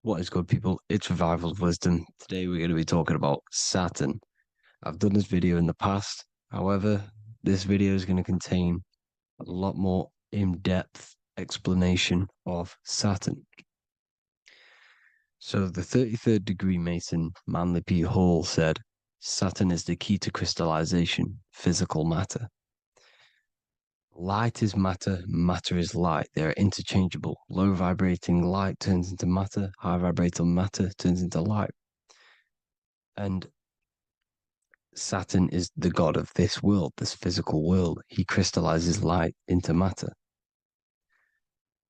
What is good, people? It's Revival of Wisdom. Today we're going to be talking about Saturn. I've done this video in the past. However, this video is going to contain a lot more in-depth explanation of Saturn. So the 33rd degree Mason, Manly P. Hall, said, Saturn is the key to crystallization, physical matter. Light is matter, matter is light. They are interchangeable. Low vibrating light turns into matter, high vibrating matter turns into light. And Saturn is the god of this world, this physical world. He crystallizes light into matter.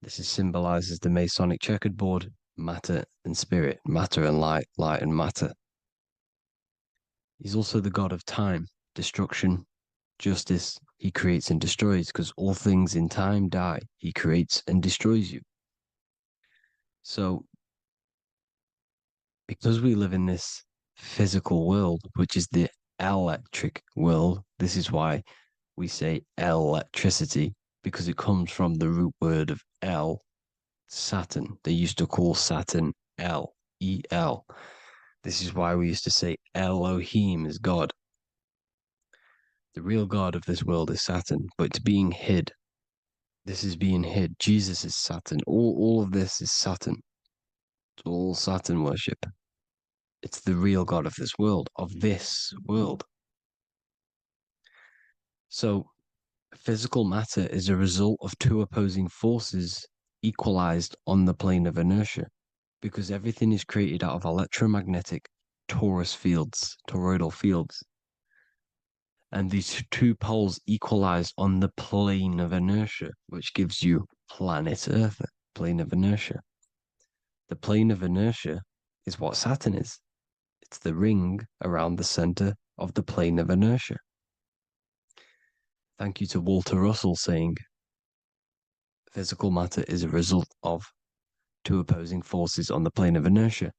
This is symbolized as the Masonic checkerboard, matter and spirit, matter and light, light and matter. He's also the god of time, destruction, justice. He creates and destroys because all things in time die. He creates and destroys you. So, because we live in this physical world, which is the electric world, this is why we say electricity, because it comes from the root word of El, Saturn. They used to call Saturn El, E-L. This is why we used to say Elohim is God. The real God of this world is Saturn, but it's being hid. This is being hid. Jesus is Saturn. All of this is Saturn. It's all Saturn worship. It's the real God of this world, So, physical matter is a result of two opposing forces equalized on the plane of inertia, because everything is created out of electromagnetic toroidal fields. And these two poles equalize on the plane of inertia, which gives you planet Earth, plane of inertia. The plane of inertia is what Saturn is. It's the ring around the center of the plane of inertia. Thank you to Walter Russell saying, physical matter is a result of two opposing forces on the plane of inertia.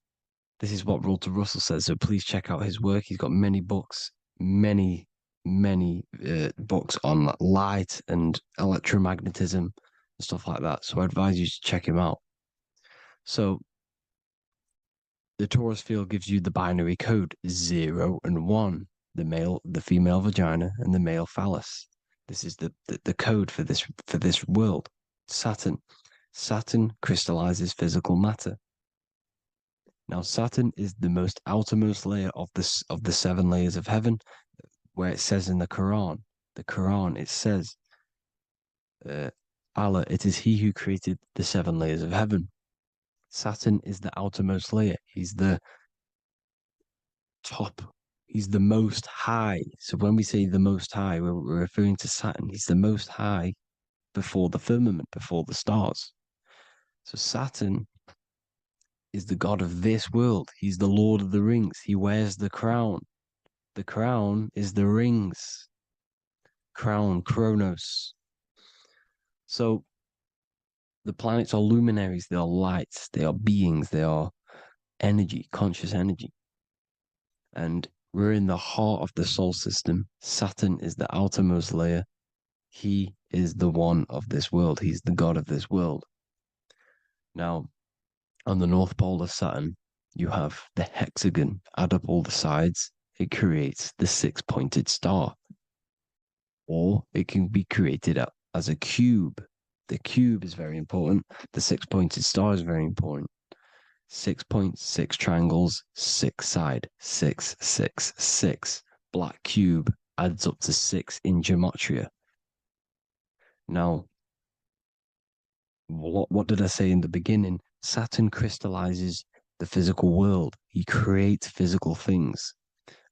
This is what Walter Russell says, so please check out his work. He's got many books, many books on light and electromagnetism and stuff like that. So I advise you to check him out. So the torus field gives you the binary code 0 and 1, the female vagina, and the male phallus. This is the code for this world. Saturn crystallizes physical matter. Now, Saturn is the most outermost layer of the 7 layers of heaven, where it says in the Quran, it says, Allah, it is He who created the 7 layers of heaven. Saturn is the outermost layer. He's the top. He's the most high. So when we say the most high, we're referring to Saturn. He's the most high before the firmament, before the stars. So Saturn is the god of this world. He's the Lord of the Rings. He wears the crown. The crown is the rings. Crown, Kronos. So the planets are luminaries. They are lights. They are beings. They are energy, conscious energy. And we're in the heart of the solar system. Saturn is the outermost layer. He is the one of this world. He's the god of this world. Now, on the North Pole of Saturn, you have the hexagon. Add up all the sides. It creates the 6-pointed star. Or it can be created as a cube. The cube is very important. The 6-pointed star is very important. 6 points, 6 triangles, 6 side, 6, 6, 6. Black cube adds up to 6 in gematria. Now, what did I say in the beginning? Saturn crystallizes the physical world. He creates physical things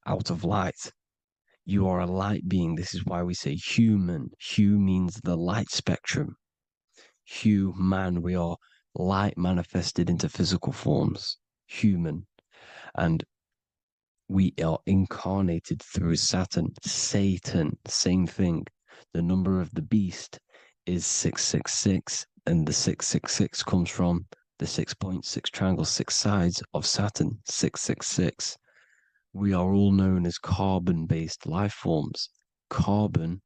out of light. You are a light being. This is why we say human. Hue means the light spectrum. Hue, man, we are light manifested into physical forms. Human. And we are incarnated through Saturn. Satan, same thing. The number of the beast is 666, and the 666 comes from the 6.6 triangle, 6 sides of Saturn, 666. We are all known as carbon-based life forms. Carbon,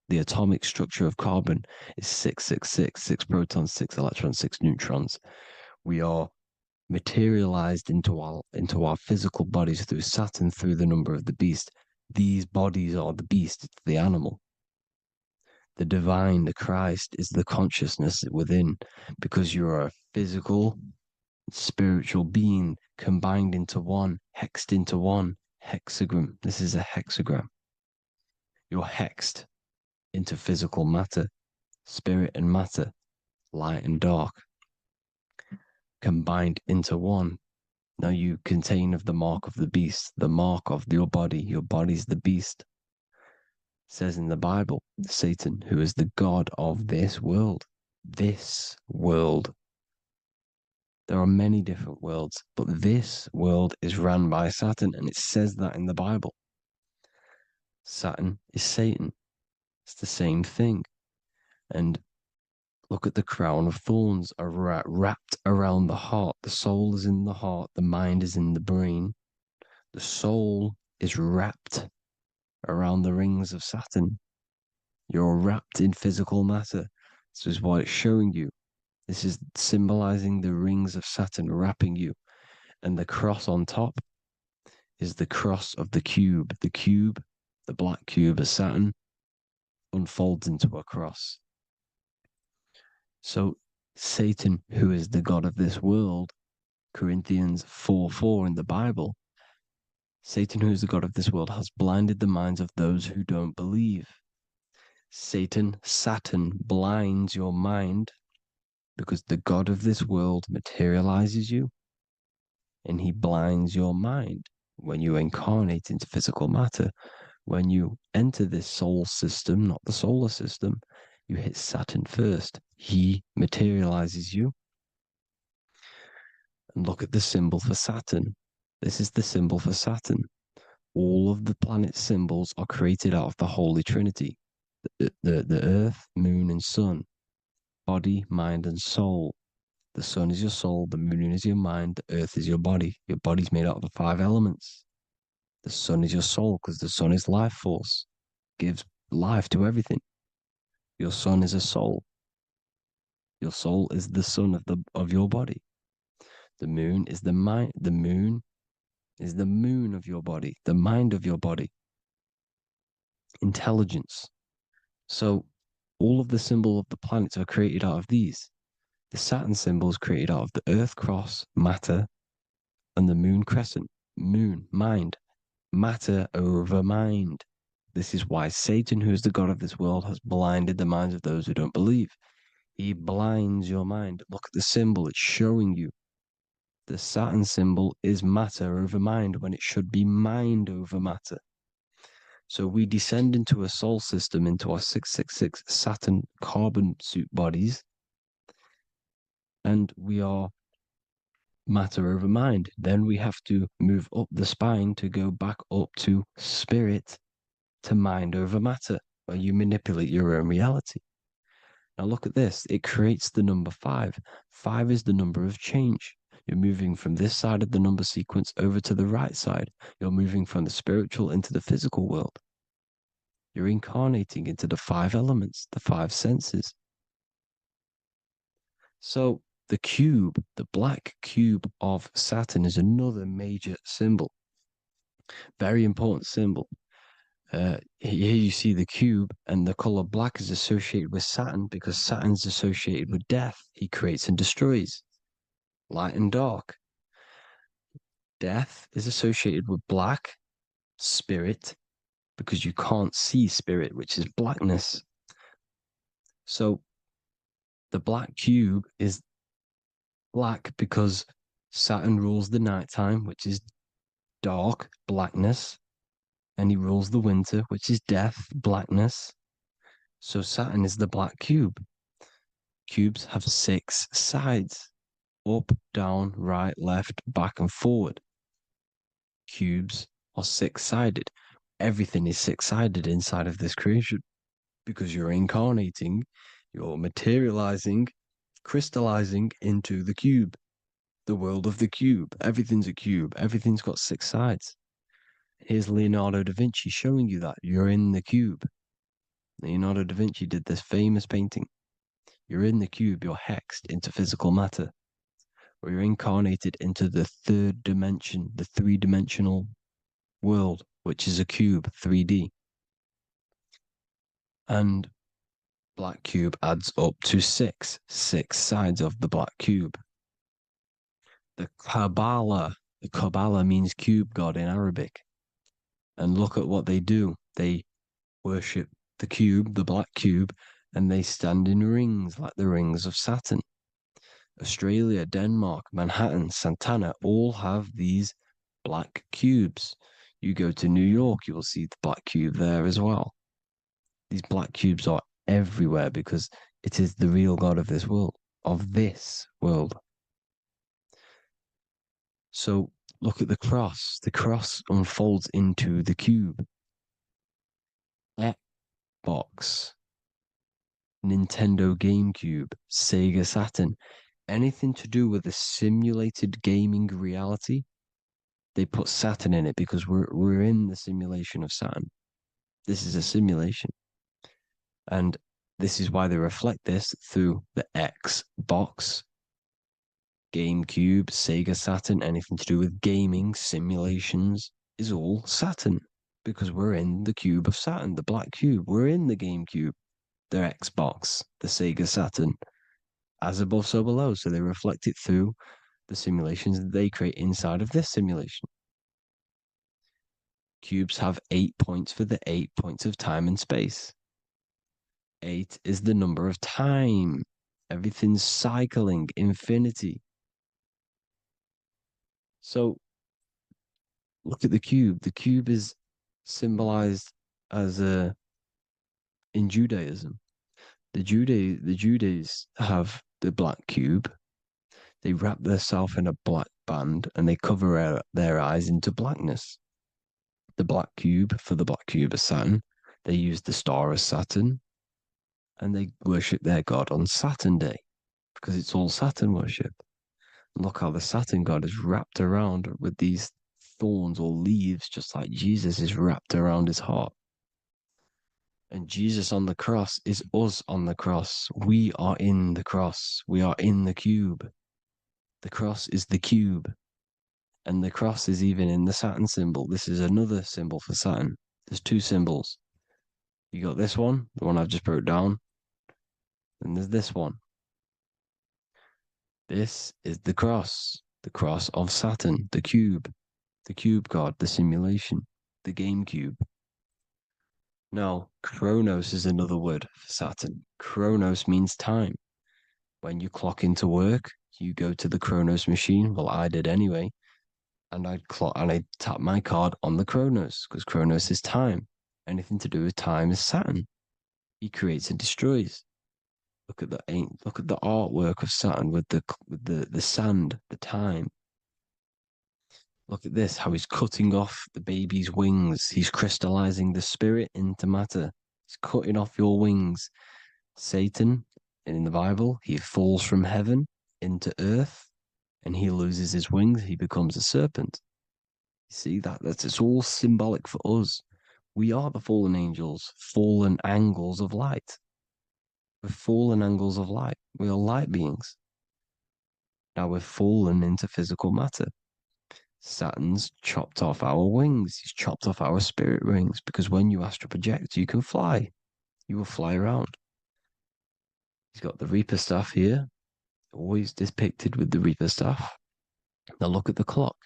the atomic structure of carbon, is 666, 6 protons, 6 electrons, 6 neutrons. We are materialized into our physical bodies through Saturn, through the number of the beast. These bodies are the beast, it's the animal. The divine, the Christ, is the consciousness within, because you're a physical, spiritual being combined into one, hexed into one. Hexagram. This is a hexagram. You're hexed into physical matter, spirit and matter, light and dark, combined into one. Now you contain of the mark of the beast, the mark of your body. Your body's the beast. It says in the Bible, Satan, who is the god of this world. This world. There are many different worlds, but this world is run by Saturn, and it says that in the Bible. Saturn is Satan. It's the same thing. And look at the crown of thorns wrapped around the heart. The soul is in the heart. The mind is in the brain. The soul is wrapped around the rings of Saturn. You're wrapped in physical matter. This is what it's showing you. This is symbolizing the rings of Saturn wrapping you. And the cross on top is the cross of the cube. The cube, the black cube of Saturn, unfolds into a cross. So Satan, who is the god of this world, Corinthians 4:4 in the Bible, Satan, who is the god of this world, has blinded the minds of those who don't believe. Saturn blinds your mind because the god of this world materializes you, and he blinds your mind when you incarnate into physical matter. When you enter this soul system, not the solar system, you hit Saturn first. He materializes you. And look at the symbol for Saturn. This is the symbol for Saturn. All of the planet symbols are created out of the Holy Trinity. The Earth, Moon, and Sun. Body, mind, and soul. The sun is your soul, the moon is your mind, the earth is your body. Your body's made out of the 5 elements. The sun is your soul because the sun is life force, gives life to everything. Your sun is a soul. Your soul is the sun of your body. The moon is the mind. The moon is the moon of your body, the mind of your body. Intelligence. So all of the symbol of the planets are created out of these. The Saturn symbol is created out of the Earth cross, matter, and the moon crescent, moon, mind, matter over mind. This is why Satan, who is the god of this world, has blinded the minds of those who don't believe. He blinds your mind. Look at the symbol, it's showing you. The Saturn symbol is matter over mind when it should be mind over matter. So we descend into a soul system, into our 666 Saturn carbon suit bodies, and we are matter over mind. Then we have to move up the spine to go back up to spirit, to mind over matter, where you manipulate your own reality. Now look at this. It creates the number 5. 5 is the number of change. You're moving from this side of the number sequence over to the right side. You're moving from the spiritual into the physical world. You're incarnating into the 5 elements, the 5 senses. So the cube, the black cube of Saturn, is another major symbol. Very important symbol. Here you see the cube, and the color black is associated with Saturn because Saturn's associated with death. He creates and destroys. Light and dark. Death is associated with black, spirit, because you can't see spirit, which is blackness. So the black cube is black because Saturn rules the nighttime, which is dark, blackness, and he rules the winter, which is death, blackness. So Saturn is the black cube. Cubes have 6 sides: up, down, right, left, back, and forward. Cubes are 6-sided. Everything is 6-sided inside of this creation because you're incarnating, you're materializing, crystallizing into the cube, the world of the cube. Everything's a cube. Everything's got 6 sides. Here's Leonardo da Vinci showing you that you're in the cube. Leonardo da Vinci did this famous painting. You're in the cube, you're hexed into physical matter. We're incarnated into the third dimension, the three-dimensional world, which is a cube, 3D. And black cube adds up to six sides of the black cube. The Kabbalah means cube god in Arabic. And look at what they do. They worship the cube, the black cube, and they stand in rings like the rings of Saturn. Australia, Denmark, Manhattan, Santana all have these black cubes. You go to New York, you will see the black cube there as well. These black cubes are everywhere because it is the real God of this world, So look at the cross. The cross unfolds into the cube. Xbox, Nintendo GameCube, Sega Saturn, anything to do with a simulated gaming reality, they put Saturn in it because we're in the simulation of Saturn. This is a simulation. And this is why they reflect this through the Xbox, GameCube, Sega Saturn, anything to do with gaming, simulations, is all Saturn. Because we're in the cube of Saturn, the black cube. We're in the GameCube, the Xbox, the Sega Saturn. As above, so below. So they reflect it through the simulations that they create inside of this simulation. Cubes have 8 points for the 8 points of time and space. 8 is the number of time. Everything's cycling, infinity. So look at the cube. The cube is symbolized as in Judaism. The Judees have the black cube. They wrap themselves in a black band and they cover their eyes into blackness. The black cube for the black cube of Saturn. They use the star of Saturn and they worship their god on Saturn Day because it's all Saturn worship. And look how the Saturn god is wrapped around with these thorns or leaves, just like Jesus is wrapped around his heart. And Jesus on the cross is us on the cross. We are in the cross. We are in the cube. The cross is the cube. And the cross is even in the Saturn symbol. This is another symbol for Saturn. There's two symbols. You got this one, the one I've just broke down. And there's this one. This is the cross of Saturn, the cube god, the simulation, the game cube. Now, Chronos is another word for Saturn. Chronos means time. When you clock into work, you go to the Chronos machine. Well, I did anyway. And I'd tap my card on the Chronos because Chronos is time. Anything to do with time is Saturn. He creates and destroys. Look at the artwork of Saturn with the sand, the time. Look at this, how he's cutting off the baby's wings. He's crystallizing the spirit into matter. He's cutting off your wings. Satan, in the Bible, he falls from heaven into earth and he loses his wings. He becomes a serpent. You see that's it's all symbolic for us. We are the fallen angels, fallen angles of light. We're fallen angles of light. We are light beings. Now we're fallen into physical matter. Saturn's chopped off our wings. He's chopped off our spirit wings because when you astral project, you can fly. You will fly around. He's got the Reaper staff here, always depicted with the Reaper staff. Now look at the clock.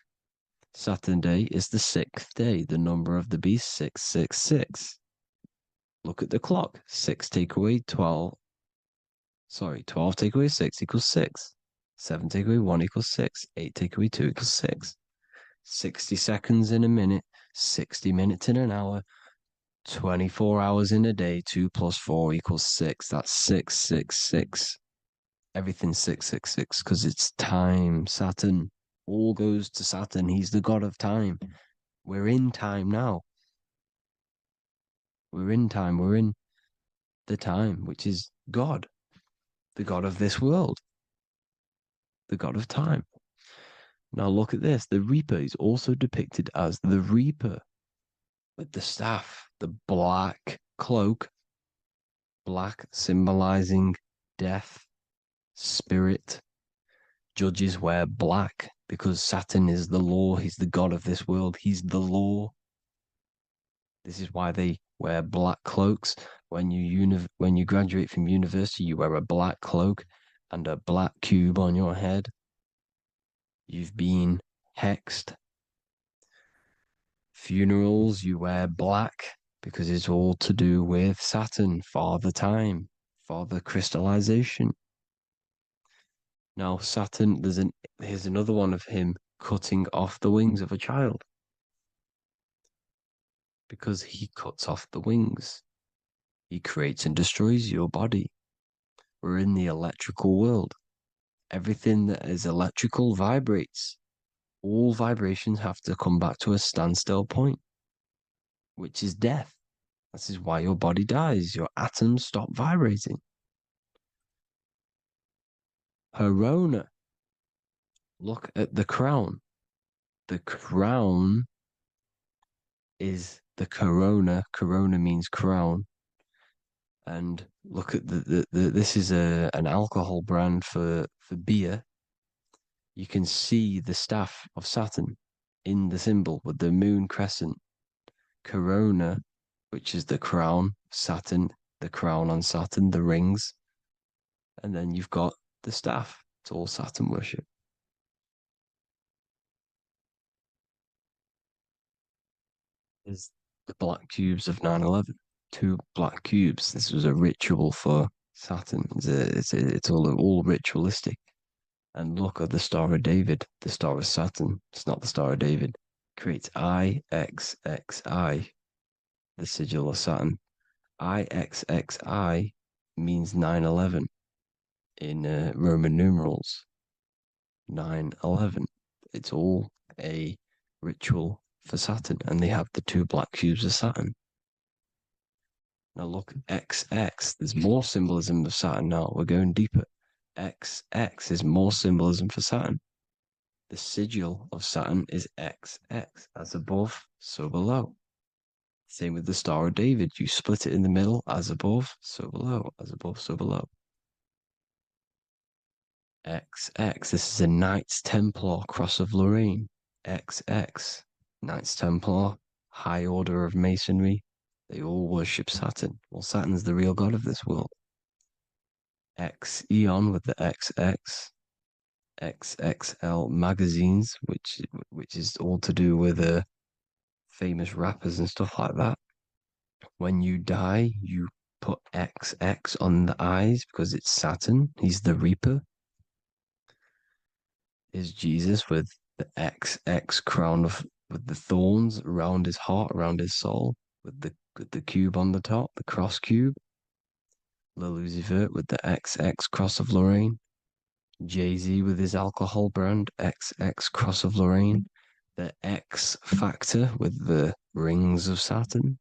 Saturn Day is the 6th day, the number of the beast, 666. Look at the clock. 6 take away 12. Sorry, 12 take away 6 equals 6. 7 take away 1 equals 6. 8 take away 2 equals 6. 60 seconds in a minute, 60 minutes in an hour, 24 hours in a day, 2 plus 4 equals 6. That's 666. Everything's 666 because it's time. Saturn all goes to Saturn. He's the god of time. We're in time now. We're in time. We're in the time, which is God, the god of this world, the god of time. Now look at this. The Reaper is also depicted as the Reaper with the staff, the black cloak, black symbolizing death, spirit, Judges wear black because Saturn is the law. He's the god of this world. He's the law. This is why they wear black cloaks. When you graduate from university, you wear a black cloak and a black cube on your head. You've been hexed. Funerals, you wear black because it's all to do with Saturn, Father Time, Father Crystallization. Now, Saturn, here's another one of him cutting off the wings of a child because he cuts off the wings. He creates and destroys your body. We're in the electrical world. Everything that is electrical vibrates. All vibrations have to come back to a standstill point, which is death. This is why your body dies. Your atoms stop vibrating. Corona. Look at the crown. The crown is the corona. Corona means crown. And look at this is an alcohol brand for beer. You can see the staff of Saturn in the symbol with the moon crescent. Corona, which is the crown, Saturn, the crown on Saturn, the rings. And then you've got the staff. It's all Saturn worship. Is the black cubes of 9/11. Two black cubes. This was a ritual for Saturn. It's all ritualistic. And look at the Star of David, the Star of Saturn. It's not the Star of David. Creates IXXI, the sigil of Saturn. IXXI means 9/11 in Roman numerals. 9/11. It's all a ritual for Saturn, and they have the two black cubes of Saturn. Now look, XX, there's more symbolism of Saturn now. We're going deeper. XX is more symbolism for Saturn. The sigil of Saturn is XX, as above, so below. Same with the Star of David. You split it in the middle, as above, so below, as above, so below. XX, this is a Knights Templar Cross of Lorraine. XX, Knights Templar, High Order of Masonry. They all worship Saturn. Well, Saturn's the real god of this world. X Eon with the XX, XXL magazines, which is all to do with famous rappers and stuff like that. When you die, you put XX on the eyes because it's Saturn. He's the Reaper. Is Jesus with the XX crown with the thorns around his heart, around his soul, with the cube on the top, the cross cube. Le Lucifer with the XX Cross of Lorraine. Jay-Z with his alcohol brand, XX Cross of Lorraine. The X Factor with the rings of Saturn.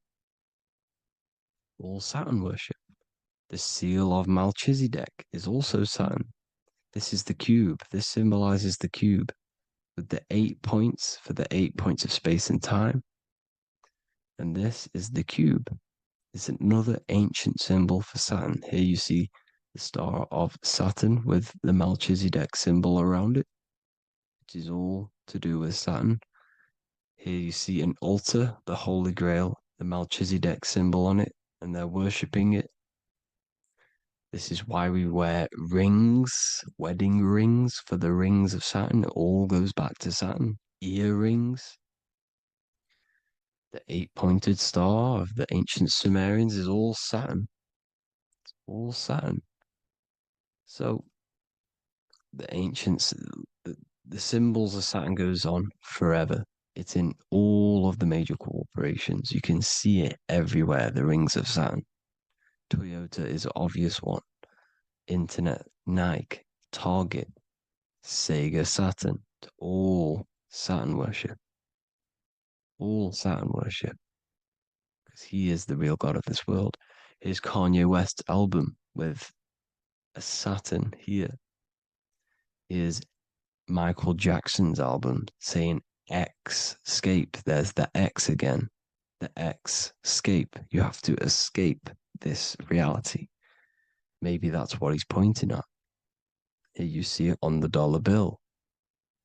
All Saturn worship. The seal of Melchizedek is also Saturn. This is the cube. This symbolizes the cube with the 8 points for the 8 points of space and time. And this is the cube. It's another ancient symbol for Saturn. Here you see the star of Saturn with the Melchizedek symbol around it, which is all to do with Saturn. Here you see an altar, the Holy Grail, the Melchizedek symbol on it, and they're worshipping it. This is why we wear rings, wedding rings for the rings of Saturn. It all goes back to Saturn. Earrings. The 8-pointed star of the ancient Sumerians is all Saturn. It's all Saturn. So the ancients, the symbols of Saturn goes on forever. It's in all of the major corporations. You can see it everywhere, the rings of Saturn. Toyota is an obvious one. Internet, Nike, Target, Sega, Saturn. It's all Saturn worship. All Saturn worship. Because he is the real god of this world. Here's Kanye West's album with a Saturn here. Here's Michael Jackson's album saying X escape. There's the X again. The X escape. You have to escape this reality. Maybe that's what he's pointing at. Here you see it on the dollar bill,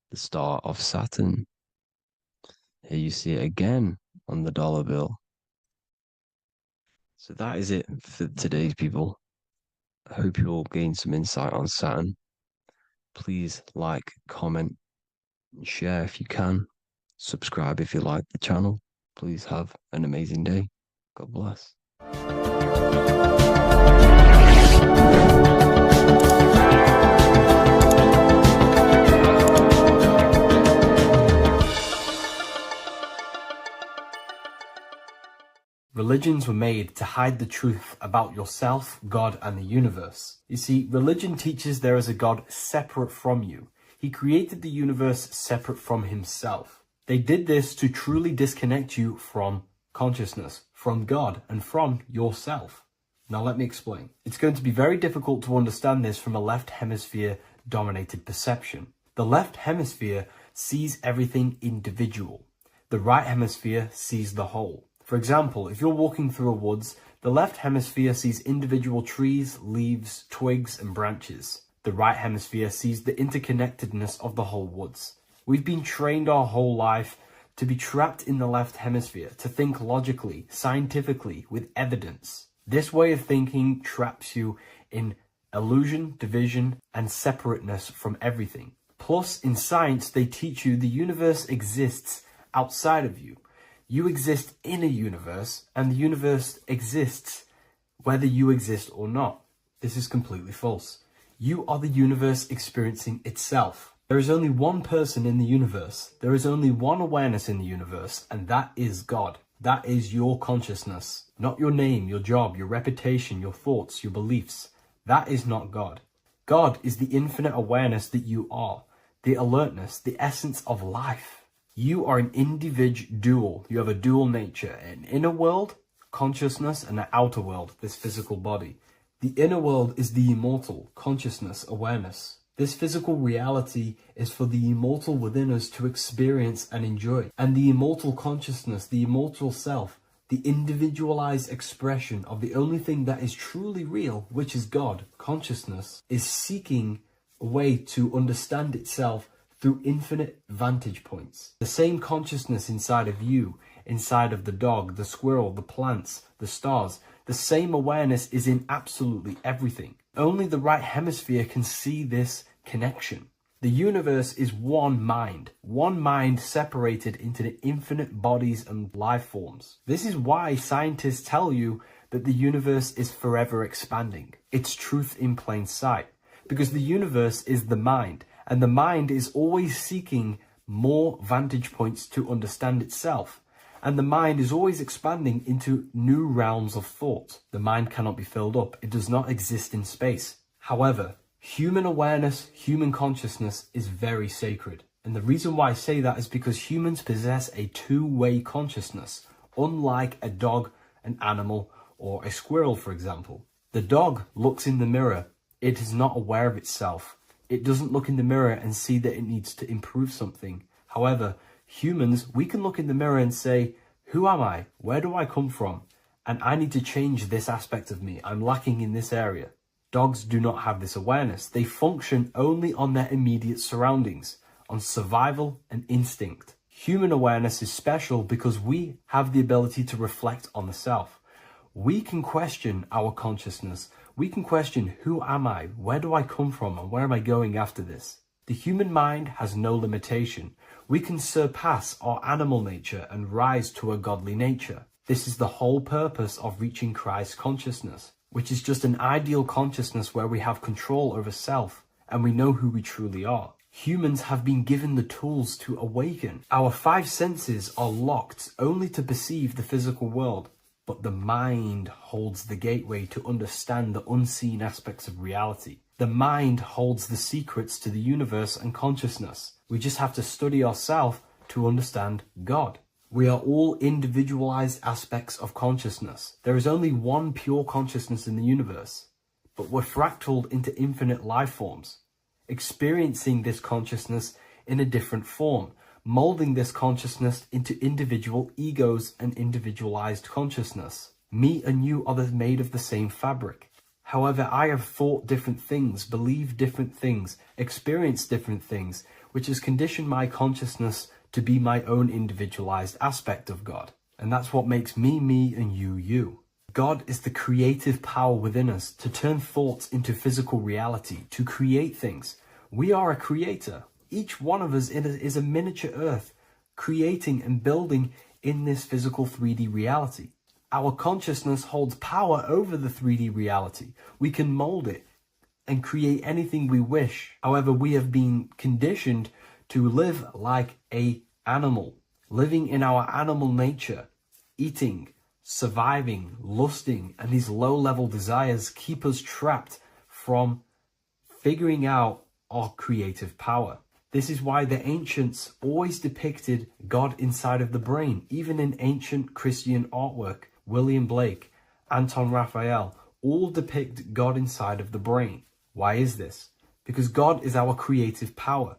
the star of Saturn. Here you see it again on the dollar bill. So that is it for today's people. I hope you all gain some insight on Saturn. Please like, comment, and share if you can. Subscribe if you like the channel. Please have an amazing day. God bless. Religions were made to hide the truth about yourself, God, and the universe. You see, religion teaches there is a God separate from you. He created the universe separate from himself. They did this to truly disconnect you from consciousness, from God, and from yourself. Now let me explain. It's going to be very difficult to understand this from a left hemisphere dominated perception. The left hemisphere sees everything individual. The right hemisphere sees the whole. For example, if you're walking through a woods, the left hemisphere sees individual trees, leaves, twigs, and branches. The right hemisphere sees the interconnectedness of the whole woods. We've been trained our whole life to be trapped in the left hemisphere, to think logically, scientifically, with evidence. This way of thinking traps you in illusion, division, and separateness from everything. Plus, in science, they teach you the universe exists outside of you. You exist in a universe, and the universe exists whether you exist or not. This is completely false. You are the universe experiencing itself. There is only one person in the universe. There is only one awareness in the universe, and that is God. That is your consciousness. Not your name, your job, your reputation, your thoughts, your beliefs. That is not God. God is the infinite awareness that you are, the alertness, the essence of life. You are an individual. You have a dual nature, an inner world, consciousness, and an outer world, this physical body. The inner world is the immortal, consciousness, awareness. This physical reality is for the immortal within us to experience and enjoy. And the immortal consciousness, the immortal self, the individualized expression of the only thing that is truly real, which is God, consciousness, is seeking a way to understand itself through infinite vantage points. The same consciousness inside of you, inside of the dog, the squirrel, the plants, the stars, the same awareness is in absolutely everything. Only the right hemisphere can see this connection. The universe is one mind separated into the infinite bodies and life forms. This is why scientists tell you that the universe is forever expanding. It's truth in plain sight, because the universe is the mind. And the mind is always seeking more vantage points to understand itself. And the mind is always expanding into new realms of thought. The mind cannot be filled up. It does not exist in space. However, human awareness, human consciousness is very sacred. And the reason why I say that is because humans possess a two-way consciousness, unlike a dog, an animal, or a squirrel, for example. The dog looks in the mirror. It is not aware of itself. It doesn't look in the mirror and see that it needs to improve something. However, humans, we can look in the mirror and say, who am I? Where do I come from? And I need to change this aspect of me. I'm lacking in this area. Dogs do not have this awareness. They function only on their immediate surroundings, on survival and instinct. Human awareness is special because we have the ability to reflect on the self. We can question our consciousness. We can question, who am I? Where do I come from? And where am I going after this? The human mind has no limitation. We can surpass our animal nature and rise to a godly nature. This is the whole purpose of reaching Christ consciousness, which is just an ideal consciousness where we have control over self and we know who we truly are. Humans have been given the tools to awaken. Our five senses are locked only to perceive the physical world. But the mind holds the gateway to understand the unseen aspects of reality. The mind holds the secrets to the universe and consciousness. We just have to study ourselves to understand God. We are all individualized aspects of consciousness. There is only one pure consciousness in the universe, but we're fractaled into infinite life forms, experiencing this consciousness in a different form, molding this consciousness into individual egos and individualized consciousness. Me and you are made of the same fabric. However, I have thought different things, believed different things, experienced different things, which has conditioned my consciousness to be my own individualized aspect of God. And that's what makes me, me, and you, you. God is the creative power within us to turn thoughts into physical reality, to create things. We are a creator. Each one of us is a miniature earth, creating and building in this physical 3D reality. Our consciousness holds power over the 3D reality. We can mold it and create anything we wish. However, we have been conditioned to live like an animal, living in our animal nature, eating, surviving, lusting, and these low-level desires keep us trapped from figuring out our creative power. This is why the ancients always depicted God inside of the brain. Even in ancient Christian artwork, William Blake, Anton Raphael, all depict God inside of the brain. Why is this? Because God is our creative power.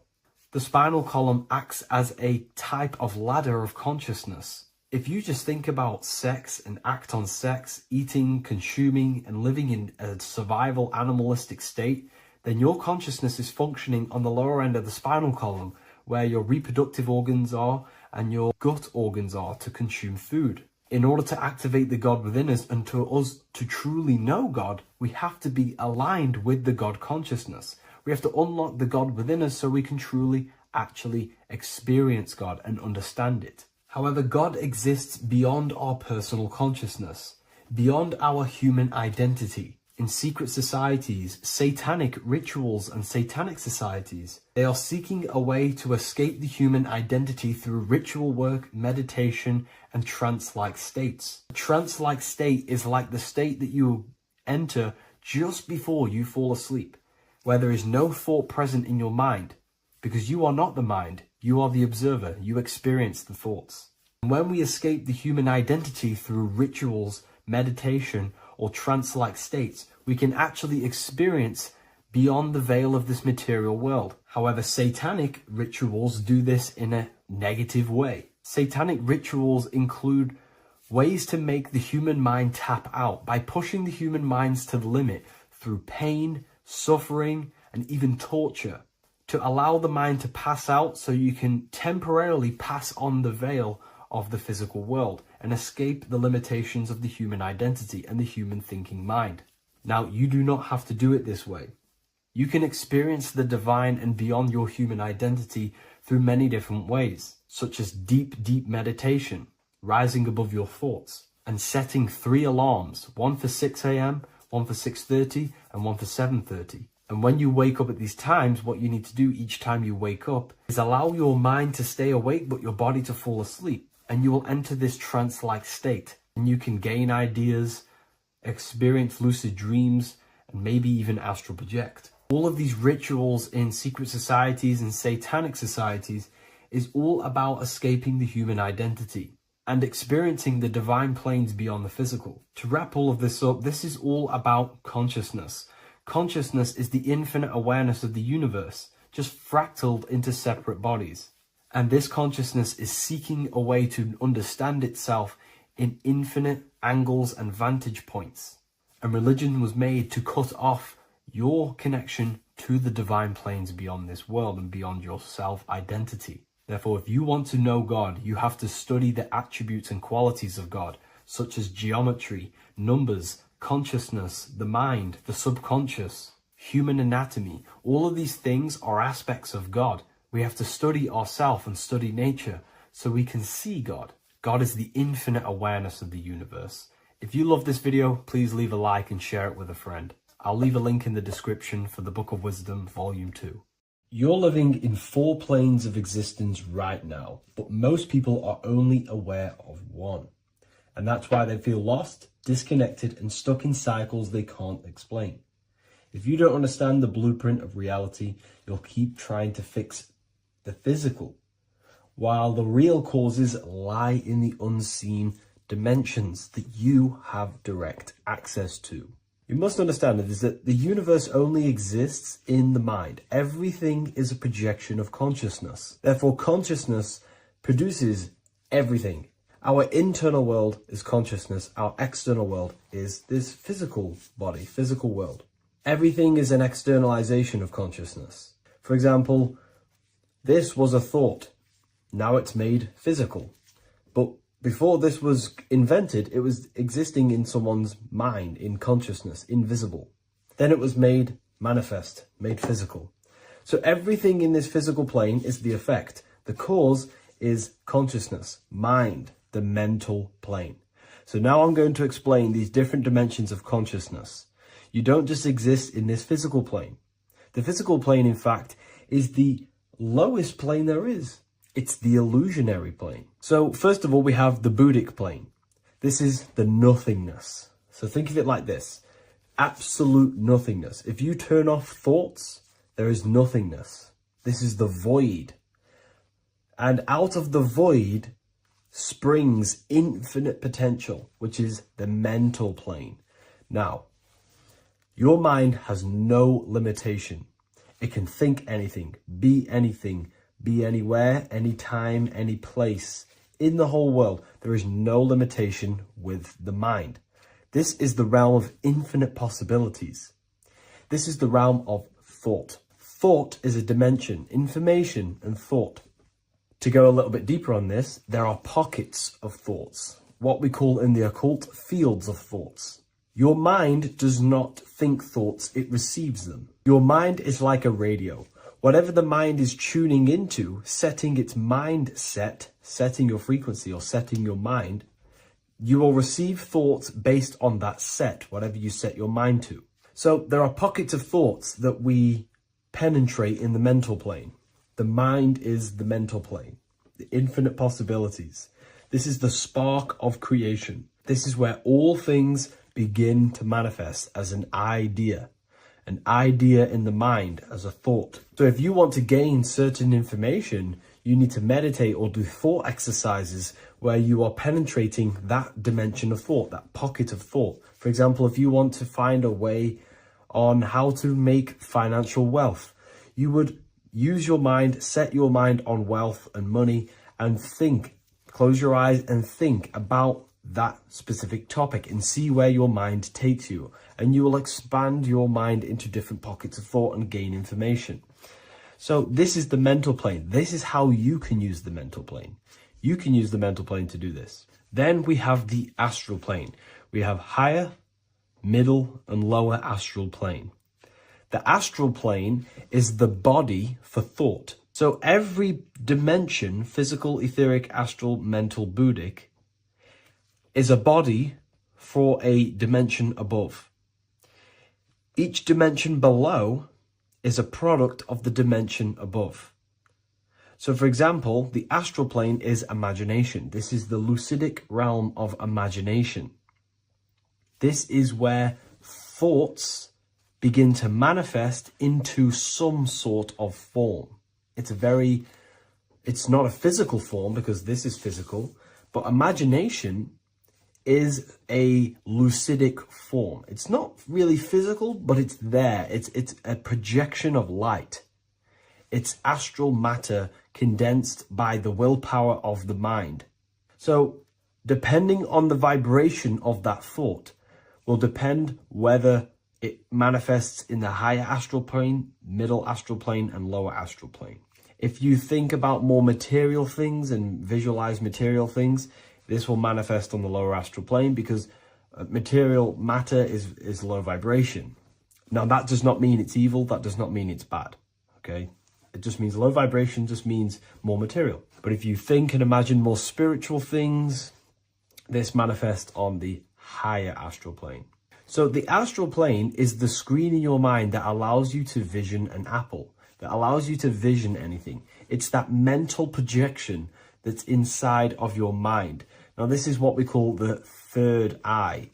The spinal column acts as a type of ladder of consciousness. If you just think about sex and act on sex, eating, consuming, and living in a survival animalistic state, then your consciousness is functioning on the lower end of the spinal column, where your reproductive organs are and your gut organs are to consume food. In order to activate the God within us and to us to truly know God, we have to be aligned with the God consciousness. We have to unlock the God within us so we can truly actually experience God and understand it. However, God exists beyond our personal consciousness, beyond our human identity. In secret societies, satanic rituals and satanic societies, they are seeking a way to escape the human identity through ritual work, meditation, and trance-like states. A trance-like state is like the state that you enter just before you fall asleep, where there is no thought present in your mind, because you are not the mind, you are the observer, you experience the thoughts. And when we escape the human identity through rituals, meditation, or trance-like states, we can actually experience beyond the veil of this material world. However, satanic rituals do this in a negative way. Satanic rituals include ways to make the human mind tap out by pushing the human minds to the limit through pain, suffering, and even torture, to allow the mind to pass out so you can temporarily pass on the veil of the physical world and escape the limitations of the human identity and the human thinking mind. Now, you do not have to do it this way. You can experience the divine and beyond your human identity through many different ways, such as deep, deep meditation, rising above your thoughts, and setting 3 alarms, one for 6 a.m., one for 6:30, and one for 7:30. And when you wake up at these times, what you need to do each time you wake up is allow your mind to stay awake but your body to fall asleep. And you will enter this trance-like state. And you can gain ideas, experience lucid dreams, and maybe even astral project. All of these rituals in secret societies and satanic societies is all about escaping the human identity and experiencing the divine planes beyond the physical. To wrap all of this up, this is all about consciousness. Consciousness is the infinite awareness of the universe, just fractaled into separate bodies. And this consciousness is seeking a way to understand itself in infinite angles and vantage points. And religion was made to cut off your connection to the divine planes beyond this world and beyond your self-identity. Therefore, if you want to know God, you have to study the attributes and qualities of God, such as geometry, numbers, consciousness, the mind, the subconscious, human anatomy. All of these things are aspects of God. We have to study ourselves and study nature so we can see God. God is the infinite awareness of the universe. If you love this video, please leave a like and share it with a friend. I'll leave a link in the description for the Book of Wisdom, Volume 2. You're living in 4 planes of existence right now, but most people are only aware of one. And that's why they feel lost, disconnected, and stuck in cycles they can't explain. If you don't understand the blueprint of reality, you'll keep trying to fix the physical, while the real causes lie in the unseen dimensions that you have direct access to. You must understand that the universe only exists in the mind. Everything is a projection of consciousness. Therefore, consciousness produces everything. Our internal world is consciousness. Our external world is this physical body, physical world. Everything is an externalization of consciousness. For example, this was a thought. Now it's made physical. But before this was invented, it was existing in someone's mind, in consciousness, invisible. Then it was made manifest, made physical. So everything in this physical plane is the effect. The cause is consciousness, mind, the mental plane. So now I'm going to explain these different dimensions of consciousness. You don't just exist in this physical plane. The physical plane, in fact, is the lowest plane there is. It's the illusionary plane. So first of all, we have the Buddhic plane. This is the nothingness. So think of it like this. Absolute nothingness. If you turn off thoughts, there is nothingness. This is the void. And out of the void springs infinite potential, which is the mental plane. Now, your mind has no limitation. It can think anything, be anywhere, anytime, any place. In the whole world, there is no limitation with the mind. This is the realm of infinite possibilities. This is the realm of thought. Thought is a dimension, information and thought. To go a little bit deeper on this, there are pockets of thoughts, what we call in the occult fields of thoughts. Your mind does not think thoughts, it receives them. Your mind is like a radio. Whatever the mind is tuning into, setting its mindset, setting your frequency or setting your mind, you will receive thoughts based on that set, whatever you set your mind to. So there are pockets of thoughts that we penetrate in the mental plane. The mind is the mental plane, the infinite possibilities. This is the spark of creation. This is where all things begin to manifest as an idea in the mind as a thought. So if you want to gain certain information, you need to meditate or do thought exercises where you are penetrating that dimension of thought, that pocket of thought. For example, if you want to find a way on how to make financial wealth, you would use your mind, set your mind on wealth and money and think, close your eyes and think about that specific topic and see where your mind takes you. And you will expand your mind into different pockets of thought and gain information. So this is the mental plane. This is how you can use the mental plane. You can use the mental plane to do this. Then we have the astral plane. We have higher, middle, and lower astral plane. The astral plane is the body for thought. So every dimension, physical, etheric, astral, mental, Buddhic, is a body for a dimension above. Each dimension below is a product of the dimension above. So for example, the astral plane is imagination. This is the lucidic realm of imagination. This is where thoughts begin to manifest into some sort of form. It's not a physical form because this is physical, but imagination is a lucidic form. It's not really physical, but it's there. It's a projection of light. It's astral matter condensed by the willpower of the mind. So depending on the vibration of that thought will depend whether it manifests in the higher astral plane, middle astral plane, and lower astral plane. If you think about more material things and visualize material things, this will manifest on the lower astral plane because material matter is low vibration. Now, that does not mean it's evil. That does not mean it's bad. Okay? It just means low vibration just means more material. But if you think and imagine more spiritual things, this manifests on the higher astral plane. So the astral plane is the screen in your mind that allows you to vision an apple, that allows you to vision anything. It's that mental projection that's inside of your mind. Now, this is what we call the third eye.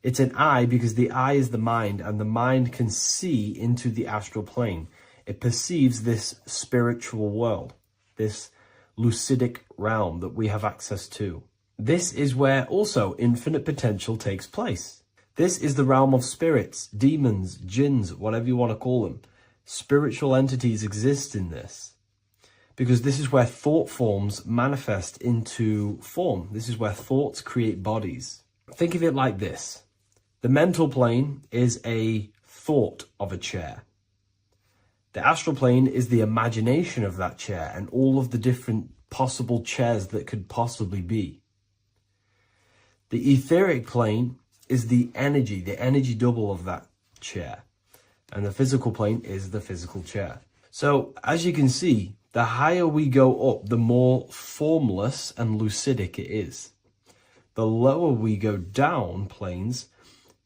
It's an eye because the eye is the mind, and the mind can see into the astral plane. It perceives this spiritual world, this lucidic realm that we have access to. This is where also infinite potential takes place. This is the realm of spirits, demons, jinns, whatever you want to call them. Spiritual entities exist in this. because this is where thought forms manifest into form. This is where thoughts create bodies. Think of it like this. The mental plane is a thought of a chair. The astral plane is the imagination of that chair and all of the different possible chairs that could possibly be. The etheric plane is the energy double of that chair. And the physical plane is the physical chair. So, as you can see, the higher we go up, the more formless and lucidic it is. The lower we go down planes,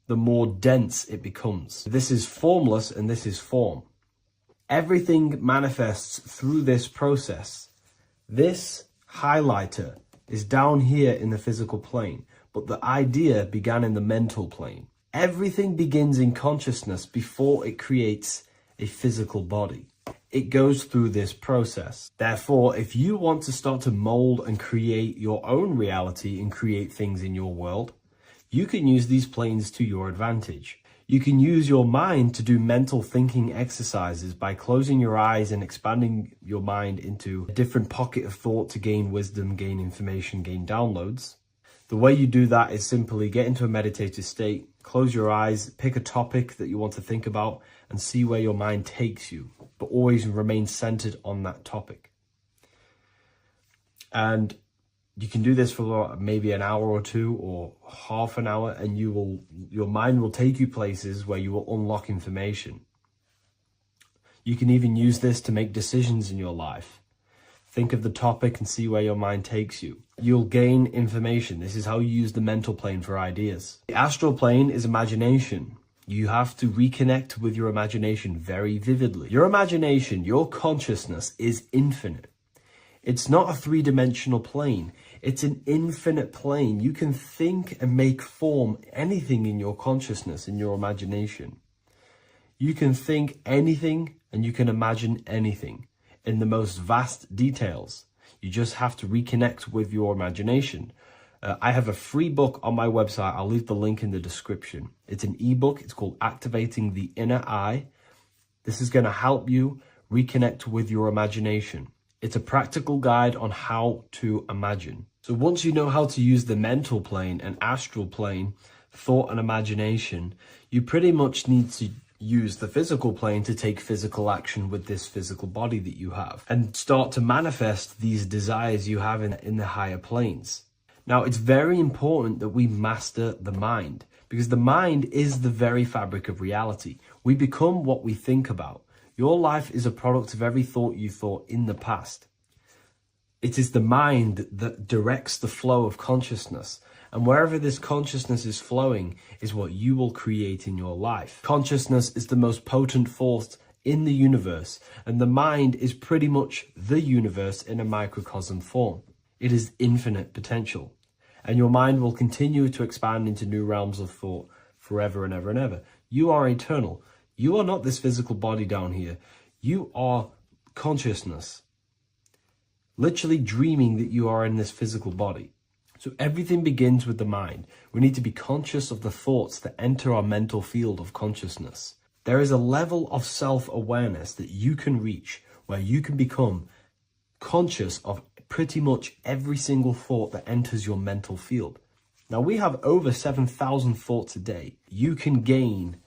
the more dense it becomes. This is formless and this is form. Everything manifests through this process. This highlighter is down here in the physical plane, but the idea began in the mental plane. Everything begins in consciousness before it creates a physical body. It goes through this process. Therefore, if you want to start to mold and create your own reality and create things in your world, you can use these planes to your advantage. You can use your mind to do mental thinking exercises by closing your eyes and expanding your mind into a different pocket of thought to gain wisdom, gain information, gain downloads. The way you do that is simply get into a meditative state, close your eyes, pick a topic that you want to think about, and see where your mind takes you, but always remain centered on that topic. And you can do this for maybe an hour or two or half an hour, and your mind will take you places where you will unlock information. You can even use this to make decisions in your life. Think of the topic and see where your mind takes you. You'll gain information. This is how you use the mental plane for ideas. The astral plane is imagination. You have to reconnect with your imagination very vividly. Your imagination, your consciousness is infinite. It's not a three-dimensional plane. It's an infinite plane. You can think and make form anything in your consciousness, in your imagination. You can think anything and you can imagine anything in the most vast details. You just have to reconnect with your imagination. I have a free book on my website. I'll leave the link in the description. It's an ebook. It's called Activating the Inner Eye. This is going to help you reconnect with your imagination. It's a practical guide on how to imagine. So once you know how to use the mental plane and astral plane, thought and imagination, you pretty much need to use the physical plane to take physical action with this physical body that you have and start to manifest these desires you have in the higher planes. Now, it's very important that we master the mind, because the mind is the very fabric of reality. We become what we think about. Your life is a product of every thought you thought in the past. It is the mind that directs the flow of consciousness. And wherever this consciousness is flowing is what you will create in your life. Consciousness is the most potent force in the universe, and the mind is pretty much the universe in a microcosm form. It is infinite potential, and your mind will continue to expand into new realms of thought forever and ever and ever. You are eternal. You are not this physical body down here. You are consciousness, literally dreaming that you are in this physical body. So everything begins with the mind. We need to be conscious of the thoughts that enter our mental field of consciousness. There is a level of self-awareness that you can reach where you can become conscious of pretty much every single thought that enters your mental field. Now, we have over 7,000 thoughts a day. You can gain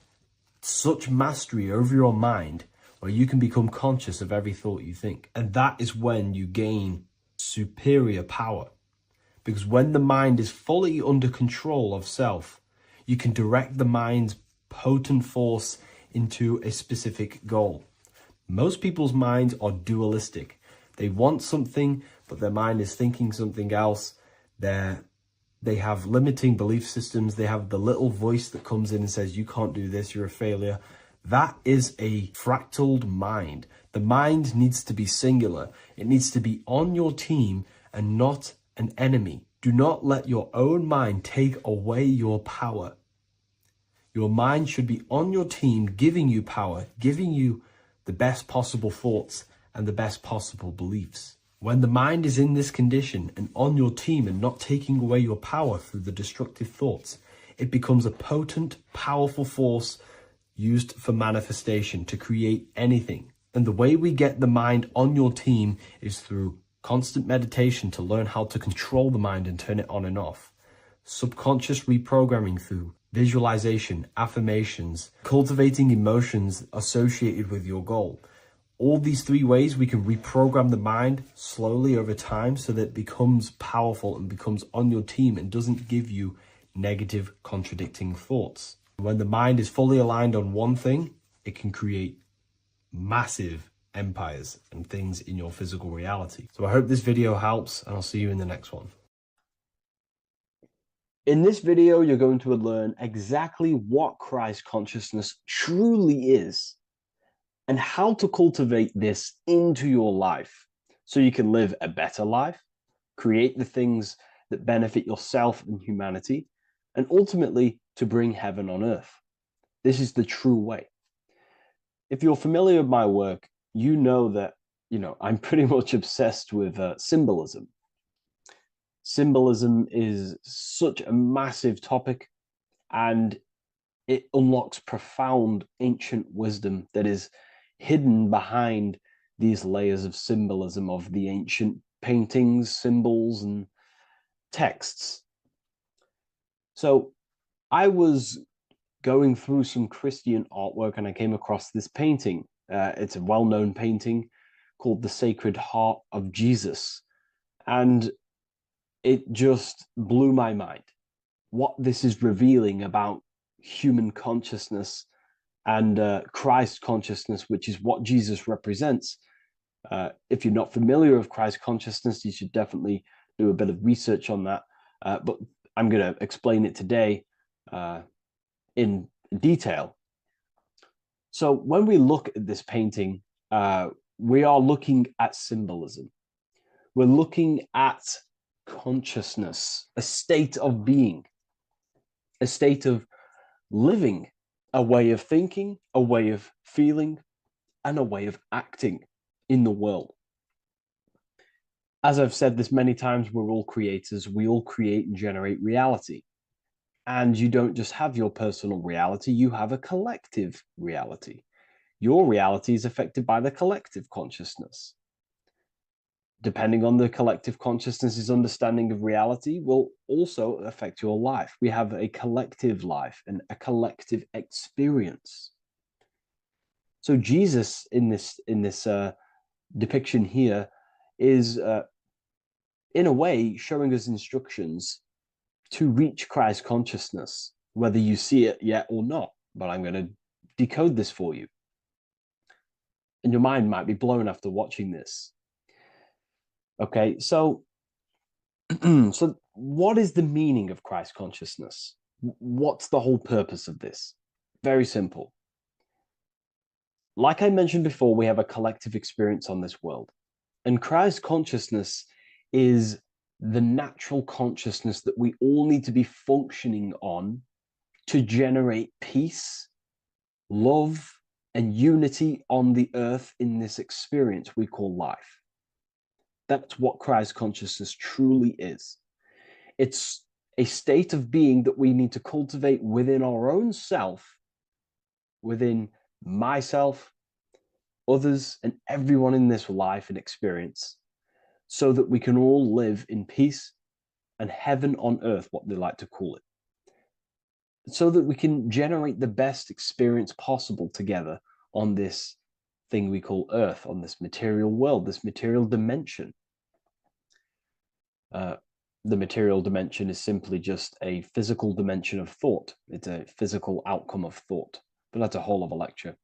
such mastery over your mind where you can become conscious of every thought you think. And that is when you gain superior power. Because when the mind is fully under control of self, you can direct the mind's potent force into a specific goal. Most people's minds are dualistic. They want something, but their mind is thinking something else. They have limiting belief systems. They have the little voice that comes in and says, you can't do this, you're a failure. That is a fractaled mind. The mind needs to be singular. It needs to be on your team and not an enemy. Do not let your own mind take away your power. Your mind should be on your team, giving you power, giving you the best possible thoughts and the best possible beliefs. When the mind is in this condition and on your team and not taking away your power through the destructive thoughts, it becomes a potent, powerful force used for manifestation to create anything. And the way we get the mind on your team is through constant meditation to learn how to control the mind and turn it on and off. Subconscious reprogramming through visualization, affirmations, cultivating emotions associated with your goal. All these three ways we can reprogram the mind slowly over time so that it becomes powerful and becomes on your team and doesn't give you negative contradicting thoughts. When the mind is fully aligned on one thing, it can create massive empires and things in your physical reality. So I hope this video helps, and I'll see you in the next one. In this video, you're going to learn exactly what Christ consciousness truly is and how to cultivate this into your life so you can live a better life, create the things that benefit yourself and humanity, and ultimately to bring heaven on earth. This is the true way. If you're familiar with my work, you know that, I'm pretty much obsessed with symbolism. Symbolism is such a massive topic, and it unlocks profound ancient wisdom that is hidden behind these layers of symbolism of the ancient paintings, symbols, and texts. So I was going through some Christian artwork and I came across this painting. It's a well-known painting called The Sacred Heart of Jesus. And it just blew my mind. What this is revealing about human consciousness and Christ consciousness, which is what Jesus represents. If you're not familiar with Christ consciousness, you should definitely do a bit of research on that. But I'm going to explain it today in detail. So when we look at this painting, we are looking at symbolism. We're looking at consciousness, a state of being, a state of living, a way of thinking, a way of feeling, and a way of acting in the world. As I've said this many times, we're all creators. We all create and generate reality. And you don't just have your personal reality, you have a collective reality. Your reality is affected by the collective consciousness. Depending on the collective consciousness's understanding of reality will also affect your life. We have a collective life and a collective experience. So Jesus in this depiction here is in a way showing us instructions to reach Christ consciousness, whether you see it yet or not. But I'm going to decode this for you. And your mind might be blown after watching this. Okay, so so what is the meaning of Christ consciousness? What's the whole purpose of this? Very simple. Like I mentioned before, we have a collective experience on this world. And Christ consciousness is the natural consciousness that we all need to be functioning on to generate peace, love, and unity on the earth in this experience we call life. That's what Christ consciousness truly is. It's a state of being that we need to cultivate within our own self, within myself, others, and everyone in this life and experience, so that we can all live in peace and heaven on earth, what they like to call it, so that we can generate the best experience possible together on this thing we call earth, on this material world, this material dimension. The material dimension is simply just a physical dimension of thought. It's a physical outcome of thought, but that's a whole other lecture.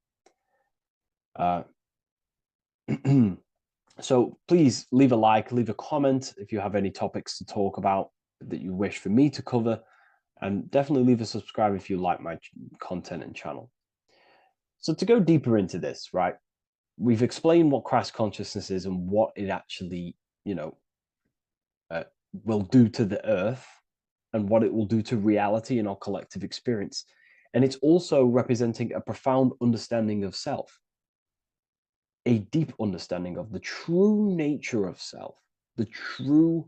So please leave a like, leave a comment if you have any topics to talk about that you wish for me to cover, and definitely leave a subscribe if you like my content and channel. So to go deeper into this, right, we've explained what Christ consciousness is and what it actually, will do to the earth and what it will do to reality in our collective experience. And it's also representing a profound understanding of self, a deep understanding of the true nature of self, the true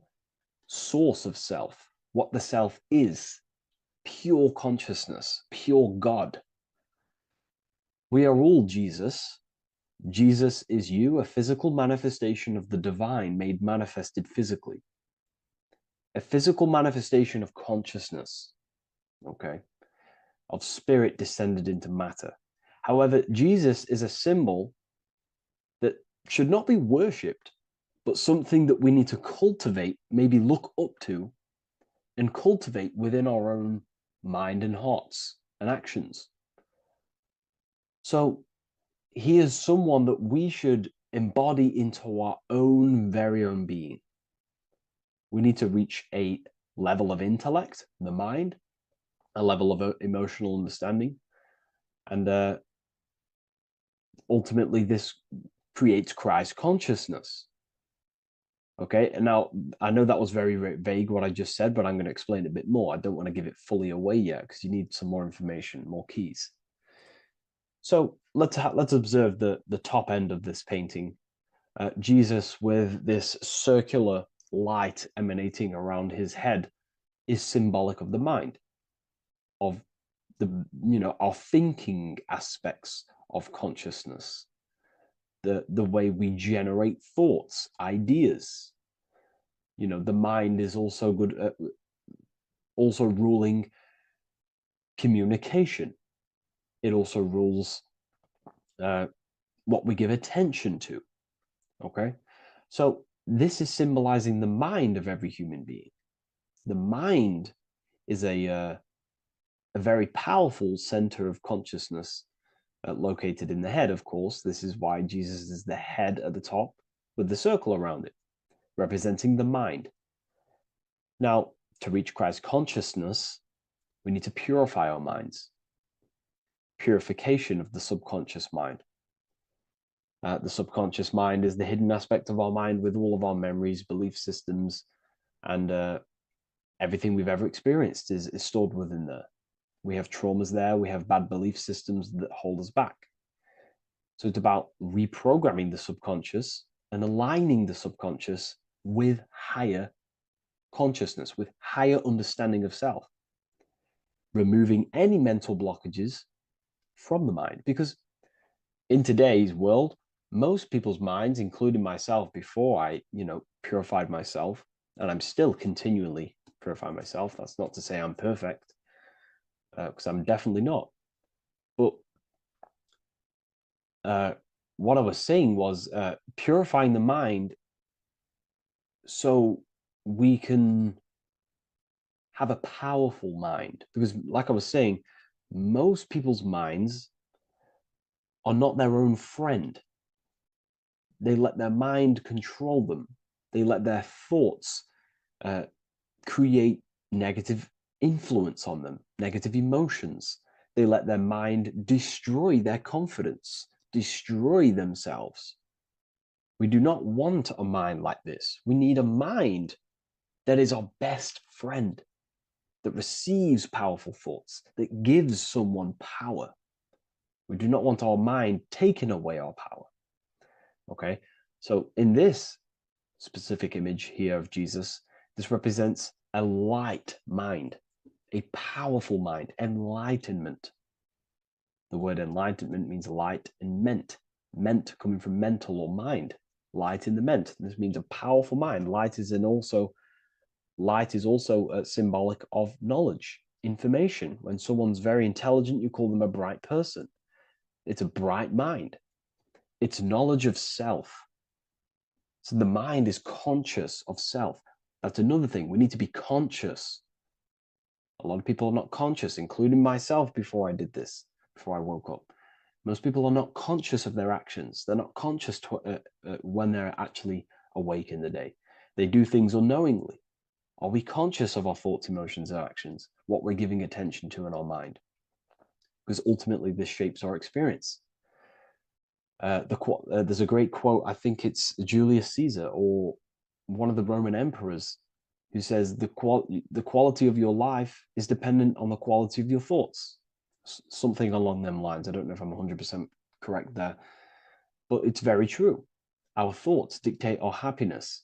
source of self, what the self is, pure consciousness, pure God. We are all Jesus, Jesus is you, a physical manifestation of the divine made manifested physically. A physical manifestation of consciousness, okay, of spirit descended into matter. However, Jesus is a symbol that should not be worshipped, but something that we need to cultivate, maybe look up to, and cultivate within our own mind and hearts and actions. So he is someone that we should embody into our own very own being. We need to reach a level of intellect, the mind, a level of emotional understanding, and ultimately this creates Christ consciousness. Okay, and now I know that was very, very vague what I just said, but I'm going to explain it a bit more. I don't want to give it fully away yet because you need some more information, more keys. So let's observe the top end of this painting. Jesus with this circular light emanating around his head is symbolic of the mind, of our thinking aspects of consciousness, the way we generate thoughts, ideas. The mind is also good at also ruling communication. It also rules what we give attention to. Okay, so this is symbolizing the mind of every human being. The mind is a very powerful center of consciousness located in the head, of course. This is why Jesus is the head at the top with the circle around it, representing the mind. Now, to reach Christ consciousness, we need to purify our minds. Purification of the subconscious mind. The subconscious mind is the hidden aspect of our mind with all of our memories, belief systems, and everything we've ever experienced is stored within there. We have traumas there, we have bad belief systems that hold us back. So it's about reprogramming the subconscious and aligning the subconscious with higher consciousness, with higher understanding of self, removing any mental blockages from the mind. Because in today's world, most people's minds, including myself, before I, purified myself, and I'm still continually purifying myself. That's not to say I'm perfect, because I'm definitely not. But what I was saying was purifying the mind so we can have a powerful mind. Because, like I was saying, most people's minds are not their own friend. They let their mind control them. They let their thoughts create negative influence on them, negative emotions. They let their mind destroy their confidence, destroy themselves. We do not want a mind like this. We need a mind that is our best friend, that receives powerful thoughts, that gives someone power. We do not want our mind taking away our power. Okay, so in this specific image here of Jesus, this represents a light mind, a powerful mind, enlightenment. The word enlightenment means light and ment coming from mental or mind, light in the ment. This means a powerful mind. Light is also symbolic of knowledge, information. When someone's very intelligent, you call them a bright person. It's a bright mind. It's knowledge of self. So the mind is conscious of self. That's another thing. We need to be conscious. A lot of people are not conscious, including myself before I did this, before I woke up. Most people are not conscious of their actions. They're not conscious when they're actually awake in the day. They do things unknowingly. Are we conscious of our thoughts, emotions, and actions, what we're giving attention to in our mind? Because ultimately this shapes our experience. There's a great quote, I think it's Julius Caesar or one of the Roman emperors, who says the quality of your life is dependent on the quality of your thoughts. Something along them lines. I don't know if I'm 100% correct there, but it's very true. Our thoughts dictate our happiness.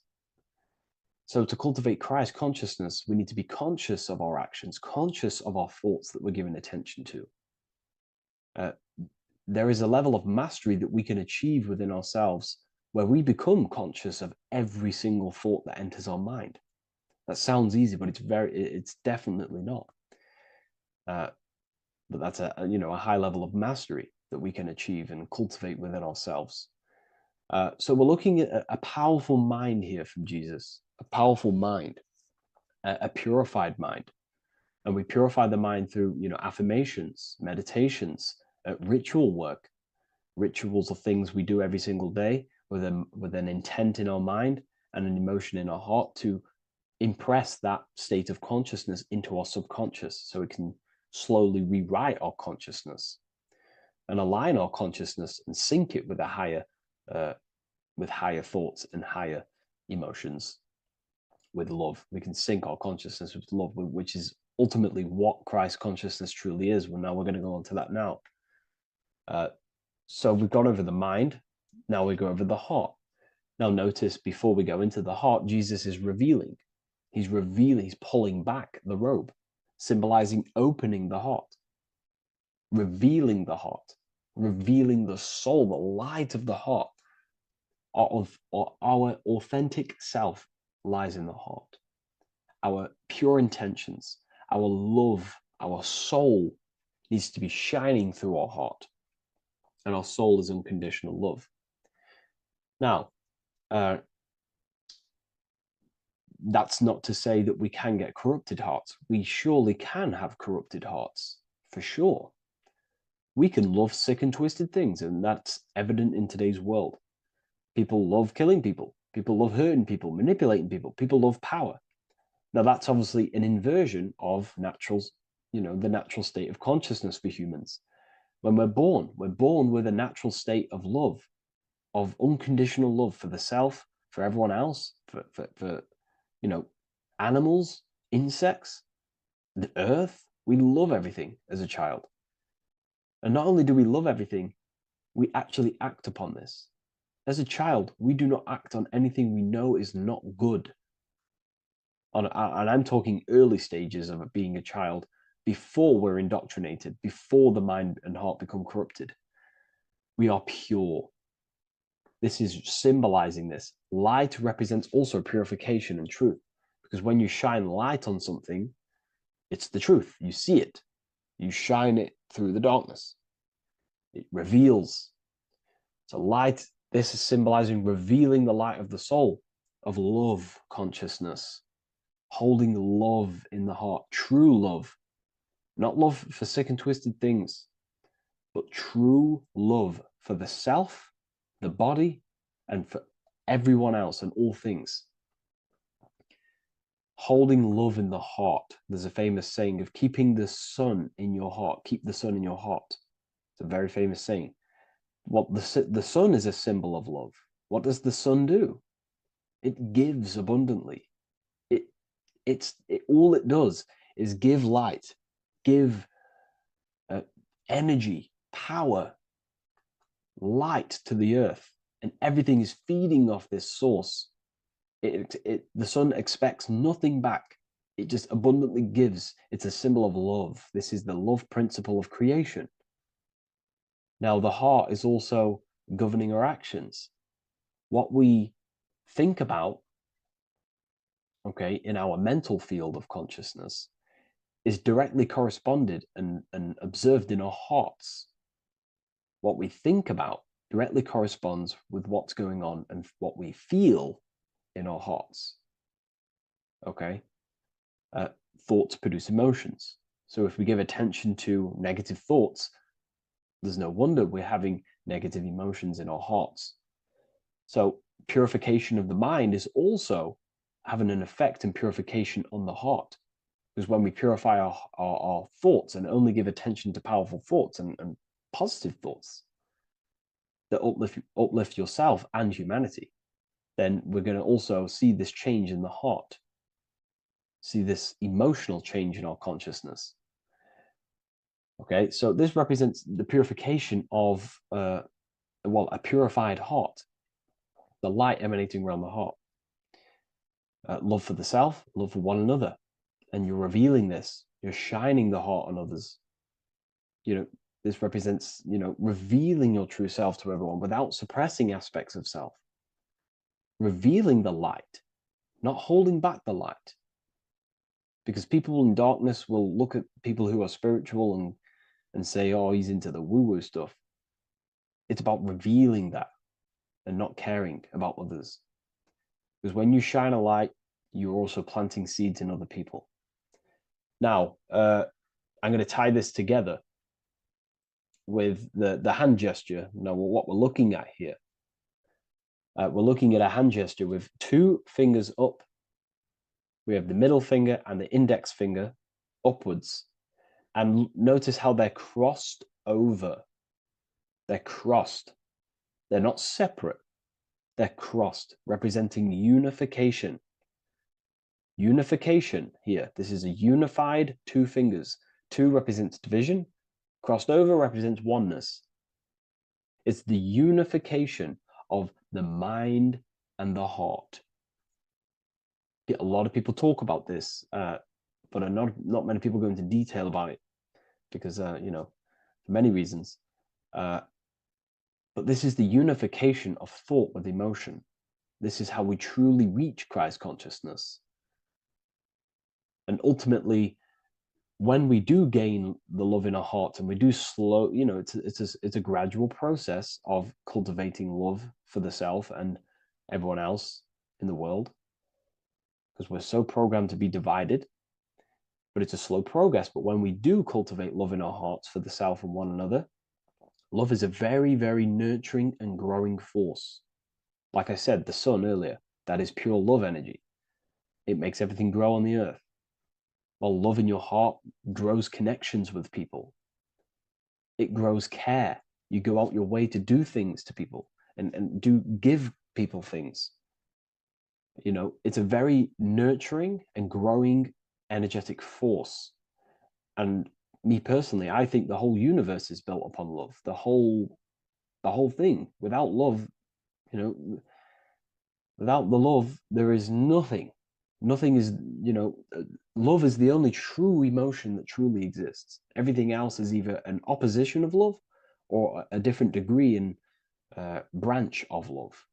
So to cultivate Christ consciousness, we need to be conscious of our actions, conscious of our thoughts that we're giving attention to. there is a level of mastery that we can achieve within ourselves where we become conscious of every single thought that enters our mind. That sounds easy, but it's definitely not. But that's a high level of mastery that we can achieve and cultivate within ourselves. So we're looking at a powerful mind here from Jesus, a powerful mind, a purified mind. And we purify the mind through, affirmations, meditations, ritual work. Rituals are things we do every single day with an intent in our mind and an emotion in our heart to impress that state of consciousness into our subconscious, so it can slowly rewrite our consciousness and align our consciousness and sync it with higher thoughts and higher emotions, with love. We can sync our consciousness with love, which is ultimately what Christ consciousness truly is. Well, now we're going to go on to that now. So we've gone over the mind. Now we go over the heart. Now notice, before we go into the heart, Jesus is revealing. He's pulling back the robe, symbolizing opening the heart, revealing the heart, revealing the soul, the light of the heart. Our authentic self lies in the heart. Our pure intentions, our love, our soul needs to be shining through our heart. And our soul is unconditional love. Now, that's not to say that we can get corrupted hearts. We surely can have corrupted hearts, for sure. We can love sick and twisted things, and that's evident in today's world. People love killing people. People love hurting people, manipulating people. People love power. Now, that's obviously an inversion of the natural state of consciousness for humans. When we're born with a natural state of love, of unconditional love for the self, for everyone else, for animals, insects, the earth. We love everything as a child. And not only do we love everything, we actually act upon this. As a child, we do not act on anything we know is not good. And I'm talking early stages of being a child, before we're indoctrinated, before the mind and heart become corrupted. We are pure. This is symbolizing this. Light represents also purification and truth, because when you shine light on something, it's the truth. You see it. You shine it through the darkness. It reveals. So light, this is symbolizing revealing the light of the soul, of love consciousness, holding love in the heart, true love, not love for sick and twisted things, but true love for the self, the body, and for everyone else and all things. Holding love in the heart. There's a famous saying of keeping the sun in your heart. Keep the sun in your heart. It's a very famous saying. What the sun is a symbol of love. What does the sun do? It gives abundantly. All it does is give light, give energy, power, light to the earth, and everything is feeding off this source. The sun expects nothing back. It just abundantly gives. It's a symbol of love. This is the love principle of creation. Now, the heart is also governing our actions. What we think about, in our mental field of consciousness, is directly corresponded and observed in our hearts. What we think about directly corresponds with what's going on and what we feel in our hearts. Thoughts produce emotions. So if we give attention to negative thoughts, there's no wonder we're having negative emotions in our hearts. So purification of the mind is also having an effect in purification on the heart. Because when we purify our thoughts and only give attention to powerful thoughts and positive thoughts that uplift yourself and humanity, then we're going to also see this change in the heart, see this emotional change in our consciousness. So this represents the purification of a purified heart, the light emanating around the heart. Love for the self, love for one another. And you're revealing this. You're shining the heart on others. This represents, revealing your true self to everyone without suppressing aspects of self, revealing the light, not holding back the light. Because people in darkness will look at people who are spiritual and say, oh, he's into the woo-woo stuff. It's about revealing that and not caring about others. Because when you shine a light, you're also planting seeds in other people. Now, I'm going to tie this together with the hand gesture. Now, what we're looking at here, we're looking at a hand gesture with 2 fingers up. We have the middle finger and the index finger upwards. And notice how they're crossed over. They're crossed. They're not separate. They're crossed, representing unification. Unification here. This is a unified 2 fingers. 2 represents division. Crossed over represents oneness. It's the unification of the mind and the heart. A lot of people talk about this, but not many people go into detail about it because, for many reasons. But this is the unification of thought with emotion. This is how we truly reach Christ consciousness. And ultimately, when we do gain the love in our hearts and we do slow, it's a gradual process of cultivating love for the self and everyone else in the world, because we're so programmed to be divided. But it's a slow progress. But when we do cultivate love in our hearts for the self and one another, love is a very, very nurturing and growing force. Like I said, the sun earlier, that is pure love energy. It makes everything grow on the earth. While love in your heart grows connections with people. It grows care. You go out your way to do things to people and give people things. It's a very nurturing and growing energetic force. And me personally, I think the whole universe is built upon love. The whole thing. Without love, without the love, there is nothing. Nothing is, love is the only true emotion that truly exists. Everything else is either an opposition of love or a different degree and branch of love.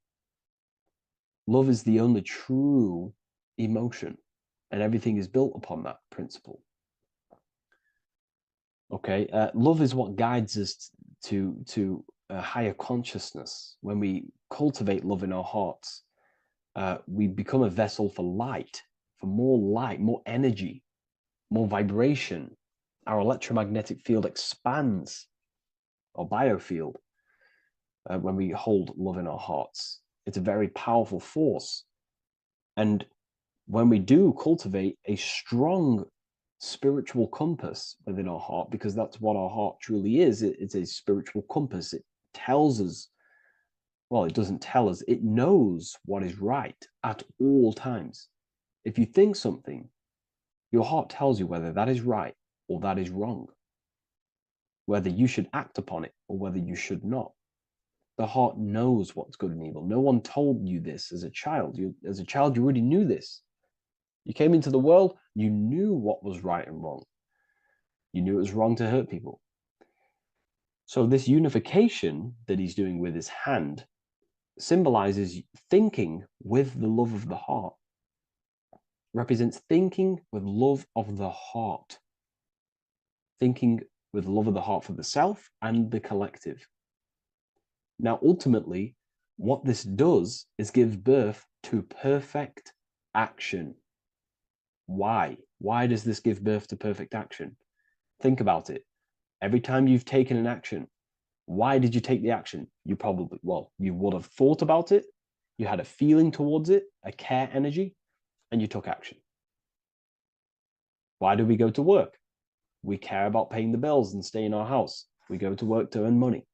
Love is the only true emotion, and everything is built upon that principle. Okay, love is what guides us to a higher consciousness. When we cultivate love in our hearts, we become a vessel for light, more energy, more vibration. Our electromagnetic field expands, or biofield, when we hold love in our hearts. It's a very powerful force. And when we do cultivate a strong spiritual compass within our heart, because that's what our heart truly is, it's a spiritual compass. It tells us, well, it doesn't tell us, it knows what is right at all times. If you think something, your heart tells you whether that is right or that is wrong, whether you should act upon it or whether you should not. The heart knows what's good and evil. No one told you this as a child. As a child, you already knew this. You came into the world, you knew what was right and wrong. You knew it was wrong to hurt people. So this unification that he's doing with his hand symbolizes thinking with the love of the heart. Represents thinking with love of the heart. Thinking with love of the heart for the self and the collective. Now, ultimately, what this does is give birth to perfect action. Why? Why does this give birth to perfect action? Think about it. Every time you've taken an action, why did you take the action? You would have thought about it, you had a feeling towards it, a care energy, and you took action. Why do we go to work? We care about paying the bills and staying in our house. We go to work to earn money.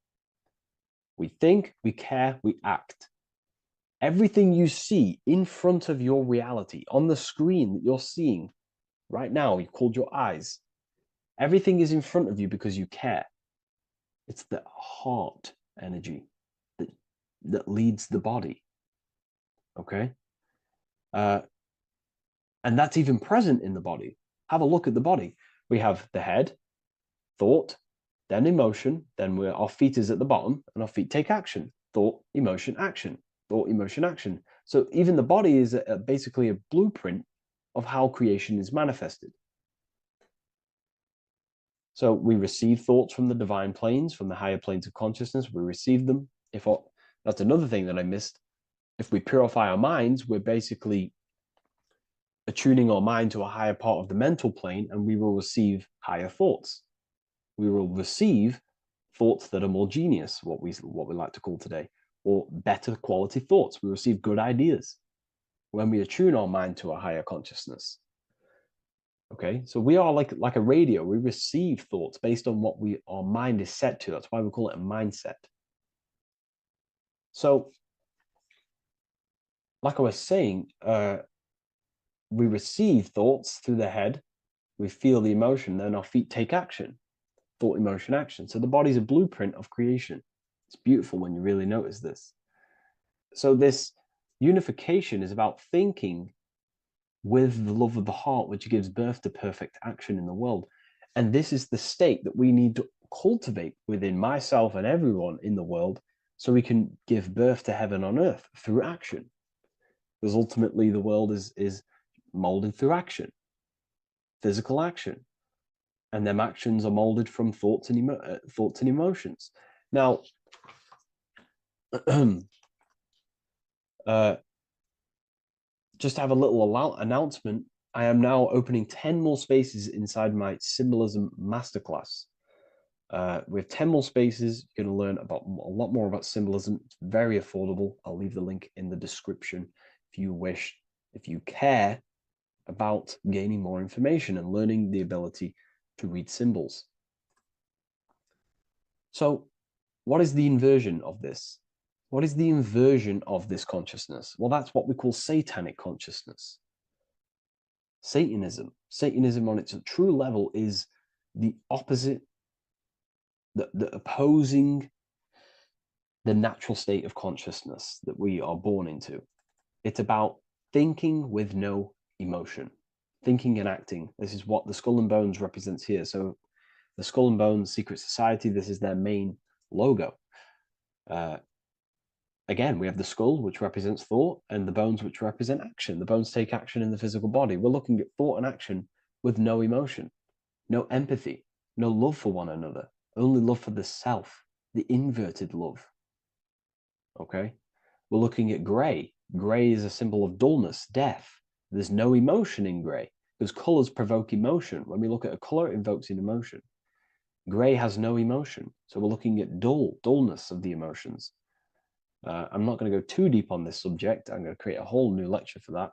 We think, we care, we act. Everything you see in front of your reality, on the screen that you're seeing right now, you've called your eyes. Everything is in front of you because you care. It's the heart energy that leads the body. Okay? And that's even present in the body. Have a look at the body. We have the head, thought, then emotion, then our feet is at the bottom, and our feet take action. Thought, emotion, action. Thought, emotion, action. So even the body is basically a blueprint of how creation is manifested. So we receive thoughts from the divine planes, from the higher planes of consciousness. We receive them. That's another thing that I missed. If we purify our minds, we're basically attuning our mind to a higher part of the mental plane, and we will receive higher thoughts. We will receive thoughts that are more genius, what we like to call today, or better quality thoughts. We receive good ideas when we attune our mind to a higher consciousness. Okay, so we are like a radio. We receive thoughts based on what our mind is set to. That's why we call it a mindset. So, like I was saying, we receive thoughts through the head. We feel the emotion, then our feet take action. Thought, emotion, action. So the body's a blueprint of creation. It's beautiful when you really notice this. So this unification is about thinking with the love of the heart, which gives birth to perfect action in the world. And this is the state that we need to cultivate within myself and everyone in the world so we can give birth to heaven on earth through action. Because ultimately the world is molded through action, physical action. And them actions are molded from thoughts and emotions. Now, just to have a little announcement, I am now opening 10 more spaces inside my symbolism masterclass. We have 10 more spaces. You're going to learn about a lot more about symbolism. It's very affordable. I'll leave the link in the description if you wish, if you care about gaining more information and learning the ability to read symbols. So, what is the inversion of this? What is the inversion of this consciousness? Well, that's what we call satanic consciousness. Satanism. Satanism on its true level is the opposite, the opposing the natural state of consciousness that we are born into. It's about thinking with no emotion, thinking and acting. This is what the Skull and Bones represents here. So the Skull and Bones Secret Society, this is their main logo. Again, we have the skull, which represents thought, and the bones, which represent action. The bones take action in the physical body. We're looking at thought and action with no emotion, no empathy, no love for one another, only love for the self, the inverted love. Okay? We're looking at gray. Gray is a symbol of dullness, death. There's no emotion in gray because colors provoke emotion. When we look at a color, it invokes an emotion. Gray has no emotion. So we're looking at dullness of the emotions. I'm not going to go too deep on this subject. I'm going to create a whole new lecture for that.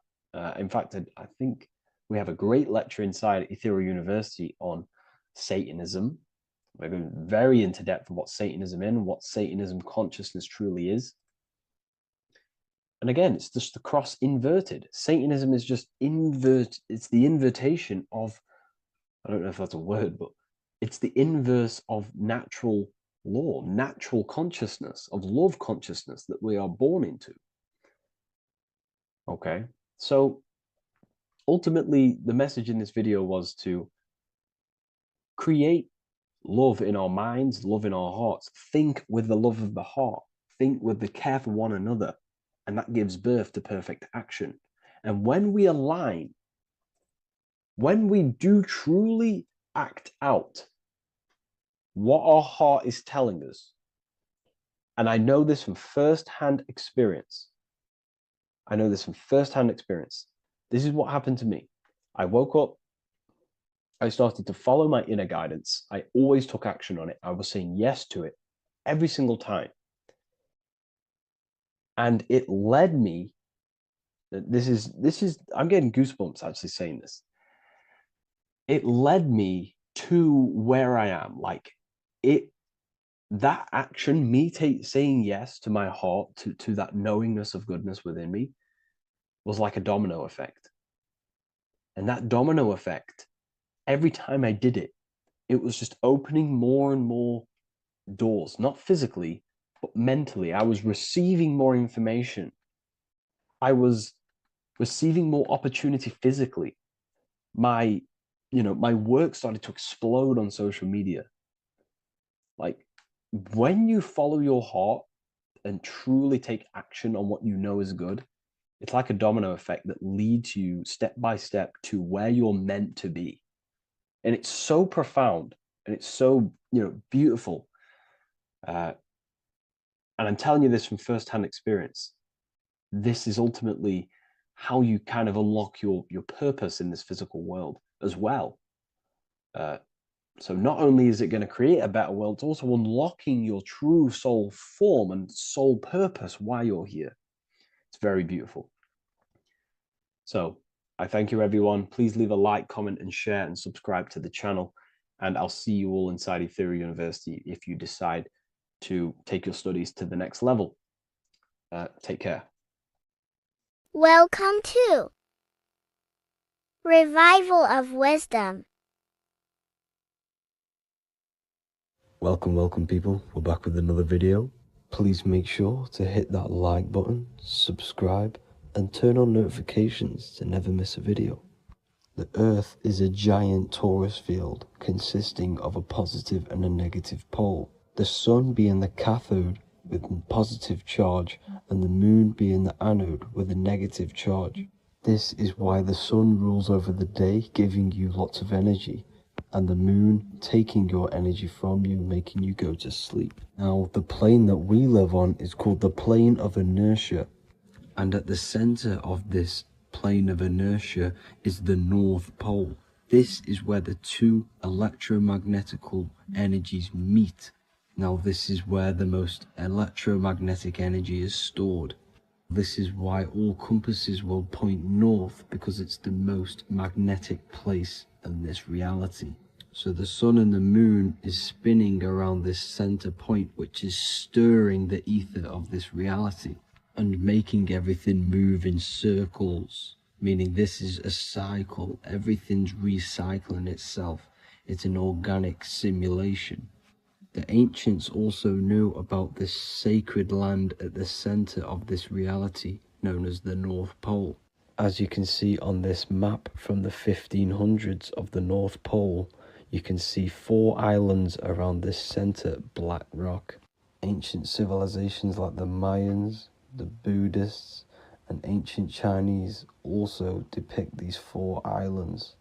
In fact, I think we have a great lecture inside Ethereal University on Satanism. We're going very into depth of what Satanism is and what Satanism consciousness truly is. And again, it's just the cross inverted. Satanism is just it's the invertation of, I don't know if that's a word, but it's the inverse of natural law, natural consciousness, of love consciousness that we are born into. Okay, so ultimately, the message in this video was to create love in our minds, love in our hearts, think with the love of the heart, think with the care for one another, and that gives birth to perfect action. And when we align, when we do truly act out what our heart is telling us, and I know this from first-hand experience. This is what happened to me. I woke up, I started to follow my inner guidance. I always took action on it. I was saying yes to it every single time. And it led me, I'm getting goosebumps actually saying this. It led me to where I am. That action, me saying yes to my heart, to that knowingness of goodness within me, was like a domino effect. And that domino effect, every time I did it, it was just opening more and more doors, not physically, but mentally. I was receiving more information. I was receiving more opportunity physically. My work started to explode on social media. Like, when you follow your heart and truly take action on what you know is good, it's like a domino effect that leads you step by step to where you're meant to be. And it's so profound and it's so, beautiful. And I'm telling you this from firsthand experience. This is ultimately how you kind of unlock your purpose in this physical world as well. So not only is it going to create a better world, it's also unlocking your true soul form and soul purpose while you're here. It's very beautiful. So I thank you, everyone. Please leave a like, comment, and share, and subscribe to the channel. And I'll see you all inside Ethereum University if you decide to take your studies to the next level. Take care. Welcome to Revival of Wisdom. Welcome people. We're back with another video. Please make sure to hit that like button, subscribe, and turn on notifications to never miss a video. The Earth is a giant torus field consisting of a positive and a negative pole. The Sun being the cathode with a positive charge and the Moon being the anode with a negative charge. This is why the Sun rules over the day, giving you lots of energy, and the Moon taking your energy from you, making you go to sleep. Now, the plane that we live on is called the plane of inertia, and at the center of this plane of inertia is the North Pole. This is where the two electromagnetical energies meet. Now, this is where the most electromagnetic energy is stored. This is why all compasses will point north, because it's the most magnetic place in this reality. So the Sun and the Moon is spinning around this center point, which is stirring the ether of this reality and making everything move in circles, meaning this is a cycle. Everything's recycling itself. It's an organic simulation. The ancients also knew about this sacred land at the center of this reality, known as the North Pole. As you can see on this map from the 1500s of the North Pole, you can see 4 islands around this center black rock. Ancient civilizations like the Mayans, the Buddhists, and ancient Chinese also depict these 4 islands.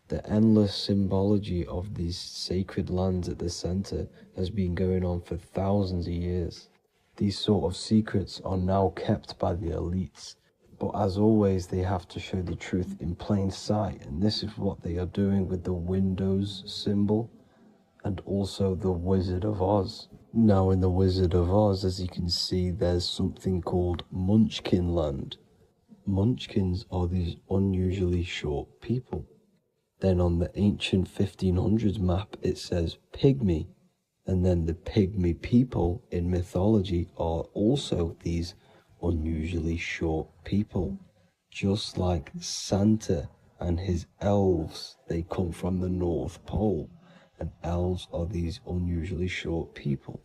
The endless symbology of these sacred lands at the center has been going on for thousands of years. These sort of secrets are now kept by the elites, but as always they have to show the truth in plain sight, and this is what they are doing with the Windows symbol and also the Wizard of Oz. Now in the Wizard of Oz, as you can see, there's something called Munchkin Land. Munchkins are these unusually short people. Then on the ancient 1500s map, it says Pygmy. And then the Pygmy people in mythology are also these unusually short people. Just like Santa and his elves, they come from the North Pole. And elves are these unusually short people.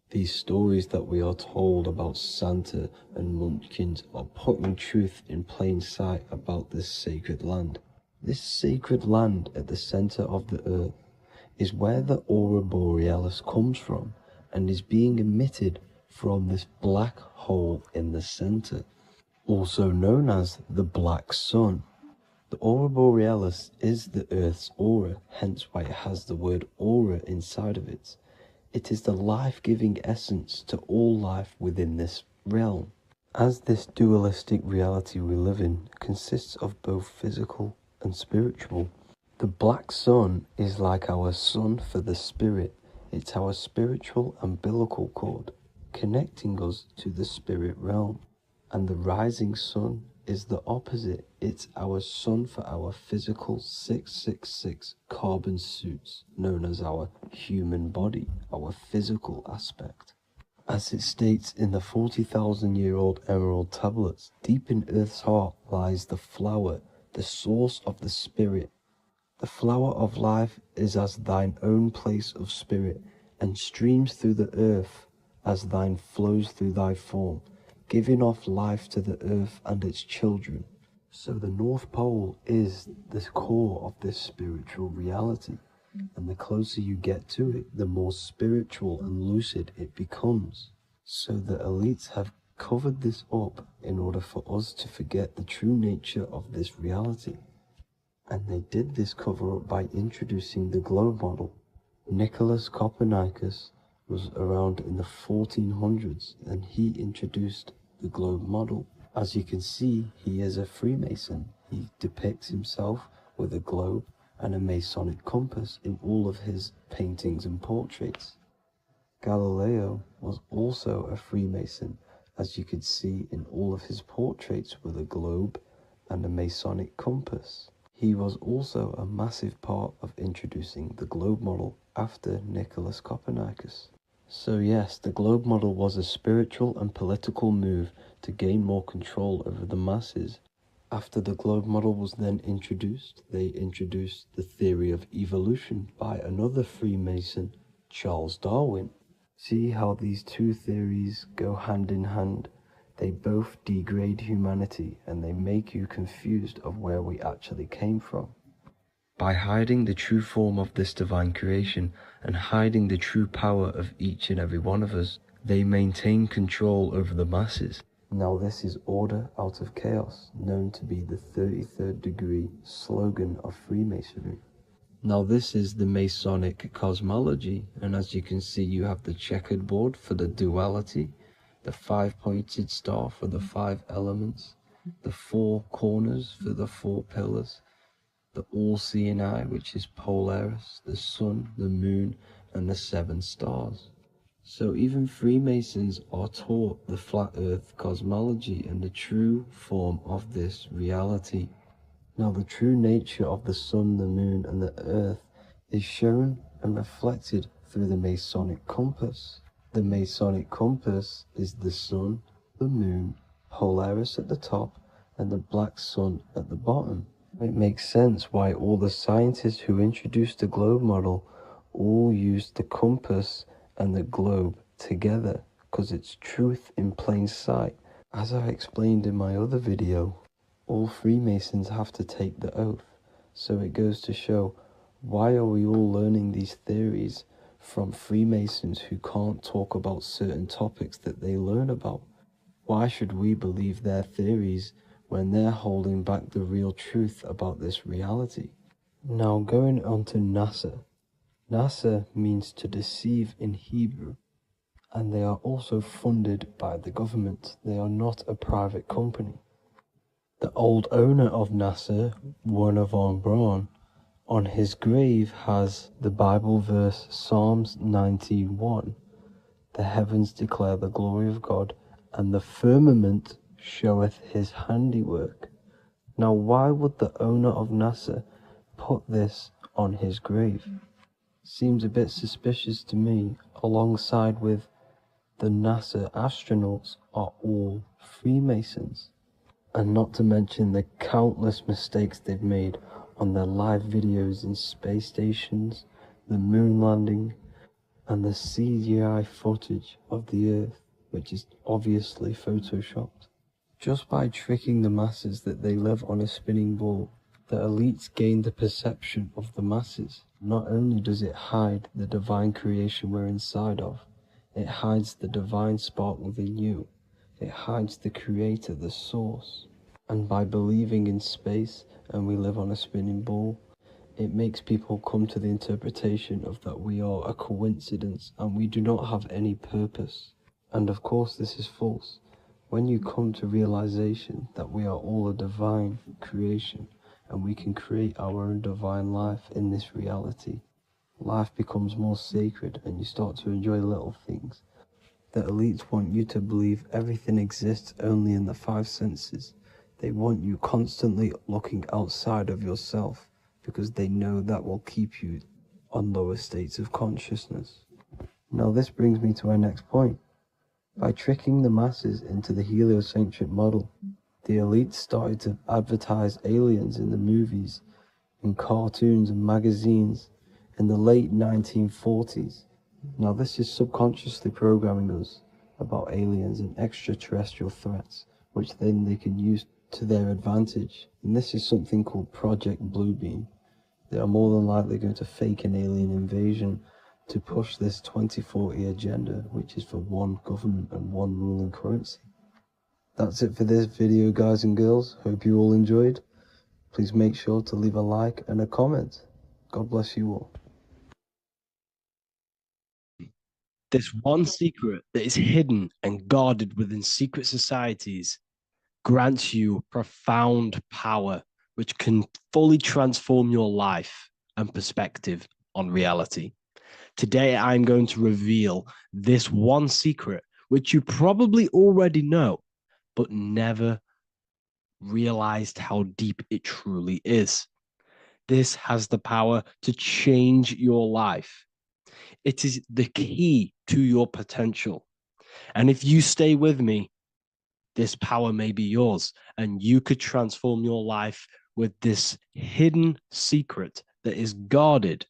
These stories that we are told about Santa and Munchkins are putting truth in plain sight about this sacred land. This sacred land at the center of the earth is where the aurora borealis comes from and is being emitted from this black hole in the center, also known as the black sun. The aurora borealis is the earth's aura, hence why it has the word aura inside of it. It is the life-giving essence to all life within this realm. As this dualistic reality we live in consists of both physical and spiritual, the black sun is like our sun for the spirit. It's our spiritual umbilical cord, connecting us to the spirit realm. And the rising sun is the opposite. It's our sun for our physical 666 carbon suits, known as our human body, our physical aspect. As it states in the 40,000-year-old emerald tablets, deep in Earth's heart lies the flower, the source of the spirit. The flower of life is as thine own place of spirit, and streams through the earth as thine flows through thy form, giving off life to the earth and its children. So the North Pole is the core of this spiritual reality. and the closer you get to it, the more spiritual and lucid it becomes. So the elites have covered this up in order for us to forget the true nature of this reality. And they did this cover-up by introducing the globe model. Nicholas Copernicus was around in the 1400s, and he introduced the globe model. As you can see, he is a Freemason. He depicts himself with a globe and a Masonic compass in all of his paintings and portraits. Galileo was also a Freemason, as you could see in all of his portraits with a globe and a Masonic compass. He was also a massive part of introducing the globe model after Nicholas Copernicus. So yes, the globe model was a spiritual and political move to gain more control over the masses. After the globe model was then introduced, they introduced the theory of evolution by another Freemason, Charles Darwin. See how these two theories go hand in hand? They both degrade humanity, and they make you confused of where we actually came from. By hiding the true form of this divine creation and hiding the true power of each and every one of us, they maintain control over the masses. Now this is order out of chaos, known to be the 33rd degree slogan of Freemasonry. Now this is the Masonic cosmology, and as you can see, you have the checkered board for the duality, the 5-pointed star for the 5 elements, the 4 corners for the 4 pillars, the all-seeing eye, which is Polaris, the sun, the moon, and the 7 stars. So even Freemasons are taught the flat earth cosmology and the true form of this reality. Now the true nature of the sun, the moon, and the earth is shown and reflected through the Masonic compass. The Masonic compass is the sun, the moon, Polaris at the top, and the black sun at the bottom. It makes sense why all the scientists who introduced the globe model all used the compass and the globe together, because it's truth in plain sight. As I explained in my other video, all Freemasons have to take the oath, so it goes to show, why are we all learning these theories from Freemasons who can't talk about certain topics that they learn about? Why should we believe their theories when they're holding back the real truth about this reality? Now going on to NASA. NASA means to deceive in Hebrew, and they are also funded by the government. They are not a private company. The old owner of NASA, Werner von Braun, on his grave has the Bible verse Psalms 91. The heavens declare the glory of God, and the firmament showeth his handiwork. Now why would the owner of NASA put this on his grave? Seems a bit suspicious to me, alongside with the NASA astronauts are all Freemasons. And not to mention the countless mistakes they've made on their live videos in space stations, the moon landing, and the CGI footage of the Earth, which is obviously photoshopped. Just by tricking the masses that they live on a spinning ball, the elites gain the perception of the masses. Not only does it hide the divine creation we're inside of, it hides the divine spark within you. It hides the creator, the source. And by believing in space and we live on a spinning ball, it makes people come to the interpretation of that we are a coincidence and we do not have any purpose. And of course this is false. When you come to realization that we are all a divine creation and we can create our own divine life in this reality, life becomes more sacred and you start to enjoy little things. The elites want you to believe everything exists only in the 5 senses. They want you constantly looking outside of yourself because they know that will keep you on lower states of consciousness. Now this brings me to our next point. By tricking the masses into the heliocentric model, the elites started to advertise aliens in the movies, in cartoons and magazines in the late 1940s. Now this is subconsciously programming us about aliens and extraterrestrial threats, which then they can use to their advantage. And this is something called Project Bluebeam. They are more than likely going to fake an alien invasion to push this 2040 agenda, which is for one government and one ruling currency. That's it for this video, guys and girls. Hope you all enjoyed. Please make sure to leave a like and a comment. God bless you all. This one secret that is hidden and guarded within secret societies grants you profound power, which can fully transform your life and perspective on reality. Today, I'm going to reveal this one secret, which you probably already know, but never realized how deep it truly is. This has the power to change your life. It is the key to your potential. And if you stay with me, this power may be yours, and you could transform your life with this hidden secret that is guarded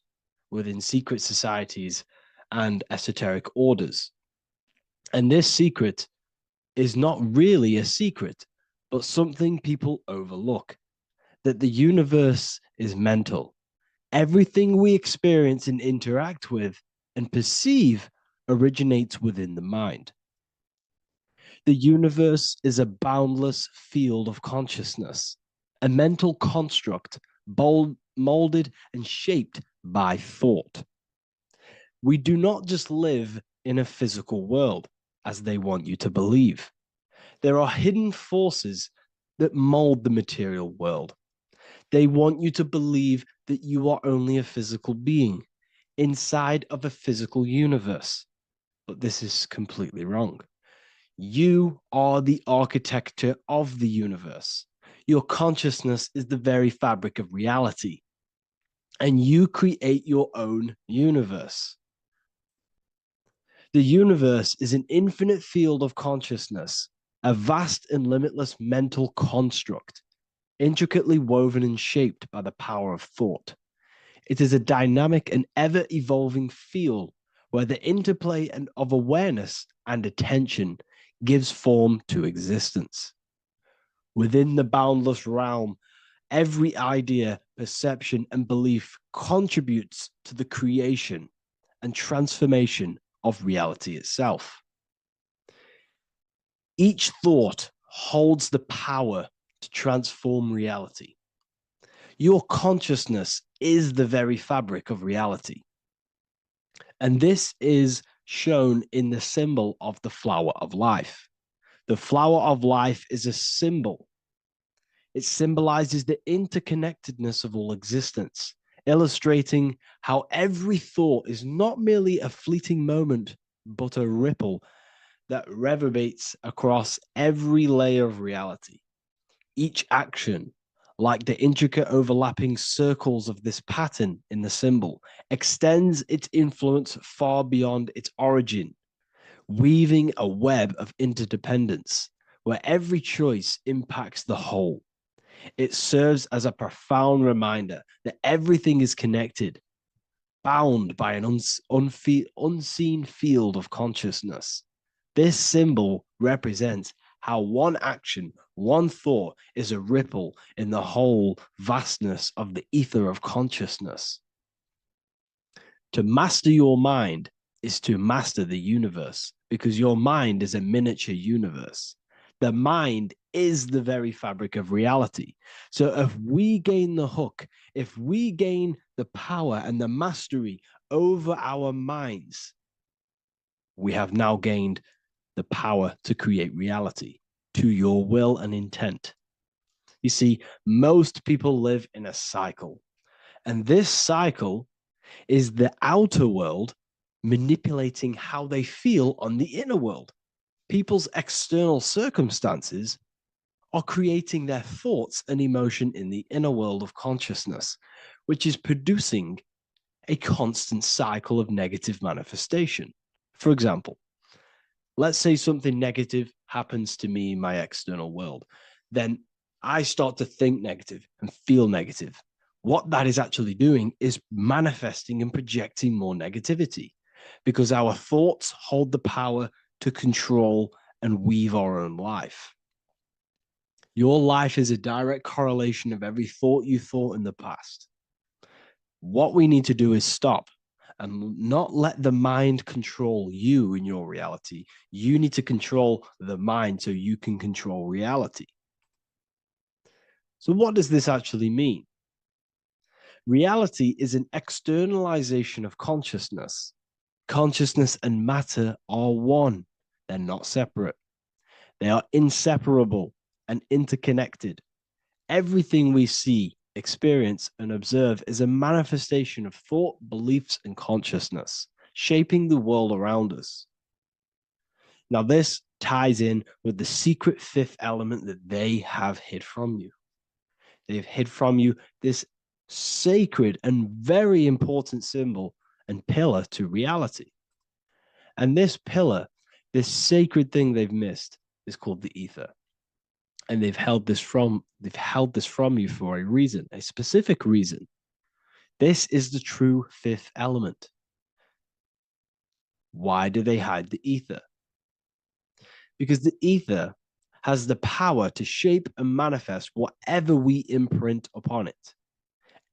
within secret societies and esoteric orders. And this secret is not really a secret, but something people overlook, that the universe is mental. Everything we experience and interact with and perceive originates within the mind. The universe is a boundless field of consciousness, a mental construct molded and shaped by thought. We do not just live in a physical world, as they want you to believe. There are hidden forces that mold the material world. They want you to believe that you are only a physical being inside of a physical universe. But this is completely wrong. You are the architecture of the universe. Your consciousness is the very fabric of reality, and you create your own universe. The universe is an infinite field of consciousness, a vast and limitless mental construct, intricately woven and shaped by the power of thought. It is a dynamic and ever-evolving field where the interplay of awareness and attention gives form to existence. Within the boundless realm, every idea, perception, and belief contributes to the creation and transformation of reality itself. Each thought holds the power to transform reality. Your consciousness is the very fabric of reality. And this is shown in the symbol of the flower of life. The flower of life is a symbol. It symbolizes the interconnectedness of all existence, illustrating how every thought is not merely a fleeting moment, but a ripple that reverberates across every layer of reality. Each action, like the intricate overlapping circles of this pattern in the symbol, extends its influence far beyond its origin, weaving a web of interdependence where every choice impacts the whole. It serves as a profound reminder that everything is connected, bound by an unseen field of consciousness. This symbol represents how one action, one thought is a ripple in the whole vastness of the ether of consciousness. To master your mind is to master the universe, because your mind is a miniature universe. The mind is the very fabric of reality. So if we gain the hook, if we gain the power and the mastery over our minds, we have now gained the power to create reality to your will and intent. You see, most people live in a cycle, and this cycle is the outer world manipulating how they feel on the inner world. People's external circumstances are creating their thoughts and emotion in the inner world of consciousness, which is producing a constant cycle of negative manifestation. For example, let's say something negative happens to me in my external world. Then I start to think negative and feel negative. What that is actually doing is manifesting and projecting more negativity, because our thoughts hold the power to control and weave our own life. Your life is a direct correlation of every thought you thought in the past. What we need to do is stop and not let the mind control you in your reality. You need to control the mind so you can control reality. So what does this actually mean? Reality is an externalization of consciousness. Consciousness and matter are one. They're not separate. They are inseparable and interconnected. Everything we see, experience, and observe is a manifestation of thought, beliefs, and consciousness, shaping the world around us. Now, this ties in with the secret fifth element that they have hid from you. They've hid from you this sacred and very important symbol and pillar to reality. And this pillar, this sacred thing they've missed, is called the ether. And they've held this from you for a reason, a specific reason. This is the true fifth element. Why do they hide the ether? Because the ether has the power to shape and manifest whatever we imprint upon it.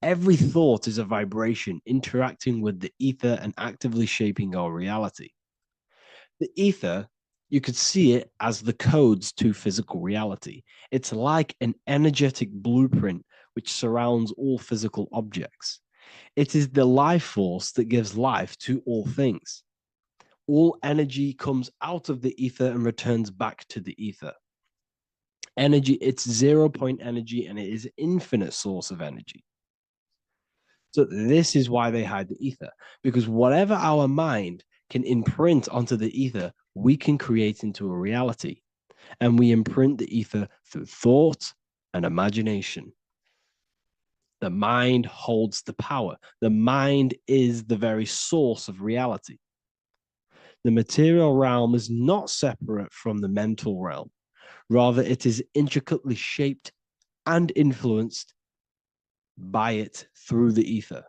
Every thought is a vibration interacting with the ether and actively shaping our reality. The ether, you could see it as the codes to physical reality. It's like an energetic blueprint which surrounds all physical objects. It is the life force that gives life to all things. All energy comes out of the ether and returns back to the ether. Energy, it's 0 point energy, and it is an infinite source of energy. So this is why they hide the ether, because whatever our mind can imprint onto the ether, we can create into a reality. And we imprint the ether through thought and imagination. The mind holds the power. The mind is the very source of reality. The material realm is not separate from the mental realm. Rather, it is intricately shaped and influenced by it through the ether.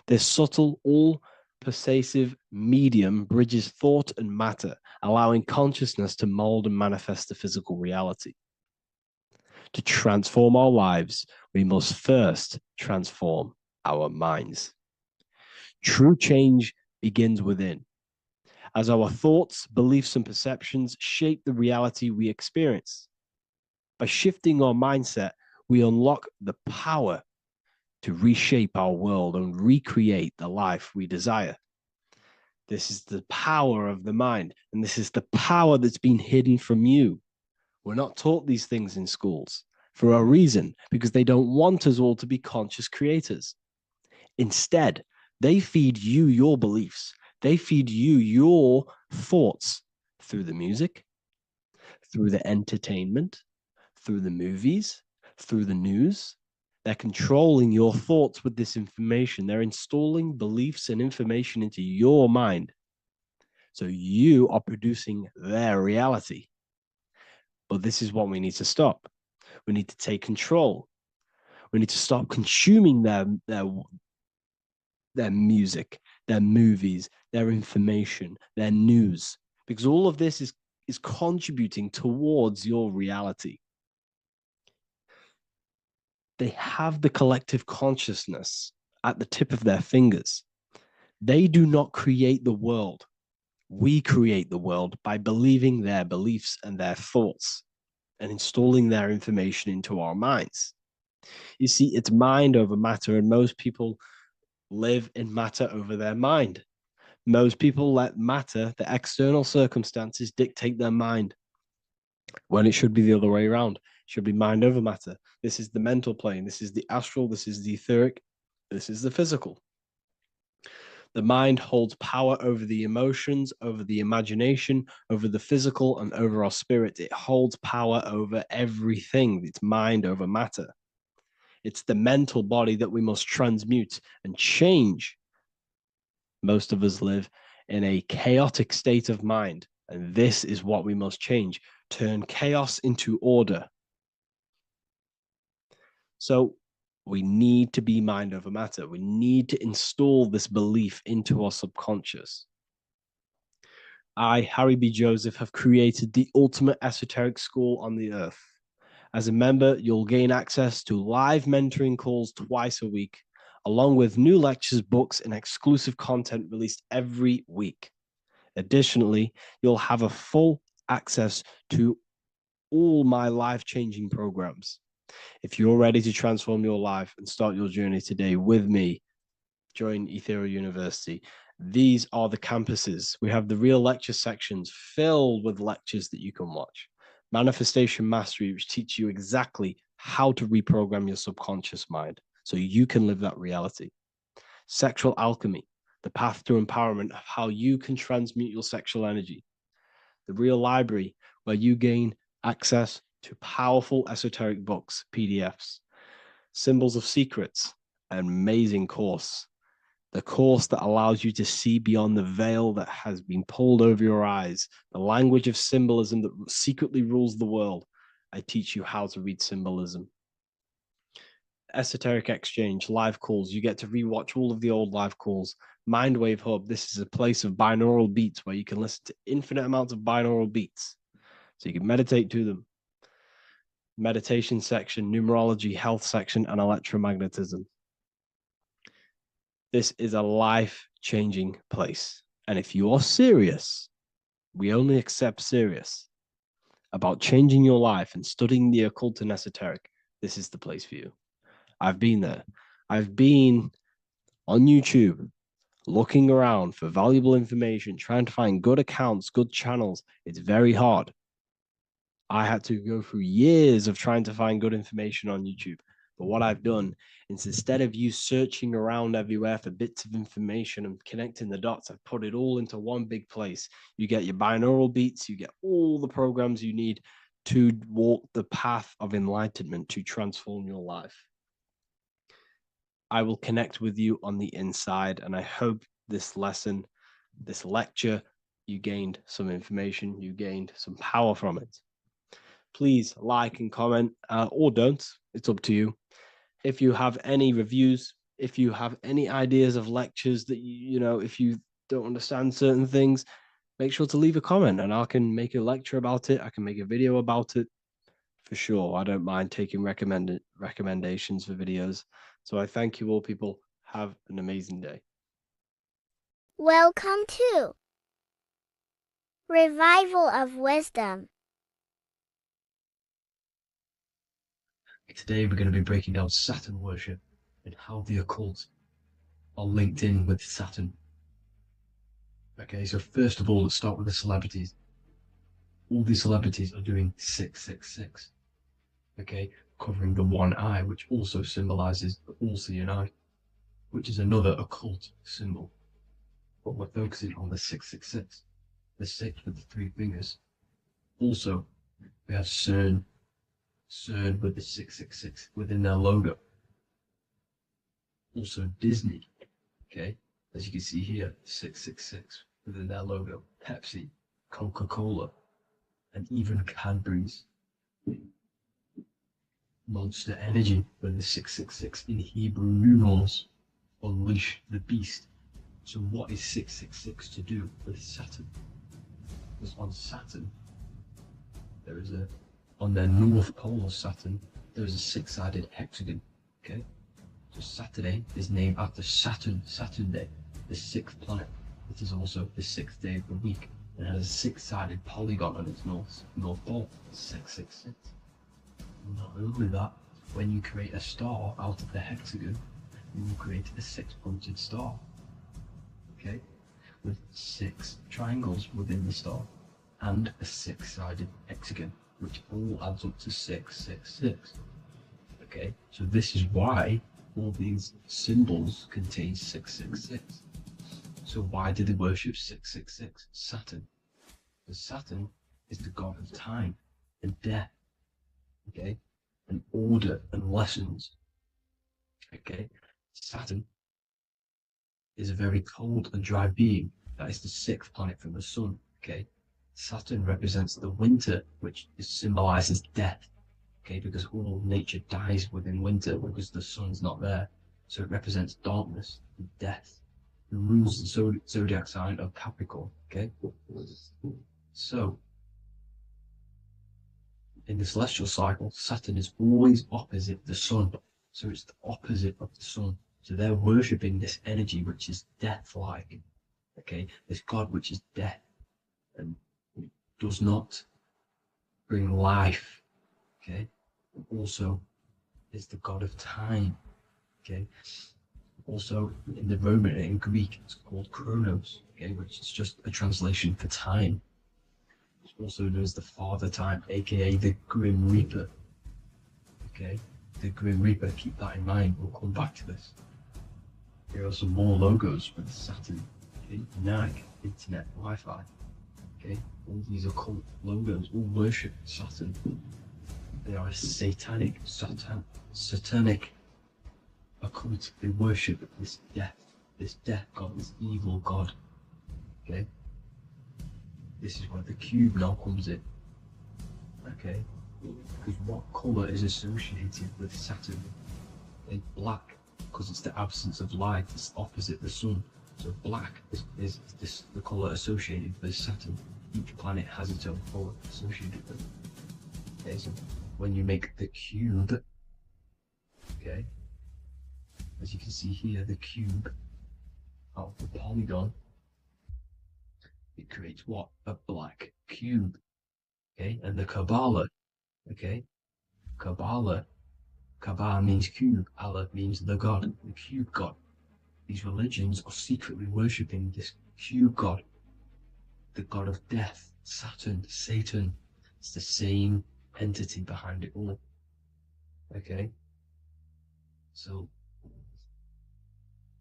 This subtle, all-pervasive medium bridges thought and matter, allowing consciousness to mold and manifest the physical reality. To transform our lives, we must first transform our minds. True change begins within, as our thoughts, beliefs, and perceptions shape the reality we experience. By shifting our mindset, we unlock the power to reshape our world and recreate the life we desire. This is the power of the mind, and this is the power that's been hidden from you. We're not taught these things in schools for a reason, because they don't want us all to be conscious creators. Instead, they feed you your beliefs. They feed you your thoughts through the music, through the entertainment, through the movies, through the news. They're controlling your thoughts with this information. They're installing beliefs and information into your mind. So you are producing their reality. But this is what we need to stop. We need to take control. We need to stop consuming their music, their movies, their information, their news, because all of this is contributing towards your reality. They have the collective consciousness at the tip of their fingers. They do not create the world. We create the world by believing their beliefs and their thoughts and installing their information into our minds. You see, it's mind over matter, and most people live in matter over their mind. Most people let matter, the external circumstances, dictate their mind, when it should be the other way around. It should be mind over matter. This is the mental plane. This is the astral. This is the etheric. This is the physical. The mind holds power over the emotions, over the imagination, over the physical, and over our spirit. It holds power over everything. It's mind over matter. It's the mental body that we must transmute and change. Most of us live in a chaotic state of mind, and this is what we must change. Turn chaos into order. So we need to be mind over matter. We need to install this belief into our subconscious. I, Harry B. Joseph, have created the ultimate esoteric school on the earth. As a member, you'll gain access to live mentoring calls twice a week, along with new lectures, books, and exclusive content released every week. Additionally, you'll have a full access to all my life-changing programs. If you're ready to transform your life and start your journey today with me, join Ethereal University. These are the campuses. We have the real lecture sections filled with lectures that you can watch. Manifestation Mastery, which teach you exactly how to reprogram your subconscious mind so you can live that reality. Sexual Alchemy, the path to empowerment of how you can transmute your sexual energy. The Real Library, where you gain access to powerful esoteric books, PDFs. Symbols of Secrets, an amazing course. The course that allows you to see beyond the veil that has been pulled over your eyes, the language of symbolism that secretly rules the world. I teach you how to read symbolism. Esoteric Exchange, live calls. You get to rewatch all of the old live calls. Mindwave Hub, this is a place of binaural beats where you can listen to infinite amounts of binaural beats. So you can meditate to them. Meditation section, numerology, health section, and electromagnetism. This is a life-changing place. And if you are serious, we only accept serious about changing your life and studying the occult and esoteric, this is the place for you. I've been there. I've been on YouTube looking around for valuable information, trying to find good accounts, good channels. It's very hard. I had to go through years of trying to find good information on YouTube. But what I've done is instead of you searching around everywhere for bits of information and connecting the dots, I've put it all into one big place. You get your binaural beats, you get all the programs you need to walk the path of enlightenment to transform your life. I will connect with you on the inside, and I hope this lesson, this lecture, you gained some information, you gained some power from it. Please like and comment, or don't. It's up to you. If you have any reviews, if you have any ideas of lectures that you know, if you don't understand certain things, make sure to leave a comment and I can make a lecture about it. I can make a video about it for sure. I don't mind taking recommendations for videos. So I thank you all, people. Have an amazing day. Welcome to Revival of Wisdom. Today we're going to be breaking down Saturn worship and how the occult are linked in with Saturn. Okay, so first of all, let's start with the celebrities. All these celebrities are doing 666. Okay, covering the one eye, which also symbolizes the all-seeing eye, which is another occult symbol. But we're focusing on the 666, the 6 with the 3 fingers. Also, we have CERN with the 666 within their logo. Also Disney, okay, as you can see here, 666 within their logo. Pepsi, Coca-Cola, and even Cadbury's. Monster Energy with the 666 in Hebrew numerals. Unleash the beast. So what is 666 to do with Saturn? Because on Saturn, there is on the north pole of Saturn, there is a 6-sided hexagon, okay? So Saturday is named after Saturn Day, the 6th planet. It is also the 6th day of the week and has a 6-sided polygon on its north pole, 666. Not only that, when you create a star out of the hexagon, you will create a 6-pointed star, okay? With 6 triangles within the star and a 6-sided hexagon, which all adds up to 666. Okay, so this is why all these symbols contain 666. So why do they worship 666? Saturn. Because Saturn is the god of time and death. Okay, and order and lessons. Okay, Saturn is a very cold and dry being. That is the 6th planet from the sun. Okay, Saturn represents the winter, which symbolizes death. Okay, because all nature dies within winter because the sun's not there. So it represents darkness and death. It rules the zodiac sign of Capricorn. Okay, so in the celestial cycle, Saturn is always opposite the sun. So it's the opposite of the sun. So they're worshipping this energy which is death-like, okay? This God which is death and does not bring life, okay? Also is the God of time, okay? Also in the Roman and in Greek it's called Chronos, okay, which is just a translation for time. It's also known as the Father Time, aka the Grim Reaper, okay? The Grim Reaper, keep that in mind, we'll come back to this. Here are some more logos with Saturn, okay? Nike, Internet, Wi-Fi, okay? All these occult logos all worship Saturn. They are a satanic occult. They worship this death god, this evil god, okay? This is where the cube now comes in, okay? Because what colour is associated with Saturn? It's black, because it's the absence of light, it's opposite the sun. So black is the colour associated with Saturn. Each planet has its own colour associated with it. Okay, so when you make the cube, okay, as you can see here, the cube of the polygon, it creates what? A black cube, okay? And the Kabbalah, okay? Kabbalah means cube, Allah means the God, the cube God. These religions are secretly worshipping this cube God, the God of death, Saturn, Satan. It's the same entity behind it all, okay? So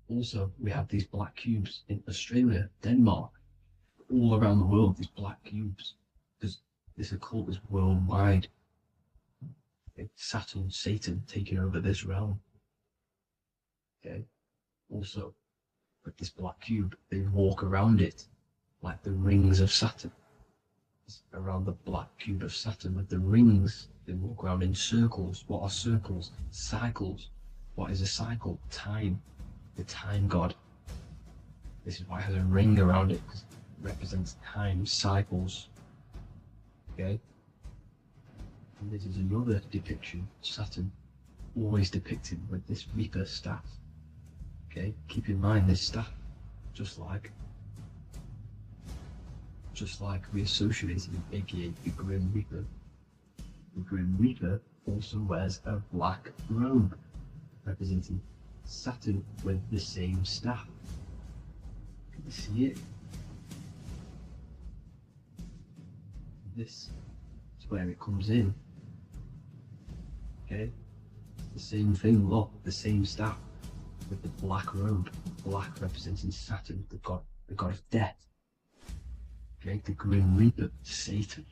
also we have these black cubes in Australia, Denmark, all around the world, these black cubes, because this occult is worldwide. It's Saturn, Satan taking over this realm, okay? Also, with this black cube, they walk around it like the rings of Saturn. It's around the black cube of Saturn with the rings, they walk around in circles. What are circles? Cycles. What is a cycle? Time. The time god. This is why it has a ring around it, because it represents time, cycles, okay? And this is another depiction, Saturn, always depicted with this Reaper staff, okay? Keep in mind this staff, just like we associated with aka the Grim Reaper. The Grim Reaper also wears a black robe, representing Saturn with the same staff. Can you see it? This is where it comes in. Okay? It's the same thing, look, the same staff with the black robe. Black representing Saturn, the god of death. Okay, the Grim Reaper, Satan.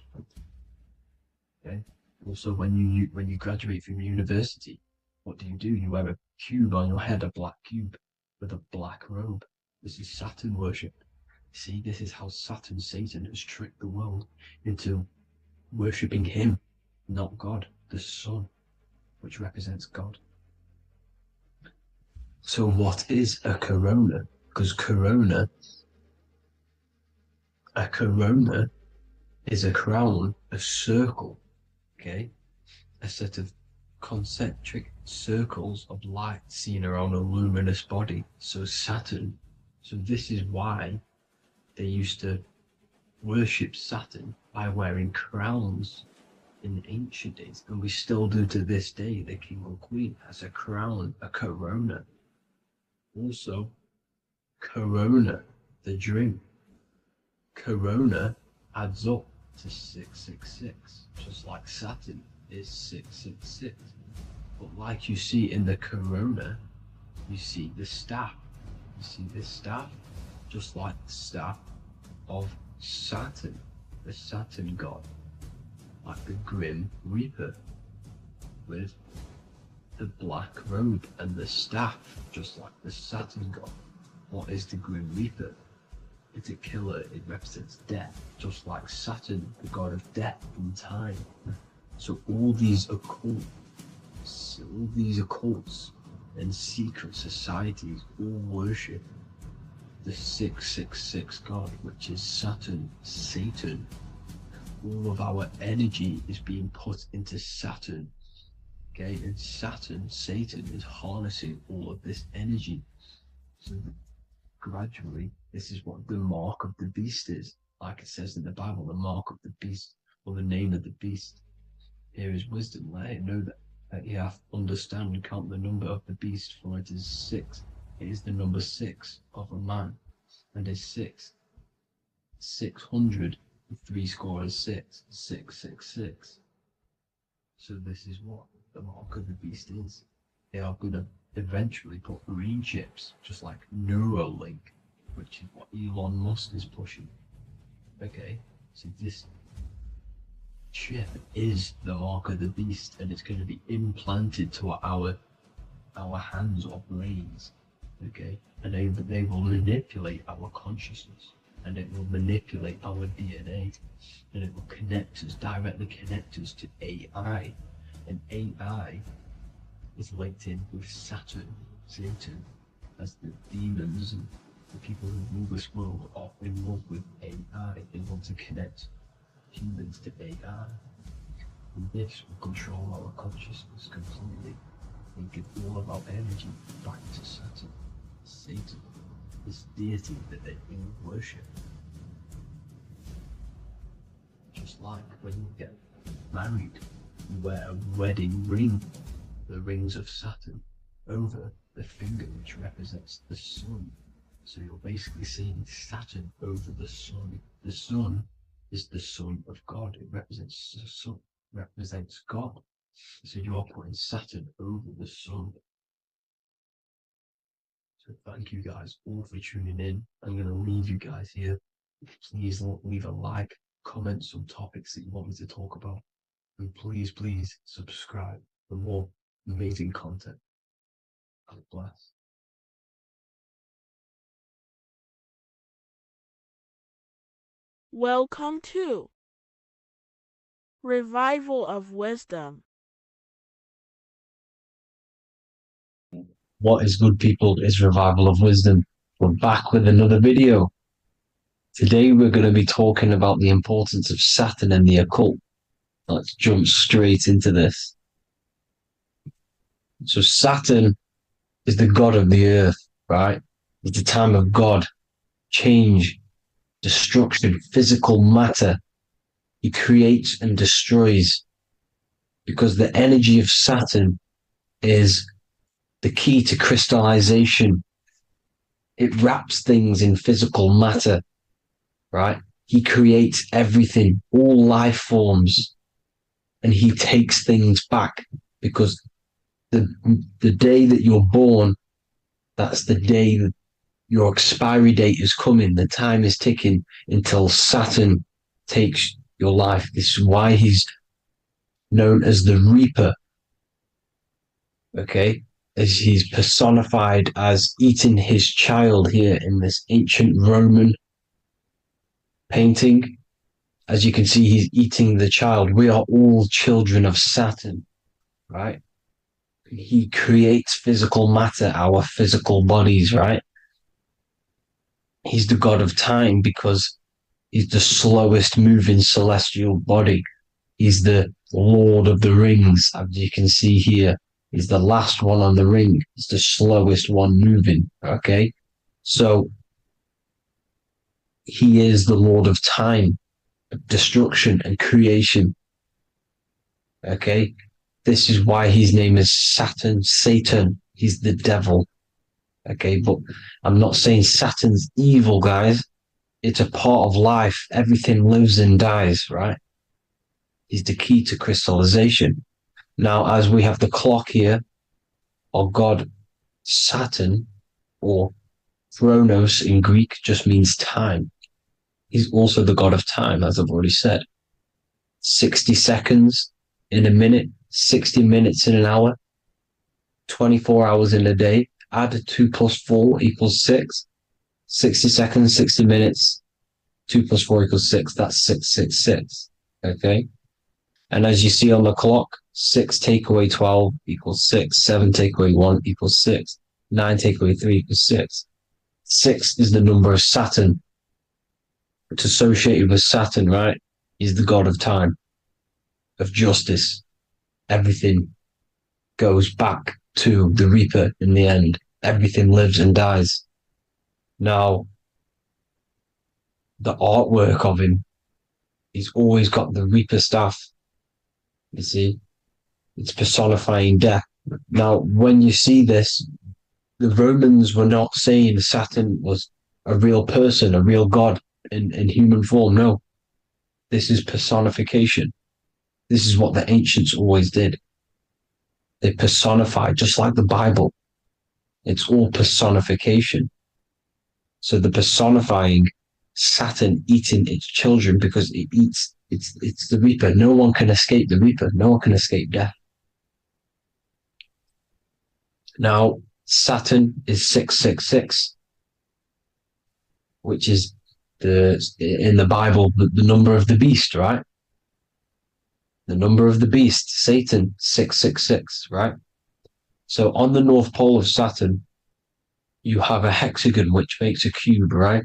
Okay? Also when you graduate from university, what do? You wear a cube on your head, a black cube with a black robe. This is Saturn worship. See, this is how Saturn, Satan, has tricked the world into worshipping him, not God, the sun, which represents God. So what is a corona? Because a corona is a crown, a circle, okay? A set of concentric circles of light seen around a luminous body. So Saturn, so this is why they used to worship Saturn by wearing crowns in ancient days, and we still do to this day. The king or queen has a crown, a corona. Also, corona, the drink. Corona adds up to 666, just like Saturn is 666. But like you see in the corona, you see the staff. You see this staff, just like the staff of Saturn, the Saturn god, like the Grim Reaper, with the black robe and the staff, just like the Saturn god. What is the Grim Reaper? It's a killer, it represents death, just like Saturn, the god of death and time. So all these occults and secret societies all worship the 666 god, which is Saturn, Satan. All of our energy is being put into Saturn, Okay, and Satan is harnessing all of this energy. So gradually, this is what the mark of the beast is. Like it says in the Bible, the mark of the beast, or the name of the beast. Here is wisdom. Let it know that you have to understand and count the number of the beast, for it is 6. It is the number 6 of a man, and is 600, 6, 666. So this is what the mark of the beast is. They are going to eventually put green chips, just like Neuralink, which is what Elon Musk is pushing. Okay, so this chip is the mark of the beast, and it's going to be implanted to our hands or brains. Okay, and they will manipulate our consciousness, and it will manipulate our DNA, and it will directly connect us to AI, and AI is linked in with Satan, as the demons and the people who rule this world are in love with AI. They want to connect humans to AI, and this will control our consciousness completely and give all of our energy back to Satan, this deity that they all worship. Just like when you get married, you wear a wedding ring, the rings of Saturn, over the finger, which represents the sun. So you're basically seeing Saturn over the sun. The sun is the son of God. It represents the sun, represents God. So you are putting Saturn over the sun. So thank you guys all for tuning in. I'm going to leave you guys here. Please leave a like, comment some topics that you want me to talk about. And please subscribe for more amazing content. God bless. Welcome to Revival of Wisdom. What is good, people? Is Revival of Wisdom. We're back with another video. Today we're going to be talking about the importance of Saturn and the occult. Let's jump straight into this. So Saturn is the god of the earth, right? It's the time of God, change, destruction, physical matter. He creates and destroys, because the energy of Saturn is the key to crystallization. It wraps things in physical matter, right? He creates everything, all life forms, and he takes things back, because the day that you're born, that's the day that your expiry date is coming. The time is ticking until Saturn takes your life. This is why he's known as the Reaper. Okay, as he's personified as eating his child here in this ancient Roman painting. As you can see, he's eating the child. We are all children of Saturn, right? He creates physical matter, our physical bodies, right? He's the god of time because he's the slowest moving celestial body. He's the Lord of the Rings, as you can see here. He's the last one on the ring. He's the slowest one moving, okay? So he is the Lord of time, destruction and creation, okay? This is why his name is Satan. He's the devil, okay? But I'm not saying Saturn's evil, guys. It's a part of life. Everything lives and dies, right? He's the key to crystallization. Now, as we have the clock here, our god Saturn, or Chronos in Greek, just means time. He's also the god of time, as I've already said. 60 seconds in a minute, 60 minutes in an hour, 24 hours in a day. Add 2 plus 4 equals 6. 60 seconds, 60 minutes, 2 plus 4 equals 6. That's 666. Okay? And as you see on the clock, 6 take away 12 equals 6. 7 take away 1 equals 6. 9 take away 3 equals 6. 6 is the number of Saturn. It's associated with Saturn, right? He's the god of time, of justice, everything. goes back to the Reaper in the end. Everything lives and dies. Now, the artwork of him, he's always got the Reaper staff. You see, it's personifying death. Now, when you see this, the Romans were not saying Saturn was a real person, a real god in human form. No, this is personification. This is what the ancients always did. They personified, just like the Bible. It's all personification. So the personifying Saturn eating its children because it eats, it's the Reaper. No one can escape the Reaper. No one can escape death. Now, Saturn is 666, which is in the Bible, the number of the beast, right? The number of the beast, Satan, 666, right? So on the North Pole of Saturn, you have a hexagon, which makes a cube, right?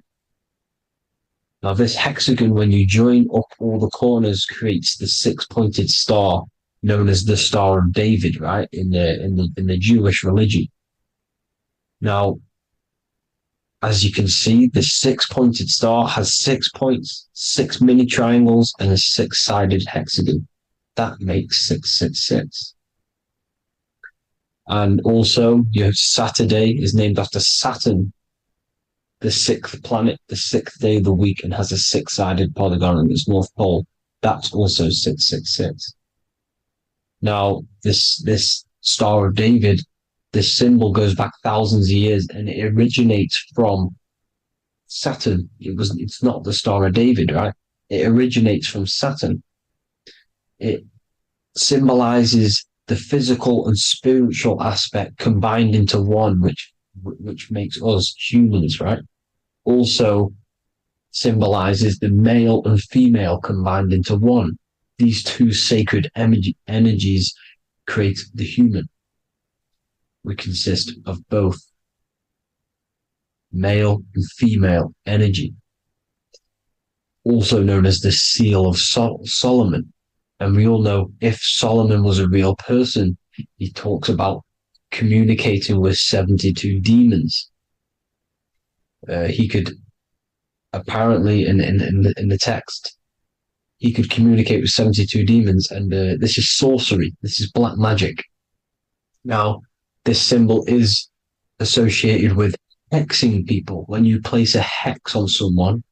Now, this hexagon, when you join up all the corners, creates the six-pointed star known as the Star of David, right? In the Jewish religion. Now, as you can see, the six-pointed star has 6 points, 6 mini triangles, and a six-sided hexagon. That makes 666. And also, your Saturday is named after Saturn, the 6th planet, the 6th day of the week, and has a six-sided polygon on its north pole. That's also 666. Now, this Star of David, this symbol goes back thousands of years, and it originates from Saturn. It's not the Star of David, right? It originates from Saturn. It symbolizes the physical and spiritual aspect combined into one, which makes us humans, right? Also symbolizes the male and female combined into one. These two sacred energies create the human. We consist of both male and female energy, also known as the Seal of Solomon. And we all know if Solomon was a real person, he talks about communicating with 72 demons. He could apparently, in the text, he could communicate with 72 demons, and this is sorcery. This is black magic. Now, this symbol is associated with hexing people. When you place a hex on someone,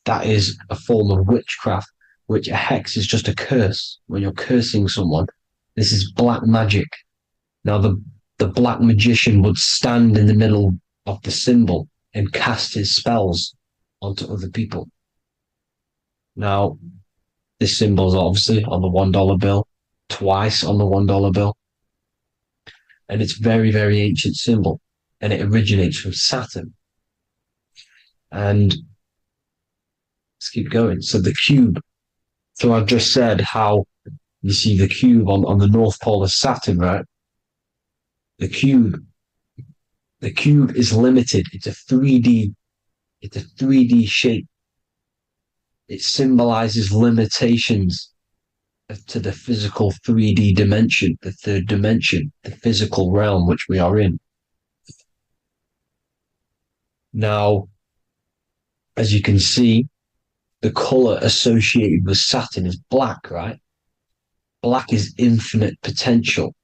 that is a form of witchcraft, which a hex is just a curse. When you're cursing someone, this is black magic. Now, the black magician would stand in the middle of the symbol and cast his spells onto other people. Now, this symbol is obviously on the $1 bill, twice on the $1 bill. And it's very, very ancient symbol. And it originates from Saturn. And let's keep going. So the cube. So I've just said how you see the cube on the North Pole of Saturn, right? The cube is limited. It's a 3D shape. It symbolizes limitations to the physical 3D dimension, the third dimension, the physical realm which we are in. Now, as you can see, the color associated with Saturn is black, right? Black is infinite potential.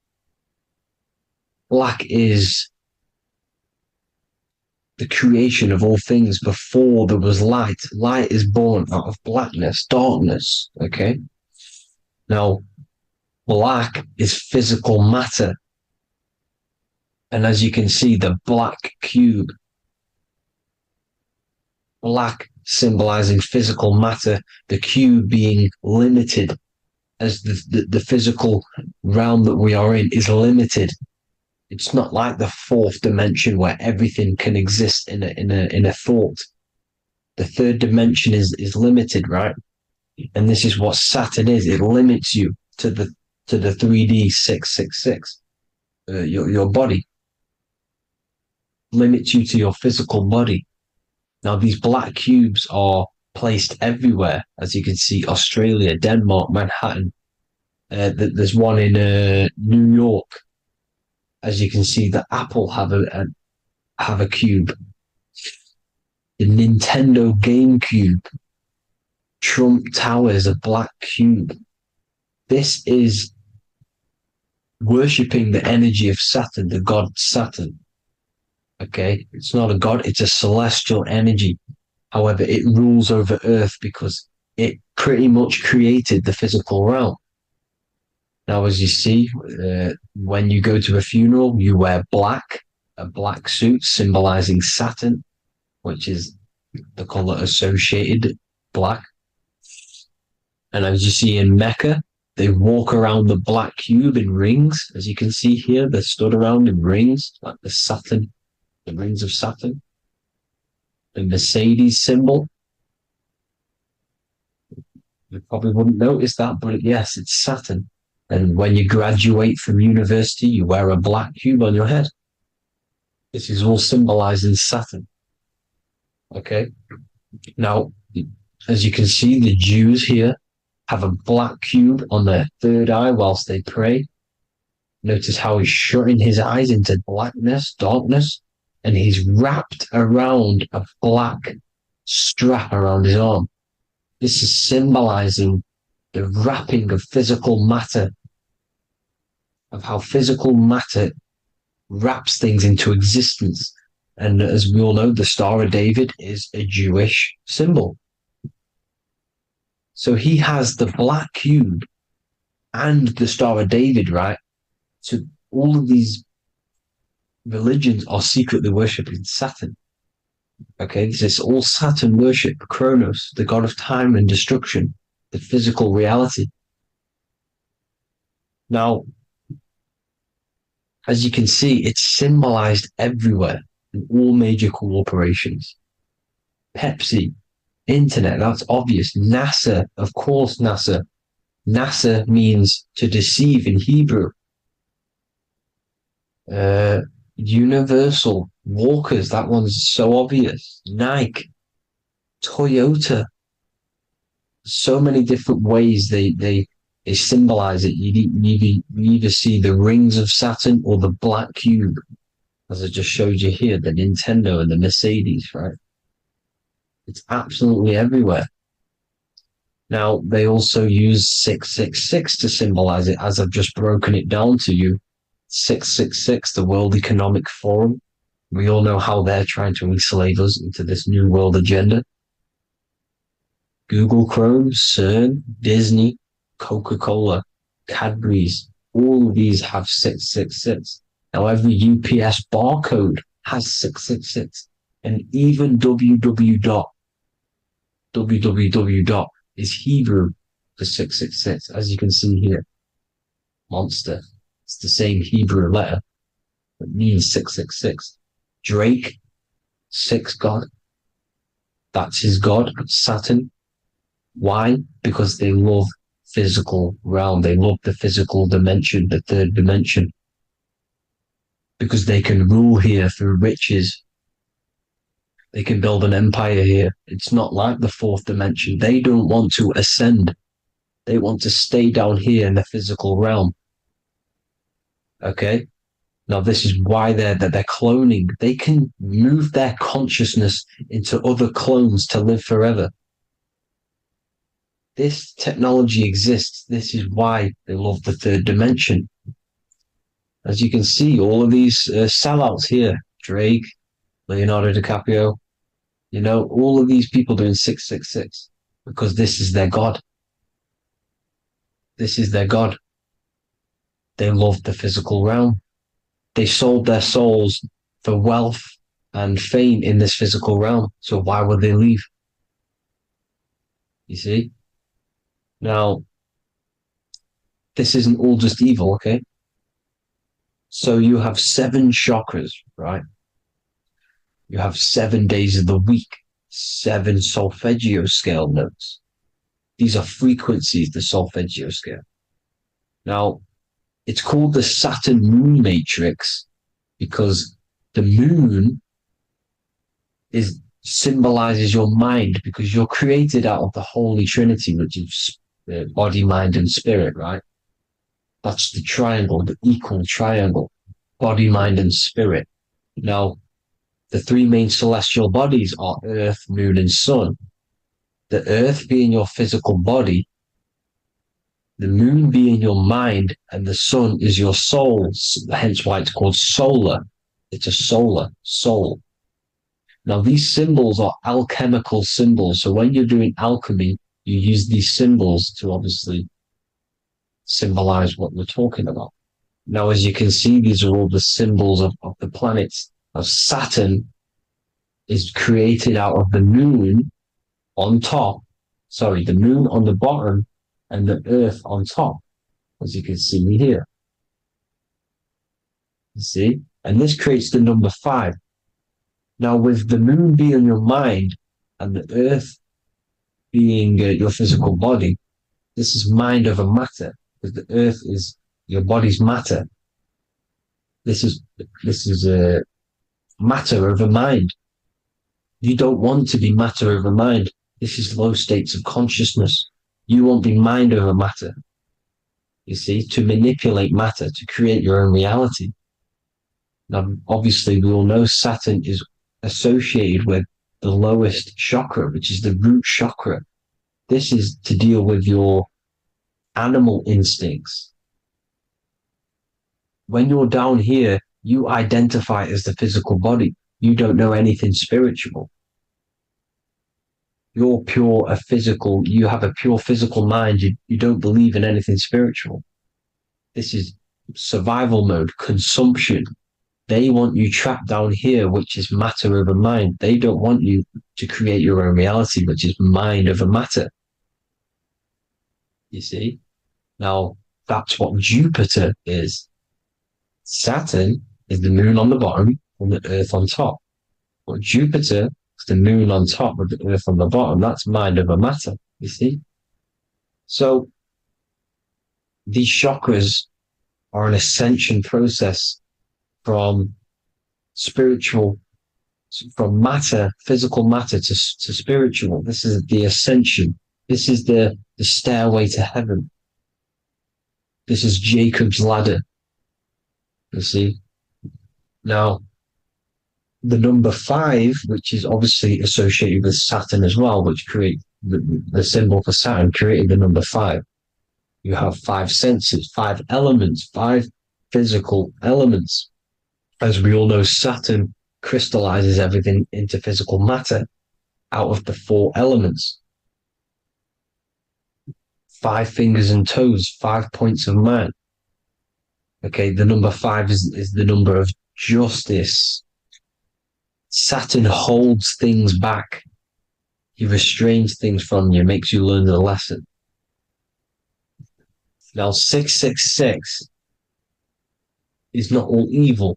Black is the creation of all things before there was light. Light is born out of blackness, darkness, okay? Now, black is physical matter. And as you can see, the black cube, black symbolizing physical matter, the cube being limited, as the physical realm that we are in is limited. It's not like the fourth dimension where everything can exist in a thought. The third dimension is limited, right? And this is what Saturn is. It limits you to the 3D 666. Your body limits you to your physical body. Now, these black cubes are placed everywhere. As you can see, Australia, Denmark, Manhattan. There's one in New York. As you can see, the Apple have a cube. The Nintendo GameCube, Trump Tower is a black cube. This is worshipping the energy of Saturn, the god Saturn. Okay, it's not a god, it's a celestial energy. However, it rules over Earth because it pretty much created the physical realm. Now, as you see, when you go to a funeral, you wear black, a black suit symbolizing Saturn, which is the color associated, black. And as you see in Mecca, they walk around the black cube in rings. As you can see here, they're stood around in rings, like the Saturn, the rings of Saturn. The Mercedes symbol. You probably wouldn't notice that, but yes, it's Saturn. And when you graduate from university, you wear a black cube on your head. This is all symbolizing Saturn. Okay. Now, as you can see, the Jews here have a black cube on their third eye whilst they pray. Notice how he's shutting his eyes into blackness, darkness, and he's wrapped around a black strap around his arm. This is symbolizing the wrapping of physical matter, of how physical matter wraps things into existence. And as we all know, the Star of David is a Jewish symbol. So he has the black cube and the Star of David, right? So all of these religions are secretly worshipping Saturn. Okay, this is all Saturn worship, Kronos, the god of time and destruction, the physical reality. Now, as you can see, it's symbolized everywhere in all major corporations. Pepsi, internet, that's obvious. NASA, of course, NASA. NASA means to deceive in Hebrew. Universal, Walkers, that one's so obvious. Nike, Toyota. So many different ways they symbolize it. You either see the rings of Saturn or the black cube, as I just showed you here, the Nintendo and the Mercedes, right? It's absolutely everywhere. Now, they also use 666 to symbolize it, as I've just broken it down to you. 666, the World Economic Forum. We all know how they're trying to enslave us into this new world agenda. Google Chrome, CERN, Disney, Coca-Cola, Cadbury's, all of these have 666. Now, every UPS barcode has 666. And even www. Is Hebrew for 666, as you can see here. Monster. It's the same Hebrew letter that means 666. Drake, 6 God. That's his God, Saturn. Why? Because they love physical realm. They love the physical dimension, the third dimension. Because they can rule here through riches. They can build an empire here. It's not like the fourth dimension. They don't want to ascend. They want to stay down here in the physical realm. Okay? Now, this is why they're cloning. They can move their consciousness into other clones to live forever. This technology exists. This is why they love the third dimension. As you can see, all of these sellouts here, Drake, Leonardo DiCaprio, you know, all of these people doing 666 because this is their God. This is their God. They love the physical realm. They sold their souls for wealth and fame in this physical realm. So why would they leave? You see? Now, this isn't all just evil, okay? So you have 7 chakras, right? You have 7 days of the week, 7 solfeggio scale notes. These are frequencies, the solfeggio scale. Now, it's called the Saturn Moon Matrix because the moon symbolizes your mind because you're created out of the Holy Trinity, which is body, mind, and spirit, right? That's the triangle, the equal triangle. body, mind, and spirit. Now, the three main celestial bodies are Earth, Moon, and Sun. The Earth being your physical body, the Moon being your mind, and the Sun is your soul, hence why it's called solar. It's a solar soul. Now, these symbols are alchemical symbols. So when you're doing alchemy, you use these symbols to obviously symbolize what we're talking about. Now, as you can see, these are all the symbols of the planets. Now, Saturn is created out of the moon on top, the moon on the bottom and the earth on top, as you can see here. You see? And this creates the number 5. Now, with the moon being your mind and the earth being your physical body, this is mind over matter, because the earth is your body's matter. This is a matter over mind. You don't want to be matter over mind. This is low states of consciousness. You won't be mind over matter. You see, to manipulate matter, to create your own reality. Now, obviously, we all know Saturn is associated with the lowest chakra, which is the root chakra. This is to deal with your animal instincts. When you're down here, you identify as the physical body. You don't know anything spiritual. You're you have a pure physical mind. You don't believe in anything spiritual. This is survival mode, consumption. They want you trapped down here, which is matter over mind. They don't want you to create your own reality, which is mind over matter. You see? Now, that's what Jupiter is. Saturn is the moon on the bottom and the earth on top. But Jupiter is the moon on top with the earth on the bottom. That's mind over matter, you see? So, these chakras are an ascension process from matter, physical matter to spiritual. This is the ascension. This is the stairway to heaven. This is Jacob's ladder. You see? Now, the number 5, which is obviously associated with Saturn as well, which create the symbol for Saturn, created the number 5. You have 5 senses, 5 elements, 5 physical elements. As we all know, Saturn crystallizes everything into physical matter out of the 4 elements. 5 fingers and toes, 5 points of man. Okay, the number 5 is the number of justice. Saturn holds things back. He restrains things from you, makes you learn the lesson. Now, 666 is not all evil.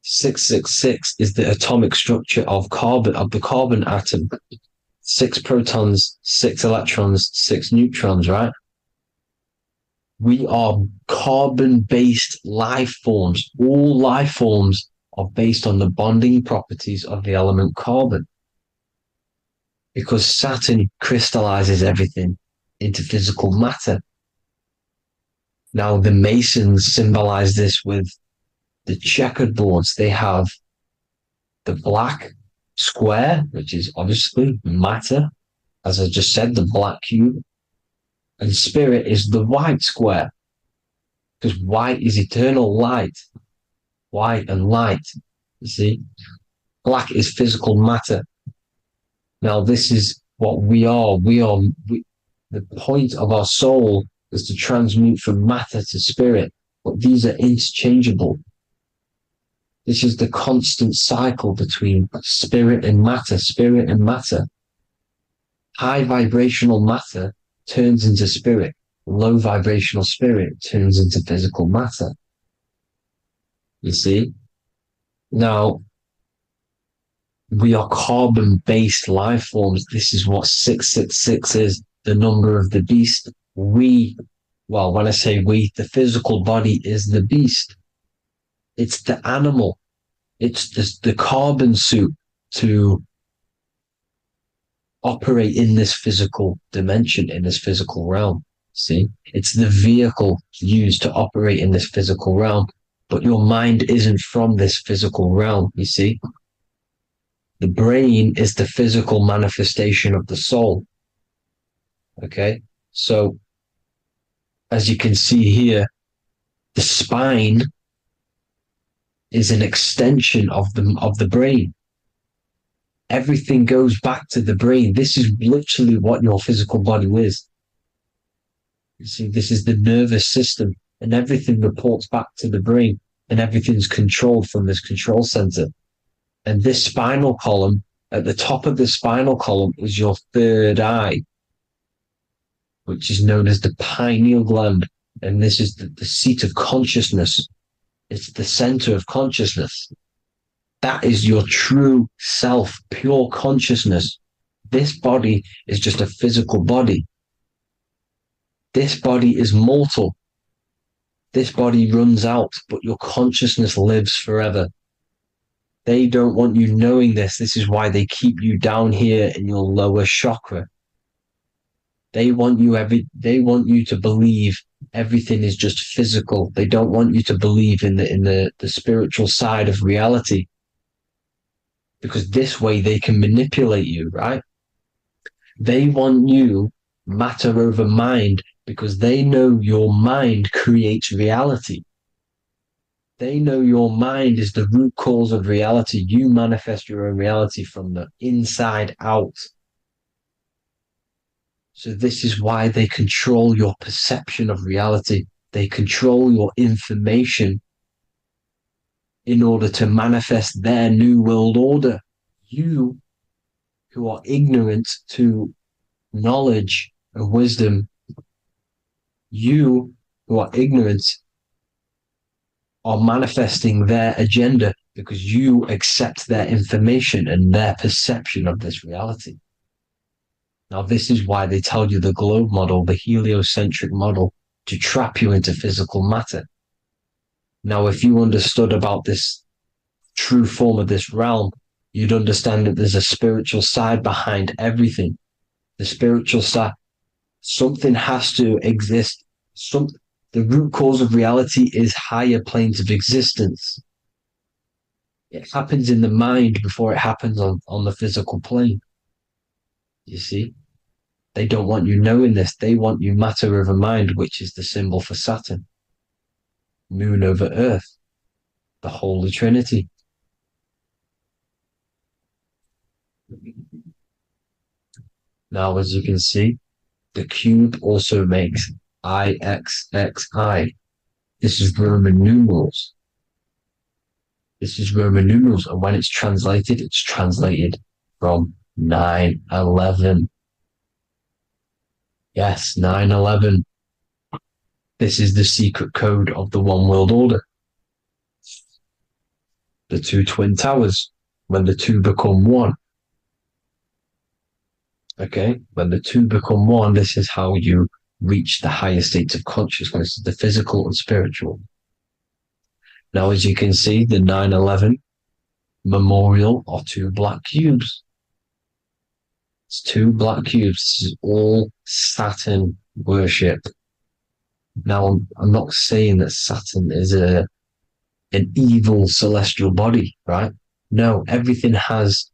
666 is the atomic structure of the carbon atom. 6 protons, 6 electrons, 6 neutrons, right? We are carbon-based life forms. All life forms are based on the bonding properties of the element carbon. Because Saturn crystallizes everything into physical matter. Now, the Masons symbolize this with the checkered boards. They have the black square, which is obviously matter. As I just said, the black cube. And spirit is the white square. Because white is eternal light. White and light. You see? Black is physical matter. Now, this is what we are. The point of our soul is to transmute from matter to spirit. But these are interchangeable. This is the constant cycle between spirit and matter, spirit and matter. High vibrational matter turns into spirit. Low vibrational spirit turns into physical matter. You see? Now, we are carbon-based life forms. This is what 666 is, the number of the beast. When I say we, the physical body is the beast. It's the animal. It's the carbon suit to operate in this physical dimension, in this physical realm. See? It's the vehicle used to operate in this physical realm. but your mind isn't from this physical realm, you see. The brain is the physical manifestation of the soul. Okay, so as you can see here, the spine is an extension of the brain. Everything goes back to the brain. This is literally what your physical body is. You see, this is the nervous system, and everything reports back to the brain, and everything's controlled from this control center. And this spinal column, at the top of the spinal column, is your third eye, which is known as the pineal gland. And this is the seat of consciousness. It's the center of consciousness. That is your true self, pure consciousness. This body is just a physical body. This body is mortal. This body runs out, but your consciousness lives forever. They don't want you knowing this. This is why they keep you down here in your lower chakra. They want you to believe everything is just physical. They don't want you to believe in the spiritual side of reality. Because this way they can manipulate you, right? They want you matter over mind because they know your mind creates reality. They know your mind is the root cause of reality. You manifest your own reality from the inside out. So this is why they control your perception of reality. They control your information in order to manifest their new world order. You, who are ignorant to knowledge and wisdom, you who are ignorant are manifesting their agenda because you accept their information and their perception of this reality. Now, this is why they tell you the globe model, the heliocentric model, to trap you into physical matter. Now, if you understood about this true form of this realm, you'd understand that there's a spiritual side behind everything. The spiritual side, something has to exist. The root cause of reality is higher planes of existence. It happens in the mind before it happens on the physical plane. You see? They don't want you knowing this. They want you matter over mind, which is the symbol for Saturn. Moon over Earth. The Holy Trinity. Now, as you can see, the cube also makes IXXI. This is Roman numerals. This is Roman numerals, and when it's translated from 9/11. Yes, 9/11. This is the secret code of the One World Order. The two twin towers, when the two become one. Okay, when the two become one, this is how you reach the higher states of consciousness, the physical and spiritual. Now, as you can see, the 9/11 memorial are two black cubes. It's two black cubes. This is all Saturn worship. Now, I'm not saying that Saturn is an evil celestial body, right? No, everything has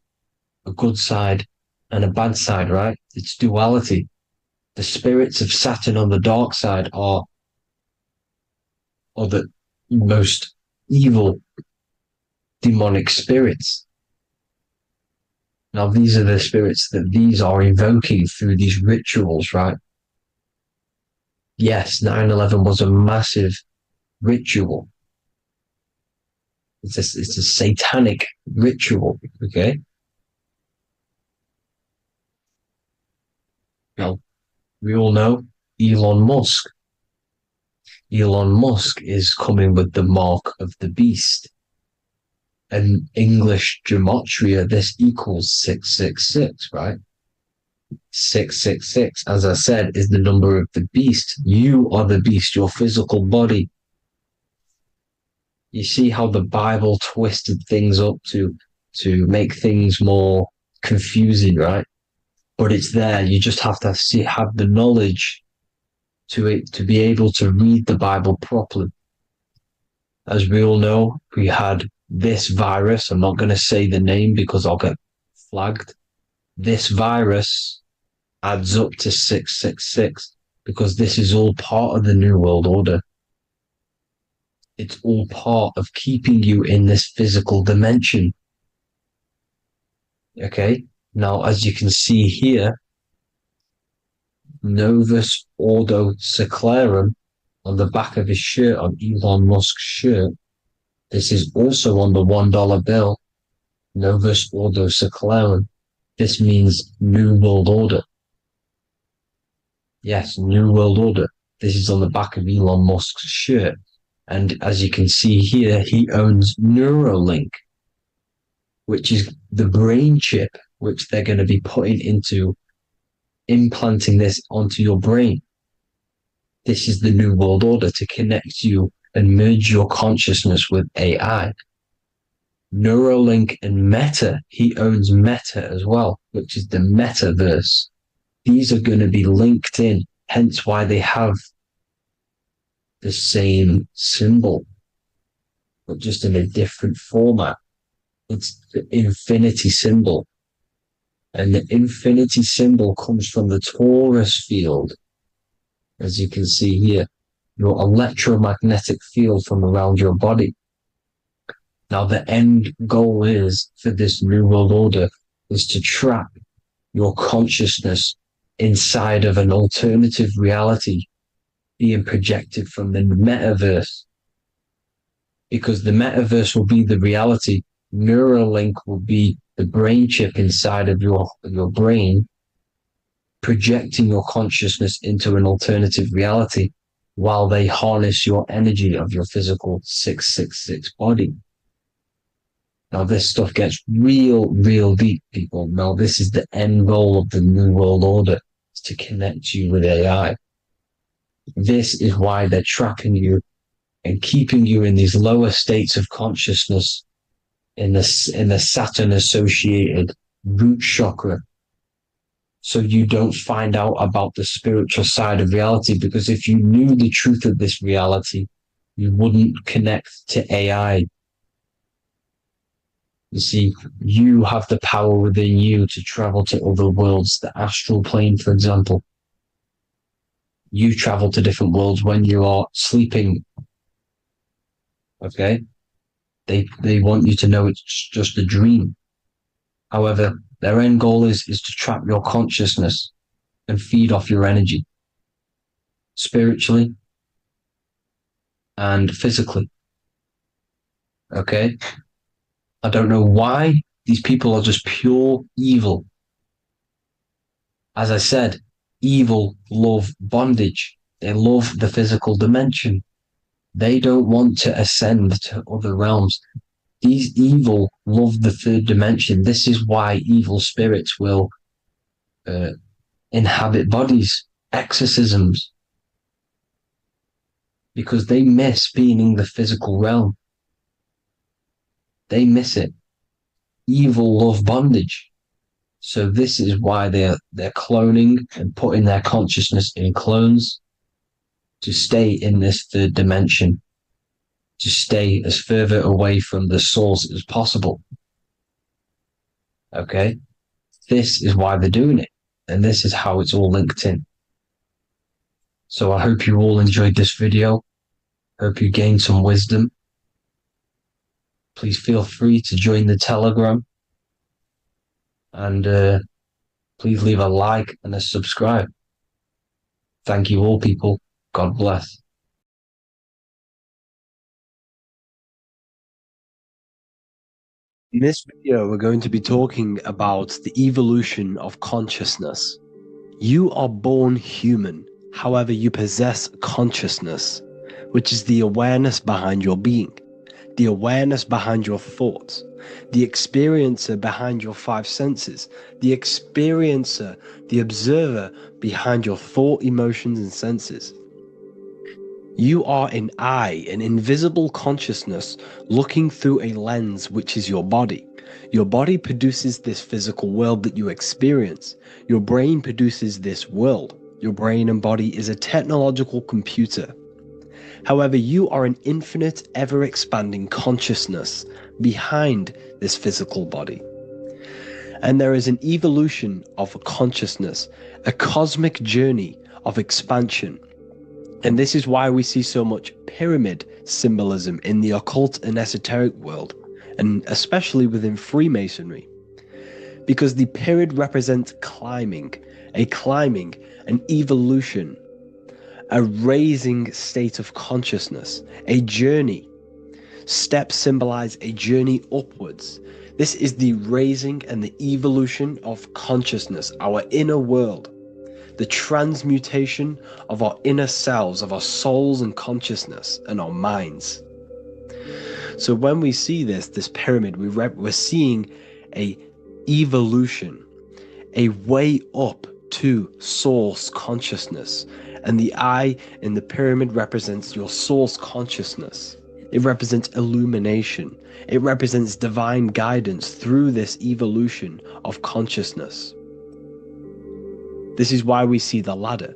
a good side and a bad side, right? It's duality. The spirits of Saturn on the dark side are the most evil demonic spirits. Now, these are the spirits that these are invoking through these rituals, right? Yes, 9/11 was a massive ritual. It's a satanic ritual, okay? Now, we all know Elon Musk. Elon Musk is coming with the mark of the beast. And English gematria, this equals 666, right? 666, as I said, is the number of the beast. You are the beast, your physical body. You see how the Bible twisted things up to make things more confusing, right? But it's there. You just have to have the knowledge to be able to read the Bible properly. as we all know, we had this virus. I'm not going to say the name because I'll get flagged. This virus adds up to 666 because this is all part of the New World Order. It's all part of keeping you in this physical dimension. Okay, now as you can see here, Novus Ordo Seclorum on the back of his shirt, on Elon Musk's shirt. This is also on the $1 bill, Novus Ordo Seclorum. This means New World Order. Yes, New World Order. This is on the back of Elon Musk's shirt. And as you can see here, he owns Neuralink, which is the brain chip, which they're going to be putting into implanting this onto your brain. This is the New World Order to connect you and merge your consciousness with AI. Neuralink and Meta, he owns Meta as well, which is the metaverse. These are going to be linked in, hence why they have the same symbol, but just in a different format. It's the infinity symbol. And the infinity symbol comes from the torus field, as you can see here, your electromagnetic field from around your body. Now, the end goal is for this New World Order is to trap your consciousness inside of an alternative reality being projected from the metaverse. Because the metaverse will be the reality, Neuralink will be the brain chip inside of your brain, projecting your consciousness into an alternative reality while they harness your energy of your physical 666 body. Now, this stuff gets real deep, people. Now, this is the end goal of the New World Order, is to connect you with AI. This is why they're trapping you and keeping you in these lower states of consciousness in the Saturn-associated root chakra, so you don't find out about the spiritual side of reality. Because if you knew the truth of this reality, you wouldn't connect to AI. You see, you have the power within you to travel to other worlds, the astral plane, for example. You travel to different worlds when you are sleeping. Okay? They want you to know it's just a dream. However, their end goal is to trap your consciousness and feed off your energy, spiritually and physically. Okay? I don't know why these people are just pure evil. As I said, evil love bondage. They love the physical dimension. They don't want to ascend to other realms. These evil love the third dimension. This is why evil spirits will inhabit bodies, exorcisms, because they miss being in the physical realm. They miss it. Evil love bondage. So this is why they're cloning and putting their consciousness in clones to stay in this third dimension, to stay as further away from the source as possible. Okay? This is why they're doing it. And this is how it's all linked in. So I hope you all enjoyed this video. Hope you gained some wisdom. Please feel free to join the Telegram. And please leave a like and a subscribe. Thank you all, people. God bless. In this video, we're going to be talking about the evolution of consciousness. You are born human, however, you possess consciousness, which is the awareness behind your being, the awareness behind your thoughts, the experiencer behind your five senses, the experiencer, the observer behind your thought, emotions, and senses. You are an eye, an invisible consciousness looking through a lens, which is your body. Your body produces this physical world that you experience. Your brain produces this world. Your brain and body is a technological computer. However, you are an infinite, ever-expanding consciousness behind this physical body. And there is an evolution of consciousness, a cosmic journey of expansion. And this is why we see so much pyramid symbolism in the occult and esoteric world, and especially within Freemasonry. Because the pyramid represents climbing, an evolution, a raising state of consciousness, a journey. Steps symbolize a journey upwards. This is the raising and the evolution of consciousness, our inner world, the transmutation of our inner selves, of our souls and consciousness and our minds. So when we see this pyramid, we're seeing a evolution, a way up to source consciousness. And the eye in the pyramid represents your source consciousness. It represents illumination. It represents divine guidance through this evolution of consciousness. This is why we see the ladder.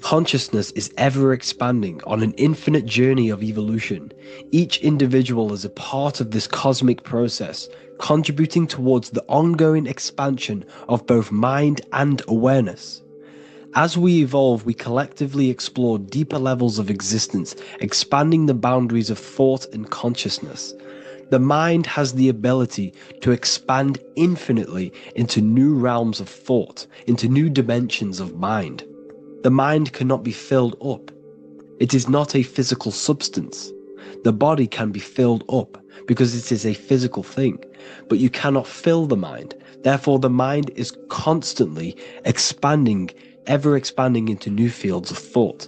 Consciousness is ever expanding on an infinite journey of evolution. Each individual is a part of this cosmic process, contributing towards the ongoing expansion of both mind and awareness. As we evolve, we collectively explore deeper levels of existence, expanding the boundaries of thought and consciousness. The mind has the ability to expand infinitely into new realms of thought, into new dimensions of mind. The mind cannot be filled up. It is not a physical substance. The body can be filled up because it is a physical thing, but you cannot fill the mind. Therefore, the mind is constantly expanding, ever expanding into new fields of thought.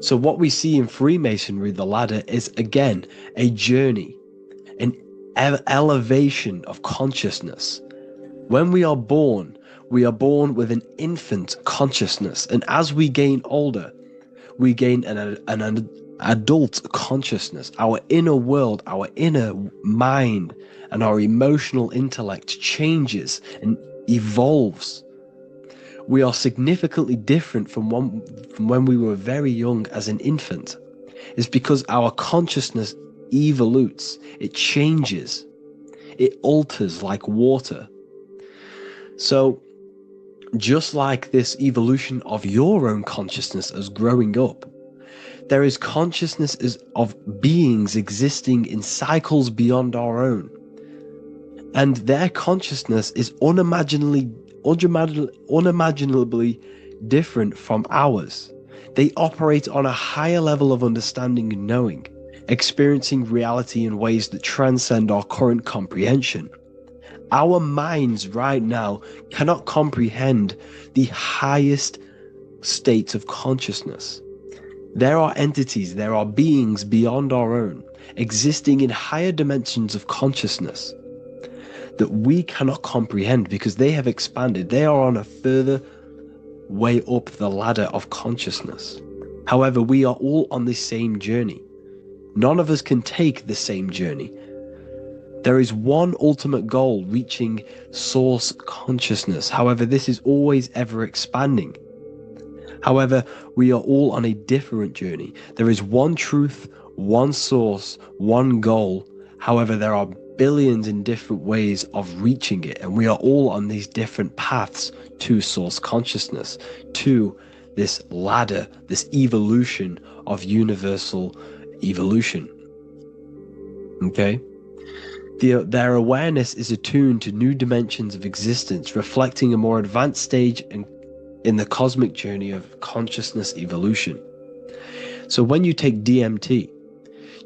So what we see in Freemasonry, the ladder, is again a journey, an elevation of consciousness. When we are born with an infant consciousness, and as we gain older, we gain an adult consciousness. Our inner world, our inner mind, and our emotional intellect changes and evolves. We are significantly different from when we were very young as an infant. It's because our consciousness evolutes, it changes, it alters like water. So, just like this evolution of your own consciousness as growing up, there is consciousness of beings existing in cycles beyond our own. And their consciousness is unimaginably different from ours. They operate on a higher level of understanding and knowing, experiencing reality in ways that transcend our current comprehension. Our minds right now cannot comprehend the highest states of consciousness. There are entities, there are beings beyond our own, existing in higher dimensions of consciousness that we cannot comprehend because they have expanded. They are on a further way up the ladder of consciousness. However, we are all on the same journey. None of us can take the same journey. There is one ultimate goal, reaching source consciousness. However, this is always ever expanding. However, we are all on a different journey. There is one truth, one source, one goal. However, there are billions in different ways of reaching it, and we are all on these different paths to source consciousness, to this ladder, this evolution of universal evolution. Okay? Their awareness is attuned to new dimensions of existence, reflecting a more advanced stage in the cosmic journey of consciousness evolution. So when you take DMT,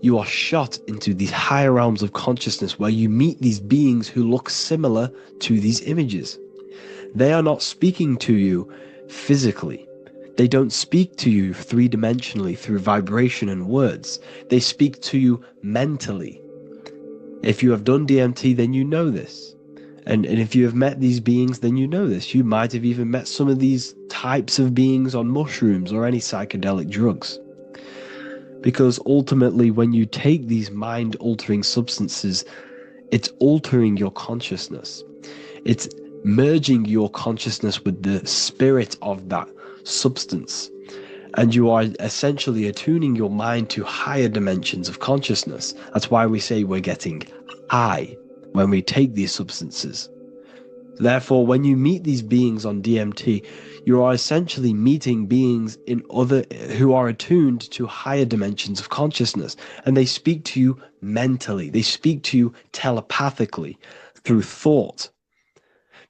you are shot into these higher realms of consciousness where you meet these beings who look similar to these images. They are not speaking to you physically. They don't speak to you three-dimensionally through vibration and words. They speak to you mentally. If you have done DMT, then you know this. And if you have met these beings, then you know this. You might have even met some of these types of beings on mushrooms or any psychedelic drugs. Because ultimately, when you take these mind-altering substances, it's altering your consciousness. It's merging your consciousness with the spirit of that substance. And you are essentially attuning your mind to higher dimensions of consciousness. That's why we say we're getting high when we take these substances. Therefore, when you meet these beings on DMT, you are essentially meeting beings who are attuned to higher dimensions of consciousness, and they speak to you mentally. They speak to you telepathically through thought,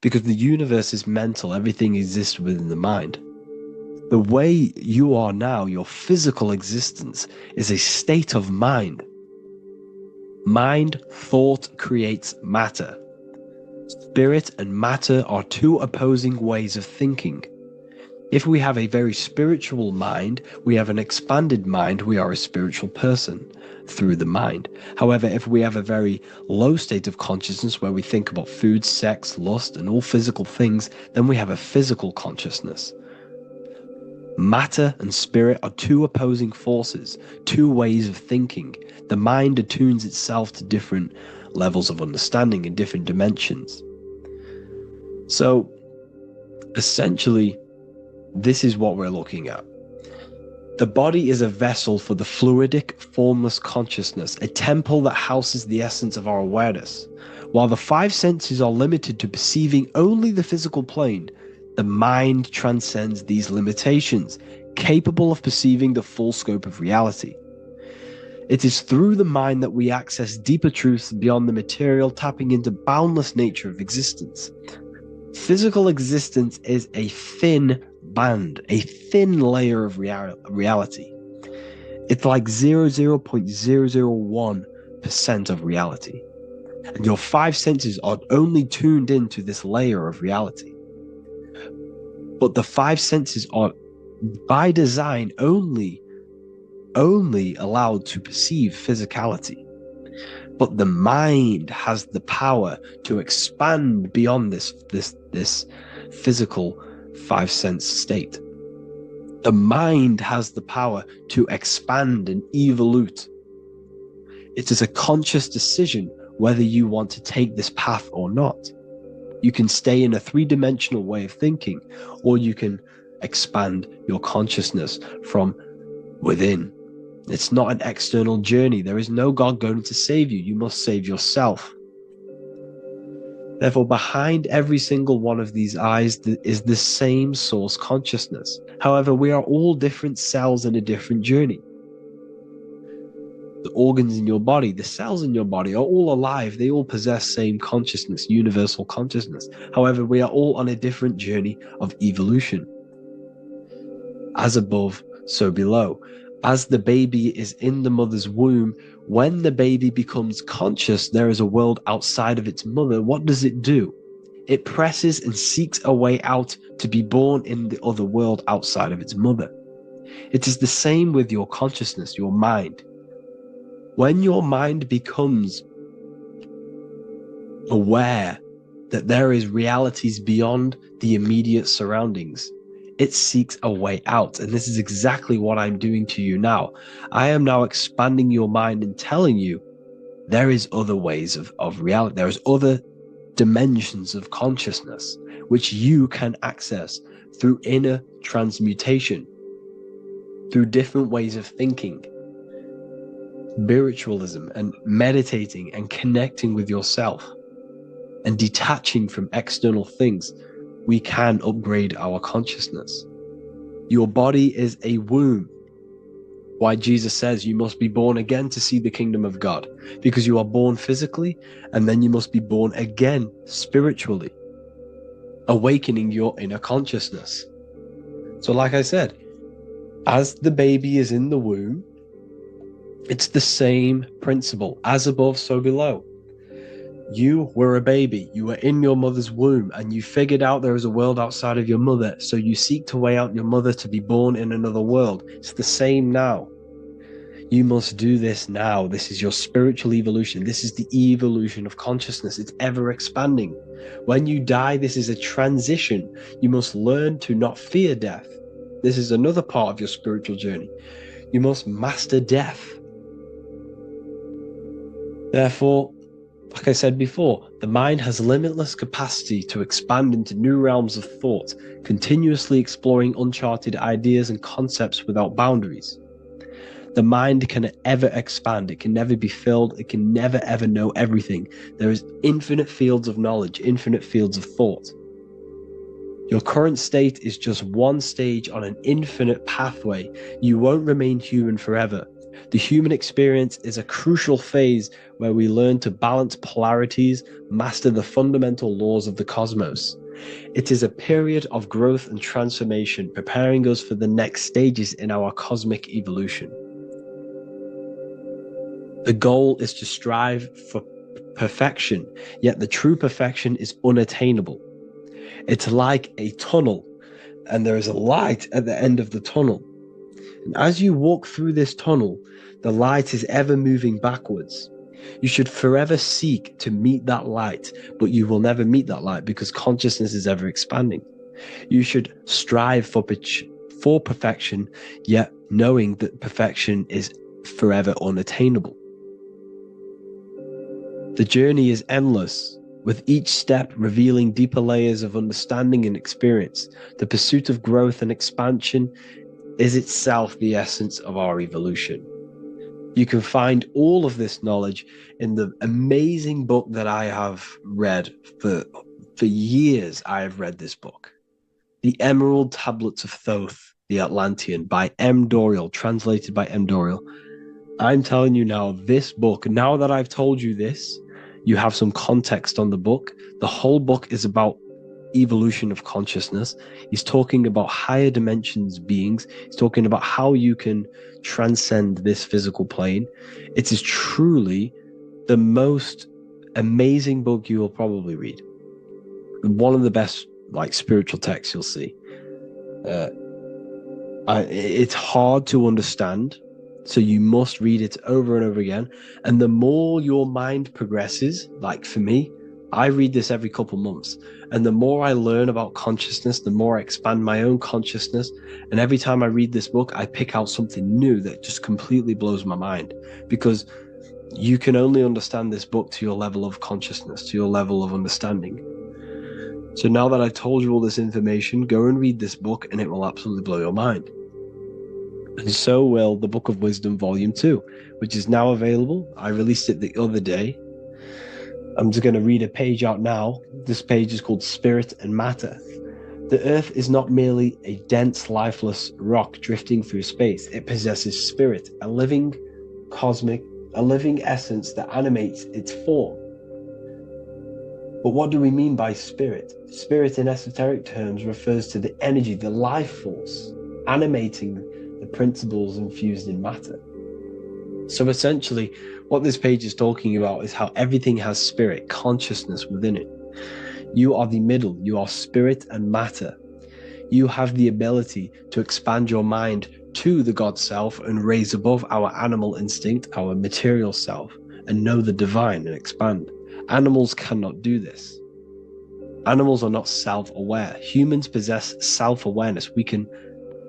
because the universe is mental. Everything exists within the mind. The way you are now, your physical existence, is a state of mind. Mind, thought creates matter. Spirit and matter are two opposing ways of thinking. If we have a very spiritual mind, we have an expanded mind, we are a spiritual person through the mind. However, if we have a very low state of consciousness where we think about food, sex, lust, and all physical things, then we have a physical consciousness. Matter and spirit are two opposing forces, two ways of thinking. The mind attunes itself to different levels of understanding in different dimensions. So, essentially, this is what we're looking at. The body is a vessel for the fluidic, formless consciousness, a temple that houses the essence of our awareness. While the five senses are limited to perceiving only the physical plane, the mind transcends these limitations, capable of perceiving the full scope of reality. It is through the mind that we access deeper truths beyond the material, tapping into boundless nature of existence. Physical existence is a thin band, a thin layer of reality. It's like 0.001% of reality. And your five senses are only tuned into this layer of reality. But the five senses are, by design, only allowed to perceive physicality. But the mind has the power to expand beyond this physical five sense state. The mind has the power to expand and evolute. It is a conscious decision whether you want to take this path or not. You can stay in a three-dimensional way of thinking, or you can expand your consciousness from within. It's not an external journey. There is no God going to save you. You must save yourself. Therefore, behind every single one of these eyes is the same source consciousness. However, we are all different cells in a different journey. The organs in your body, the cells in your body are all alive. They all possess same consciousness, universal consciousness. However, we are all on a different journey of evolution. As above, so below. As the baby is in the mother's womb, when the baby becomes conscious, there is a world outside of its mother. What does it do? It presses and seeks a way out to be born in the other world outside of its mother. It is the same with your consciousness, your mind. When your mind becomes aware that there is realities beyond the immediate surroundings, it seeks a way out. And this is exactly what I'm doing to you now. I am now expanding your mind and telling you there is other ways of reality. There is other dimensions of consciousness which you can access through inner transmutation, through different ways of thinking, spiritualism, and meditating and connecting with yourself and detaching from external things. We can upgrade our consciousness. Your body is a womb. Why Jesus says you must be born again to see the kingdom of God, because you are born physically and then you must be born again spiritually, awakening your inner consciousness. So like I said, as the baby is in the womb, it's the same principle. As above, so below. You were a baby, you were in your mother's womb, and you figured out there is a world outside of your mother, so you seek to weigh out your mother to be born in another world. It's the same now. You must do this now. This is your spiritual evolution. This is the evolution of consciousness. It's ever expanding. When you die, this is a transition. You must learn to not fear death. This is another part of your spiritual journey. You must master death. Therefore, Like I said before, the mind has limitless capacity to expand into new realms of thought, continuously exploring uncharted ideas and concepts without boundaries. The mind can ever expand. It can never be filled. It can never ever know everything. There is infinite fields of knowledge, infinite fields of thought. Your current state is just one stage on an infinite pathway. You won't remain human forever. The human experience is a crucial phase where we learn to balance polarities, master the fundamental laws of the cosmos. It is a period of growth and transformation, preparing us for the next stages in our cosmic evolution. The goal is to strive for perfection, yet the true perfection is unattainable. It's like a tunnel, and there is a light at the end of the tunnel. And as you walk through this tunnel, the light is ever moving backwards. You should forever seek to meet that light, but you will never meet that light because consciousness is ever expanding. You should strive for perfection, yet knowing that perfection is forever unattainable. The journey is endless, with each step revealing deeper layers of understanding and experience. The pursuit of growth and expansion is itself the essence of our evolution. You can find all of this knowledge in the amazing book that I have read for years. I have read this book, The Emerald Tablets of Thoth, the Atlantean, by M. Dorial, translated by M. Dorial. I'm telling you now, this book, now that I've told you this, you have some context on the book. The whole book is about evolution of consciousness. He's talking about higher dimensions beings. He's talking about how you can transcend this physical plane. It is truly the most amazing book you will probably read. One of the best spiritual texts you'll see. It's hard to understand, so you must read it over and over again. And the more your mind progresses, like for me, I read this every couple months. And the more I learn about consciousness, the more I expand my own consciousness. And every time I read this book, I pick out something new that just completely blows my mind. Because you can only understand this book to your level of consciousness, to your level of understanding. So now that I've told you all this information, go and read this book and it will absolutely blow your mind. And so will the Book of Wisdom Volume 2, which is now available. I released it the other day. I'm just going to read a page out now. This page is called Spirit and Matter. The Earth is not merely a dense, lifeless rock drifting through space. It possesses spirit, a living essence that animates its form. But what do we mean by spirit? Spirit in esoteric terms refers to the energy, the life force, animating the principles infused in matter. So essentially, what this page is talking about is how everything has spirit, consciousness within it. You are the middle, you are spirit and matter. You have the ability to expand your mind to the God self and raise above our animal instinct, our material self, and know the divine and expand. Animals cannot do this. Animals are not self-aware. Humans possess self-awareness. We can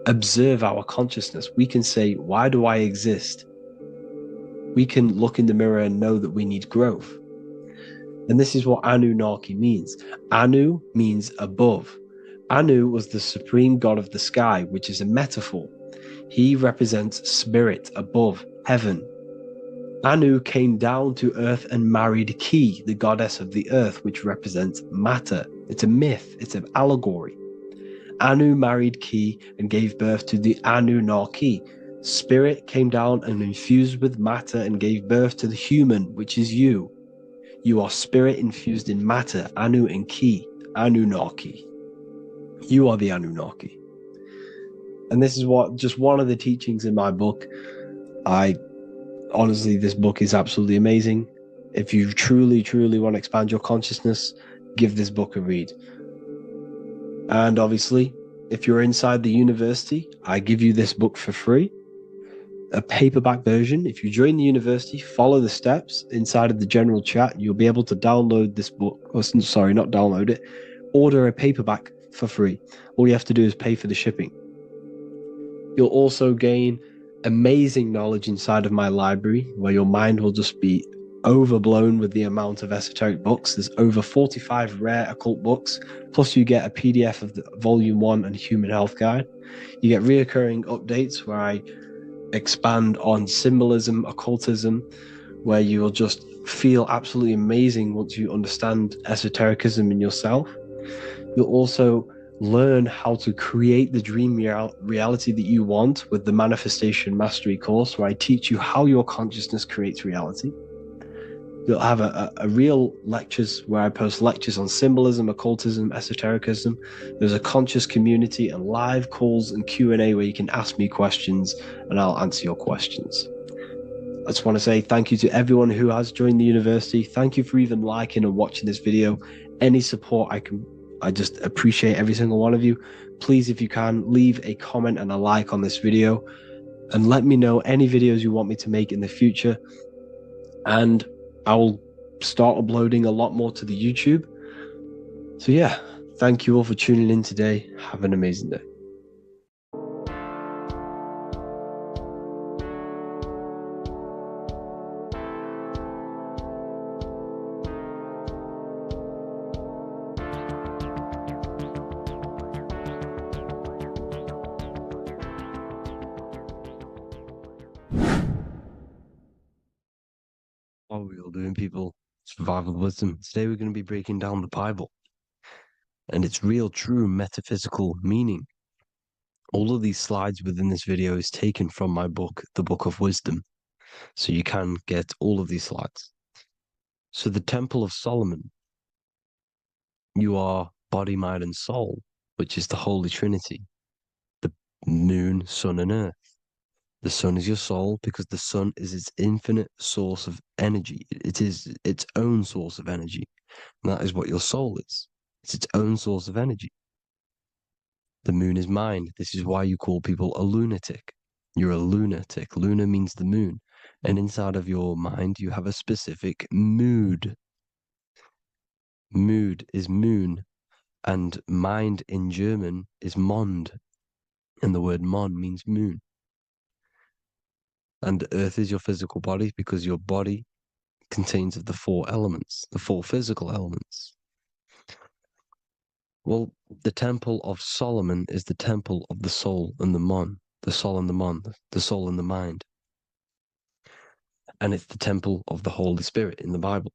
observe our consciousness. We can say, why do I exist? We can look in the mirror and know that we need growth. And this is what Anunnaki means. Anu means above. Anu was the supreme god of the sky, which is a metaphor. He represents spirit above, heaven. Anu came down to earth and married Ki, the goddess of the earth, which represents matter. It's a myth, it's an allegory. Anu married Ki and gave birth to the Anunnaki. Spirit came down and infused with matter and gave birth to the human, which is you. You are spirit infused in matter, Anu and Ki, Anunnaki. You are the Anunnaki. And this is just one of the teachings in my book. Honestly, this book is absolutely amazing. If you truly, truly want to expand your consciousness, give this book a read. And obviously, if you're inside the university, I give you this book for free. A paperback version. If you join the university, follow the steps inside of the general chat, you'll be able to download this book. Not download it. Order a paperback for free. All you have to do is pay for the shipping. You'll also gain amazing knowledge inside of my library, where your mind will just be overblown with the amount of esoteric books. There's over 45 rare occult books, plus you get a PDF of the Volume 1 and Human Health Guide. You get reoccurring updates where I expand on symbolism, occultism, where you will just feel absolutely amazing once you understand esotericism in yourself. You'll also learn how to create the dream reality that you want with the Manifestation Mastery course, where I teach you how your consciousness creates reality. You'll have a real lectures where I post lectures on symbolism, occultism, esotericism. There's a conscious community and live calls and Q&A where you can ask me questions and I'll answer your questions. I just want to say thank you to everyone who has joined the university. Thank you for even liking and watching this video. Any support I just appreciate every single one of you. Please, if you can, leave a comment and a like on this video and let me know any videos you want me to make in the future. And I will start uploading a lot more to the YouTube. So yeah, thank you all for tuning in today. Have an amazing day. What are we all doing, people? Survival wisdom. Today we're going to be breaking down the Bible and its real, true metaphysical meaning. All of these slides within this video is taken from my book, The Book of Wisdom. So you can get all of these slides. So the Temple of Solomon, you are body, mind, and soul, which is the Holy Trinity. The moon, sun, and earth. The sun is your soul because the sun is its infinite source of energy. It is its own source of energy. And that is what your soul is. It's its own source of energy. The moon is mind. This is why you call people a lunatic. You're a lunatic. Luna means the moon. And inside of your mind, you have a specific mood. Mood is moon. And mind in German is Mond. And the word Mon means moon. And earth is your physical body because your body contains of the four elements, the four physical elements. Well, the Temple of Solomon is the temple of the soul and the Mon, the soul and the Mon, the soul and the mind. And it's the temple of the Holy Spirit in the Bible.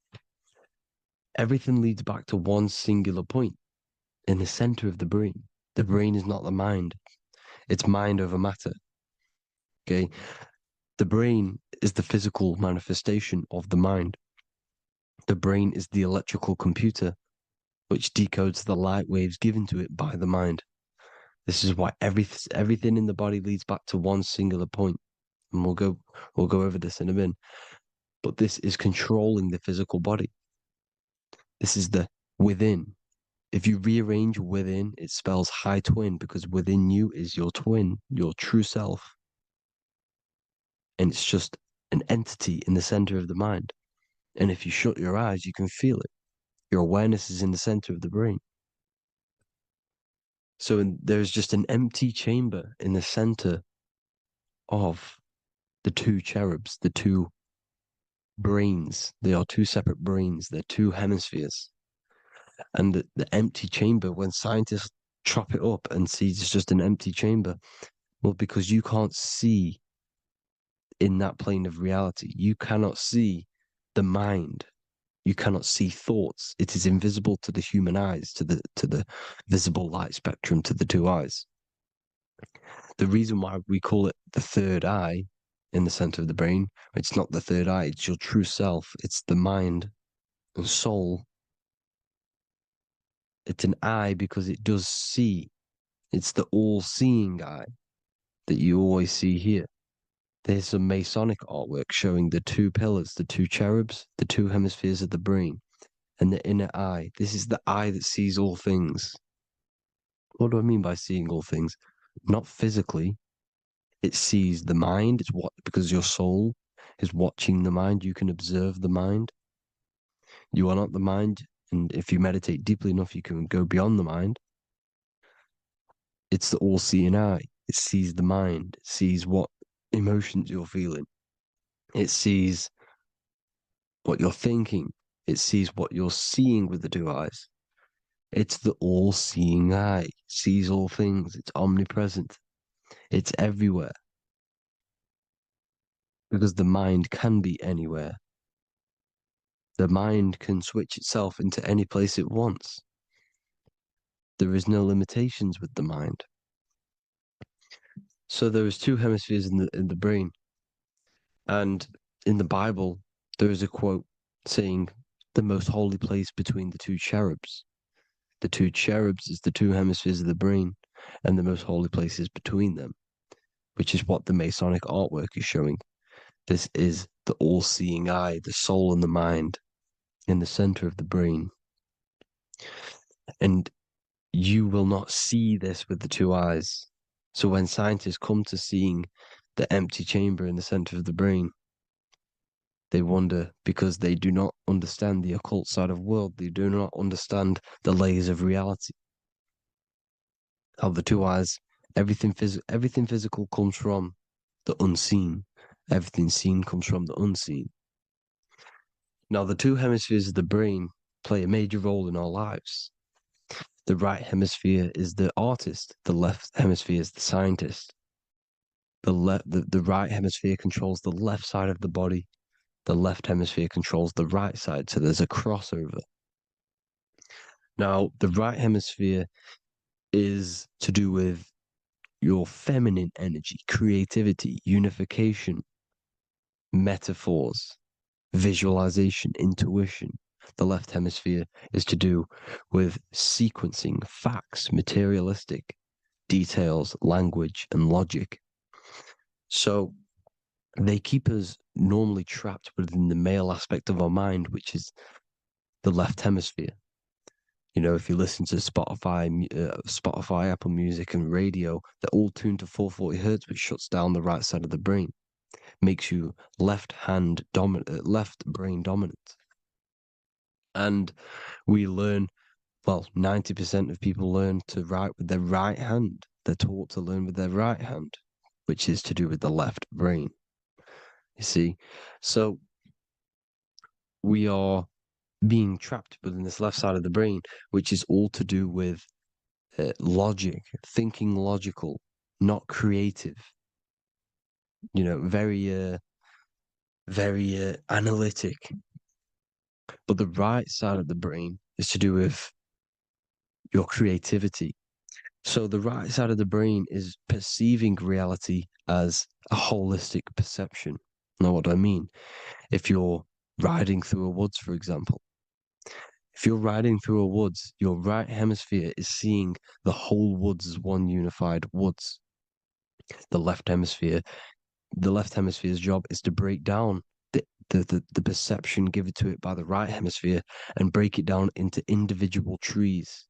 Everything leads back to one singular point in the center of the brain. The brain is not the mind. It's mind over matter. Okay? The brain is the physical manifestation of the mind. The brain is the electrical computer which decodes the light waves given to it by the mind. This is why everything in the body leads back to one singular point. And we'll go over this in a minute. But this is controlling the physical body. This is the within. If you rearrange within, it spells high twin because within you is your twin, your true self. And it's just an entity in the center of the mind. And if you shut your eyes, you can feel it. Your awareness is in the center of the brain. So there's just an empty chamber in the center of the two cherubs, the two brains. They are two separate brains. They're two hemispheres. And the empty chamber, when scientists chop it up and see it's just an empty chamber, well, because you can't see in that plane of reality. You cannot see the mind. You cannot see thoughts. It is invisible to the human eyes, to the visible light spectrum, to the two eyes. The reason why we call it the third eye in the center of the brain, it's not the third eye, it's your true self. It's the mind and soul. It's an eye because it does see. It's the all-seeing eye that you always see here. There's some Masonic artwork showing the two pillars, the two cherubs, the two hemispheres of the brain, and the inner eye. This is the eye that sees all things. What do I mean by seeing all things? Not physically. It sees the mind. It's what, because your soul is watching the mind. You can observe the mind. You are not the mind. And if you meditate deeply enough, you can go beyond the mind. It's the all-seeing eye. It sees the mind. It sees what emotions you're feeling. It sees what you're thinking. It sees what you're seeing with the two eyes. It's the all-seeing eye. It sees all things. It's omnipresent. It's everywhere. Because the mind can be anywhere. The mind can switch itself into any place it wants. There is no limitations with the mind. So there is two hemispheres in the brain. And in the Bible, there is a quote saying, the most holy place between the two cherubs. The two cherubs is the two hemispheres of the brain, and the most holy place is between them, which is what the Masonic artwork is showing. This is the all-seeing eye, the soul and the mind in the center of the brain. And you will not see this with the two eyes. So when scientists come to seeing the empty chamber in the center of the brain, they wonder because they do not understand the occult side of the world. They do not understand the layers of reality. How the two eyes, everything physical comes from the unseen. Everything seen comes from the unseen. Now, the two hemispheres of the brain play a major role in our lives. The right hemisphere is the artist. The left hemisphere is the scientist. The right hemisphere controls the left side of the body. The left hemisphere controls the right side. So there's a crossover. Now, the right hemisphere is to do with your feminine energy, creativity, unification, metaphors, visualization, intuition. The left hemisphere is to do with sequencing, facts, materialistic details, language, and logic. So they keep us normally trapped within the male aspect of our mind, which is the left hemisphere. You know, if you listen to Spotify, Apple Music, and radio, they're all tuned to 440 hertz, which shuts down the right side of the brain, makes you left brain dominant. And we learn, well, 90% of people learn to write with their right hand. They're taught to learn with their right hand, which is to do with the left brain. You see, so we are being trapped within this left side of the brain, which is all to do with logic, thinking logical, not creative. You know, very analytic. But the right side of the brain is to do with your creativity. So the right side of the brain is perceiving reality as a holistic perception. Now, what do I mean? If you're riding through a woods, for example, if you're riding through a woods, your right hemisphere is seeing the whole woods as one unified woods. The left hemisphere's job is to break down the perception given to it by the right hemisphere and break it down into individual trees.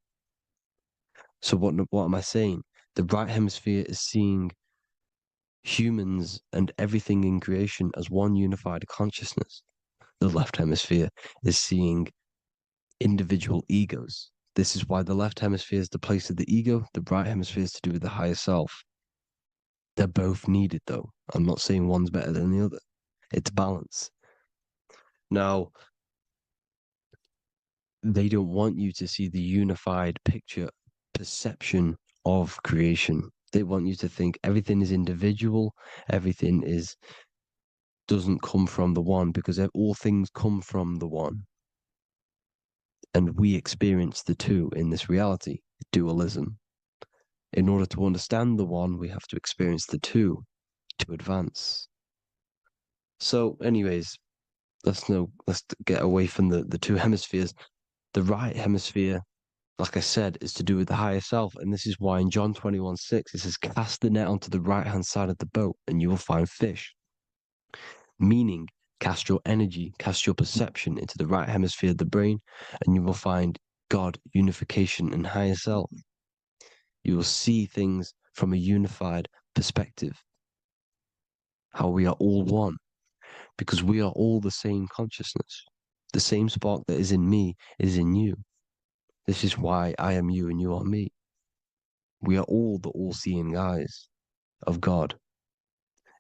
So what am I saying? The right hemisphere is seeing humans and everything in creation as one unified consciousness. The left hemisphere is seeing individual egos. This is why the left hemisphere is the place of the ego, the right hemisphere is to do with the higher self. They're both needed, though. I'm not saying one's better than the other. It's balance. Now, they don't want you to see the unified picture, perception of creation. They want you to think everything is individual, everything doesn't come from the one, because all things come from the one. And we experience the two in this reality, dualism. In order to understand the one, we have to experience the two to advance. So, anyways, let's get away from the two hemispheres. The right hemisphere, like I said, is to do with the higher self. And this is why in John 21:6, it says, cast the net onto the right-hand side of the boat and you will find fish. Meaning, cast your energy, cast your perception into the right hemisphere of the brain, and you will find God, unification, and higher self. You will see things from a unified perspective. How we are all one, because we are all the same consciousness. The same spark that is in me is in you. This is why I am you and you are me. We are all the all-seeing eyes of God,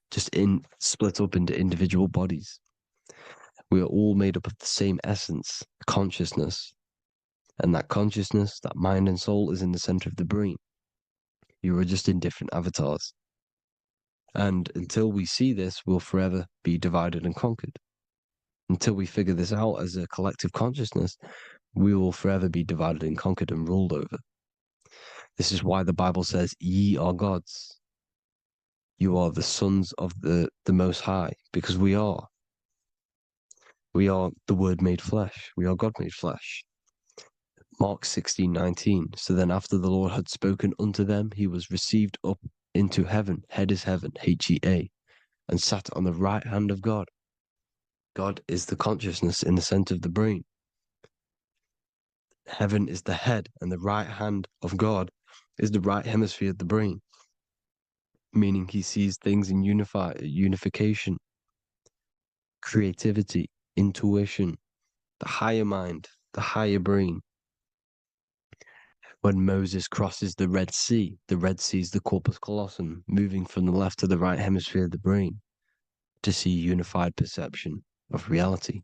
just split up into individual bodies. We are all made up of the same essence, consciousness. And that consciousness, that mind and soul, is in the center of the brain. You are just in different avatars. And until we see this, we'll forever be divided and conquered. Until we figure this out as a collective consciousness, we will forever be divided and conquered and ruled over. This is why the Bible says, ye are gods. You are the sons of the Most High, because we are. We are the Word made flesh. We are God made flesh. Mark 16:19. So then after the Lord had spoken unto them, he was received up into heaven, head is heaven, H-E-A, and sat on the right hand of God. God is the consciousness in the center of the brain. Heaven is the head, and the right hand of God is the right hemisphere of the brain, meaning he sees things in unification, creativity, intuition, the higher mind, the higher brain. When Moses crosses the Red Sea is the corpus callosum, moving from the left to the right hemisphere of the brain to see unified perception of reality.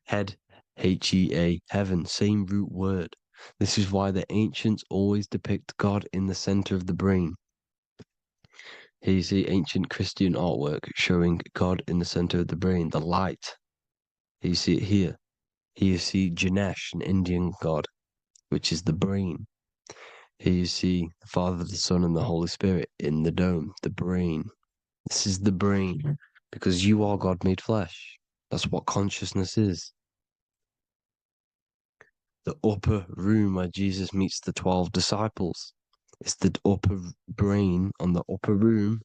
Head, H-E-A, heaven, same root word. This is why the ancients always depict God in the center of the brain. Here you see ancient Christian artwork showing God in the center of the brain, the light. Here you see it here. Here you see Ganesh, an Indian god, which is the brain. Here you see the Father, the Son, and the Holy Spirit in the dome, the brain. This is the brain, because you are God made flesh. That's what consciousness is. The upper room where Jesus meets the 12 disciples. It's the upper brain on the upper room.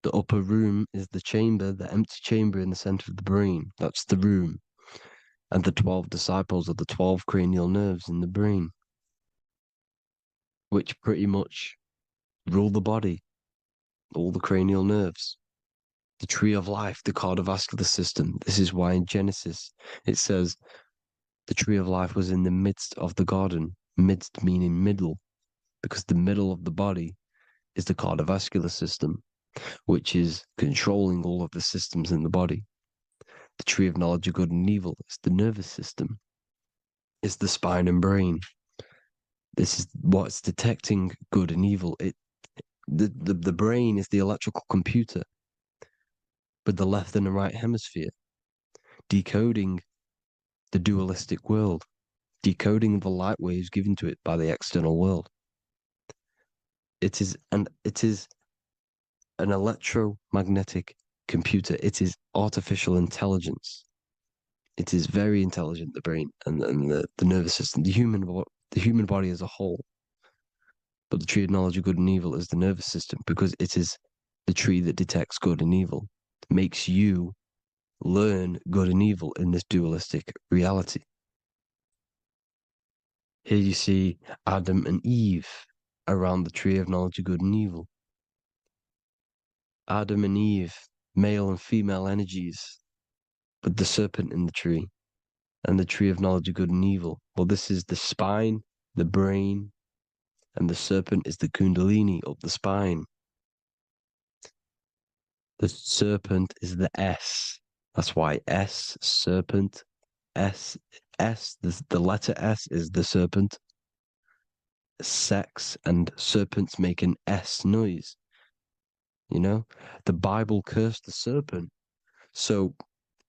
The upper room is the chamber, the empty chamber in the center of the brain. That's the room. And the 12 disciples are the 12 cranial nerves in the brain, which pretty much rule the body, all the cranial nerves. The tree of life, the cardiovascular system. This is why in Genesis it says the tree of life was in the midst of the garden. Midst meaning middle, because the middle of the body is the cardiovascular system, which is controlling all of the systems in the body. The tree of knowledge of good and evil is the nervous system. It's the spine and brain. This is what's detecting good and evil. The brain is the electrical computer with the left and the right hemisphere, decoding the dualistic world, decoding the light waves given to it by the external world. It is an electromagnetic computer. It is artificial intelligence. It is very intelligent, the brain and the nervous system, the human body as a whole. But the tree of knowledge of good and evil is the nervous system, because it is the tree that detects good and evil, makes you learn good and evil in this dualistic reality. Here you see Adam and Eve around the tree of knowledge of good and evil. Adam and Eve, male and female energies, with the serpent in the tree, and the tree of knowledge of good and evil. Well, this is the spine, the brain, and the serpent is the kundalini up the spine. The serpent is the S. That's why S, serpent, S, the letter S is the serpent. Sex and serpents make an S noise. You know, the Bible cursed the serpent. So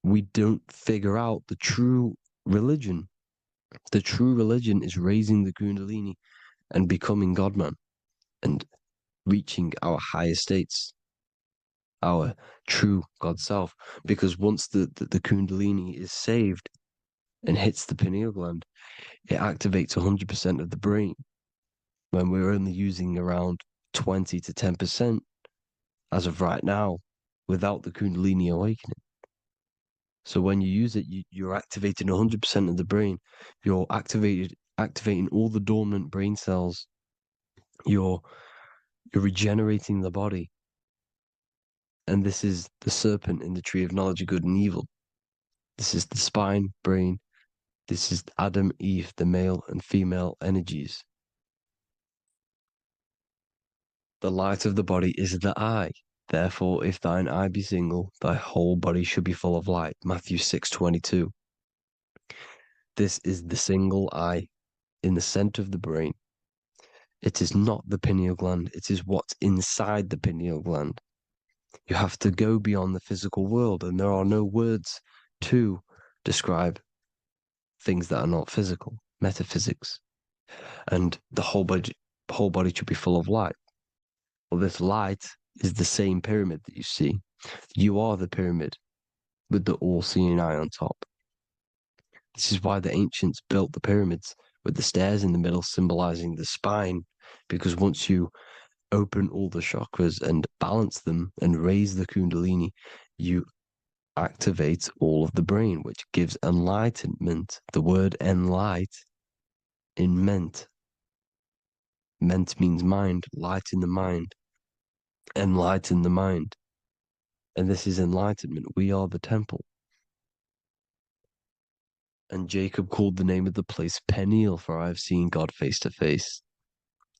we don't figure out the true religion. The true religion is raising the kundalini and becoming God-man and reaching our higher states, our true God self. Because once the kundalini is saved and hits the pineal gland, it activates 100% of the brain, when we're only using around 20 to 10% as of right now without the kundalini awakening. So when you use it, you're activating 100% of the brain. You're activating all the dormant brain cells. You're regenerating the body. And this is the serpent in the tree of knowledge of good and evil. This is the spine, brain. This is Adam, Eve, the male and female energies. The light of the body is the eye. Therefore, if thine eye be single, thy whole body should be full of light. Matthew 6:22. This is the single eye in the center of the brain. It is not the pineal gland, it is what's inside the pineal gland. You have to go beyond the physical world, and there are no words to describe things that are not physical, metaphysics. And the whole body should be full of light. Well, this light is the same pyramid that you see. You are the pyramid with the all-seeing eye on top. This is why the ancients built the pyramids with the stairs in the middle symbolizing the spine, because once you open all the chakras and balance them and raise the kundalini, you activate all of the brain, which gives enlightenment. The word enlight in ment. Ment means mind, light in the mind. Enlighten the mind. And this is enlightenment. We are the temple. And Jacob called the name of the place Peniel, for I have seen God face to face.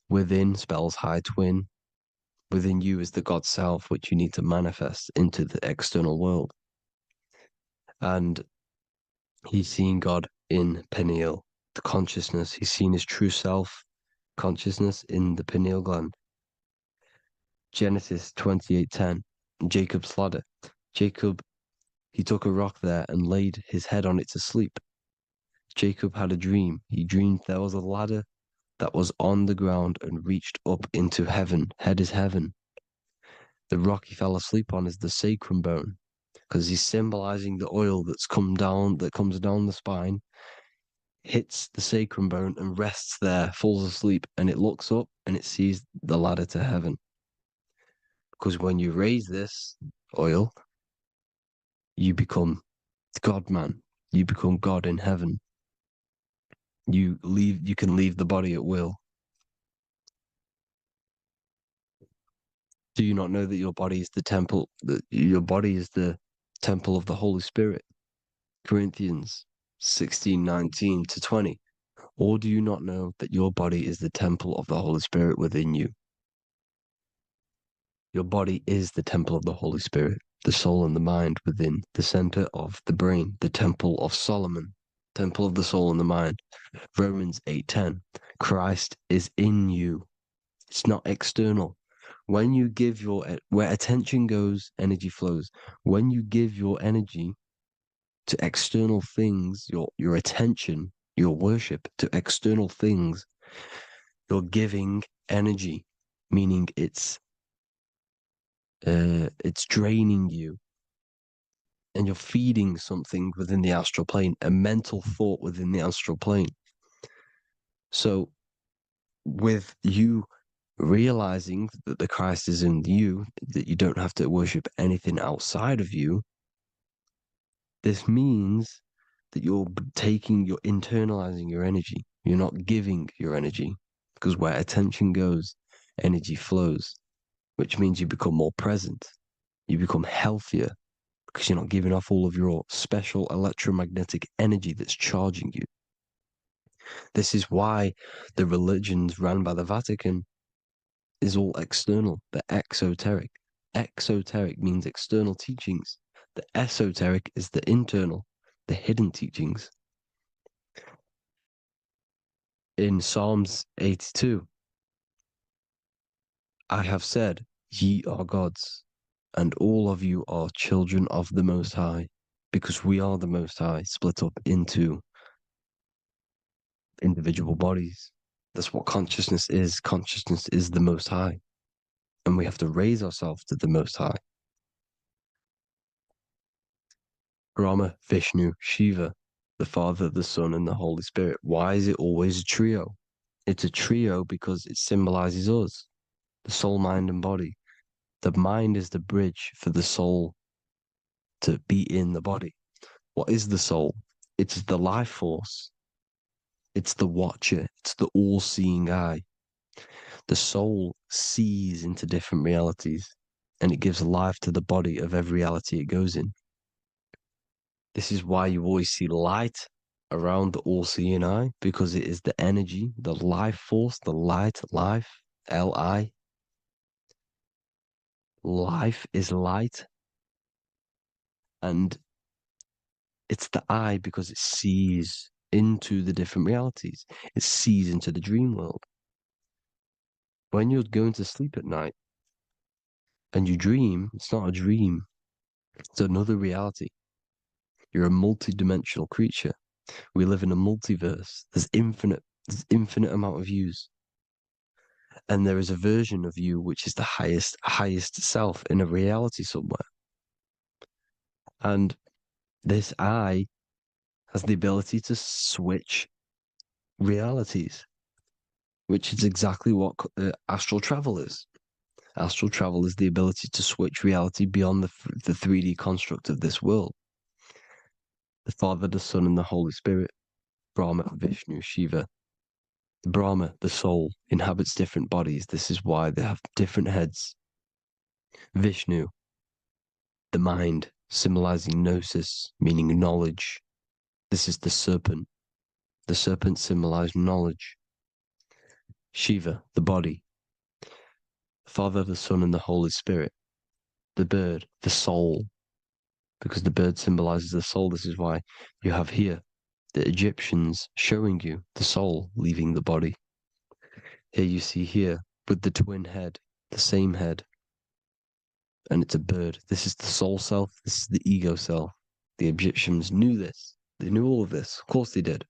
Within spells high twin. Within you is the God self, which you need to manifest into the external world. And he's seen God in Peniel, the consciousness. He's seen his true self consciousness in the pineal gland. Genesis 28:10, Jacob's ladder. Jacob, he took a rock there and laid his head on it to sleep. Jacob had a dream. He dreamed there was a ladder that was on the ground and reached up into heaven. Head is heaven. The rock he fell asleep on is the sacrum bone, because he's symbolizing the oil that comes down the spine, hits the sacrum bone and rests there, falls asleep, and it looks up and it sees the ladder to heaven. Because when you raise this oil, you become God man. You become God in heaven. You can leave the body at will. Do you not know that your body is the temple, that your body is the temple of the Holy Spirit? Corinthians 16:19-20. Or do you not know that your body is the temple of the Holy Spirit within you? Your body is the temple of the Holy Spirit, the soul and the mind within the center of the brain, the temple of Solomon, temple of the soul and the mind. Romans 8:10. Christ is in you. It's not external. When you give where attention goes, energy flows. When you give your energy to external things, your attention, your worship to external things, you're giving energy, meaning it's draining you, and you're feeding something within the astral plane, a mental thought within the astral plane. So with you realizing that the Christ is in you, that you don't have to worship anything outside of you, this means that you're internalizing your energy. You're not giving your energy, because where attention goes, energy flows, which means you become more present. You become healthier because you're not giving off all of your special electromagnetic energy that's charging you. This is why the religions run by the Vatican is all external. They're exoteric. Exoteric means external teachings. The esoteric is the internal, the hidden teachings. In Psalms 82, I have said, ye are gods, and all of you are children of the Most High, because we are the Most High, split up into individual bodies. That's what consciousness is. Consciousness is the Most High, and we have to raise ourselves to the Most High. Brahma, Vishnu, Shiva, the Father, the Son, and the Holy Spirit. Why is it always a trio? It's a trio because it symbolizes us, the soul, mind, and body. The mind is the bridge for the soul to be in the body. What is the soul? It's the life force. It's the watcher. It's the all-seeing eye. The soul sees into different realities, and it gives life to the body of every reality it goes in. This is why you always see light around the all-seeing eye, because it is the energy, the life force, the light, life, Li. life is light, and it's the eye because it sees into the different realities. It sees into the dream world. When you're going to sleep at night and you dream, it's not a dream, it's another reality. You're a multidimensional creature. We live in a multiverse. There's infinite amount of yous. And there is a version of you which is the highest self in a reality somewhere. And this I has the ability to switch realities, which is exactly what astral travel is. Astral travel is the ability to switch reality beyond the 3D construct of this world. The Father, the Son, and the Holy Spirit, Brahma, Vishnu, Shiva. The Brahma, the soul, inhabits different bodies. This is why they have different heads. Vishnu, the mind, symbolizing gnosis, meaning knowledge. This is the serpent. The serpent symbolized knowledge. Shiva, the body. Father, the Son, and the Holy Spirit. The bird, the soul, because the bird symbolizes the soul. This is why you have here the Egyptians showing you the soul leaving the body. Here you see here with the twin head, the same head, and it's a bird. This is the soul self. This is the ego self. The Egyptians knew this. They knew all of this. Of course they did.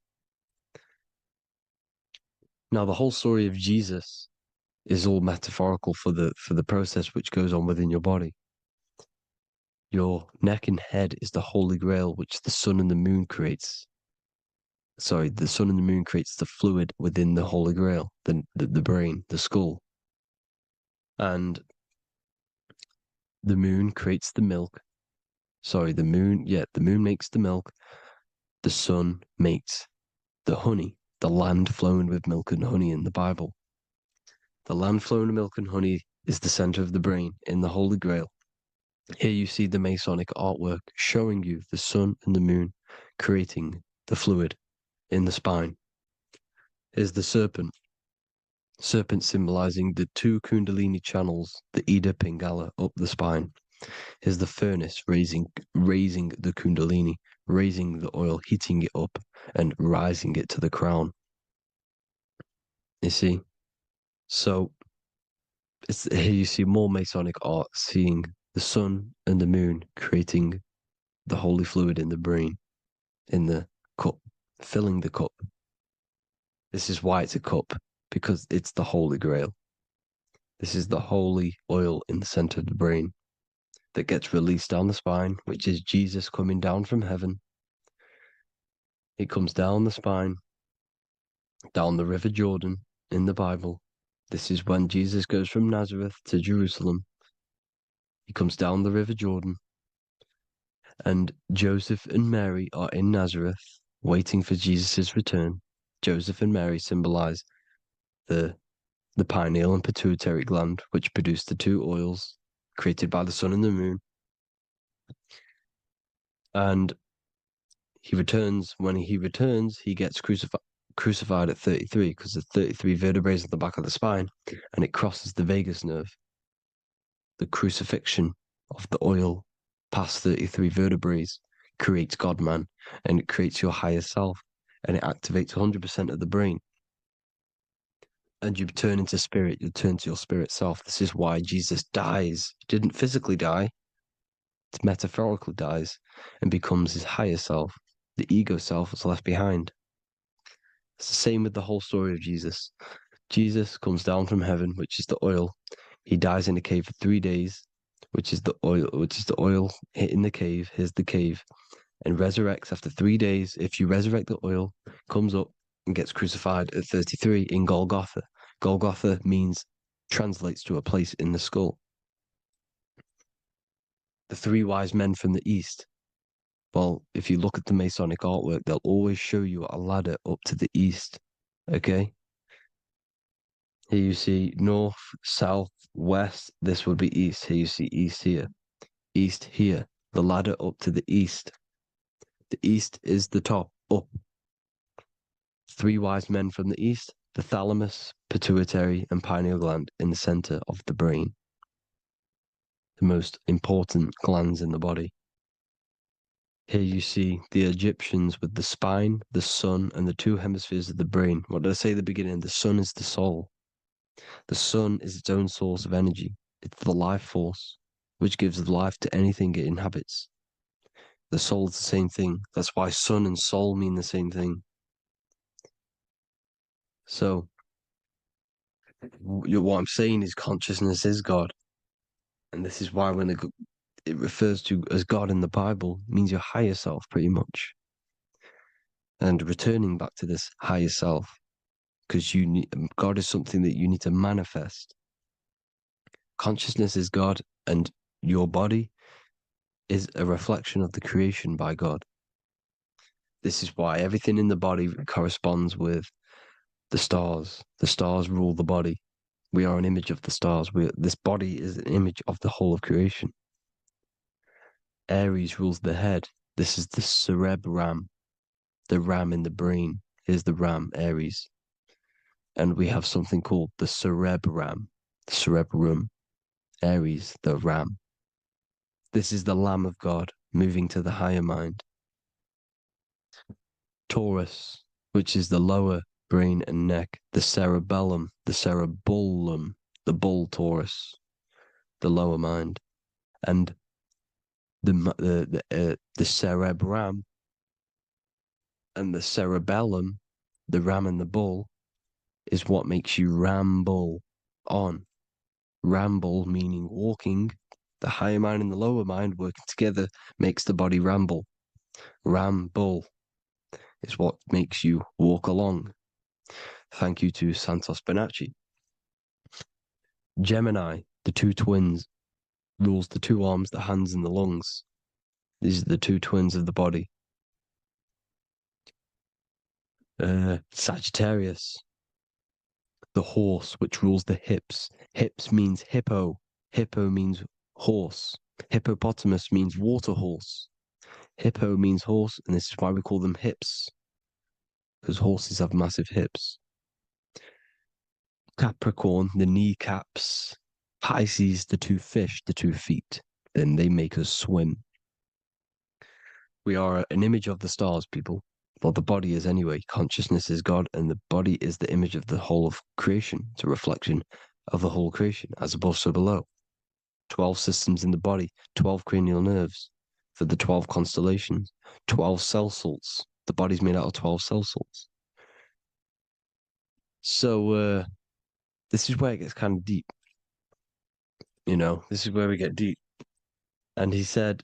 Now the whole story of Jesus is all metaphorical for the process which goes on within your body. Your neck and head is the holy grail which the sun and the moon creates. Sorry, the sun and the moon creates the fluid within the holy grail, the brain, the skull. And the moon creates the milk. Sorry, the moon makes the milk. The sun makes the honey, the land flowing with milk and honey in the Bible. The land flowing with milk and honey is the center of the brain in the Holy Grail. Here you see the Masonic artwork showing you the sun and the moon creating the fluid in the spine. Here's the serpent. Serpent symbolizing the two Kundalini channels, the Ida Pingala up the spine. Here's the furnace raising the Kundalini, raising the oil, heating it up, and rising it to the crown. You see? So here you see more Masonic art, seeing the sun and the moon creating the holy fluid in the brain, in the cup, filling the cup. This is why it's a cup, because it's the Holy Grail. This is the holy oil in the center of the brain that gets released down the spine, which is Jesus coming down from heaven. It comes down the spine, down the River Jordan in the Bible. This is when Jesus goes from Nazareth to Jerusalem. He comes down the River Jordan, and Joseph and Mary are in Nazareth waiting for Jesus' return. Joseph and Mary symbolize the pineal and pituitary gland, which produce the two oils created by the sun and the moon. And he returns. When he returns, he gets crucified at 33 because there's 33 vertebrae at the back of the spine, and it crosses the vagus nerve. The crucifixion of the oil past 33 vertebrae creates God-man, and it creates your higher self, and it activates 100% of the brain. And you turn into spirit, you turn to your spirit self. This is why Jesus dies. He didn't physically die, it metaphorically dies and becomes his higher self. The ego self is left behind. It's the same with the whole story of Jesus. Jesus comes down from heaven, which is the oil. He dies in a cave for 3 days, which is the oil in the cave. Here's the cave, and resurrects after 3 days. If you resurrect the oil, comes up and gets crucified at 33 in Golgotha. Golgotha translates to a place in the skull. The three wise men from the east. Well, if you look at the Masonic artwork, they'll always show you a ladder up to the east. Okay? Here you see north, south, west. This would be east. Here you see east here. East here. The ladder up to the east. The east is the top, up. Three wise men from the east. The thalamus, pituitary, and pineal gland in the center of the brain. the most important glands in the body. Here you see the Egyptians with the spine, the sun, and the two hemispheres of the brain. What did I say at the beginning? The sun is the soul. The sun is its own source of energy. It's the life force, which gives life to anything it inhabits. The soul is the same thing. That's why sun and soul mean the same thing. So, what I'm saying is consciousness is God. And this is why when it refers to as God in the Bible, it means your higher self, pretty much. And returning back to this higher self, because God is something that you need to manifest. Consciousness is God, and your body is a reflection of the creation by God. This is why everything in the body corresponds with the stars. The stars rule the body. We are an image of the stars. This body is an image of the whole of creation. Aries rules the head. This is the cerebrum, the ram in the brain. Here's the ram, Aries. And we have something called the cerebrum, Aries, the ram. This is the Lamb of God moving to the higher mind. Taurus, which is the lower brain and neck, the cerebellum, the bull Taurus, the lower mind, and the cerebrum and the cerebellum, the ram and the bull, is what makes you ramble on. Ramble meaning walking. The higher mind and the lower mind working together makes the body ramble. Ramble is what makes you walk along. Thank you to Santos Bonacci. Gemini, the two twins, rules the two arms, the hands, and the lungs. These are the two twins of the body. Sagittarius, the horse, which rules the hips. Hips means hippo. Hippo means horse. Hippopotamus means water horse. Hippo means horse, and this is why we call them hips, because horses have massive hips. Capricorn, the kneecaps. Pisces, the two fish, the 2 feet. Then they make us swim. We are an image of the stars, people. Well, the body is anyway. Consciousness is God, and the body is the image of the whole of creation. It's a reflection of the whole creation, as above, so below. 12 systems in the body, 12 cranial nerves for the 12 constellations, 12 cell salts. The body's made out of 12 cell salts. So, this is where it gets kind of deep. This is where we get deep. And he said,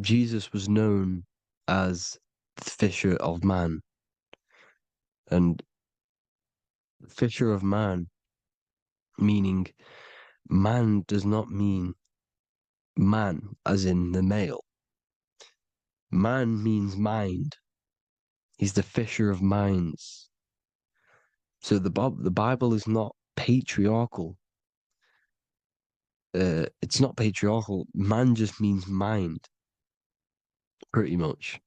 Jesus was known as the fisher of man. And fisher of man, meaning man does not mean man as in the male. Man means mind. He's the fisher of minds. So the Bible is not patriarchal. It's not patriarchal. Man just means mind, pretty much.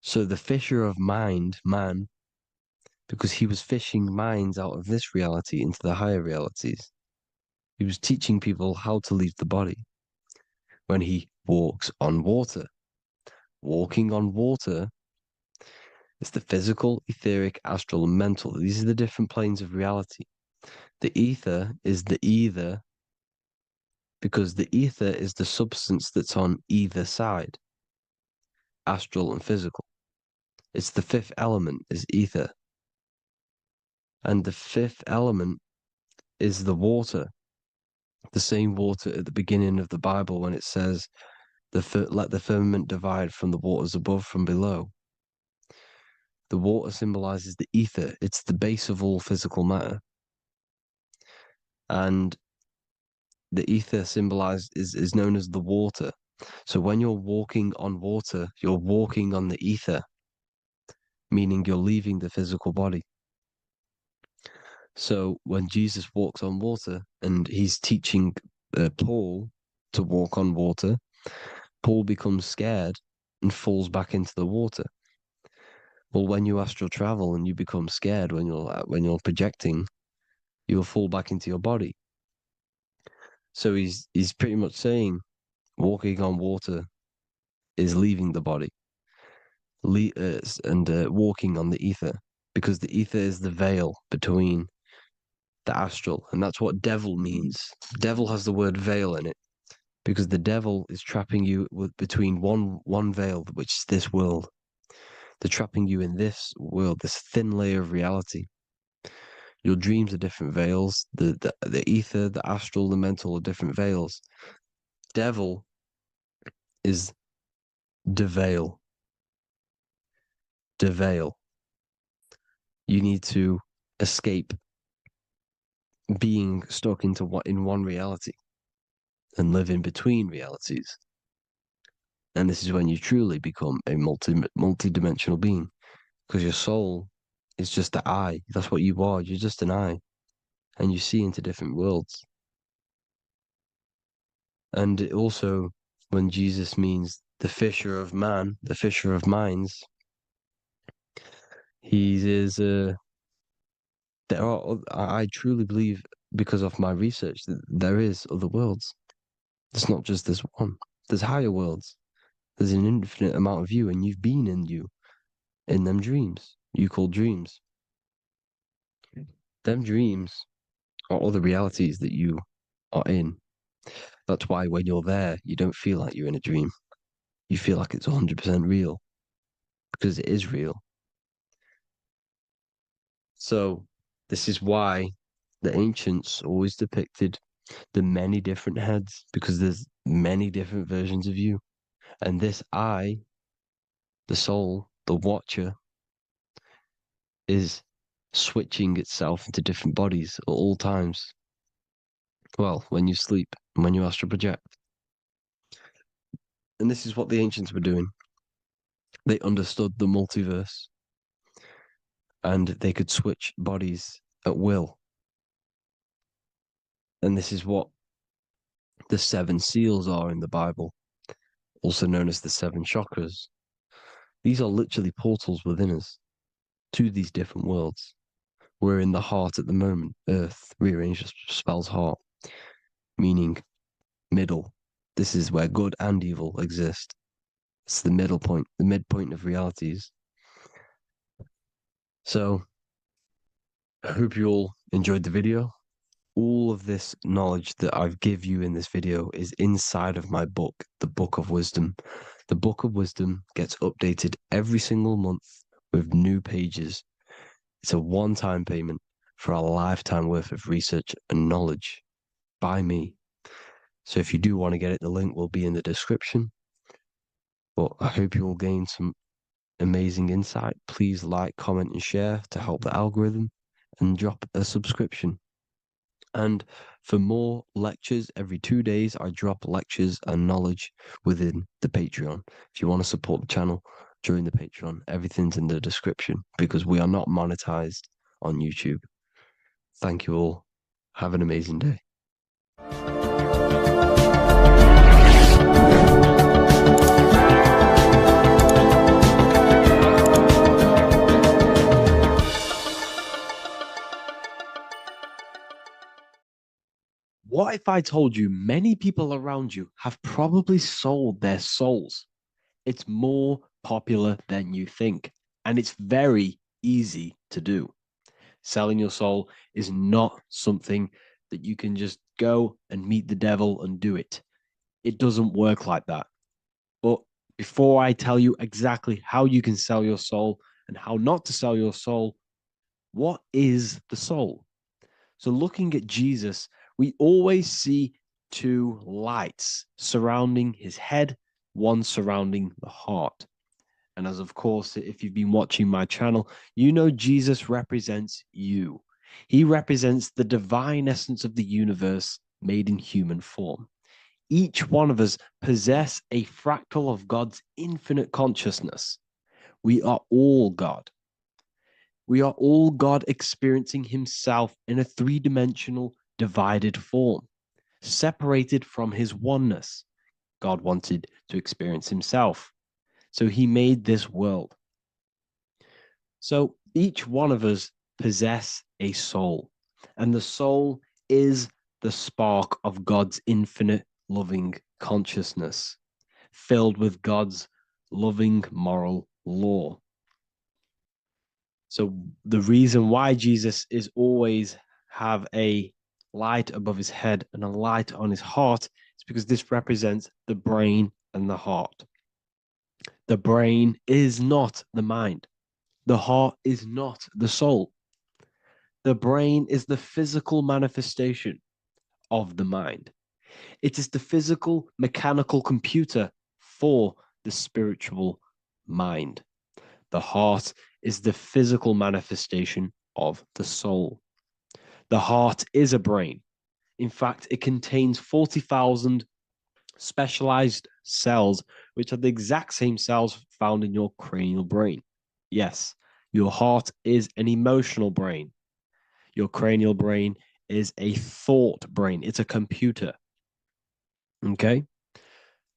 So the fisher of mind, man, because he was fishing minds out of this reality into the higher realities. He was teaching people how to leave the body when he walks on water. Walking on water is the physical, etheric, astral, and mental. These are the different planes of reality. The ether is the either, because the ether is the substance that's on either side, astral and physical. It's the fifth element, is ether. And the fifth element is the water. The same water at the beginning of the Bible when it says, let the firmament divide from the waters above from below. The water symbolizes the ether. It's the base of all physical matter. And the ether is known as the water. So when you're walking on water, you're walking on the ether, meaning you're leaving the physical body. So when Jesus walks on water and he's teaching Paul to walk on water, Paul becomes scared and falls back into the water. Well, when you astral travel and you become scared when you're projecting, you'll fall back into your body. So he's pretty much saying walking on water is leaving the body, and walking on the ether, because the ether is the veil between the astral, and that's what devil means. Devil has the word veil in it, because the devil is trapping you between one veil, which is this world. They're trapping you in this world, this thin layer of reality. Your dreams are different veils. The ether, the astral, the mental are different veils. Devil is deveil. Deveil. You need to escape being stuck in one reality and live in between realities. And this is when you truly become a multi-dimensional being, because your soul is just the eye. That's what you are. You're just an eye, and you see into different worlds. And it also, when Jesus means the fisher of man, the fisher of minds, he is. There are. I truly believe, because of my research, that there is other worlds. It's not just this one. There's higher worlds. There's an infinite amount of you, and you've been in them dreams you call dreams. Them dreams are other realities that you are in. That's why when you're there, you don't feel like you're in a dream. You feel like it's 100% real, because it is real. So this is why the ancients always depicted the many different heads, because there's many different versions of you. And this I, the soul, the watcher, is switching itself into different bodies at all times. Well, when you sleep, when you astral project. And this is what the ancients were doing. They understood the multiverse, and they could switch bodies at will. And this is what the 7 seals are in the Bible, also known as the 7 chakras. These are literally portals within us to these different worlds. We're in the heart at the moment. Earth rearranged spells heart, meaning middle. This is where good and evil exist. It's the middle point, the midpoint of realities. So I hope you all enjoyed the video. All of this knowledge that I've give you in this video is inside of my book, the Book of Wisdom. The Book of Wisdom gets updated every single month with new pages. It's a one-time payment for a lifetime worth of research and knowledge by me. So if you do want to get it, the link will be in the description. But I hope you will gain some amazing insight. Please like, comment, and share to help the algorithm, and drop a subscription. And for more lectures, every 2 days, I drop lectures and knowledge within the Patreon. If you want to support the channel, join the Patreon. Everything's in the description, because we are not monetized on YouTube. Thank you all. Have an amazing day. What if I told you many people around you have probably sold their souls? It's more popular than you think, and it's very easy to do. Selling your soul is not something that you can just go and meet the devil and do it. It doesn't work like that. But before I tell you exactly how you can sell your soul and how not to sell your soul, what is the soul? So looking at Jesus, we always see 2 lights surrounding his head, one surrounding the heart. And as of course, if you've been watching my channel, you know Jesus represents you. He represents the divine essence of the universe made in human form. Each one of us possess a fractal of God's infinite consciousness. We are all God. We are all God experiencing himself in a 3-dimensional divided form, separated from his oneness. God wanted to experience himself, so he made this world. So each one of us possess a soul, and the soul is the the spark of God's infinite loving consciousness, filled with God's loving moral law. So the reason why Jesus is always have a light above his head and a light on his heart is because this represents the brain and the heart. The brain is not the mind. The heart is not the soul. The brain is the physical manifestation of the mind. It is the physical mechanical computer for the spiritual mind. The heart is the physical manifestation of the soul. The heart is a brain. In fact, it contains 40,000 specialized cells, which are the exact same cells found in your cranial brain. Yes, your heart is an emotional brain. Your cranial brain is a thought brain. It's a computer. Okay?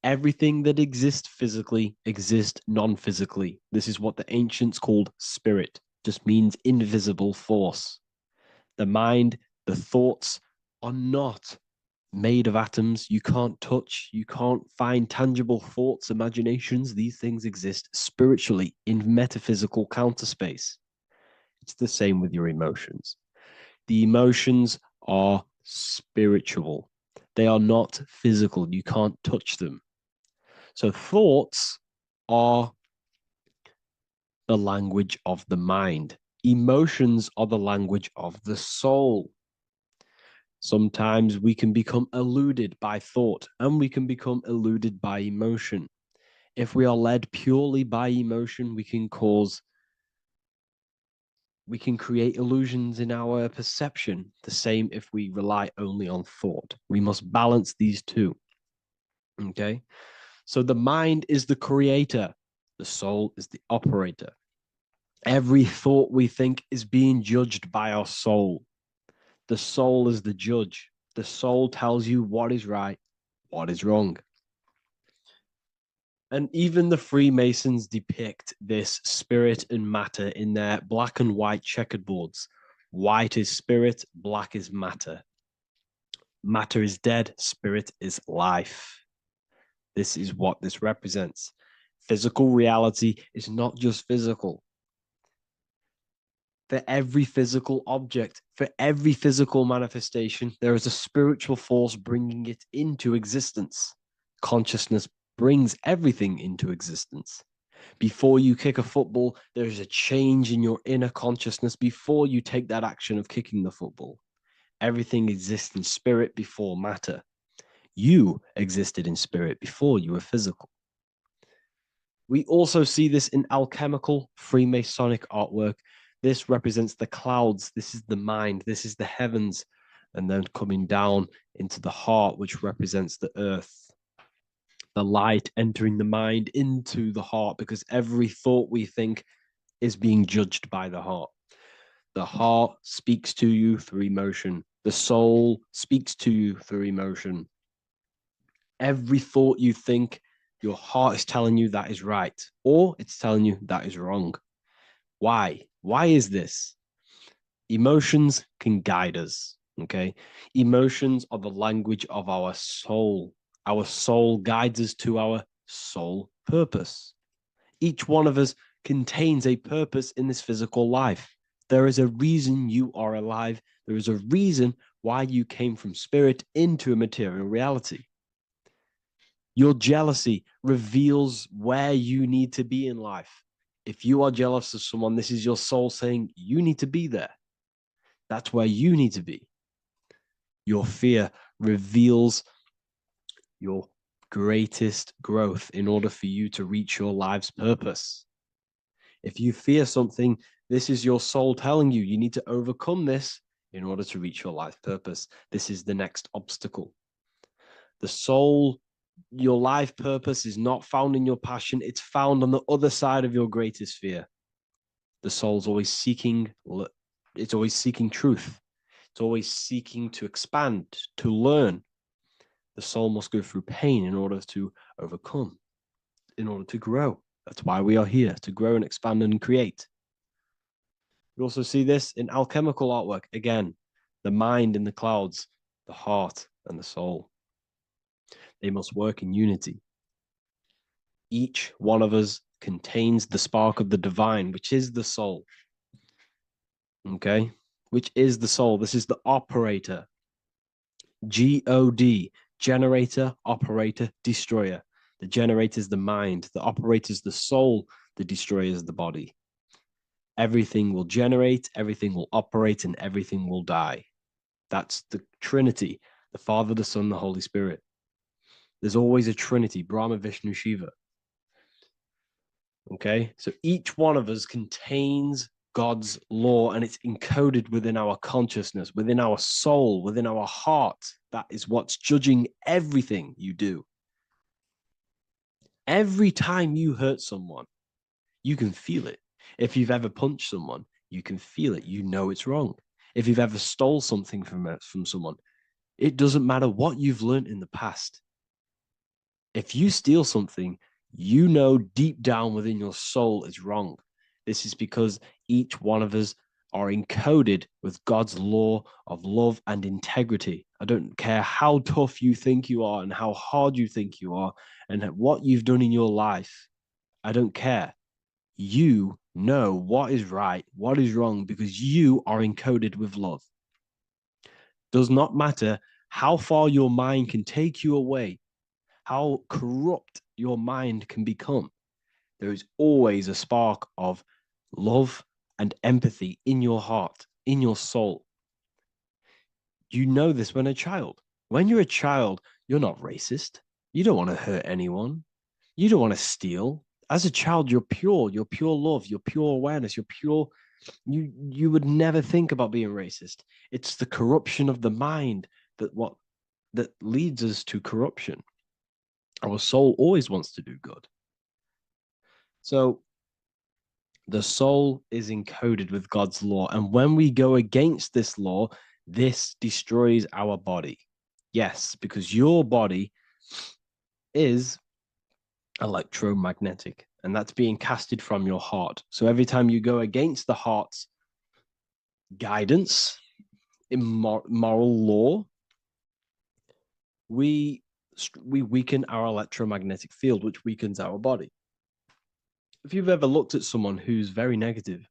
Everything that exists physically exists non-physically. This is what the ancients called spirit. Just means invisible force. The mind, the thoughts are not made of atoms. You can't touch, you can't find tangible thoughts, imaginations. These things exist spiritually in metaphysical counterspace. It's the same with your emotions. The emotions are spiritual. They are not physical. You can't touch them. So thoughts are the language of the mind. Emotions are the language of the soul. Sometimes we can become eluded by thought and we can become eluded by emotion. If we are led purely by emotion, we can create illusions in our perception. The same if we rely only on thought. We must balance these two. Okay? So the mind is the creator, the soul is the operator. Every thought we think is being judged by our soul. The soul is the judge. The soul tells you what is right, what is wrong. And even the Freemasons depict this spirit and matter in their black and white checkerboards. White is spirit, black is matter. Matter is dead, spirit is life. This is what this represents. Physical reality is not just physical. For every physical object, for every physical manifestation, there is a spiritual force bringing it into existence. Consciousness brings everything into existence. Before you kick a football, there is a change in your inner consciousness before you take that action of kicking the football. Everything exists in spirit before matter. You existed in spirit before you were physical. We also see this in alchemical Freemasonic artwork. This represents the clouds. This is the mind. This is the heavens. And then coming down into the heart, which represents the earth. The light entering the mind into the heart, because every thought we think is being judged by the heart. The heart speaks to you through emotion. The soul speaks to you through emotion. Every thought you think, your heart is telling you that is right, or it's telling you that is wrong. Why? Why is this? Emotions can guide us, okay? Emotions are the language of our soul. Our soul guides us to our soul purpose. Each one of us contains a purpose in this physical life. There is a reason you are alive. There is a reason why you came from spirit into a material reality. Your jealousy reveals where you need to be in life. If you are jealous of someone, this is your soul saying you need to be there. That's where you need to be. Your fear reveals your greatest growth in order for you to reach your life's purpose. If you fear something, this is your soul telling you need to overcome this in order to reach your life purpose. This is the next obstacle. The soul, your life purpose is not found in your passion. It's found on the other side of your greatest fear. The soul's always seeking, it's always seeking truth. It's always seeking to expand, to learn. The soul must go through pain in order to overcome, in order to grow. That's why we are here, to grow and expand and create. We also see this in alchemical artwork. Again, the mind in the clouds, the heart, and the soul. They must work in unity. Each one of us contains the spark of the divine, which is the soul. Okay? Which is the soul. This is the operator. God, generator, operator, destroyer. The generator is the mind. The operator is the soul. The destroyer is the body. Everything will generate, everything will operate, and everything will die. That's the Trinity, the Father, the Son, the Holy Spirit. There's always a Trinity, Brahma, Vishnu, Shiva. Okay, so each one of us contains God's law, and it's encoded within our consciousness, within our soul, within our heart. That is what's judging everything you do. Every time you hurt someone, you can feel it. If you've ever punched someone, you can feel it. You know it's wrong. If you've ever stole something from someone, it doesn't matter what you've learned in the past. If you steal something, you know deep down within your soul it's wrong. This is because each one of us are encoded with God's law of love and integrity. I don't care how tough you think you are and how hard you think you are and what you've done in your life. I don't care. You know what is right, what is wrong, because you are encoded with love. Does not matter how far your mind can take you away, how corrupt your mind can become. There is always a spark of love and empathy in your heart, in your soul. You know this when a child. When you're a child, you're not racist. You don't want to hurt anyone. You don't want to steal. As a child, you're pure love, you're pure awareness, you're pure. You would never think about being racist. It's the corruption of the mind that leads us to corruption. Our soul always wants to do good. So the soul is encoded with God's law. And when we go against this law, this destroys our body. Yes, because your body is electromagnetic, and that's being casted from your heart. So every time you go against the heart's guidance in moral law, we weaken our electromagnetic field, which weakens our body. If you've ever looked at someone who's very negative,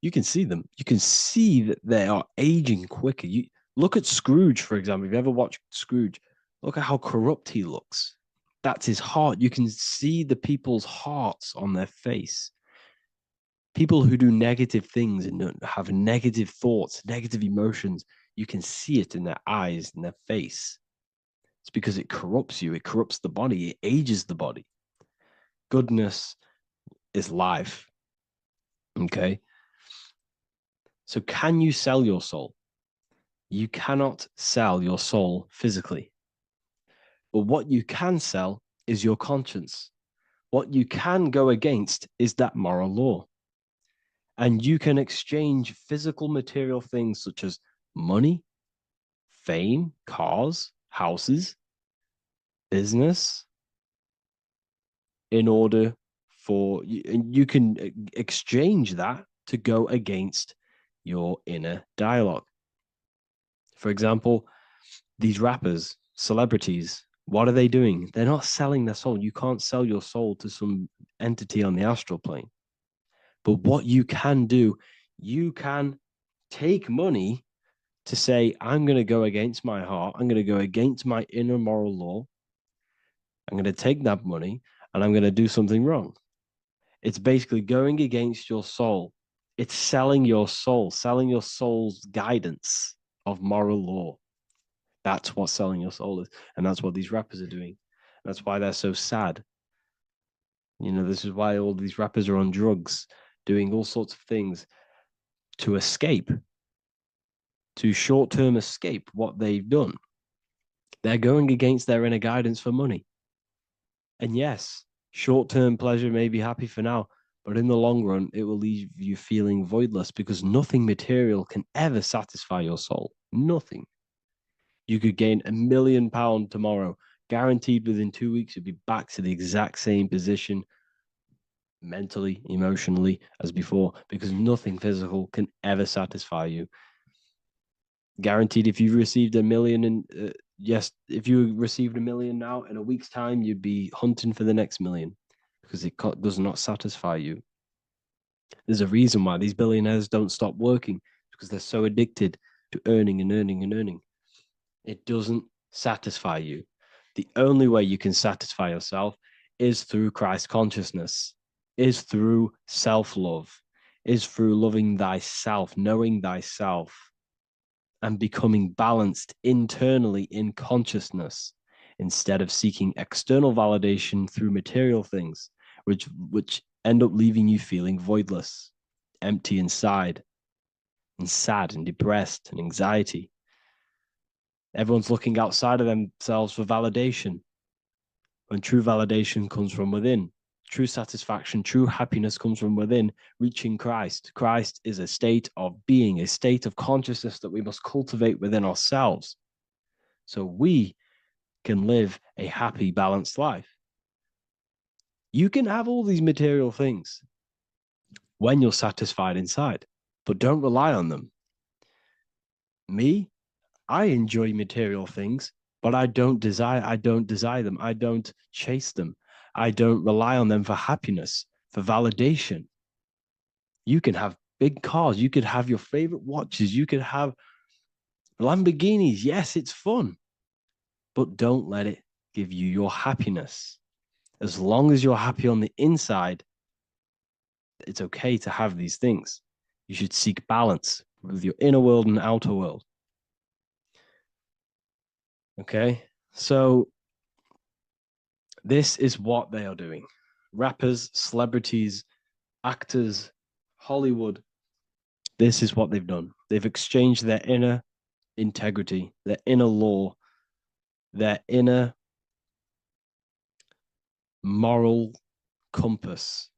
you can see them. You can see that they are aging quicker. You look at Scrooge, for example. If you ever watched Scrooge, look at how corrupt he looks. That's his heart. You can see the people's hearts on their face. People who do negative things and have negative thoughts, negative emotions, you can see it in their eyes and their face. It's because it corrupts you. It corrupts the body. It ages the body. Goodness is life. Okay. So can you sell your soul? You cannot sell your soul physically. But what you can sell is your conscience. What you can go against is that moral law. And you can exchange physical material things such as money, fame, cars, houses, business, in order for you can exchange that to go against your inner dialogue. For example, these rappers, celebrities, what are they doing? They're not selling their soul. You can't sell your soul to some entity on the astral plane. But what you can do, you can take money to say, I'm going to go against my heart. I'm going to go against my inner moral law. I'm going to take that money and I'm going to do something wrong. It's basically going against your soul. It's selling your soul's guidance of moral law. That's what selling your soul is. And that's what these rappers are doing. That's why they're so sad. You know, this is why all these rappers are on drugs, doing all sorts of things to escape, to short-term escape what they've done. They're going against their inner guidance for money. And yes, short-term pleasure may be happy for now, but in the long run, it will leave you feeling voidless because nothing material can ever satisfy your soul. Nothing. You could gain £1 million tomorrow, guaranteed within 2 weeks, you'd be back to the exact same position mentally, emotionally as before, because nothing physical can ever satisfy you. Guaranteed, if you received a million and yes, if you received a million now, in a week's time, you'd be hunting for the next million because it does not satisfy you. There's a reason why these billionaires don't stop working because they're so addicted to earning and earning and earning. It doesn't satisfy you. The only way you can satisfy yourself is through Christ consciousness, is through self-love, is through loving thyself, knowing thyself, and becoming balanced internally in consciousness instead of seeking external validation through material things, which end up leaving you feeling voidless, empty inside, and sad and depressed and anxiety. Everyone's looking outside of themselves for validation when true validation comes from within. True satisfaction, true happiness comes from within, reaching Christ. Christ is a state of being, a state of consciousness that we must cultivate within ourselves so we can live a happy, balanced life. You can have all these material things when you're satisfied inside, but don't rely on them. Me, I enjoy material things, but I don't desire them. I don't chase them. I don't rely on them for happiness, for validation. You can have big cars. You could have your favorite watches. You could have Lamborghinis. Yes, it's fun, but don't let it give you your happiness. As long as you're happy on the inside, it's okay to have these things. You should seek balance with your inner world and outer world. Okay, so this is what they are doing. Rappers, celebrities, actors, Hollywood, this is what they've done. They've exchanged their inner integrity, their inner law, their inner moral compass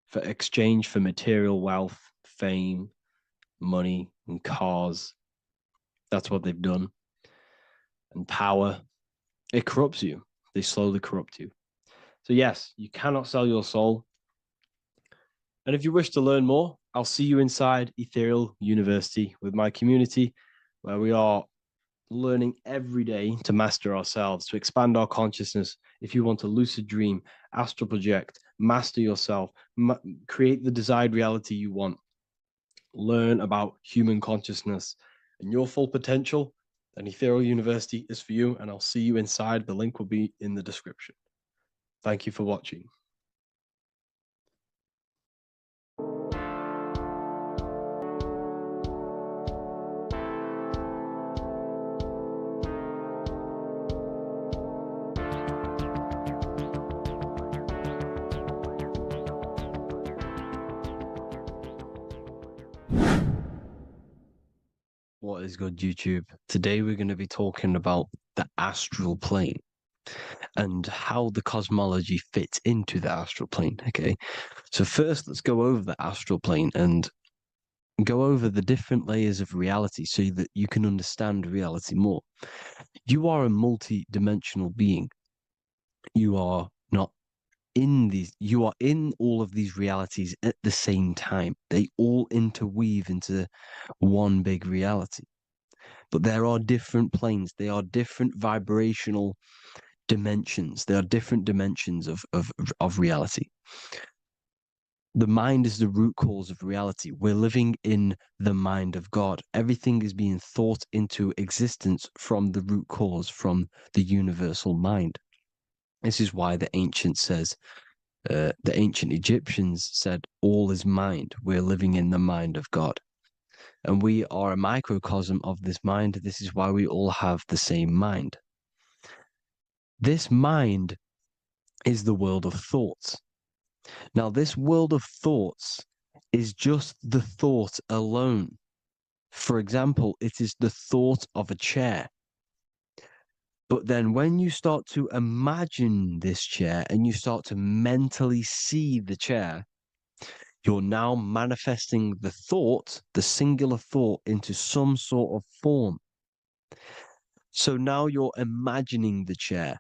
for exchange for material wealth, fame, money, and cars. That's what they've done. And power. It corrupts you. They slowly corrupt you. So yes, you cannot sell your soul. And if you wish to learn more, I'll see you inside Ethereal University with my community, where we are learning every day to master ourselves, to expand our consciousness. If you want to lucid dream, astral project, master yourself, create the desired reality you want, learn about human consciousness and your full potential, then Ethereal University is for you, and I'll see you inside. The link will be in the description. Thank you for watching. What is good, YouTube? Today we're going to be talking about the astral plane and how the cosmology fits into the astral plane. Okay, so first let's go over the astral plane and go over the different layers of reality so that you can understand reality more. You are a multi-dimensional being. You are not in these, you are in all of these realities at the same time. They all interweave into one big reality. But there are different planes. They are different vibrational dimensions. There are different dimensions of reality. The mind is the root cause of reality. We're living in the mind of God. Everything is being thought into existence from the root cause, from the universal mind. This is why the ancient Egyptians said, all is mind. We're living in the mind of God. And we are a microcosm of this mind. This is why we all have the same mind. This mind is the world of thoughts. Now, this world of thoughts is just the thought alone. For example, it is the thought of a chair. But then when you start to imagine this chair and you start to mentally see the chair, you're now manifesting the thought, the singular thought, into some sort of form. So now you're imagining the chair.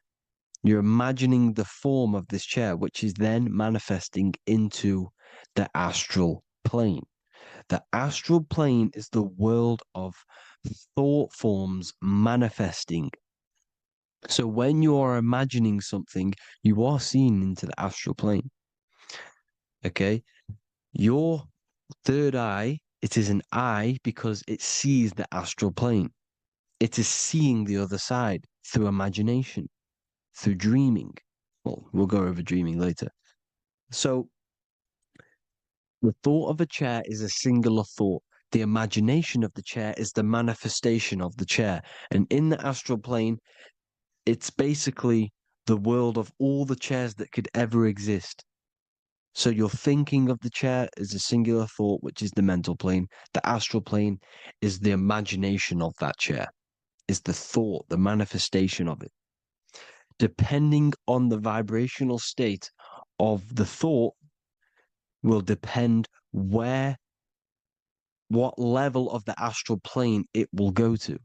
You're imagining the form of this chair, which is then manifesting into the astral plane. The astral plane is the world of thought forms manifesting. So when you are imagining something, you are seeing into the astral plane. Okay? Your third eye, it is an eye because it sees the astral plane. It is seeing the other side through imagination, through dreaming. Well, we'll go over dreaming later. So the thought of a chair is a singular thought. The imagination of the chair is the manifestation of the chair. And in the astral plane, it's basically the world of all the chairs that could ever exist. So your thinking of the chair is a singular thought, which is the mental plane. The astral plane is the imagination of that chair, is the thought, the manifestation of it. Depending on the vibrational state of the thought will depend what level of the astral plane it will go to.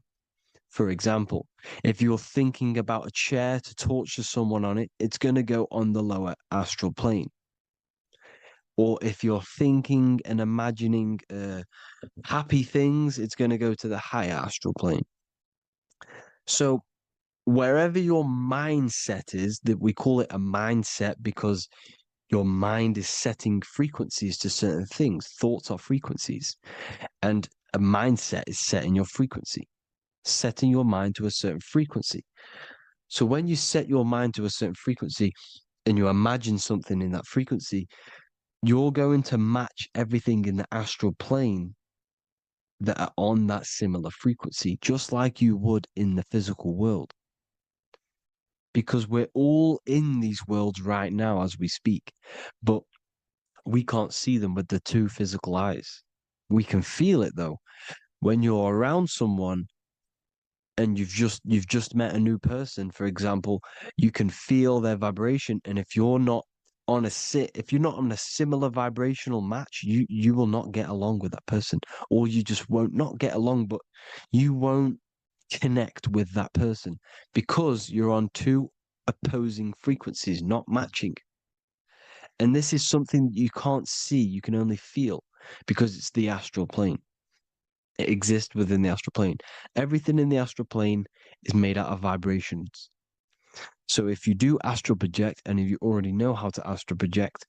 For example, if you're thinking about a chair to torture someone on it, it's going to go on the lower astral plane. Or if you're thinking and imagining happy things, it's going to go to the higher astral plane. So wherever your mindset is, that we call it a mindset because your mind is setting frequencies to certain things. Thoughts are frequencies. And a mindset is setting your frequency, setting your mind to a certain frequency. So when you set your mind to a certain frequency and you imagine something in that frequency, you're going to match everything in the astral plane that are on that similar frequency, just like you would in the physical world. Because we're all in these worlds right now as we speak, but we can't see them with the two physical eyes. We can feel it though. When you're around someone and you've just met a new person, for example, you can feel their vibration. And if you're not on a similar vibrational match, you will not get along with that person, or you just won't not get along, but you won't connect with that person because you're on two opposing frequencies, not matching. And this is something you can't see, you can only feel because it's the astral plane. It exists within the astral plane. Everything in the astral plane is made out of vibrations. So if you do astral project, and if you already know how to astral project,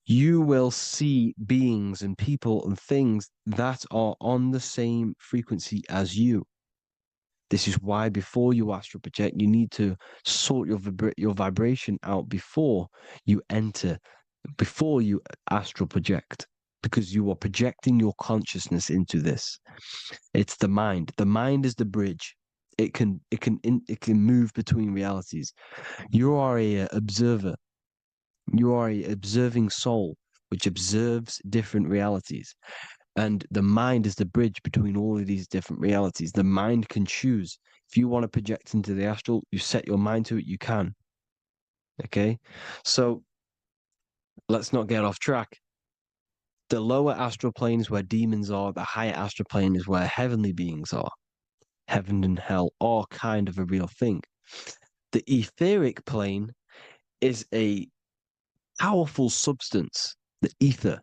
you will see beings and people and things that are on the same frequency as you. This is why before you astral project, you need to sort your vibration out before you astral project, because you are projecting your consciousness into this. It's the mind. The mind is the bridge. It can move between realities. You are a observer. You are a observing soul which observes different realities. And the mind is the bridge between all of these different realities. The mind can choose. If you want to project into the astral, you set your mind to it, you can. Okay? So let's not get off track. The lower astral plane is where demons are. The higher astral plane is where heavenly beings are. Heaven and hell are kind of a real thing. The etheric plane is a powerful substance, the ether,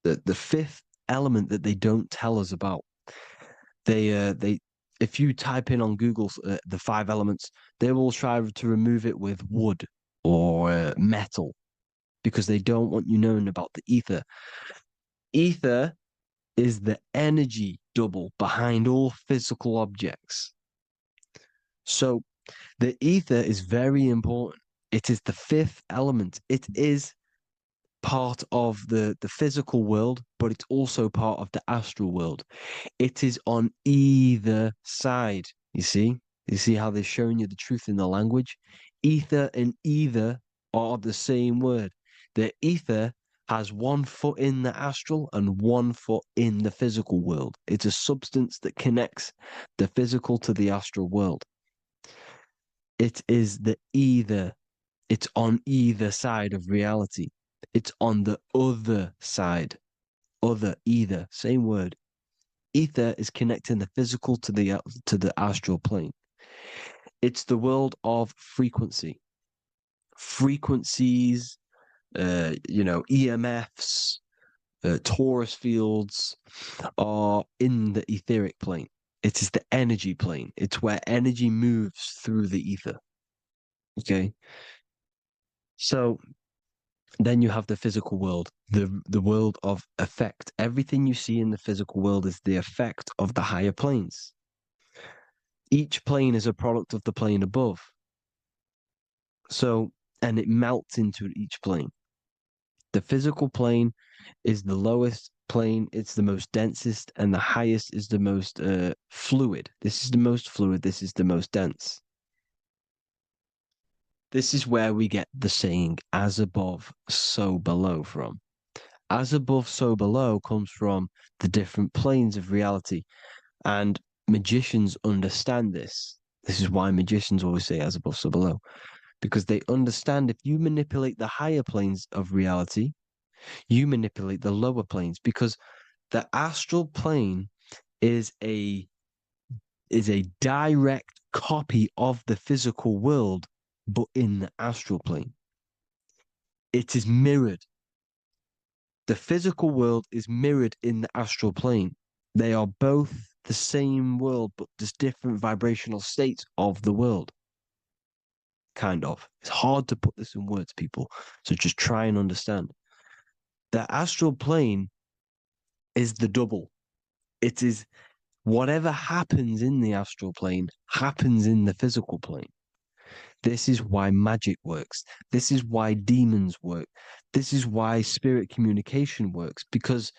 the fifth element that they don't tell us about. They if you type in on Google the five elements, they will try to remove it with wood or metal because they don't want you knowing about the ether. Ether is the energy double behind all physical objects. So the ether is very important. It is the fifth element. It is part of the physical world, but it's also part of the astral world. It is on either side. You see how they're showing you the truth in the language. Ether and either are the same word. The ether has 1 foot in the astral and 1 foot in the physical world. It's a substance that connects the physical to the astral world. It is the either. It's on either side of reality. It's on the other side. Other, either, same word. Ether is connecting the physical to the astral plane. It's the world of frequency. Frequencies, EMFs, torus fields are in the etheric plane. It is the energy plane. It's where energy moves through the ether. Okay. So then you have the physical world, the world of effect. Everything you see in the physical world is the effect of the higher planes. Each plane is a product of the plane above. So, and it melts into each plane. The physical plane is the lowest plane, it's the most densest, and the highest is the most fluid. This is the most fluid, this is the most dense. This is where we get the saying, as above, so below from. As above, so below comes from the different planes of reality. And magicians understand this. This is why magicians always say as above, so below. Because they understand if you manipulate the higher planes of reality, you manipulate the lower planes. Because the astral plane is a direct copy of the physical world, but in the astral plane. It is mirrored. The physical world is mirrored in the astral plane. They are both the same world, but there's different vibrational states of the world. Kind of. It's hard to put this in words, people. So just try and understand. The astral plane is the double. It is whatever happens in the astral plane happens in the physical plane. This is why magic works. This is why demons work. This is why spirit communication works. Because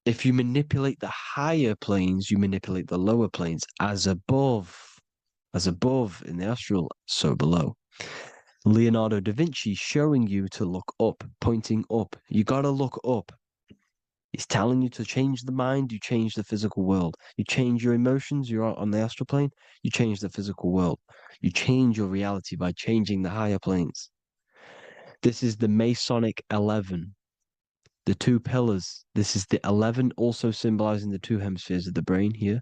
if you manipulate the higher planes, you manipulate the lower planes. As above in the astral, so below. Leonardo da Vinci showing you to look up, pointing up. You got to look up. He's telling you to change the mind, you change the physical world. You change your emotions, you're on the astral plane, you change the physical world. You change your reality by changing the higher planes. This is the Masonic 11, the two pillars. This is the 11, also symbolizing the two hemispheres of the brain here.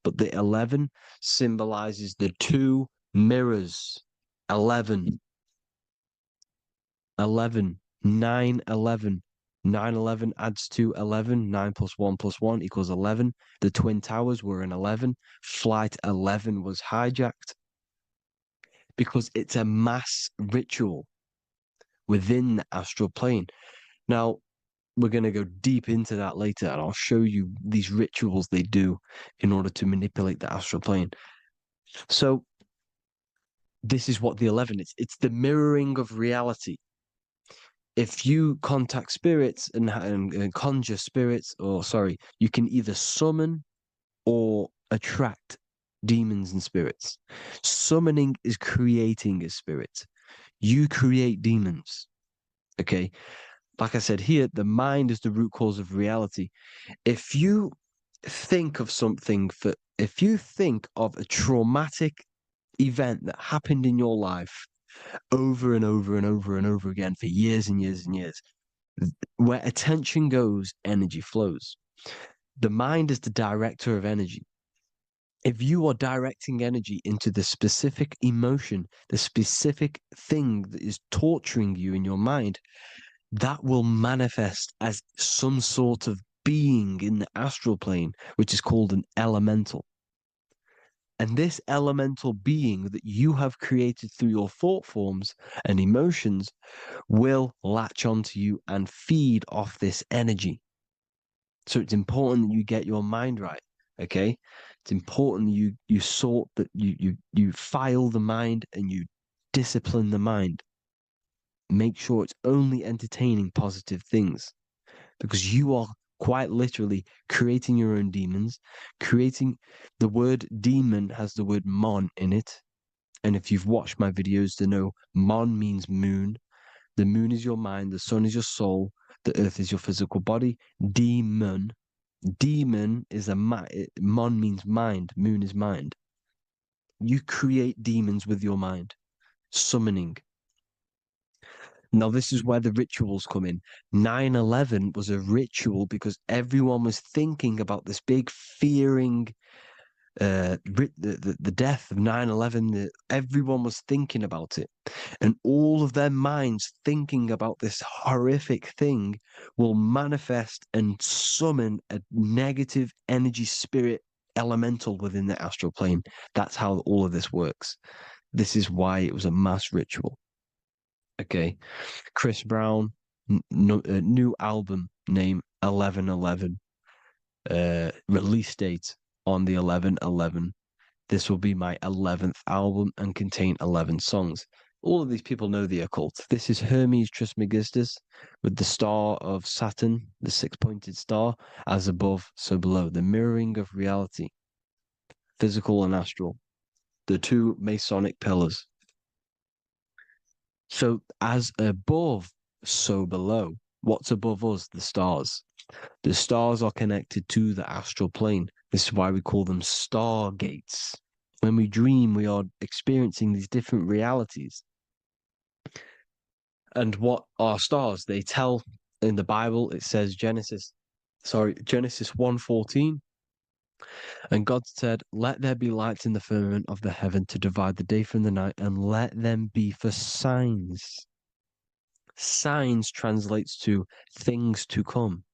But the 11 symbolizes the two mirrors. 11, 11, 9, 11. 9, 11 adds to 11. 9 plus 1 plus 1 equals 11. The Twin Towers were an 11. Flight 11 was hijacked because it's a mass ritual within the astral plane. Now, we're going to go deep into that later, and I'll show you these rituals they do in order to manipulate the astral plane. So, this is what the 11 is. It's the mirroring of reality. If you contact spirits and conjure spirits, you can either summon or attract demons and spirits. Summoning is creating a spirit. You create demons. Okay. Like I said here, the mind is the root cause of reality. If you think of if you think of a traumatic event that happened in your life over and over and over and over again for years and years and years, where attention goes, energy flows. The mind is the director of energy. If you are directing energy into the specific emotion, the specific thing that is torturing you in your mind, that will manifest as some sort of being in the astral plane, which is called an elemental. And this elemental being that you have created through your thought forms and emotions will latch onto you and feed off this energy. So it's important that you get your mind right, okay? It's important that you sort that you file the mind and you discipline the mind. Make sure it's only entertaining positive things, because you are quite literally creating your own demons. The word demon has the word mon in it. And if you've watched my videos to know, mon means moon. The moon is your mind, the sun is your soul, the earth is your physical body. Demon is mon means mind, moon is mind. You create demons with your mind. Summoning. Now, this is where the rituals come in. 9/11 was a ritual because everyone was thinking about this big fearing, the death of 9/11. Everyone was thinking about it. And all of their minds thinking about this horrific thing will manifest and summon a negative energy spirit elemental within the astral plane. That's how all of this works. This is why it was a mass ritual. Okay. Chris Brown, new album name 1111. Release date on the 11/11. This will be my 11th album and contain 11 songs. All of these people know the occult. This is Hermes Trismegistus with the star of Saturn, the six-pointed star, as above, so below. The mirroring of reality, physical and astral. The two Masonic pillars. So as above, so below. What's above us? The stars. The stars are connected to the astral plane. This is why we call them stargates. When we dream, we are experiencing these different realities. And what are stars? They tell in the Bible, it says Genesis 1:14. And God said, "Let there be lights in the firmament of the heaven to divide the day from the night, and let them be for signs." Signs translates to things to come.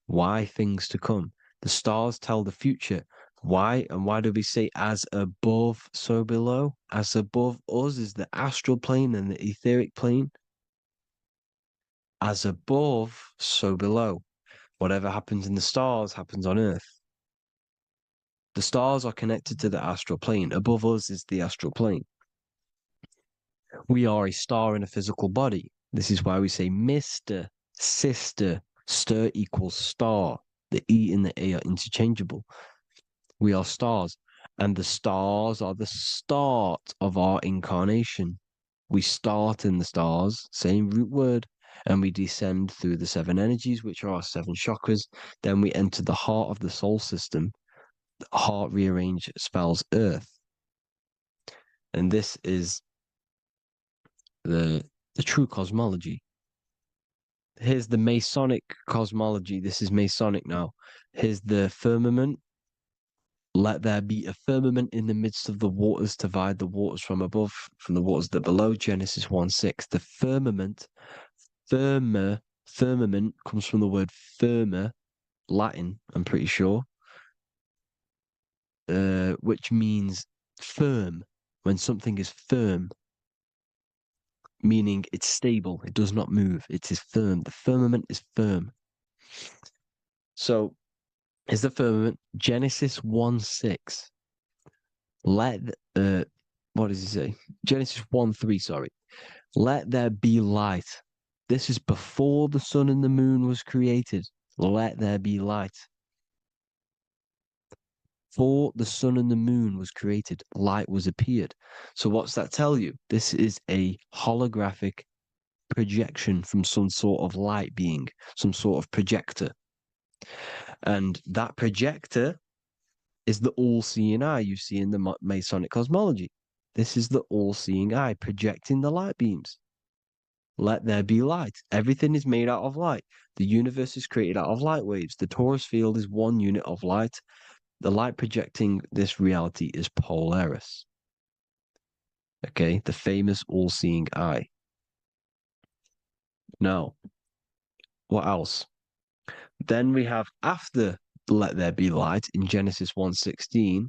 Why things to come? The stars tell the future. Why? And why do we say as above, so below? As above us is the astral plane and the etheric plane. As above, so below. Whatever happens in the stars happens on Earth. The stars are connected to the astral plane. Above us is the astral plane. We are a star in a physical body. This is why we say Mr., sister, stir equals star. The E and the A are interchangeable. We are stars, and the stars are the start of our incarnation. We start in the stars, same root word, and we descend through the seven energies, which are our seven chakras. Then we enter the heart of the soul system. The heart rearranged spells earth. And this is the true cosmology. Here's the Masonic cosmology. This is Masonic now. Here's the firmament. Let there be a firmament in the midst of the waters to divide the waters from above, from the waters that below. Genesis 1:6. The firmament, firmament comes from the word firma, Latin, I'm pretty sure, which means firm. When something is firm, meaning it's stable, it does not move, it is firm. The firmament is firm. So, is the firmament Genesis 1:6. What does he say? Genesis 1:3, sorry. Let there be light. This is before the sun and the moon was created. Let there be light. Before the sun and the moon was created, light was appeared. So what's that tell you? This is a holographic projection from some sort of light being, some sort of projector. And that projector is the all-seeing eye you see in the Masonic cosmology. This is the all-seeing eye projecting the light beams. Let there be light. Everything is made out of light. The universe is created out of light waves. The torus field is one unit of light. The light projecting this reality is Polaris. Okay, the famous all-seeing eye. Now, what else? Then we have after let there be light in Genesis 1:16,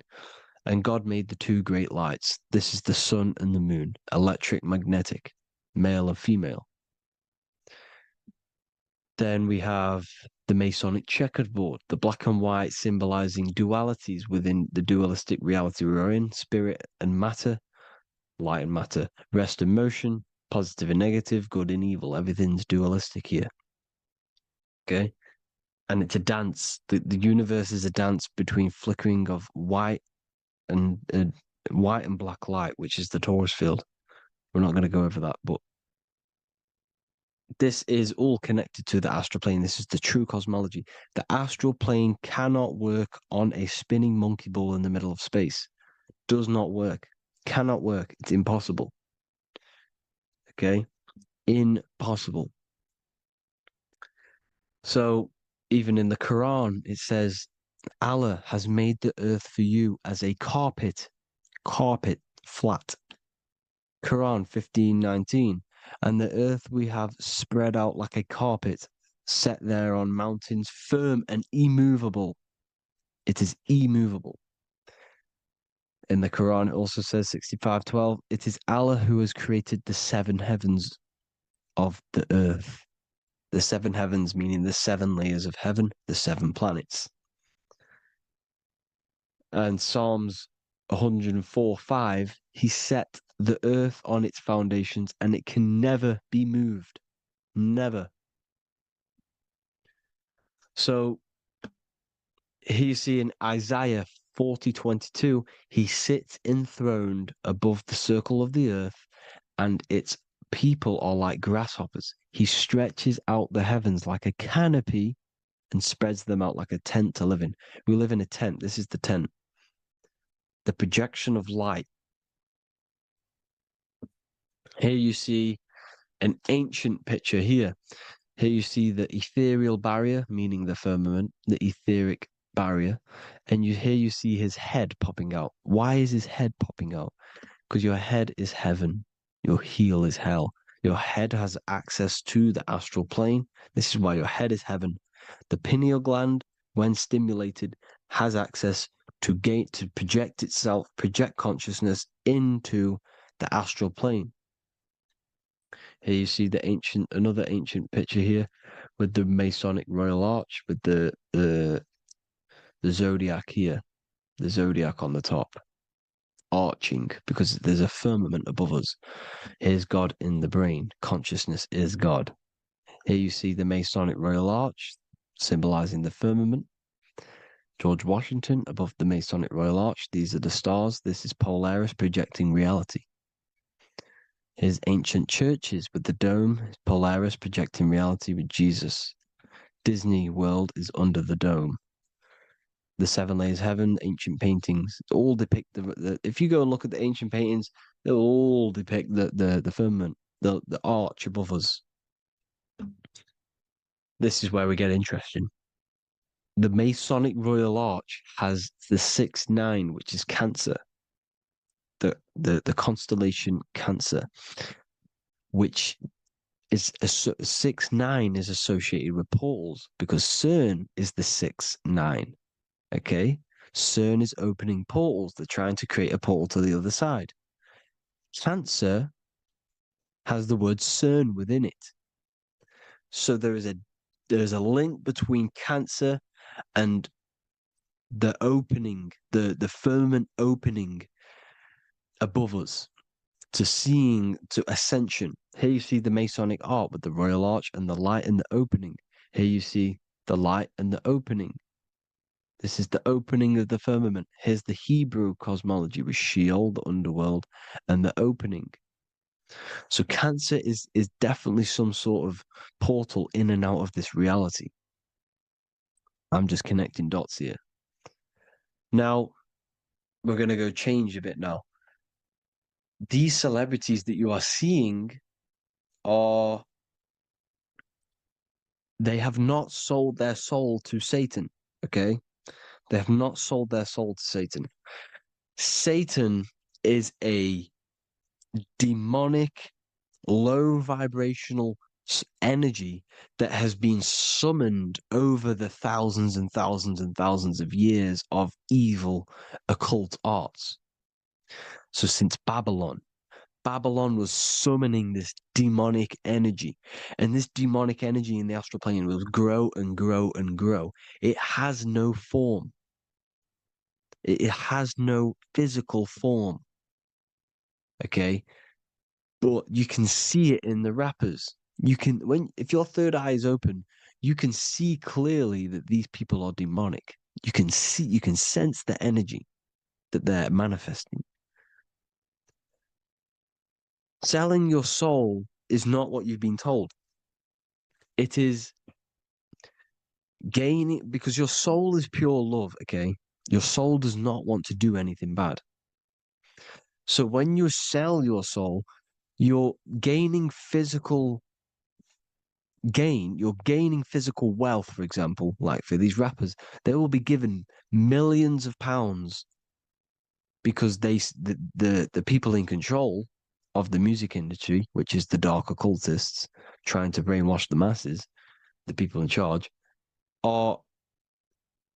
and God made the two great lights. This is the sun and the moon, electric, magnetic, male and female. Then we have the Masonic checkerboard, the black and white symbolizing dualities within the dualistic reality we're in, spirit and matter, light and matter, rest and motion, positive and negative, good and evil. Everything's dualistic here. Okay? And it's a dance. The universe is a dance between flickering of white and black light, which is the torus field. We're not going to go over that, but this is all connected to the astral plane. This is the true cosmology. The astral plane cannot work on a spinning monkey ball in the middle of space. Does not work. Cannot work. It's impossible. Okay? Impossible. So, even in the Quran, it says, Allah has made the earth for you as a carpet, flat. Quran 15:19. And the earth we have spread out like a carpet, set there on mountains, firm and immovable. It is immovable. In the Quran, it also says 65:12, it is Allah who has created the 7 heavens of the earth. The 7 heavens meaning the 7 layers of heaven, the 7 planets. And Psalms 104:5, he set the earth on its foundations and it can never be moved. Never. So here you see in Isaiah 40:22, he sits enthroned above the circle of the earth, and its people are like grasshoppers. He stretches out the heavens like a canopy and spreads them out like a tent to live in. We live in a tent. This is the tent. The projection of light. Here you see an ancient picture here. Here you see the ethereal barrier, meaning the firmament, the etheric barrier, and here you see his head popping out. Why is his head popping out? Because your head is heaven, your heel is hell. Your head has access to the astral plane. This is why your head is heaven. The pineal gland, when stimulated, has access to project itself, project consciousness into the astral plane. Here you see another ancient picture here with the Masonic Royal Arch, with the zodiac here, the zodiac on the top, arching because there's a firmament above us. Here's God in the brain. Consciousness is God. Here you see the Masonic Royal Arch, symbolizing the firmament. George Washington above the Masonic Royal Arch. These are the stars. This is Polaris projecting reality. Here's ancient churches with the dome. Polaris projecting reality with Jesus. Disney World is under the dome. The 7 layers of heaven, ancient paintings, all depict if you go and look at the ancient paintings, they'll all depict the firmament, the arch above us. This is where we get interesting. The Masonic Royal Arch has the 6-9, which is Cancer. The constellation Cancer, which is 6-9 is associated with portals because CERN is the 6-9. Okay, CERN is opening portals. They're trying to create a portal to the other side. Cancer has the word CERN within it. So there is a link between Cancer and the opening, the firmament opening above us to ascension. Here you see the Masonic art with the Royal Arch and the light and the opening. Here you see the light and the opening. This is the opening of the firmament. Here's the Hebrew cosmology with Sheol, the underworld, and the opening. So Cancer is definitely some sort of portal in and out of this reality. I'm just connecting dots here. Now, we're going to go change a bit now. These celebrities that you are seeing they have not sold their soul to Satan, okay? They have not sold their soul to Satan. Satan is a demonic, low vibrational energy that has been summoned over the thousands and thousands and thousands of years of evil occult arts. So since Babylon was summoning this demonic energy, and this demonic energy in the astral plane will grow and grow and grow. It has no form. It has no physical form. Okay, but you can see it in the rappers. If your third eye is open, you can see clearly that these people are demonic. You can sense the energy that they're manifesting. Selling your soul is not what you've been told. It is gaining, because your soul is pure love, okay? Your soul does not want to do anything bad. So when you sell your soul, you're gaining physical wealth, for example. Like for these rappers, they will be given millions of pounds because the people in control of the music industry, which is the dark occultists trying to brainwash the masses, the people in charge, are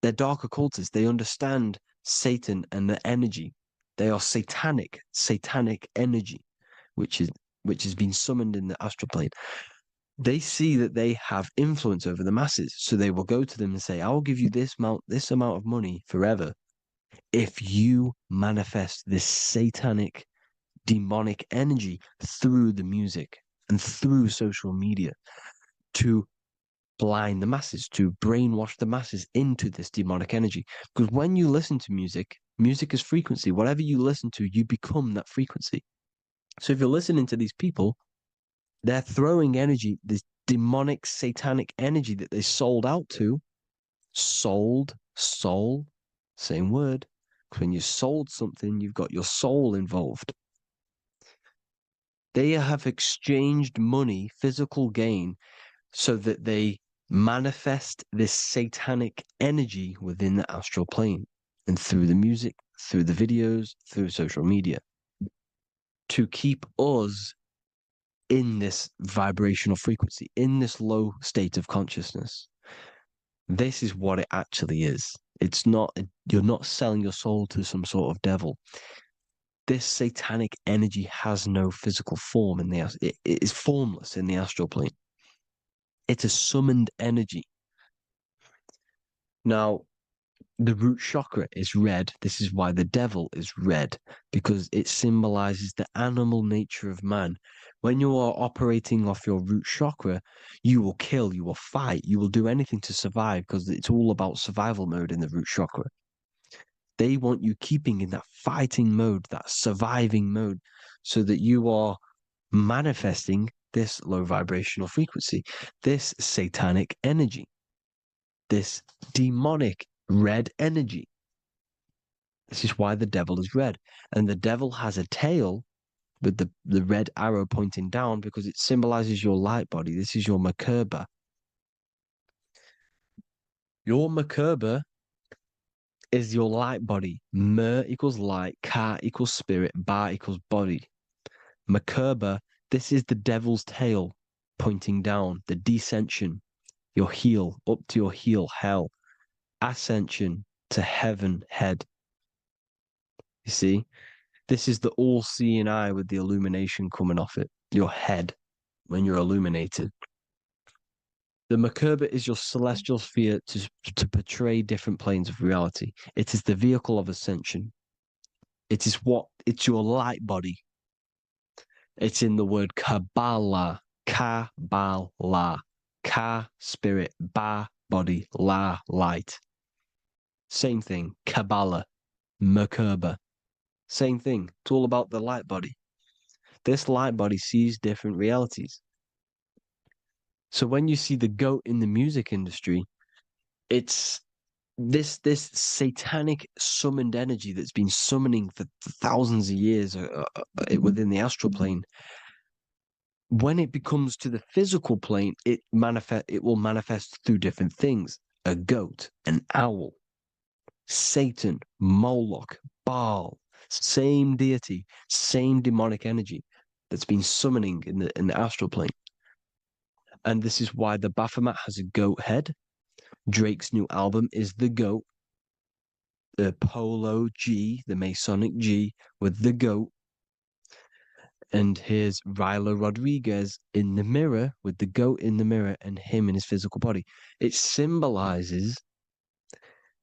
They're dark occultists. They understand Satan and the energy. They are satanic energy, which has been summoned in the astral plane. They see that they have influence over the masses, so they will go to them and say, "I will give you this amount of money forever if you manifest this satanic, demonic energy through the music and through social media to blind the masses, to brainwash the masses into this demonic energy." Because when you listen to music, music is frequency. Whatever you listen to, you become that frequency. So if you're listening to these people, they're throwing energy, this demonic, satanic energy that they sold out to. Soul, same word. When you sold something, you've got your soul involved. They have exchanged money, physical gain, so that they manifest this satanic energy within the astral plane and through the music, through the videos, through social media to keep us in this vibrational frequency, in this low state of consciousness. This is what it actually is. It's not, you're not selling your soul to some sort of devil. This satanic energy has no physical form it is formless in the astral plane. It's a summoned energy. Now, the root chakra is red. This is why the devil is red, because it symbolizes the animal nature of man. When you are operating off your root chakra, you will kill, you will fight, you will do anything to survive, because it's all about survival mode in the root chakra. They want you keeping in that fighting mode, that surviving mode, so that you are manifesting this low vibrational frequency, this satanic energy, this demonic red energy. This is why the devil is red. And the devil has a tail with the red arrow pointing down because it symbolizes your light body. This is your Merkaba. Your Merkaba is your light body. Mer equals light, Ka equals spirit, Ba equals body. Merkaba, this is the devil's tail pointing down, the descension, your heel, up to your heel, hell. Ascension to heaven, head. You see? This is the all-seeing eye with the illumination coming off it, your head, when you're illuminated. The Merkaba is your celestial sphere to portray different planes of reality. It is the vehicle of ascension. It's your light body. It's in the word Kabbalah, Kabbalah, Ka, spirit, Ba, body, La, light. Same thing, Kabbalah, Merkaba. Same thing. It's all about the light body. This light body sees different realities. So when you see the goat in the music industry, it's this satanic summoned energy that's been summoning for thousands of years within the astral plane. When it becomes to the physical plane, it will manifest through different things. A goat, an owl, Satan, Moloch, Baal, same deity, same demonic energy that's been summoning in the astral plane. And this is why the Baphomet has a goat head. Drake's new album is the goat. The Polo G, the Masonic G, with the goat. And here's Rylo Rodriguez in the mirror with the goat in the mirror and him in his physical body. It symbolizes,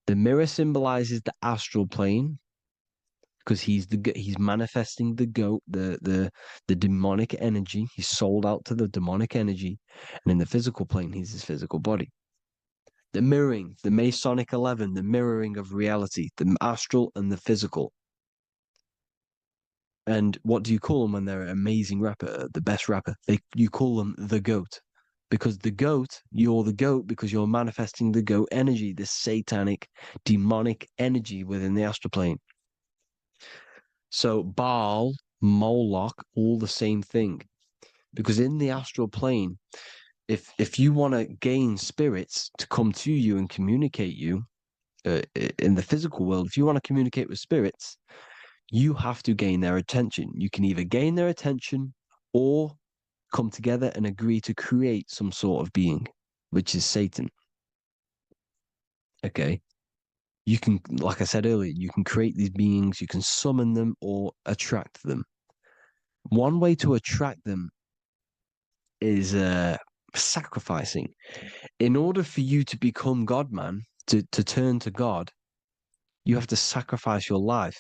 the mirror symbolizes the astral plane because he's manifesting the goat, the demonic energy. He's sold out to the demonic energy. And in the physical plane, he's his physical body. The mirroring, the Masonic 11, the mirroring of reality, the astral and the physical. And what do you call them when they're an amazing rapper, the best rapper? You call them the GOAT. Because the GOAT, you're the GOAT because you're manifesting the GOAT energy, this satanic, demonic energy within the astral plane. So Baal, Moloch, all the same thing. Because in the astral plane, if you want to gain spirits to come to you and communicate you in the physical world, if you want to communicate with spirits, you have to gain their attention. You can either gain their attention or come together and agree to create some sort of being, which is Satan. Okay. You can, like I said earlier, you can create these beings, you can summon them or attract them. One way to attract them is sacrificing. In order for you to become God, man, to turn to God, you have to sacrifice your life.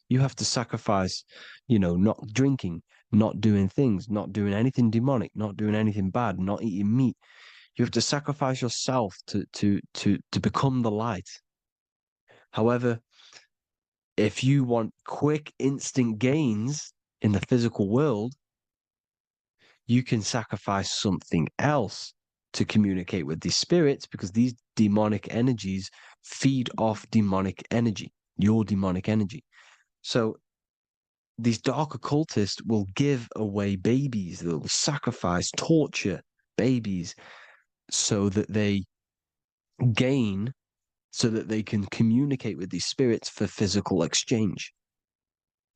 You have to sacrifice, not drinking, not doing things, not doing anything demonic, not doing anything bad, not eating meat. You have to sacrifice yourself to become the light. However, if you want quick, instant gains in the physical world, you can sacrifice something else to communicate with these spirits, because these demonic energies feed off demonic energy, your demonic energy. So these dark occultists will give away babies, they'll sacrifice, torture babies so that they gain, so that they can communicate with these spirits for physical exchange.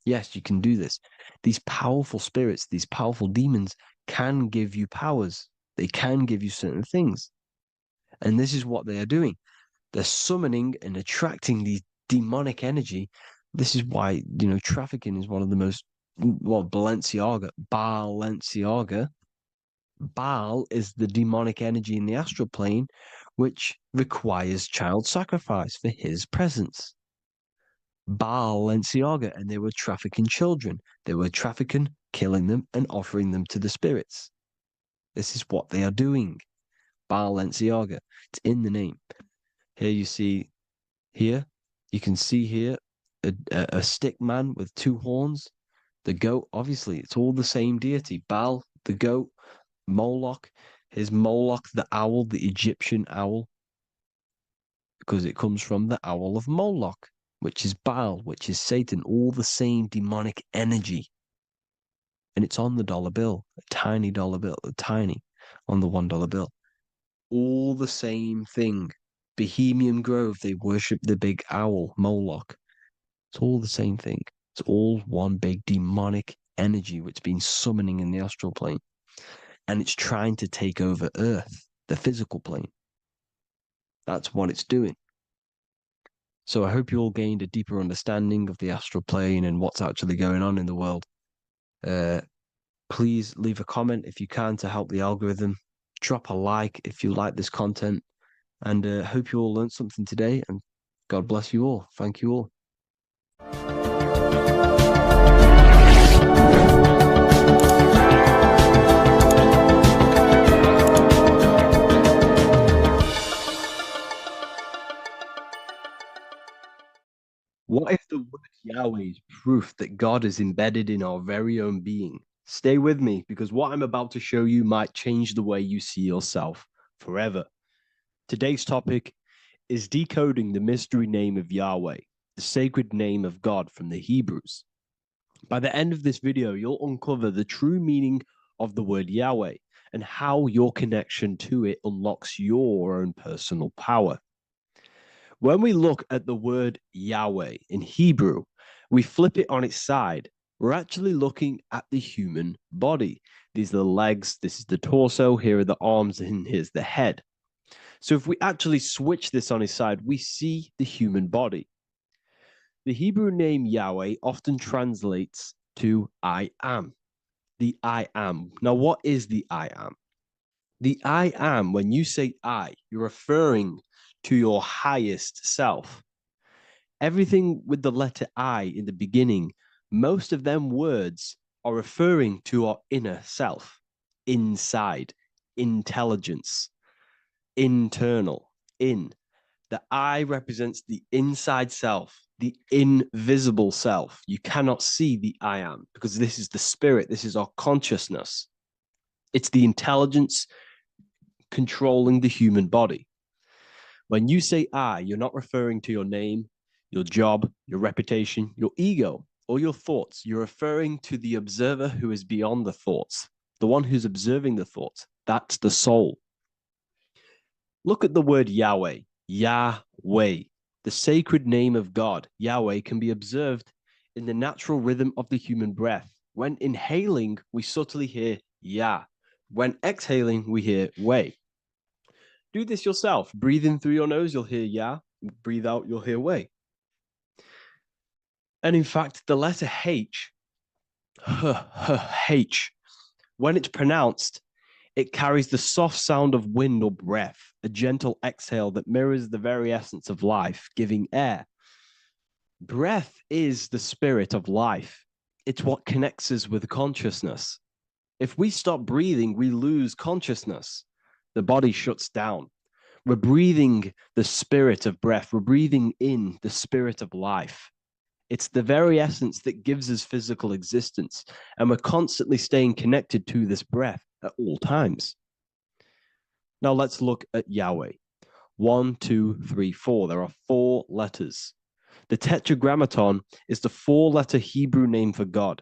Yes, you can do this. These powerful spirits, these powerful demons can give you powers. They can give you certain things. And this is what they are doing. They're summoning and attracting these demonic energy. This is why, trafficking is one of the most, Balenciaga. Baal is the demonic energy in the astral plane, which requires child sacrifice for his presence. Balenciaga, and they were trafficking children. They were trafficking, killing them, and offering them to the spirits. This is what they are doing. Balenciaga. It's in the name. Here you can see here a stick man with two horns. The goat, obviously, it's all the same deity. Baal, the goat, Moloch, Moloch, the owl, the Egyptian owl, because it comes from the owl of Moloch, which is Baal, which is Satan, all the same demonic energy. And it's on the dollar bill, a tiny dollar bill, on the $1 bill. All the same thing. Bohemian Grove, they worship the big owl, Moloch. It's all the same thing. It's all one big demonic energy which has been summoning in the astral plane. And it's trying to take over Earth, the physical plane. That's what it's doing. So I hope you all gained a deeper understanding of the astral plane and what's actually going on in the world. Please leave a comment if you can to help the algorithm. Drop a like if you like this content. And hope you all learned something today. And God bless you all. Thank you all. What if the word Yahweh is proof that God is embedded in our very own being? Stay with me, because what I'm about to show you might change the way you see yourself forever. Today's topic is decoding the mystery name of Yahweh, the sacred name of God from the Hebrews. By the end of this video, you'll uncover the true meaning of the word Yahweh and how your connection to it unlocks your own personal power. When we look at the word Yahweh in Hebrew, we flip it on its side. We're actually looking at the human body. These are the legs, this is the torso, here are the arms, and here's the head. So if we actually switch this on its side, we see the human body. The Hebrew name Yahweh often translates to I am. The I am. Now, what is the I am? The I am, when you say I, you're referring to your highest self. Everything with the letter I in the beginning, most of them words are referring to our inner self, inside, intelligence, internal, in. The I represents the inside self, the invisible self. You cannot see the I am, because this is the spirit, this is our consciousness. It's the intelligence controlling the human body. When you say I, you're not referring to your name, your job, your reputation, your ego, or your thoughts. You're referring to the observer who is beyond the thoughts, the one who's observing the thoughts. That's the soul. Look at the word Yahweh, Yahweh, the sacred name of God. Yahweh can be observed in the natural rhythm of the human breath. When inhaling, we subtly hear Yah. When exhaling, we hear Way. Do this yourself. Breathe in through your nose, you'll hear Yah. breathe out, you'll hear way. And in fact, the letter H, H, when it's pronounced, it carries the soft sound of wind or breath, a gentle exhale that mirrors the very essence of life, giving air. Breath is the spirit of life. It's what connects us with consciousness. If we stop breathing, we lose consciousness. The body shuts down. We're breathing the spirit of breath. We're breathing in the spirit of life. It's the very essence that gives us physical existence, and we're constantly staying connected to this breath at all times. Now let's look at Yahweh. 1, 2, 3, 4. There are 4 letters. The Tetragrammaton is the 4-letter Hebrew name for God.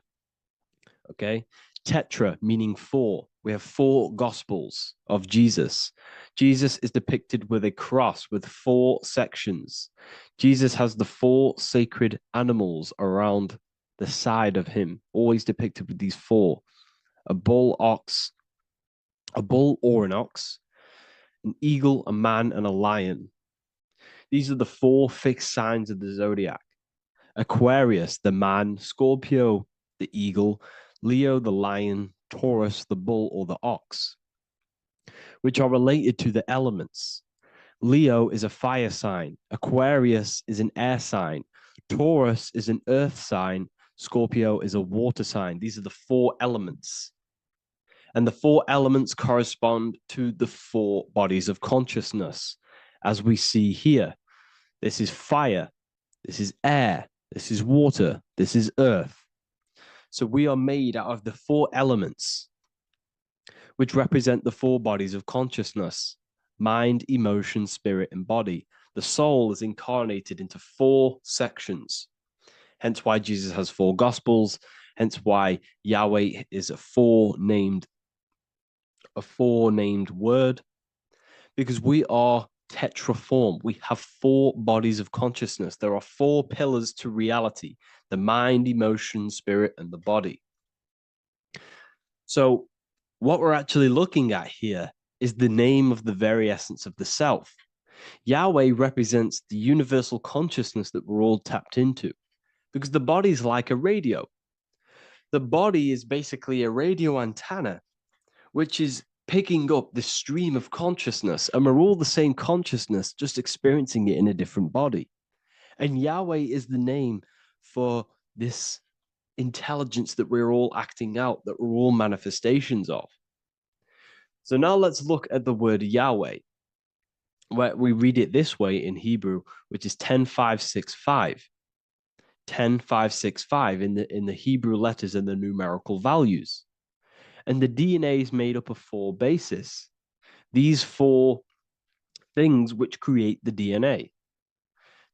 Okay? Tetra meaning 4. We have 4 gospels of Jesus. Jesus is depicted with a cross with 4 sections. Jesus has the 4 sacred animals around the side of him, always depicted with these 4. A bull or an ox, an eagle, a man, and a lion. These are the 4 fixed signs of the zodiac. Aquarius, the man; Scorpio, the eagle; Leo, the lion; Taurus, the bull or the ox, which are related to the elements. Leo is a fire sign. Aquarius is an air sign. Taurus is an earth sign. Scorpio is a water sign. These are the 4 elements. And the 4 elements correspond to the 4 bodies of consciousness, as we see here. This is fire. This is air. This is water. This is earth. So we are made out of the 4 elements, which represent the 4 bodies of consciousness: mind, emotion, spirit, and body. The soul is incarnated into 4 sections. Hence why Jesus has 4 gospels. Hence why Yahweh is a 4-named word, because we are tetraform. We have 4 bodies of consciousness. There are 4 pillars to reality: the mind, emotion, spirit, and the body. So what we're actually looking at here is the name of the very essence of the self. Yahweh represents the universal consciousness that we're all tapped into, because the body is like a radio. The body is basically a radio antenna, which is picking up the stream of consciousness, and we're all the same consciousness, just experiencing it in a different body. And Yahweh is the name for this intelligence that we're all acting out, that we're all manifestations of. So now let's look at the word Yahweh, where we read it this way in Hebrew, which is 10565. 10565 in the Hebrew letters and the numerical values. And the DNA is made up of 4 bases. These 4 things which create the DNA.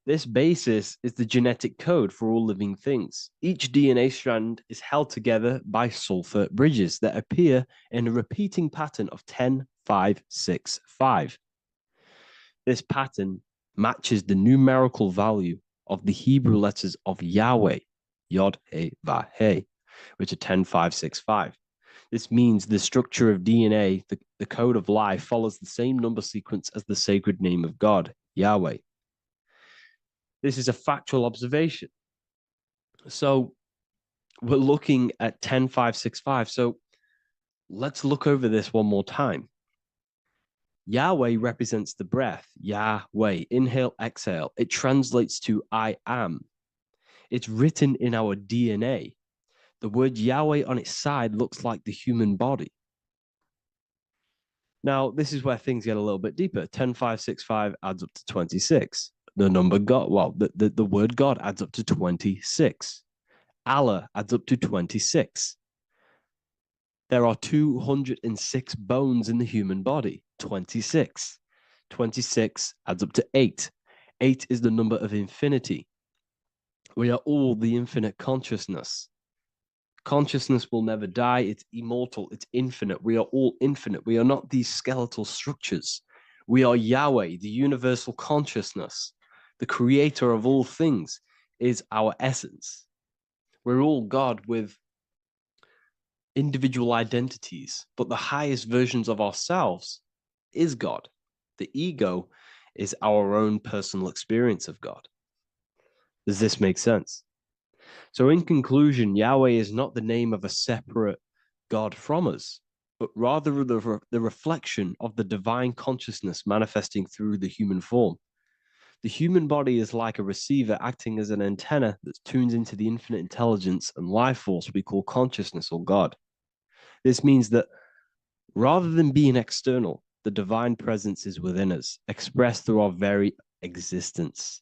This basis is the genetic code for all living things. Each DNA strand is held together by sulfur bridges that appear in a repeating pattern of 10565. This pattern matches the numerical value of the Hebrew letters of Yahweh, Yod, He, Va, He, which are 10565. This means the structure of DNA, the code of life, follows the same number sequence as the sacred name of God, Yahweh. This is a factual observation. So we're looking at 10565. So let's look over this one more time. Yahweh represents the breath, Yahweh, inhale, exhale. It translates to I am. It's written in our DNA. The word Yahweh on its side looks like the human body. Now, this is where things get a little bit deeper. 10565 adds up to 26. The number God, well, the word God adds up to 26. Allah adds up to 26. There are 206 bones in the human body, 26. 26 adds up to 8. 8 is the number of infinity. We are all the infinite consciousness. Consciousness will never die. It's immortal. It's infinite. We are all infinite. We are not these skeletal structures. We are Yahweh, the universal consciousness. The creator of all things is our essence. We're all God with individual identities, but the highest versions of ourselves is God. The ego is our own personal experience of God. Does this make sense? So in conclusion, Yahweh is not the name of a separate God from us, but rather the reflection of the divine consciousness manifesting through the human form. The human body is like a receiver acting as an antenna that tunes into the infinite intelligence and life force we call consciousness or God. This means that rather than being external, the divine presence is within us, expressed through our very existence.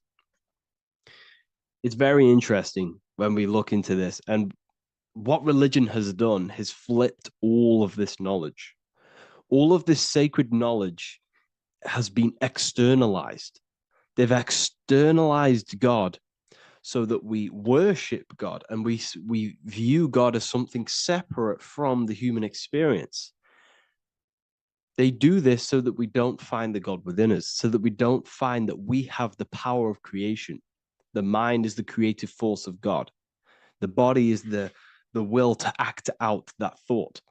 It's very interesting when we look into this, and what religion has done has flipped all of this knowledge. All of this sacred knowledge has been externalized. They've externalized God so that we worship God and we view God as something separate from the human experience. They do this so that we don't find the God within us, so that we don't find that we have the power of creation. The mind is the creative force of God. The body is the will to act out that thought.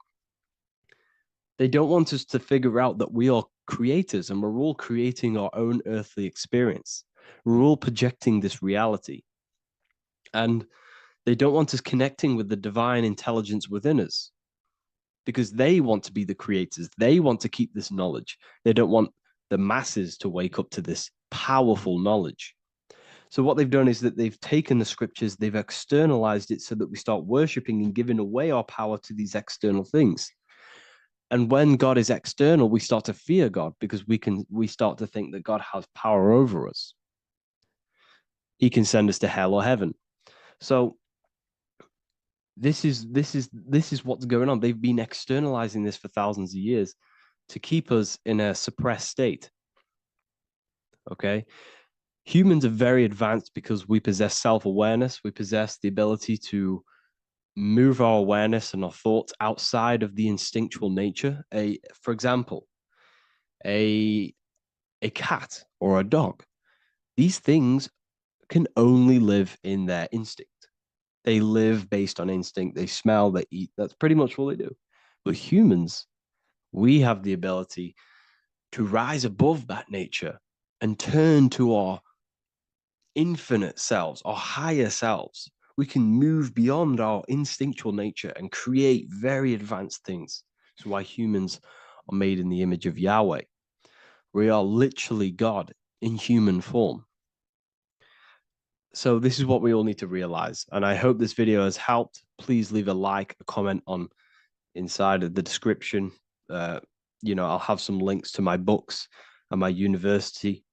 They don't want us to figure out that we are creators and we're all creating our own earthly experience. We're all projecting this reality. And they don't want us connecting with the divine intelligence within us because they want to be the creators. They want to keep this knowledge. They don't want the masses to wake up to this powerful knowledge. So what they've done is that they've taken the scriptures, they've externalized it so that we start worshiping and giving away our power to these external things. And when God is external, we start to fear God because we start to think that God has power over us. He can send us to hell or heaven. So this is what's going on. They've been externalizing this for thousands of years to keep us in a suppressed state. Okay? Humans are very advanced because we possess self-awareness. We possess the ability to move our awareness and our thoughts outside of the instinctual nature. For example, a cat or a dog. These things can only live in their instinct. They live based on instinct. They smell, they eat. That's pretty much all they do. But humans, we have the ability to rise above that nature and turn to our infinite selves, our higher selves. We can move beyond our instinctual nature and create very advanced things. That's why humans are made in the image of Yahweh. We are literally God in human form. So this is what we all need to realize. And I hope this video has helped. Please leave a like, a comment on inside of the description. I'll have some links to my books and my university.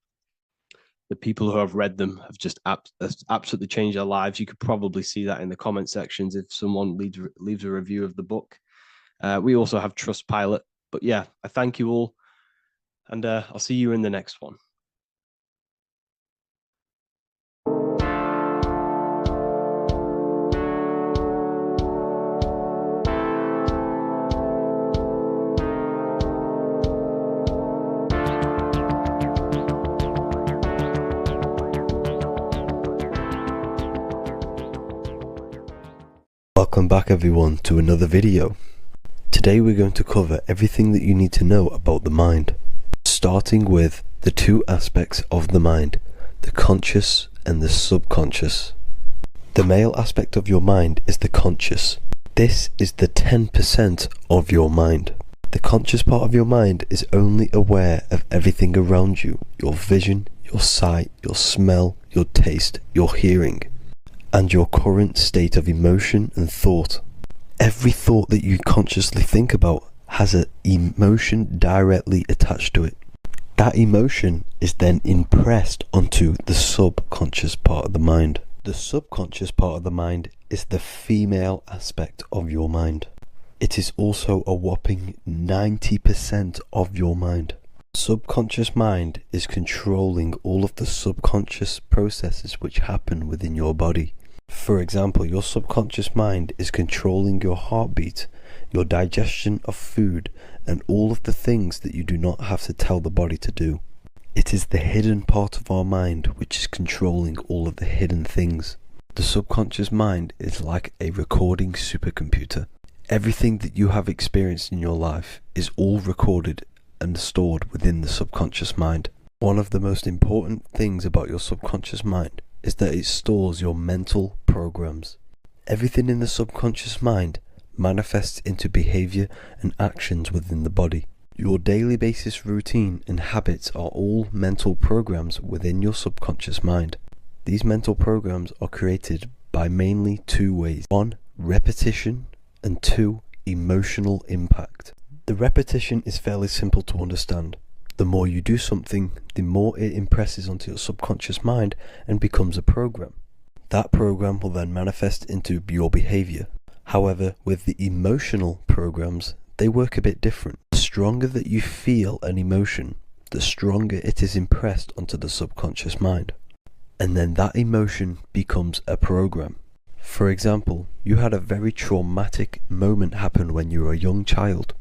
The people who have read them have just absolutely changed their lives. You could probably see that in the comment sections if someone leaves a review of the book. We also have Trustpilot. But yeah, I thank you all. And I'll see you in the next one. Welcome back everyone to another video. Today we're going to cover everything that you need to know about the mind, starting with the two aspects of the mind, the conscious and the subconscious. The male aspect of your mind is the conscious. This is the 10% of your mind. The conscious part of your mind is only aware of everything around you, your vision, your sight, your smell, your taste, your hearing, and your current state of emotion and thought. Every thought that you consciously think about has an emotion directly attached to it. That emotion is then impressed onto the subconscious part of the mind. The subconscious part of the mind is the female aspect of your mind. It is also a whopping 90% of your mind. Subconscious mind is controlling all of the subconscious processes which happen within your body. For example, your subconscious mind is controlling your heartbeat, your digestion of food, and all of the things that you do not have to tell the body to do. It is the hidden part of our mind which is controlling all of the hidden things. The subconscious mind is like a recording supercomputer. Everything that you have experienced in your life is all recorded and stored within the subconscious mind. One of the most important things about your subconscious mind is that it stores your mental programs. Everything in the subconscious mind manifests into behavior and actions within the body. Your daily basis routine and habits are all mental programs within your subconscious mind. These mental programs are created by mainly two ways. 1. Repetition, and 2. Emotional impact. The repetition is fairly simple to understand. The more you do something, the more it impresses onto your subconscious mind and becomes a program. That program will then manifest into your behavior. However, with the emotional programs, they work a bit different. The stronger that you feel an emotion, the stronger it is impressed onto the subconscious mind. And then that emotion becomes a program. For example, you had a very traumatic moment happen when you were a young child.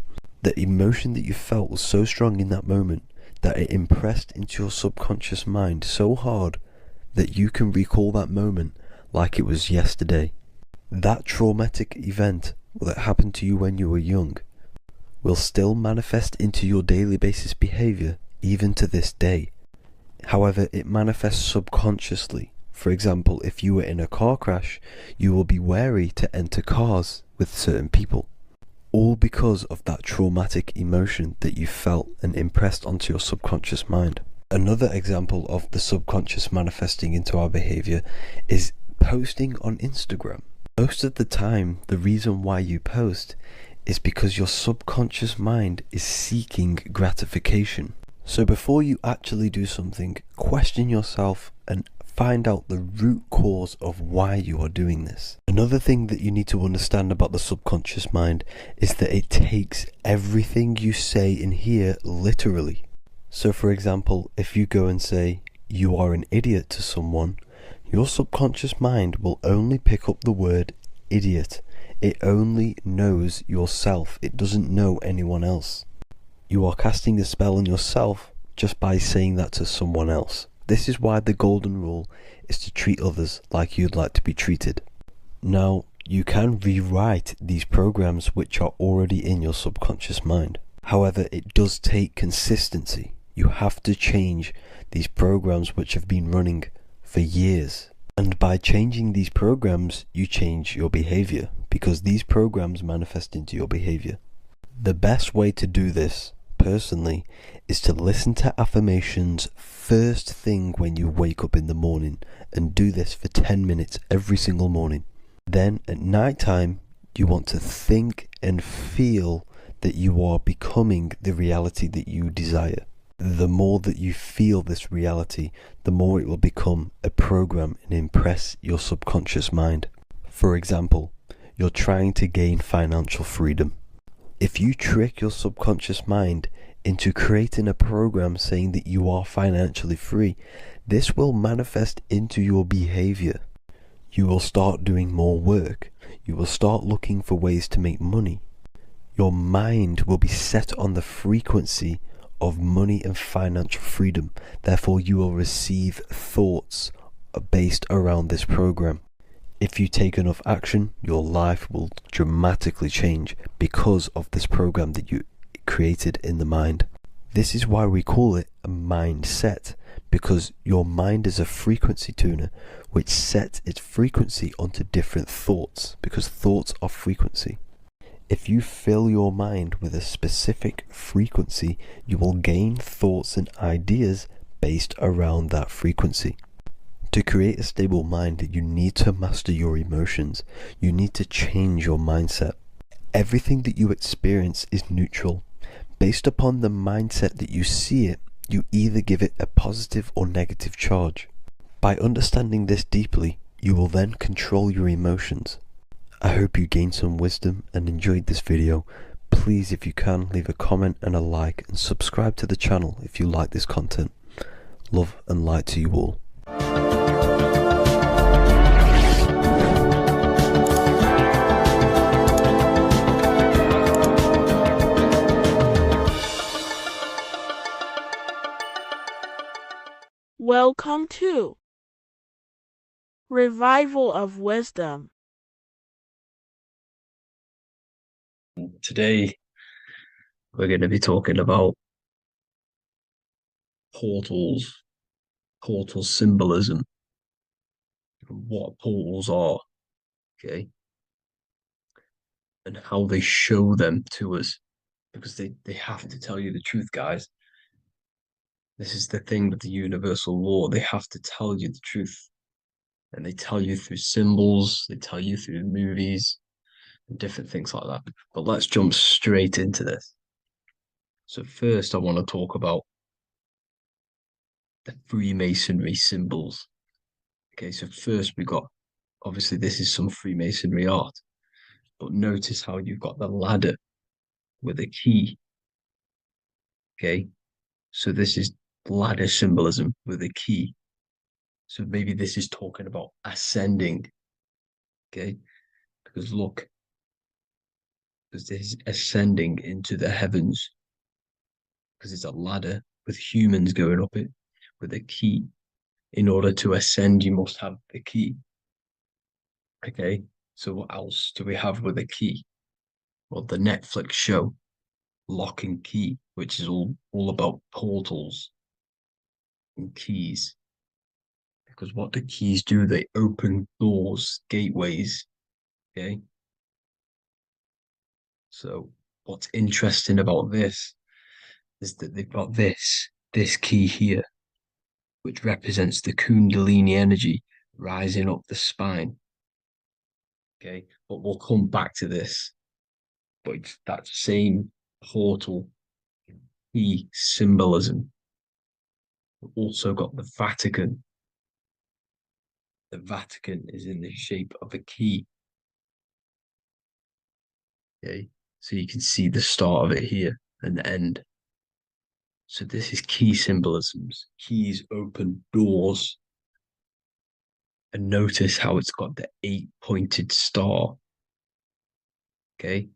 The emotion that you felt was so strong in that moment that it impressed into your subconscious mind so hard that you can recall that moment like it was yesterday. That traumatic event that happened to you when you were young will still manifest into your daily basis behavior even to this day. However, it manifests subconsciously. For example, if you were in a car crash, you will be wary to enter cars with certain people. All because of that traumatic emotion that you felt and impressed onto your subconscious mind. Another example of the subconscious manifesting into our behavior is posting on Instagram. Most of the time, the reason why you post is because your subconscious mind is seeking gratification. So before you actually do something, question yourself and find out the root cause of why you are doing this. Another thing that you need to understand about the subconscious mind is that it takes everything you say in here literally. So for example, if you go and say, "You are an idiot" to someone, your subconscious mind will only pick up the word idiot. It only knows yourself. It doesn't know anyone else. You are casting a spell on yourself just by saying that to someone else. This is why the golden rule is to treat others like you'd like to be treated. Now, you can rewrite these programs which are already in your subconscious mind. However, it does take consistency. You have to change these programs which have been running for years. And by changing these programs, you change your behavior, because these programs manifest into your behavior. The best way to do this, personally, is to listen to affirmations first thing when you wake up in the morning, and do this for 10 minutes every single morning. Then at night time, you want to think and feel that you are becoming the reality that you desire. The more that you feel this reality, the more it will become a program and impress your subconscious mind. For example, you're trying to gain financial freedom. If you trick your subconscious mind into creating a program saying that you are financially free, this will manifest into your behavior. You will start doing more work. You will start looking for ways to make money. Your mind will be set on the frequency of money and financial freedom. Therefore, you will receive thoughts based around this program. If you take enough action, your life will dramatically change because of this program that you created in the mind. This is why we call it a mindset, because your mind is a frequency tuner which sets its frequency onto different thoughts, because thoughts are frequency. If you fill your mind with a specific frequency, you will gain thoughts and ideas based around that frequency. To create a stable mind, you need to master your emotions. You need to change your mindset. Everything that you experience is neutral. Based upon the mindset that you see it, you either give it a positive or negative charge. By understanding this deeply, you will then control your emotions. I hope you gained some wisdom and enjoyed this video. Please, if you can, leave a comment and a like, and subscribe to the channel if you like this content. Love and light to you all. Welcome to Revival of Wisdom. Today, we're going to be talking about portals, portal symbolism, what portals are, okay, and how they show them to us, because they have to tell you the truth, guys. This is the thing with the universal law. They have to tell you the truth. And they tell you through symbols, they tell you through movies, and different things like that. But let's jump straight into this. So first I want to talk about the Freemasonry symbols. Okay, so first we got, obviously this is some Freemasonry art, but notice how you've got the ladder with a key. Okay, so this is ladder symbolism with a key. So maybe this is talking about ascending. Okay, because look, because this is ascending into the heavens, because it's a ladder with humans going up it with a key. In order to ascend, you must have the key. Okay, so what else do we have with a key? Well, the Netflix show Lock and Key, which is all about portals and keys. Because what the keys do, they open doors, gateways. Okay. So what's interesting about this is that they've got this key here, which represents the Kundalini energy rising up the spine. Okay, but we'll come back to this. But it's that same portal key symbolism. We've also got the Vatican. The Vatican is in the shape of a key. Okay, so you can see the start of it here and the end. So this is key symbolisms. Keys open doors. And notice how it's got the 8-pointed star. Okay,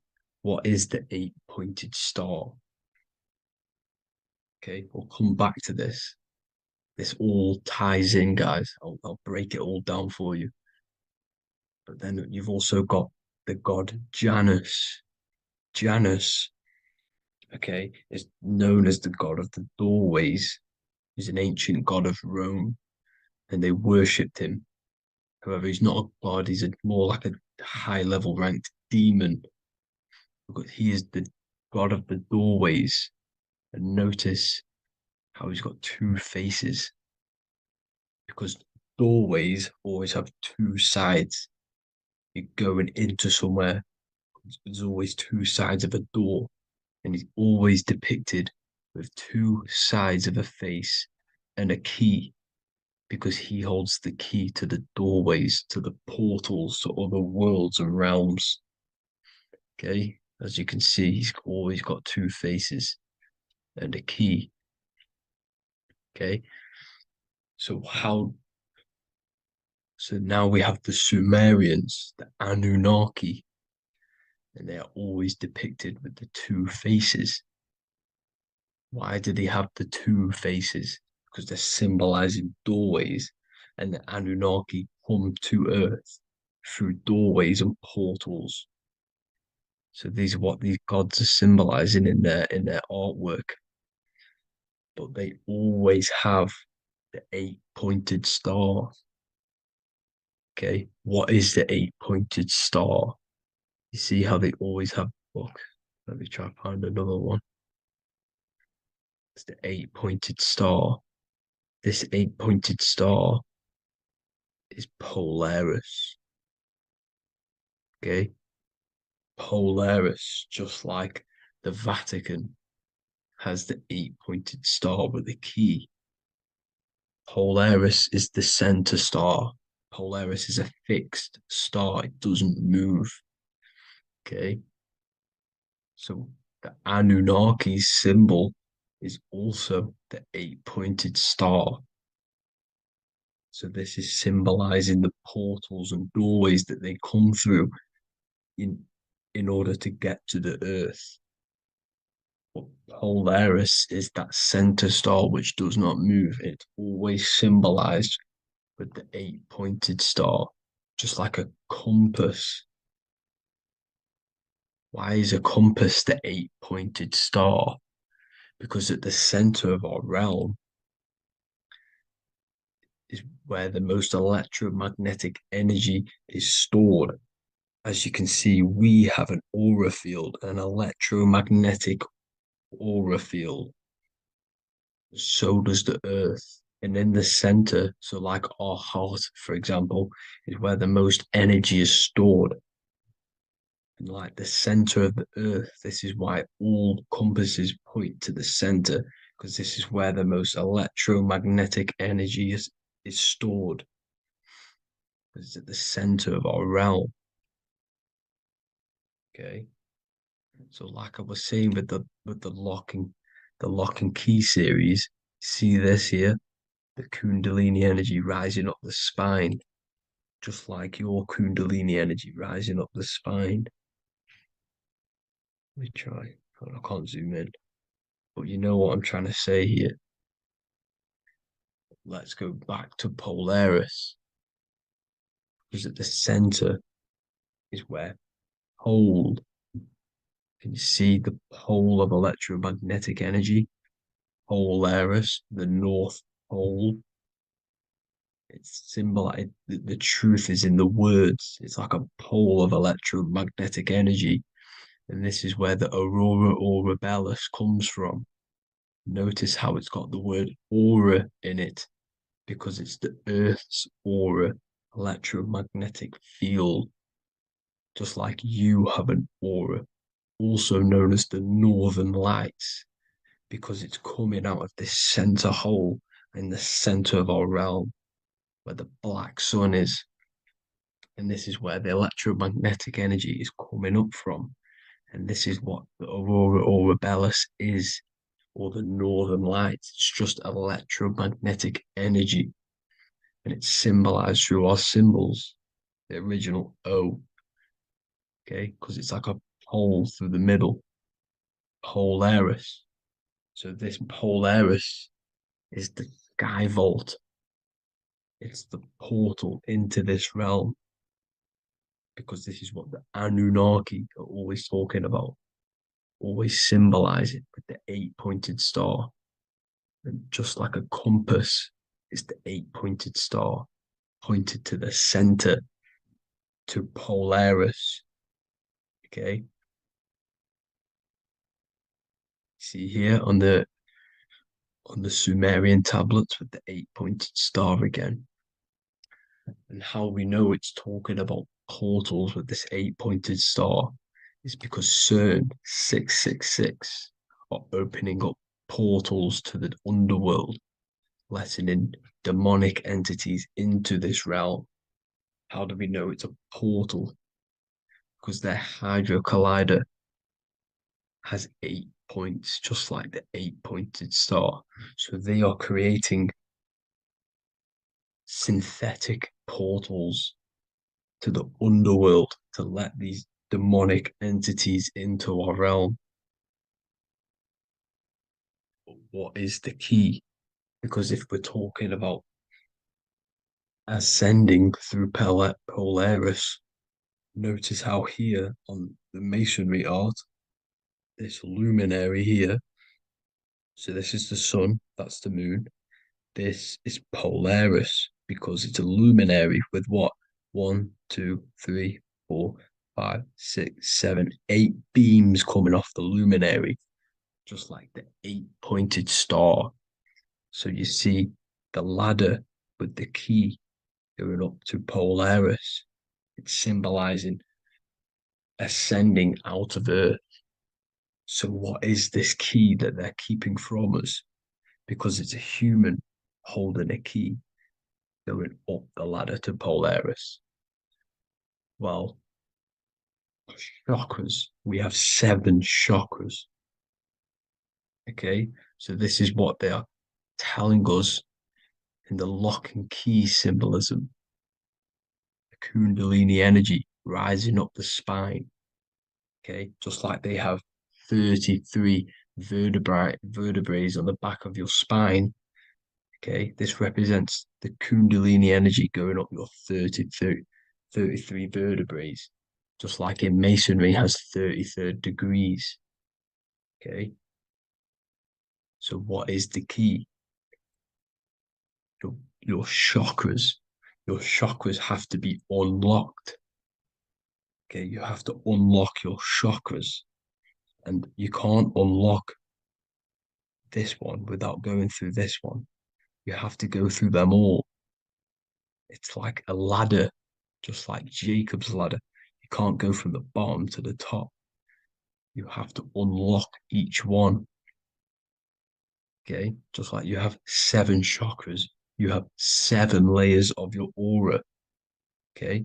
what is the 8-pointed star? Okay, we'll come back to this. This all ties in, guys. I'll break it all down for you. But then you've also got the god Janus. Janus, okay, is known as the god of the doorways. He's an ancient god of Rome, and they worshipped him. However, he's not a god, he's more like a high-level ranked demon. Because he is the god of the doorways. And notice how he's got two faces. Because doorways always have two sides. You're going into somewhere, there's always two sides of a door. And he's always depicted with two sides of a face and a key, because he holds the key to the doorways, to the portals, to other worlds and realms. Okay, as you can see, he's always got two faces and a key. Okay, so now we have the Sumerians, the Anunnaki, and they are always depicted with the two faces. Why do they have the two faces? Because they're symbolizing doorways, and the Anunnaki come to Earth through doorways and portals. So these are what these gods are symbolizing in their artwork. But they always have the 8-pointed star. Okay, what is the 8-pointed star? You see how they always have. Look, let me try to find another one. It's the 8-pointed star. This 8-pointed star is Polaris. Okay, Polaris, just like the Vatican has the 8-pointed star with a key. Polaris is the center star. Polaris is a fixed star, it doesn't move. Okay, so the Anunnaki symbol is also the 8-pointed star. So this is symbolizing the portals and doorways that they come through in order to get to the earth. But Polaris is that center star which does not move. It's always symbolized with the 8-pointed star, just like a compass. Why is a compass the 8-pointed star? Because at the center of our realm is where the most electromagnetic energy is stored. As you can see, we have an aura field, an electromagnetic aura field. So does the Earth. And in the center, so like our heart, for example, is where the most energy is stored. And like the center of the Earth, this is why all compasses point to the center, because this is where the most electromagnetic energy is stored. It's at the center of our realm. Okay. So like I was saying with the lock and key series, see this here, the Kundalini energy rising up the spine, just like your Kundalini energy rising up the spine. Let me try. I can't zoom in, but you know what I'm trying to say here. Let's go back to Polaris, because at the center is where pole. Can you see the pole of electromagnetic energy? Polaris, the North Pole. It's symbolized. The truth is in the words. It's like a pole of electromagnetic energy. And this is where the aurora aureolis comes from. Notice how it's got the word aura in it, because it's the Earth's aura, electromagnetic field, just like you have an aura, also known as the northern lights, because it's coming out of this center hole in the center of our realm, where the black sun is. And this is where the electromagnetic energy is coming up from. And this is what the aurora aureolis is, or the northern lights. It's just electromagnetic energy. And it's symbolized through our symbols, the original O, okay? Because it's like a hole through the middle, Polaris. So this Polaris is the sky vault. It's the portal into this realm, because this is what the Anunnaki are always talking about, always symbolize it with the 8-pointed star. And just like a compass, it's the 8-pointed star pointed to the center, to Polaris. Okay. See here on the Sumerian tablets with the 8-pointed star again. And how we know it's talking about portals with this 8-pointed star is because CERN 666 are opening up portals to the underworld, letting in demonic entities into this realm. How do we know it's a portal? Because their Hydra Collider has 8 points, just like the 8-pointed star. So they are creating synthetic portals to the underworld to let these demonic entities into our realm. What is the key? Because if we're talking about ascending through Polaris, notice how here on the masonry art, this luminary here, so this is the sun, that's the moon, this is Polaris, because it's a luminary with what? 1, 2, 3, 4, 5, 6, 7, 8 beams coming off the luminary, just like the 8-pointed star. So you see the ladder with the key going up to Polaris. It's symbolizing ascending out of Earth. So what is this key that they're keeping from us? Because it's a human holding a key going up the ladder to Polaris. Well, chakras. We have 7 chakras. Okay, so this is what they are telling us in the lock and key symbolism. The Kundalini energy rising up the spine. Okay, just like they have 33 vertebrae on the back of your spine. Okay, this represents the Kundalini energy going up your 33 vertebrae, just like in Masonry has 33rd degrees. Okay, so what is the key? your chakras. Your chakras have to be unlocked. Okay, you have to unlock your chakras, and you can't unlock this one without going through this one. You have to go through them all. It's like a ladder, just like Jacob's ladder. You can't go from the bottom to the top. You have to unlock each one. Okay, just like you have 7 chakras, you have 7 layers of your aura. Okay,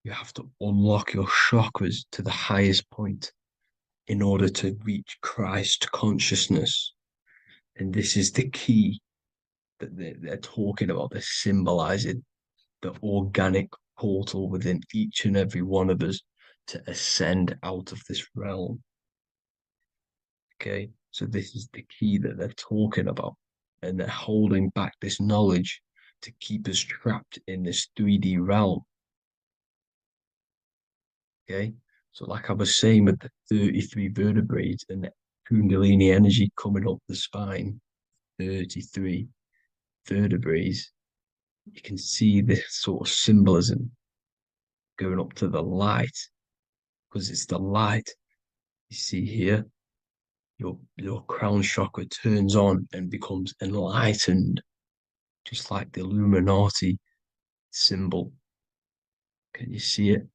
you have to unlock your chakras to the highest point in order to reach Christ consciousness. And this is the key that they're talking about. They're symbolizing the organic portal within each and every one of us to ascend out of this realm. Okay, so this is the key that they're talking about, and they're holding back this knowledge to keep us trapped in this 3D realm. Okay, so like I was saying with the 33 vertebrae and the Kundalini energy coming up the spine, 33 vertebrae, you can see this sort of symbolism going up to the light, because it's the light. You see here, your crown chakra turns on and becomes enlightened, just like the Illuminati symbol. Can you see it?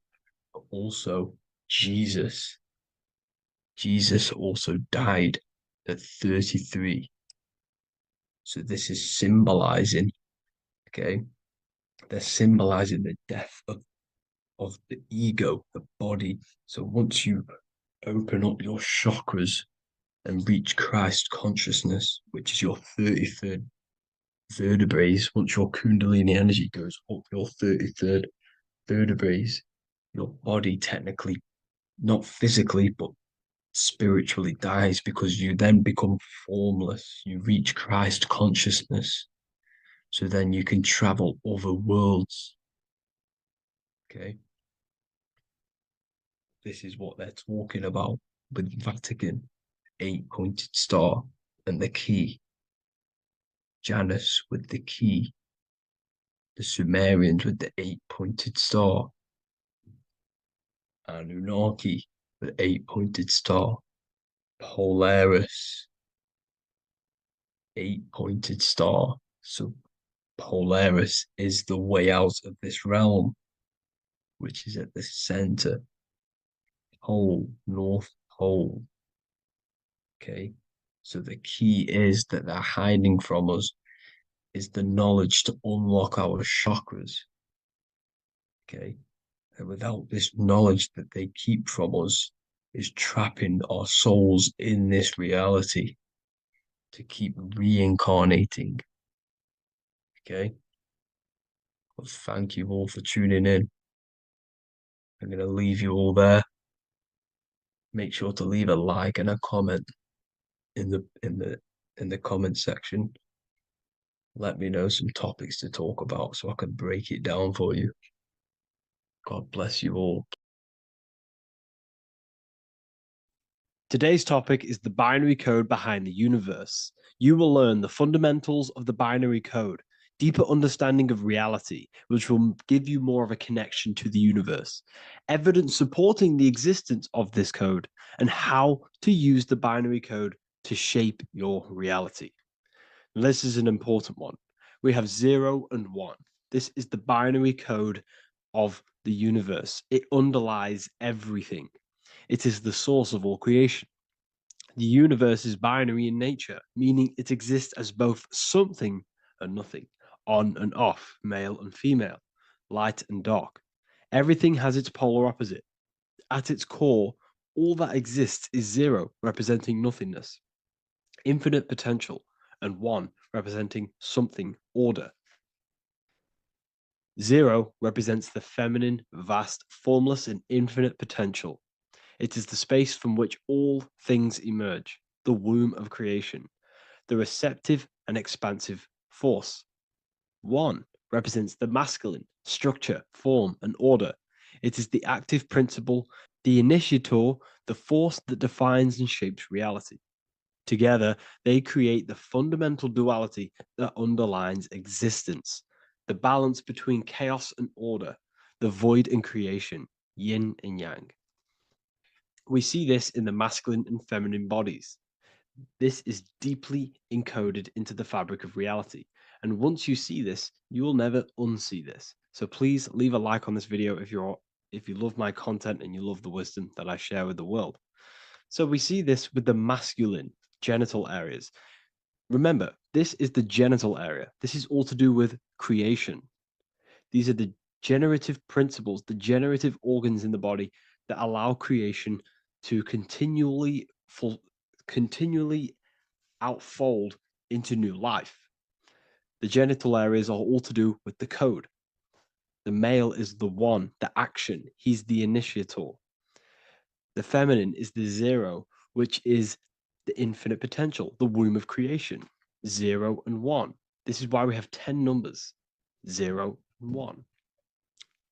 But also, Jesus also died at 33. So this is symbolizing, okay? They're symbolizing the death of the ego, the body. So once you open up your chakras and reach Christ consciousness, which is your 33rd vertebrae, once your Kundalini energy goes up your 33rd vertebrae, your body technically, not physically, but spiritually dies, because you then become formless. You reach Christ consciousness. So then you can travel other worlds. Okay. This is what they're talking about with Vatican, 8-pointed star, and the key. Janus with the key. The Sumerians with the 8-pointed star. Anunnaki with 8-pointed star. Polaris, 8-pointed star. So Polaris is the way out of this realm, which is at the center pole, North Pole. Okay, so the key is that they're hiding from us is the knowledge to unlock our chakras. Okay, and without this knowledge that they keep from us, is trapping our souls in this reality to keep reincarnating. Okay, well, thank you all for tuning in. I'm going to leave you all there. Make sure to leave a like and a comment in the comment section. Let me know some topics to talk about so I can break it down for you. God bless you all. Today's topic is the binary code behind the universe. You will learn the fundamentals of the binary code, deeper understanding of reality, which will give you more of a connection to the universe, evidence supporting the existence of this code, and how to use the binary code to shape your reality. This is an important one. We have 0 and 1. This is the binary code of the universe. It underlies everything. It is the source of all creation. The universe is binary in nature, meaning it exists as both something and nothing, on and off, male and female, light and dark. Everything has its polar opposite. At its core, all that exists is 0, representing nothingness, infinite potential, and 1, representing something, order. 0 represents the feminine, vast, formless, and infinite potential. It is the space from which all things emerge, the womb of creation, the receptive and expansive force. 1 represents the masculine, structure, form, and order. It is the active principle, the initiator, the force that defines and shapes reality. Together, they create the fundamental duality that underlines existence, the balance between chaos and order, the void and creation, yin and yang. We see this in the masculine and feminine bodies. This is deeply encoded into the fabric of reality. And once you see this, you will never unsee this. So please leave a like on this video if you love my content and you love the wisdom that I share with the world. So we see this with the masculine genital areas. Remember, this is the genital area. This is all to do with creation. These are the generative principles, the generative organs in the body that allow creation to continually outfold into new life. The genital areas are all to do with the code. The male is the one, the action. He's the initiator. The feminine is the zero, which is the infinite potential, the womb of creation. 0 and 1. This is why we have 10 numbers. 0 and 1.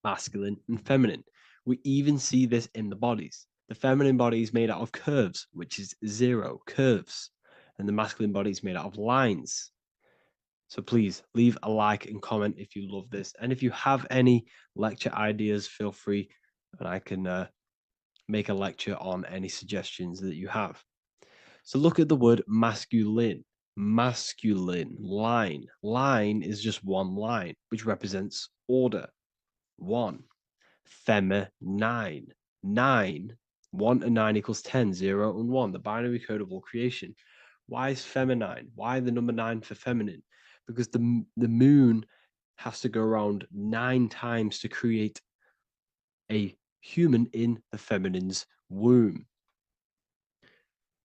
Masculine and feminine. We even see this in the bodies. The feminine body is made out of curves, which is 0, curves. And the masculine body is made out of lines. So please leave a like and comment if you love this. And if you have any lecture ideas, feel free and I can make a lecture on any suggestions that you have. So look at the word masculine. Masculine, line. Line is just one line, which represents order. 1. Feminine. 9. 1 and 9 equals 10. 0 and 1. The binary code of all creation. Why is feminine? Why the number 9 for feminine? Because the moon has to go around 9 times to create a human in the feminine's womb.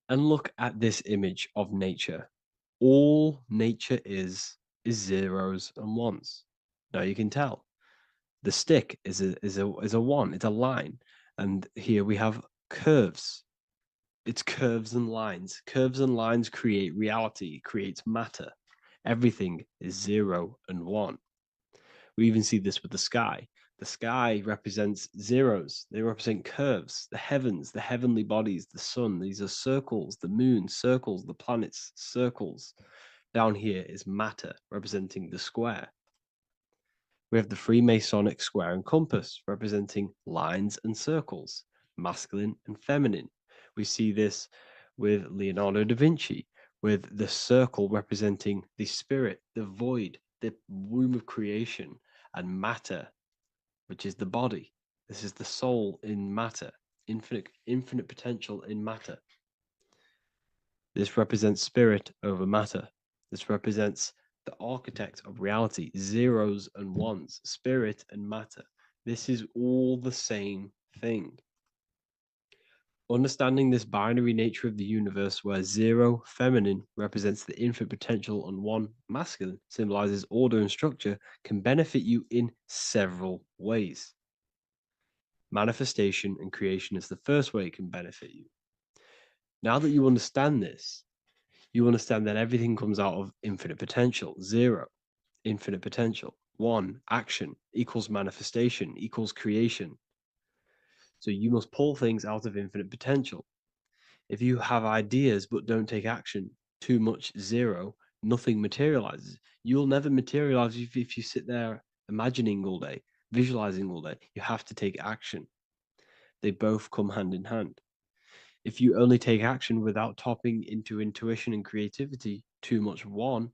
And look at this image of nature. All nature is zeros and ones. Now you can tell. The stick is a one. It's a line, and here we have curves. It's curves and lines. Curves and lines create reality, creates matter. Everything is 0 and 1. We even see this with the sky. The sky represents zeros. They represent curves. The heavens, the heavenly bodies, the sun, these are circles. The moon, circles. The planets, circles. Down here is matter, representing the square. We have the Freemasonic square and compass, representing lines and circles, masculine and feminine. We see this with Leonardo da Vinci, with the circle representing the spirit, the void, the womb of creation, and matter, which is the body. This is the soul in matter, infinite potential in matter. This represents spirit over matter. This represents the architect of reality, zeros and ones, spirit and matter. This is all the same thing. Understanding this binary nature of the universe, where 0 feminine represents the infinite potential and 1 masculine symbolizes order and structure, can benefit you in several ways. Manifestation and creation is the first way it can benefit you. Now that you understand this, you understand that everything comes out of infinite potential. 0, infinite potential. 1, action equals manifestation equals creation. So you must pull things out of infinite potential. If you have ideas but don't take action, too much 0, nothing materializes. You'll never materialize if you sit there imagining all day, visualizing all day. You have to take action. They both come hand in hand. If you only take action without tapping into intuition and creativity, too much 1,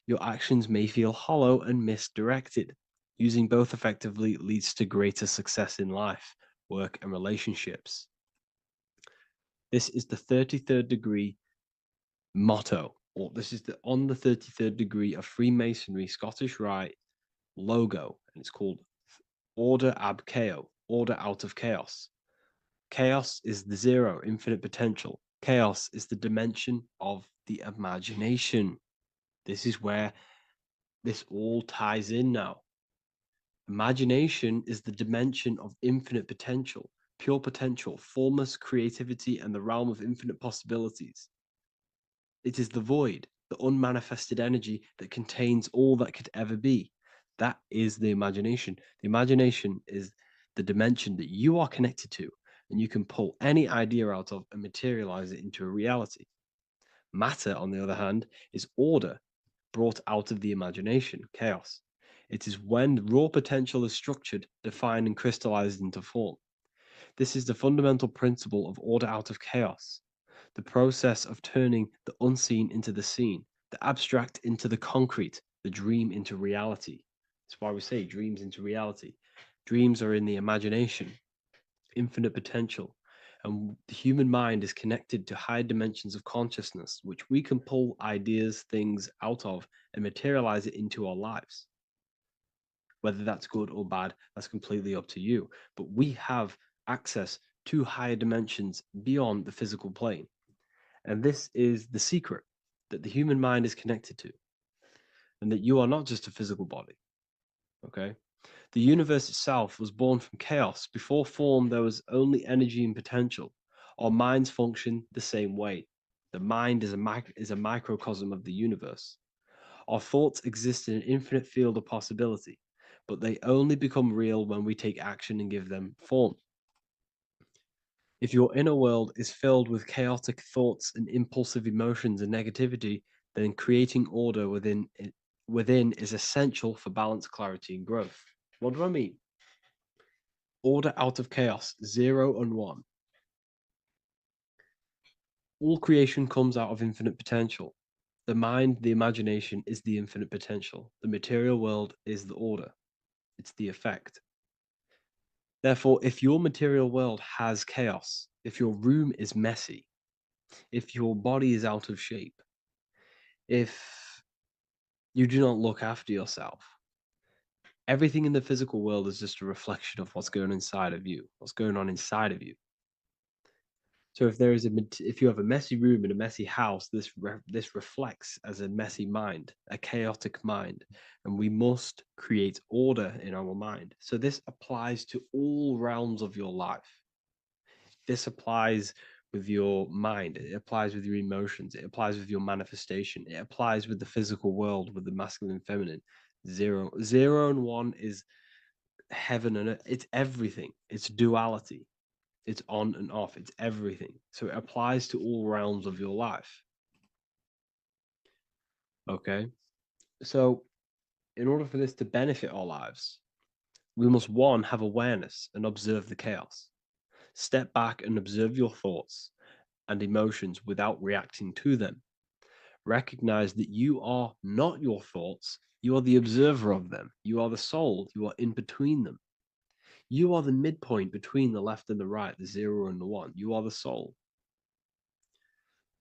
your actions may feel hollow and misdirected. Using both effectively leads to greater success in life, work, and relationships. This is the 33rd degree motto, or this is on the 33rd degree of Freemasonry Scottish Rite logo, and it's called Order ab Chaos, order out of chaos. Chaos is the 0, infinite potential. Chaos is the dimension of the imagination. This is where this all ties in now. Imagination is the dimension of infinite potential, pure potential, formless creativity, and the realm of infinite possibilities. It is the void, the unmanifested energy that contains all that could ever be. That is the imagination. The imagination is the dimension that you are connected to, and you can pull any idea out of and materialize it into a reality. Matter, on the other hand, is order brought out of the imagination, chaos. It is when raw potential is structured, defined, and crystallized into form. This is the fundamental principle of order out of chaos, the process of turning the unseen into the seen, the abstract into the concrete, the dream into reality. That's why we say dreams into reality. Dreams are in the imagination, infinite potential, and the human mind is connected to high dimensions of consciousness, which we can pull ideas, things out of, and materialize it into our lives. Whether that's good or bad, that's completely up to you. But we have access to higher dimensions beyond the physical plane. And this is the secret that the human mind is connected to, and that you are not just a physical body. Okay? The universe itself was born from chaos. Before form, there was only energy and potential. Our minds function the same way. The mind is a microcosm of the universe. Our thoughts exist in an infinite field of possibility, but they only become real when we take action and give them form. If your inner world is filled with chaotic thoughts and impulsive emotions and negativity, then creating order within is essential for balance, clarity, and growth. What do I mean? Order out of chaos, 0 and 1. All creation comes out of infinite potential. The mind, the imagination, is the infinite potential. The material world is the order. It's the effect. Therefore, if your material world has chaos, if your room is messy, if your body is out of shape, if you do not look after yourself, everything in the physical world is just a reflection of what's going on inside of you, what's going on inside of you. So if you have a messy room in a messy house, this reflects as a messy mind, a chaotic mind, and we must create order in our mind. So this applies to all realms of your life. This applies with your mind, it applies with your emotions, it applies with your manifestation, it applies with the physical world, with the masculine and feminine. 0 and 1 is heaven and earth. It's everything. It's duality. It's on and off. It's everything. So it applies to all realms of your life. Okay. So in order for this to benefit our lives, we must, one, have awareness and observe the chaos. Step back and observe your thoughts and emotions without reacting to them. Recognize that you are not your thoughts. You are the observer of them. You are the soul. You are in between them. You are the midpoint between the left and the right, the 0 and the 1. You are the soul.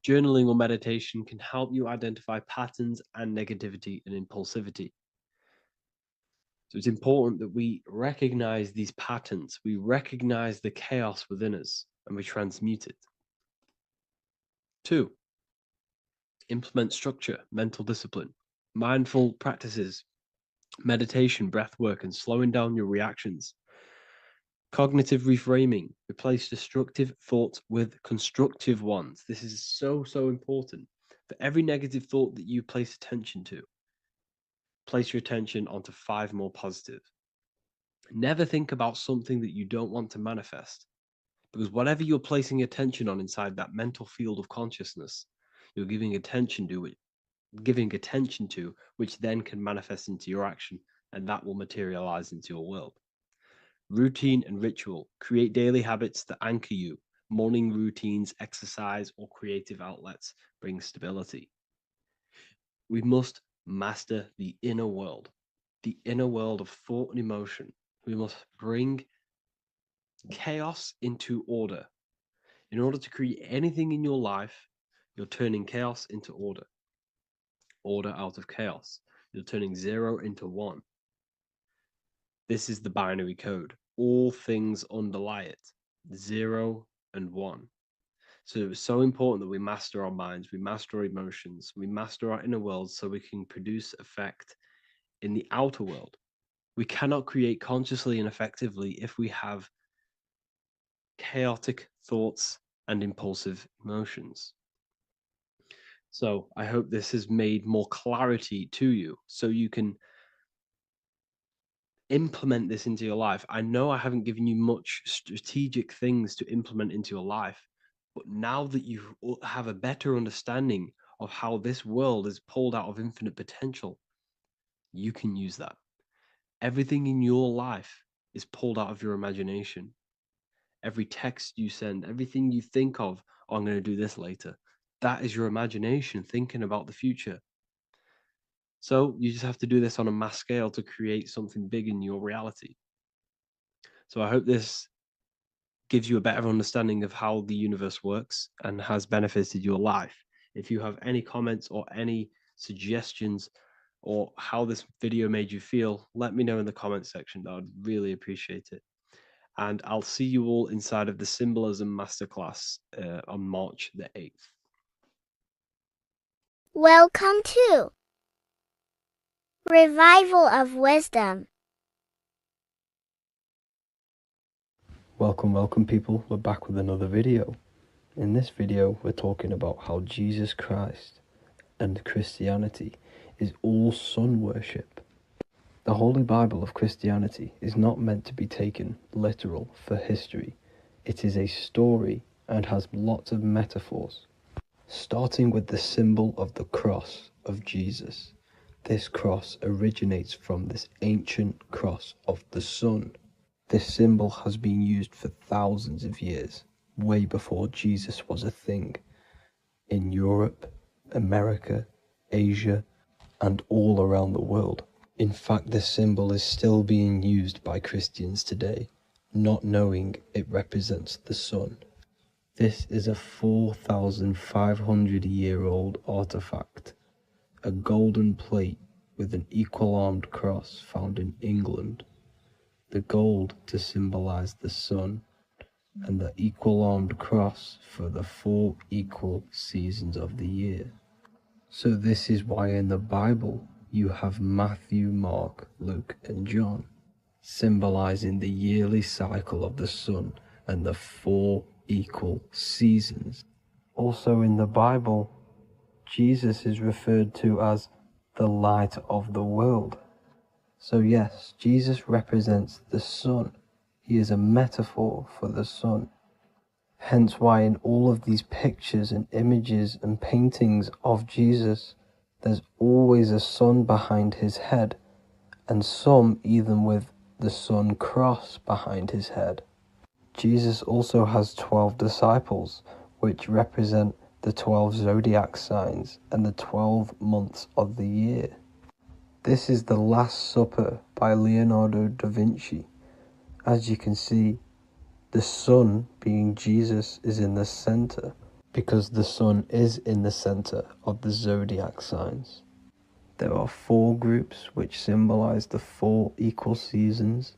Journaling or meditation can help you identify patterns and negativity and impulsivity. So it's important that we recognize these patterns, we recognize the chaos within us, and we transmute it. 2, implement structure, mental discipline, mindful practices, meditation, breath work, and slowing down your reactions. Cognitive reframing, replace destructive thoughts with constructive ones. This is so important. For every negative thought that you place attention to, place your attention onto 5 more positive. Never think about something that you don't want to manifest, because whatever you're placing attention on inside that mental field of consciousness, you're giving attention to, which then can manifest into your action, and that will materialize into your world. Routine and ritual. Create daily habits that anchor you. Morning routines, exercise, or creative outlets bring stability. We must master the inner world of thought and emotion. We must bring chaos into order. In order to create anything in your life, you're turning chaos into order. Order out of chaos. You're turning 0 into 1. This is the binary code. All things underlie it. 0 and 1. So it's so important that we master our minds, we master our emotions, we master our inner world so we can produce effect in the outer world. We cannot create consciously and effectively if we have chaotic thoughts and impulsive emotions. So I hope this has made more clarity to you so you can implement this into your life. I know I haven't given you much strategic things to implement into your life, but now that you have a better understanding of how this world is pulled out of infinite potential, you can use that. Everything in your life is pulled out of your imagination. Every text you send, everything you think of, oh, I'm going to do this later, that is your imagination thinking about the future. So you just have to do this on a mass scale to create something big in your reality. So I hope this gives you a better understanding of how the universe works and has benefited your life. If you have any comments or any suggestions or how this video made you feel, let me know in the comment section. I would really appreciate it. And I'll see you all inside of the Symbolism Masterclass on March the 8th. Welcome to Revival of Wisdom. Welcome people, we're back with another video. In this video we're talking about how Jesus Christ and Christianity is all sun worship. The Holy Bible of Christianity is not meant to be taken literal for history. It is a story and has lots of metaphors. Starting with the symbol of the cross of Jesus. This cross originates from this ancient cross of the sun. This symbol has been used for thousands of years, way before Jesus was a thing, in Europe, America, Asia, and all around the world. In fact, this symbol is still being used by Christians today, not knowing it represents the sun. This is a 4,500-year-old artifact, a golden plate with an equal-armed cross found in England. The gold to symbolize the sun, and the equal-armed cross for the 4 equal seasons of the year. So this is why in the Bible you have Matthew, Mark, Luke, and John, symbolizing the yearly cycle of the sun and the 4 equal seasons. Also in the Bible, Jesus is referred to as the light of the world. So yes, Jesus represents the sun. He is a metaphor for the sun. Hence why in all of these pictures and images and paintings of Jesus, there's always a sun behind his head, and some even with the sun cross behind his head. Jesus also has 12 disciples, which represent the 12 zodiac signs and the 12 months of the year. This is the Last Supper by Leonardo da Vinci. As you can see, the sun, being Jesus, is in the center, because the sun is in the center of the zodiac signs. There are 4 groups which symbolize the 4 equal seasons.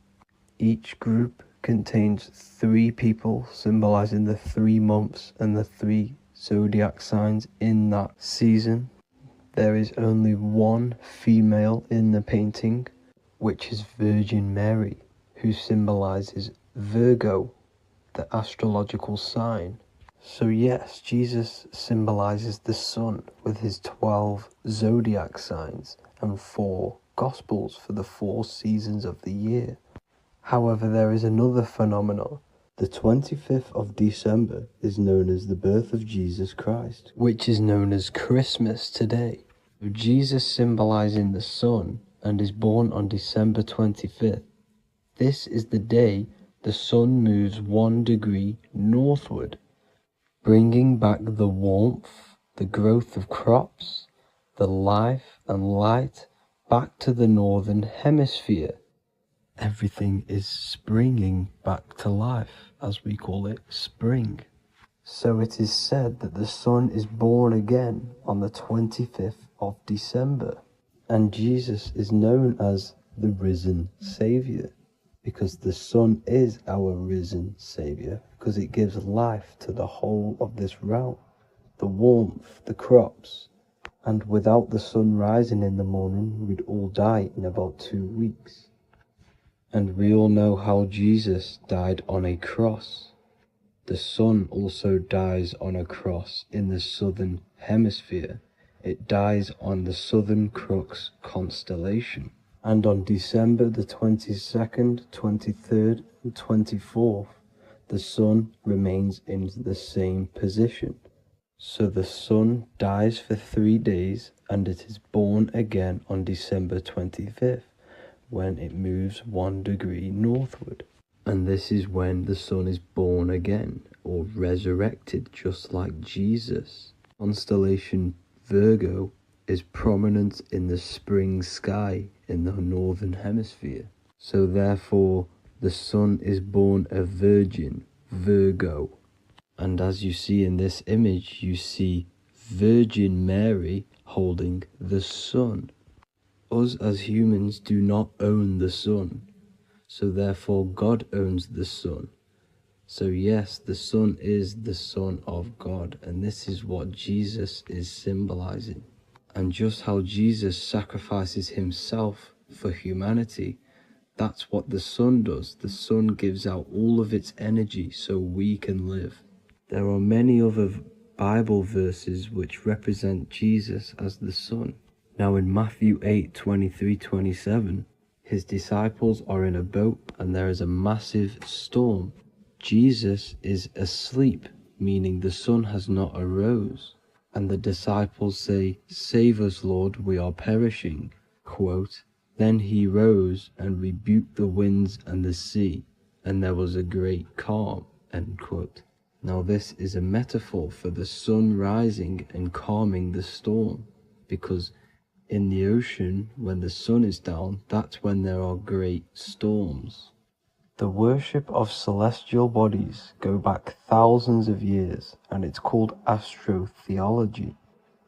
Each group contains 3 people symbolizing the 3 months and the 3 zodiac signs in that season. There is only one female in the painting, which is Virgin Mary, who symbolizes Virgo, the astrological sign. So yes, Jesus symbolizes the sun with his 12 zodiac signs and 4 gospels for the 4 seasons of the year. However, there is another phenomenon. The 25th of December is known as the birth of Jesus Christ, which is known as Christmas today. Jesus symbolizing the sun and is born on December 25th. This is the day the sun moves 1 degree northward, bringing back the warmth, the growth of crops, the life and light back to the northern hemisphere. Everything is springing back to life, as we call it, spring. So it is said that the sun is born again on the 25th of December, and Jesus is known as the risen Saviour, because the sun is our risen Saviour, because it gives life to the whole of this realm, the warmth, the crops, and without the sun rising in the morning, we'd all die in about 2 weeks. And we all know how Jesus died on a cross. The sun also dies on a cross in the southern hemisphere. It dies on the Southern Crux constellation. And on December the 22nd, 23rd, and 24th, the sun remains in the same position. So the sun dies for 3 days and it is born again on December 25th, when it moves 1 degree northward. And this is when the sun is born again, or resurrected, just like Jesus. Constellation Virgo is prominent in the spring sky in the northern hemisphere. So therefore, the sun is born a virgin, Virgo. And as you see in this image, you see Virgin Mary holding the sun. Us as humans do not own the sun. So therefore God owns the sun. So yes, the sun is the Son of God, and this is what Jesus is symbolizing. And just how Jesus sacrifices himself for humanity, that's what the sun does. The sun gives out all of its energy so we can live. There are many other Bible verses which represent Jesus as the sun. Now in Matthew 8:23-27, his disciples are in a boat and there is a massive storm. Jesus is asleep, meaning the sun has not arose. And the disciples say, "Save us, Lord, we are perishing." Quote, "Then he rose and rebuked the winds and the sea, and there was a great calm." End quote. Now this is a metaphor for the sun rising and calming the storm, because in the ocean, when the sun is down, that's when there are great storms. The worship of celestial bodies go back thousands of years, and it's called astrotheology,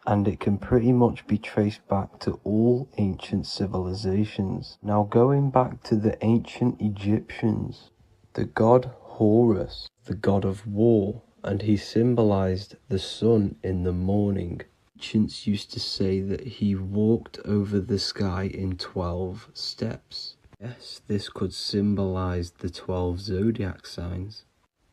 and it can pretty much be traced back to all ancient civilizations. Now going back to the ancient Egyptians, the god Horus, the god of war, and he symbolized the sun in the morning. Ancients used to say that he walked over the sky in 12 steps. Yes, this could symbolize the 12 zodiac signs.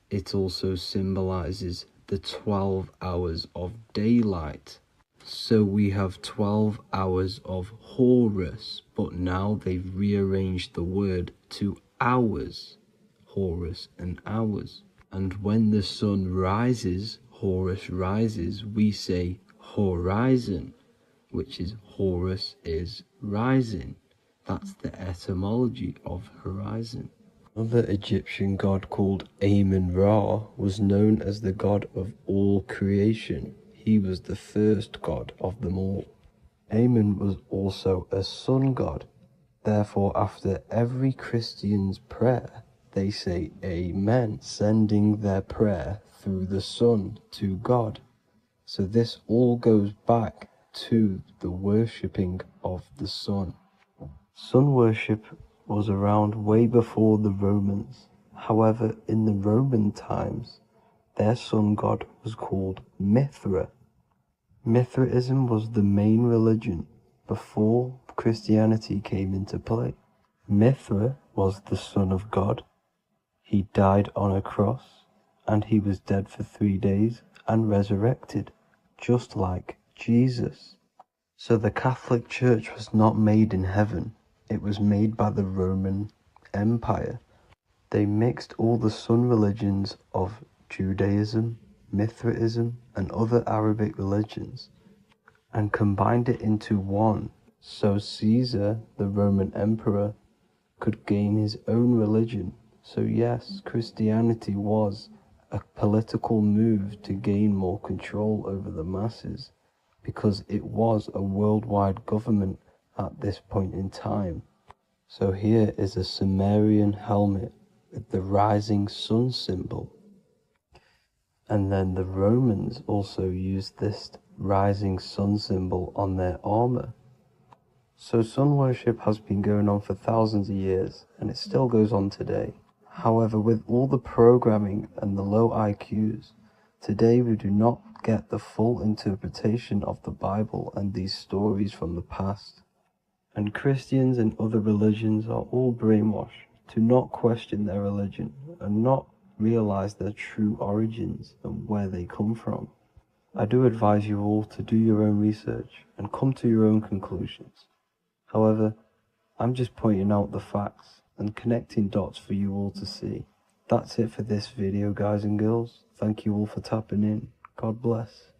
It also symbolizes the 12 hours of daylight. So we have 12 hours of Horus, but now they've rearranged the word to hours. Horus and hours. And when the sun rises, Horus rises, we say horizon, which is Horus is rising. That's the etymology of horizon. Another Egyptian god called Amun-Ra was known as the god of all creation. He was the first god of them all. Amun was also a sun god. Therefore, after every Christian's prayer, they say Amen, sending their prayer through the sun to God. So this all goes back to the worshipping of the sun. Sun worship was around way before the Romans. However, in the Roman times, their sun god was called Mithra. Mithraism was the main religion before Christianity came into play. Mithra was the son of God. He died on a cross, and he was dead for 3 days and resurrected, just like Jesus. So the Catholic Church was not made in heaven, it was made by the Roman Empire. They mixed all the sun religions of Judaism, Mithraism, and other Arabic religions, and combined it into one, so Caesar, the Roman emperor, could gain his own religion. So yes, Christianity was a political move to gain more control over the masses, because it was a worldwide government at this point in time. So here is a Sumerian helmet with the rising sun symbol. And then the Romans also used this rising sun symbol on their armor. So sun worship has been going on for thousands of years, and it still goes on today. However, with all the programming and the low IQs, today we do not get the full interpretation of the Bible and these stories from the past. And Christians and other religions are all brainwashed to not question their religion and not realize their true origins and where they come from. I do advise you all to do your own research and come to your own conclusions. However, I'm just pointing out the facts and connecting dots for you all to see. That's it for this video, guys and girls. Thank you all for tapping in. God bless.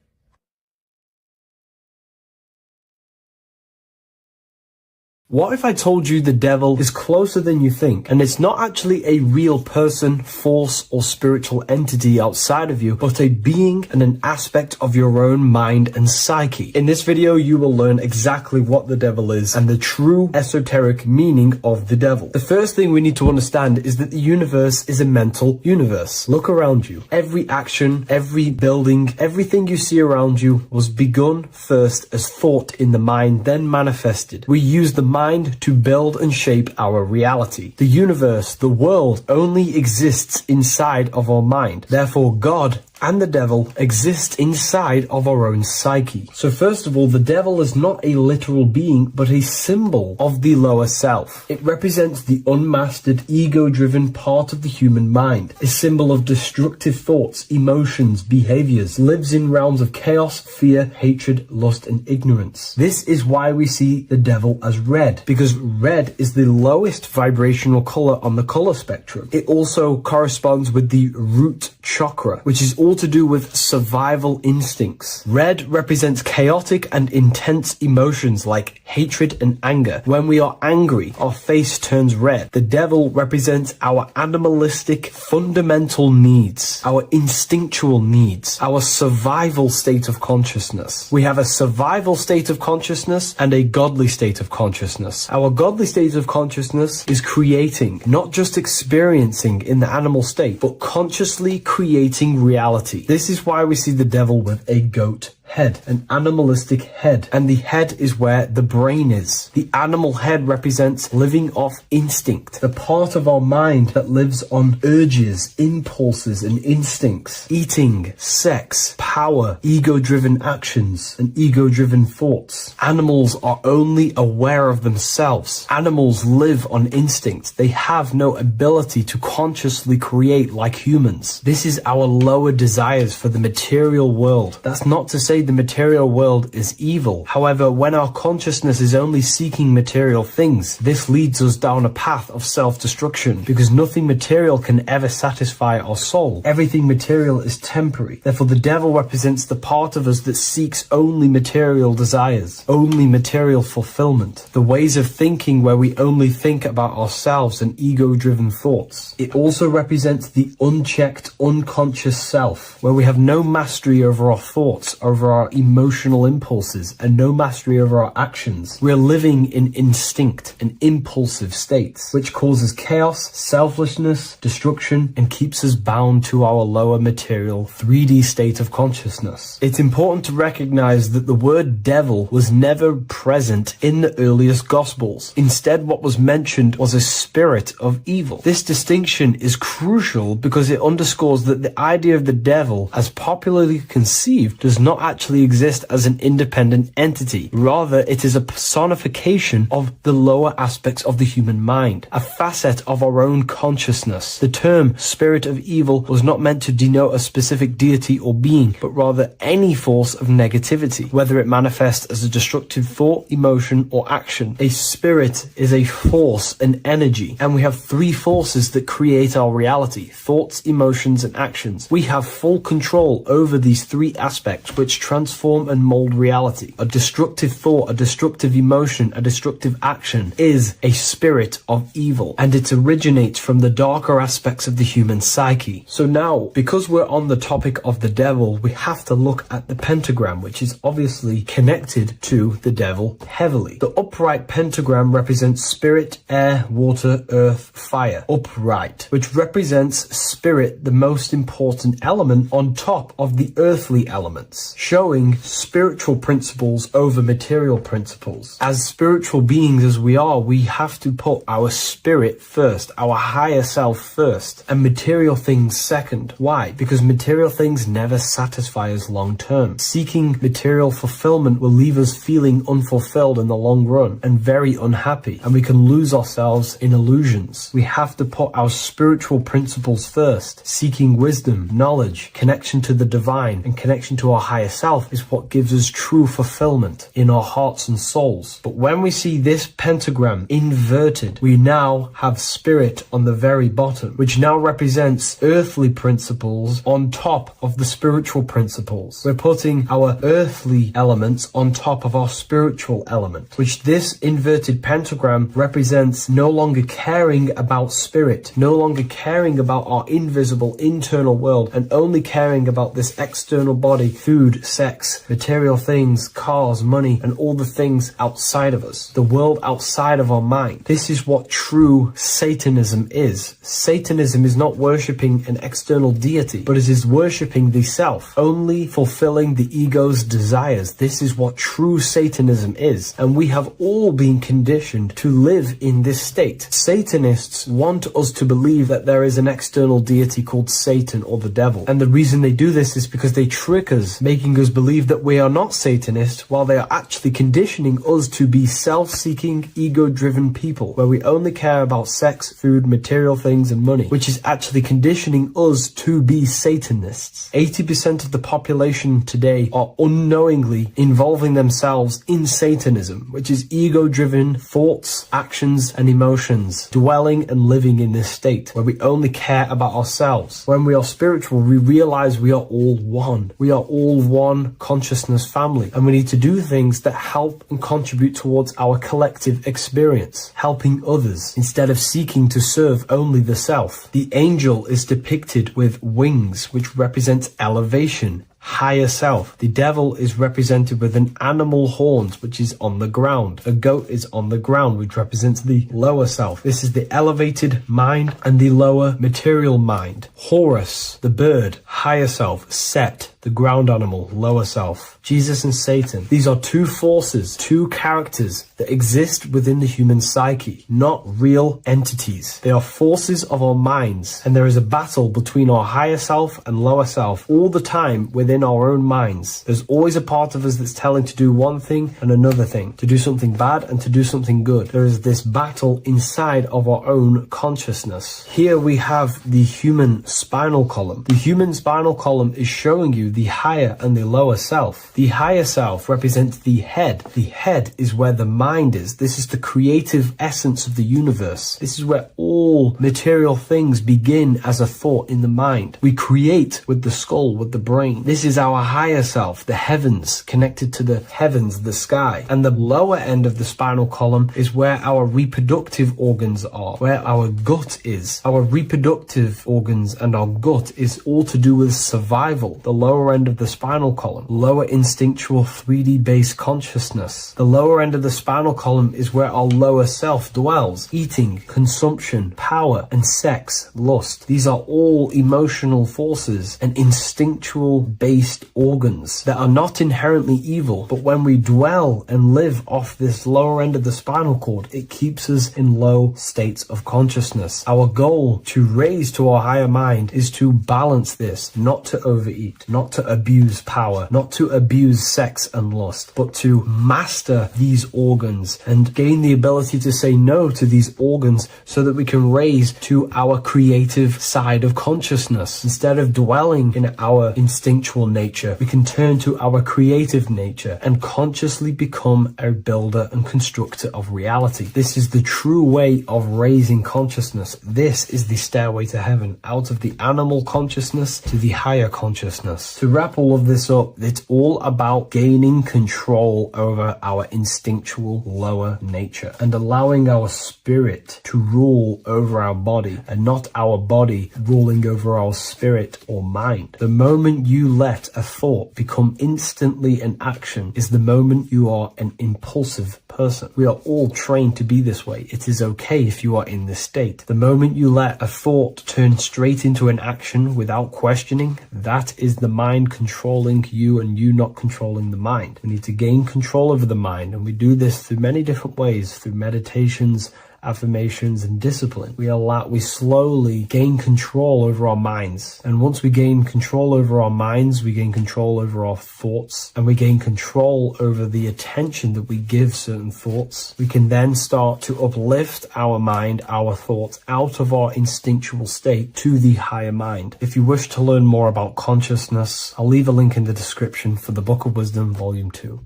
What if I told you the devil is closer than you think, and it's not actually a real person, force, or spiritual entity outside of you, but a being and an aspect of your own mind and psyche? In this video, you will learn exactly what the devil is and the true esoteric meaning of the devil. The first thing we need to understand is that the universe is a mental universe. Look around you. Every action, every building, everything you see around you was begun first as thought in the mind, then manifested. We use the mind to build and shape our reality. The universe, the world, only exists inside of our mind. Therefore, God and the devil exist inside of our own psyche. So first of all, the devil is not a literal being, but a symbol of the lower self. It represents the unmastered, ego-driven part of the human mind, a symbol of destructive thoughts, emotions, behaviors, lives in realms of chaos, fear, hatred, lust, and ignorance. This is why we see the devil as red, because red is the lowest vibrational color on the color spectrum. It also corresponds with the root chakra, which is all to do with survival instincts. Red represents chaotic and intense emotions like hatred and anger. When we are angry, our face turns red. The devil represents our animalistic fundamental needs, our instinctual needs, our survival state of consciousness. We have a survival state of consciousness and a godly state of consciousness. Our godly state of consciousness is creating, not just experiencing in the animal state, but consciously creating reality. This is why we see the devil with a goat head, an animalistic head, and the head is where the brain is. The animal head represents living off instinct, the part of our mind that lives on urges, impulses, and instincts, eating, sex, power, ego-driven actions, and ego-driven thoughts. Animals are only aware of themselves. Animals live on instinct. They have no ability to consciously create like humans. This is our lower desires for the material world. That's not to say the material world is evil. However, when our consciousness is only seeking material things, this leads us down a path of self-destruction, because nothing material can ever satisfy our soul. Everything material is temporary. Therefore, the devil represents the part of us that seeks only material desires, only material fulfillment, the ways of thinking where we only think about ourselves and ego-driven thoughts. It also represents the unchecked, unconscious self, where we have no mastery over our thoughts, over our emotional impulses, and no mastery over our actions. We're living in instinct and impulsive states, which causes chaos, selflessness, destruction, and keeps us bound to our lower material 3D state of consciousness. It's important to recognize that the word devil was never present in the earliest Gospels. Instead, what was mentioned was a spirit of evil. This distinction is crucial because it underscores that the idea of the devil, as popularly conceived, does not actually exist as an independent entity. Rather, it is a personification of the lower aspects of the human mind, a facet of our own consciousness. The term spirit of evil was not meant to denote a specific deity or being, but rather any force of negativity, whether it manifests as a destructive thought, emotion, or action. A spirit is a force, an energy, and we have three forces that create our reality: thoughts, emotions, and actions. We have full control over these three aspects, which transform and mold reality. A destructive thought, a destructive emotion, a destructive action is a spirit of evil, and it originates from the darker aspects of the human psyche. So now, because we're on the topic of the devil, we have to look at the pentagram, which is obviously connected to the devil heavily. The upright pentagram represents spirit, air, water, earth, fire. Upright, which represents spirit, the most important element on top of the earthly elements, showing spiritual principles over material principles. As spiritual beings as we are, we have to put our spirit first, our higher self first, and material things second. Why? Because material things never satisfy us long term. Seeking material fulfillment will leave us feeling unfulfilled in the long run and very unhappy, and we can lose ourselves in illusions. We have to put our spiritual principles first, seeking wisdom, knowledge, connection to the divine, and connection to our higher self. itself is what gives us true fulfillment in our hearts and souls. But when we see this pentagram inverted, we now have spirit on the very bottom, which now represents earthly principles on top of the spiritual principles. We're putting our earthly elements on top of our spiritual element, which this inverted pentagram represents no longer caring about spirit, no longer caring about our invisible internal world, and only caring about this external body, food, sex, material things, cars, money, and all the things outside of us, the world outside of our mind. This is what true Satanism is. Satanism is not worshipping an external deity, but it is worshipping the self, only fulfilling the ego's desires. This is what true Satanism is, and we have all been conditioned to live in this state. Satanists want us to believe that there is an external deity called Satan or the devil, and the reason they do this is because they trick us, making us believe that we are not Satanists, while they are actually conditioning us to be self-seeking, ego-driven people, where we only care about sex, food, material things, and money, which is actually conditioning us to be Satanists. 80% of the population today are unknowingly involving themselves in Satanism, which is ego-driven thoughts, actions, and emotions, dwelling and living in this state where we only care about ourselves. When we are spiritual, we realize we are all one. We are all one consciousness family, and we need to do things that help and contribute towards our collective experience, helping others instead of seeking to serve only the self. The angel is depicted with wings, which represents elevation, higher self. The devil is represented with an animal horns, which is on the ground. A goat is on the ground, which represents the lower self. This is the elevated mind and the lower material mind. Horus, the bird, higher self. Set, the ground animal, lower self. Jesus and Satan. These are two forces, two characters that exist within the human psyche, not real entities. They are forces of our minds, and there is a battle between our higher self and lower self all the time within our own minds. There's always a part of us that's telling to do one thing and another thing, to do something bad and to do something good. There is this battle inside of our own consciousness. Here we have the human spinal column. The human spinal column is showing you the higher and the lower self. The higher self represents the head. The head is where the mind is. This is the creative essence of the universe. This is where all material things begin as a thought in the mind. We create with the skull, with the brain. This is our higher self, the heavens, connected to the heavens, the sky. And the lower end of the spinal column is where our reproductive organs are, where our gut is. Our reproductive organs and our gut is all to do with survival. The lower end of the spinal column, lower instinctual 3D based consciousness. The lower end of the spinal column is where our lower self dwells. Eating, consumption, power, and sex, lust. These are all emotional forces and instinctual based organs that are not inherently evil, but when we dwell and live off this lower end of the spinal cord, it keeps us in low states of consciousness. Our goal to raise to our higher mind is to balance this, not to overeat, not to abuse power, not to abuse sex and lust, but to master these organs and gain the ability to say no to these organs so that we can raise to our creative side of consciousness. Instead of dwelling in our instinctual nature, we can turn to our creative nature and consciously become a builder and constructor of reality. This is the true way of raising consciousness. This is the stairway to heaven, out of the animal consciousness to the higher consciousness. To wrap all of this up, it's all about gaining control over our instinctual lower nature and allowing our spirit to rule over our body and not our body ruling over our spirit or mind. The moment you let a thought become instantly an action is the moment you are an impulsive person. We are all trained to be this way. It is okay if you are in this state. The moment you let a thought turn straight into an action without questioning, that is the mind controlling you and you not controlling the mind. We need to gain control over the mind, and we do this through many different ways, through meditations, affirmations, and discipline. We slowly gain control over our minds. And once we gain control over our minds, we gain control over our thoughts, and we gain control over the attention that we give certain thoughts. We can then start to uplift our mind, our thoughts, out of our instinctual state to the higher mind. If you wish to learn more about consciousness, I'll leave a link in the description for the Book of Wisdom, Volume 2.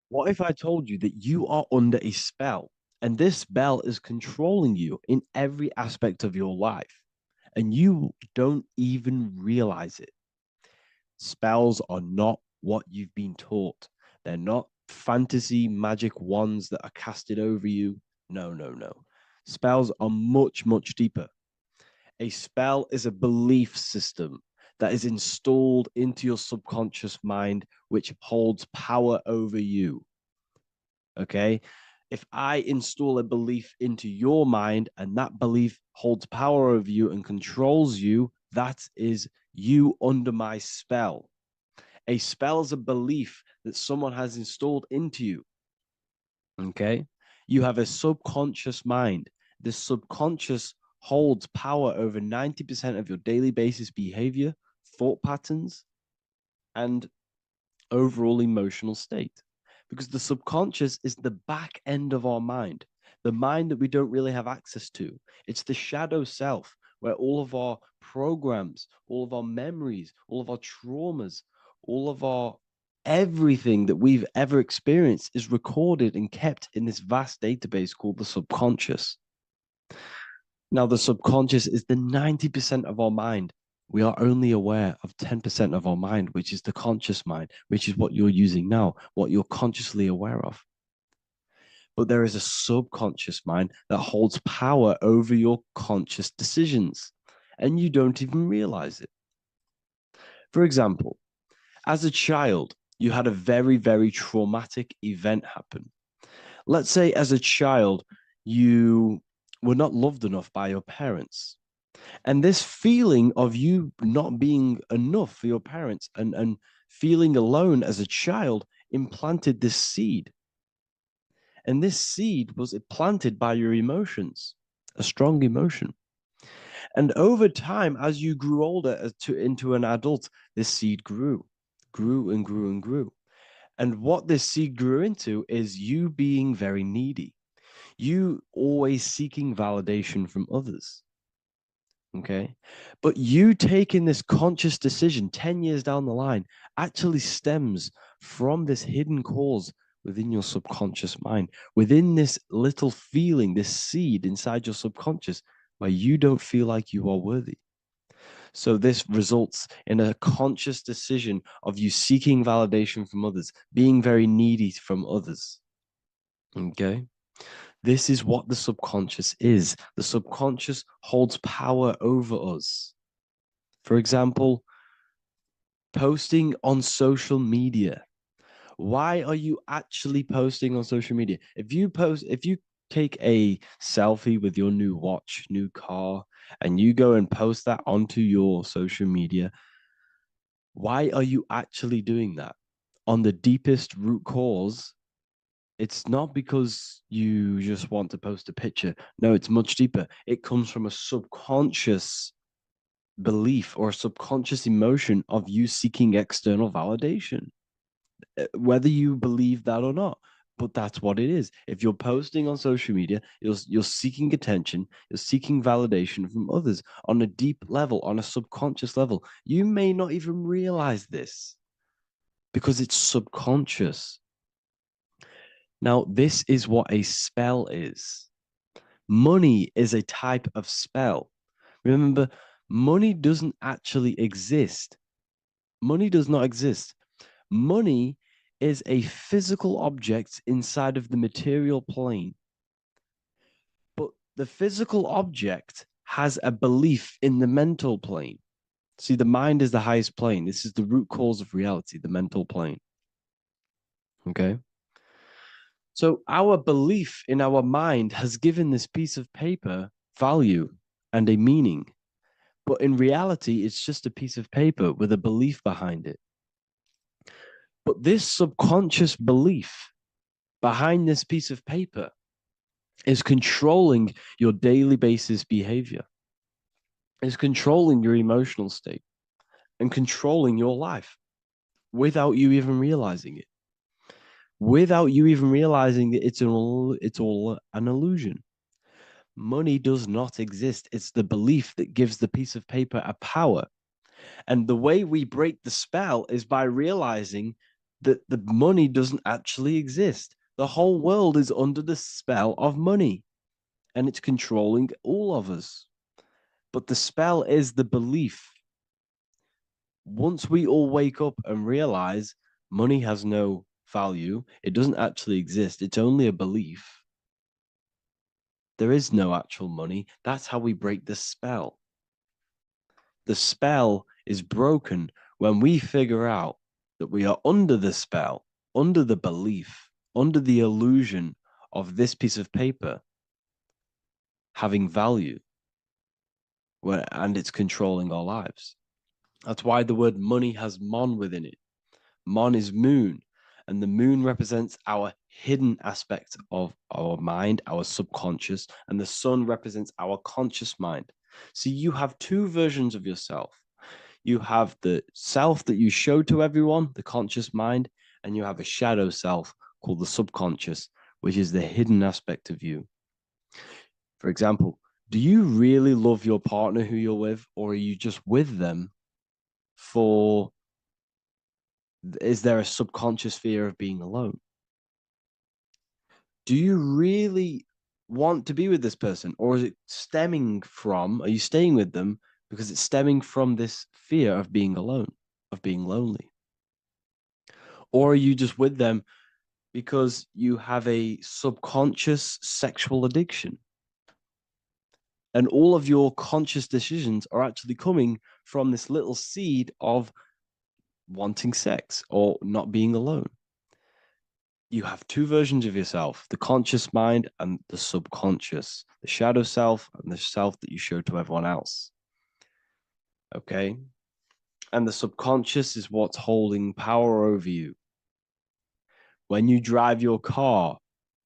What if I told you that you are under a spell, and this spell is controlling you in every aspect of your life, and you don't even realize it? Spells are not what you've been taught. They're not fantasy magic wands that are casted over you. No, no, no. Spells are much, much deeper. A spell is a belief system that is installed into your subconscious mind, which holds power over you. Okay? If I install a belief into your mind and that belief holds power over you and controls you, that is you under my spell. A spell is a belief that someone has installed into you. Okay? You have a subconscious mind. The subconscious holds power over 90% of your daily basis behavior, thought patterns, and overall emotional state. Because the subconscious is the back end of our mind, the mind that we don't really have access to. It's the shadow self, where all of our programs, all of our memories, all of our traumas, all of our everything that we've ever experienced is recorded and kept in this vast database called the subconscious. Now, the subconscious is the 90% of our mind. We are only aware of 10% of our mind, which is the conscious mind, which is what you're using now, what you're consciously aware of. But there is a subconscious mind that holds power over your conscious decisions, and you don't even realize it. For example, as a child, you had a very, very traumatic event happen. Let's say as a child, you were not loved enough by your parents. And this feeling of you not being enough for your parents and feeling alone as a child implanted this seed. And this seed was planted by your emotions, a strong emotion. And over time, as you grew older into an adult, this seed grew and grew and grew. And what this seed grew into is you being very needy, you always seeking validation from others. Okay. But you taking this conscious decision 10 years down the line actually stems from this hidden cause within your subconscious mind, within this little feeling, this seed inside your subconscious where you don't feel like you are worthy. So this results in a conscious decision of you seeking validation from others, being very needy from others. Okay. This is what the subconscious is. The subconscious holds power over us. For example, posting on social media. Why are you actually posting on social media? If you take a selfie with your new watch, new car, and you go and post that onto your social media, why are you actually doing that? On the deepest root cause, it's not because you just want to post a picture. No, it's much deeper. It comes from a subconscious belief or a subconscious emotion of you seeking external validation, whether you believe that or not. But that's what it is. If you're posting on social media, you're seeking attention, you're seeking validation from others on a deep level, on a subconscious level. You may not even realize this because it's subconscious. Now, this is what a spell is. Money is a type of spell. Remember, money doesn't actually exist. Money does not exist. Money is a physical object inside of the material plane. But the physical object has a belief in the mental plane. See, the mind is the highest plane. This is the root cause of reality, the mental plane. Okay? So our belief in our mind has given this piece of paper value and a meaning. But in reality, it's just a piece of paper with a belief behind it. But this subconscious belief behind this piece of paper Is controlling your daily basis behavior. Is controlling your emotional state and controlling your life without you even realizing it. Without you even realizing that it's all an illusion. Money does not exist. It's the belief that gives the piece of paper a power. And the way we break the spell is by realizing that the money doesn't actually exist. The whole world is under the spell of money, and it's controlling all of us. But the spell is the belief. Once we all wake up and realize money has no value, it doesn't actually exist, it's only a belief. There is no actual money. That's how we break the spell. The spell is broken when we figure out that we are under the spell, under the belief, under the illusion of this piece of paper having value, and it's controlling our lives. That's why the word money has mon within it. Mon is moon, and the moon represents our hidden aspect of our mind, our subconscious, and the sun represents our conscious mind. So you have two versions of yourself. You have the self that you show to everyone, the conscious mind, and you have a shadow self called the subconscious, which is the hidden aspect of you. For example, do you really love your partner who you're with, or are you just with them for, is there a subconscious fear of being alone? Do you really want to be with this person, or is it stemming from, are you staying with them because it's stemming from this fear of being alone, of being lonely? Or are you just with them because you have a subconscious sexual addiction? And all of your conscious decisions are actually coming from this little seed of wanting sex or not being alone. You have two versions of yourself, the conscious mind and the subconscious, the shadow self and the self that you show to everyone else. Okay? And the subconscious is what's holding power over you. When you drive your car,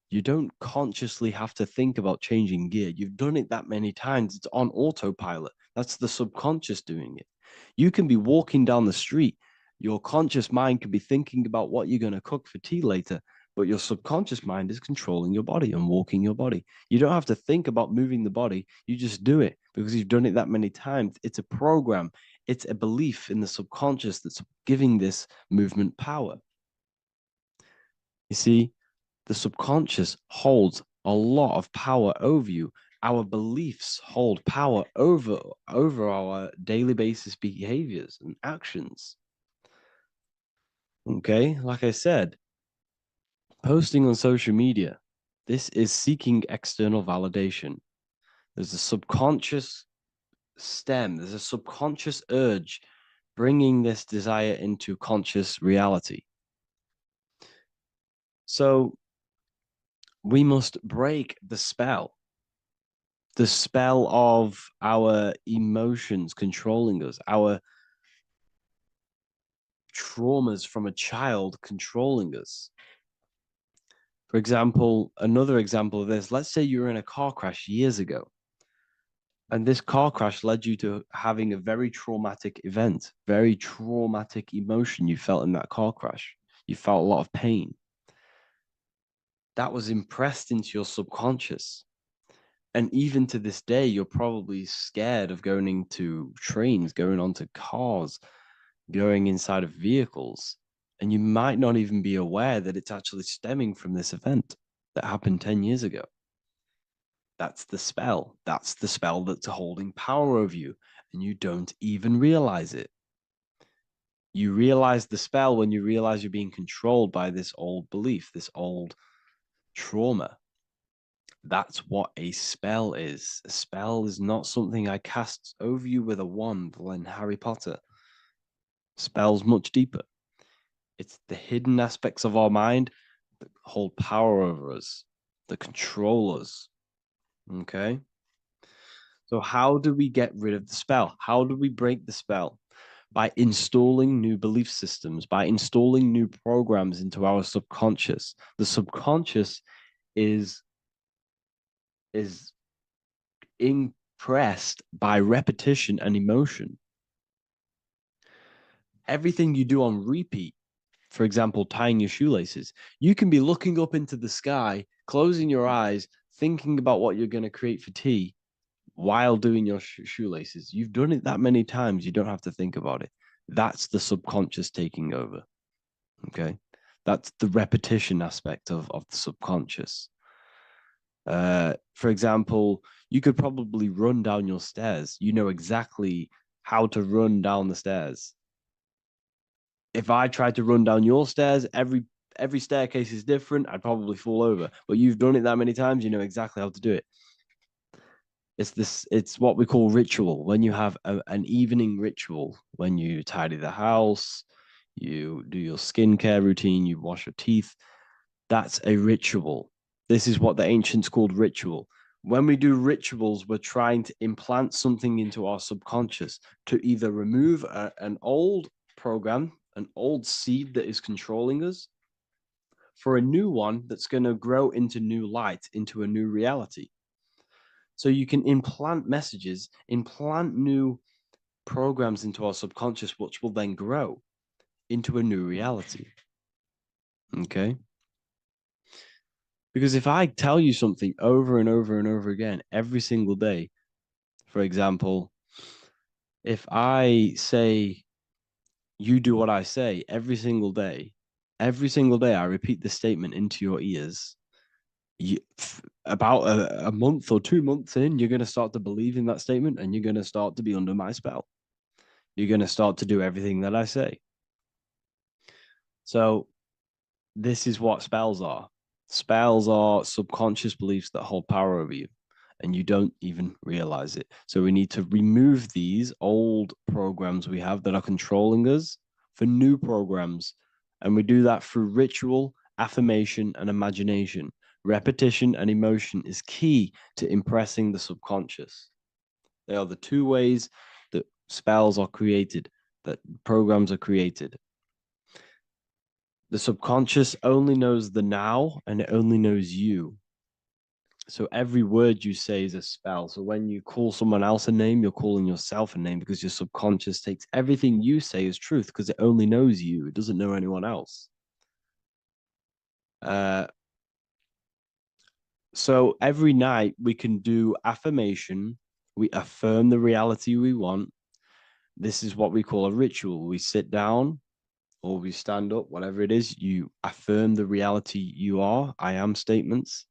you don't consciously have to think about changing gear. You've done it that many times. It's on autopilot. That's the subconscious doing it. You can be walking down the street. Your conscious mind can be thinking about what you're going to cook for tea later, but your subconscious mind is controlling your body and walking your body. You don't have to think about moving the body. You just do it because you've done it that many times. It's a program. It's a belief in the subconscious that's giving this movement power. You see, the subconscious holds a lot of power over you. Our beliefs hold power over our daily basis behaviors and actions. Okay, like I said, posting on social media, this is seeking external validation. There's a subconscious stem, there's a subconscious urge bringing this desire into conscious reality. So we must break the spell of our emotions controlling us, our traumas from a child controlling us. For example, another example of this, let's say you were in a car crash years ago, and this car crash led you to having a very traumatic event, very traumatic emotion you felt in that car crash. You felt a lot of pain. That was impressed into your subconscious. And even to this day, you're probably scared of going into trains, going onto cars, going inside of vehicles. And you might not even be aware that it's actually stemming from this event that happened 10 years ago. That's the spell. That's the spell that's holding power over you. And you don't even realize it. You realize the spell when you realize you're being controlled by this old belief, this old trauma. That's what a spell is. A spell is not something I cast over you with a wand like Harry Potter. Spell's much deeper. It's the hidden aspects of our mind that hold power over us, that control us. Okay? So how do we get rid of the spell? How do we break the spell? By installing new belief systems, by installing new programs into our subconscious. The subconscious is is impressed by repetition and emotion. Everything you do on repeat, for example, tying your shoelaces, you can be looking up into the sky, closing your eyes, thinking about what you're going to create for tea while doing your shoelaces. You've done it that many times, you don't have to think about it. That's the subconscious taking over. Okay. That's the repetition aspect of the subconscious. For example, you could probably run down your stairs. You know exactly how to run down the stairs. If I tried to run down your stairs, every staircase is different. I'd probably fall over. But you've done it that many times, you know exactly how to do it. It's what we call ritual. When you have an evening ritual, when you tidy the house, you do your skincare routine, you wash your teeth, that's a ritual. This is what the ancients called ritual. When we do rituals, we're trying to implant something into our subconscious to either remove an old program, an old seed that is controlling us, for a new one that's going to grow into new light, into a new reality. So you can implant messages, implant new programs into our subconscious, which will then grow into a new reality. Okay? Because if I tell you something over and over and over again every single day, for example, if I say, you do what I say every single day I repeat this statement into your ears, about a month or 2 months in, you're going to start to believe in that statement and you're going to start to be under my spell. You're going to start to do everything that I say. So this is what spells are. Spells are subconscious beliefs that hold power over you, and you don't even realize it. So we need to remove these old programs we have that are controlling us for new programs. And we do that through ritual, affirmation, and imagination. Repetition and emotion is key to impressing the subconscious. They are the two ways that spells are created, that programs are created. The subconscious only knows the now, and it only knows you. So every word you say is a spell. So when you call someone else a name, you're calling yourself a name, because your subconscious takes everything you say as truth, because it only knows you. It doesn't know anyone else. So every night we can do affirmation. We affirm the reality we want. This is what we call a ritual. We sit down or we stand up, whatever it is, you affirm the reality you are, I am statements.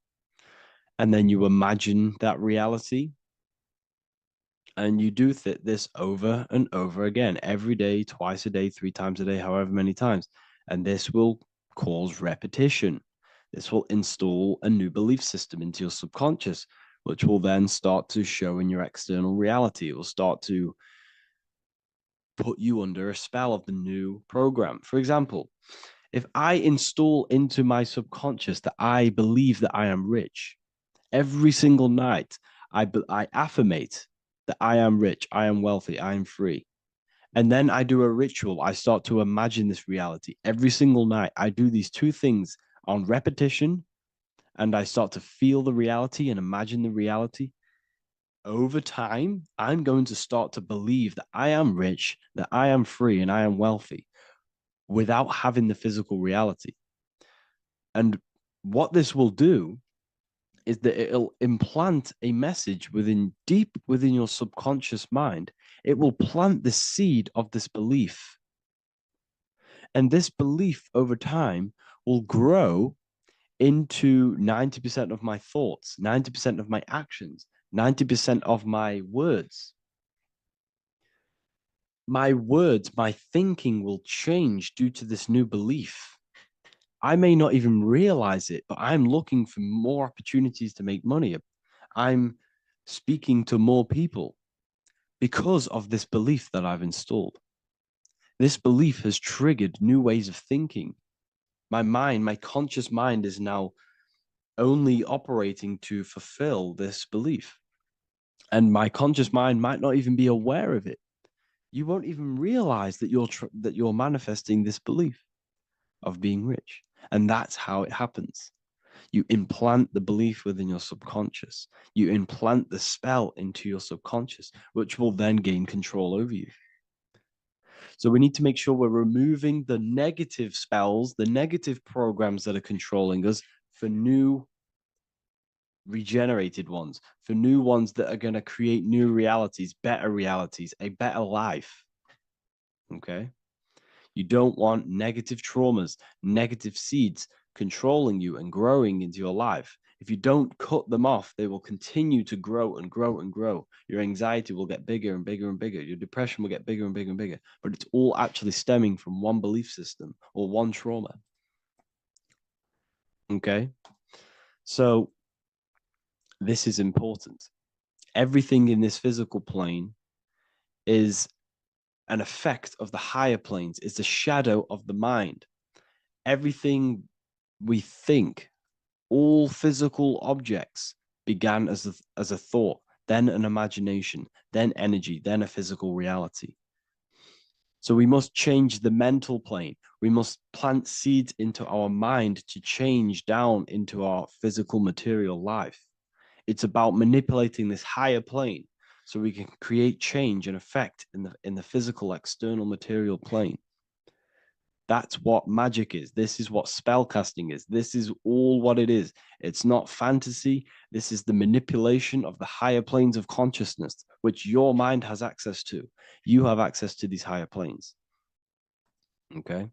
And then you imagine that reality. And you do this over and over again, every day, twice a day, 3 times a day, however many times. And this will cause repetition. This will install a new belief system into your subconscious, which will then start to show in your external reality. It will start to put you under a spell of the new program. For example, if I install into my subconscious that I believe that I am rich, every single night I affirmate that I am rich, I am wealthy, I am free. And then I do a ritual. I start to imagine this reality. Every single night, I do these two things on repetition, and I start to feel the reality and imagine the reality. Over time, I'm going to start to believe that I am rich, that I am free, and I am wealthy without having the physical reality. And what this will do is that it'll implant a message deep within your subconscious mind. It will plant the seed of this belief. And this belief over time will grow into 90% of my thoughts, 90% of my actions, 90% of my words. My words, my thinking will change due to this new belief. I may not even realize it, but I'm looking for more opportunities to make money. I'm speaking to more people because of this belief that I've installed. This belief has triggered new ways of thinking. My mind, my conscious mind, is now only operating to fulfill this belief. And my conscious mind might not even be aware of it. You won't even realize that you're manifesting this belief of being rich. And that's how it happens. You implant the belief within your subconscious. You implant the spell into your subconscious, which will then gain control over you. So we need to make sure we're removing the negative spells, the negative programs that are controlling us for new regenerated ones, for new ones that are going to create new realities, a better life. Okay? You don't want negative traumas, negative seeds controlling you and growing into your life. If you don't cut them off, they will continue to grow and grow and grow. Your anxiety will get bigger and bigger and bigger. Your depression will get bigger and bigger and bigger. But it's all actually stemming from one belief system or one trauma. Okay? So this is important. Everything in this physical plane is an effect of the higher planes. It's a shadow of the mind. Everything we think, all physical objects began as a thought, then an imagination, then energy, then a physical reality. So we must change the mental plane. We must plant seeds into our mind to change down into our physical material life. It's about manipulating this higher plane so we can create change and effect in the physical external material plane. That's what magic is. This is what spellcasting is. This is all what it is. It's not fantasy. This is the manipulation of the higher planes of consciousness, which your mind has access to. You have access to these higher planes. Okay?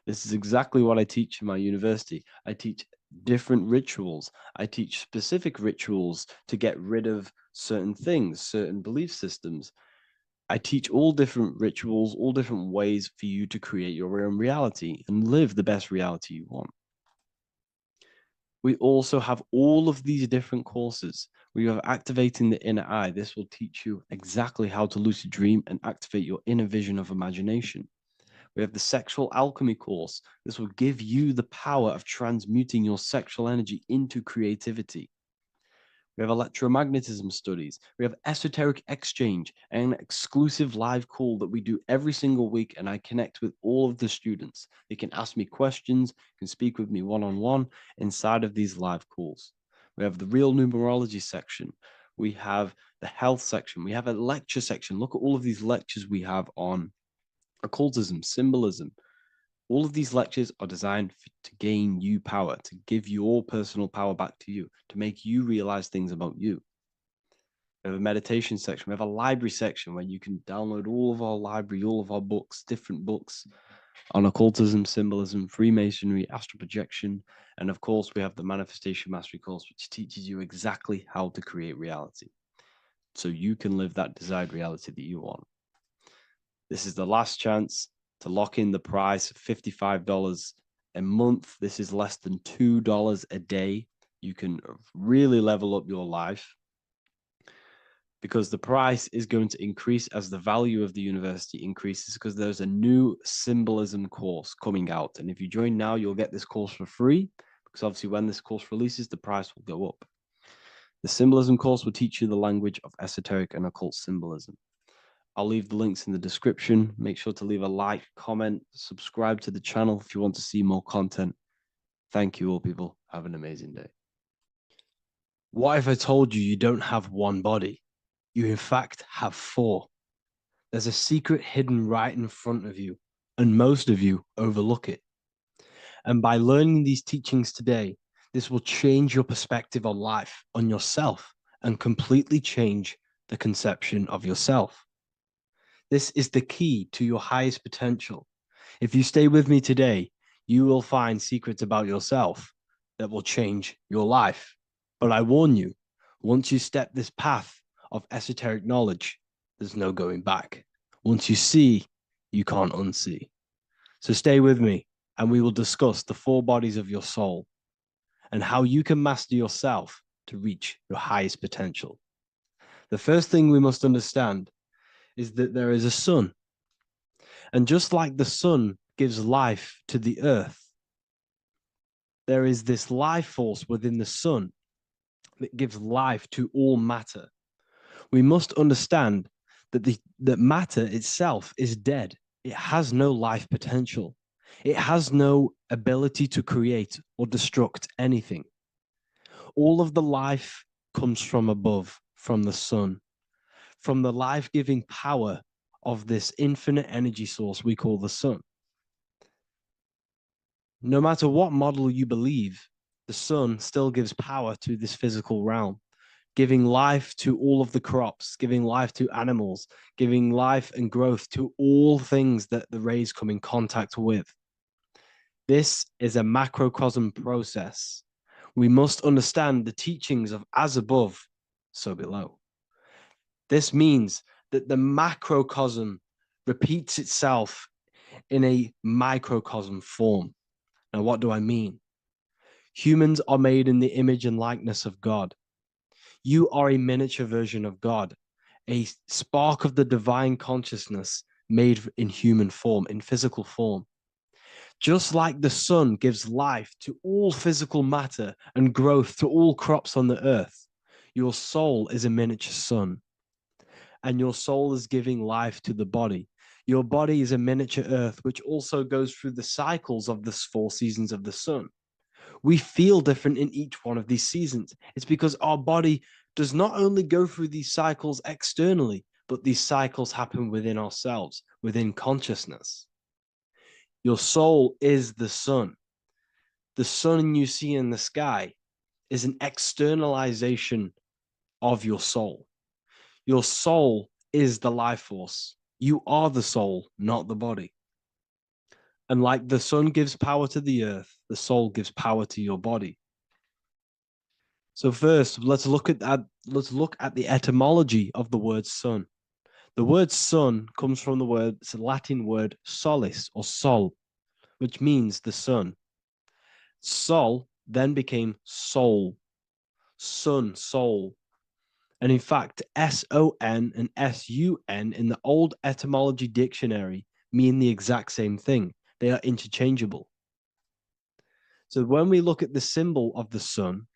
This is exactly what I teach in my university. I teach different rituals. I teach specific rituals to get rid of certain things, certain belief systems. I teach all different rituals, all different ways for you to create your own reality and live the best reality you want. We also have all of these different courses. We have activating the inner eye. This will teach you exactly how to lucid dream and activate your inner vision of imagination. We have the sexual alchemy course. This will give you the power of transmuting your sexual energy into creativity. We have electromagnetism studies. We have esoteric exchange, an exclusive live call that we do every single week, and I connect with all of the students. They can ask me questions, can speak with me one-on-one inside of these live calls. We have the real numerology section. We have the health section. We have a lecture section. Look at all of these lectures we have on occultism, symbolism. All of these lectures are designed to gain you power, to give your personal power back to you, to make you realize things about you. We have a meditation section. We have a library section where you can download all of our library, all of our books, different books on occultism, symbolism, Freemasonry, astral projection. And of course, we have the Manifestation Mastery course, which teaches you exactly how to create reality so you can live that desired reality that you want. This is the last chance to lock in the price of $55 a month. This is less than $2 a day. You can really level up your life because the price is going to increase as the value of the university increases because there's a new symbolism course coming out. And if you join now, you'll get this course for free because obviously when this course releases, the price will go up. The symbolism course will teach you the language of esoteric and occult symbolism. I'll leave the links in the description. Make sure to leave a like, comment, subscribe to the channel if you want to see more content. Thank you all, people. Have an amazing day. What if I told you you don't have one body? You in fact have four. There's a secret hidden right in front of you, and most of you overlook it. And by learning these teachings today, this will change your perspective on life, on yourself, and completely change the conception of yourself. This is the key to your highest potential. If you stay with me today, you will find secrets about yourself that will change your life. But I warn you, once you step this path of esoteric knowledge, there's no going back. Once you see, you can't unsee. So stay with me, and we will discuss the four bodies of your soul and how you can master yourself to reach your highest potential. The first thing we must understand is that there is a sun. And just like the sun gives life to the earth, there is this life force within the sun that gives life to all matter. We must understand that that matter itself is dead. It has no life potential. It has no ability to create or destruct anything. All of the life comes from above, from the sun, from the life-giving power of this infinite energy source we call the sun. No matter what model you believe, the sun still gives power to this physical realm, giving life to all of the crops, giving life to animals, giving life and growth to all things that the rays come in contact with. This is a macrocosm process. We must understand the teachings of as above, so below. This means that the macrocosm repeats itself in a microcosm form. Now, what do I mean? Humans are made in the image and likeness of God. You are a miniature version of God, a spark of the divine consciousness made in human form, in physical form. Just like the sun gives life to all physical matter and growth to all crops on the earth, your soul is a miniature sun. And your soul is giving life to the body. Your body is a miniature earth, which also goes through the cycles of the 4 seasons of the sun. We feel different in each one of these seasons. It's because our body does not only go through these cycles externally, but these cycles happen within ourselves, within consciousness. Your soul is the sun. The sun you see in the sky is an externalization of your soul. Your soul is the life force. You are the soul, not the body. And like the sun gives power to the earth, the soul gives power to your body. So first, let's look at the etymology of the word sun. The word sun comes from it's a Latin word solis or sol, which means the sun. Sol then became soul, sun, soul. And in fact, S-O-N and S-U-N in the old etymology dictionary mean the exact same thing. They are interchangeable. So when we look at the symbol of the sun,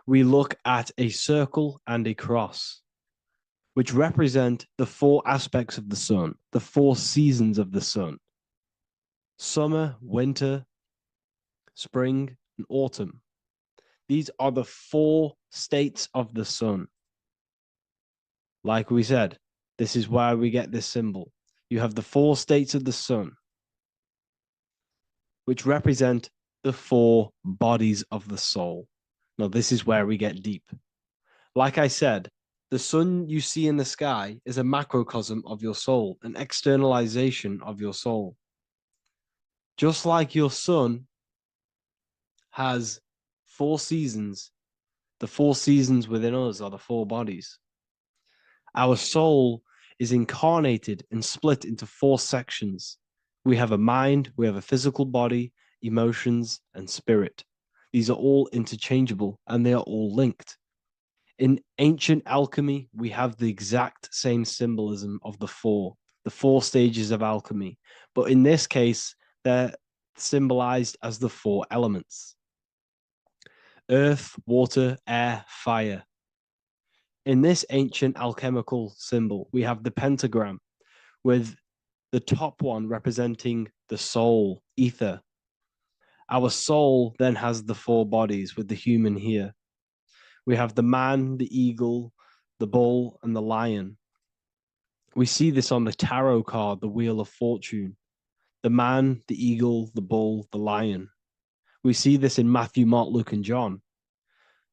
we look at a circle and a cross, which represent the 4 aspects of the sun, the 4 seasons of the sun: summer, winter, spring, and autumn. These are the 4 states of the sun. Like we said, this is why we get this symbol. You have the 4 states of the sun, which represent the 4 bodies of the soul. Now, this is where we get deep. Like I said, the sun you see in the sky is a macrocosm of your soul, an externalization of your soul. Just like your sun has 4 seasons, the 4 seasons within us are the 4 bodies. Our soul is incarnated and split into 4 sections. We have a mind, we have a physical body, emotions, and spirit. These are all interchangeable and they are all linked. In ancient alchemy, we have the exact same symbolism of the 4 stages of alchemy. But in this case, they're symbolized as the 4 elements: earth, water, air, fire. In this ancient alchemical symbol, we have the pentagram, with the top one representing the soul, ether. Our soul then has the 4 bodies, with the human here. We have the man, the eagle, the bull, and the lion. We see this on the tarot card, the Wheel of Fortune. The man, the eagle, the bull, the lion. We see this in Matthew, Mark, Luke, and John.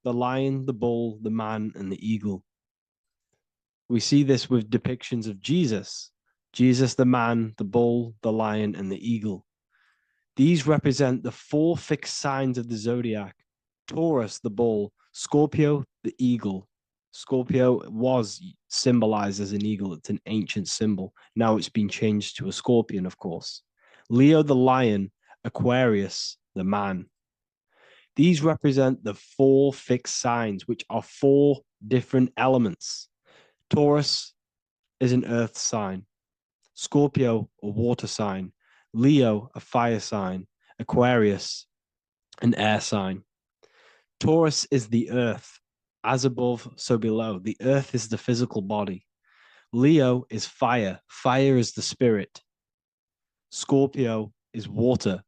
The lion, the bull, the man, and the eagle. We see this with depictions of Jesus. Jesus, the man, the bull, the lion, and the eagle. These represent the 4 fixed signs of the zodiac: Taurus, the bull; Scorpio, the eagle. Scorpio was symbolized as an eagle. It's an ancient symbol. Now it's been changed to a scorpion, of course. Leo, the lion; Aquarius, the man. These represent the 4 fixed signs, which are 4 different elements. Taurus is an earth sign. Scorpio, a water sign. Leo, a fire sign. Aquarius, an air sign. Taurus is the earth. As above, so below. The earth is the physical body. Leo is fire. Fire is the spirit. Scorpio is water,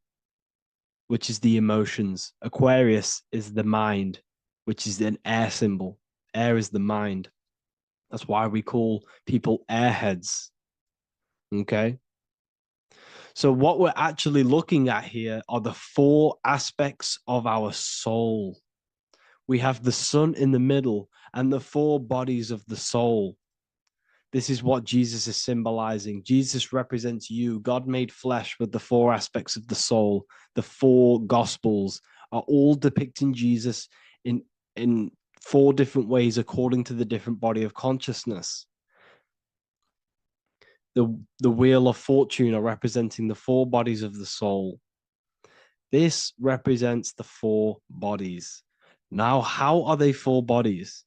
which is the emotions. Aquarius is the mind, which is an air symbol. Air is the mind. That's why we call people airheads. Okay. So what we're actually looking at here are the 4 aspects of our soul. We have the sun in the middle and the 4 bodies of the soul. This is what Jesus is symbolizing. Jesus represents you. God made flesh with the 4 aspects of the soul. The 4 gospels are all depicting Jesus in 4 different ways according to the different body of consciousness. The wheel of fortune are representing the 4 bodies of the soul. This represents the 4 bodies. Now, how are they 4 bodies?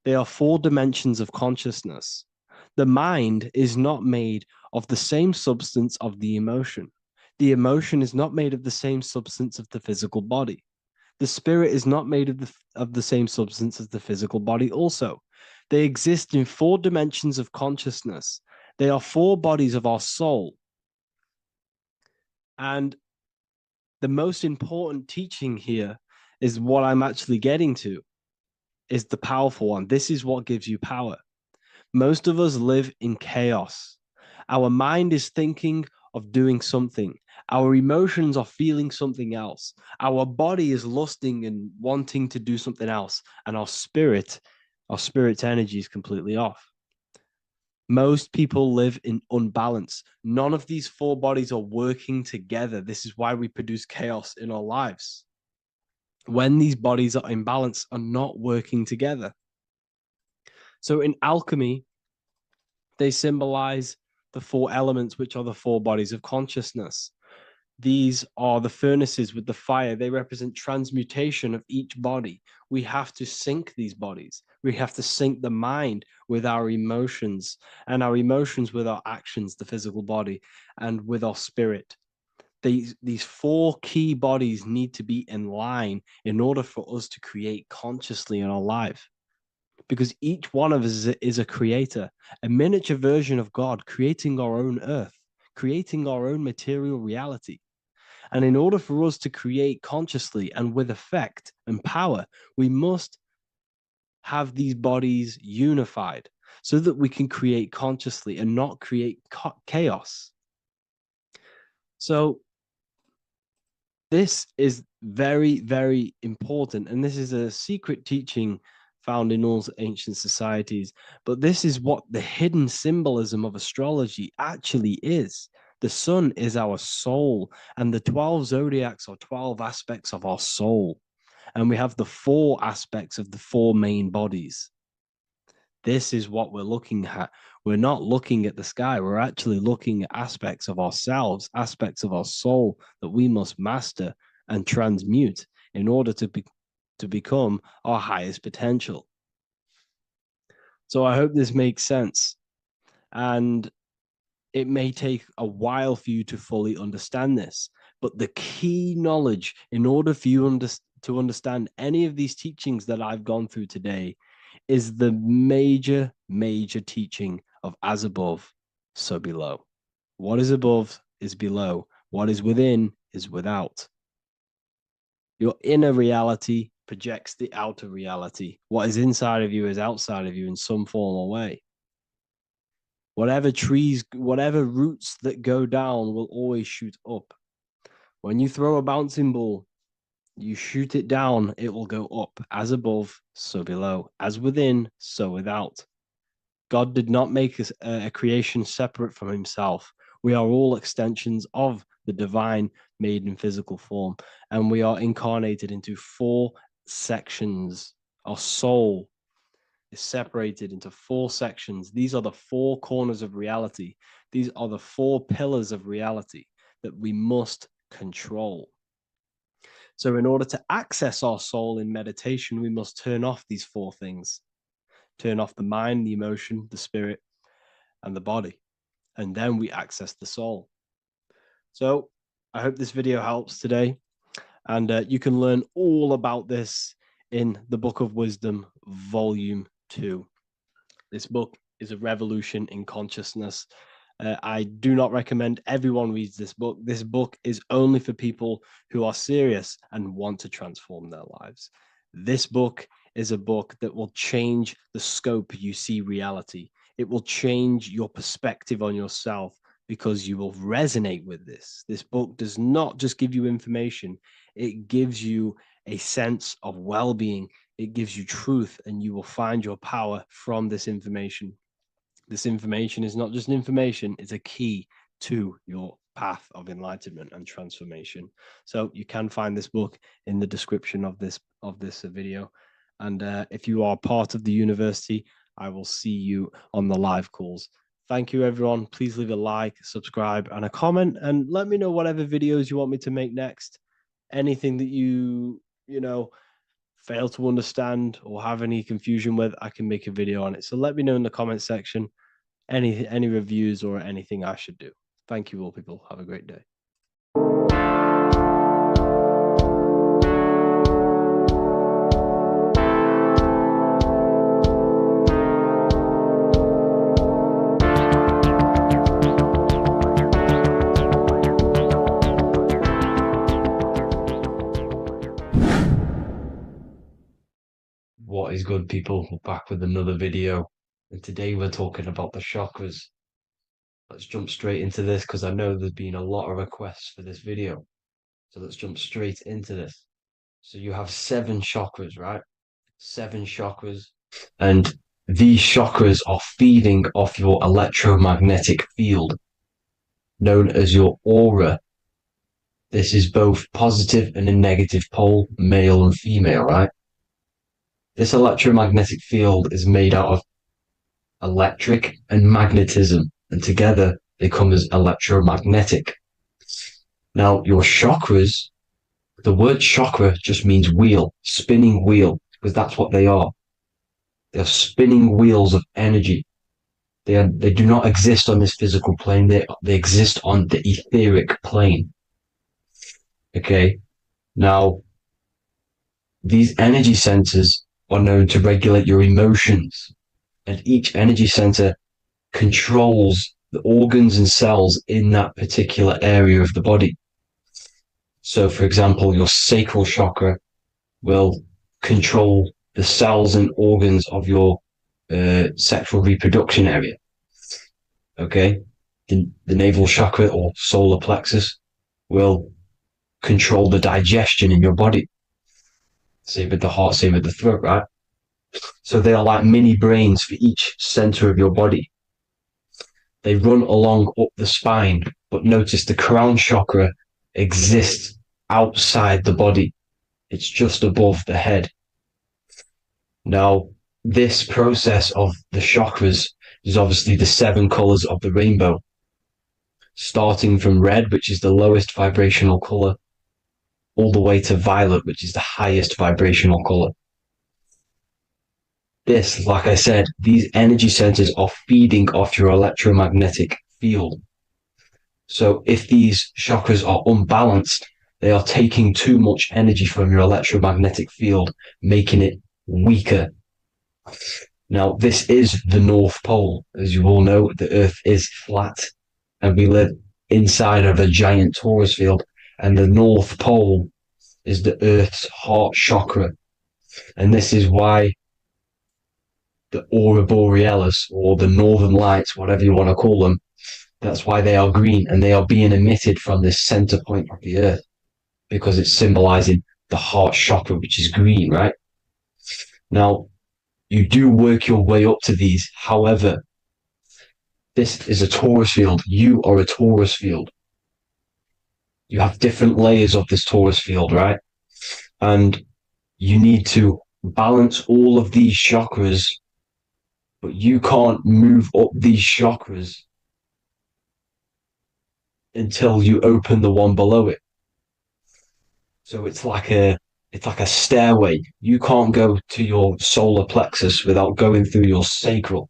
They are 4 dimensions of consciousness. The mind is not made of the same substance of the emotion. The emotion is not made of the same substance of the physical body. The spirit is not made of the same substance as the physical body also. They exist in 4 dimensions of consciousness. They are 4 bodies of our soul. And the most important teaching here is what I'm actually getting to, is the powerful one. This is what gives you power. Most of us live in chaos. Our mind is thinking of doing something. Our emotions are feeling something else. Our body is lusting and wanting to do something else. And our spirit's energy is completely off. Most people live in unbalance. None of these 4 bodies are working together. This is why we produce chaos in our lives. When these bodies are in balance, are not working together. So in alchemy, they symbolize the 4 elements, which are the 4 bodies of consciousness. These are the furnaces with the fire. They represent transmutation of each body. We have to sync these bodies. We have to sync the mind with our emotions, and our emotions with our actions, the physical body, and with our spirit. These 4 key bodies need to be in line in order for us to create consciously in our life. Because each one of us is a creator, a miniature version of God, creating our own earth, creating our own material reality. And in order for us to create consciously and with effect and power, we must have these bodies unified so that we can create consciously and not create chaos. So this is very, very important. And this is a secret teaching found in all ancient societies. But this is what the hidden symbolism of astrology actually is. The sun is our soul, and the 12 zodiacs are 12 aspects of our soul. And we have the 4 aspects of the 4 main bodies. This is what we're looking at. We're not looking at the sky. We're actually looking at aspects of ourselves, aspects of our soul that we must master and transmute in order to become our highest potential. So I hope this makes sense. And it may take a while for you to fully understand this, but the key knowledge in order for you to understand any of these teachings that I've gone through today is the major, major teaching of as above, so below. What is above is below. What is within is without. Your inner reality projects the outer reality. What is inside of you is outside of you in some form or way. Whatever trees, whatever roots that go down will always shoot up. When you throw a bouncing ball, you shoot it down, it will go up. As above, so below. As within, so without. God did not make a creation separate from himself. We are all extensions of the divine made in physical form. And we are incarnated into 4 sections. Our soul is separated into 4 sections. These are the 4 corners of reality. These are the 4 pillars of reality that we must control. So in order to access our soul in meditation, we must turn off these 4 things. Turn off the mind, the emotion, the spirit, and the body. And then we access the soul. So I hope this video helps today. And you can learn all about this in the Book of Wisdom, Volume 2. This book is a revolution in consciousness. I do not recommend everyone reads this book. This book is only for people who are serious and want to transform their lives. This book is a book that will change the scope you see reality. It will change your perspective on yourself because you will resonate with this. This book does not just give you information, it gives you a sense of well-being. It gives you truth, and you will find your power from this information. This information is not just information, it's a key to your path of enlightenment and transformation. So you can find this book in the description of this video. And if you are part of the university, I will see you on the live calls. Thank you, everyone. Please leave a like, subscribe, and a comment, and let me know whatever videos you want me to make next. Anything that you fail to understand or have any confusion with, I can make a video on it. So let me know in the comment section any reviews or anything I should do. Thank you all, people. Have a great day. What is good, people? We're back with another video, and today we're talking about the chakras. Let's jump straight into this because I know there's been a lot of requests for this video. So let's jump straight into this. So you have 7 chakras, right? 7 chakras, and these chakras are feeding off your electromagnetic field, known as your aura. This is both positive and a negative pole, male and female, right? This electromagnetic field is made out of electric and magnetism, and together they come as electromagnetic. Now, your chakras, the word chakra just means wheel, spinning wheel, because that's what they are. They're spinning wheels of energy. They do not exist on this physical plane. They exist on the etheric plane. Okay. Now, these energy centers are known to regulate your emotions, and each energy center controls the organs and cells in that particular area of the body. So, for example, your sacral chakra will control the cells and organs of your sexual reproduction area. Okay, the navel chakra or solar plexus will control the digestion in your body. Same with the heart, same with the throat, right? So they are like mini brains for each center of your body. They run along up the spine, but notice the crown chakra exists outside the body. It's just above the head. Now, this process of the chakras is obviously the 7 colors of the rainbow, starting from red, which is the lowest vibrational color, all the way to violet, which is the highest vibrational color. This, like I said, these energy centers are feeding off your electromagnetic field. So if these chakras are unbalanced, they are taking too much energy from your electromagnetic field, making it weaker. Now, this is the North Pole. As you all know, the Earth is flat, and we live inside of a giant torus field, and the North Pole is the Earth's heart chakra. And this is why the aurora borealis, or the northern lights, whatever you want to call them, that's why they are green, and they are being emitted from this center point of the Earth, because it's symbolizing the heart chakra, which is green, right? Now, you do work your way up to these. However, this is a torus field. You are a torus field. You have different layers of this torus field, right? And you need to balance all of these chakras, but you can't move up these chakras until you open the one below it. So it's like a stairway. You can't go to your solar plexus without going through your sacral.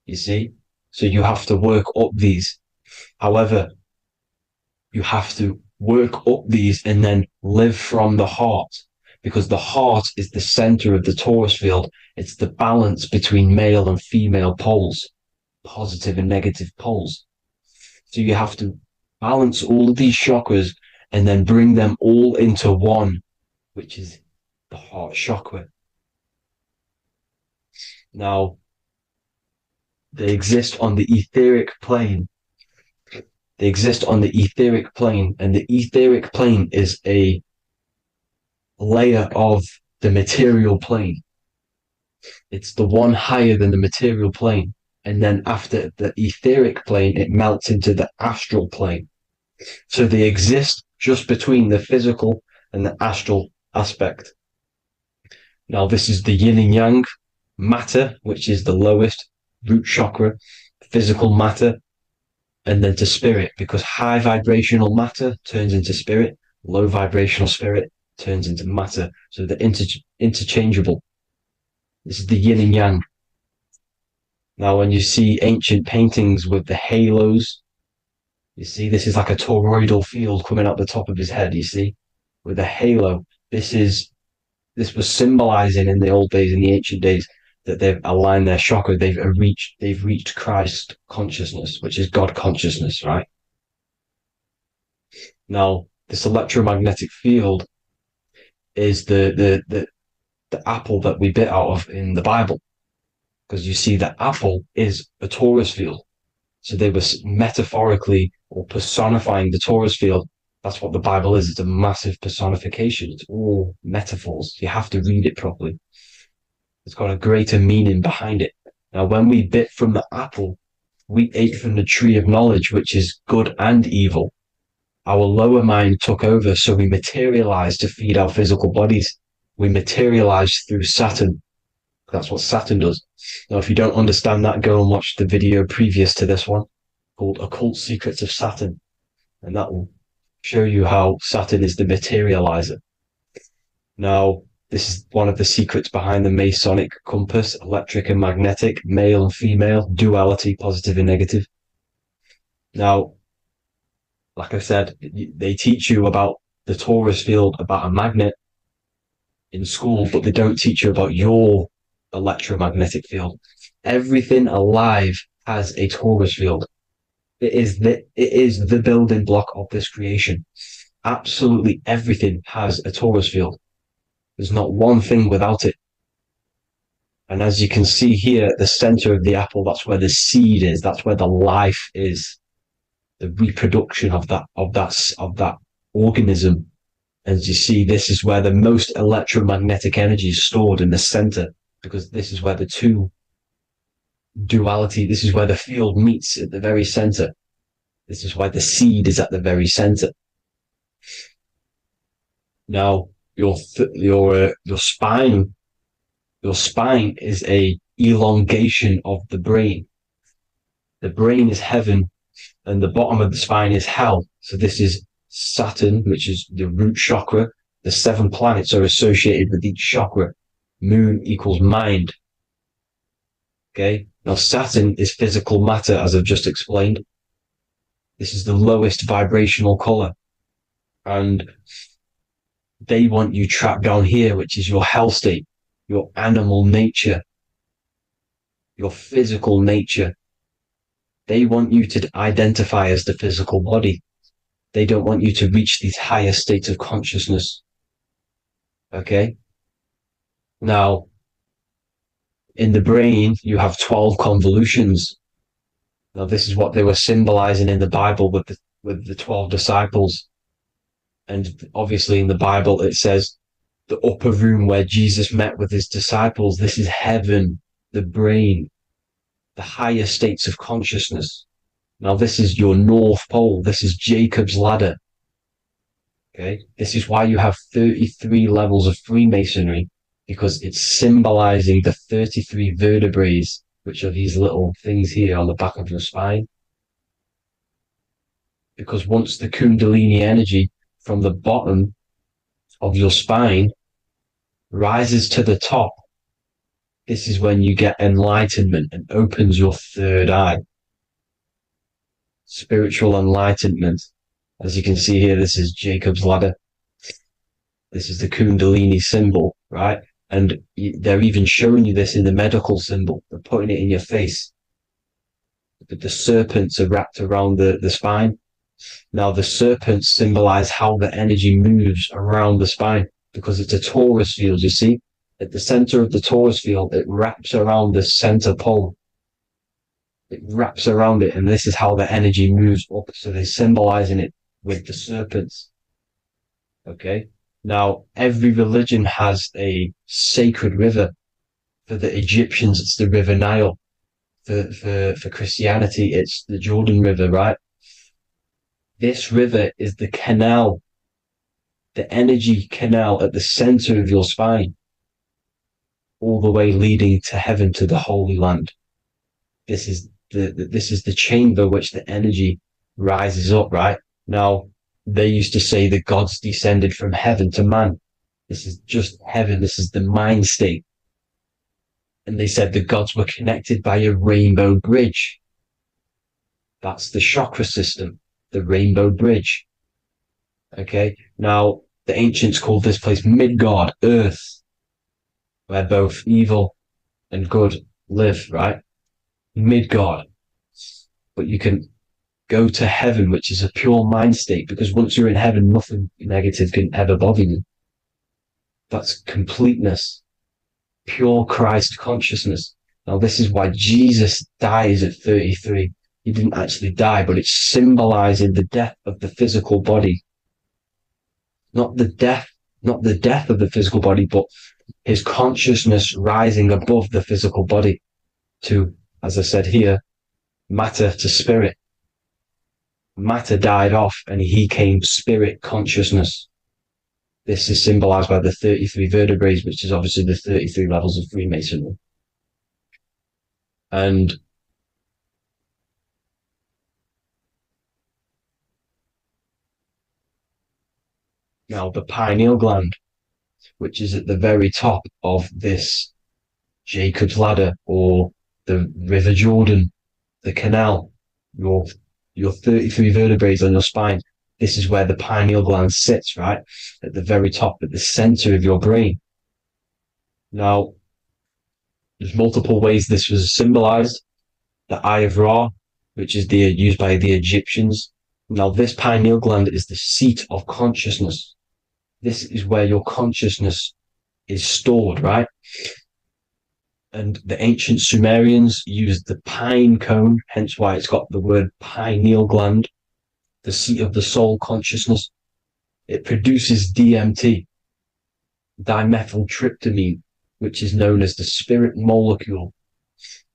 You see? So you have to work up these. However, you have to work up these and then live from the heart, because the heart is the center of the torus field. It's the balance between male and female poles. positive and negative poles. So you have to balance all of these chakras and then bring them all into one, which is the heart chakra. Now, they exist on the etheric plane. They exist on the etheric plane, and the etheric plane is a layer of the material plane. It's the one higher than the material plane. And then after the etheric plane, it melts into the astral plane. So they exist just between the physical and the astral aspect. Now, this is the yin and yang matter, which is the lowest root chakra, physical matter, and then to spirit, because high vibrational matter turns into spirit, low vibrational spirit turns into matter. So they're interchangeable. This is the yin and yang. Now, when you see ancient paintings with the halos, you see this is like a toroidal field coming out the top of his head, you see, with a halo. This was symbolizing in the old days, in the ancient days, that they've aligned their chakra, they've reached Christ consciousness, which is God consciousness, right? Now, this electromagnetic field is the apple that we bit out of in the Bible, because you see that apple is a torus field. So they were metaphorically or personifying the torus field. That's what the Bible is. It's a massive personification. It's all metaphors. You have to read it properly. It's got a greater meaning behind it. Now, when we bit from the apple, we ate from the tree of knowledge, which is good and evil. Our lower mind took over, so we materialized to feed our physical bodies. We materialized through Saturn. That's what Saturn does. Now, if you don't understand that, go and watch the video previous to this one called Occult Secrets of Saturn. And that will show you how Saturn is the materializer. Now, this is one of the secrets behind the Masonic compass, electric and magnetic, male and female, duality, positive and negative. Now, like I said, they teach you about the torus field, about a magnet in school, but they don't teach you about your electromagnetic field. Everything alive has a torus field. It is the building block of this creation. Absolutely everything has a torus field. There's not one thing without it. And as you can see here at the center of the apple, that's where the seed is. That's where the life is. The reproduction of that organism. As you see, this is where the most electromagnetic energy is stored, in the center, because this is where the two duality, this is where the field meets at the very center. This is why the seed is at the very center. Now, your spine is a elongation of the brain. The brain is heaven, and the bottom of the spine is hell. So this is Saturn, which is the root chakra. The 7 planets are associated with each chakra. Moon equals mind. Okay. Now, Saturn is physical matter, as I've just explained. This is the lowest vibrational color. And they want you trapped down here, which is your hell state, your animal nature, your physical nature. They want you to identify as the physical body. They don't want you to reach these higher states of consciousness. Okay? Now, in the brain, you have 12 convolutions. Now, this is what they were symbolizing in the Bible with the 12 disciples. And obviously in the Bible, it says the upper room where Jesus met with his disciples. This is heaven, the brain, the higher states of consciousness. Now, this is your North Pole. This is Jacob's ladder. Okay. This is why you have 33 levels of Freemasonry, because it's symbolizing the 33 vertebrae, which are these little things here on the back of your spine. Because once the Kundalini energy from the bottom of your spine rises to the top, this is when you get enlightenment and opens your third eye. Spiritual enlightenment. As you can see here, this is Jacob's ladder. This is the Kundalini symbol, right? And they're even showing you this in the medical symbol. They're putting it in your face. the serpents are wrapped around the spine. Now, the serpents symbolize how the energy moves around the spine because it's a torus field, you see? At the center of the torus field, it wraps around the center pole. It wraps around it, and this is how the energy moves up. So they're symbolizing it with the serpents. Okay? Now, every religion has a sacred river. For the Egyptians, it's the River Nile. For Christianity, it's the Jordan River, right? This river is the canal, the energy canal at the center of your spine, all the way leading to heaven, to the Holy Land. This is the chamber which the energy rises up, right? Now, they used to say the gods descended from heaven to man. This is just heaven. This is the mind state. And they said the gods were connected by a rainbow bridge. That's the chakra system, the rainbow bridge. Okay, now the ancients called this place Midgard, Earth, where both evil and good live, right? Midgard. But you can go to heaven, which is a pure mind state, because once you're in heaven, nothing negative can ever bother you. That's completeness. Pure Christ consciousness. Now, this is why Jesus dies at 33. He didn't actually die, but it's symbolizing the death of the physical body. Not the death of the physical body, but his consciousness rising above the physical body to, as I said here, matter to spirit. Matter died off and he came spirit consciousness. This is symbolized by the 33 vertebrae, which is obviously the 33 levels of Freemasonry. And now the pineal gland, which is at the very top of this Jacob's ladder or the River Jordan, the canal, your 33 vertebrae on your spine. This is where the pineal gland sits, right? At the very top, at the center of your brain. Now, there's multiple ways this was symbolized. The Eye of Ra, which is used by the Egyptians. Now, this pineal gland is the seat of consciousness. This is where your consciousness is stored, right? And the ancient Sumerians used the pine cone, hence why it's got the word pineal gland, the seat of the soul consciousness. It produces DMT, dimethyltryptamine, which is known as the spirit molecule.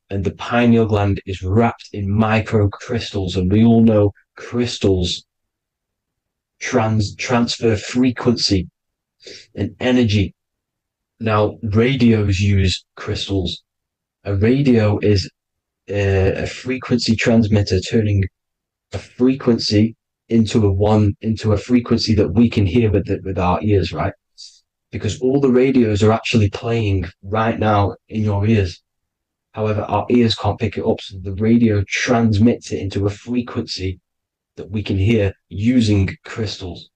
And the pineal gland is wrapped in microcrystals. And we all know crystals transfer frequency and energy. Now, radios use crystals. A radio is a frequency transmitter, turning a frequency into a frequency that we can hear with our ears, right? Because all the radios are actually playing right now in your ears. However, our ears can't pick it up, so the radio transmits it into a frequency that we can hear using crystals.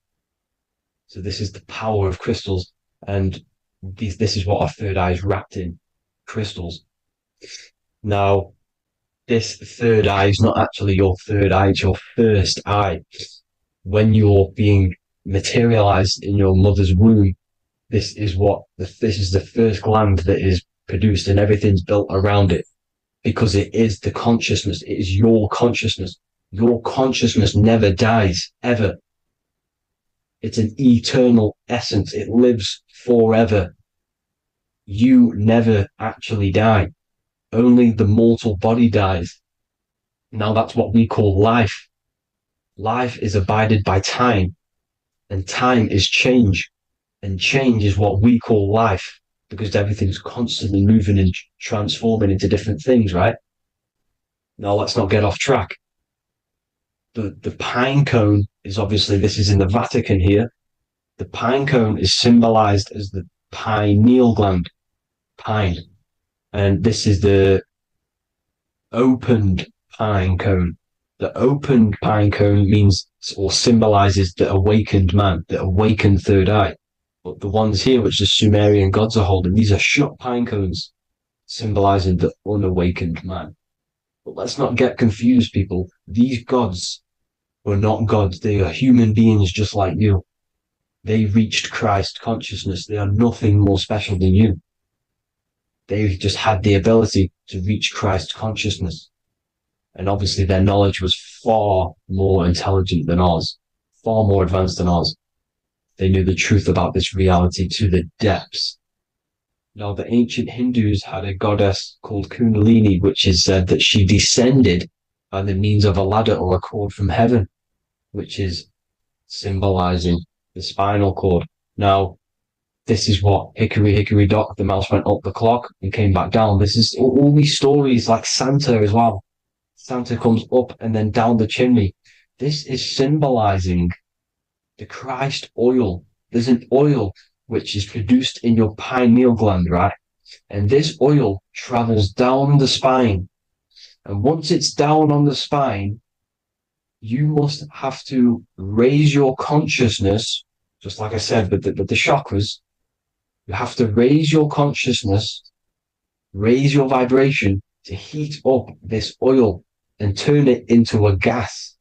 So this is the power of crystals, and this is what our third eye is wrapped in, crystals. Now, this third eye is not actually your third eye, it's your first eye. When you're being materialized in your mother's womb, this is the first gland that is produced, and everything's built around it, because it is the consciousness. It is your consciousness. Your consciousness never dies, ever. It's an eternal essence. It lives forever. You never actually die. Only the mortal body dies. Now that's what we call life. Life is abided by time, and time is change. And change is what we call life, because everything's constantly moving and transforming into different things, right? Now let's not get off track. The pine cone is obviously, this is in the Vatican here. The pine cone is symbolized as the pineal gland, pine. And this is the opened pine cone. The opened pine cone means or symbolizes the awakened man, the awakened third eye. But the ones here, which the Sumerian gods are holding, these are shut pine cones, symbolizing the unawakened man. But let's not get confused, people. These gods were not gods. They are human beings just like you. They reached Christ consciousness. They are nothing more special than you. They just had the ability to reach Christ consciousness. And obviously their knowledge was far more intelligent than ours, far more advanced than ours. They knew the truth about this reality to the depths. Now, the ancient Hindus had a goddess called Kundalini, which is said that she descended by the means of a ladder or a cord from heaven, which is symbolizing the spinal cord. Now, this is what Hickory Hickory Dock, the mouse went up the clock and came back down. This is all these stories like Santa as well. Santa comes up and then down the chimney. This is symbolizing the Christ oil. There's an oil which is produced in your pineal gland, right? And this oil travels down the spine. And once it's down on the spine, you must have to raise your consciousness, just like I said, with the chakras. You have to raise your consciousness, raise your vibration to heat up this oil and turn it into a gas.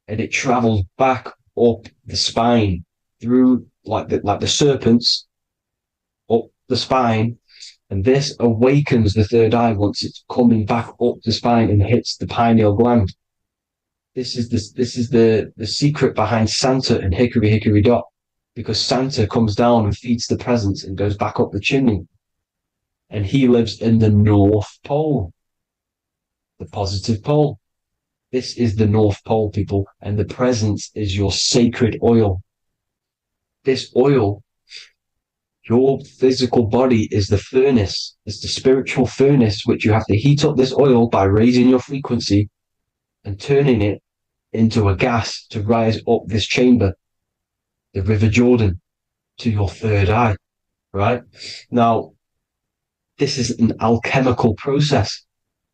And it travels back up the spine through like the serpents up the spine, and this awakens the third eye once it's coming back up the spine and hits the pineal gland. This is the secret behind Santa and Hickory Hickory Dock, because Santa comes down and feeds the presents and goes back up the chimney, and he lives in the North Pole, the positive pole. This is the North Pole, people, and the presence is your sacred oil. This oil, your physical body is the furnace. It's the spiritual furnace, which you have to heat up this oil by raising your frequency and turning it into a gas to rise up this chamber, the River Jordan, to your third eye, right? Now, this is an alchemical process.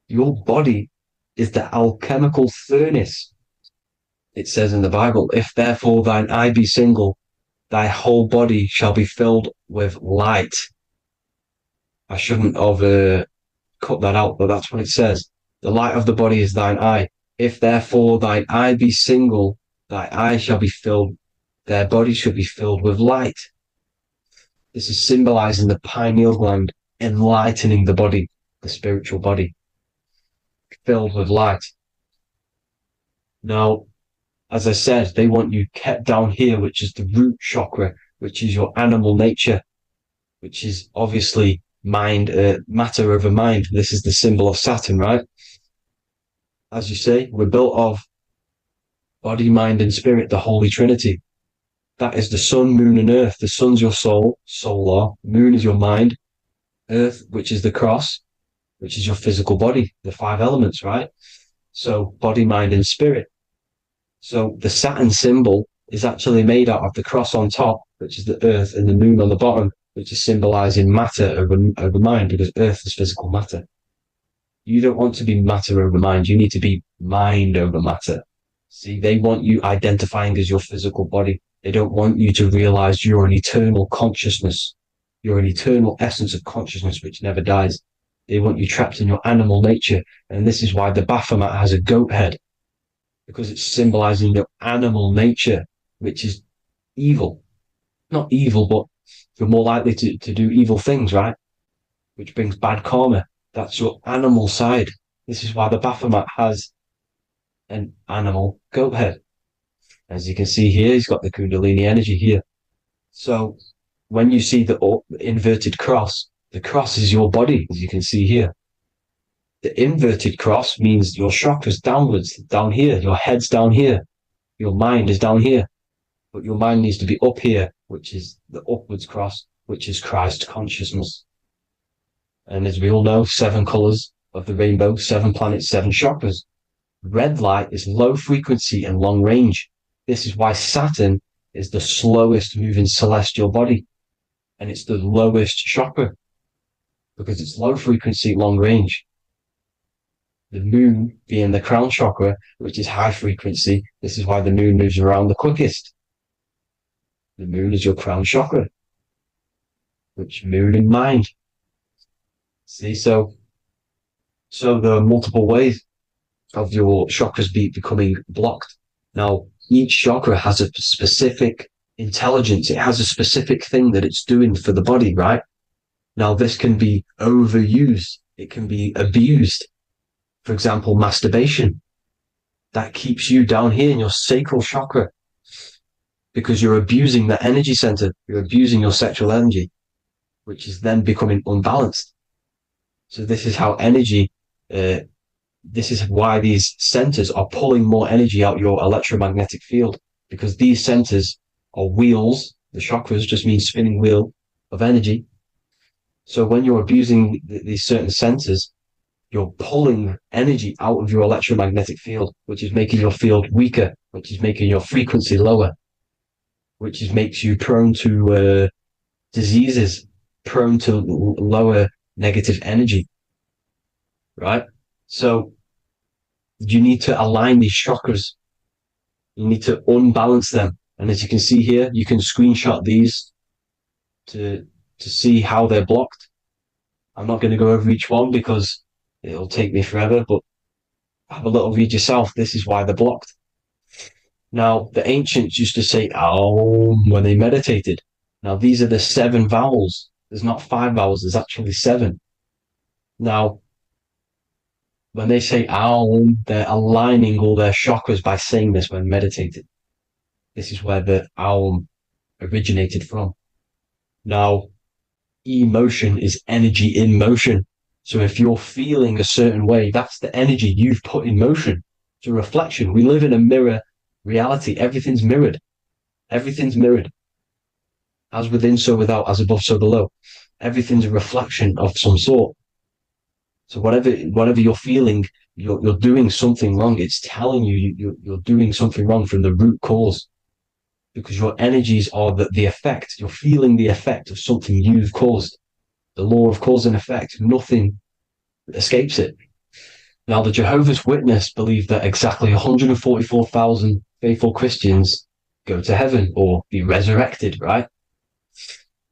Your body is the alchemical furnace. It says in the Bible, if therefore thine eye be single, thy whole body shall be filled with light. I shouldn't have cut that out, but that's what it says. The light of the body is thine eye. If therefore thine eye be single, thy eye shall be filled, their body shall be filled with light. This is symbolizing the pineal gland, enlightening the body, the spiritual body, filled with light. Now, as I said, they want you kept down here, which is the root chakra, which is your animal nature, which is obviously mind, matter over mind. This is the symbol of Saturn, right? As you say, we're built of body, mind, and spirit, the Holy Trinity. That is the sun, moon, and earth. The sun's your soul, solar. Moon is your mind. Earth, which is the cross, which is your physical body, the 5 elements, right? So body, mind, and spirit. So the Saturn symbol is actually made out of the cross on top, which is the earth, and the moon on the bottom, which is symbolizing matter over mind, because earth is physical matter. You don't want to be matter over mind. You need to be mind over matter. See, they want you identifying as your physical body. They don't want you to realize you're an eternal consciousness. You're an eternal essence of consciousness which never dies. They want you trapped in your animal nature. And this is why the Baphomet has a goat head, because it's symbolizing your animal nature, which is evil. Not evil, but you're more likely to do evil things, right? Which brings bad karma. That's your animal side. This is why the Baphomet has an animal goat head. As you can see here, he's got the Kundalini energy here. So when you see the inverted cross, the cross is your body, as you can see here. The inverted cross means your chakras downwards, down here. Your head's down here. Your mind is down here. But your mind needs to be up here, which is the upwards cross, which is Christ consciousness. And as we all know, 7 colors of the rainbow, 7 planets, 7 chakras. Red light is low frequency and long range. This is why Saturn is the slowest moving celestial body. And it's the lowest chakra, because it's low frequency, long range. The moon being the crown chakra, which is high frequency. This is why the moon moves around the quickest. The moon is your crown chakra, which moon in mind. See, so there are multiple ways of your chakras becoming blocked. Now, each chakra has a specific intelligence. It has a specific thing that it's doing for the body, right? Now, this can be overused. It can be abused. For example, masturbation. That keeps you down here in your sacral chakra because you're abusing the energy center. You're abusing your sexual energy, which is then becoming unbalanced. So this is how energy, this is why these centers are pulling more energy out your electromagnetic field, because these centers are wheels. The chakras just mean spinning wheel of energy. So when you're abusing these certain centers, you're pulling energy out of your electromagnetic field, which is making your field weaker, which is making your frequency lower, which makes you prone to diseases, prone to lower negative energy, right? So you need to align these chakras. You need to unbalance them. And as you can see here, you can screenshot these to see how they're blocked. I'm not going to go over each one because it'll take me forever, but have a little read yourself. This is why they're blocked. Now, the ancients used to say Aum when they meditated. Now, these are the 7 vowels. There's not 5 vowels, there's actually 7. Now, when they say Aum, they're aligning all their chakras by saying this when meditated. This is where the Aum originated from. Now, emotion is energy in motion. So if you're feeling a certain way, that's the energy you've put in motion. It's a reflection. We live in a mirror reality. Everything's mirrored. Everything's mirrored. As within, so without, as above, so below. Everything's a reflection of some sort. So whatever you're feeling, you're doing something wrong. It's telling you you're doing something wrong from the root cause. Because your energies are the effect. You're feeling the effect of something you've caused. The law of cause and effect. Nothing escapes it. Now, the Jehovah's Witness believe that exactly 144,000 faithful Christians go to heaven or be resurrected, right?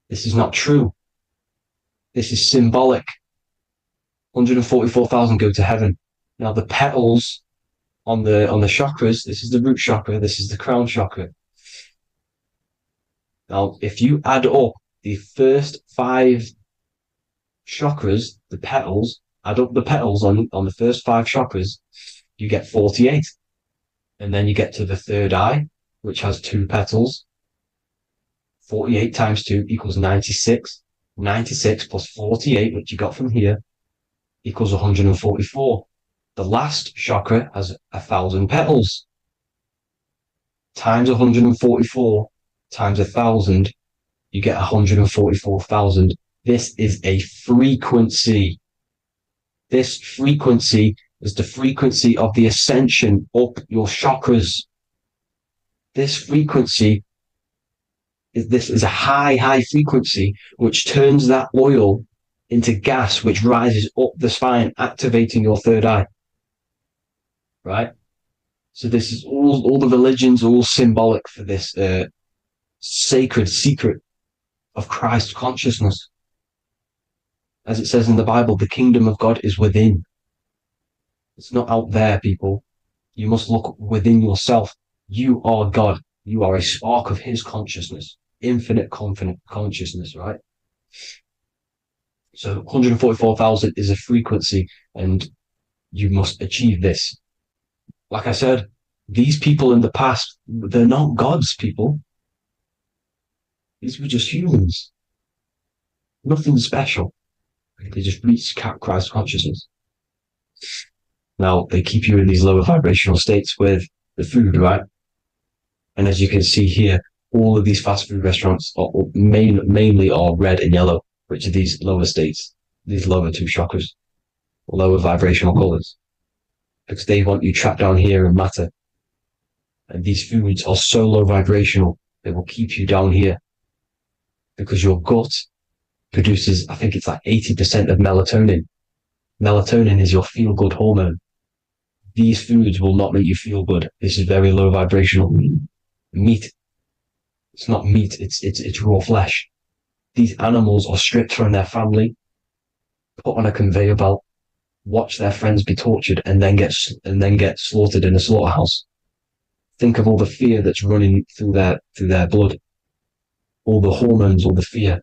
This is not true. This is symbolic. 144,000 go to heaven. Now, the petals on the chakras, this is the root chakra, this is the crown chakra. Now, if you add up the first 5 chakras, the petals, add up the petals on the first 5 chakras, you get 48. And then you get to the third eye, which has 2 petals. 48 times 2 equals 96. 96 plus 48, which you got from here, equals 144. The last chakra has 1,000 petals. Times 144 times 1,000, you get 144,000. This is a frequency. This frequency is the frequency of the ascension up your chakras. This frequency is a high frequency, which turns that oil into gas, which rises up the spine, activating your third eye. Right? So this is all the religions are all symbolic for this sacred secret of Christ consciousness. As it says in the Bible, the kingdom of God is within. It's not out there, people. You must look within yourself. You are God. You are a spark of his consciousness, infinite consciousness, right? So 144,000 is a frequency, and you must achieve this. Like I said, these people in the past, they're not gods, people. These were just humans. Nothing special. They just reach Christ consciousness. Now, they keep you in these lower vibrational states with the food, right? And as you can see here, all of these fast food restaurants are mainly are red and yellow, which are these lower states, these lower 2 chakras, lower vibrational colors, because they want you trapped down here in matter. And these foods are so low vibrational, they will keep you down here because your gut produces, I think it's like 80% of melatonin. Melatonin is your feel-good hormone. These foods will not make you feel good. This is very low vibrational. Meat. It's not meat, it's raw flesh. These animals are stripped from their family, put on a conveyor belt, watch their friends be tortured and then get slaughtered in a slaughterhouse. Think of all the fear that's running through their blood, all the hormones, all the fear,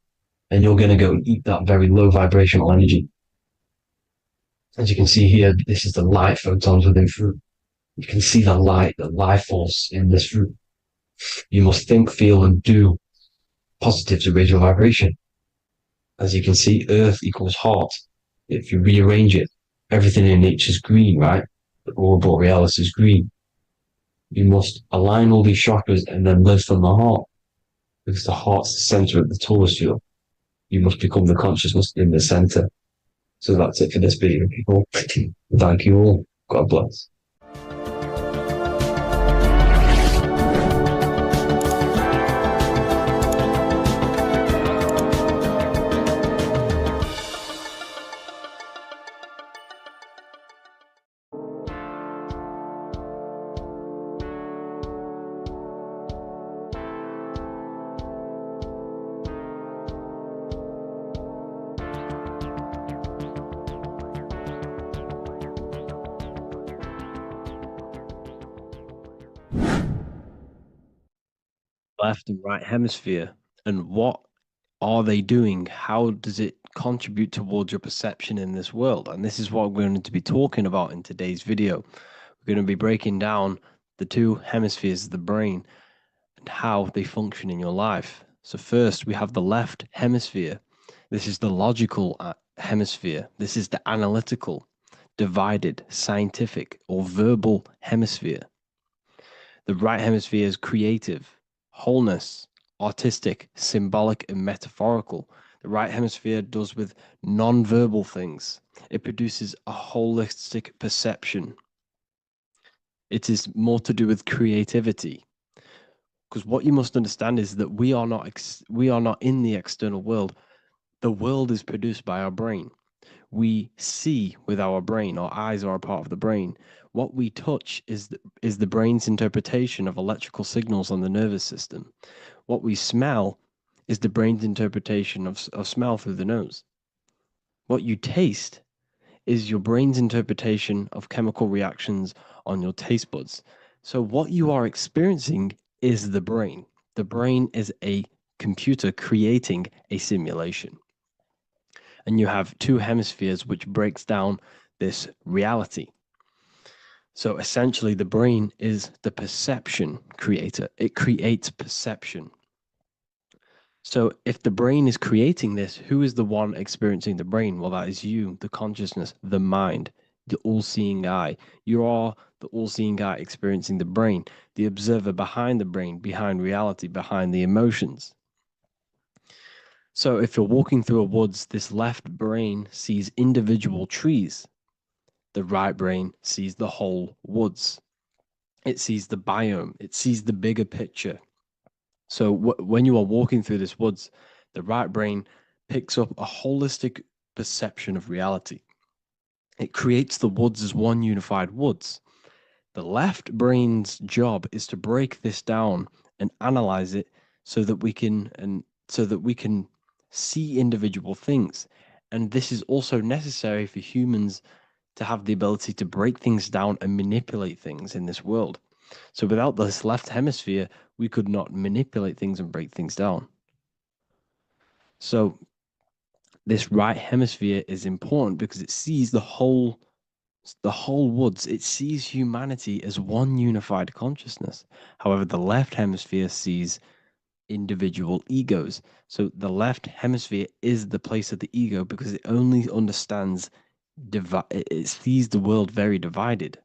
and you're going to go and eat that very low vibrational energy. As you can see here, this is the light photons within fruit. You can see the light, the life force in this fruit. You must think, feel, and do positive to raise your vibration. As you can see, earth equals heart. If you rearrange it, everything in nature is green, right? The aurora borealis is green. You must align all these chakras and then live from the heart, because the heart's the center of the Taurus field. You must become the consciousness in the center. So that's it for this video, people. Thank you all. God bless. Left and right hemisphere, and what are they doing? How does it contribute towards your perception in this world? And this is what we're going to be talking about in today's video. We're going to be breaking down the two hemispheres of the brain and how they function in your life. So first, we have the left hemisphere. This is the logical hemisphere. This is the analytical, divided, scientific, or verbal hemisphere. The right hemisphere is creative, wholeness, artistic, symbolic, and metaphorical. The right hemisphere does with non-verbal things. It produces a holistic perception. It is more to do with creativity. Because what you must understand is that we are not in the external world. The world is produced by our brain. We see with our brain. Our eyes are a part of the brain. What we touch is the brain's interpretation of electrical signals on the nervous system. What we smell is the brain's interpretation of smell through the nose. What you taste is your brain's interpretation of chemical reactions on your taste buds. So what you are experiencing is the brain. The brain is a computer creating a simulation. And you have two hemispheres which breaks down this reality. So essentially, the brain is the perception creator. It creates perception. So if the brain is creating this, who is the one experiencing the brain? Well, that is you, the consciousness, the mind, the all-seeing eye. You are the all-seeing eye experiencing the brain, the observer behind the brain, behind reality, behind the emotions. So if you're walking through a woods, this left brain sees individual trees. The right brain sees the whole woods. It sees the biome. It sees the bigger picture. So when you are walking through this woods, the right brain picks up a holistic perception of reality. It creates the woods as one unified woods. The left brain's job is to break this down and analyze it so that we can see individual things. And this is also necessary for humans to have the ability to break things down and manipulate things in this world. So without this left hemisphere, we could not manipulate things and break things down. So this right hemisphere is important because it sees the whole woods. It sees humanity as one unified consciousness. However, the left hemisphere sees individual egos. So the left hemisphere is the place of the ego because it only understands it sees the world very divided.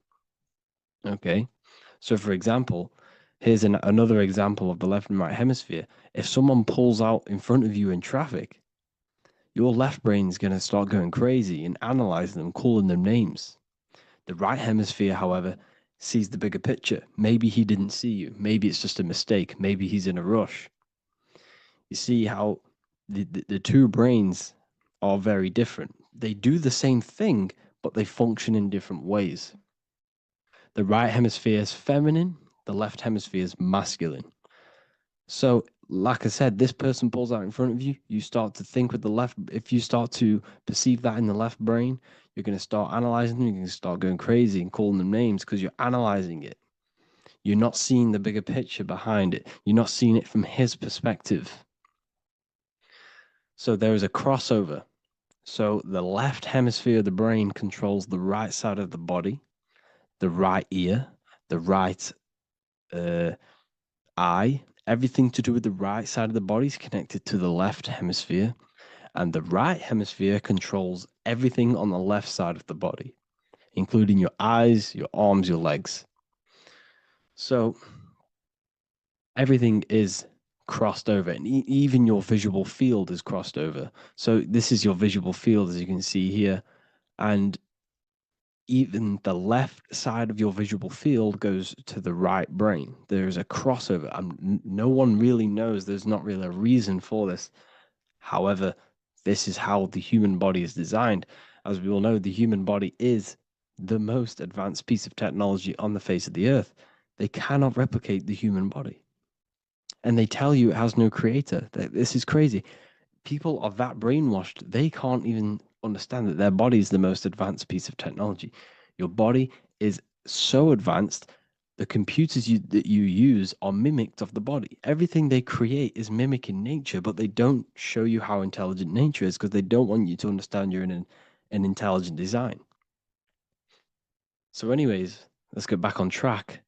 Okay. So, for example, here's another example of the left and right hemisphere. If someone pulls out in front of you in traffic, your left brain is going to start going crazy and analyzing them, calling them names. The right hemisphere, however, sees the bigger picture. Maybe he didn't see you. Maybe it's just a mistake. Maybe he's in a rush. You see how the two brains are very different. They do the same thing, but they function in different ways. The right hemisphere is feminine, the left hemisphere is masculine. So like I said, this person pulls out in front of you. You start to think with the left. If you start to perceive that in the left brain, you're going to start analyzing them. You're going to start going crazy and calling them names because you're analyzing it. You're not seeing the bigger picture behind it. You're not seeing it from his perspective. So there is a crossover. So the left hemisphere of the brain controls the right side of the body, the right ear, the right eye. Everything to do with the right side of the body is connected to the left hemisphere, and the right hemisphere controls everything on the left side of the body, including your eyes, your arms, your legs. So everything is crossed over, and even your visual field is crossed over. So this is your visual field, as you can see here, and even the left side of your visual field goes to the right brain. There's a crossover. No one really knows. There's not really a reason for this. However, this is how the human body is designed. As we all know, the human body is the most advanced piece of technology on the face of the earth. They cannot replicate the human body. And they tell you it has no creator. This is crazy. People are that brainwashed, they can't even understand that their body is the most advanced piece of technology. Your body is so advanced, the computers that you use are mimicked of the body. Everything they create is mimicking nature, but they don't show you how intelligent nature is because they don't want you to understand you're in an intelligent design. So anyways, let's get back on track.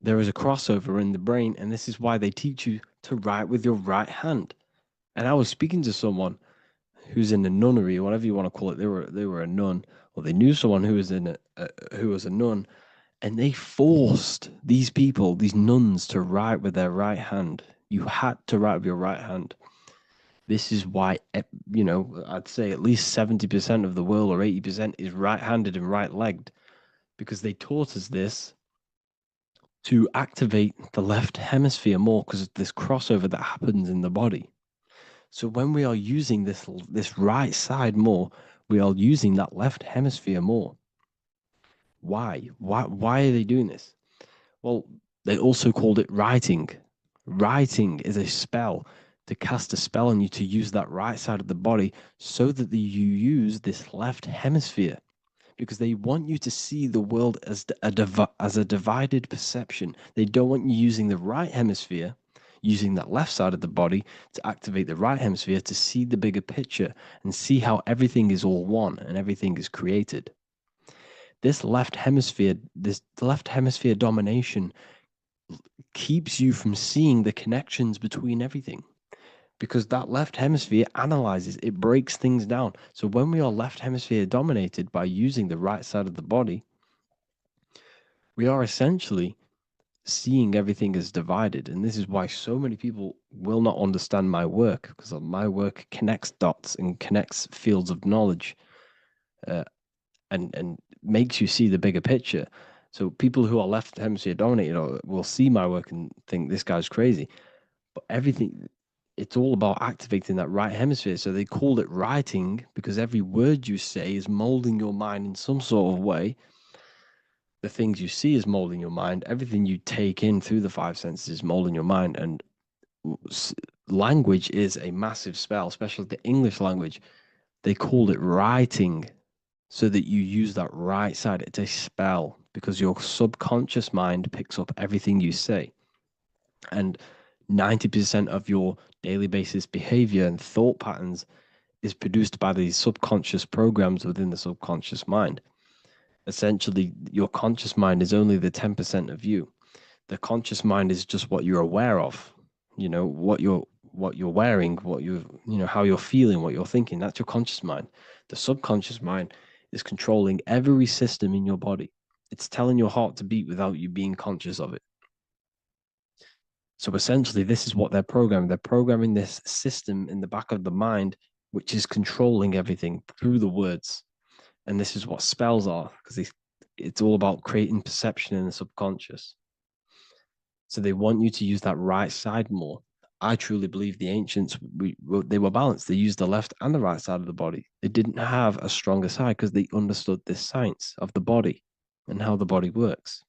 There is a crossover in the brain, and this is why they teach you to write with your right hand. And I was speaking to someone who's in a nunnery, or whatever you want to call it. They were a nun, or they knew someone who was who was a nun, and they forced these people, these nuns, to write with their right hand. You had to write with your right hand. This is why, I'd say at least 70% of the world, or 80%, is right-handed and right-legged, because they taught us this to activate the left hemisphere more because of this crossover that happens in the body. So when we are using this right side more, we are using that left hemisphere more. Why? Why are they doing this? Well, they also called it writing. Writing is a spell, to cast a spell on you, to use that right side of the body so that you use this left hemisphere, because they want you to see the world as a divided perception. They don't want you using the right hemisphere, using that left side of the body to activate the right hemisphere to see the bigger picture and see how everything is all one and everything is created. This left hemisphere domination keeps you from seeing the connections between everything, because that left hemisphere analyzes, it breaks things down. So when we are left hemisphere dominated by using the right side of the body, we are essentially seeing everything as divided. And this is why so many people will not understand my work, because my work connects dots and connects fields of knowledge, and makes you see the bigger picture. So people who are left hemisphere dominated will see my work and think this guy's crazy. But everything, it's all about activating that right hemisphere. So they called it writing because every word you say is molding your mind in some sort of way. The things you see is molding your mind. Everything you take in through the five senses is molding your mind. And language is a massive spell, especially the English language. They called it writing so that you use that right side. It's a spell because your subconscious mind picks up everything you say. And 90% of your daily basis behavior and thought patterns is produced by these subconscious programs within the subconscious mind. Essentially, your conscious mind is only the 10% of you. The conscious mind is just what you're aware of, what you're wearing, how you're feeling, what you're thinking. That's your conscious mind. The subconscious mind is controlling every system in your body. It's telling your heart to beat without you being conscious of it. So essentially, this is what they're programming. They're programming this system in the back of the mind, which is controlling everything through the words. And this is what spells are, because it's all about creating perception in the subconscious. So they want you to use that right side more. I truly believe the ancients, they were balanced. They used the left and the right side of the body. They didn't have a stronger side because they understood this science of the body and how the body works.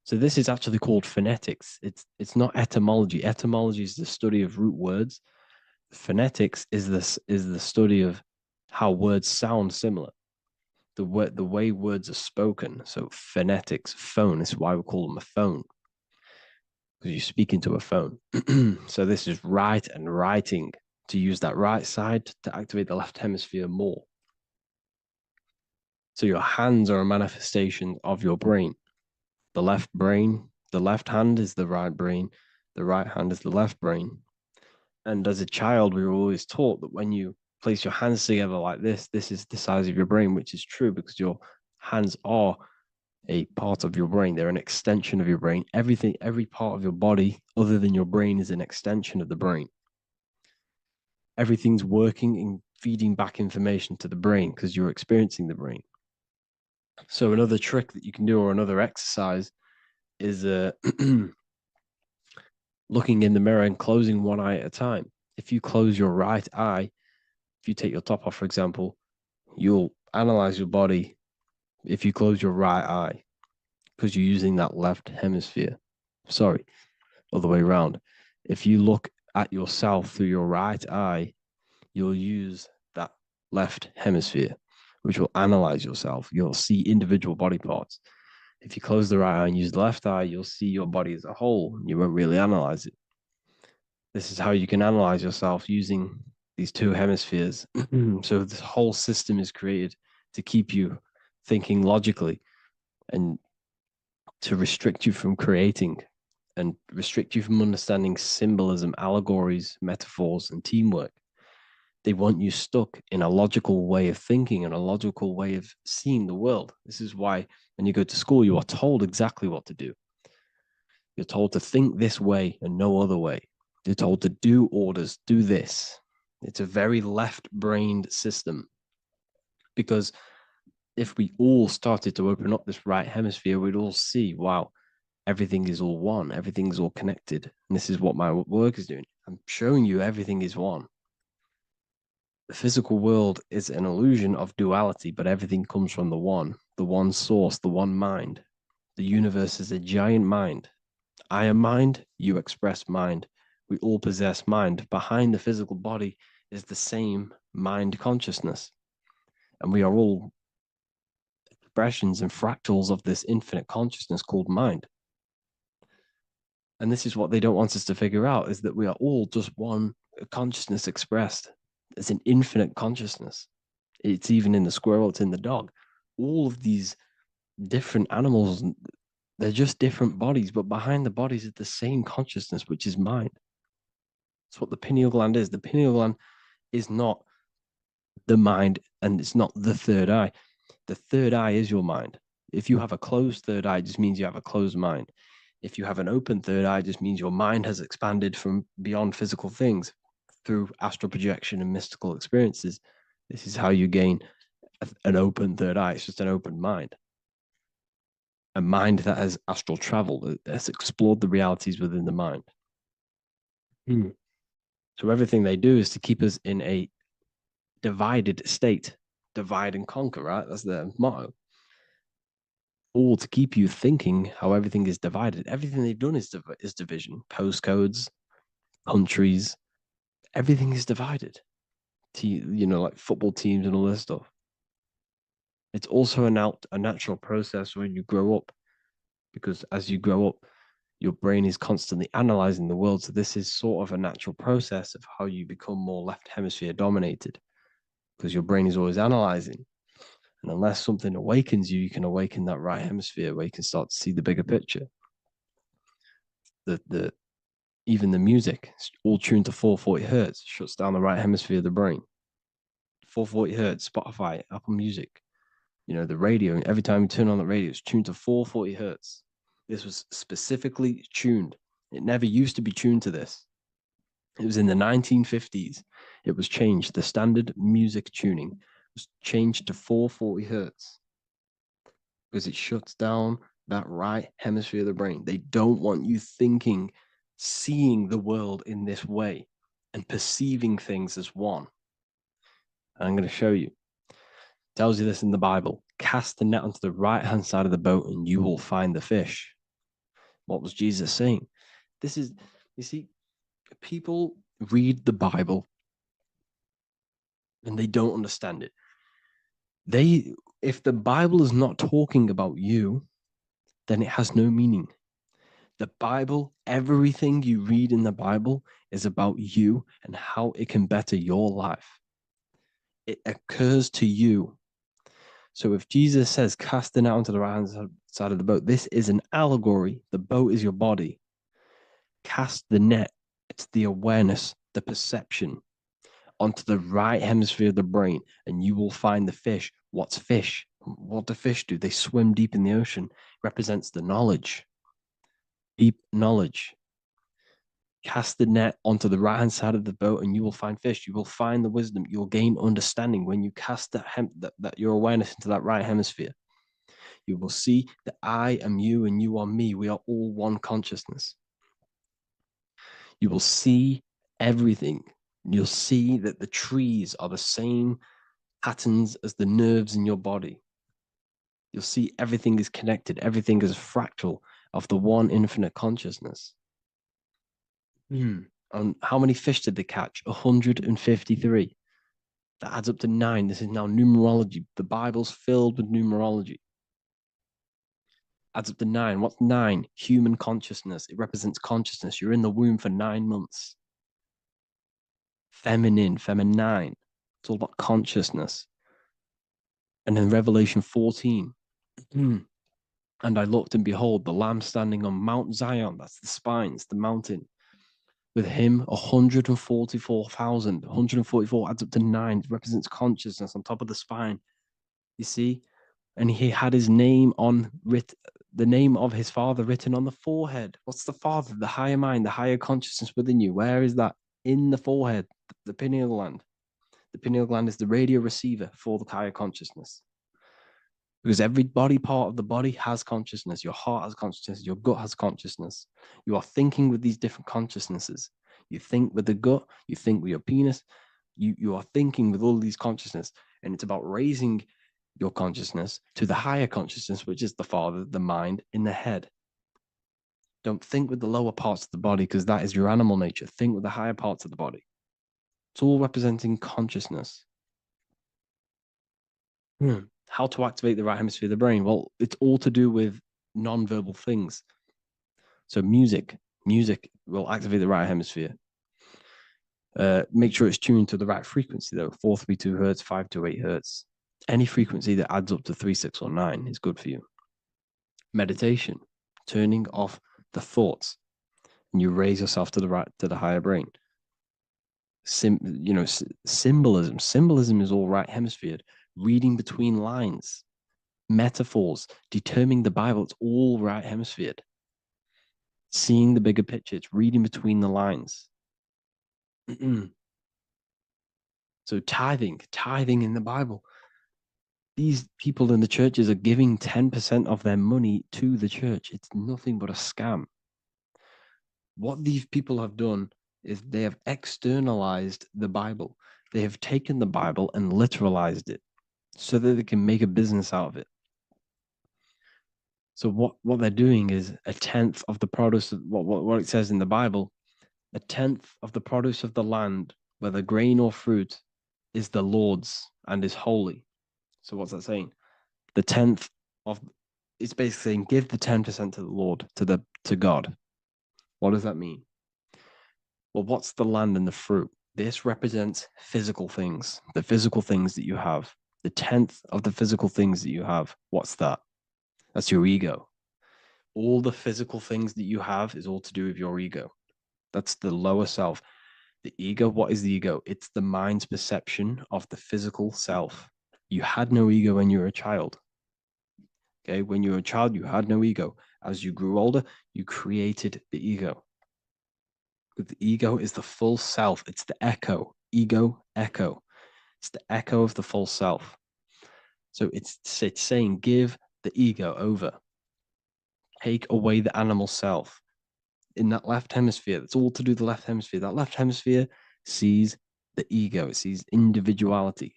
So this is actually called phonetics. It's not etymology. Etymology is the study of root words. Phonetics is the study of how words sound similar. The way words are spoken. So phonetics, phone. This is why we call them a phone, because you speak into a phone. So this is write and writing, to use that right side to activate the left hemisphere more. So your hands are a manifestation of your brain. The left hand is the right brain, the right hand is the left brain. And as a child, we were always taught that when you place your hands together like this is the size of your brain, which is true because your hands are a part of your brain. They're an extension of your brain. Every part of your body other than your brain is an extension of the brain. Everything's working and feeding back information to the brain because you're experiencing the brain. So another trick that you can do, or another exercise, is looking in the mirror and closing one eye at a time. If you close your right eye, if you take your top off, for example, you'll analyze your body if you close your right eye because you're using that left hemisphere. Sorry, other way around. If you look at yourself through your right eye, you'll use that left hemisphere, which will analyze yourself. You'll see individual body parts. If you close the right eye and use the left eye, you'll see your body as a whole. You won't really analyze it. This is how you can analyze yourself using these two hemispheres. So this whole system is created to keep you thinking logically and to restrict you from creating and restrict you from understanding symbolism, allegories, metaphors, and teamwork. They want you stuck in a logical way of thinking and a logical way of seeing the world. This is why when you go to school, you are told exactly what to do. You're told to think this way and no other way. You're told to do orders, do this. It's a very left-brained system, because if we all started to open up this right hemisphere, we'd all see, wow, everything is all one, everything's all connected. And this is what my work is doing. I'm showing you everything is one. The physical world is an illusion of duality, but everything comes from the one source, the one mind. The universe is a giant mind. I am mind, you express mind. We all possess mind. Behind the physical body is the same mind consciousness. And we are all expressions and fractals of this infinite consciousness called mind. And this is what they don't want us to figure out, is that we are all just one consciousness expressed. It's an infinite consciousness. It's even in the squirrel, it's in the dog. All of these different animals, they're just different bodies, but behind the bodies is the same consciousness, which is mind. That's what the pineal gland is. The pineal gland is not the mind, and it's not the third eye. The third eye is your mind. If you have a closed third eye, it just means you have a closed mind. If you have an open third eye, it just means your mind has expanded from beyond physical things through astral projection and mystical experiences. This is how you gain an open third eye. It's just an open mind. A mind that has astral traveled, has explored the realities within the mind. So everything they do is to keep us in a divided state. Divide and conquer, right? That's their motto. All to keep you thinking how everything is divided. Everything they've done is division. Postcodes, countries, everything is divided. Like football teams and all this stuff. It's also a natural process when you grow up, because as you grow up, your brain is constantly analyzing the world. So this is sort of a natural process of how you become more left hemisphere dominated, because your brain is always analyzing. And unless something awakens you, you can awaken that right hemisphere where you can start to see the bigger picture. Even the music, it's all tuned to 440 hertz, shuts down the right hemisphere of the brain. 440 hertz, Spotify, Apple Music, the radio. Every time you turn on the radio, it's tuned to 440 hertz. This was specifically tuned. It never used to be tuned to this. It was in the 1950s. It was changed. The standard music tuning was changed to 440 hertz because it shuts down that right hemisphere of the brain. They don't want you thinking, seeing the world in this way and perceiving things as one. And I'm going to show you. It tells you this in the Bible. Cast the net onto the right-hand side of the boat and you will find the fish. What was Jesus saying? This is, you see, people read the Bible and they don't understand it. If the Bible is not talking about you, then it has no meaning. The Bible, everything you read in the Bible is about you and how it can better your life. It occurs to you. So if Jesus says, cast the net onto the right hand side of the boat, this is an allegory. The boat is your body. Cast the net. It's the awareness, the perception onto the right hemisphere of the brain, and you will find the fish. What's fish? What do fish do? They swim deep in the ocean. It represents the knowledge, deep knowledge. Cast the net onto the right hand side of the boat, and you will find fish. You will find the wisdom. You will gain understanding when you cast that your awareness into that right hemisphere. You will see that I am you and you are me. We are all one consciousness. You will see everything. You'll see that the trees are the same patterns as the nerves in your body. You'll see everything is connected. Everything is a fractal of the one infinite consciousness. And how many fish did they catch? 153. That adds up to 9. This is now numerology. The Bible's filled with numerology. Adds up to 9. What's 9? Human consciousness. It represents consciousness. You're in the womb for 9 months. Feminine. It's all about consciousness. And then Revelation 14. And I looked, and behold, the Lamb standing on Mount Zion. That's the spines, the mountain. With him, 144,000. 144 adds up to 9. It represents consciousness on top of the spine. You see? And he had his name the name of his Father written on the forehead. What's the Father? The higher mind, the higher consciousness within you. Where is that? In the forehead, the pineal gland. The pineal gland is the radio receiver for the higher consciousness. Because every body part of the body has consciousness. Your heart has consciousness. Your gut has consciousness. You are thinking with these different consciousnesses. You think with the gut. You think with your penis. You are thinking with all these consciousness. And it's about raising your consciousness to the higher consciousness, which is the Father, the mind in the head. Don't think with the lower parts of the body, because that is your animal nature. Think with the higher parts of the body. It's all representing consciousness. How to activate the right hemisphere of the brain? Well, it's all to do with non-verbal things. So music will activate the right hemisphere. Make sure it's tuned to the right frequency, though. 432 hertz, 528 hertz. Any frequency that adds up to 3, 6, or 9 is good for you. Meditation, turning off the thoughts, and you raise yourself to the higher brain. Symbolism. Symbolism is all right hemisphere. Reading between lines, metaphors, determining the Bible, it's all right hemisphere. Seeing the bigger picture, it's reading between the lines. So tithing in the Bible. These people in the churches are giving 10% of their money to the church. It's nothing but a scam. What these people have done is they have externalized the Bible. They have taken the Bible and literalized it so that they can make a business out of it. So what they're doing is 1/10 of the produce of what it says in the Bible, 1/10 of the produce of the land, whether grain or fruit, is the Lord's and is holy. So what's that saying? The 10th of it's basically saying give the 10% to the Lord, to God. What does that mean? Well, what's the land and the fruit? This represents physical things, the physical things that you have. The 10th of the physical things that you have. What's that? That's your ego. All the physical things that you have is all to do with your ego. That's the lower self. The ego, what is the ego? It's the mind's perception of the physical self. You had no ego when you were a child. Okay, when you were a child, you had no ego. As you grew older, you created the ego. But the ego is the full self. It's the echo. Ego, echo. It's the echo of the full self. So it's saying give the ego over. Take away the animal self. In that left hemisphere, that's all to do with the left hemisphere. That left hemisphere sees the ego. It sees individuality.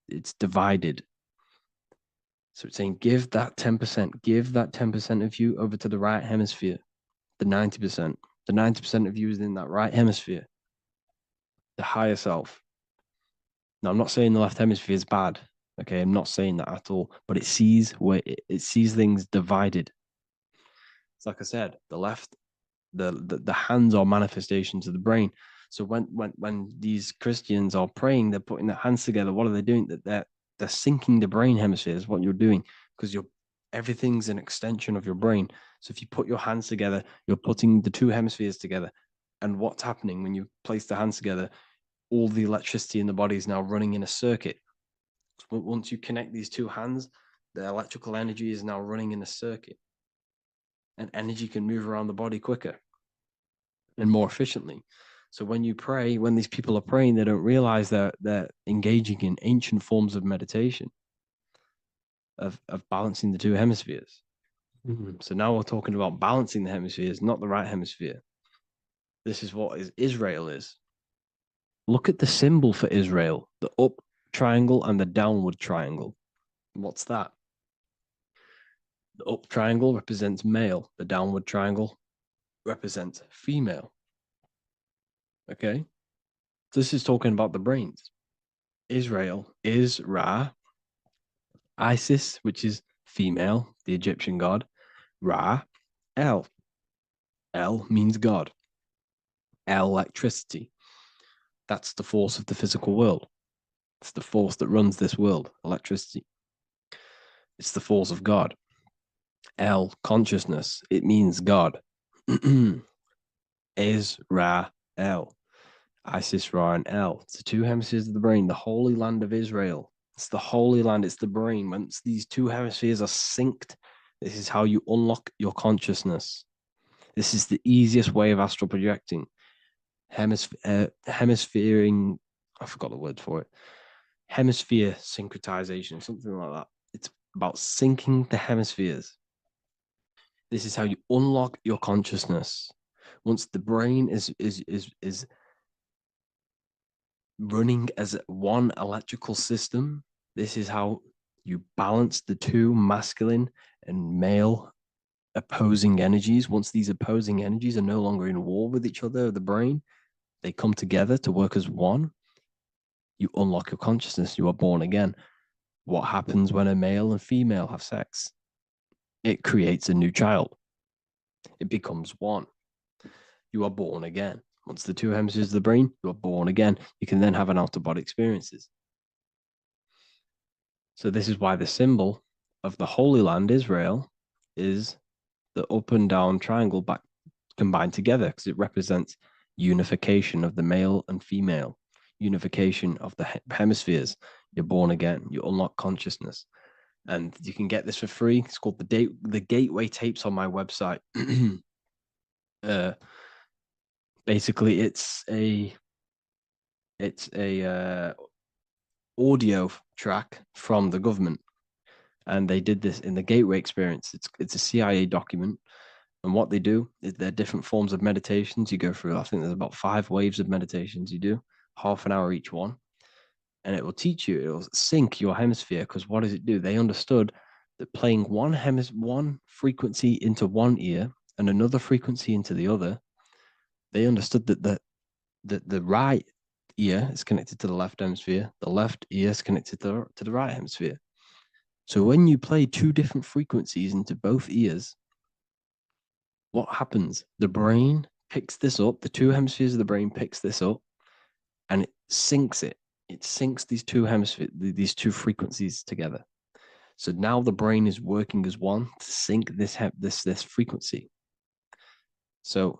It's divided. So it's saying give that 10%. Give that 10% of you over to the right hemisphere. the 90%. The 90% of you is in that right hemisphere, the higher self. Now, I'm not saying the left hemisphere is bad. Okay, I'm not saying that at all. But it sees it sees things divided. It's like I said, the left, the hands are manifestations of the brain. So when these Christians are praying, they're putting their hands together. What are they doing? That they're syncing the brain hemispheres. What you're doing, because everything's an extension of your brain. So if you put your hands together, you're putting the two hemispheres together. And what's happening when you place the hands together? All the electricity in the body is now running in a circuit. So once you connect these two hands, the electrical energy is now running in a circuit. And energy can move around the body quicker and more efficiently. So when you pray, when these people are praying, they don't realize that they're engaging in ancient forms of meditation, of balancing the two hemispheres. So now we're talking about balancing the hemispheres, not the right hemisphere. This is what Israel is. Look at the symbol for Israel, the up triangle and the downward triangle. What's that? The up triangle represents male. The downward triangle represents female. Okay? This is talking about the brains. Israel is Ra. Isis, which is female, the Egyptian god. Ra. El. El means God. Electricity. That's the force of the physical world. It's the force that runs this world, electricity. It's the force of God. El, consciousness. It means God. Is Ra, El. Isis, Ra, and El. It's the two hemispheres of the brain, the holy land of Israel. It's the holy land, it's the brain. Once these two hemispheres are synced, this is how you unlock your consciousness. This is the easiest way of astral projecting. Hemisphering, I forgot the word for it. Hemisphere syncretization, something like that. It's about syncing the hemispheres. This is how you unlock your consciousness. Once the brain is running as one electrical system, this is how you balance the two masculine and male opposing energies. Once these opposing energies are no longer in war with each other, the brain, they come together to work as one. You unlock your consciousness. You are born again. What happens when a male and female have sex? It creates a new child. It becomes one. You are born again. Once the two hemispheres of the brain, you are born again. You can then have an out-of-body experiences. So this is why the symbol of the Holy Land, Israel, is the up and down triangle back combined together, because it represents unification of the male and female, unification of the hemispheres. You're born again. You unlock consciousness. And you can get this for free. It's called the Gateway Tapes on my website. Basically, it's a audio track from the government, and they did this in the Gateway Experience. It's a CIA document, and what they do is there are different forms of meditations you go through. I think there's about 5 waves of meditations you do, half an hour each one, and it will teach you. It will sync your hemisphere, because what does it do? They understood that playing one frequency into one ear and another frequency into the other, they understood that the right ear is connected to the left hemisphere, the left ear is connected to the right hemisphere. So when you play 2 different frequencies into both ears, what happens? The brain picks this up, the 2 hemispheres of the brain picks this up, and it syncs it. It syncs these 2 hemispheres, these 2 frequencies together. So now the brain is working as one to sync this frequency. So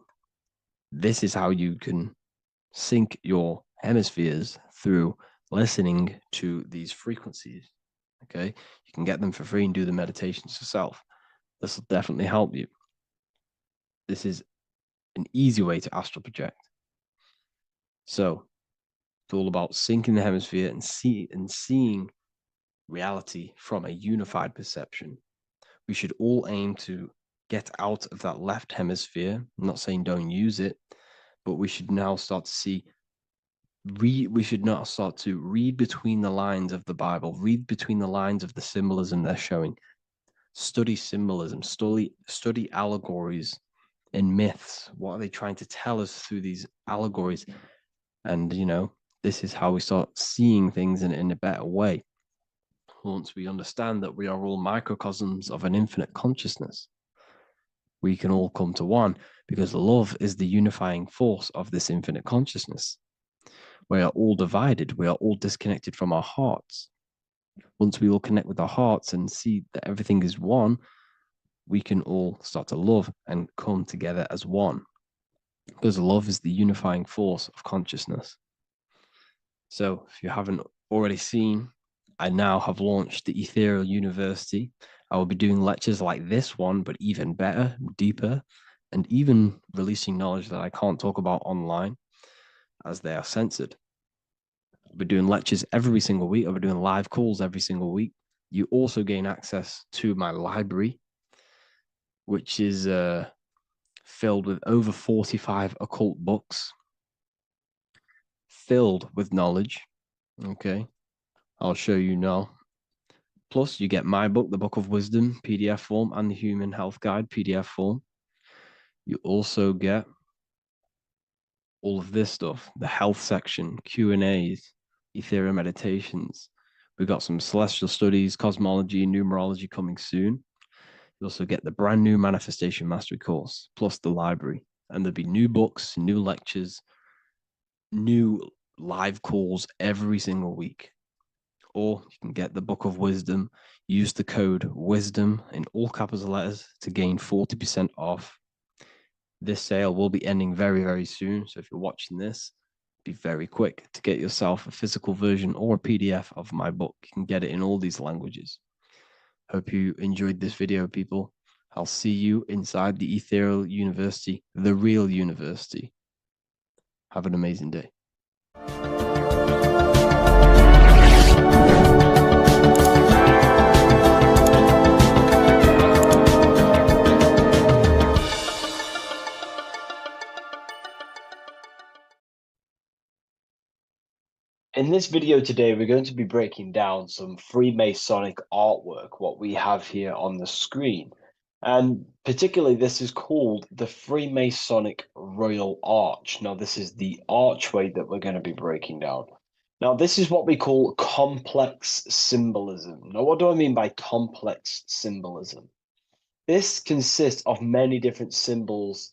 this is how you can sync your hemispheres, through listening to these frequencies. Okay, you can get them for free and do the meditations yourself. This will definitely help you. This is an easy way to astral project. So it's all about syncing the hemisphere and seeing reality from a unified perception. We should all aim to get out of that left hemisphere. I'm not saying don't use it, but we should now start to see we should not start to read between the lines of the Bible, read between the lines of the symbolism they're showing, study symbolism, study allegories, in myths? What are they trying to tell us through these allegories? And, this is how we start seeing things in a better way. Once we understand that we are all microcosms of an infinite consciousness, we can all come to one, because love is the unifying force of this infinite consciousness. We are all divided. We are all disconnected from our hearts. Once we all connect with our hearts and see that everything is one, we can all start to love and come together as one, because love is the unifying force of consciousness. So if you haven't already seen, I now have launched the Ethereal University. I will be doing lectures like this one, but even better, deeper, and even releasing knowledge that I can't talk about online as they are censored. I'll be doing lectures every single week. I'll be doing live calls every single week. You also gain access to my library, which is filled with over 45 occult books, filled with knowledge. Okay, I'll show you now. Plus, you get my book, The Book of Wisdom, PDF form, and the Human Health Guide, PDF form. You also get all of this stuff, the health section, Q&As, Ethereal meditations. We've got some celestial studies, cosmology, numerology coming soon. You also get the brand new Manifestation Mastery course, plus the library. And there'll be new books, new lectures, new live calls every single week. Or you can get the Book of Wisdom, use the code WISDOM in all capital letters to gain 40% off. This sale will be ending very, very soon. So if you're watching this, be very quick to get yourself a physical version or a PDF of my book. You can get it in all these languages. Hope you enjoyed this video, people. I'll see you inside the Ethereal University, the real university. Have an amazing day. In this video today, we're going to be breaking down some Freemasonic artwork, what we have here on the screen. And particularly, this is called the Freemasonic Royal Arch. Now, this is the archway that we're going to be breaking down. Now, this is what we call complex symbolism. Now, what do I mean by complex symbolism? This consists of many different symbols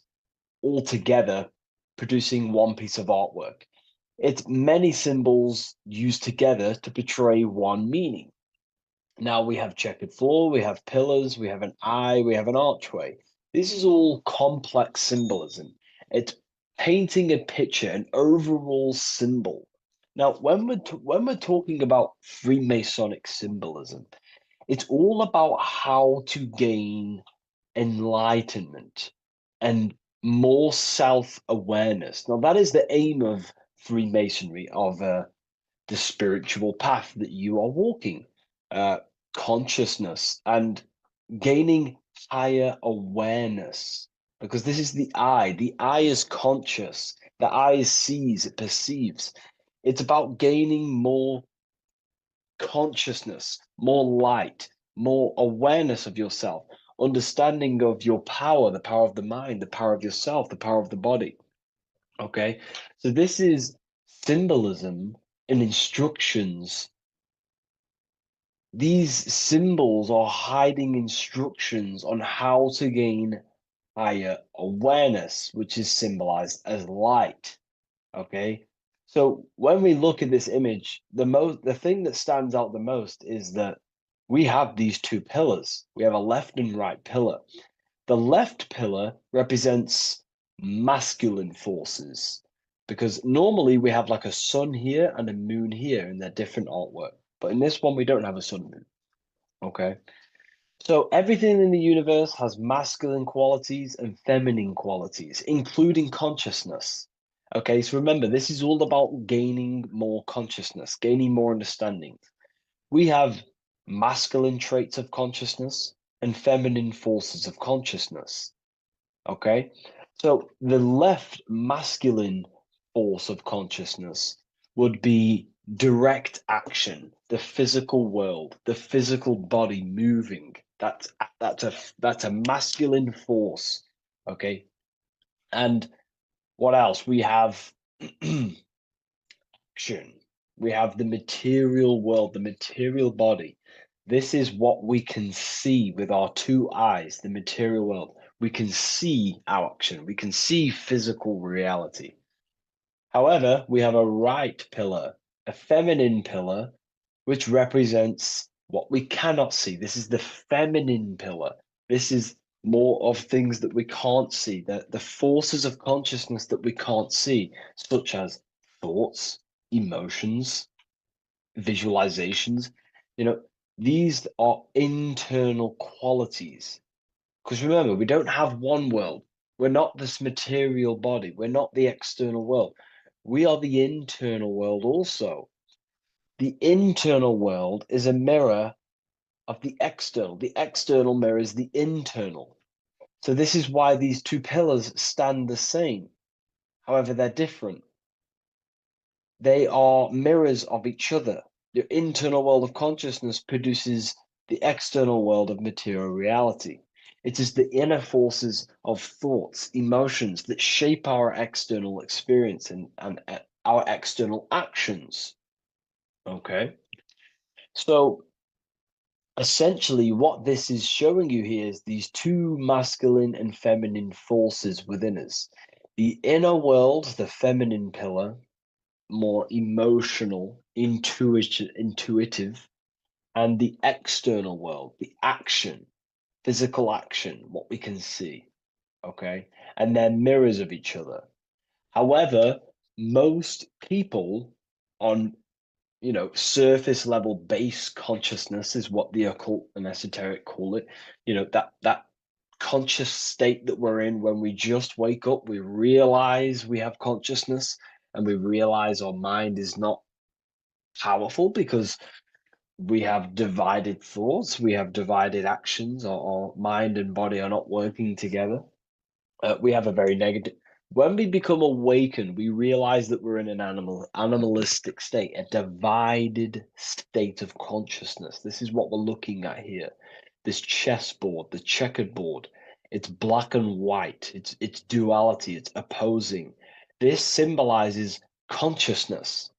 all together producing one piece of artwork. It's many symbols used together to portray one meaning. Now we have checkered floor, we have pillars, we have an eye, we have an archway. This is all complex symbolism. It's painting a picture, an overall symbol. Now, when we're talking about Freemasonic symbolism, it's all about how to gain enlightenment and more self-awareness. Now, that is the aim of Freemasonry, of the spiritual path that you are walking, consciousness and gaining higher awareness, because this is the eye. The eye is conscious. The eye sees, it perceives. It's about gaining more consciousness, more light, more awareness of yourself, understanding of your power, the power of the mind, the power of yourself, the power of the body. Okay, so this is symbolism and instructions. These symbols are hiding instructions on how to gain higher awareness, which is symbolized as light. Okay, so when we look at this image, the thing that stands out the most is that we have these two pillars. We have a left and right pillar. The left pillar represents masculine forces, because normally we have like a sun here and a moon here in their different artwork, but in this one we don't have a sun and moon. Okay, so everything in the universe has masculine qualities and feminine qualities, including consciousness. Okay, so remember, this is all about gaining more consciousness, gaining more understanding. We have masculine traits of consciousness and feminine forces of consciousness. Okay, so the left masculine force of consciousness would be direct action, the physical world, the physical body moving. That's a masculine force. Okay, And what else? We have action. We have the material world, the material body. This is what we can see with our two eyes, the material world. We can see our action. We can see physical reality. However, we have a right pillar, a feminine pillar, which represents what we cannot see. This is the feminine pillar. This is more of things that we can't see, the forces of consciousness that we can't see, such as thoughts, emotions, visualizations. These are internal qualities. Because remember, we don't have one world. We're not this material body. We're not the external world. We are the internal world also. The internal world is a mirror of the external. The external mirrors the internal. So this is why these two pillars stand the same. However, they're different. They are mirrors of each other. Your internal world of consciousness produces the external world of material reality. It is the inner forces of thoughts, emotions that shape our external experience and our external actions. Okay? So essentially, what this is showing you here is these two masculine and feminine forces within us. The inner world, the feminine pillar, more emotional, intuitive, and the external world, the action, physical action, what we can see. Okay. And they're mirrors of each other. However, most people on surface level base consciousness is what the occult and esoteric call it. That conscious state that we're in when we just wake up, we realize we have consciousness and we realize our mind is not powerful because we have divided thoughts, we have divided actions, our mind and body are not working together. We have a very negative. When we become awakened, we realize that we're in an animalistic state, a divided state of consciousness. This is what we're looking at here. This chessboard, the checkered board. It's black and white. It's duality. It's opposing. This symbolizes consciousness.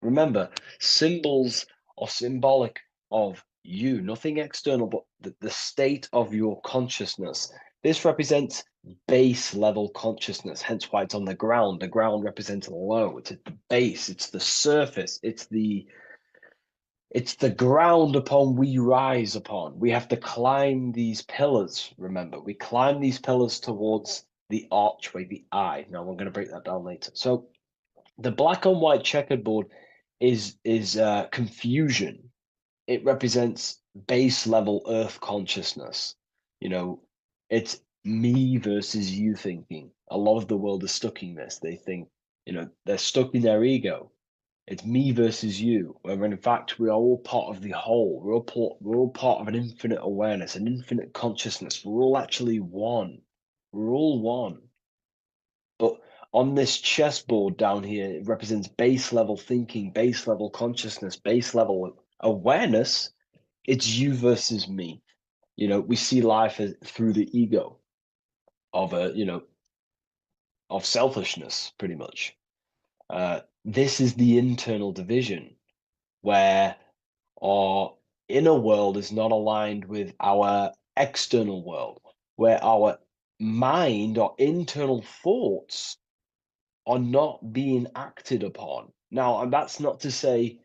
Remember, symbols are symbolic of you, nothing external, but the state of your consciousness. This represents base level consciousness, hence why it's on the ground. The ground represents low. It's at the base. It's the surface. It's the ground upon we rise upon. We have to climb these pillars. Remember, we climb these pillars towards the archway, the eye. Now we're going to break that down later. So the black and white checkered board is confusion. It represents base level earth consciousness. It's me versus you thinking. A lot of the world is stuck in this. They think, they're stuck in their ego. It's me versus you, when in fact we are all part of the whole. We're all part of an infinite awareness, an infinite consciousness. We're all actually one. We're all one. But on this chessboard down here, it represents base level thinking, base level consciousness, base level awareness. It's you versus me. We see life through the ego of of selfishness, pretty much. This is the internal division where our inner world is not aligned with our external world, where our mind, our internal thoughts are not being acted upon. Now, and that's not to say,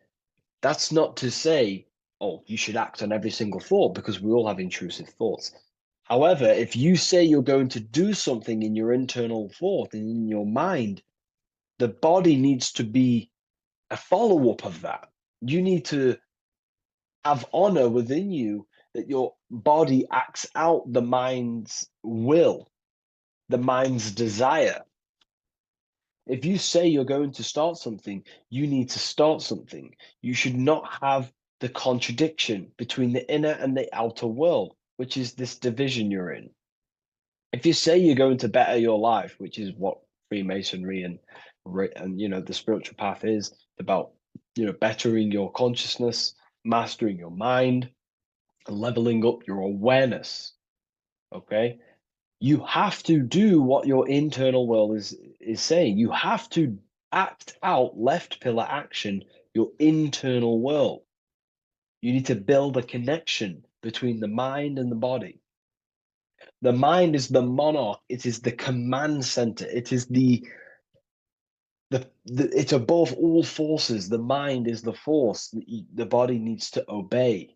oh, you should act on every single thought, because we all have intrusive thoughts. However, if you say you're going to do something in your internal thought and in your mind, the body needs to be a follow-up of that. You need to have honor within you that your body acts out the mind's will, the mind's desire. If you say you're going to start something, you need to start something. You should not have the contradiction between the inner and the outer world, which is this division you're in. If you say you're going to better your life, which is what Freemasonry and the spiritual path is about, bettering your consciousness, mastering your mind, leveling up your awareness. Okay, You have to do what your internal world is saying. You have to act out left pillar action, your internal world. You need to build a connection between the mind and the body. The mind is the monarch. It is the command center. It is it's above all forces. The mind is the force. The body needs to obey.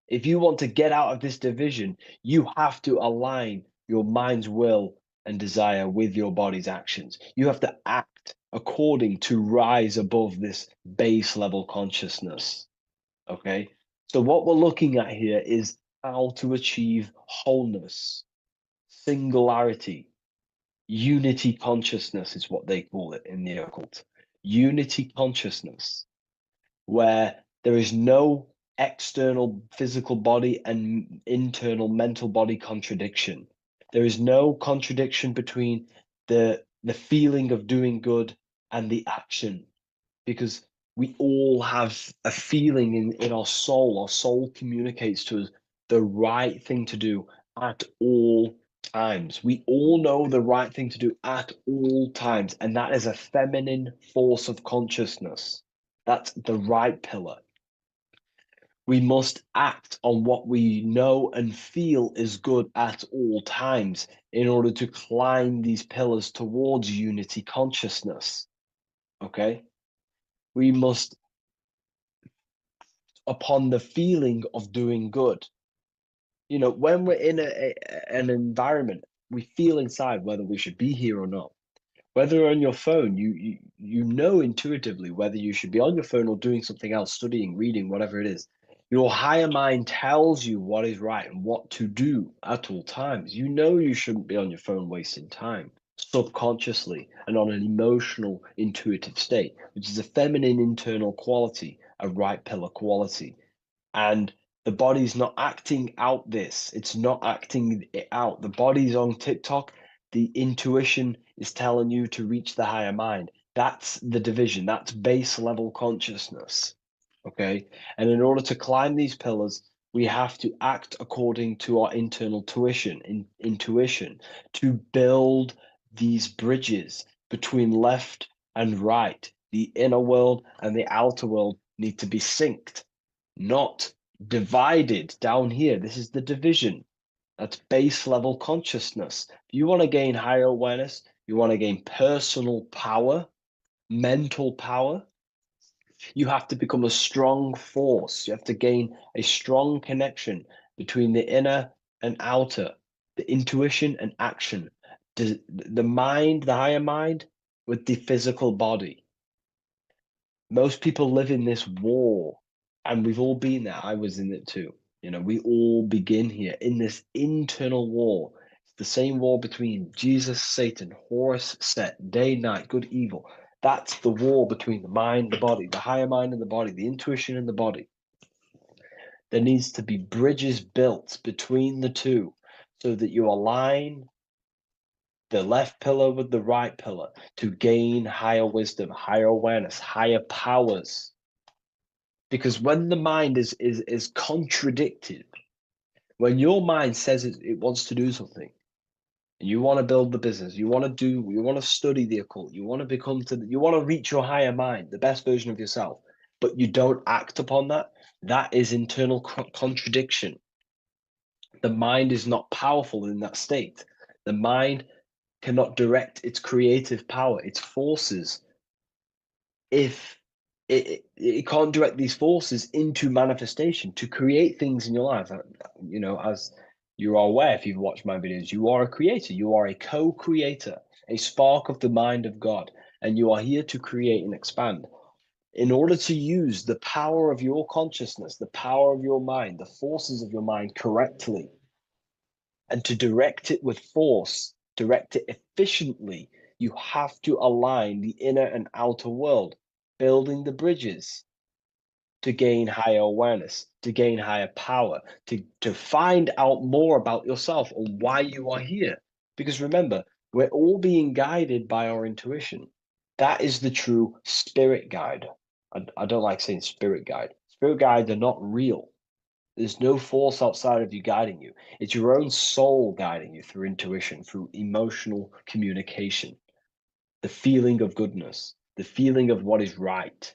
If you want to get out of this division, you have to align your mind's will and desire with your body's actions. You have to act according to rise above this base level consciousness. Okay? So, what we're looking at here is how to achieve wholeness, singularity, unity consciousness is what they call it in the occult. Unity consciousness, where there is no external physical body and internal mental body contradiction. There is no contradiction between the feeling of doing good and the action, because we all have a feeling in our soul. Our soul communicates to us the right thing to do at all times. We all know the right thing to do at all times, and that is a feminine force of consciousness. That's the right pillar. We must act on what we know and feel is good at all times in order to climb these pillars towards unity consciousness. Okay? We must, upon the feeling of doing good. You know, when we're in an environment, we feel inside whether we should be here or not. Whether on your phone, you know intuitively whether you should be on your phone or doing something else, studying, reading, whatever it is. Your higher mind tells you what is right and what to do at all times. You know you shouldn't be on your phone wasting time subconsciously and on an emotional, intuitive state, which is a feminine internal quality, a right pillar quality. And the body's not acting out this, it's not acting it out. The body's on TikTok, the intuition is telling you to reach the higher mind. That's the division, that's base level consciousness. Okay. And in order to climb these pillars, we have to act according to our internal intuition to build these bridges between left and right. The inner world and the outer world need to be synced, not divided down here. This is the division. That's base level consciousness. If you want to gain higher awareness, you want to gain personal power, mental power, you have to become a strong force. You have to gain a strong connection between the inner and outer, the intuition and action, the mind, the higher mind, with the physical body. Most people live in this war, and we've all been there. I was in it too. You know, we all begin here in this internal war. It's the same war between Jesus, Satan, Horus, Set, day, night, good, evil. That's the war between the mind, the body, the higher mind and the body, the intuition and the body. There needs to be bridges built between the two so that you align the left pillar with the right pillar to gain higher wisdom, higher awareness, higher powers. Because when the mind is contradicted, when your mind says it wants to do something, and you want to build the business, you want to study the occult, you want to reach your higher mind, the best version of yourself, but you don't act upon that, that is internal contradiction. The mind is not powerful in that state. The mind cannot direct its creative power, its forces, if it can't direct these forces into manifestation to create things in your life. You know, as you are aware, if you've watched my videos, you are a creator, you are a co-creator, a spark of the mind of God, and you are here to create and expand. In order to use the power of your consciousness, the power of your mind, the forces of your mind correctly, and to direct it with force, direct it efficiently, you have to align the inner and outer world, building the bridges to gain higher awareness, to gain higher power, to find out more about yourself or why you are here. Because remember, we're all being guided by our intuition. That is the true spirit guide. I don't like saying spirit guide. Spirit guides are not real. There's no force outside of you guiding you. It's your own soul guiding you through intuition, through emotional communication, the feeling of goodness, the feeling of what is right.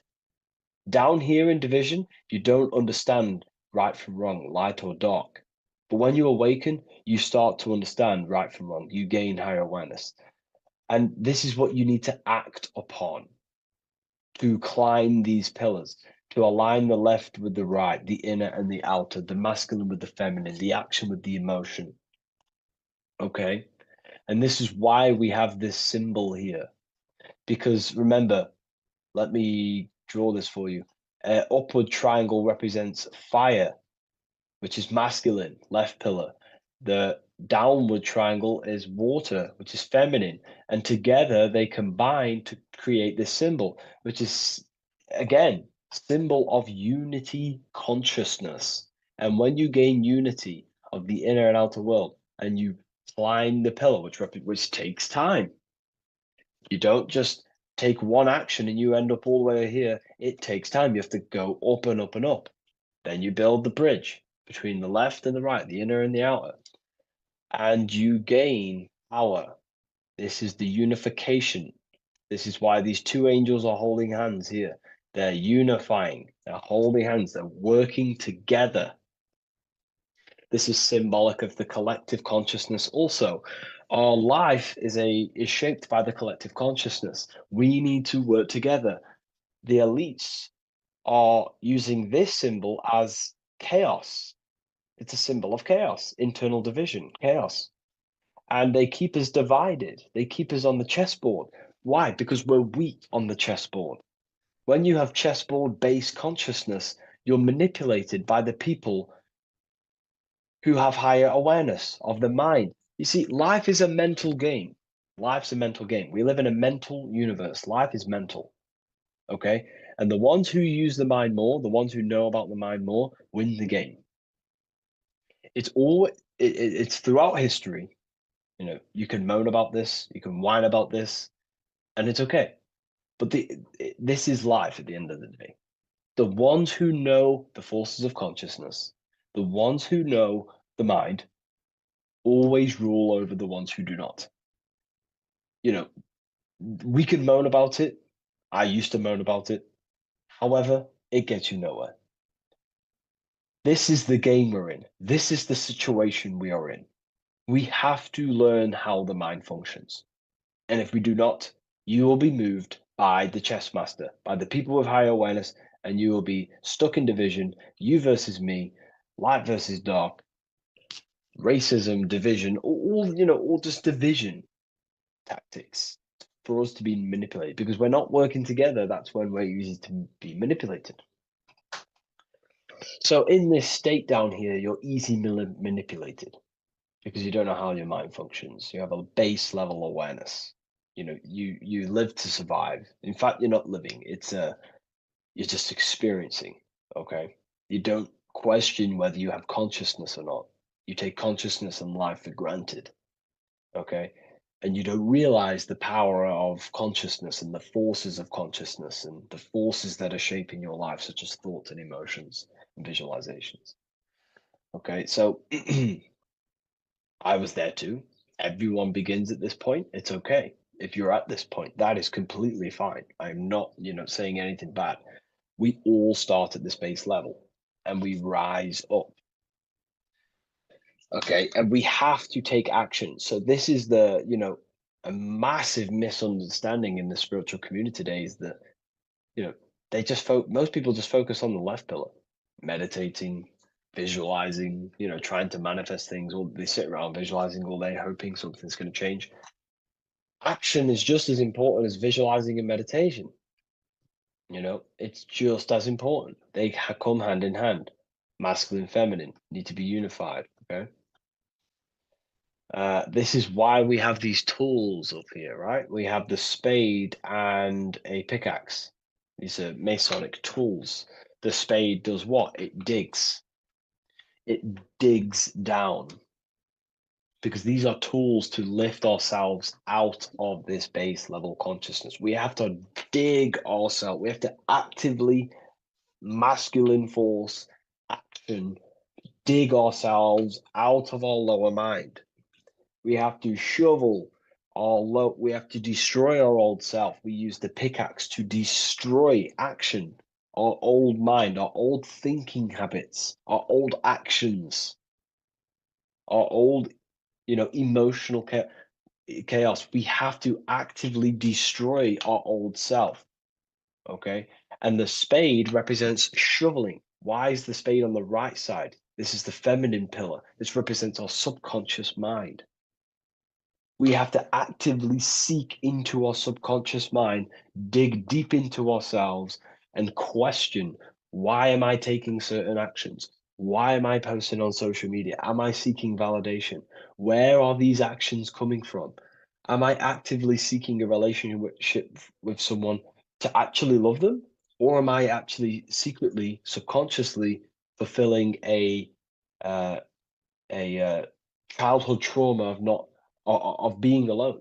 Down here in division, you don't understand right from wrong, light or dark. But when you awaken, you start to understand right from wrong. You gain higher awareness. And this is what you need to act upon to climb these pillars, to align the left with the right, the inner and the outer, the masculine with the feminine, the action with the emotion. Okay? And this is why we have this symbol here. Because remember, let me draw this for you. Upward triangle represents fire, which is masculine, left pillar. The downward triangle is water, which is feminine. And together they combine to create this symbol, which is, again, symbol of unity consciousness. And when you gain unity of the inner and outer world, and you climb the pillar, which takes time, you don't just take one action and you end up all the way here. It takes time. You have to go up and up and up. Then you build the bridge between the left and the right, the inner and the outer, and you gain power. This is the unification. This is why these two angels are holding hands here. They're unifying, they're holding hands, they're working together. This is symbolic of the collective consciousness also. Our life is shaped by the collective consciousness. We need to work together. The elites are using this symbol as chaos. It's a symbol of chaos, internal division, chaos. And they keep us divided. They keep us on the chessboard. Why? Because we're weak on the chessboard. When you have chessboard-based consciousness, you're manipulated by the people who have higher awareness of the mind. You see, life is a mental game. Life's a mental game. We live in a mental universe. Life is mental. Okay? And the ones who use the mind more, the ones who know about the mind more, win the game. It's throughout history. You know, you can moan about this, you can whine about this, and it's okay. But this is life at the end of the day. The ones who know the forces of consciousness, the ones who know the mind, always rule over the ones who do not. You know, we can moan about it. I used to moan about it. However, it gets you nowhere. This is the game we're in. This is the situation we are in. We have to learn how the mind functions. And if we do not, you will be moved by the chess master, by the people with higher awareness, and you will be stuck in division, you versus me, light versus dark, racism, division, all just division tactics for us to be manipulated. Because we're not working together, that's when we're easy to be manipulated. So in this state down here, you're easily manipulated because you don't know how your mind functions. You have a base level awareness. You know, you live to survive. In fact, you're not living. You're just experiencing. Okay, you don't question whether you have consciousness or not. You take consciousness and life for granted. Okay, and you don't realize the power of consciousness and the forces of consciousness and the forces that are shaping your life, such as thoughts and emotions and visualizations. Okay, so I was there too. Everyone begins at this point. It's okay. If you're at this point, that is completely fine. I'm not, saying anything bad. We all start at this base level and we rise up. Okay, and we have to take action. So this is a massive misunderstanding in the spiritual community today is that, most people just focus on the left pillar, meditating, visualizing, trying to manifest things, or they sit around visualizing all day, hoping something's going to change. Action is just as important as visualizing and meditation. It's just as important. They come hand in hand. Masculine, feminine need to be unified. Okay. This is why we have these tools up here, right? We have the spade and a pickaxe. These are Masonic tools. The spade does what? It digs. It digs down. Because these are tools to lift ourselves out of this base level consciousness. We have to dig ourselves. We have to actively, masculine force, action, dig ourselves out of our lower mind. We have to shovel we have to destroy our old self. We use the pickaxe to destroy action, our old mind, our old thinking habits, our old actions, our old, emotional chaos. We have to actively destroy our old self. Okay. And the spade represents shoveling. Why is the spade on the right side? This is the feminine pillar. This represents our subconscious mind. We have to actively seek into our subconscious mind, dig deep into ourselves, and question, why am I taking certain actions? Why am I posting on social media? Am I seeking validation? Where are these actions coming from? Am I actively seeking a relationship with someone to actually love them? Or am I actually secretly, subconsciously fulfilling a childhood trauma of not of being alone?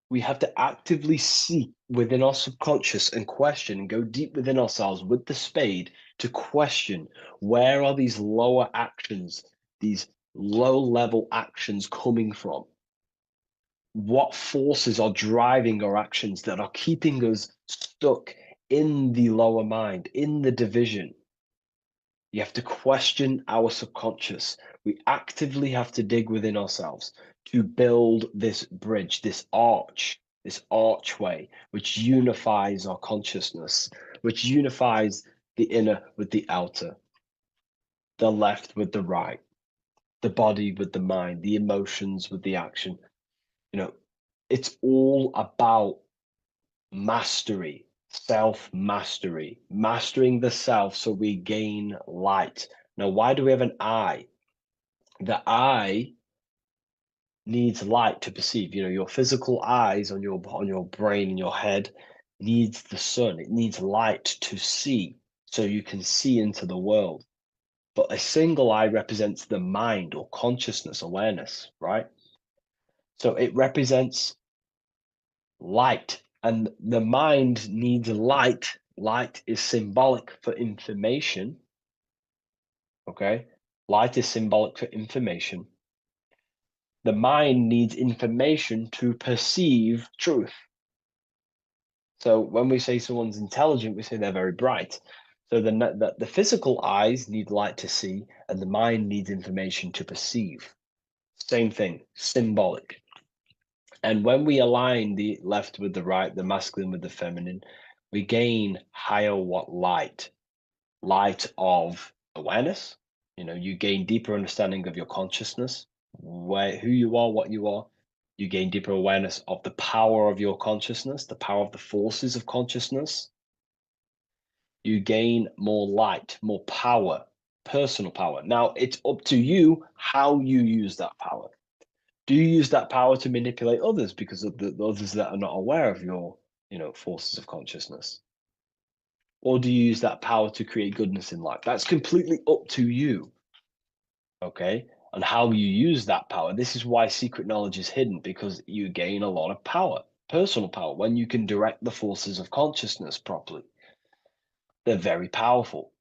We have to actively seek within our subconscious and question and go deep within ourselves with the spade to question, where are these lower actions, these low level actions coming from? What forces are driving our actions that are keeping us stuck in the lower mind, in the division? You have to question our subconscious. We actively have to dig within ourselves to build this bridge, this archway, which unifies our consciousness, which unifies the inner with the outer, the left with the right, the body with the mind, the emotions with the action. It's all about mastery, self-mastery, mastering the self so we gain light. Now, why do we have an eye? The eye needs light to perceive. Your physical eyes on your brain and your head needs the sun. It needs light to see so you can see into the world. But a single eye represents the mind or consciousness, awareness, right? So it represents light, and the mind needs light. Light is symbolic for information. Okay, light is symbolic for information. The mind needs information to perceive truth. So when we say someone's intelligent, we say they're very bright. So the physical eyes need light to see, and the mind needs information to perceive. Same thing, symbolic. And when we align the left with the right, the masculine with the feminine, we gain higher light of awareness. You gain deeper understanding of your consciousness, who you are, what you are. You gain deeper awareness of the power of your consciousness, the power of the forces of consciousness. You gain more light, more power, personal power. Now, it's up to you how you use that power. Do you use that power to manipulate others because of the others that are not aware of your, forces of consciousness? Or do you use that power to create goodness in life? That's completely up to you, okay? And how you use that power. This is why secret knowledge is hidden, because you gain a lot of power, personal power, when you can direct the forces of consciousness properly. They're very powerful.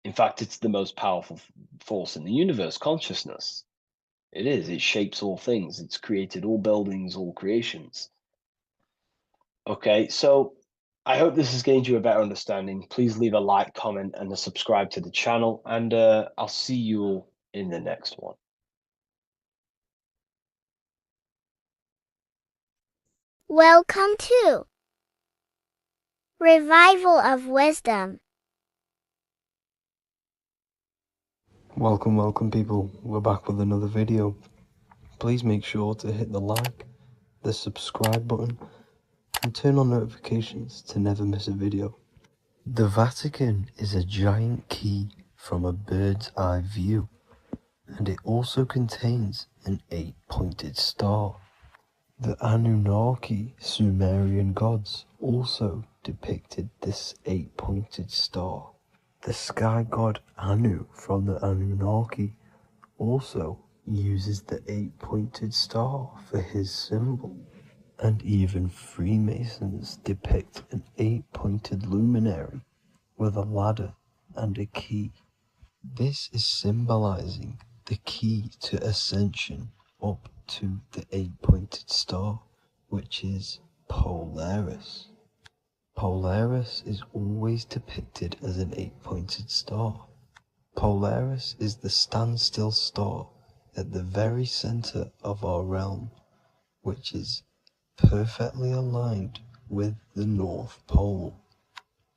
In fact, it's the most powerful force in the universe, consciousness. It is. It shapes all things. It's created all buildings, all creations. Okay, so I hope this has gained you a better understanding. Please leave a like, comment, and a subscribe to the channel, and I'll see you all in the next one. Welcome to Revival of Wisdom. Welcome people, we're back with another video. Please make sure to hit the like, the subscribe button, and turn on notifications to never miss a video. The Vatican is a giant key from a bird's eye view, and it also contains an 8-pointed star. The Anunnaki Sumerian gods also depicted this 8-pointed star. The sky god Anu from the Anunnaki also uses the 8-pointed star for his symbol. And even Freemasons depict an 8-pointed luminary with a ladder and a key. This is symbolizing the key to ascension up to the 8-pointed star, which is Polaris. Polaris is always depicted as an 8-pointed star. Polaris is the standstill star at the very center of our realm, which is perfectly aligned with the North Pole.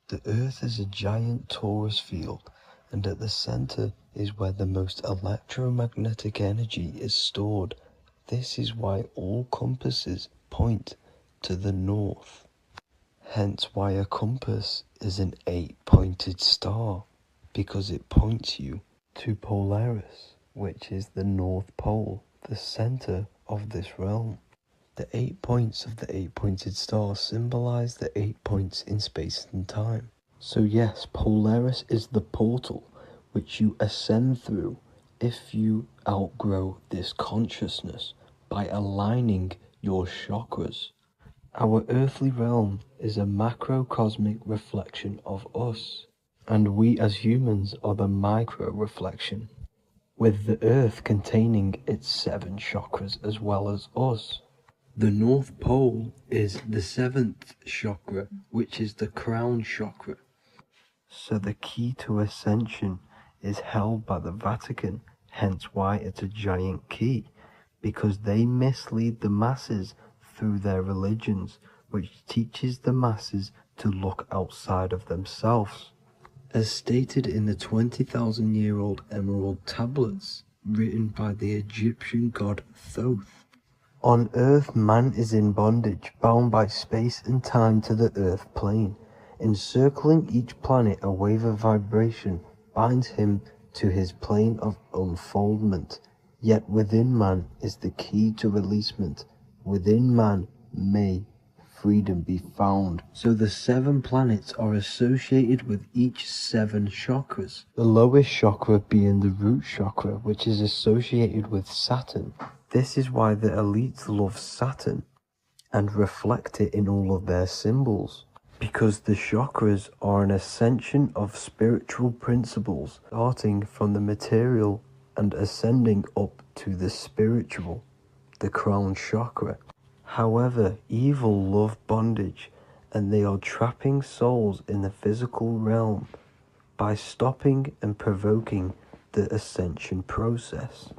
The Earth is a giant torus field, and at the center is where the most electromagnetic energy is stored. This is why all compasses point to the north. Hence why a compass is an 8-pointed star, because it points you to Polaris, which is the North Pole, the center of this realm. The 8 points of the 8-pointed star symbolize the 8 points in space and time. So yes, Polaris is the portal which you ascend through if you outgrow this consciousness by aligning your chakras. Our earthly realm is a macrocosmic reflection of us, and we as humans are the micro reflection, with the earth containing its 7 chakras as well as us. The North Pole is the 7th chakra, which is the crown chakra. So the key to ascension is held by the Vatican, hence why it's a giant key, because they mislead the masses through their religions, which teaches the masses to look outside of themselves. As stated in the 20,000-year-old emerald tablets, written by the Egyptian god Thoth. On Earth, man is in bondage, bound by space and time to the Earth plane. Encircling each planet, a wave of vibration binds him to his plane of unfoldment. Yet within man is the key to releasement. Within man may freedom be found. So the 7 planets are associated with each 7 chakras. The lowest chakra being the root chakra, which is associated with Saturn. This is why the elites love Saturn and reflect it in all of their symbols, because the chakras are an ascension of spiritual principles, starting from the material and ascending up to the spiritual, the crown chakra. However, evil love bondage, and they are trapping souls in the physical realm by stopping and provoking the ascension process.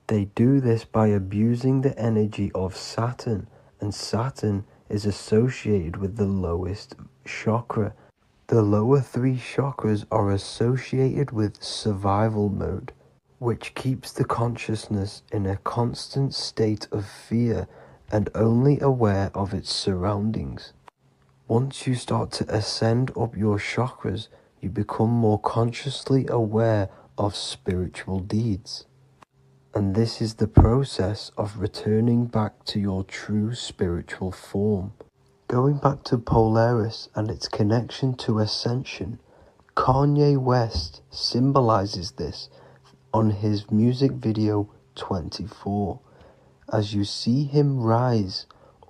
They do this by abusing the energy of Saturn, and Saturn is associated with the lowest chakra. The lower 3 chakras are associated with survival mode, which keeps the consciousness in a constant state of fear and only aware of its surroundings. Once you start to ascend up your chakras, you become more consciously aware of spiritual deeds. And this is the process of returning back to your true spiritual form. Going back to Polaris and its connection to ascension, Kanye West symbolizes this on his music video 24. As you see him rise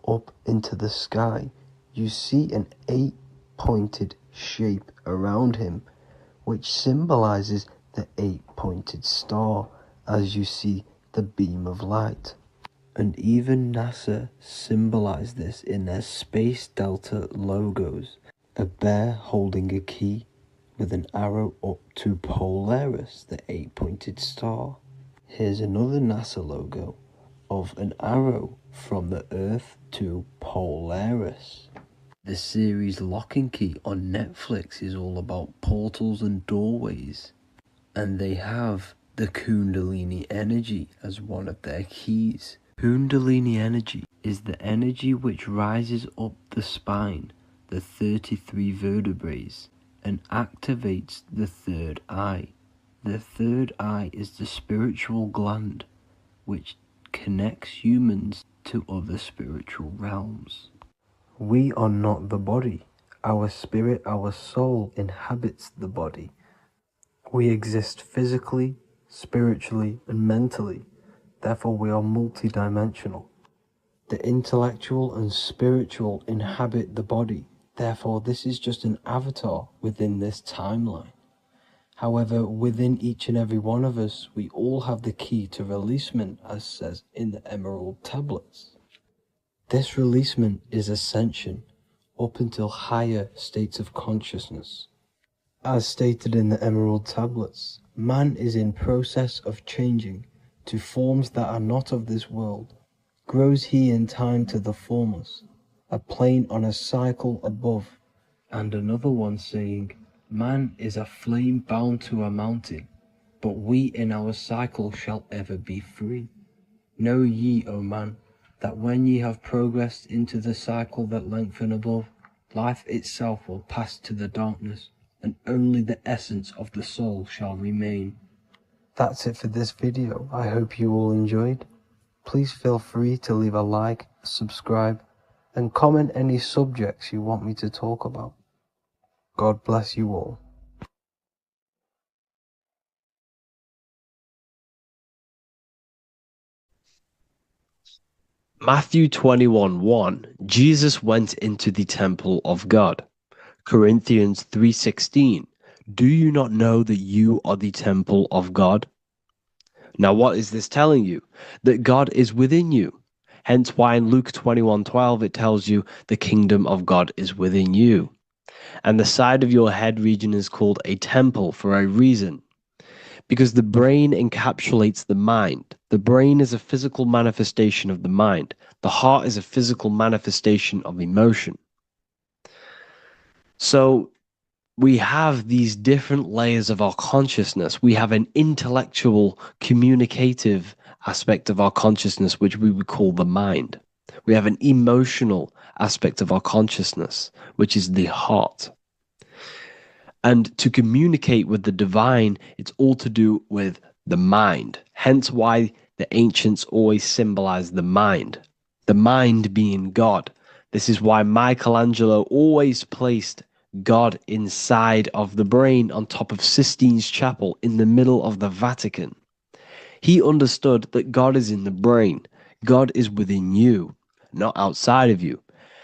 up into the sky, you see an 8-pointed shape around him, which symbolizes the 8-pointed star, as you see the beam of light. And even NASA symbolize this in their Space Delta logos, a bear holding a key with an arrow up to Polaris, the 8-pointed star. Here's another NASA logo of an arrow from the Earth to Polaris. The series Lock and Key on Netflix is all about portals and doorways, and they have the Kundalini energy as one of their keys. Kundalini energy is the energy which rises up the spine, the 33 vertebrae, and activates the third eye. The third eye is the spiritual gland which connects humans to other spiritual realms. We are not the body. Our spirit, our soul inhabits the body. We exist physically, spiritually, and mentally. Therefore, we are multidimensional. The intellectual and spiritual inhabit the body. Therefore, this is just an avatar within this timeline. However, within each and every one of us, we all have the key to releasement, as says in the Emerald Tablets. This releasement is ascension up until higher states of consciousness. As stated in the Emerald Tablets, man is in process of changing to forms that are not of this world. Grows he in time to the formless, a plane on a cycle above, and another one saying, man is a flame bound to a mountain, but we in our cycle shall ever be free. Know ye, O man, that when ye have progressed into the cycle that lengthen above, life itself will pass to the darkness, and only the essence of the soul shall remain. That's it for this video. I hope you all enjoyed. Please feel free to leave a like, subscribe, and comment any subjects you want me to talk about. God bless you all. Matthew 21:1, Jesus went into the temple of God. Corinthians 3:16, do you not know that you are the temple of God? Now what is this telling you? That God is within you. Hence why in Luke 21:12 it tells you the kingdom of God is within you. And the side of your head region is called a temple for a reason. Because the brain encapsulates the mind. The brain is a physical manifestation of the mind. The heart is a physical manifestation of emotion. So we have these different layers of our consciousness. We have an intellectual, communicative aspect of our consciousness, which we would call the mind. We have an emotional aspect of our consciousness, which is the heart. And to communicate with the divine, it's all to do with the mind. Hence why the ancients always symbolize the mind being God. This is why Michelangelo always placed God inside of the brain on top of Sistine Chapel in the middle of the Vatican. He understood that God is in the brain. God is within you, not outside of you.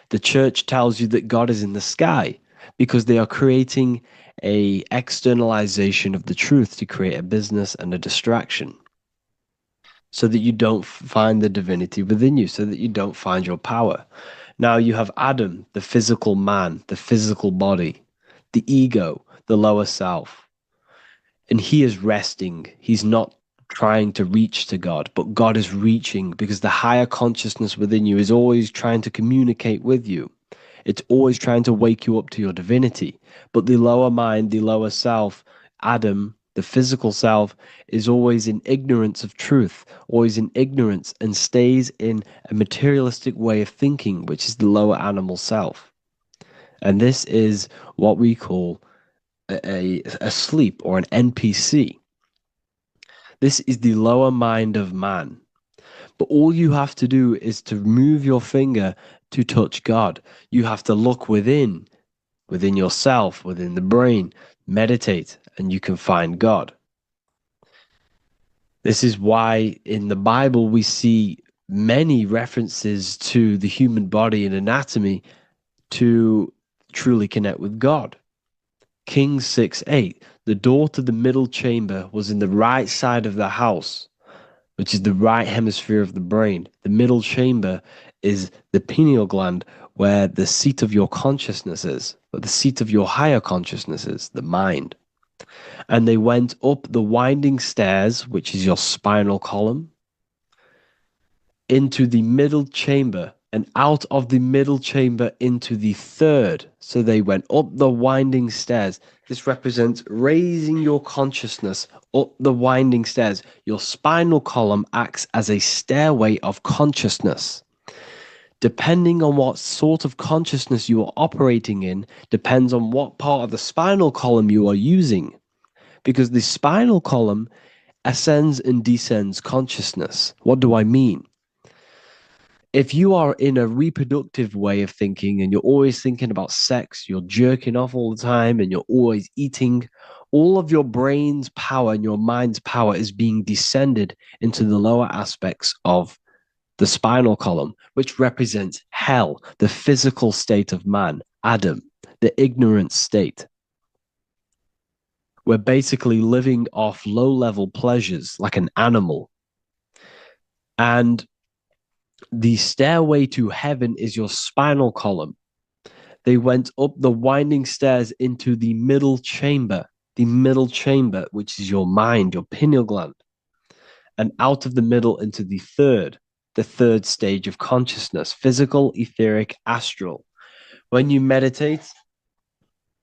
The church tells you that God is in the sky because they are creating a externalization of the truth to create a business and a distraction so that you don't find the divinity within you, so that you don't find your power. Now you have Adam, the physical man, the physical body, the ego, the lower self. And he is resting. He's not trying to reach to God, but God is reaching because the higher consciousness within you is always trying to communicate with you. It's always trying to wake you up to your divinity. But the lower mind, the lower self, Adam, the physical self, is always in ignorance of truth, always in ignorance, and stays in a materialistic way of thinking, which is the lower animal self. And this is what we call a sleep or an NPC. This is the lower mind of man. But all you have to do is to move your finger to touch God. You have to look within yourself, within the brain, meditate, and you can find God. This is why in the Bible we see many references to the human body and anatomy to truly connect with God. Kings 6:8, the door to the middle chamber was in the right side of the house, which is the right hemisphere of the brain. The middle chamber is the pineal gland, where the seat of your consciousness is, but the seat of your higher consciousness is, the mind. And they went up the winding stairs, which is your spinal column, into the middle chamber, and out of the middle chamber into the third. So they went up the winding stairs. This represents raising your consciousness up the winding stairs. Your spinal column acts as a stairway of consciousness. Depending on what sort of consciousness you are operating in, depends on what part of the spinal column you are using. Because the spinal column ascends and descends consciousness. What do I mean? If you are in a reproductive way of thinking and you're always thinking about sex, you're jerking off all the time and you're always eating, all of your brain's power and your mind's power is being descended into the lower aspects of the spinal column, which represents hell, the physical state of man, Adam, the ignorant state, We're basically living off low-level pleasures like an animal. And the stairway to heaven is your spinal column. They went up the winding stairs into the middle chamber, which is your mind, your pineal gland, and out of the middle into the third stage of consciousness, physical, etheric, astral. When you meditate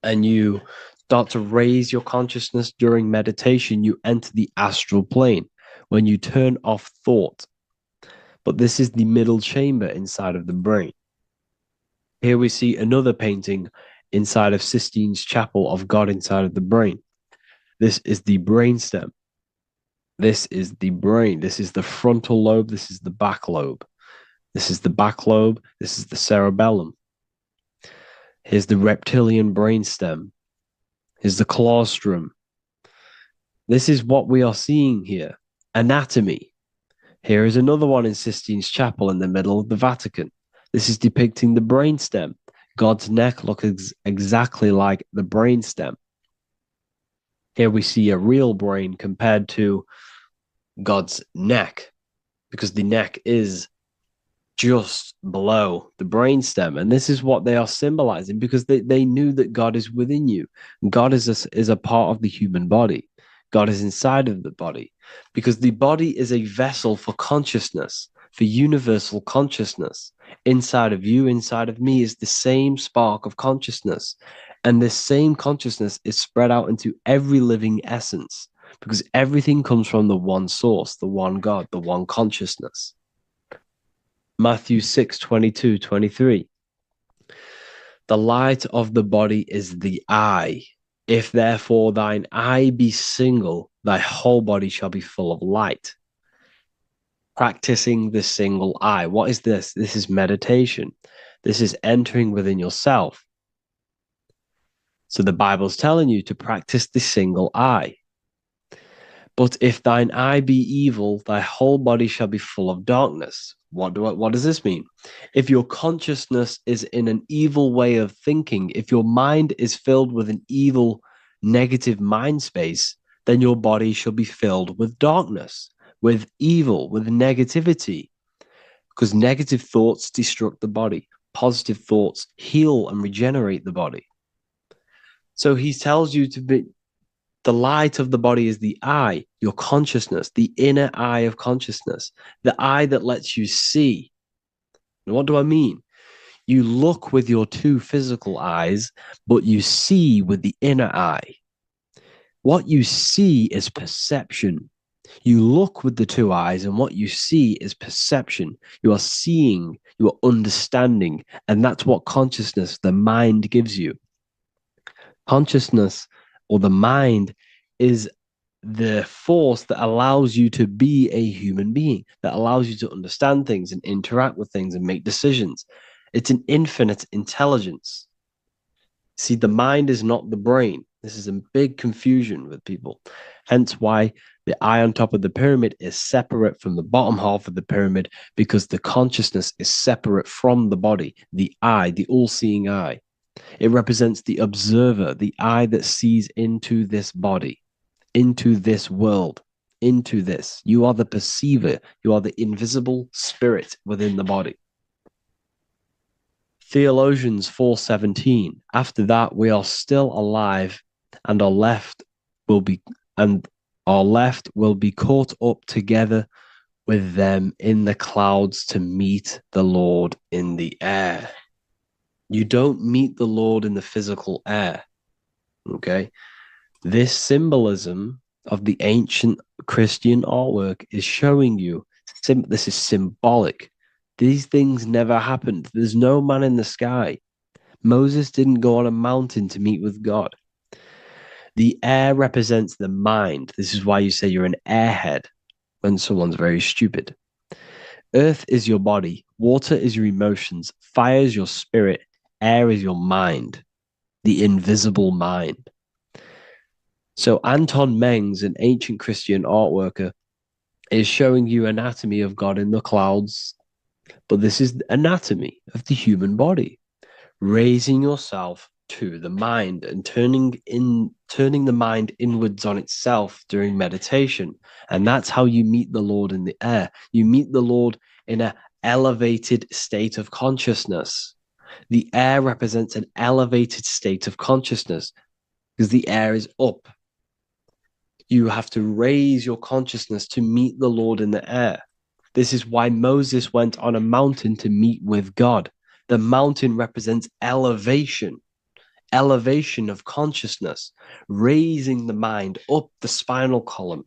and you start to raise your consciousness during meditation, you enter the astral plane when you turn off thought. But this is the middle chamber inside of the brain. Here we see another painting inside of Sistine's chapel of God inside of the brain. This is the brainstem. This is the brain. This is the frontal lobe. This is the back lobe. This is the back lobe. This is the cerebellum. Here's the reptilian brainstem. Here's the claustrum. This is what we are seeing here. Anatomy. Here is another one in Sistine's chapel in the middle of the Vatican. This is depicting the brainstem. God's neck looks exactly like the brainstem. Here we see a real brain compared to God's neck, because the neck is just below the brainstem. And this is what they are symbolizing, because they knew that God is within you. God is a part of the human body. God is inside of the body, because the body is a vessel for consciousness, for universal consciousness. Inside of you, inside of me, is the same spark of consciousness. And this same consciousness is spread out into every living essence, because everything comes from the one source, the one God, the one consciousness. Matthew 6:22, 23. The light of the body is the eye. If therefore thine eye be single, thy whole body shall be full of light. Practicing the single eye. What is this? This is meditation. This is entering within yourself. So the Bible's telling you to practice the single eye. But if thine eye be evil, thy whole body shall be full of darkness. What does this mean? If your consciousness is in an evil way of thinking, if your mind is filled with an evil, negative mind space, then your body shall be filled with darkness, with evil, with negativity. Because negative thoughts destruct the body. Positive thoughts heal and regenerate the body. So he tells you to be, the light of the body is the eye, your consciousness, the inner eye of consciousness, the eye that lets you see. And what do I mean? You look with your two physical eyes, but you see with the inner eye. What you see is perception. You look with the two eyes, and what you see is perception. You are seeing, you are understanding, and that's what consciousness, the mind, gives you. Consciousness, or the mind, is the force that allows you to be a human being, that allows you to understand things and interact with things and make decisions. It's an infinite intelligence. See, the mind is not the brain. This is a big confusion with people. Hence why the eye on top of the pyramid is separate from the bottom half of the pyramid, because the consciousness is separate from the body, the eye, the all-seeing eye. It represents the observer, the eye that sees into this body, into this world, into this. You are the perceiver. You are the invisible spirit within the body. Theologians 4:17. After that, we are still alive, and our left will be caught up together with them in the clouds to meet the Lord in the air. You don't meet the Lord in the physical air. Okay? This symbolism of the ancient Christian artwork is showing you this is symbolic. These things never happened. There's no man in the sky. Moses didn't go on a mountain to meet with God. The air represents the mind. This is why you say you're an airhead when someone's very stupid. Earth is your body. Water is your emotions. Fire is your spirit. Air is your mind, the invisible mind. So Anton Mengs, an ancient Christian art worker, is showing you anatomy of God in the clouds. But this is anatomy of the human body. Raising yourself to the mind and turning the mind inwards on itself during meditation. And that's how you meet the Lord in the air. You meet the Lord in an elevated state of consciousness. The air represents an elevated state of consciousness because the air is up. You have to raise your consciousness to meet the Lord in the air. This is why Moses went on a mountain to meet with God. The mountain represents elevation of consciousness, raising the mind up the spinal column,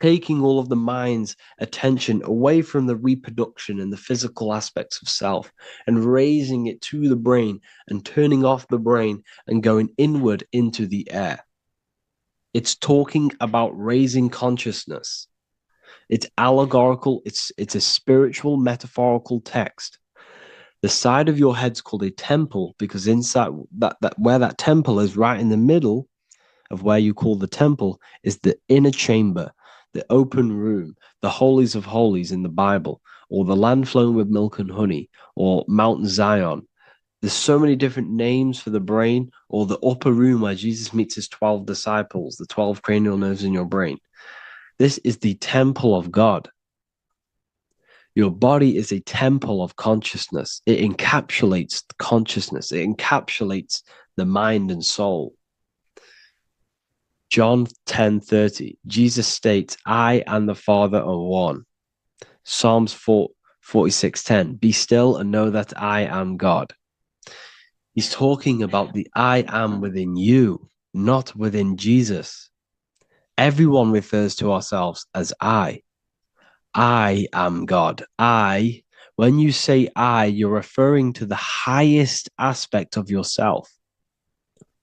taking all of the mind's attention away from the reproduction and the physical aspects of self and raising it to the brain and turning off the brain and going inward into the air. It's talking about raising consciousness. It's allegorical. It's a spiritual, metaphorical text. The side of your head's called a temple because inside that where that temple is, right in the middle of where you call the temple, is the inner chamber, the open room, the holies of holies in the Bible, or the land flowing with milk and honey, or Mount Zion. There's so many different names for the brain, or the upper room where Jesus meets his 12 disciples, the 12 cranial nerves in your brain. This is the temple of God. Your body is a temple of consciousness. It encapsulates the consciousness. It encapsulates the mind and soul. John 10:30, Jesus states, I and the Father are one. Psalms 46:10, be still and know that I am God. He's talking about the I am within you, not within Jesus. Everyone refers to ourselves as I. I am God. When you say I, you're referring to the highest aspect of yourself,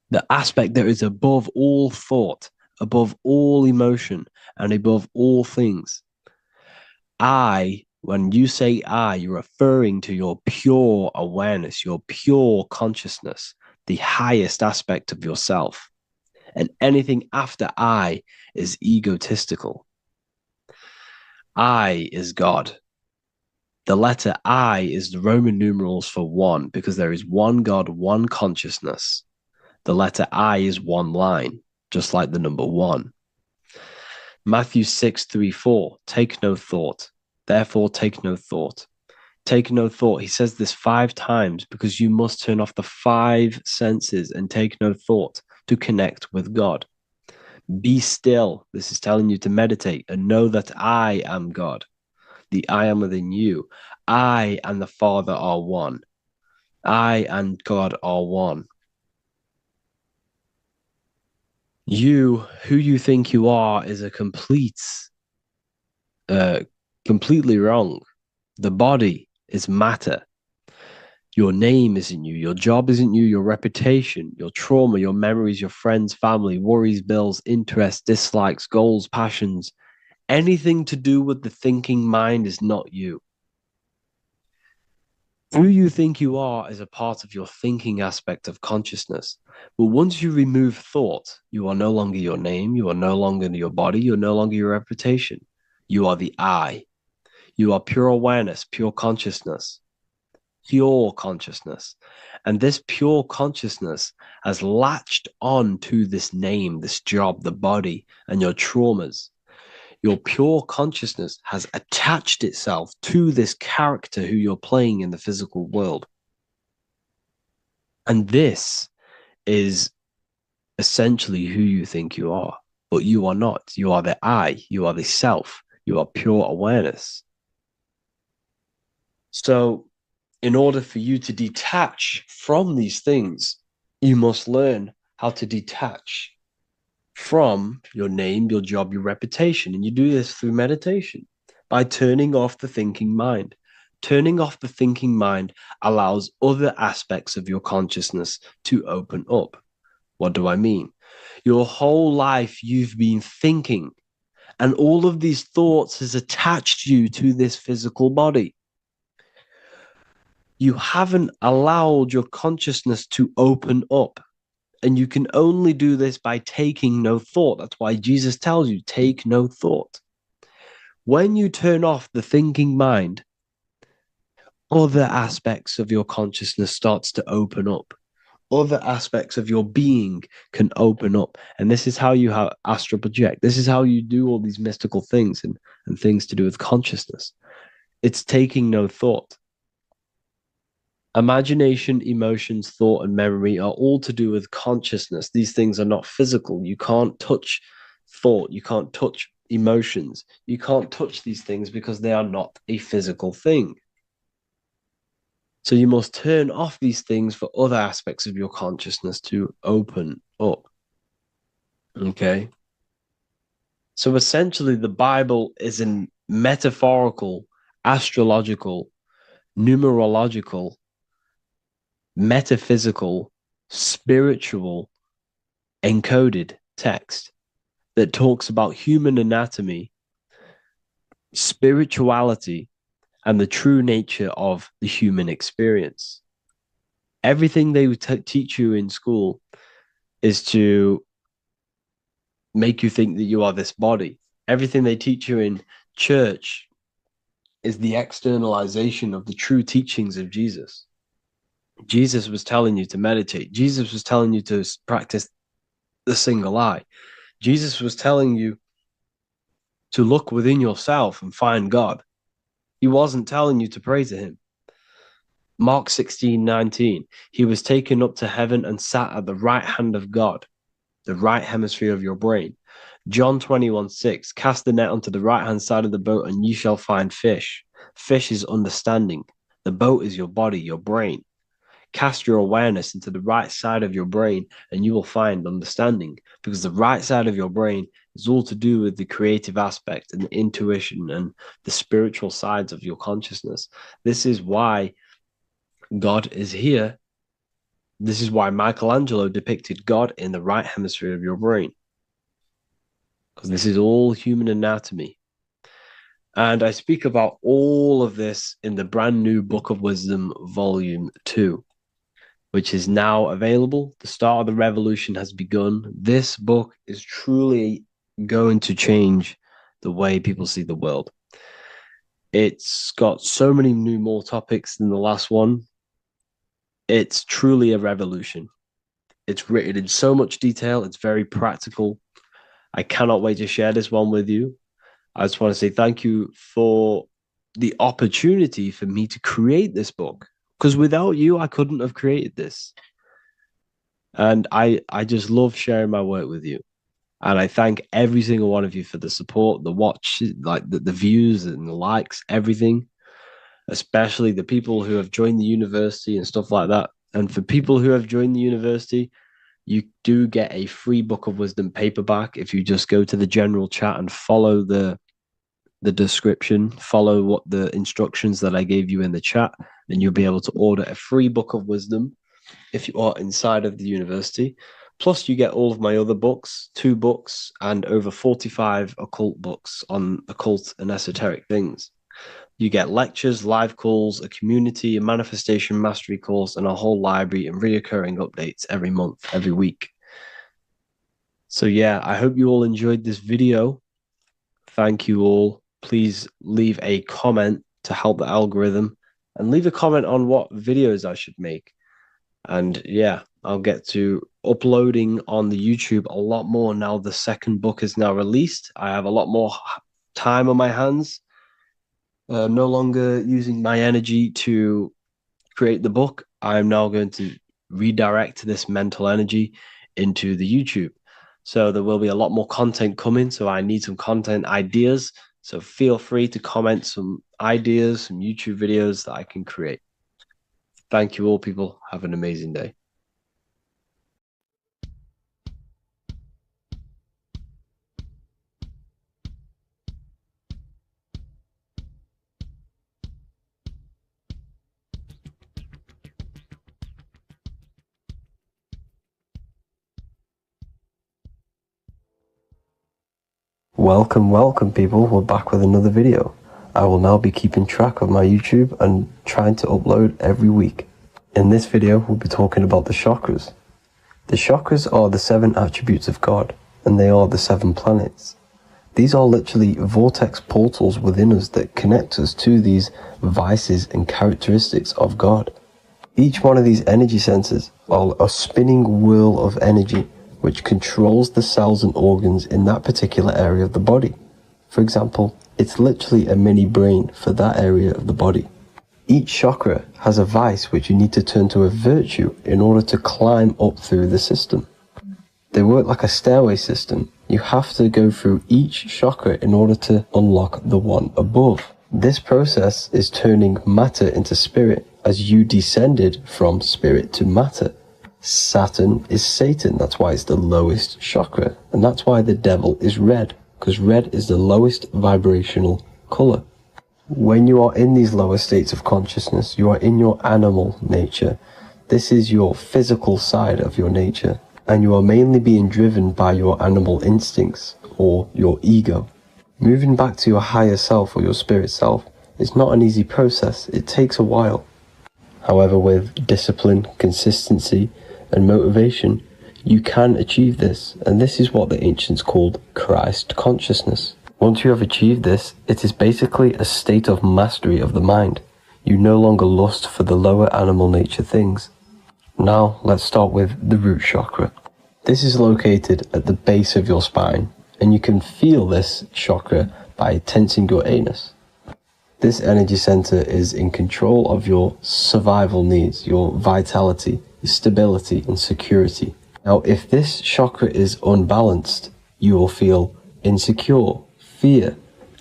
the aspect that is above all thought, above all emotion, and above all things. When you say I, you're referring to your pure awareness, your pure consciousness, the highest aspect of yourself. And anything after I is egotistical. I is God. The letter I is the Roman numerals for one, because there is one God, one consciousness. The letter I is one line, just like the number one. Matthew 6:3-4, take no thought. Therefore, take no thought. Take no thought. He says this 5 times because you must turn off the 5 senses and take no thought to connect with God. Be still. This is telling you to meditate and know that I am God. The I am within you. I and the Father are one. I and God are one. You, who you think you are, is a completely wrong. The body is matter. Your name isn't you. Your job isn't you. Your reputation, your trauma, your memories, your friends, family, worries, bills, interests, dislikes, goals, passions. Anything to do with the thinking mind is not you. Who you think you are is a part of your thinking aspect of consciousness. But once you remove thought, you are no longer your name. You are no longer your body. You're no longer your reputation. You are the I. You are pure awareness, pure consciousness. Pure consciousness. And this pure consciousness has latched on to this name, this job, the body, and your traumas. Your pure consciousness has attached itself to this character who you're playing in the physical world. And this is essentially who you think you are, but you are not. You are the I, you are the self, you are pure awareness. So, in order for you to detach from these things, you must learn how to detach from your name, your job, your reputation. And you do this through meditation by turning off the thinking mind. Turning off the thinking mind allows other aspects of your consciousness to open up. What do I mean? Your whole life you've been thinking, and all of these thoughts has attached you to this physical body. You haven't allowed your consciousness to open up. And you can only do this by taking no thought. That's why Jesus tells you, take no thought. When you turn off the thinking mind, other aspects of your consciousness starts to open up. other aspects of your being can open up. And this is how you astral project. This is how you do all these mystical things and things to do with consciousness. It's taking no thought. Imagination, emotions, thought, and memory are all to do with consciousness. These things are not physical. You can't touch thought. You can't touch emotions. You can't touch these things because they are not a physical thing. So you must turn off these things for other aspects of your consciousness to open up. Okay? So essentially, the Bible is a metaphorical, astrological, numerological, metaphysical, spiritual, encoded text that talks about human anatomy, spirituality, and the true nature of the human experience. Everything they teach you in school is to make you think that you are this body. Everything they teach you in church is the externalization of the true teachings of Jesus. Jesus was telling you to meditate. Jesus was telling you to practice the single eye. Jesus was telling you to look within yourself and find God. He wasn't telling you to pray to him. Mark 16:19, he was taken up to heaven and sat at the right hand of God, the right hemisphere of your brain. John 21:6, cast the net onto the right-hand side of the boat and you shall find fish. Fish is understanding. The boat is your body, your brain. Cast your awareness into the right side of your brain and you will find understanding, because the right side of your brain is all to do with the creative aspect and the intuition and the spiritual sides of your consciousness. This is why God is here. This is why Michelangelo depicted God in the right hemisphere of your brain, because this is all human anatomy. And I speak about all of this in the brand new Book of Wisdom, Volume 2, which is now available. The start of the revolution has begun. This book is truly going to change the way people see the world. It's got so many more topics than the last one. It's truly a revolution. It's written in so much detail. It's very practical. I cannot wait to share this one with you. I just want to say thank you for the opportunity for me to create this book, because without you, I couldn't have created this. And I just love sharing my work with you. And I thank every single one of you for the support, the watch, like the views and the likes, everything, especially the people who have joined the university and stuff like that. And for people who have joined the university, you do get a free Book of Wisdom paperback if you just go to the general chat and follow the description, follow what the instructions that I gave you in the chat, then you'll be able to order a free Book of Wisdom if you are inside of the university. Plus, you get all of my other books, 2 books, and over 45 occult books on occult and esoteric things. You get lectures, live calls, a community, a manifestation mastery course, and a whole library and reoccurring updates every month, every week. So yeah, I hope you all enjoyed this video. Thank you all. Please leave a comment to help the algorithm, and leave a comment on what videos I should make. And yeah, I'll get to uploading on the YouTube a lot more now. The second book is now released. I have a lot more time on my hands. No longer using my energy to create the book. I'm now going to redirect this mental energy into the YouTube. So there will be a lot more content coming. So I need some content ideas. So feel free to comment some ideas, some YouTube videos that I can create. Thank you all, people. Have an amazing day. Welcome people, we're back with another video. I will now be keeping track of my YouTube and trying to upload every week. In this video, we'll be talking about the chakras. The chakras are the 7 attributes of God, and they are the 7 planets. These are literally vortex portals within us that connect us to these vices and characteristics of God. Each one of these energy centers are a spinning whirl of energy which controls the cells and organs in that particular area of the body. For example, it's literally a mini brain for that area of the body. Each chakra has a vice which you need to turn to a virtue in order to climb up through the system. They work like a stairway system. You have to go through each chakra in order to unlock the one above. This process is turning matter into spirit as you descended from spirit to matter. Saturn is Satan, that's why it's the lowest chakra, and that's why the devil is red, because red is the lowest vibrational color. When you are in these lower states of consciousness, you are in your animal nature. This is your physical side of your nature, and you are mainly being driven by your animal instincts or your ego. Moving back to your higher self or your spirit self is not an easy process. It takes a while. However, with discipline, consistency, and motivation, you can achieve this, and this is what the ancients called Christ consciousness. Once you have achieved this, it is basically a state of mastery of the mind. You no longer lust for the lower animal nature things. Now, let's start with the root chakra. This is located at the base of your spine, and you can feel this chakra by tensing your anus. This energy center is in control of your survival needs, your vitality, your stability, and security. Now, if this chakra is unbalanced, you will feel insecure, fear,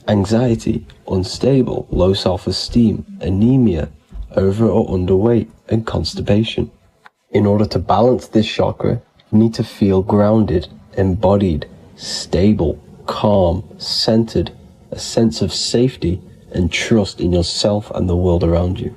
anxiety, unstable, low self-esteem, anemia, over or underweight, and constipation. In order to balance this chakra, you need to feel grounded, embodied, stable, calm, centered, a sense of safety, and trust in yourself and the world around you.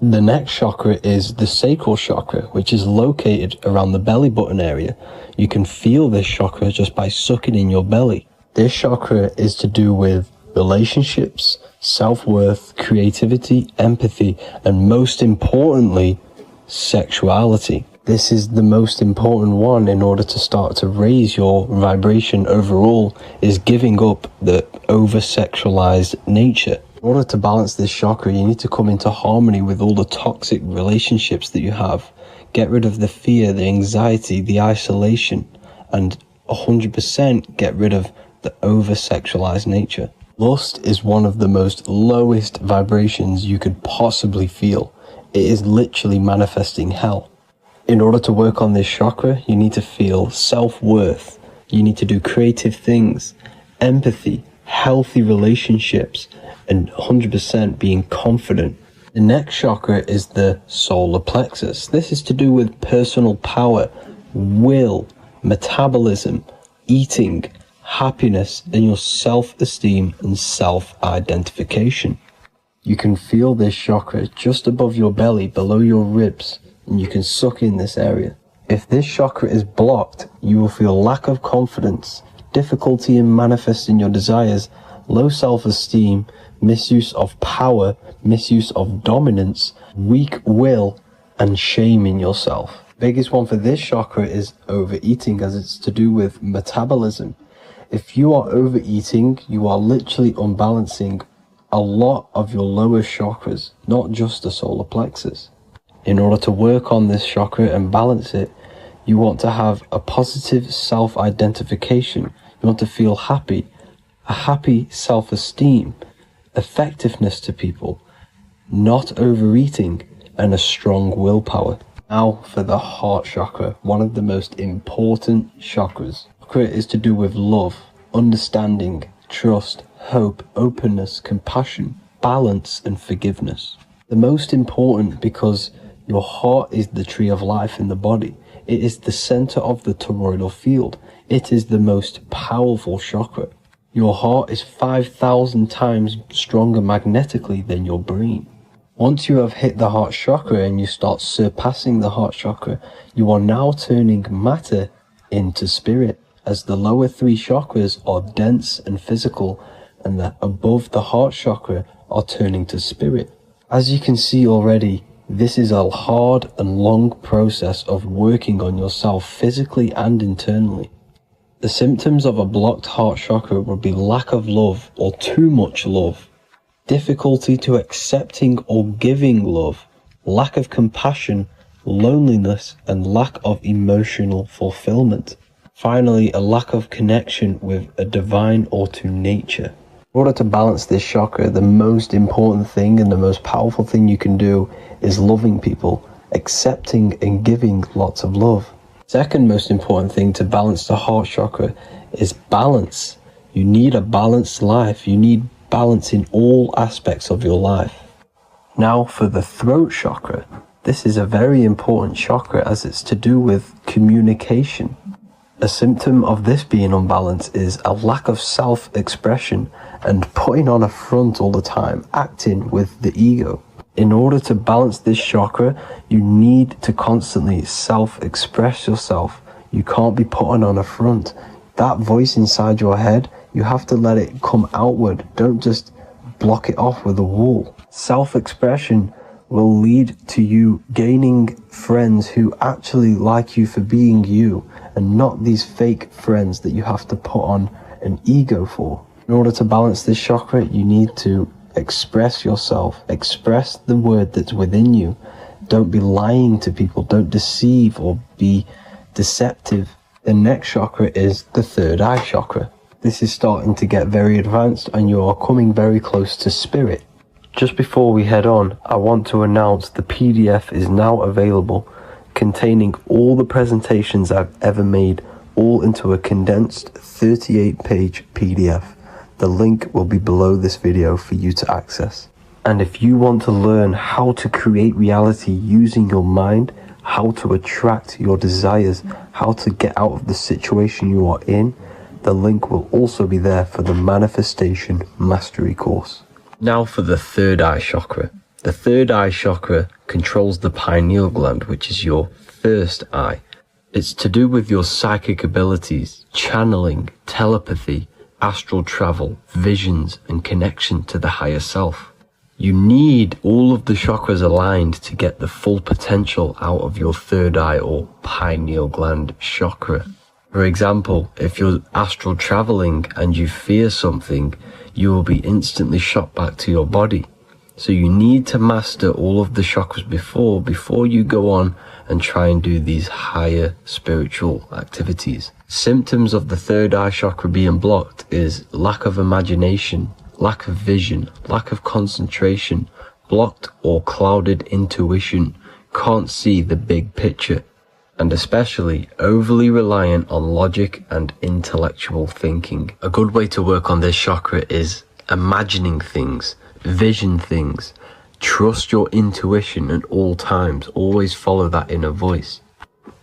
The next chakra is the sacral chakra, which is located around the belly button area. You can feel this chakra just by sucking in your belly. This chakra is to do with relationships, self-worth, creativity, empathy, and most importantly, sexuality. This is the most important one in order to start to raise your vibration overall, is giving up the over-sexualized nature. In order to balance this chakra, you need to come into harmony with all the toxic relationships that you have. Get rid of the fear, the anxiety, the isolation, and 100% get rid of the over-sexualized nature. Lust is one of the most lowest vibrations you could possibly feel. It is literally manifesting hell. In order to work on this chakra, you need to feel self-worth. You need to do creative things, empathy, healthy relationships, and 100% being confident. The next chakra is the solar plexus. This is to do with personal power, will, metabolism, eating, happiness, and your self-esteem and self-identification. You can feel this chakra just above your belly, below your ribs, and you can suck in this area. If this chakra is blocked, you will feel lack of confidence, difficulty in manifesting your desires, low self-esteem, misuse of power, misuse of dominance, weak will, and shame in yourself. Biggest one for this chakra is overeating, as it's to do with metabolism. If you are overeating, you are literally unbalancing a lot of your lower chakras, not just the solar plexus. In order to work on this chakra and balance it, you want to have a positive self-identification. You want to feel happy, a happy self-esteem, effectiveness to people, not overeating, and a strong willpower. Now for the heart chakra, one of the most important chakras. Chakra is to do with love, understanding, trust, hope, openness, compassion, balance, and forgiveness. The most important because your heart is the tree of life in the body. It is the center of the toroidal field. It is the most powerful chakra. Your heart is 5,000 times stronger magnetically than your brain. Once you have hit the heart chakra and you start surpassing the heart chakra, you are now turning matter into spirit, as the lower three chakras are dense and physical, and the above the heart chakra are turning to spirit. As you can see already, this is a hard and long process of working on yourself physically and internally. The symptoms of a blocked heart chakra would be lack of love or too much love, difficulty to accepting or giving love, lack of compassion, loneliness, and lack of emotional fulfillment. Finally, a lack of connection with a divine or to nature. In order to balance this chakra, the most important thing and the most powerful thing you can do is loving people, accepting and giving lots of love. Second most important thing to balance the heart chakra is balance. You need a balanced life. You need balance in all aspects of your life. Now for the throat chakra. This is a very important chakra as it's to do with communication. A symptom of this being unbalanced is a lack of self-expression and putting on a front all the time, acting with the ego. In order to balance this chakra, you need to constantly self-express yourself. You can't be putting on a front. That voice inside your head, you have to let it come outward. Don't just block it off with a wall. Self-expression will lead to you gaining friends who actually like you for being you, and not these fake friends that you have to put on an ego for. In order to balance this chakra, you need to express yourself, express the word that's within you. Don't be lying to people, don't deceive or be deceptive. The next chakra is the third eye chakra. This is starting to get very advanced and you are coming very close to spirit. Just before we head on, I want to announce the PDF is now available, containing all the presentations I've ever made, all into a condensed 38-page PDF. The link will be below this video for you to access. And if you want to learn how to create reality using your mind, how to attract your desires, how to get out of the situation you are in, the link will also be there for the Manifestation Mastery course. Now for the third eye chakra. The third eye chakra controls the pineal gland, which is your first eye. It's to do with your psychic abilities, channeling, telepathy, astral travel, visions, and connection to the higher self. You need all of the chakras aligned to get the full potential out of your third eye or pineal gland chakra. For example, if you're astral traveling and you fear something, you will be instantly shot back to your body. So you need to master all of the chakras before you go on and try and do these higher spiritual activities. Symptoms of the third eye chakra being blocked is lack of imagination, lack of vision, lack of concentration, blocked or clouded intuition, can't see the big picture, and especially overly reliant on logic and intellectual thinking. A good way to work on this chakra is imagining things, vision things. Trust your intuition at all times. Always follow that inner voice.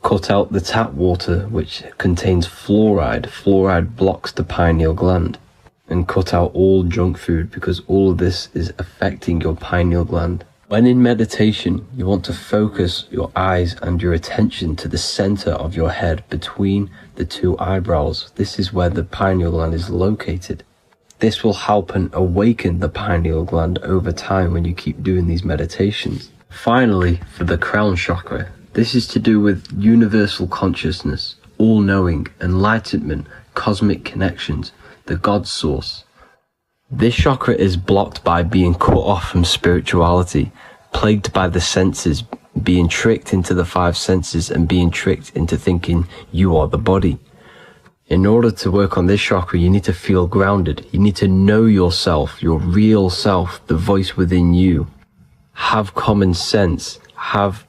Cut out the tap water which contains fluoride. Fluoride blocks the pineal gland. And cut out all junk food because all of this is affecting your pineal gland. When in meditation, you want to focus your eyes and your attention to the center of your head between the two eyebrows. This is where the pineal gland is located. This will help and awaken the pineal gland over time when you keep doing these meditations. Finally, for the crown chakra, this is to do with universal consciousness, all-knowing, enlightenment, cosmic connections, the God source. This chakra is blocked by being cut off from spirituality, plagued by the senses, being tricked into the five senses and being tricked into thinking you are the body. In order to work on this chakra, you need to feel grounded. You need to know yourself, your real self, the voice within you. Have common sense, have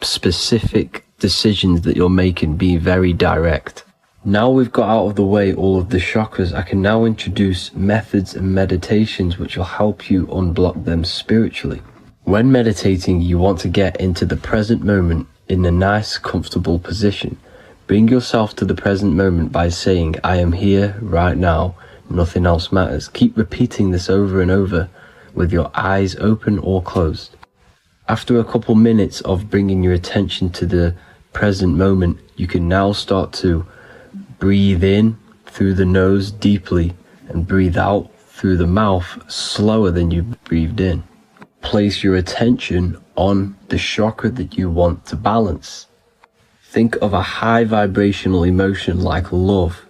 specific decisions that you're making, be very direct. Now we've got out of the way all of the chakras, I can now introduce methods and meditations which will help you unblock them spiritually. When meditating, you want to get into the present moment in a nice, comfortable position. Bring yourself to the present moment by saying, I am here right now, nothing else matters. Keep repeating this over and over with your eyes open or closed. After a couple minutes of bringing your attention to the present moment, you can now start to breathe in through the nose deeply and breathe out through the mouth slower than you breathed in. Place your attention on the chakra that you want to balance. Think of a high vibrational emotion like love,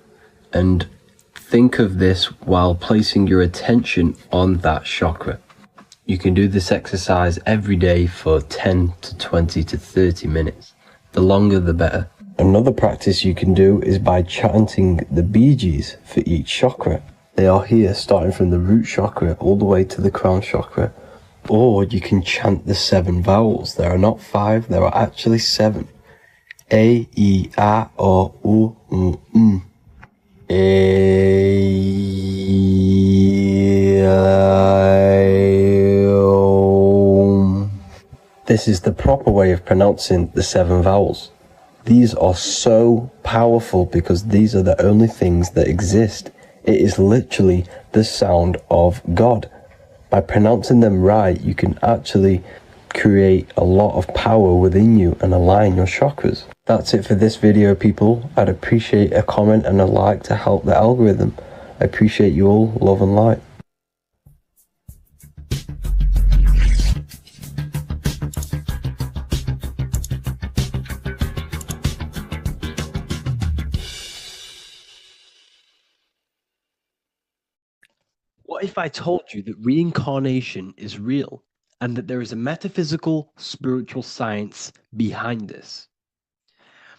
and think of this while placing your attention on that chakra. You can do this exercise every day for 10 to 20 to 30 minutes. The longer the better. Another practice you can do is by chanting the Bijis for each chakra. They are here starting from the root chakra all the way to the crown chakra. Or you can chant the 7 vowels. There are not 5, there are actually 7. A, I, A, O, U, M. This is the proper way of pronouncing the 7 vowels. These are so powerful because these are the only things that exist. It is literally the sound of God. By pronouncing them right, you can actually create a lot of power within you and align your chakras. That's it for this video, people. I'd appreciate a comment and a like to help the algorithm. I appreciate you all. Love and light. What if I told you that reincarnation is real and that there is a metaphysical, spiritual science behind this?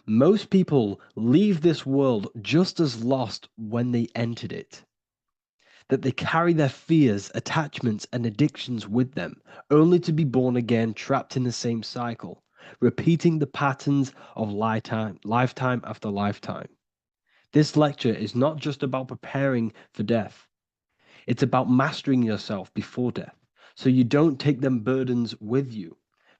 Most people leave this world just as lost when they entered it. That they carry their fears, attachments, and addictions with them, only to be born again trapped in the same cycle, repeating the patterns of lifetime after lifetime. This lecture is not just about preparing for death. It's about mastering yourself before death, so you don't take them burdens with you.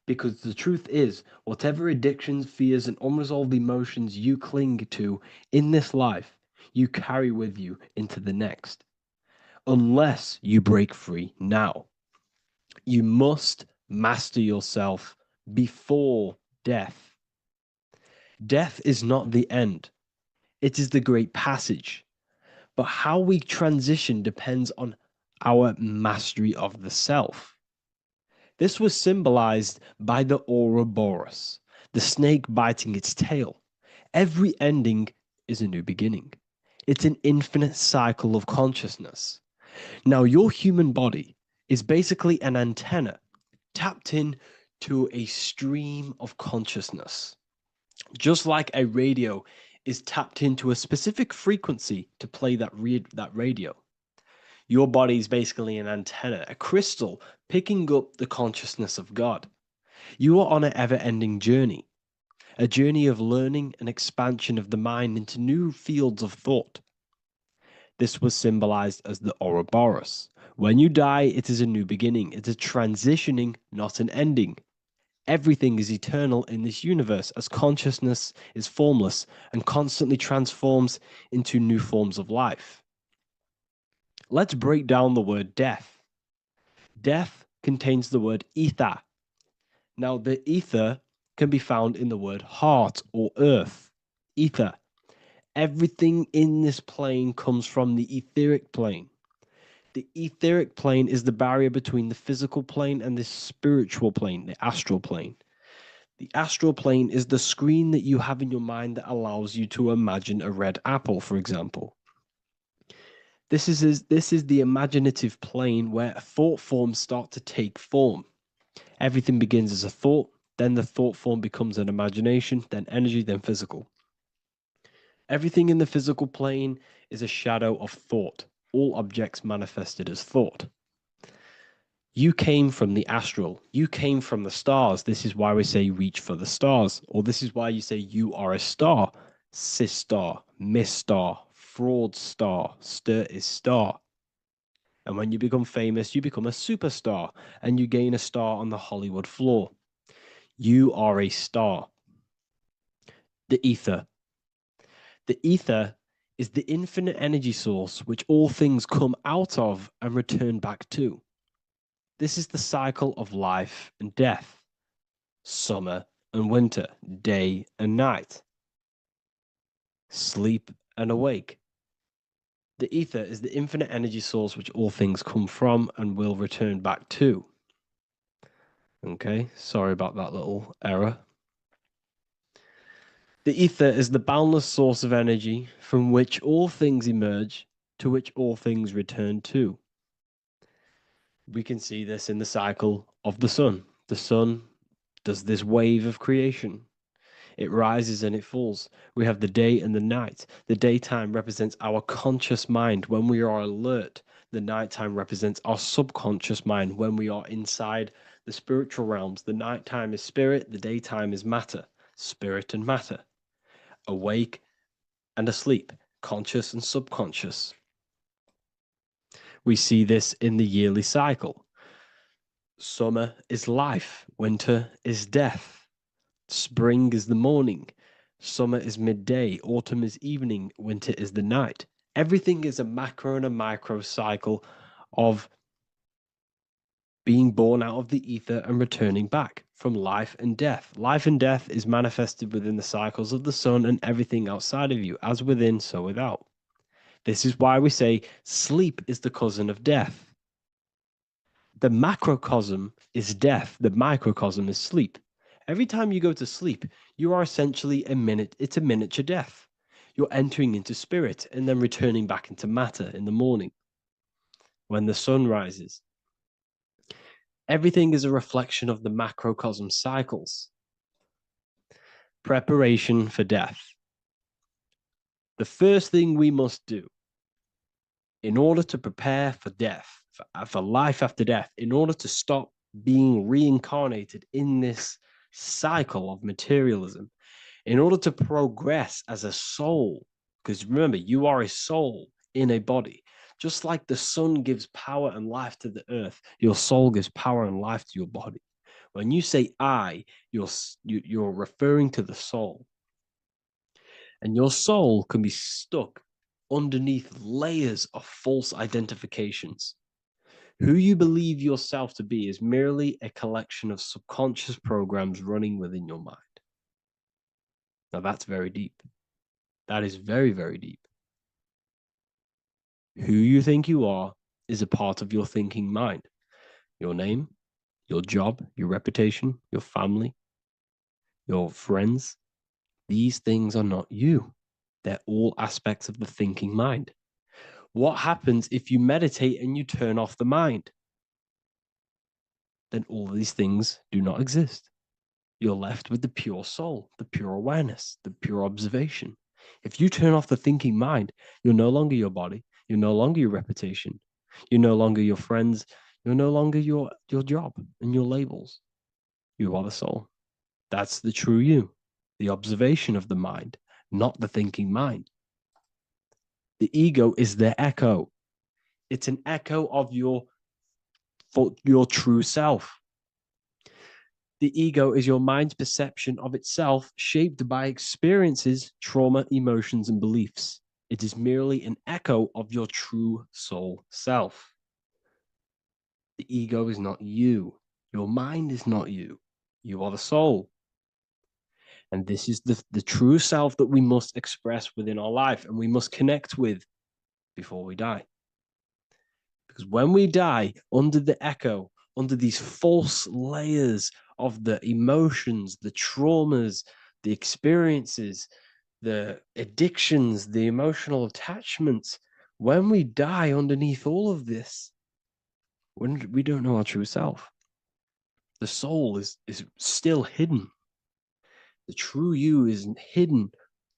Because the truth is, whatever addictions, fears, and unresolved emotions you cling to in this life, you carry with you into the next. Unless you break free now. You must master yourself before death. Death is not the end. It is the great passage. But how we transition depends on our mastery of the self. This was symbolized by the Ouroboros, the snake biting its tail. Every ending is a new beginning. It's an infinite cycle of consciousness. Now, your human body is basically an antenna tapped in to a stream of consciousness. Just like a radio is tapped into a specific frequency to play that radio. Your body is basically an antenna, a crystal picking up the consciousness of God. You are on an ever-ending journey, a journey of learning and expansion of the mind into new fields of thought. This was symbolized as the Ouroboros. When you die, it is a new beginning. It's a transitioning, not an ending. Everything is eternal in this universe as consciousness is formless and constantly transforms into new forms of life. Let's break down the word death. Death contains the word ether. Now, the ether can be found in the word heart or earth. Ether. Everything in this plane comes from the etheric plane. The etheric plane is the barrier between the physical plane and the spiritual plane, the astral plane. The astral plane is the screen that you have in your mind that allows you to imagine a red apple, for example. This is the imaginative plane where thought forms start to take form. Everything begins as a thought, then the thought form becomes an imagination, then energy, then physical. Everything in the physical plane is a shadow of thought, all objects manifested as thought. You came from the astral. You came from the stars. This is why we say reach for the stars. Or this is why you say you are a star. Cis star, miss star, fraud star, stir is star. And when you become famous, you become a superstar and you gain a star on the Hollywood floor. You are a star. The ether. The ether is the infinite energy source which all things come out of and return back to. This is the cycle of life and death, summer and winter, day and night, sleep and awake. The ether is the infinite energy source which all things come from and will return back to. Okay, sorry about that little error. The ether is the boundless source of energy from which all things emerge, to which all things return to. We can see this in the cycle of the sun. The sun does this wave of creation. It rises and it falls. We have the day and the night. The daytime represents our conscious mind when we are alert. The nighttime represents our subconscious mind when we are inside the spiritual realms. The nighttime is spirit, the daytime is matter, spirit and matter, awake and asleep, conscious and subconscious. We see this in the yearly cycle. Summer is life, winter is death. Spring is the morning, summer is midday, autumn is evening, winter is the night. Everything is a macro and a micro cycle of being born out of the ether and returning back from life and death. Life and death is manifested within the cycles of the sun and everything outside of you, as within, so without. This is why we say sleep is the cousin of death. The macrocosm is death, the microcosm is sleep. Every time you go to sleep, you are essentially it's a miniature death. You're entering into spirit and then returning back into matter in the morning when the sun rises. Everything is a reflection of the macrocosm cycles. Preparation for death. The first thing we must do in order to prepare for death, for life after death, in order to stop being reincarnated in this cycle of materialism, in order to progress as a soul, because remember, you are a soul in a body. Just like the sun gives power and life to the earth, your soul gives power and life to your body. When you say I, you're referring to the soul. And your soul can be stuck underneath layers of false identifications. Who you believe yourself to be is merely a collection of subconscious programs running within your mind. Now that's very deep. That is very, very deep. Who you think you are is a part of your thinking mind. Your name, your job, your reputation, your family, your friends. These things are not you. They're all aspects of the thinking mind. What happens if you meditate and you turn off the mind? Then all these things do not exist. You're left with the pure soul, the pure awareness, the pure observation. If you turn off the thinking mind, you're no longer your body, you're no longer your reputation, you're no longer your friends, you're no longer your job and your labels. You are the soul. That's the true you, the observation of the mind, not the thinking mind. The ego is the echo. It's an echo of your true self. The ego is your mind's perception of itself, shaped by experiences, trauma, emotions, and beliefs. It is merely an echo of your true soul self. The ego is not you. Your mind is not you. You are the soul. And this is the true self that we must express within our life and we must connect with before we die. Because when we die under the echo, under these false layers of the emotions, the traumas, the experiences, the addictions, the emotional attachments, when we die underneath all of this, when we don't know our true self, the soul is still hidden. The true you is hidden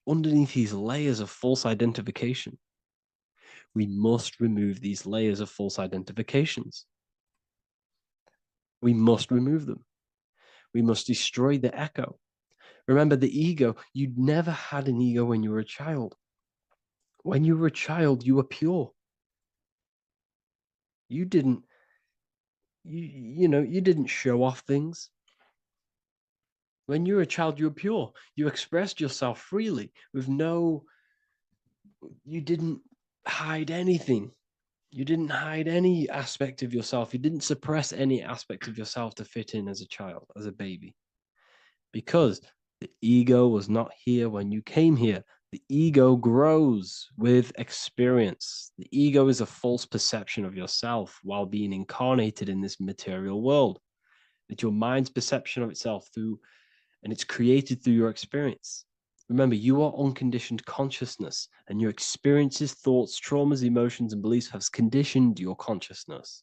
underneath these layers of false identification. We must remove these layers of false identifications. We must remove them. We must destroy the echo. Remember, the ego, you never had an ego when you were a child. When you were a child, you were pure. You didn't, you didn't show off things. When you were a child, you were pure. You expressed yourself freely with you didn't hide anything. You didn't hide any aspect of yourself. You didn't suppress any aspect of yourself to fit in as a child, as a baby. Because the ego was not here when you came here. The ego grows with experience. The ego is a false perception of yourself while being incarnated in this material world. It's your mind's perception of itself and it's created through your experience. Remember, you are unconditioned consciousness, and your experiences, thoughts, traumas, emotions, and beliefs have conditioned your consciousness.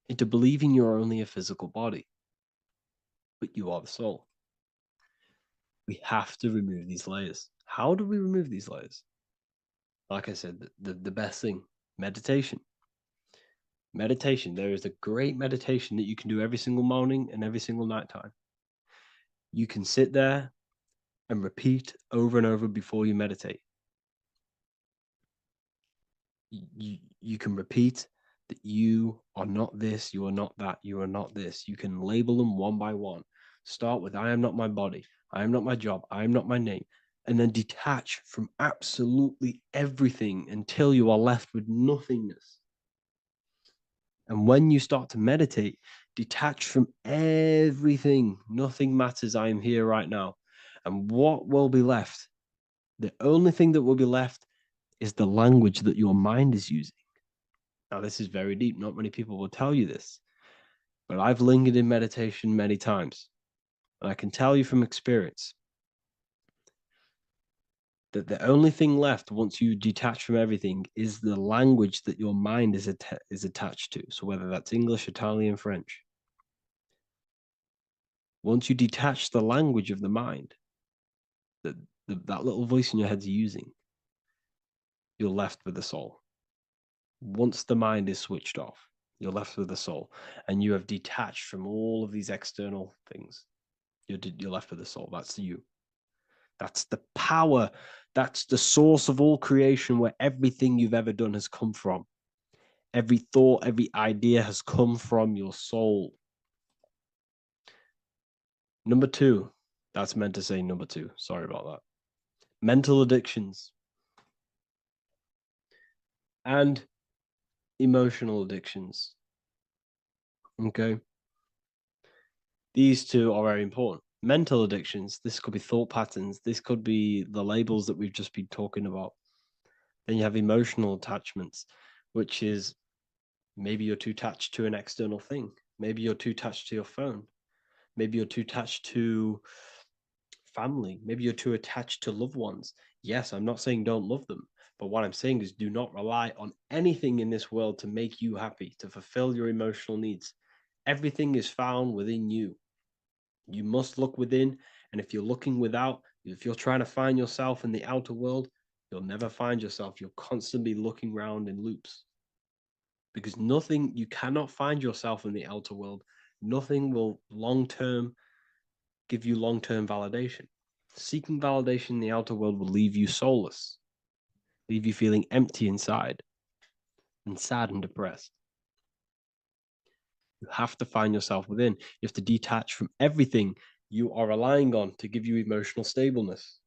into believing you're only a physical body, but you are the soul. We have to remove these layers. How do we remove these layers? Like I said, the best thing, meditation. Meditation. There is a great meditation that you can do every single morning and every single night time. You can sit there and repeat over and over before you meditate. You can repeat that you are not this, you are not that, you are not this. You can label them one by one. Start with, I am not my body, I am not my job, I am not my name, and then detach from absolutely everything until you are left with nothingness. And when you start to meditate, detach from everything. Nothing matters. I am here right now. And what will be left? The only thing that will be left is the language that your mind is using. Now, this is very deep. Not many people will tell you this, but I've lingered in meditation many times. And I can tell you from experience that the only thing left once you detach from everything is the language that your mind is attached to. So whether that's English, Italian, French. Once you detach the language of the mind that that little voice in your head's using, you're left with the soul. Once the mind is switched off, you're left with the soul, and you have detached from all of these external things. You're left with the soul. That's you. That's the power. That's the source of all creation, where everything you've ever done has come from. Every thought, every idea has come from your soul. Number two, that's meant to say number two. Sorry about that. Mental addictions and emotional addictions. Okay. These two are very important. Mental addictions, this could be thought patterns, this could be the labels that we've just been talking about. Then you have emotional attachments, which is maybe you're too attached to an external thing. Maybe you're too attached to your phone. Maybe you're too attached to family. Maybe you're too attached to loved ones. Yes, I'm not saying don't love them, but what I'm saying is do not rely on anything in this world to make you happy, to fulfill your emotional needs. Everything is found within you. You must look within, and if you're looking without, if you're trying to find yourself in the outer world, you'll never find yourself. You'll constantly be looking around in loops. Because nothing, you cannot find yourself in the outer world. Nothing will long-term give you long-term validation. Seeking validation in the outer world will leave you soulless, leave you feeling empty inside and sad and depressed. You have to find yourself within. You have to detach from everything you are relying on to give you emotional stableness.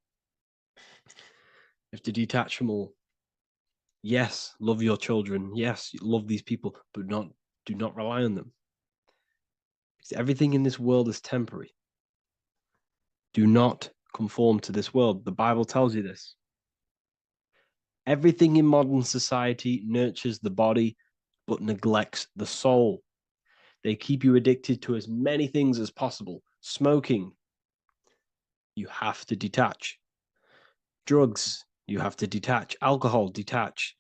You have to detach from all. Yes, love your children. Yes, love these people, but do not rely on them. Because everything in this world is temporary. Do not conform to this world. The Bible tells you this. Everything in modern society nurtures the body, but neglects the soul. They keep you addicted to as many things as possible. Smoking, you have to detach. Drugs, you have to detach. Alcohol, detach.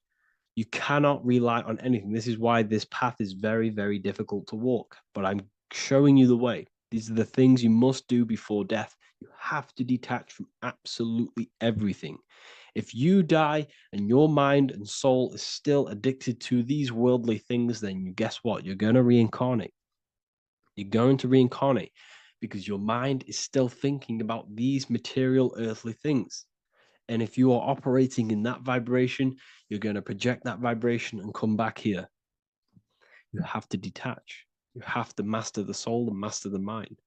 You cannot rely on anything. This is why this path is very, very difficult to walk. But I'm showing you the way. These are the things you must do before death. You have to detach from absolutely everything. If you die and your mind and soul is still addicted to these worldly things, then you guess what? You're going to reincarnate. You're going to reincarnate because your mind is still thinking about these material earthly things. And if you are operating in that vibration, you're going to project that vibration and come back here. You have to detach. You have to master the soul and master the mind.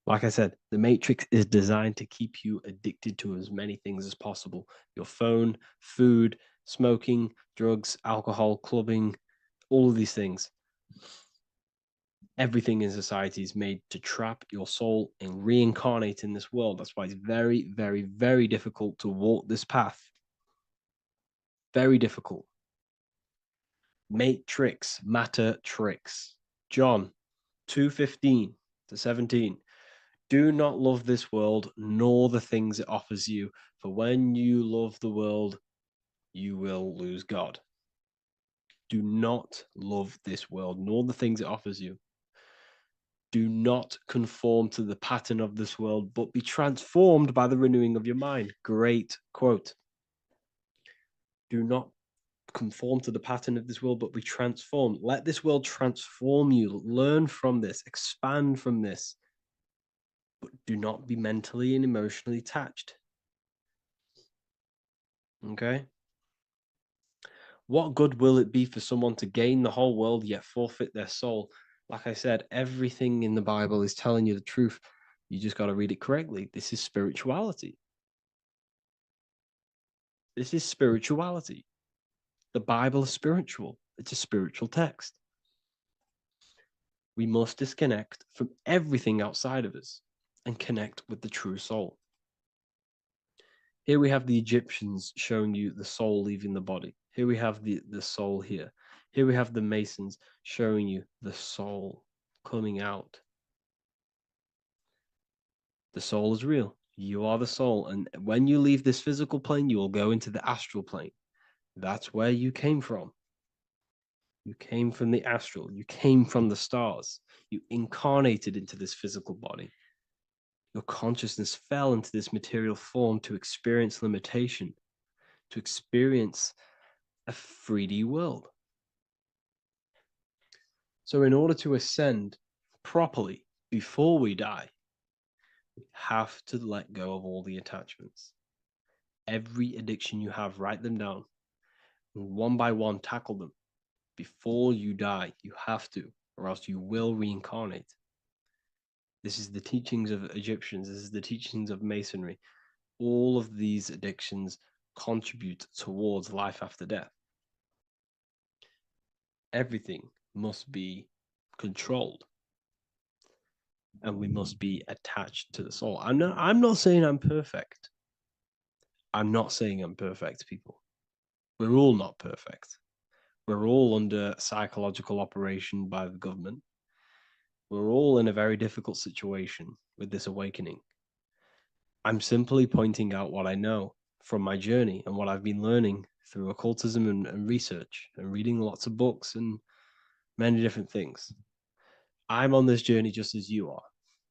Like I said, the matrix is designed to keep you addicted to as many things as possible. Your phone, food, smoking, drugs, alcohol, clubbing, all of these things. Everything in society is made to trap your soul and reincarnate in this world. That's why it's very, very, very difficult to walk this path. Very difficult. Matrix, matter tricks. John 2:15 to 17. Do not love this world, nor the things it offers you. For when you love the world, you will lose God. Do not love this world, nor the things it offers you. Do not conform to the pattern of this world, but be transformed by the renewing of your mind. Great quote. Do not conform to the pattern of this world, but be transformed. Let this world transform you. Learn from this, expand from this, but do not be mentally and emotionally attached. Okay? What good will it be for someone to gain the whole world yet forfeit their soul? Like I said, everything in the Bible is telling you the truth. You just got to read it correctly. This is spirituality. This is spirituality. The Bible is spiritual. It's a spiritual text. We must disconnect from everything outside of us and connect with the true soul. Here we have the Egyptians showing you the soul leaving the body. Here we have the soul here. Here we have the Masons showing you the soul coming out. The soul is real. You are the soul. And when you leave this physical plane, you will go into the astral plane. That's where you came from. You came from the astral. You came from the stars. You incarnated into this physical body. Your consciousness fell into this material form to experience limitation, to experience a 3D world. So in order to ascend properly before we die, we have to let go of all the attachments. Every addiction you have, write them down. And one by one, tackle them. Before you die, you have to, or else you will reincarnate. This is the teachings of Egyptians. This is the teachings of Masonry. All of these addictions contribute towards life after death. Everything must be controlled. And we must be attached to the soul. I'm not saying I'm perfect. I'm not saying I'm perfect, people. We're all not perfect. We're all under psychological operation by the government. We're all in a very difficult situation with this awakening. I'm simply pointing out what I know from my journey and what I've been learning through occultism and research and reading lots of books and many different things. I'm on this journey just as you are.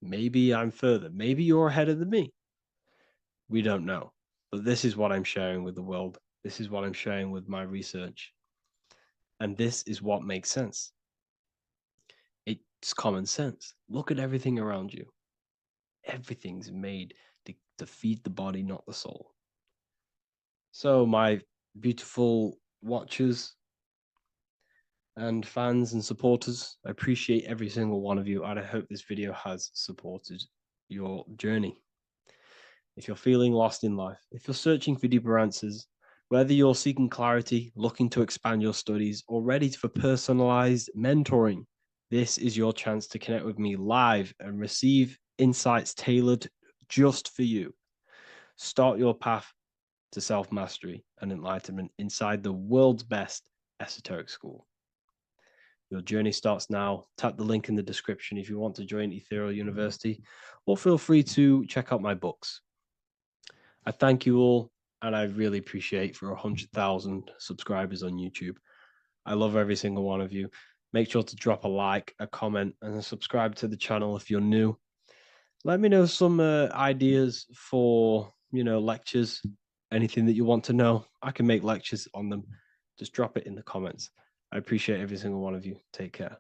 Maybe I'm further. Maybe you're ahead of me. We don't know. But this is what I'm sharing with the world. This is what I'm sharing with my research. And this is what makes sense. It's common sense. Look at everything around you. Everything's made to feed the body, not the soul. So my beautiful watchers and fans and supporters, I appreciate every single one of you, and I hope this video has supported your journey. If you're feeling lost in life, if you're searching for deeper answers, whether you're seeking clarity, looking to expand your studies, or ready for personalized mentoring, this is your chance to connect with me live and receive insights tailored just for you. Start your path to self-mastery and enlightenment inside the world's best esoteric school. Your journey starts now. Tap the link in the description if you want to join Ethereal University, or feel free to check out my books. I thank you all, and I really appreciate for 100,000 subscribers on YouTube. I love every single one of you. Make sure to drop a like, a comment, and subscribe to the channel if you're new. Let me know some ideas for, lectures, anything that you want to know. I can make lectures on them. Just drop it in the comments. I appreciate every single one of you. Take care.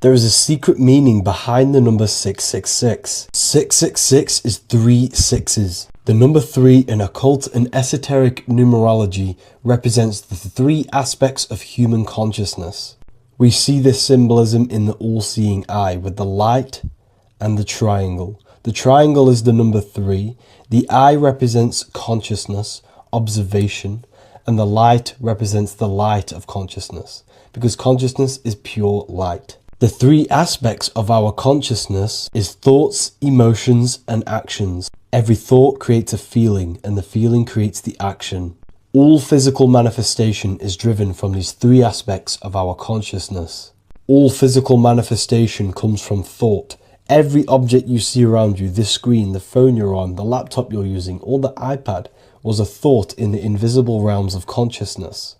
There is a secret meaning behind the number 666. 666 is 3 sixes. The number 3 in occult and esoteric numerology represents the 3 aspects of human consciousness. We see this symbolism in the all-seeing eye with the light and the triangle. The triangle is the number 3. The eye represents consciousness, observation, and the light represents the light of consciousness, because consciousness is pure light. The 3 aspects of our consciousness is thoughts, emotions, and actions. Every thought creates a feeling, and the feeling creates the action. All physical manifestation is driven from these 3 aspects of our consciousness. All physical manifestation comes from thought. Every object you see around you, this screen, the phone you're on, the laptop you're using, or the iPad, was a thought in the invisible realms of consciousness.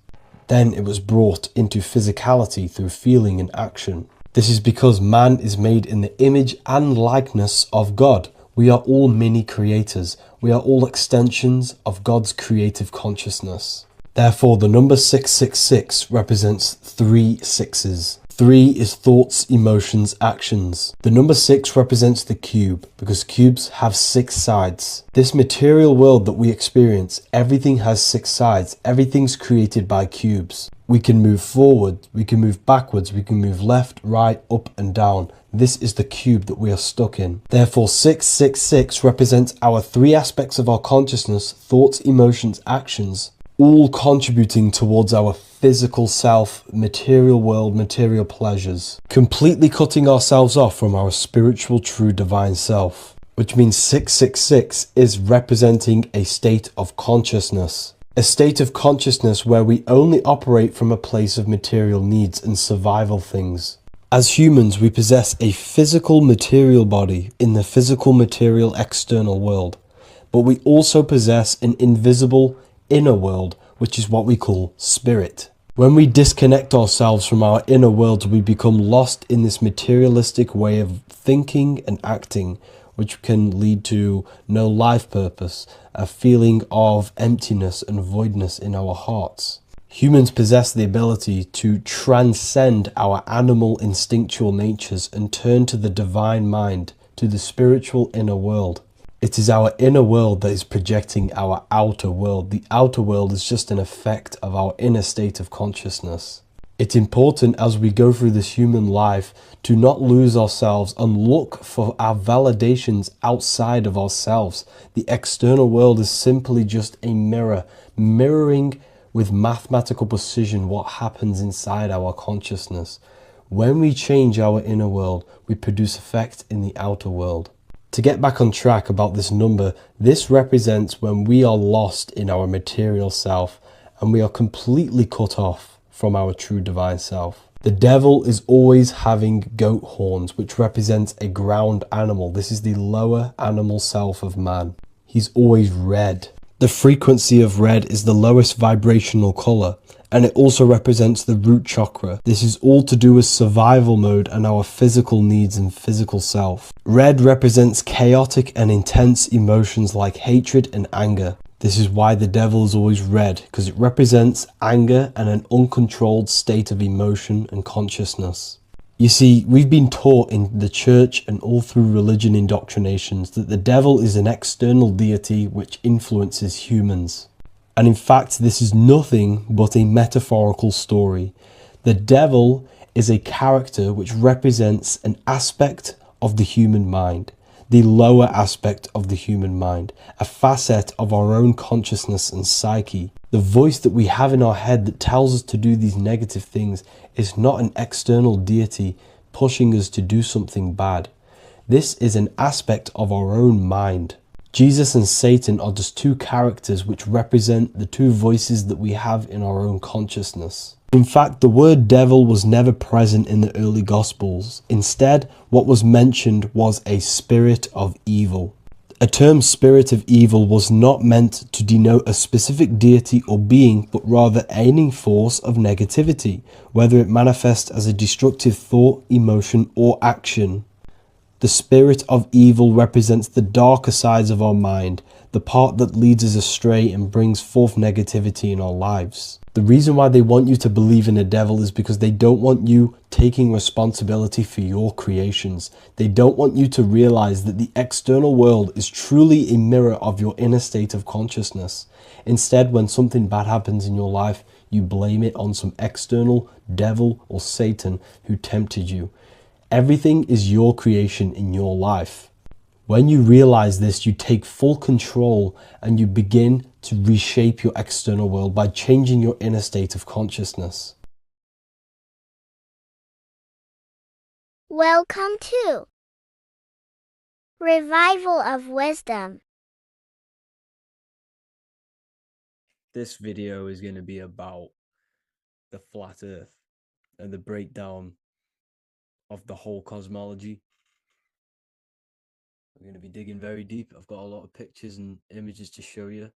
Then it was brought into physicality through feeling and action. This is because man is made in the image and likeness of God. We are all mini creators. We are all extensions of God's creative consciousness. Therefore, the number 666 represents 3 sixes. 3 is thoughts, emotions, actions. The number 6 represents the cube, because cubes have 6 sides. This material world that we experience, everything has 6 sides. Everything's created by cubes. We can move forward, we can move backwards, we can move left, right, up and down. This is the cube that we are stuck in. Therefore, 666 represents our 3 aspects of our consciousness, thoughts, emotions, actions, all contributing towards our physical self, material world, material pleasures, completely cutting ourselves off from our spiritual, true, divine self, which means 666 is representing a state of consciousness. A state of consciousness where we only operate from a place of material needs and survival things. As humans, we possess a physical material body in the physical material external world, but we also possess an invisible inner world, which is what we call spirit. When we disconnect ourselves from our inner worlds, we become lost in this materialistic way of thinking and acting, which can lead to no life purpose, a feeling of emptiness and voidness in our hearts. Humans possess the ability to transcend our animal instinctual natures and turn to the divine mind, to the spiritual inner world. It is our inner world that is projecting our outer world. The outer world is just an effect of our inner state of consciousness. It's important as we go through this human life to not lose ourselves and look for our validations outside of ourselves. The external world is simply just a mirror, mirroring with mathematical precision what happens inside our consciousness. When we change our inner world, we produce effect in the outer world. To get back on track about this number, this represents when we are lost in our material self and we are completely cut off from our true divine self. The devil is always having goat horns, which represents a ground animal. This is the lower animal self of man. He's always red. The frequency of red is the lowest vibrational color, and it also represents the root chakra. This is all to do with survival mode and our physical needs and physical self. Red represents chaotic and intense emotions like hatred and anger. This is why the devil is always red, because it represents anger and an uncontrolled state of emotion and consciousness. You see, we've been taught in the church and all through religion indoctrinations that the devil is an external deity which influences humans. And in fact, this is nothing but a metaphorical story. The devil is a character which represents an aspect of the human mind, the lower aspect of the human mind, a facet of our own consciousness and psyche. The voice that we have in our head that tells us to do these negative things is not an external deity pushing us to do something bad. This is an aspect of our own mind. Jesus and Satan are just 2 characters which represent the 2 voices that we have in our own consciousness. In fact, the word devil was never present in the early Gospels. Instead, what was mentioned was a spirit of evil. A term spirit of evil was not meant to denote a specific deity or being, but rather any force of negativity, whether it manifests as a destructive thought, emotion, or action. The spirit of evil represents the darker sides of our mind, the part that leads us astray and brings forth negativity in our lives. The reason why they want you to believe in a devil is because they don't want you taking responsibility for your creations. They don't want you to realize that the external world is truly a mirror of your inner state of consciousness. Instead, when something bad happens in your life, you blame it on some external devil or Satan who tempted you. Everything is your creation in your life. When you realize this, you take full control and you begin to reshape your external world by changing your inner state of consciousness. Welcome to Revival of Wisdom. This video is going to be about the flat earth and the breakdown of the whole cosmology. We're going to be digging very deep. I've got a lot of pictures and images to show you,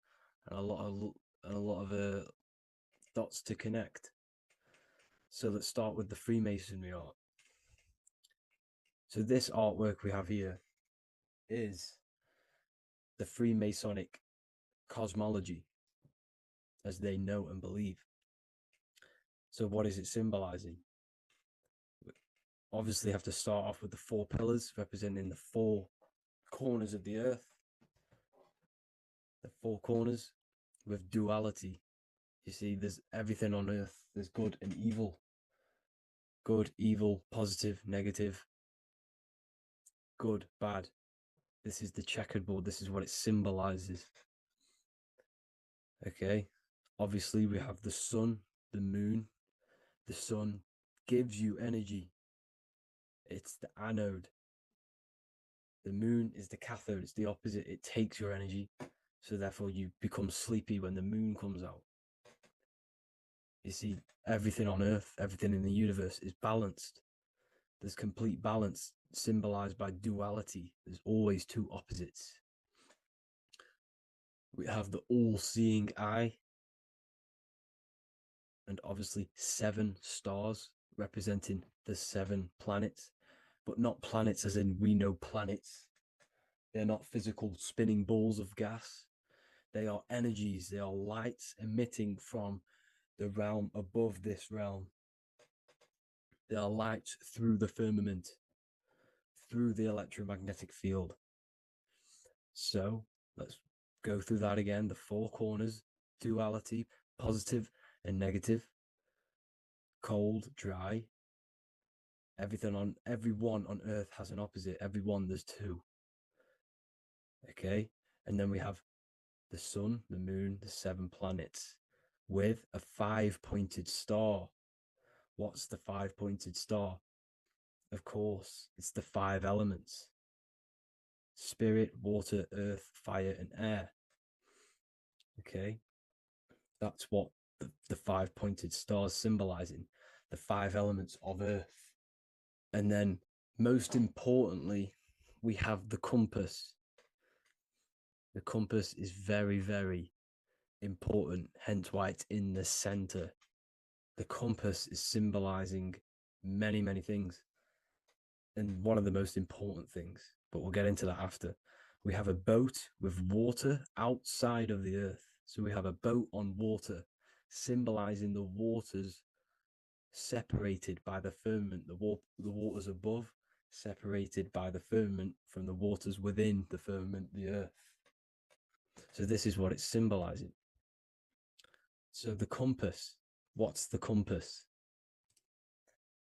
and a lot of dots to connect. So let's start with the Freemasonry art. So this artwork we have here is the Freemasonic cosmology, as they know and believe. So what is it symbolizing? We obviously have to start off with the 4 pillars representing the 4 corners of the earth. The 4 corners with duality. You see, there's everything on earth. There's good and evil. Good, evil, positive, negative. Good, bad. This is the checkered board. This is what it symbolizes. Okay. Obviously, we have the sun, the moon. The sun gives you energy. It's the anode. The moon is the cathode. It's the opposite. It takes your energy. So therefore, you become sleepy when the moon comes out. You see, everything on Earth, everything in the universe is balanced. There's complete balance symbolized by duality. There's always 2 opposites. We have the all-seeing eye, and obviously 7 stars representing the 7 planets, but not planets as in we know planets. They're not physical spinning balls of gas. They are energies. They are lights emitting from the realm above this realm. They are lights through the firmament, through the electromagnetic field. So let's go through that again. The 4 corners, duality, positive and negative, cold, dry. Everyone on Earth has an opposite. Everyone, there's 2. Okay, and then we have the sun, the moon, the 7 planets with a 5-pointed star. What's the 5-pointed star? Of course, it's the 5 elements: spirit, water, earth, fire, and air. Okay, that's what the 5-pointed star is symbolizing, the 5 elements of earth. And then, most importantly, we have the compass. The compass is very, very important, hence why it's in the center. The compass is symbolizing many, many things. And one of the most important things, but we'll get into that after. We have a boat with water outside of the earth. So we have a boat on water, symbolizing the waters separated by the firmament, the waters above, separated by the firmament from the waters within the firmament, the earth. So this is what it's symbolizing. So the compass, what's the compass?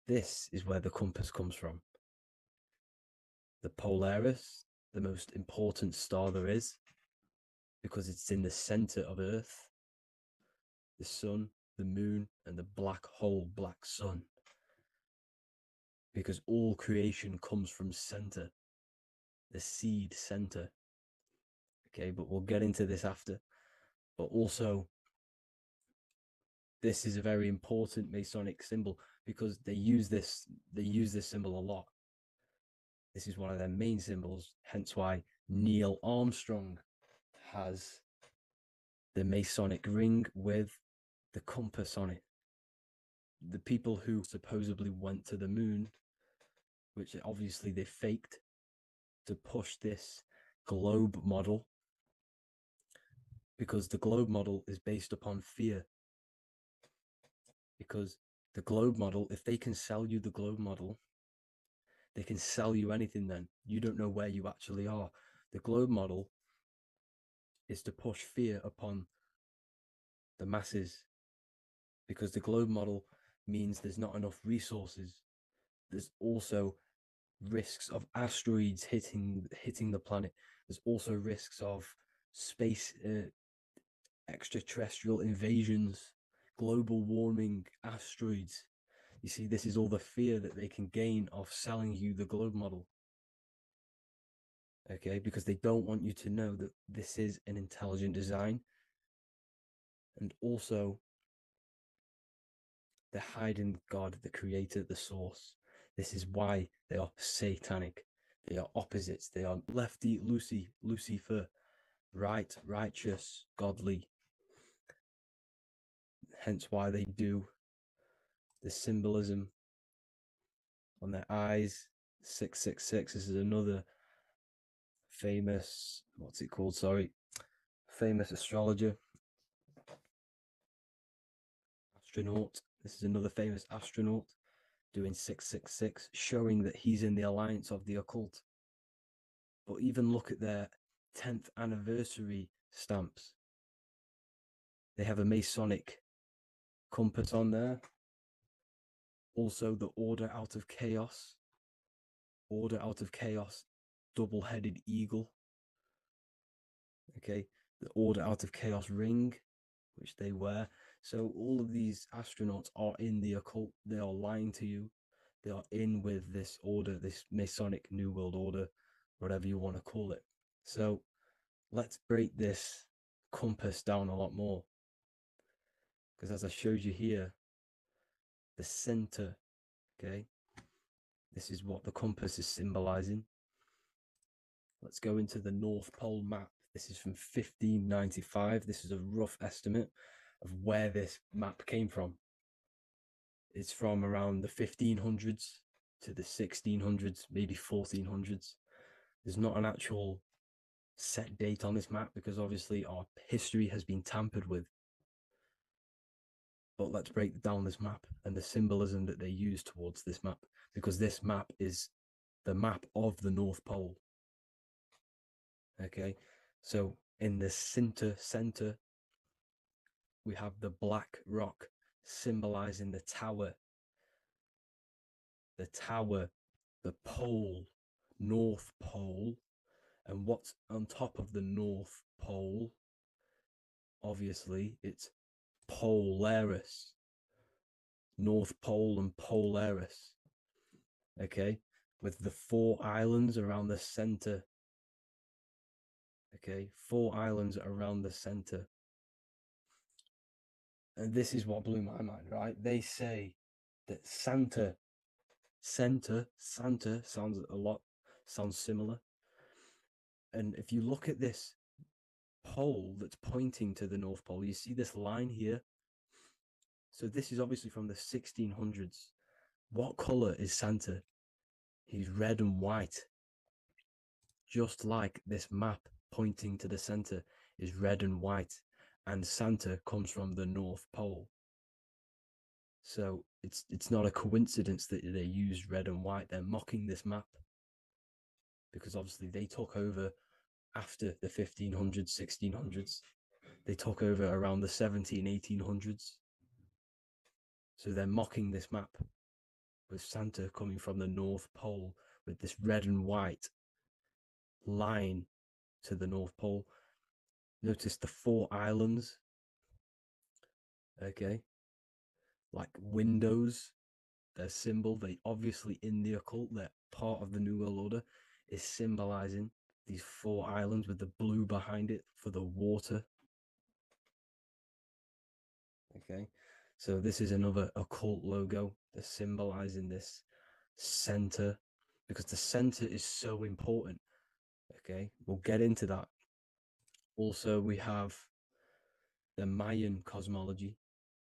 This is where the compass comes from. The Polaris, the most important star there is, because it's in the center of Earth, the sun, the moon, and the black hole, black sun. Because all creation comes from center, the seed center. Okay, but we'll get into this after. But also, this is a very important Masonic symbol because they use this symbol a lot. This is one of their main symbols, hence why Neil Armstrong has the Masonic ring with the compass on it. The people who supposedly went to the moon, which obviously they faked to push this globe model, because the globe model is based upon fear. Because the globe model, if they can sell you the globe model, they can sell you anything then. You don't know where you actually are. The globe model is to push fear upon the masses, because the globe model means there's not enough resources. There's also risks of asteroids hitting the planet. There's also risks of space extraterrestrial invasions, global warming, asteroids. You see, this is all the fear that they can gain off selling you the globe model. Okay, because they don't want you to know that this is an intelligent design. And also, they're hiding God, the creator, the source. This is why they are satanic. They are opposites. They are lefty, Lucifer, right, righteous, godly. Hence why they do the symbolism on their eyes. 666. This is another famous, what's it called? Sorry, famous astrologer, astronaut. This is another famous astronaut doing 666, showing that he's in the alliance of the occult. But even look at their 10th anniversary stamps. They have a Masonic compass on there. Also, the Order Out of Chaos. Order Out of Chaos, double-headed eagle. Okay, the Order Out of Chaos ring, which they wear. So all of these astronauts are in the occult. They are lying to you. They are in with this order, this Masonic New World Order, whatever you want to call it. So let's break this compass down a lot more. Because as I showed you here, the center, okay, this is what the compass is symbolizing. Let's go into the North Pole map. This is from 1595. This is a rough estimate of where this map came from. It's from around the 1500s to the 1600s, maybe 1400s. There's not an actual set date on this map because obviously our history has been tampered with. But let's break down this map and the symbolism that they use towards this map, because this map is the map of the North Pole. Okay, so in the center, we have the black rock symbolizing the tower, the pole, North Pole. And what's on top of the North Pole? Obviously, it's Polaris. North Pole and Polaris. Okay, with the 4 islands around the center. Okay, 4 islands around the center. And this is what blew my mind, right? They say that Santa sounds similar. And if you look at this pole that's pointing to the North Pole, you see this line here. So this is obviously from the 1600s. What color is Santa? He's red and white. Just like this map pointing to the center is red and white, and Santa comes from the North Pole. So it's not a coincidence that they use red and white. They're mocking this map because obviously they took over after the 1500s, 1600s. They took over around the 1800s. So they're mocking this map with Santa coming from the North Pole with this red and white line to the North Pole. Notice the 4 islands, okay, like windows, their symbol. They obviously in the occult, they're part of the New World Order, is symbolizing these 4 islands with the blue behind it for the water. Okay, so this is another occult logo. They're symbolizing this center because the center is so important. Okay, we'll get into that. Also, we have the Mayan cosmology.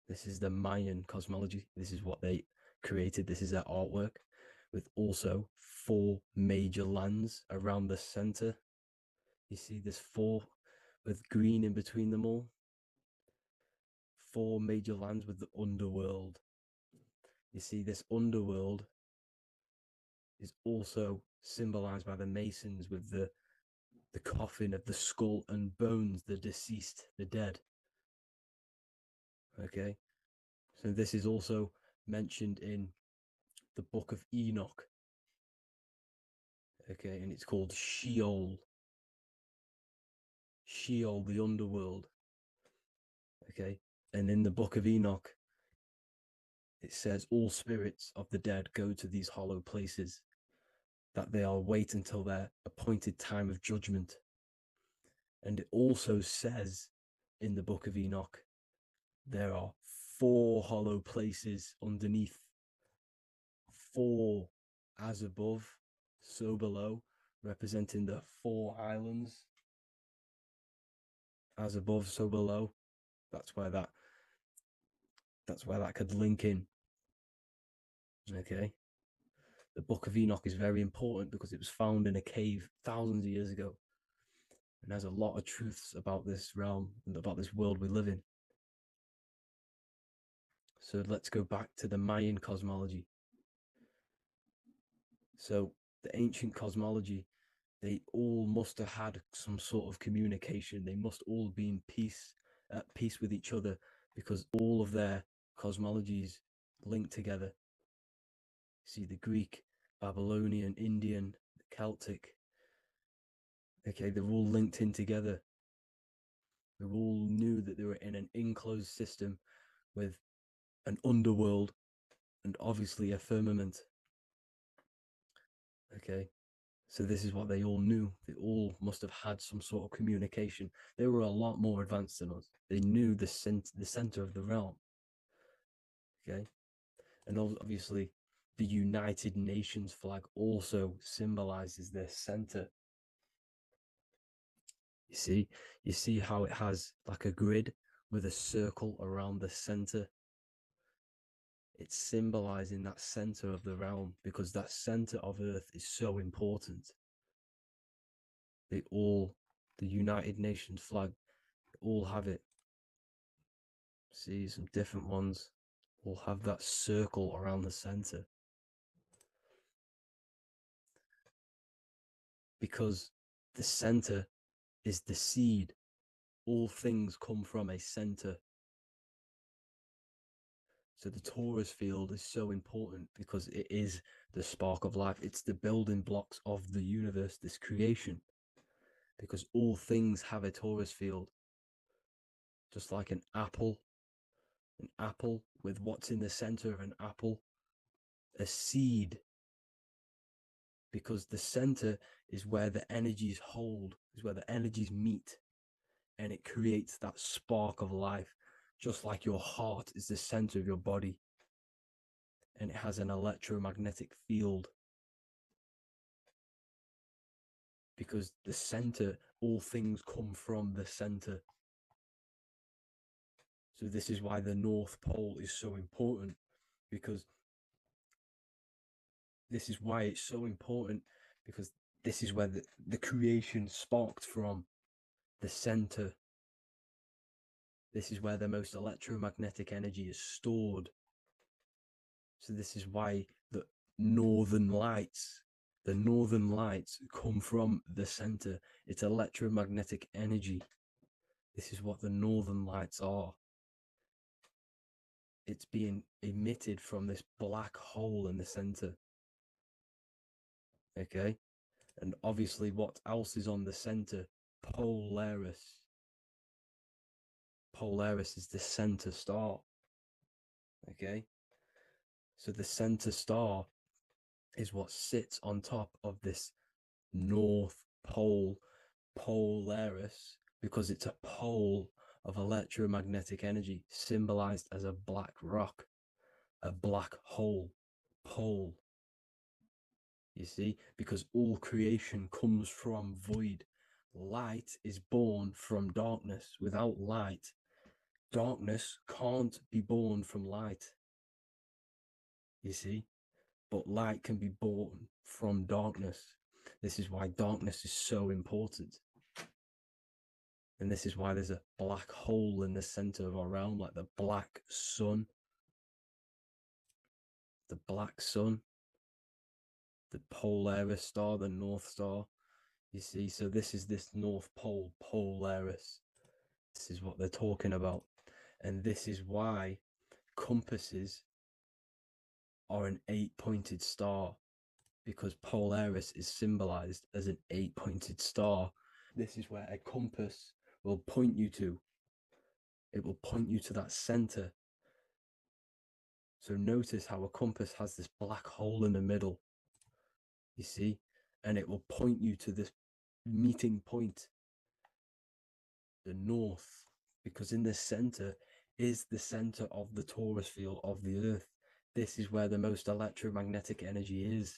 This is the Mayan cosmology. This is what they created. This is their artwork, with also 4 major lands around the center. You see there's 4 with green in between them all. 4 major lands with the underworld. You see this underworld is also symbolized by the Masons with the coffin of the skull and bones, the deceased, the dead. Okay, so this is also mentioned in the Book of Enoch. Okay, and it's called Sheol. Sheol, the underworld. Okay, and in the Book of Enoch, it says all spirits of the dead go to these hollow places, that they are wait until their appointed time of judgment. And it also says in the Book of Enoch, there are 4 hollow places underneath. 4, as above, so below, representing the 4 islands. As above, so below. That's where that could link in. Okay. The Book of Enoch is very important because it was found in a cave thousands of years ago. And there's a lot of truths about this realm and about this world we live in. So let's go back to the Mayan cosmology. So the ancient cosmology, they all must have had some sort of communication. They must all be at peace with each other, because all of their cosmologies link together. See, the Greek, Babylonian, Indian, Celtic, okay, they're all linked in together. They all knew that they were in an enclosed system with an underworld and obviously a firmament. Okay, so this is what they all knew. They all must have had some sort of communication. They were a lot more advanced than us. They knew the center of the realm. Okay, and obviously the United Nations flag also symbolizes their center. You see how it has like a grid with a circle around the center. It's symbolizing that center of the realm, because that center of Earth is so important. The United Nations flag, all have it. See, some different ones will have that circle around the center, because the center is the seed. All things come from a center. So the torus field is so important because it is the spark of life. It's the building blocks of the universe, this creation, because all things have a torus field. Just like an apple with what's in the center of an apple, a seed, because the center is where the energies hold, is where the energies meet, and it creates that spark of life. Just like your heart is the center of your body, and it has an electromagnetic field, because the center, all things come from the center. So this is why the North Pole is so important, because this is why it's so important, because this is where the creation sparked from, the center. This is where the most electromagnetic energy is stored. So this is why the northern lights come from the center. It's electromagnetic energy. This is what the northern lights are. It's being emitted from this black hole in the center. Okay, and obviously what else is on the center? Polaris. Polaris is the center star. Okay, so the center star is what sits on top of this North Pole, Polaris, because it's a pole of electromagnetic energy, symbolized as a black rock, a black hole, pole. You see, because all creation comes from void. Light is born from darkness. Without light, darkness can't be born from light. You see, but light can be born from darkness. This is why darkness is so important. And this is why there's a black hole in the center of our realm, like the black sun. The black sun, the Polaris star, the North Star. You see, so this is this North Pole, Polaris. This is what they're talking about. And this is why compasses are an 8-pointed star, because Polaris is symbolized as an 8-pointed star. This is where a compass will point you to. It will point you to that center. So notice how a compass has this black hole in the middle, you see, and it will point you to this meeting point, the north, because in the center is the center of the torus field of the earth. This is where the most electromagnetic energy is.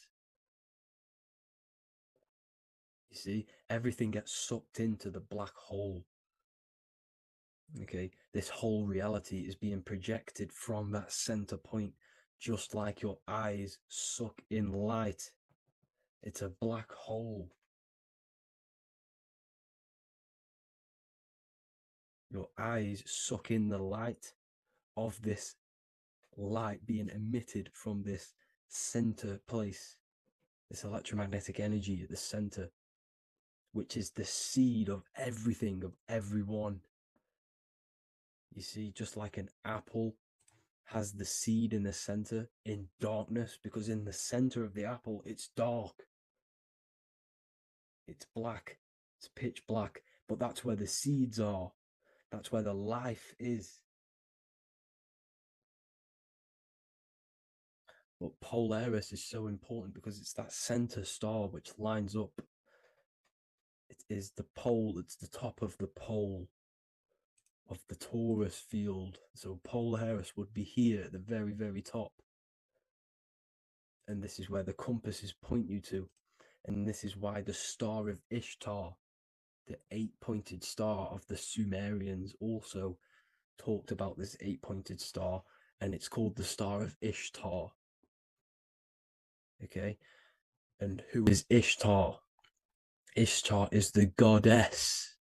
You see, everything gets sucked into the black hole. Okay, this whole reality is being projected from that center point, just like your eyes suck in light. It's a black hole. Your eyes suck in the light of this light being emitted from this center place, this electromagnetic energy at the center, which is the seed of everything, of everyone. You see, just like an apple has the seed in the center in darkness, because in the center of the apple, it's dark. It's black. It's pitch black. But that's where the seeds are. That's where the life is. But Polaris is so important because it's that center star which lines up. It is the pole, it's the top of the pole of the torus field. So Polaris would be here at the very, very top. And this is where the compasses point you to. And this is why the star of Ishtar, the 8-pointed star of the Sumerians, also talked about this 8-pointed star, and it's called the Star of Ishtar. Okay, and who is Ishtar? Ishtar is the goddess.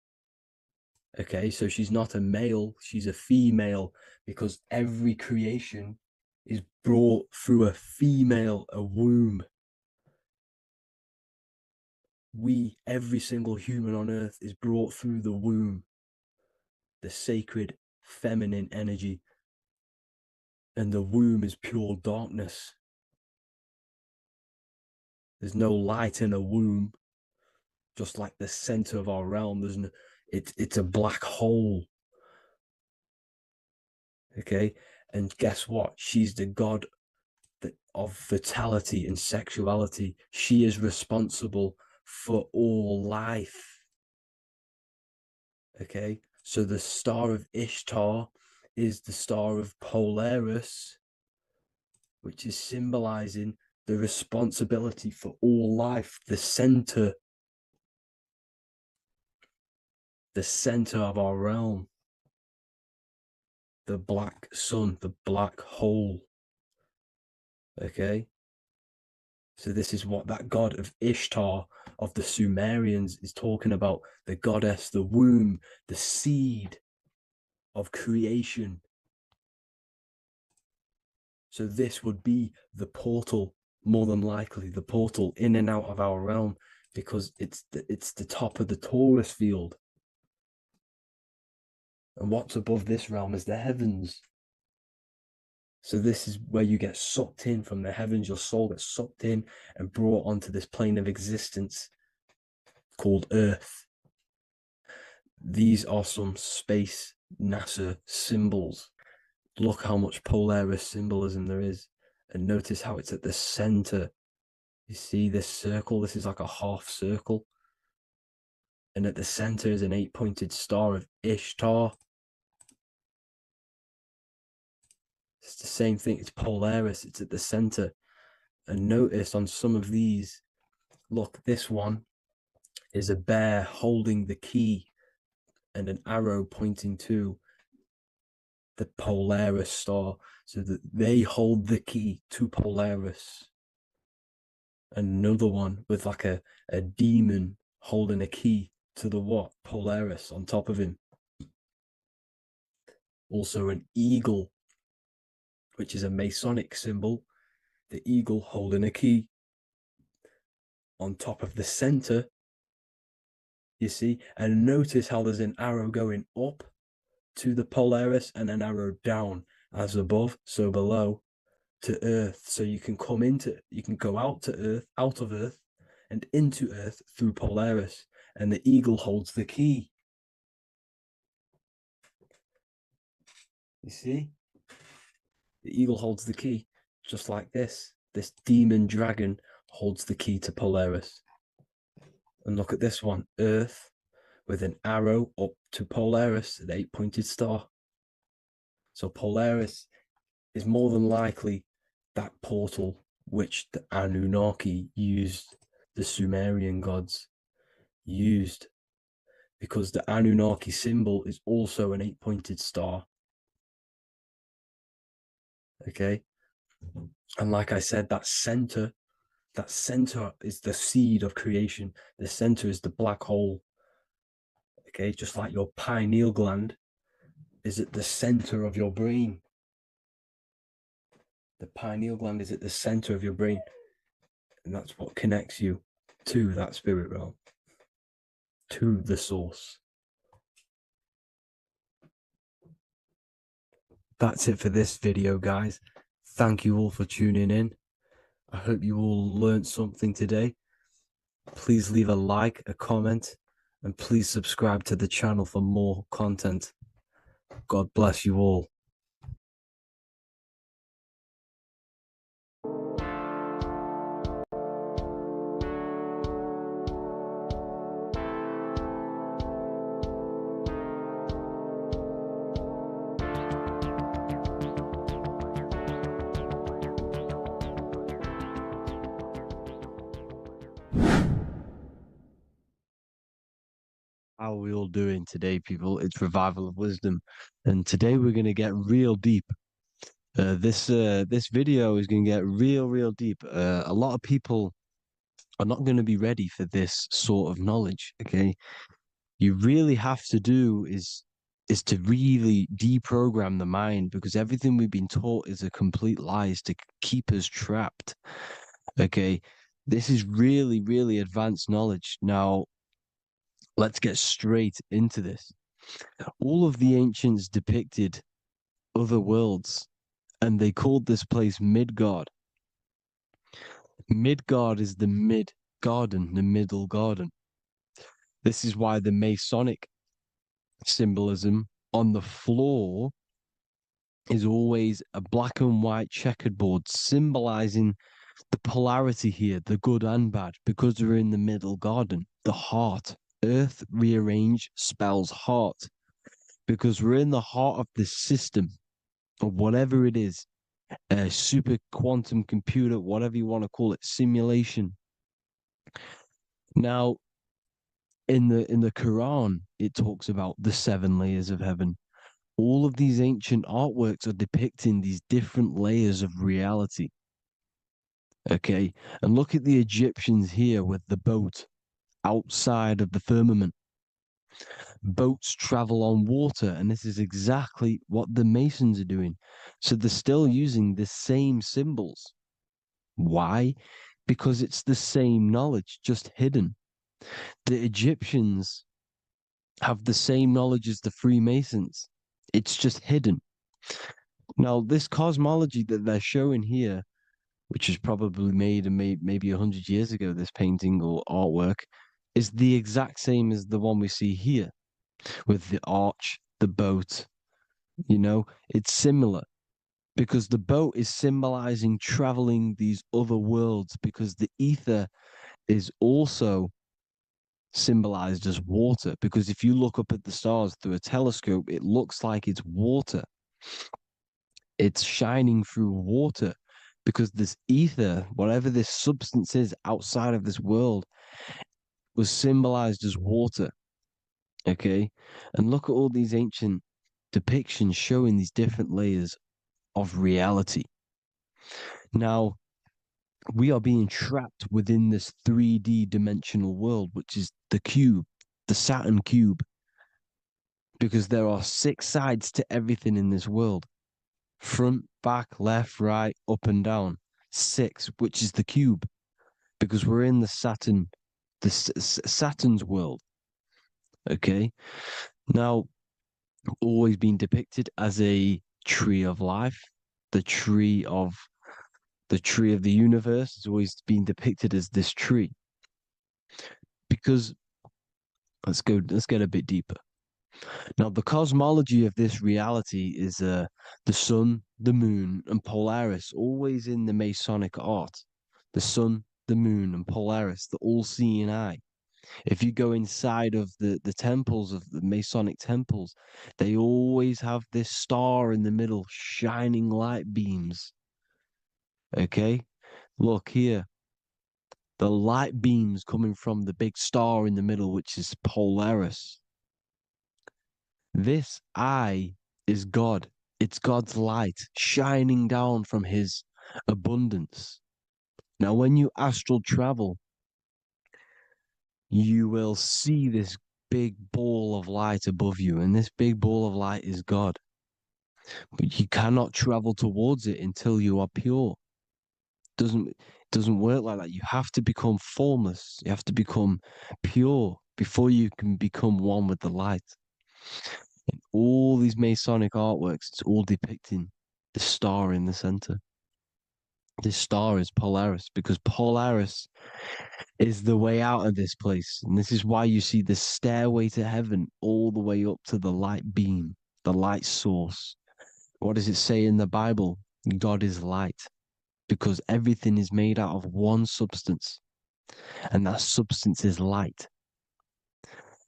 Okay, so she's not a male, she's a female, because every creation is brought through a female, a womb. Every single human on earth is brought through the womb, the sacred feminine energy. And the womb is pure darkness. There's no light in a womb, just like the center of our realm. It's a black hole. Okay, and guess what? She's the god of fertility and sexuality. She is responsible for all life. Okay, so the star of Ishtar is the star of Polaris, which is symbolizing the responsibility for all life, the center of our realm, the black sun, the black hole. Okay, so this is what that god of Ishtar of the Sumerians is talking about, the goddess, the womb, the seed of creation. So this would be the portal, more than likely the portal in and out of our realm, because it's the top of the torus field. And what's above this realm is the heavens. So this is where you get sucked in from the heavens. Your soul gets sucked in and brought onto this plane of existence called Earth. These are some space NASA symbols. Look how much Polaris symbolism there is. And notice how it's at the center. You see this circle? This is like a half circle. And at the center is an 8-pointed star of Ishtar. It's the same thing. It's Polaris. It's at the center. And notice on some of these, look, this one is a bear holding the key and an arrow pointing to the Polaris star, so that they hold the key to Polaris. And another one with like a demon holding a key to the what? Polaris on top of him. Also an eagle, which is a Masonic symbol, the eagle holding a key on top of the center, you see. And notice how there's an arrow going up to the Polaris and an arrow down, as above, so below, to Earth. So you can go out to Earth, out of Earth, and into Earth through Polaris. And the eagle holds the key. You see? The eagle holds the key, just like this. This demon dragon holds the key to Polaris. And look at this one, Earth, with an arrow up to Polaris, an 8-pointed star. So Polaris is more than likely that portal which the Anunnaki used, the Sumerian gods. used, because the Anunnaki symbol is also an 8-pointed star. Okay. And like I said, that center is the seed of creation. The center is the black hole. Okay. Just like your pineal gland is at the center of your brain. The pineal gland is at the center of your brain. And that's what connects you to that spirit realm, to the source. That's it for this video, guys. Thank you all for tuning in. I hope you all learned something today. Please leave a like, a comment, and please subscribe to the channel for more content. God bless you all. How are we all doing today, people? It's Revival of Wisdom, and today we're going to get real deep. This video is going to get real deep. A lot of people are not going to be ready for this sort of knowledge. Okay, you really have to do is to really deprogram the mind, because everything we've been taught is a complete lie, is to keep us trapped. Okay, this is really advanced knowledge. Now, let's get straight into this. All of the ancients depicted other worlds, and they called this place Midgard. Midgard is the mid garden, the middle garden. This is why the Masonic symbolism on the floor is always a black and white checkered board, symbolizing the polarity here, the good and bad, because we're in the middle garden, the heart. Earth rearranged spells heart, because we're in the heart of the system, or whatever it is, a super quantum computer, whatever you want to call it, simulation. Now, in the Quran, it talks about the 7 layers of heaven. All of these ancient artworks are depicting these different layers of reality. Okay, and look at the Egyptians here with the boat outside of the firmament. Boats travel on water, and this is exactly what the Masons are doing. So they're still using the same symbols. Why? Because it's the same knowledge, just hidden. The Egyptians have the same knowledge as the Freemasons. It's just hidden. Now, this cosmology that they're showing here, which is probably made maybe 100 years ago, this painting or artwork, is the exact same as the one we see here, with the arch, the boat. You know, it's similar, because the boat is symbolizing traveling these other worlds, because the ether is also symbolized as water, because if you look up at the stars through a telescope, it looks like it's water. It's shining through water, because this ether, whatever this substance is outside of this world, was symbolized as water. Okay, and look at all these ancient depictions showing these different layers of reality. Now, we are being trapped within this 3D dimensional world, which is the cube, the Saturn cube, because there are 6 sides to everything in this world: front, back, left, right, up and down. 6, which is the cube, because we're in the Saturn, Saturn's world. Okay, now, always been depicted as a tree of life, the tree of the universe has always been depicted as this tree. Because let's get a bit deeper. Now, the cosmology of this reality is the sun, the moon, and Polaris, always in the Masonic art. The sun, the moon, and Polaris, the all-seeing eye. If you go inside of the temples, of the Masonic temples, they always have this star in the middle, shining light beams. Okay, look here. the light beams coming from the big star in the middle, which is Polaris. This eye is God. It's God's light shining down from his abundance. Now, when you astral travel, you will see this big ball of light above you, and this big ball of light is God. But you cannot travel towards it until you are pure. It doesn't work like that. You have to become formless. You have to become pure before you can become one with the light. In all these Masonic artworks, it's all depicting the star in the center. This star is Polaris, because Polaris is the way out of this place. And this is why you see the stairway to heaven all the way up to the light beam, the light source. What does it say in the Bible? God is light, because everything is made out of one substance, and that substance is light.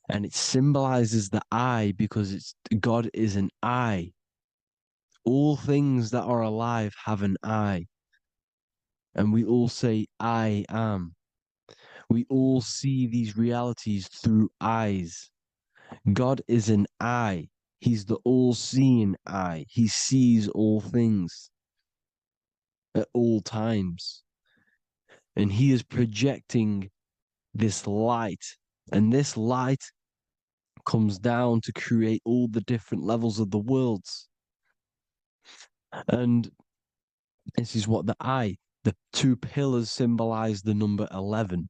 And it symbolizes the eye because God is an eye. All things that are alive have an eye. And we all say, I am. We all see these realities through eyes. God is an eye. He's the all-seeing eye. He sees all things at all times. And he is projecting this light. And this light comes down to create all the different levels of the worlds. And this is what the two pillars symbolize the number 11.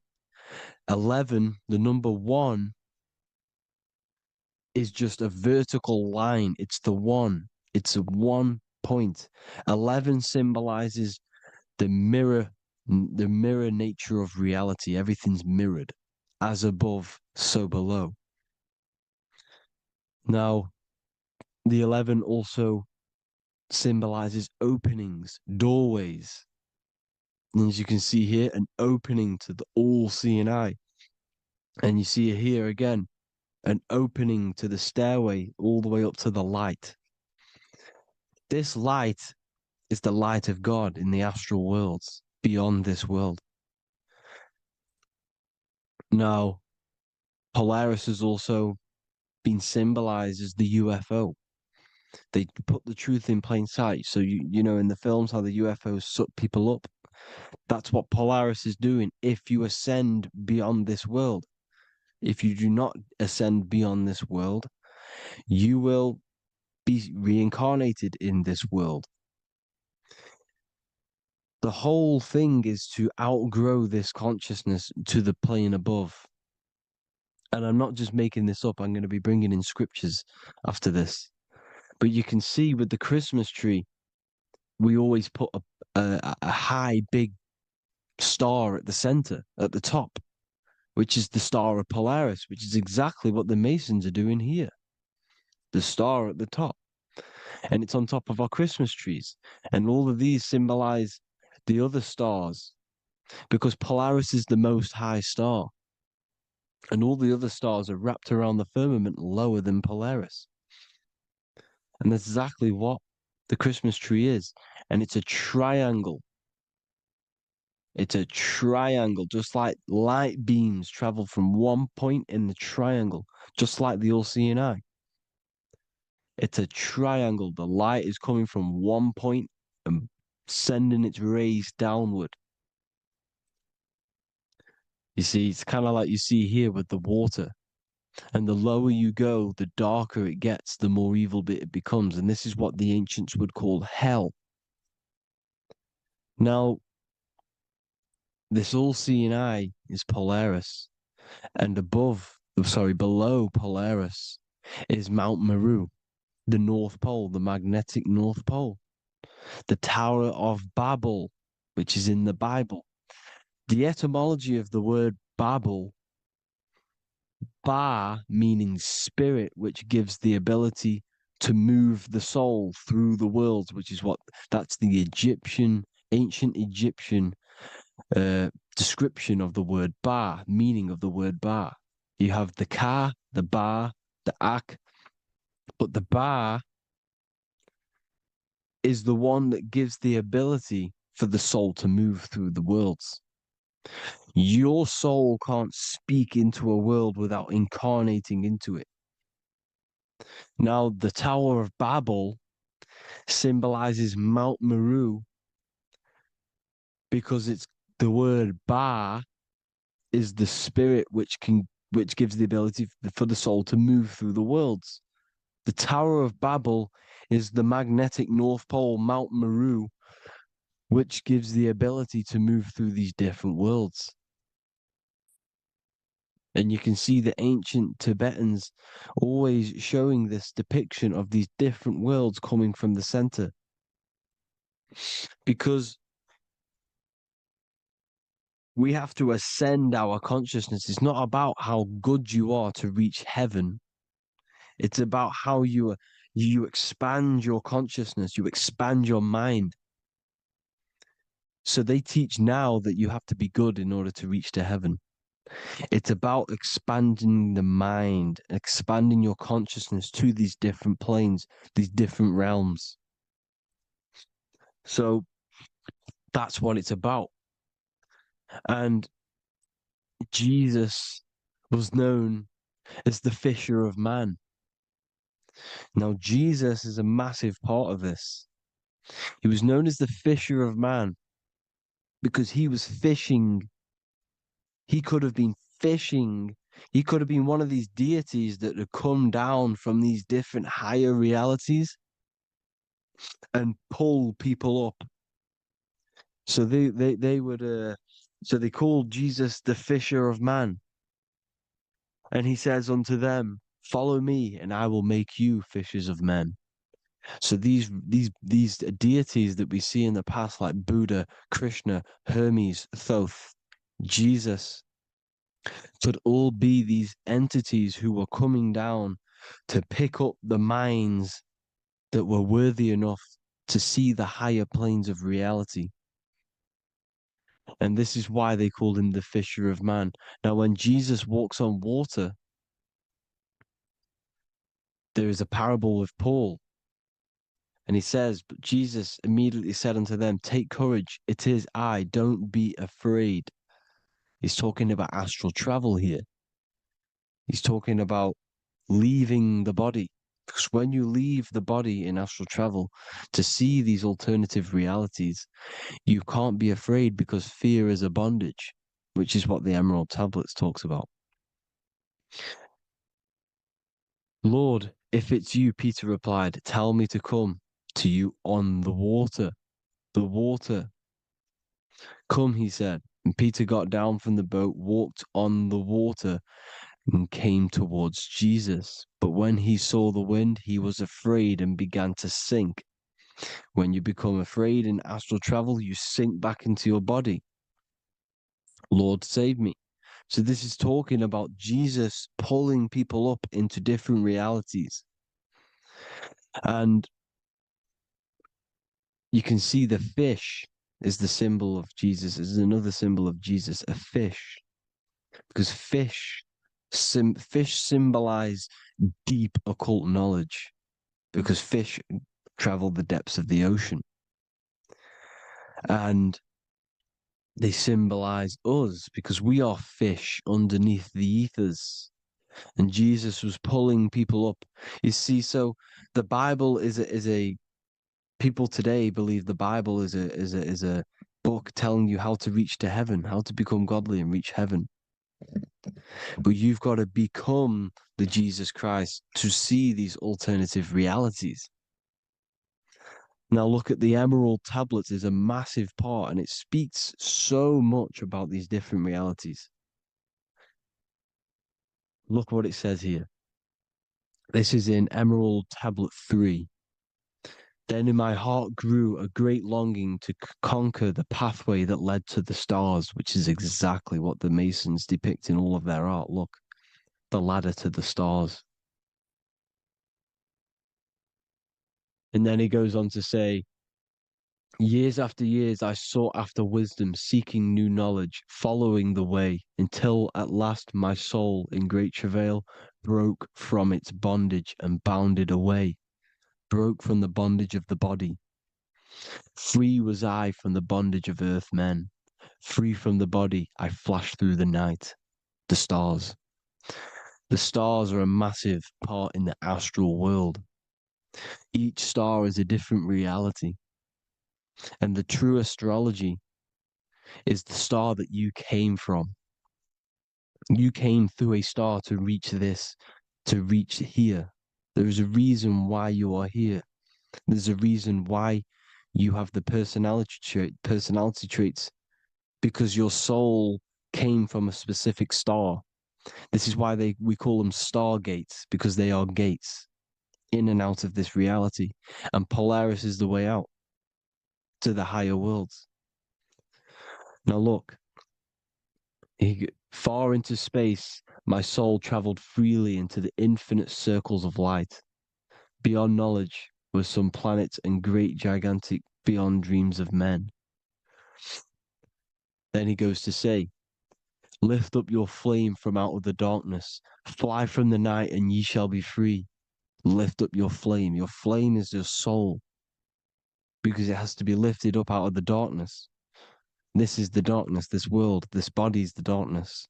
11, the number 1, is just a vertical line. It's the one. It's a 1 point. 11 symbolizes the mirror nature of reality. Everything's mirrored. As above, so below. Now, the 11 also symbolizes openings, doorways. And as you can see here, an opening to the all-seeing eye. And you see here again, an opening to the stairway all the way up to the light. This light is the light of God in the astral worlds, beyond this world. Now, Polaris has also been symbolized as the UFO. They put the truth in plain sight. So, you know, in the films, how the UFOs suck people up. That's what Polaris is doing. If you ascend beyond this world, if you do not ascend beyond this world, you will be reincarnated in this world. The whole thing is to outgrow this consciousness to the plane above. And I'm not just making this up. I'm going to be bringing in scriptures after this. But you can see with the Christmas tree, we always put a high, big star at the center, at the top, which is the star of Polaris, which is exactly what the Masons are doing here. The star at the top. And it's on top of our Christmas trees. And all of these symbolize the other stars, because Polaris is the most high star. And all the other stars are wrapped around the firmament lower than Polaris. And that's exactly what the Christmas tree is. And it's a triangle. It's a triangle, just like light beams travel from one point in the triangle, just like the all-seeing eye. It's a triangle. The light is coming from one point and sending its rays downward. You see, it's kind of like you see here with the water. And the lower you go, the darker it gets, the more evil it becomes. And this is what the ancients would call hell. Now, this all-seeing eye is Polaris. And below Polaris is Mount Meru, the North Pole, the magnetic North Pole. The Tower of Babel, which is in the Bible. The etymology of the word Babel, Ba meaning spirit, which gives the ability to move the soul through the worlds, that's the ancient Egyptian description of the word Ba, meaning of the word Ba. You have the Ka, the Ba, the Ak, but the Ba is the one that gives the ability for the soul to move through the worlds. Your soul can't speak into a world without incarnating into it. Now, the Tower of Babel symbolizes Mount Meru because it's the word Ba is the spirit which gives the ability for the soul to move through the worlds. The Tower of Babel is the magnetic North Pole, Mount Meru, which gives the ability to move through these different worlds. And you can see the ancient Tibetans always showing this depiction of these different worlds coming from the center. Because we have to ascend our consciousness. It's not about how good you are to reach heaven. It's about how you expand your consciousness, you expand your mind. So they teach now that you have to be good in order to reach to heaven. It's about expanding the mind, expanding your consciousness to these different planes, these different realms. So that's what it's about. And Jesus was known as the fisher of man. Now, Jesus is a massive part of this. He was known as the fisher of man because he was fishing. He could have been fishing. He could have been one of these deities that had come down from these different higher realities and pull people up. So they would so they called Jesus the fisher of man. And he says unto them, follow me and I will make you fishers of men. So these deities that we see in the past, like Buddha, Krishna, Hermes, Thoth, Jesus, could all be these entities who were coming down to pick up the minds that were worthy enough to see the higher planes of reality. And this is why they called him the fisher of man. Now, when Jesus walks on water, there is a parable with Paul. And he says, but Jesus immediately said unto them, take courage, it is I, don't be afraid. He's talking about astral travel here. He's talking about leaving the body. Because when you leave the body in astral travel to see these alternative realities, you can't be afraid because fear is a bondage, which is what the Emerald Tablets talks about. Lord, if it's you, Peter replied, tell me to come to you on the water. The water. Come, he said. And Peter got down from the boat, walked on the water, and came towards Jesus. But when he saw the wind, he was afraid and began to sink. When you become afraid in astral travel, you sink back into your body. Lord, save me. So this is talking about Jesus pulling people up into different realities. And you can see the fish is the symbol of Jesus, is another symbol of Jesus, a fish. Because fish symbolize deep occult knowledge, because fish travel the depths of the ocean. And they symbolize us because we are fish underneath the ethers. And Jesus was pulling people up. You see, so the Bible is a people today believe the Bible is a book telling you how to reach to heaven, how to become godly and reach heaven. But you've got to become the Jesus Christ to see these alternative realities. Now look at the Emerald Tablets is a massive part, and it speaks so much about these different realities. Look what it says here. This is in Emerald Tablet 3. Then in my heart grew a great longing to conquer the pathway that led to the stars, which is exactly what the Masons depict in all of their art. Look, the ladder to the stars. And then he goes on to say, years after years, I sought after wisdom, seeking new knowledge, following the way, until at last my soul, in great travail, broke from its bondage and bounded away, broke from the bondage of the body. Free was I from the bondage of earth men, Free from the body, I flash through the night. The stars. The stars are a massive part in the astral world. Each star is a different reality. And the true astrology is the star that you came from. You came through a star to reach this, to reach here. There is a reason why you are here. There's a reason why you have the personality traits, because your soul came from a specific star. This is why we call them stargates, because they are gates in and out of this reality. And Polaris is the way out to the higher worlds. Now look, far into space, my soul traveled freely into the infinite circles of light. Beyond knowledge were some planets and great gigantic beyond dreams of men. Then he goes to say, lift up your flame from out of the darkness, fly from the night and ye shall be free. Lift up your flame. Your flame is your soul, because it has to be lifted up out of the darkness. This is the darkness, this world, this body is the darkness.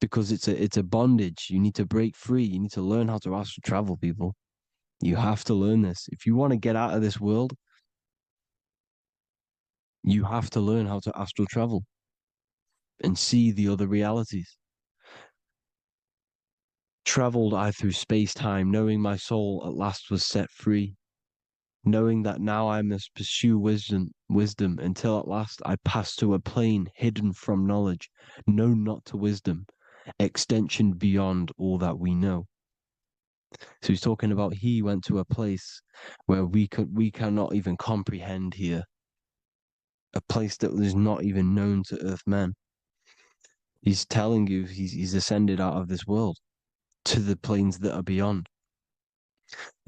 Because it's a bondage. You need to break free. You need to learn how to astral travel, people. You have to learn this. If you want to get out of this world, you have to learn how to astral travel and see the other realities. Traveled I through space-time, knowing my soul at last was set free, knowing that now I must pursue wisdom until at last I pass to a plane hidden from knowledge, known not to wisdom, extension beyond all that we know. So he's talking about he went to a place where we cannot even comprehend here, a place that is not even known to earth men. He's telling you he's ascended out of this world to the planes that are beyond.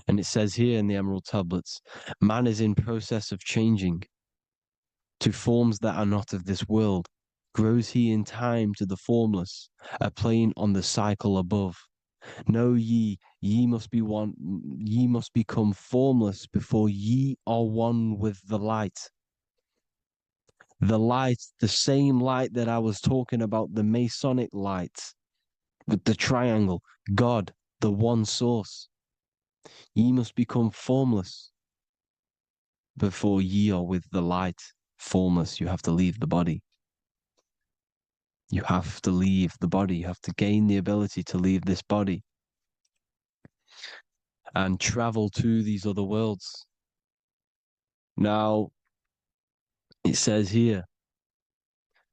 And it says here in the Emerald Tablets, man is in process of changing to forms that are not of this world. Grows he in time to the formless, a plane on the cycle above. Know ye must be one, ye must become formless before ye are one with the light. The light, the same light that I was talking about, the Masonic light, with the triangle, God, the one source. Ye must become formless before ye are with the light. Formless, you have to leave the body. You have to leave the body. You have to gain the ability to leave this body and travel to these other worlds. Now, it says here,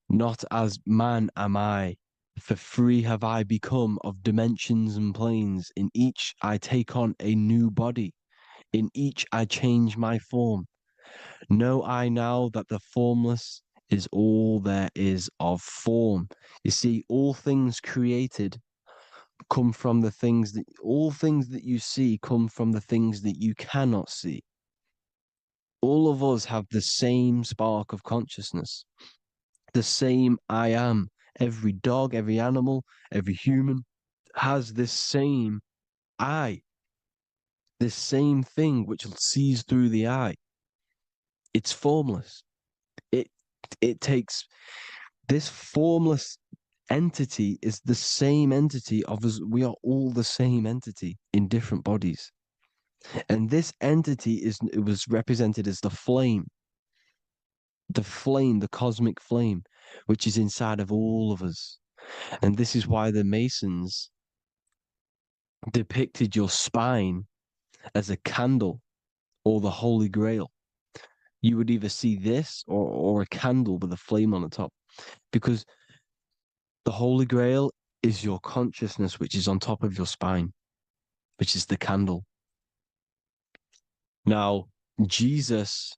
not as man am I, for free have I become of dimensions and planes. In each I take on a new body. In each I change my form. Know I now that the formless is all there is of form. You see, all things created come from the things that, all things that you see come from the things that you cannot see. All of us have the same spark of consciousness, the same I am. Every dog, every animal, every human has this same I, this same thing which sees through the eye. It's formless. It takes this formless entity is the same entity of us. We are all the same entity in different bodies. And this entity it was represented as the flame, the cosmic flame, which is inside of all of us. And this is why the Masons depicted your spine as a candle or the Holy Grail. You would either see this or a candle with a flame on the top, because the Holy Grail is your consciousness, which is on top of your spine, which is the candle. Now, Jesus,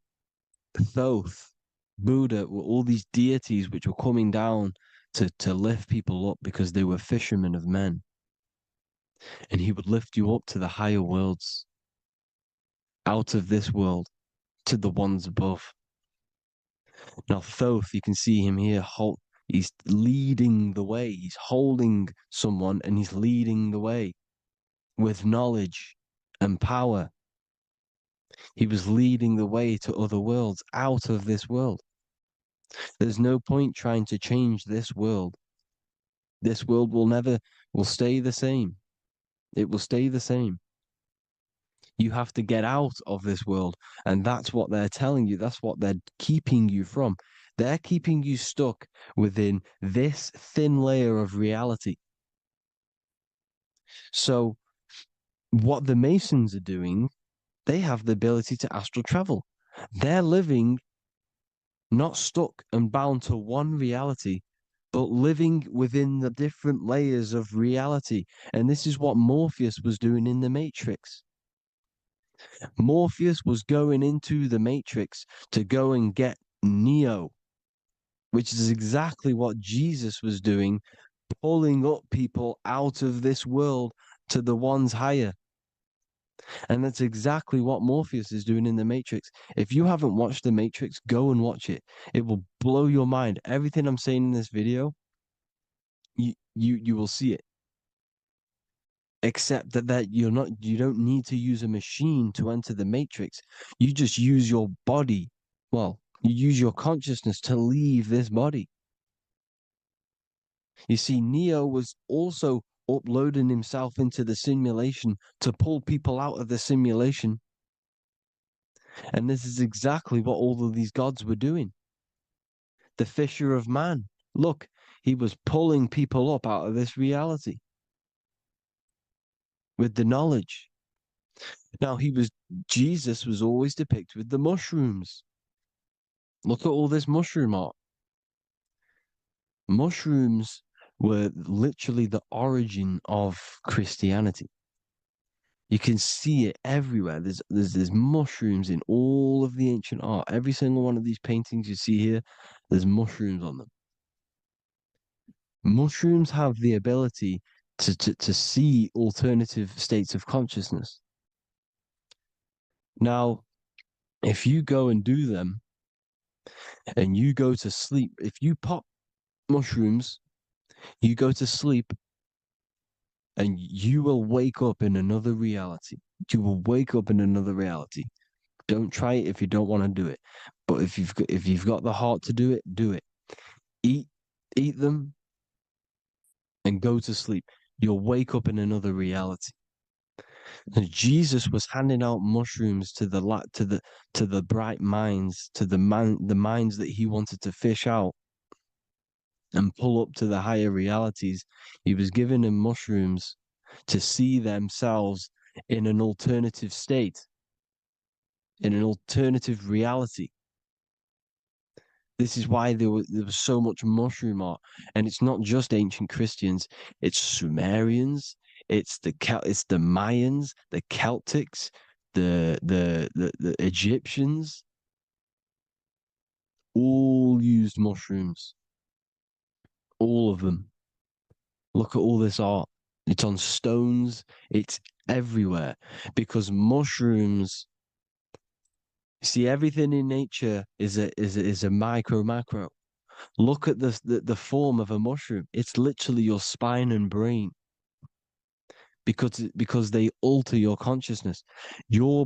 Thoth, Buddha were all these deities which were coming down to lift people up because they were fishermen of men. And he would lift you up to the higher worlds, out of this world, to the ones above. Now, Thoth, you can see him here, he's leading the way. He's holding someone and he's leading the way with knowledge and power. He was leading the way to other worlds, out of this world. There's no point trying to change this world. This world will stay the same. It will stay the same. You have to get out of this world. And that's what they're telling you. That's what they're keeping you from. They're keeping you stuck within this thin layer of reality. So what the Masons are doing, they have the ability to astral travel. They're living not stuck and bound to one reality, but living within the different layers of reality. And this is what Morpheus was doing in the Matrix. Morpheus was going into the Matrix to go and get Neo, which is exactly what Jesus was doing, pulling up people out of this world to the ones higher. And that's exactly what Morpheus is doing in the Matrix. If you haven't watched the Matrix, go and watch it. It will blow your mind. Everything I'm saying in this video, you will see it. Except that you don't need to use a machine to enter the Matrix. You just use your body. Well, you use your consciousness to leave this body. You see, Neo was also uploading himself into the simulation to pull people out of the simulation. And this is exactly what all of these gods were doing. The Fisher of Man. Look, he was pulling people up out of this reality with the knowledge. Now, Jesus was always depicted with the mushrooms. Look at all this mushroom art. Mushrooms were literally the origin of Christianity. You can see it everywhere. There's mushrooms in all of the ancient art. Every single one of these paintings you see here, there's mushrooms on them. Mushrooms have the ability to see alternative states of consciousness. Now, if you go and do them and you go to sleep, if you pop mushrooms, you go to sleep and you will wake up in another reality. You will wake up in another reality. Don't try it if you don't want to do it. But if you've got the heart to do it, do it. Eat them and go to sleep. You'll wake up in another reality. And Jesus was handing out mushrooms to the bright minds, to the minds that he wanted to fish out and pull up to the higher realities. He was giving them mushrooms to see themselves in an alternative state, in an alternative reality. This is why there was so much mushroom art, and it's not just ancient Christians; it's Sumerians, it's the Mayans, the Celtics, the Egyptians, all used mushrooms. All of them. Look at all this art. It's on stones. It's everywhere because mushrooms. See, everything in nature is a macro. Look at the form of a mushroom. It's literally your spine and brain because they alter your consciousness. Your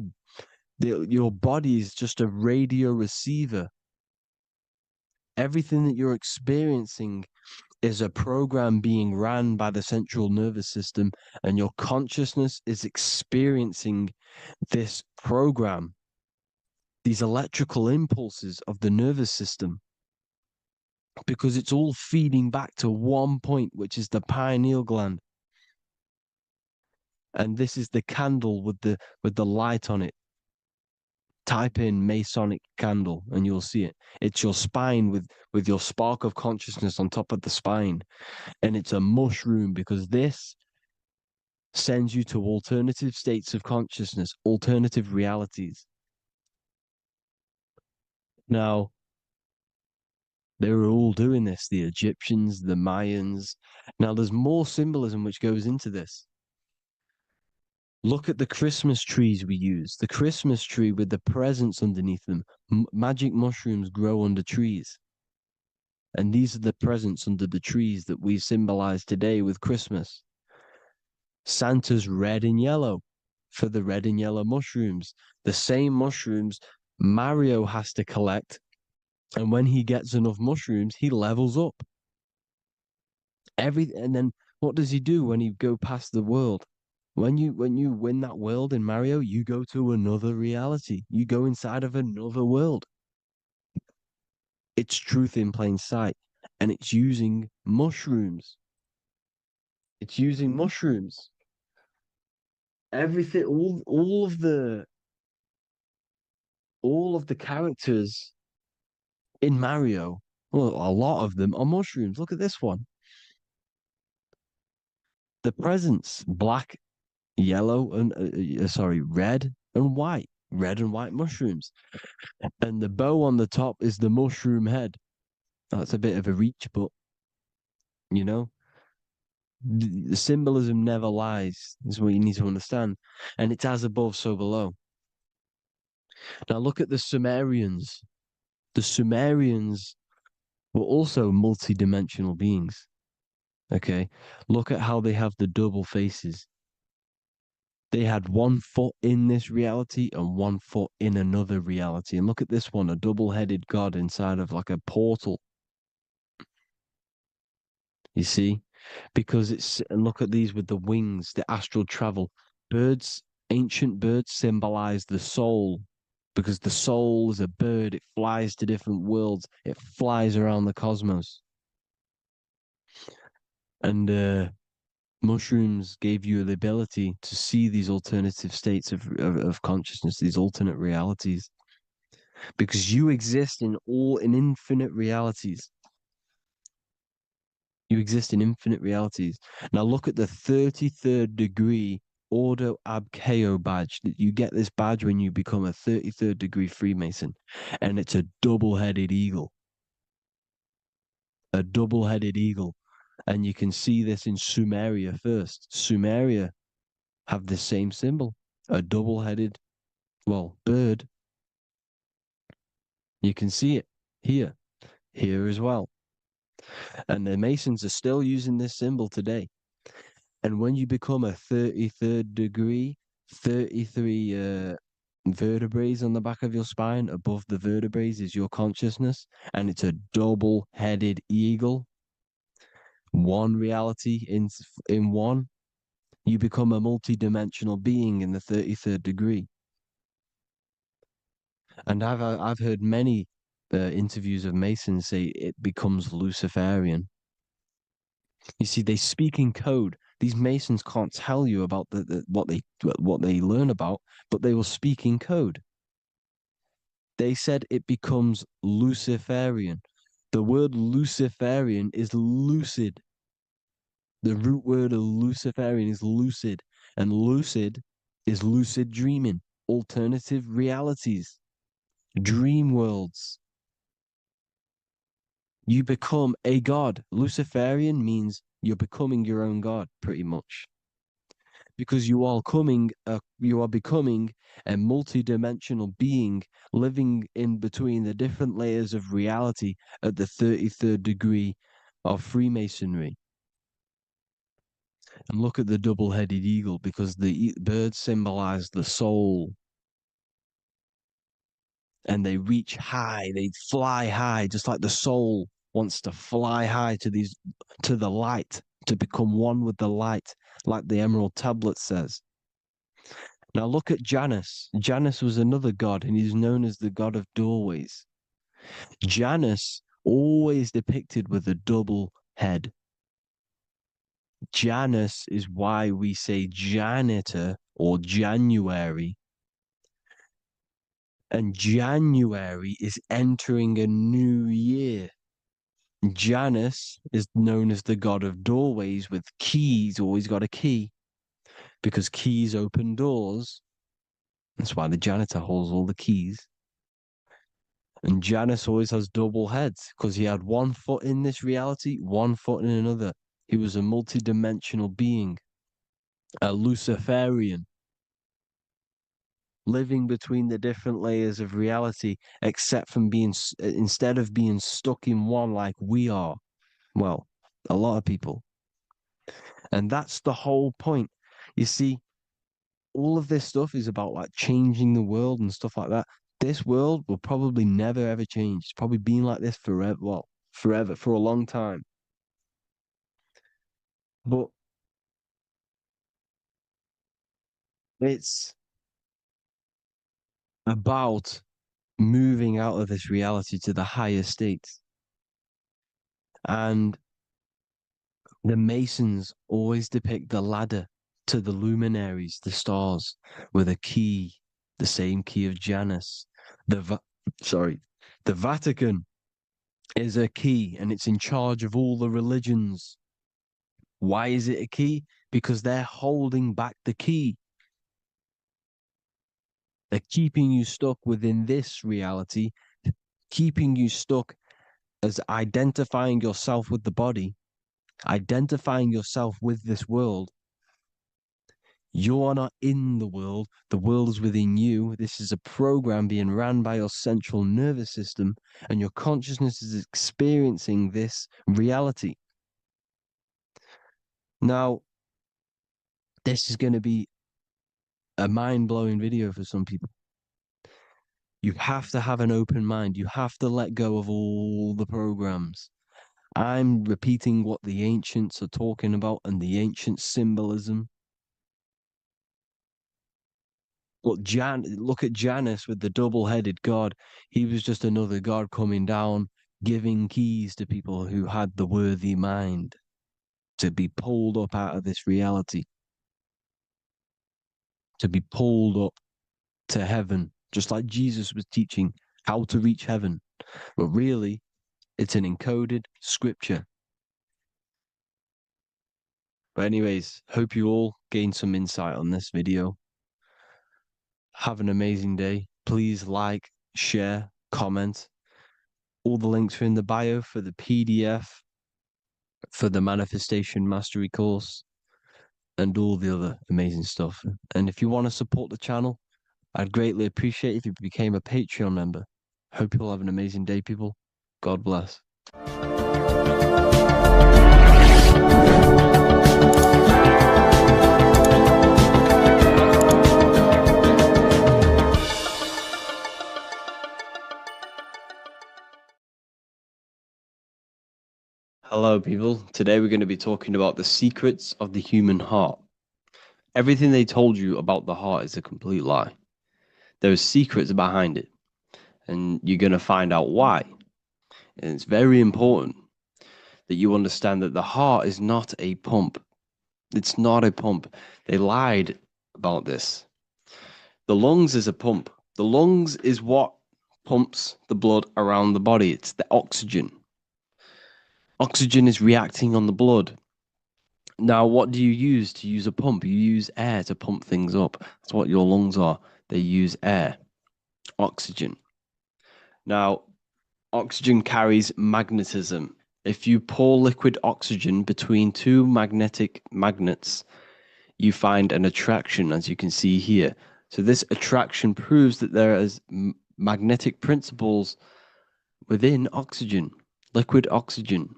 body is just a radio receiver. Everything that you're experiencing is a program being ran by the central nervous system, and your consciousness is experiencing this program, these electrical impulses of the nervous system, because it's all feeding back to one point, which is the pineal gland. And this is the candle with the light on it. Type in Masonic candle and you'll see it. It's your spine with your spark of consciousness on top of the spine. And it's a mushroom because this sends you to alternative states of consciousness, alternative realities. Now, they were all doing this, the Egyptians, the Mayans. Now, there's more symbolism which goes into this. Look at the Christmas trees we use. The Christmas tree with the presents underneath them. Magic mushrooms grow under trees. And these are the presents under the trees that we symbolize today with Christmas. Santa's red and yellow for the red and yellow mushrooms. The same mushrooms Mario has to collect And when he gets enough mushrooms, he levels up. And then what does he do when you go past the world? When you win that world in Mario, you go to another reality. You go inside of another world. It's truth in plain sight. And it's using mushrooms. It's using mushrooms. Everything, all of the characters in Mario, well, a lot of them are mushrooms. Look at this one. The presents, black, yellow, and red and white. Red and white mushrooms. And the bow on the top is the mushroom head. That's a bit of a reach, but you know, the symbolism never lies, is what you need to understand. And it's as above, so below. Now look at the Sumerians. The Sumerians were also multi-dimensional beings. Okay, look at how they have the double faces. They had 1 foot in this reality and 1 foot in another reality. And look at this one, a double-headed god inside of like a portal. You see? Because and look at these with the wings, the astral travel. Birds, ancient birds symbolize the soul because the soul is a bird. It flies to different worlds. It flies around the cosmos. And mushrooms gave you the ability to see these alternative states of consciousness, these alternate realities, because you exist in infinite realities. You exist in infinite realities. Now look at the 33rd degree Ordo Ab Chao badge. You get this badge when you become a 33rd degree Freemason, and it's a double-headed eagle. A double-headed eagle. And you can see this in Sumeria first. Sumeria have the same symbol, a double-headed, bird. You can see it here as well. And the Masons are still using this symbol today. And when you become a 33rd degree, 33 vertebrae on the back of your spine, above the vertebrae is your consciousness, and it's a double-headed eagle. One reality in one. You become a multi-dimensional being in the 33rd degree. And I've heard many interviews of Masons say it becomes Luciferian. You see, they speak in code. These Masons can't tell you about what they learn about, but they will speak in code. They said it becomes Luciferian. The word Luciferian is lucid. The root word of Luciferian is lucid, and lucid is lucid dreaming, alternative realities, dream worlds. You become a god. Luciferian means you're becoming your own god, pretty much. Because you are becoming a multi-dimensional being living in between the different layers of reality at the 33rd degree of Freemasonry. And look at the double-headed eagle, because the birds symbolize the soul. And they reach high, they fly high, just like the soul wants to fly high to the light, to become one with the light, like the Emerald Tablet says. Now look at Janus. Janus was another god, and he's known as the god of doorways. Janus always depicted with a double head. Janus is why we say janitor or January. And January is entering a new year. Janus is known as the god of doorways with keys, always got a key, because keys open doors. That's why the janitor holds all the keys. And Janus always has double heads, because he had 1 foot in this reality, 1 foot in another. He was a multi-dimensional being, a Luciferian, living between the different layers of reality, except from instead of being stuck in one like we are. Well, a lot of people. And that's the whole point. You see, all of this stuff is about like changing the world and stuff like that. This world will probably never ever change. It's probably been like this forever. Well, forever, for a long time. But it's about moving out of this reality to the higher states. And the Masons always depict the ladder to the luminaries, the stars, with a key, the same key of Janus. The Vatican is a key, and it's in charge of all the religions. Why is it a key? Because they're holding back the key. They're keeping you stuck within this reality, keeping you stuck as identifying yourself with the body, identifying yourself with this world. You are not in the world is within you. This is a program being ran by your central nervous system, and your consciousness is experiencing this reality. Now, this is going to be a mind-blowing video for some people. You have to have an open mind. You have to let go of all the programs. I'm repeating what the ancients are talking about and the ancient symbolism. Look at Janus with the double-headed god. He was just another god coming down, giving keys to people who had the worthy mind to be pulled up out of this reality, to be pulled up to heaven, just like Jesus was teaching how to reach heaven. But really, it's an encoded scripture. But anyways, hope you all gained some insight on this video. Have an amazing day. Please like, share, comment. All the links are in the bio for the PDF, for the Manifestation Mastery course, and all the other amazing stuff. And if you want to support the channel, I'd greatly appreciate if you became a Patreon member. Hope you'll have an amazing day, people. God bless. Hello, people. Today we're going to be talking about the secrets of the human heart. Everything they told you about the heart is a complete lie. There are secrets behind it, and you're going to find out why. And it's very important that you understand that the heart is not a pump. It's not a pump. They lied about this. The lungs is a pump. The lungs is what pumps the blood around the body. It's the oxygen. Oxygen is reacting on the blood. Now, what do you use to use a pump? You use air to pump things up. That's what your lungs are. They use air, oxygen. Now, oxygen carries magnetism. If you pour liquid oxygen between two magnetic magnets, you find an attraction, as you can see here. So this attraction proves that there is magnetic principles within oxygen, liquid oxygen.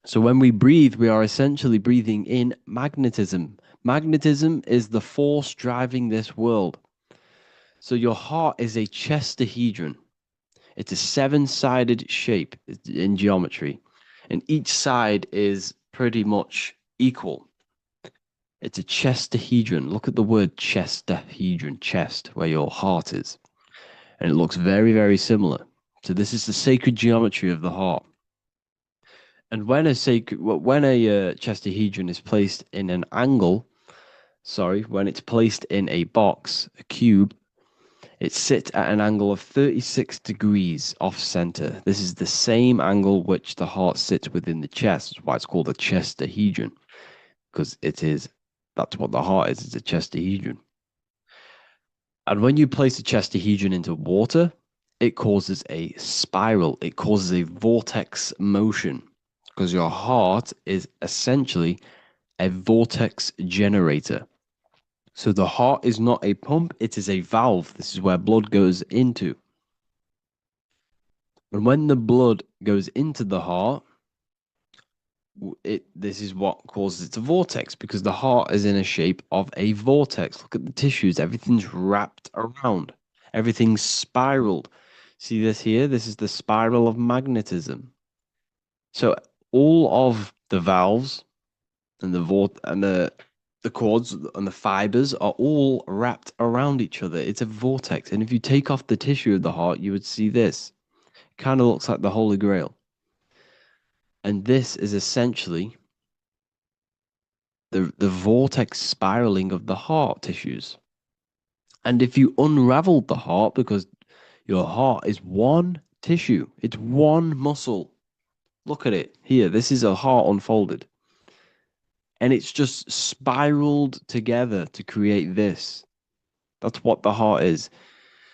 So when we breathe, we are essentially breathing in magnetism. Magnetism is the force driving this world. So your heart is a chestahedron. It's a seven-sided shape in geometry, and each side is pretty much equal. It's a chestahedron. Look at the word chestahedron, chest, where your heart is. And it looks very, very similar. So this is the sacred geometry of the heart. And when a chestahedron is placed in an angle, when it's placed in a box, a cube, it sits at an angle of 36 degrees off center. This is the same angle which the heart sits within the chest. That's why it's called a chestahedron, because that's what the heart is. It's a chestahedron. And when you place a chestahedron into water, it causes a spiral. It causes a vortex motion, because your heart is essentially a vortex generator. So the heart is not a pump, it is a valve. This is where blood goes into. And when the blood goes into the heart, this is what causes it to vortex, because the heart is in a shape of a vortex. Look at the tissues, everything's wrapped around. Everything's spiraled. See this here? This is the spiral of magnetism. So all of the valves and the cords and the fibers are all wrapped around each other. It's a vortex. And if you take off the tissue of the heart, you would see this. Kind of looks like the Holy Grail. And this is essentially the vortex spiraling of the heart tissues. And if you unraveled the heart, because your heart is one tissue, it's one muscle. Look at it here. This is a heart unfolded. And it's just spiraled together to create this. That's what the heart is.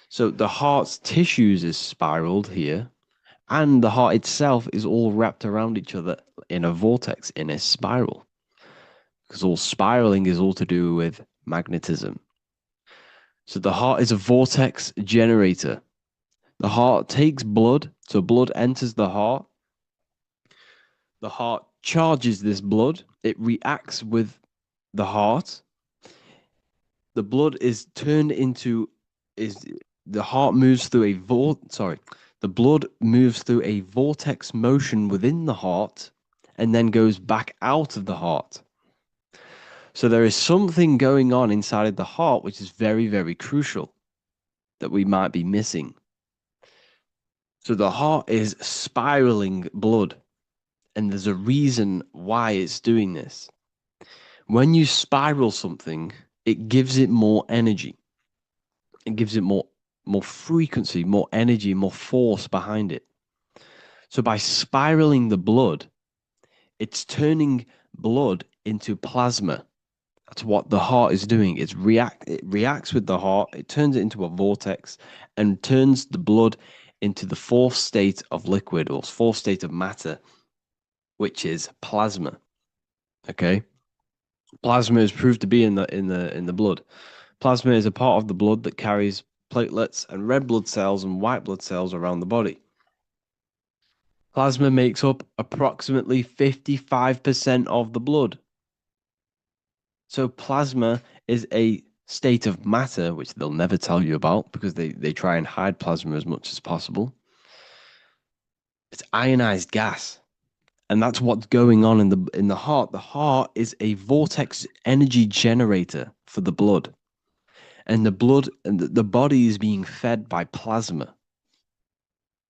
So the heart's tissues is spiraled here, and the heart itself is all wrapped around each other in a vortex, in a spiral. Because all spiraling is all to do with magnetism. So the heart is a vortex generator. The heart takes blood, so blood enters the heart. The heart charges this blood. It reacts with the heart. The blood is turned into the heart moves through the blood moves through a vortex motion within the heart and then goes back out of the heart. So there is something going on inside the heart which is very, very crucial that we might be missing. So the heart is spiraling blood, and there's a reason why it's doing this. When you spiral something, it gives it more energy. It gives it more frequency, more energy, more force behind it. So by spiraling the blood, it's turning blood into plasma. That's what the heart is doing. It reacts with the heart, it turns it into a vortex and turns the blood into the fourth state of liquid or fourth state of matter, which is plasma. Okay? Plasma is proved to be in the blood. Plasma is a part of the blood that carries platelets and red blood cells and white blood cells around the body. Plasma makes up approximately 55% of the blood. So plasma is a state of matter, which they'll never tell you about because they try and hide plasma as much as possible. It's ionized gas. And that's what's going on in the heart. The heart is a vortex energy generator for the blood. And the blood and the body is being fed by plasma.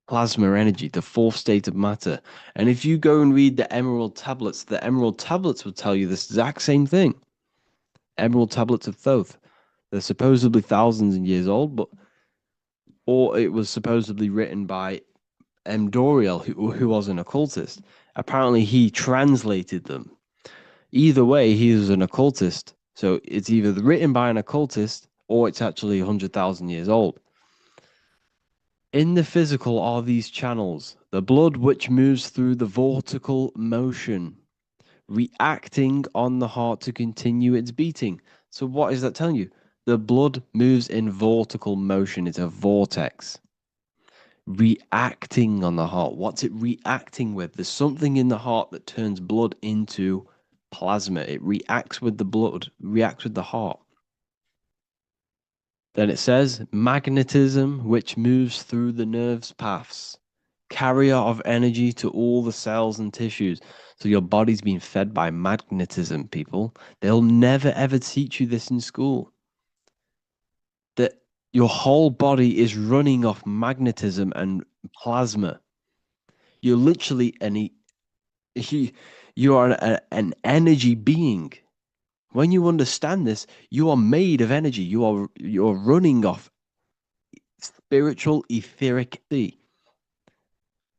Plasma energy, the fourth state of matter. And if you go and read the Emerald Tablets will tell you this exact same thing. Emerald Tablets of Thoth. They're supposedly thousands of years old, or it was supposedly written by M. Doriel, who was an occultist. Apparently, he translated them. Either way, he was an occultist. So it's either written by an occultist or it's actually 100,000 years old. In the physical are these channels, the blood which moves through the vortical motion, reacting on the heart to continue its beating. So what is that telling you? The blood moves in vortical motion. It's a vortex. Reacting on the heart. What's it reacting with? There's something in the heart that turns blood into plasma. It reacts with the blood, reacts with the heart. Then it says magnetism, which moves through the nerves paths, carrier of energy to all the cells and tissues. So your body's being fed by magnetism, people. They'll never ever teach you this in school. That your whole body is running off magnetism and plasma. You're literally you are an energy being. When you understand this, you are made of energy. You're running off spiritual etheric energy.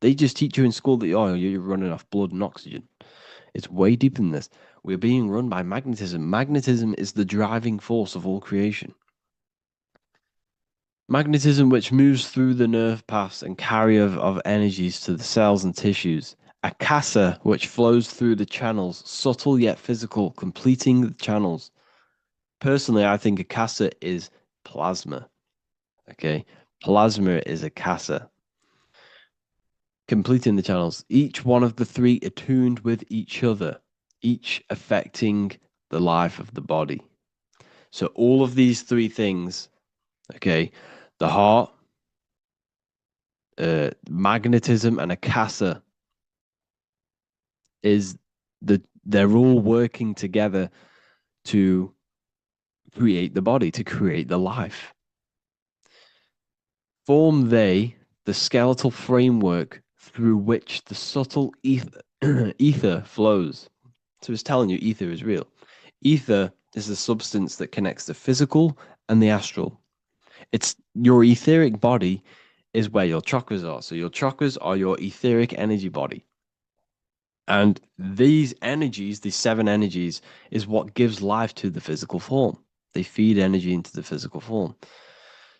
They just teach you in school that you're running off blood and oxygen. It's way deeper than this. We're being run by magnetism. Magnetism is the driving force of all creation. Magnetism, which moves through the nerve paths and carrier of energies to the cells and tissues. Akasa, which flows through the channels, subtle yet physical, completing the channels. Personally, I think Akasa is plasma. Okay, plasma is Akasa. Completing the channels. Each one of the three attuned with each other, each affecting the life of the body. So all of these three things, okay, the heart, magnetism, and akasa they're all working together to create the body, to create the life. Form they the skeletal framework through which the subtle ether flows. So it's telling you ether is real. Ether is the substance that connects the physical and the astral. It's your etheric body is where your chakras are. So your chakras are your etheric energy body. And these energies, these 7 energies, is what gives life to the physical form. They feed energy into the physical form.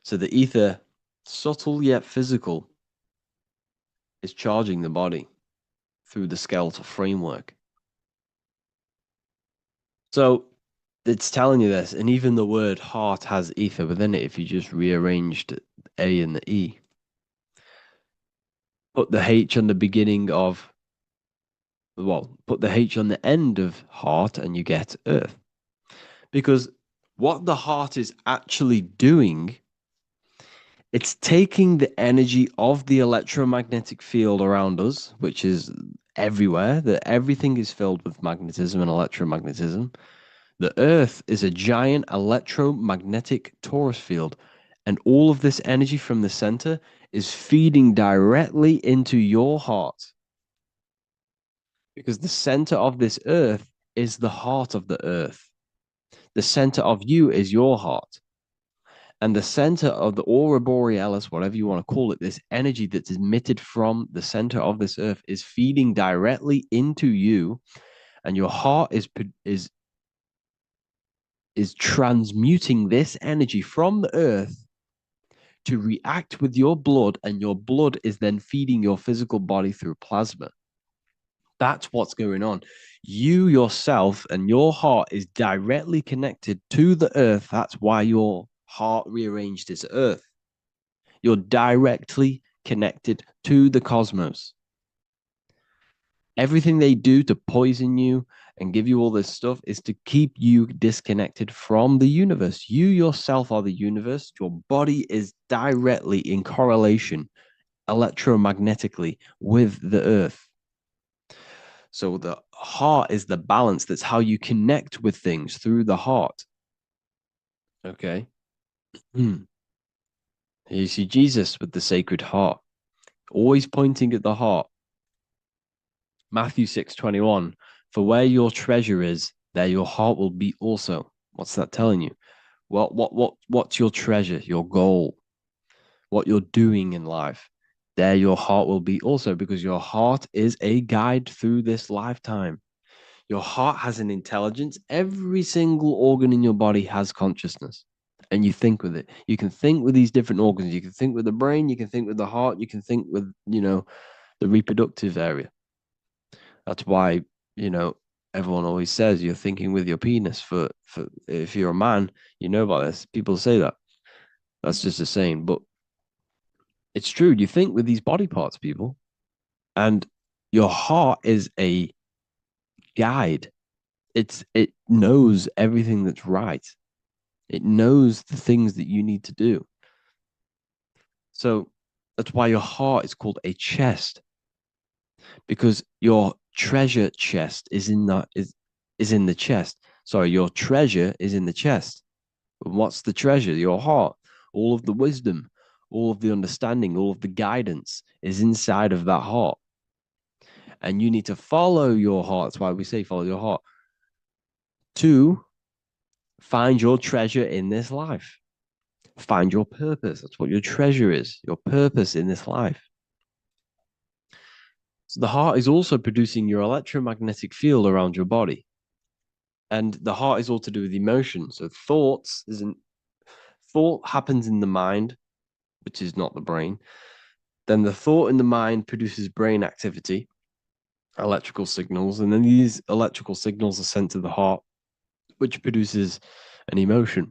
So the ether, subtle yet physical, is charging the body through the skeletal framework. So it's telling you this, and even the word heart has ether within it if you just rearranged A and the E. Put the H on the beginning of, put the H on the end of heart and you get earth. Because what the heart is actually doing, it's taking the energy of the electromagnetic field around us, which is everywhere, that everything is filled with magnetism and electromagnetism. The Earth is a giant electromagnetic torus field, and all of this energy from the center is feeding directly into your heart. Because the center of this Earth is the heart of the Earth. The center of you is your heart. And the center of the aurora borealis, whatever you want to call it, this energy that's emitted from the center of this Earth is feeding directly into you, and your heart is transmuting this energy from the earth to react with your blood, and your blood is then feeding your physical body through plasma. That's what's going on. You yourself and your heart is directly connected to the earth. That's why your heart rearranged is earth. You're directly connected to the cosmos. Everything they do to poison you and give you all this stuff is to keep you disconnected from the universe. You yourself are the universe. Your body is directly in correlation electromagnetically with the earth. So the heart is the balance. That's how you connect with things, through the heart. Okay. Here you see Jesus with the Sacred Heart, always pointing at the heart. Matthew 6:21, for where your treasure is, there your heart will be also. What's that telling you? What's your treasure, your goal, what you're doing in life? There your heart will be also, because your heart is a guide through this lifetime. Your heart has an intelligence. Every single organ in your body has consciousness, and you think with it. You can think with these different organs. You can think with the brain, you can think with the heart, you can think with, the reproductive area. That's why, everyone always says you're thinking with your penis. For if you're a man, you know about this. People say that. That's just a saying, but it's true. You think with these body parts, people, and your heart is a guide. It knows everything that's right. It knows the things that you need to do. So that's why your heart is called a chest, because your treasure chest is in the chest. Sorry, your treasure is in the chest. And what's the treasure? Your heart. All of the wisdom, all of the understanding, all of the guidance is inside of that heart. And you need to follow your heart. That's why we say follow your heart, to find your treasure in this life. Find your purpose. That's what your treasure is, your purpose in this life. So the heart is also producing your electromagnetic field around your body. And the heart is all to do with emotion. So thought happens in the mind, which is not the brain. Then the thought in the mind produces brain activity, electrical signals, and then these electrical signals are sent to the heart, which produces an emotion.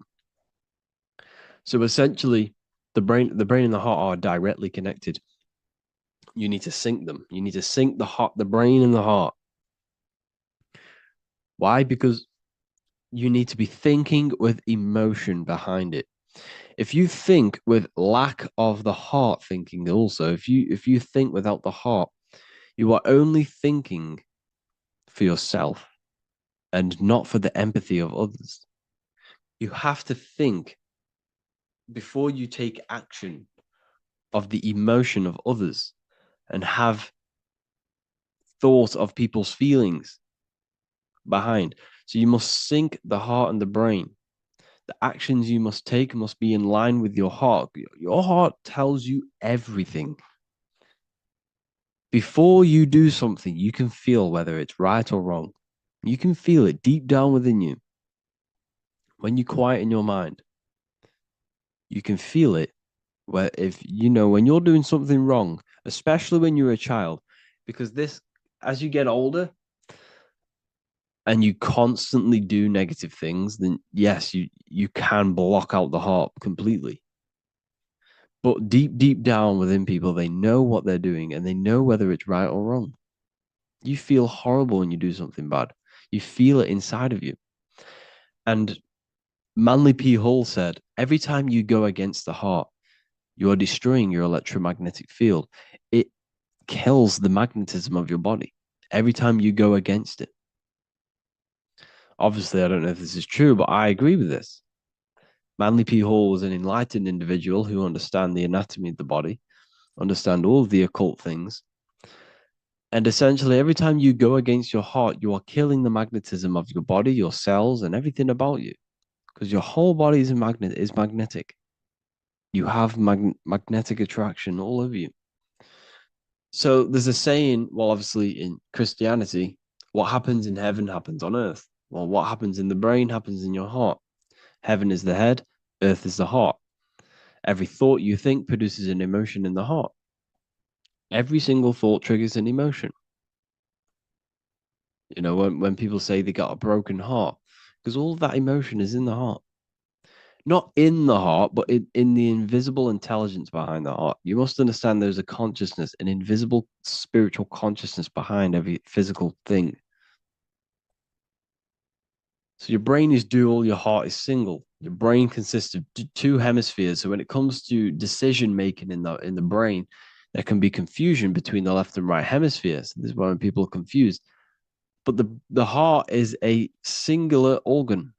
So essentially, the brain and the heart are directly connected. You need to sync them. You need to sync the brain and the heart. Why? Because you need to be thinking with emotion behind it. If you think with lack of the heart thinking also, if you think without the heart, you are only thinking for yourself and not for the empathy of others. You have to think before you take action of the emotion of others and have thought of people's feelings behind. So you must sync the heart and the brain. The actions you must take must be in line with your heart. Your heart tells you everything. Before you do something, you can feel whether it's right or wrong. You can feel it deep down within you. When you quieten your mind, you can feel it. Where if you know when you're doing something wrong, especially when you're a child, because this, as you get older and you constantly do negative things, then yes, you can block out the heart completely. But deep down within people, they know what they're doing and they know whether it's right or wrong. You feel horrible when you do something bad. You feel it inside of you. And Manly P. Hall said, every time you go against the heart, you are destroying your electromagnetic field. It kills the magnetism of your body every time you go against it. Obviously, I don't know if this is true, but I agree with this. Manly P. Hall was an enlightened individual who understands the anatomy of the body, understand all of the occult things. And essentially, every time you go against your heart, you are killing the magnetism of your body, your cells, and everything about you. Because your whole body is magnetic. You have magnetic attraction all over you. So there's a saying, well, obviously in Christianity, what happens in heaven happens on earth. Well, what happens in the brain happens in your heart. Heaven is the head, earth is the heart. Every thought you think produces an emotion in the heart. Every single thought triggers an emotion. You know, when people say they got a broken heart, because all of that emotion is in the heart. Not in the heart, but in the invisible intelligence behind the heart. You must understand there's a consciousness, an invisible spiritual consciousness behind every physical thing. So your brain is dual, your heart is single. Your brain consists of two hemispheres. So when it comes to decision making in the brain, there can be confusion between the left and right hemispheres. This is why when people are confused. But the heart is a singular organ.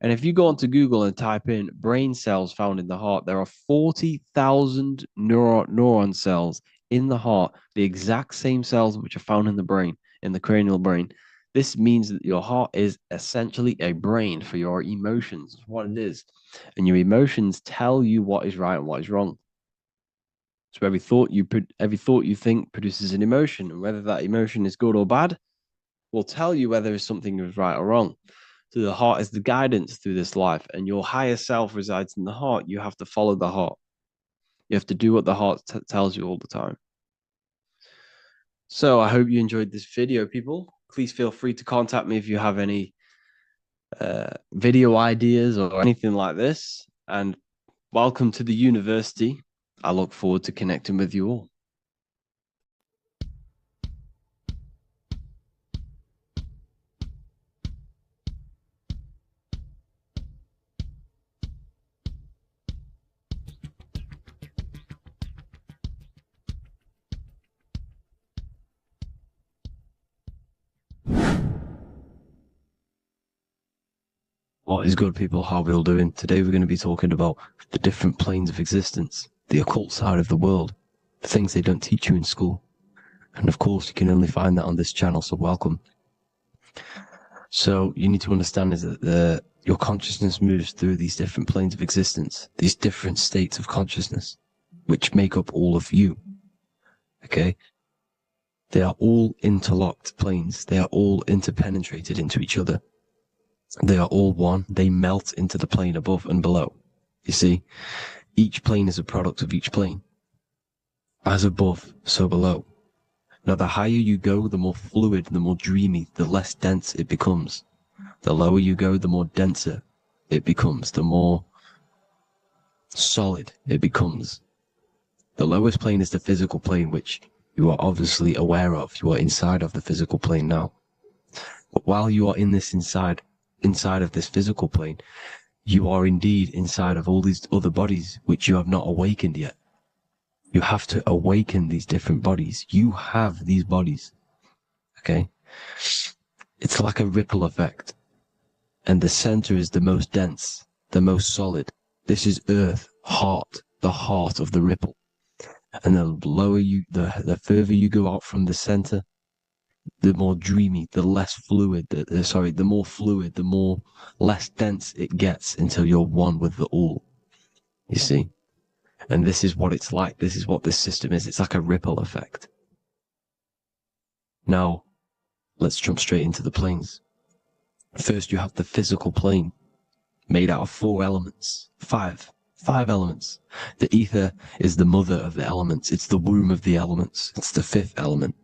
And if you go onto Google and type in brain cells found in the heart, there are 40,000 neuron cells in the heart, the exact same cells which are found in the brain, in the cranial brain. This means that your heart is essentially a brain for your emotions, what it is. And your emotions tell you what is right and what is wrong. So every thought you think produces an emotion, and whether that emotion is good or bad will tell you whether something is right or wrong. So the heart is the guidance through this life, and your higher self resides in the heart. You have to follow the heart. You have to do what the heart tells you all the time. So I hope you enjoyed this video, people. Please feel free to contact me if you have any video ideas or anything like this. And welcome to the university. I look forward to connecting with you all. What is good, people? How are we all doing? Today we're going to be talking about the different planes of existence, the occult side of the world, the things they don't teach you in school. And of course, you can only find that on this channel, so welcome. So you need to understand is that your consciousness moves through these different planes of existence, these different states of consciousness, which make up all of you. Okay? They are all interlocked planes. They are all interpenetrated into each other. They are all one. They melt into the plane above and below. You see, each plane is a product of each plane. As above, so below. Now, the higher you go, the more fluid, the more dreamy, the less dense it becomes. The lower you go, the more denser it becomes, the more solid it becomes. The lowest plane is the physical plane, which you are obviously aware of. You are inside of the physical plane now. But while you are in this inside of this physical plane, You are indeed inside of all these other bodies which you have not awakened yet. You have to awaken these different bodies. You have these bodies. Okay? It's like a ripple effect. And the center is the most dense, the most solid. This is earth, heart, the heart of the ripple. And the lower you, the further you go out from the center, the more dreamy, the less fluid, the more fluid, the more less dense it gets until you're one with the all. You see? And this is what it's like. This is what this system is. It's like a ripple effect. Now, let's jump straight into the planes. First, you have the physical plane, made out of 4 elements. Five elements. The ether is the mother of the elements. It's the womb of the elements. It's the 5th element.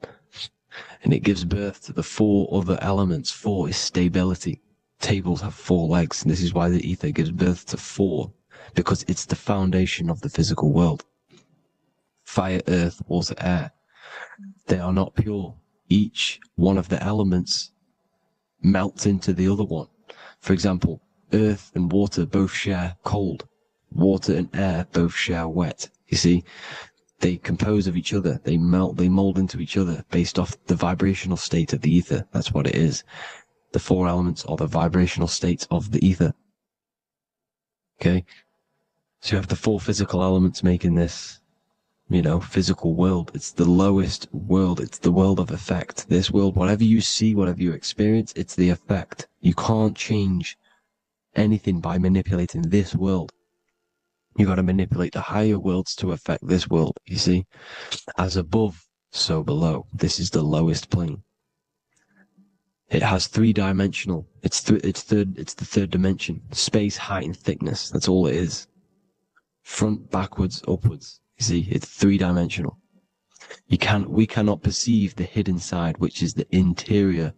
And it gives birth to the 4 other elements. 4 is stability. Tables have 4 legs, and this is why the ether gives birth to 4, because it's the foundation of the physical world. Fire, earth, water, air. They are not pure. Each one of the elements melts into the other one. For example, earth and water both share cold. Water and air both share wet. You see, they compose of each other. They melt, they mold into each other based off the vibrational state of the ether. That's what it is. The 4 elements are the vibrational states of the ether. Okay? So you have the 4 physical elements making this, physical world. It's the lowest world. It's the world of effect. This world, whatever you see, whatever you experience, it's the effect. You can't change anything by manipulating this world. You got to manipulate the higher worlds to affect this world, you see? As above, so below. This is the lowest plane. It has 3-dimensional. It's the 3rd dimension. Space, height, and thickness. That's all it is. Front, backwards, upwards. You see, it's 3-dimensional. We cannot perceive the hidden side, which is the interior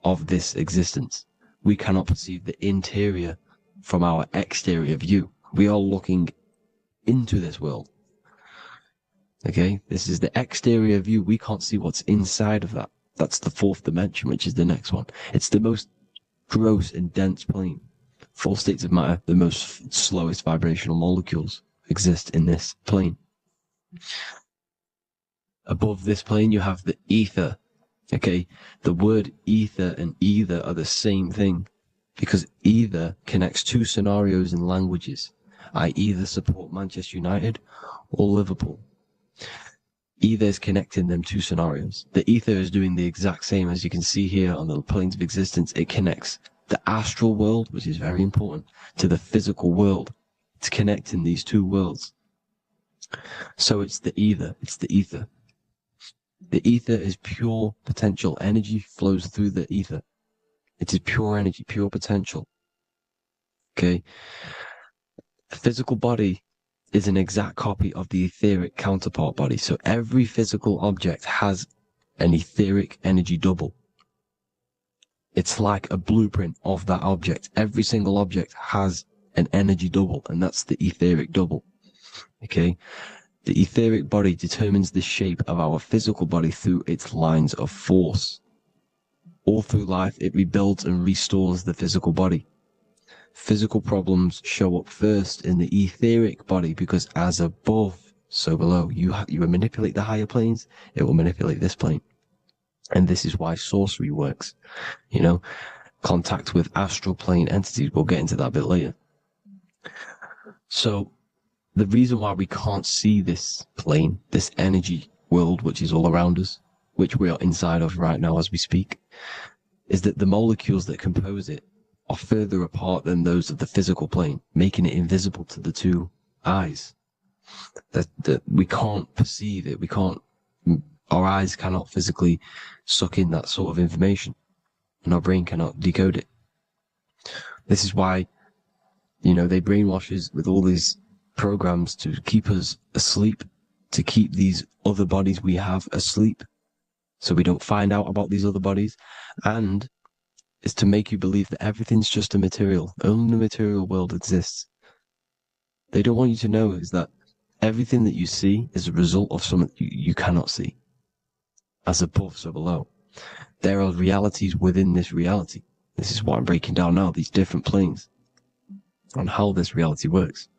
of this existence. We cannot perceive the interior from our exterior view. We are looking into this world. Okay? This is the exterior view. We can't see what's inside of that. That's the 4th dimension, which is the next one. It's the most gross and dense plane. 4 states of matter, the most slowest vibrational molecules exist in this plane. Above this plane, you have the ether. Okay? The word ether and either are the same thing, because either connects 2 scenarios in languages. I either support Manchester United or Liverpool. Either is connecting them 2 scenarios. The ether is doing the exact same, as you can see here on the planes of existence. It connects the astral world, which is very important, to the physical world. It's connecting these 2 worlds. So it's the ether. It's the ether. The ether is pure potential. Energy flows through the ether. It is pure energy, pure potential. Okay? The physical body is an exact copy of the etheric counterpart body. So every physical object has an etheric energy double. It's like a blueprint of that object. Every single object has an energy double, and that's the etheric double. Okay? The etheric body determines the shape of our physical body through its lines of force. All through life, it rebuilds and restores the physical body. Physical problems show up first in the etheric body, because as above, so below. You manipulate the higher planes, it will manipulate this plane. And this is why sorcery works. Contact with astral plane entities. We'll get into that a bit later. So, the reason why we can't see this plane, this energy world, which is all around us, which we are inside of right now as we speak, is that the molecules that compose it are further apart than those of the physical plane, making it invisible to the 2 eyes. That we can't perceive it. Our eyes cannot physically suck in that sort of information, and our brain cannot decode it. This is why, they brainwash us with all these programs to keep us asleep, to keep these other bodies we have asleep, so we don't find out about these other bodies, and is to make you believe that everything's just a material. Only the material world exists. They don't want you to know is that everything that you see is a result of something you cannot see. As above, so below. There are realities within this reality. This is what I'm breaking down now, these different planes. on how this reality works.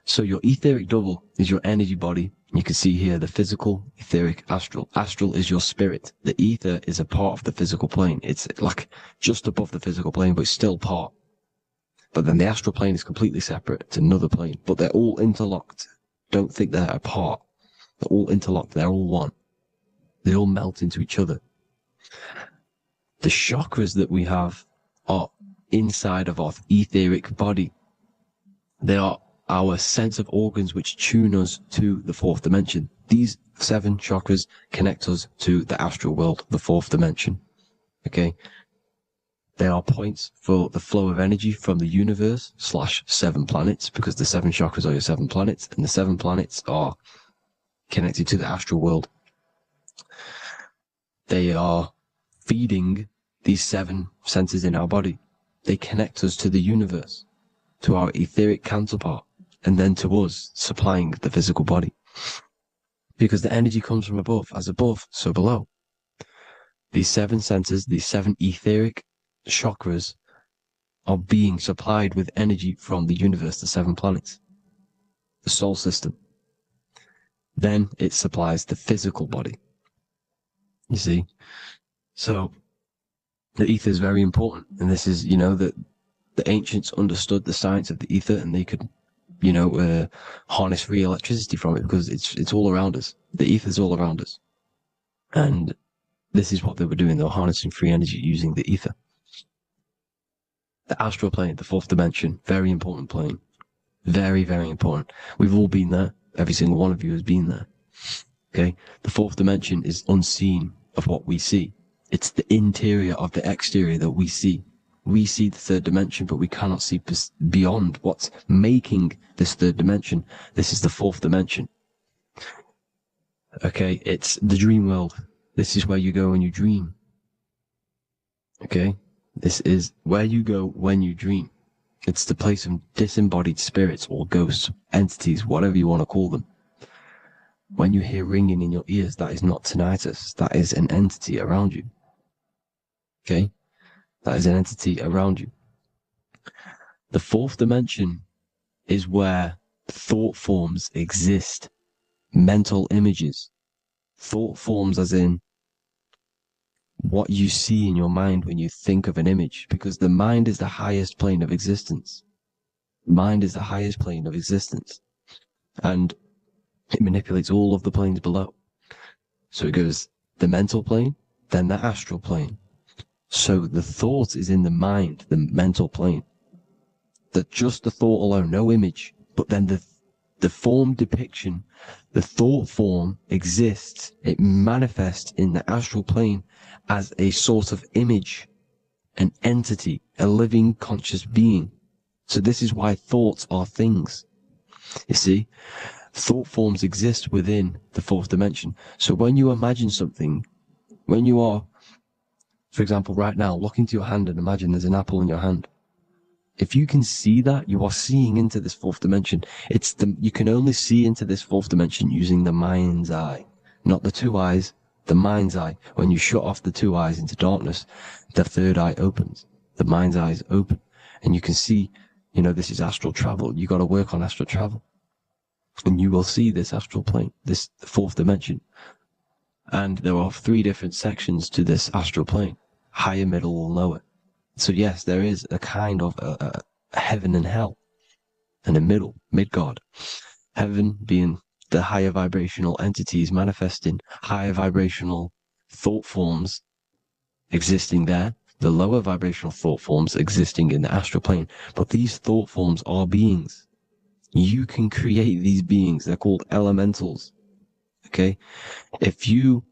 So your etheric double is your energy body. You can see here the physical, etheric, astral. Astral is your spirit. The ether is a part of the physical plane. It's like just above the physical plane, but it's still part. But then the astral plane is completely separate. It's another plane, but they're all interlocked. Don't think they're apart. They're all interlocked. They're all one. They all melt into each other. The chakras that we have are inside of our etheric body. They are our sense of organs which tune us to the fourth dimension. These 7 chakras connect us to the astral world, the fourth dimension. Okay? They are points for the flow of energy from the universe / 7 planets, because the 7 chakras are your 7 planets, and the 7 planets are connected to the astral world. They are feeding these 7 centers in our body. They connect us to the universe, to our etheric counterpart, and then to us, supplying the physical body. Because the energy comes from above. As above, so below. These 7 centers, these 7 etheric chakras, are being supplied with energy from the universe, the 7 planets, the solar system. Then it supplies the physical body. You see? So the ether is very important. And this is, that the ancients understood the science of the ether, and they could, harness free electricity from it, because it's all around us. The ether is all around us. And this is what they were doing. They were harnessing free energy using the ether. The astral plane, the fourth dimension, very important plane. Very, very important. We've all been there. Every single one of you has been there. Okay? The fourth dimension is unseen of what we see. It's the interior of the exterior that we see. We see the third dimension, but we cannot see beyond what's making this third dimension. This is the fourth dimension. Okay? It's the dream world. This is where you go when you dream. Okay? This is where you go when you dream. It's the place of disembodied spirits or ghosts, entities, whatever you want to call them. When you hear ringing in your ears, that is not tinnitus. That is an entity around you. Okay? That is an entity around you. The fourth dimension is where thought forms exist. Mental images. Thought forms as in what you see in your mind when you think of an image, because the mind is the highest plane of existence. Mind is the highest plane of existence. And it manipulates all of the planes below. So it goes the mental plane, then the astral plane. So the thought is in the mind, the mental plane. That just the thought alone, no image, but then the form depiction, the thought form exists. It manifests in the astral plane as a sort of image, an entity, a living conscious being. So this is why thoughts are things. You see, thought forms exist within the fourth dimension. So when you imagine something, when you are, for example, right now, look into your hand and imagine there's an apple in your hand. If you can see that, you are seeing into this fourth dimension. You can only see into this fourth dimension using the mind's eye, not the 2 eyes, the mind's eye. When you shut off the 2 eyes into darkness, the third eye opens. The mind's eye is open. And you can see, this is astral travel. You got to work on astral travel. And you will see this astral plane, this fourth dimension. And there are 3 different sections to this astral plane. Higher, middle, or lower. So yes, there is a kind of a heaven and hell, and a mid-God. Heaven being the higher vibrational entities manifesting higher vibrational thought forms existing there, the lower vibrational thought forms existing in the astral plane. But these thought forms are beings. You can create these beings. They're called elementals. Okay? If you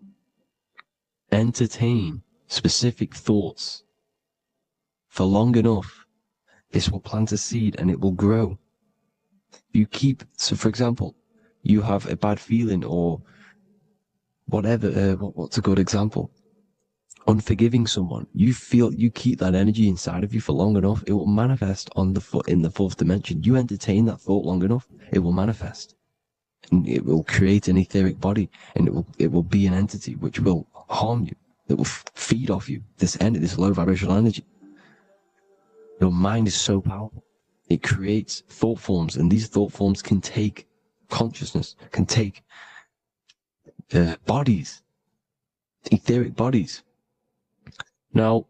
entertain specific thoughts for long enough, this will plant a seed and it will grow. So for example, you have a bad feeling or whatever, what's a good example? Unforgiving someone. You keep that energy inside of you for long enough, it will manifest in the fourth dimension. You entertain that thought long enough, it will manifest. And it will create an etheric body, and it will be an entity which will harm you. It will feed off you, this low vibrational energy. Your mind is so powerful. It creates thought forms, and these thought forms can take consciousness, can take bodies, etheric bodies. Now,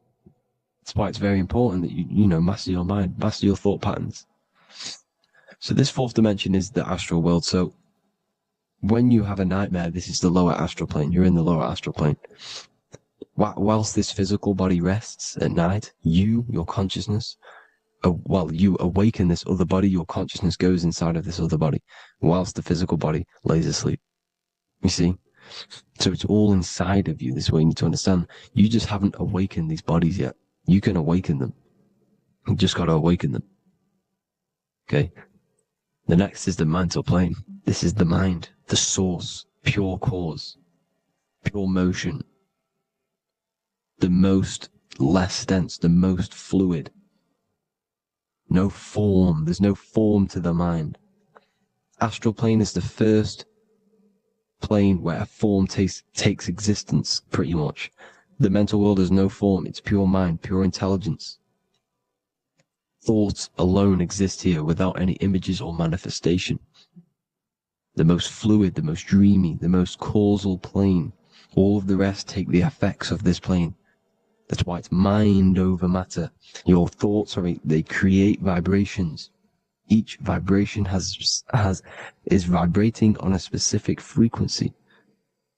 that's why it's very important that you master your mind, master your thought patterns. So this fourth dimension is the astral world. So when you have a nightmare, this is the lower astral plane. You're in the lower astral plane. Whilst this physical body rests at night, your consciousness, while you awaken this other body, your consciousness goes inside of this other body, whilst the physical body lays asleep. You see? So it's all inside of you. This is what you need to understand. You just haven't awakened these bodies yet. You can awaken them. You just got to awaken them. Okay? The next is the mental plane. This is the mind, the source, pure cause, pure motion, the most less dense, the most fluid. No form. There's no form to the mind. Astral plane is the first plane where a form takes existence, pretty much. The mental world has no form. It's pure mind, pure intelligence. Thoughts alone exist here without any images or manifestation. The most fluid, the most dreamy, the most causal plane. All of the rest take the effects of this plane. That's why it's mind over matter. Your thoughts they create vibrations. Each vibration is vibrating on a specific frequency,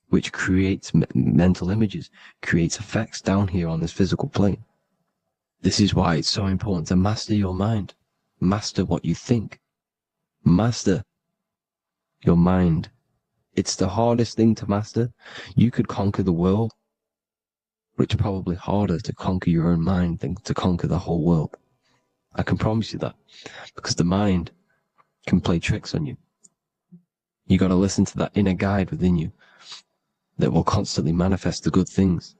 which creates mental images, creates effects down here on this physical plane. This is why it's so important to master your mind. Master what you think. Master your mind. It's the hardest thing to master. You could conquer the world, but it's probably harder to conquer your own mind than to conquer the whole world. I can promise you that, because the mind can play tricks on you. You got to listen to that inner guide within you that will constantly manifest the good things.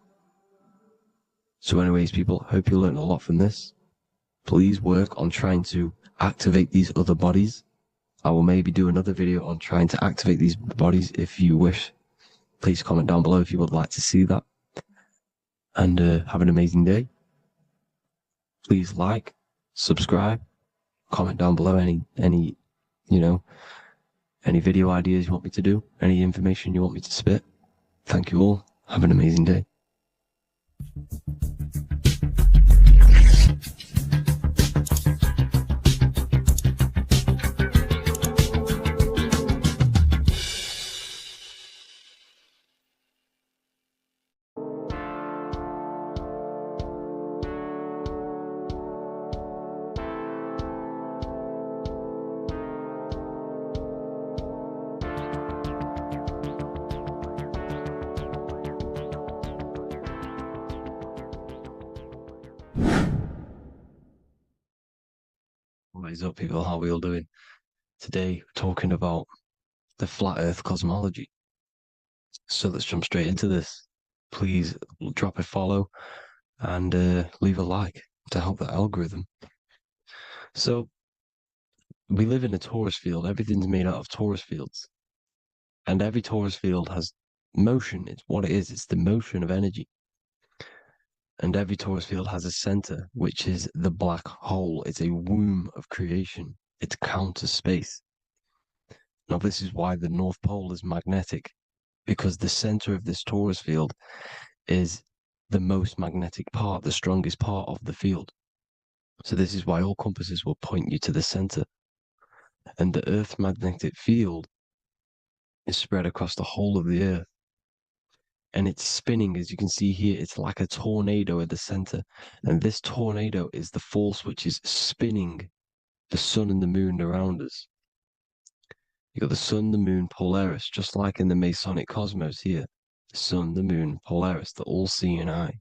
So anyways, people, hope you learned a lot from this. Please work on trying to activate these other bodies. I will maybe do another video on trying to activate these bodies if you wish. Please comment down below if you would like to see that. And have an amazing day. Please like, subscribe, comment down below any video ideas you want me to do, any information you want me to spit. Thank you all. Have an amazing day. What is up, people? How are we all doing? Today, we're talking about the flat earth cosmology. So let's jump straight into this. Please drop a follow and leave a like to help the algorithm. So we live in a torus field. Everything's made out of torus fields. And every torus field has motion. It's what it is. It's the motion of energy. And every torus field has a center, which is the black hole. It's a womb of creation. It's counter space. Now, this is why the North Pole is magnetic, because the center of this torus field is the most magnetic part, the strongest part of the field. So this is why all compasses will point you to the center. And the Earth's magnetic field is spread across the whole of the Earth. And it's spinning, as you can see here. It's like a tornado at the center. And this tornado is the force which is spinning the sun and the moon around us. You got the sun, the moon, Polaris, just like in the Masonic cosmos here. The sun, the moon, Polaris, the all-seeing eye.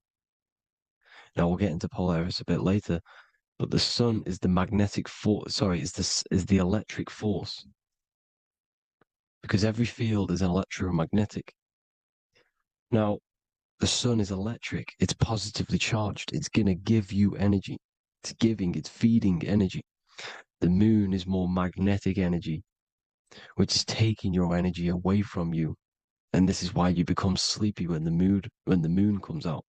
Now we'll get into Polaris a bit later, but the sun is the magnetic force. Sorry, is the electric force. Because every field is electromagnetic. Now, the sun is electric. It's positively charged. It's going to give you energy. It's feeding energy. The moon is more magnetic energy, which is taking your energy away from you. And this is why you become sleepy when the moon comes out.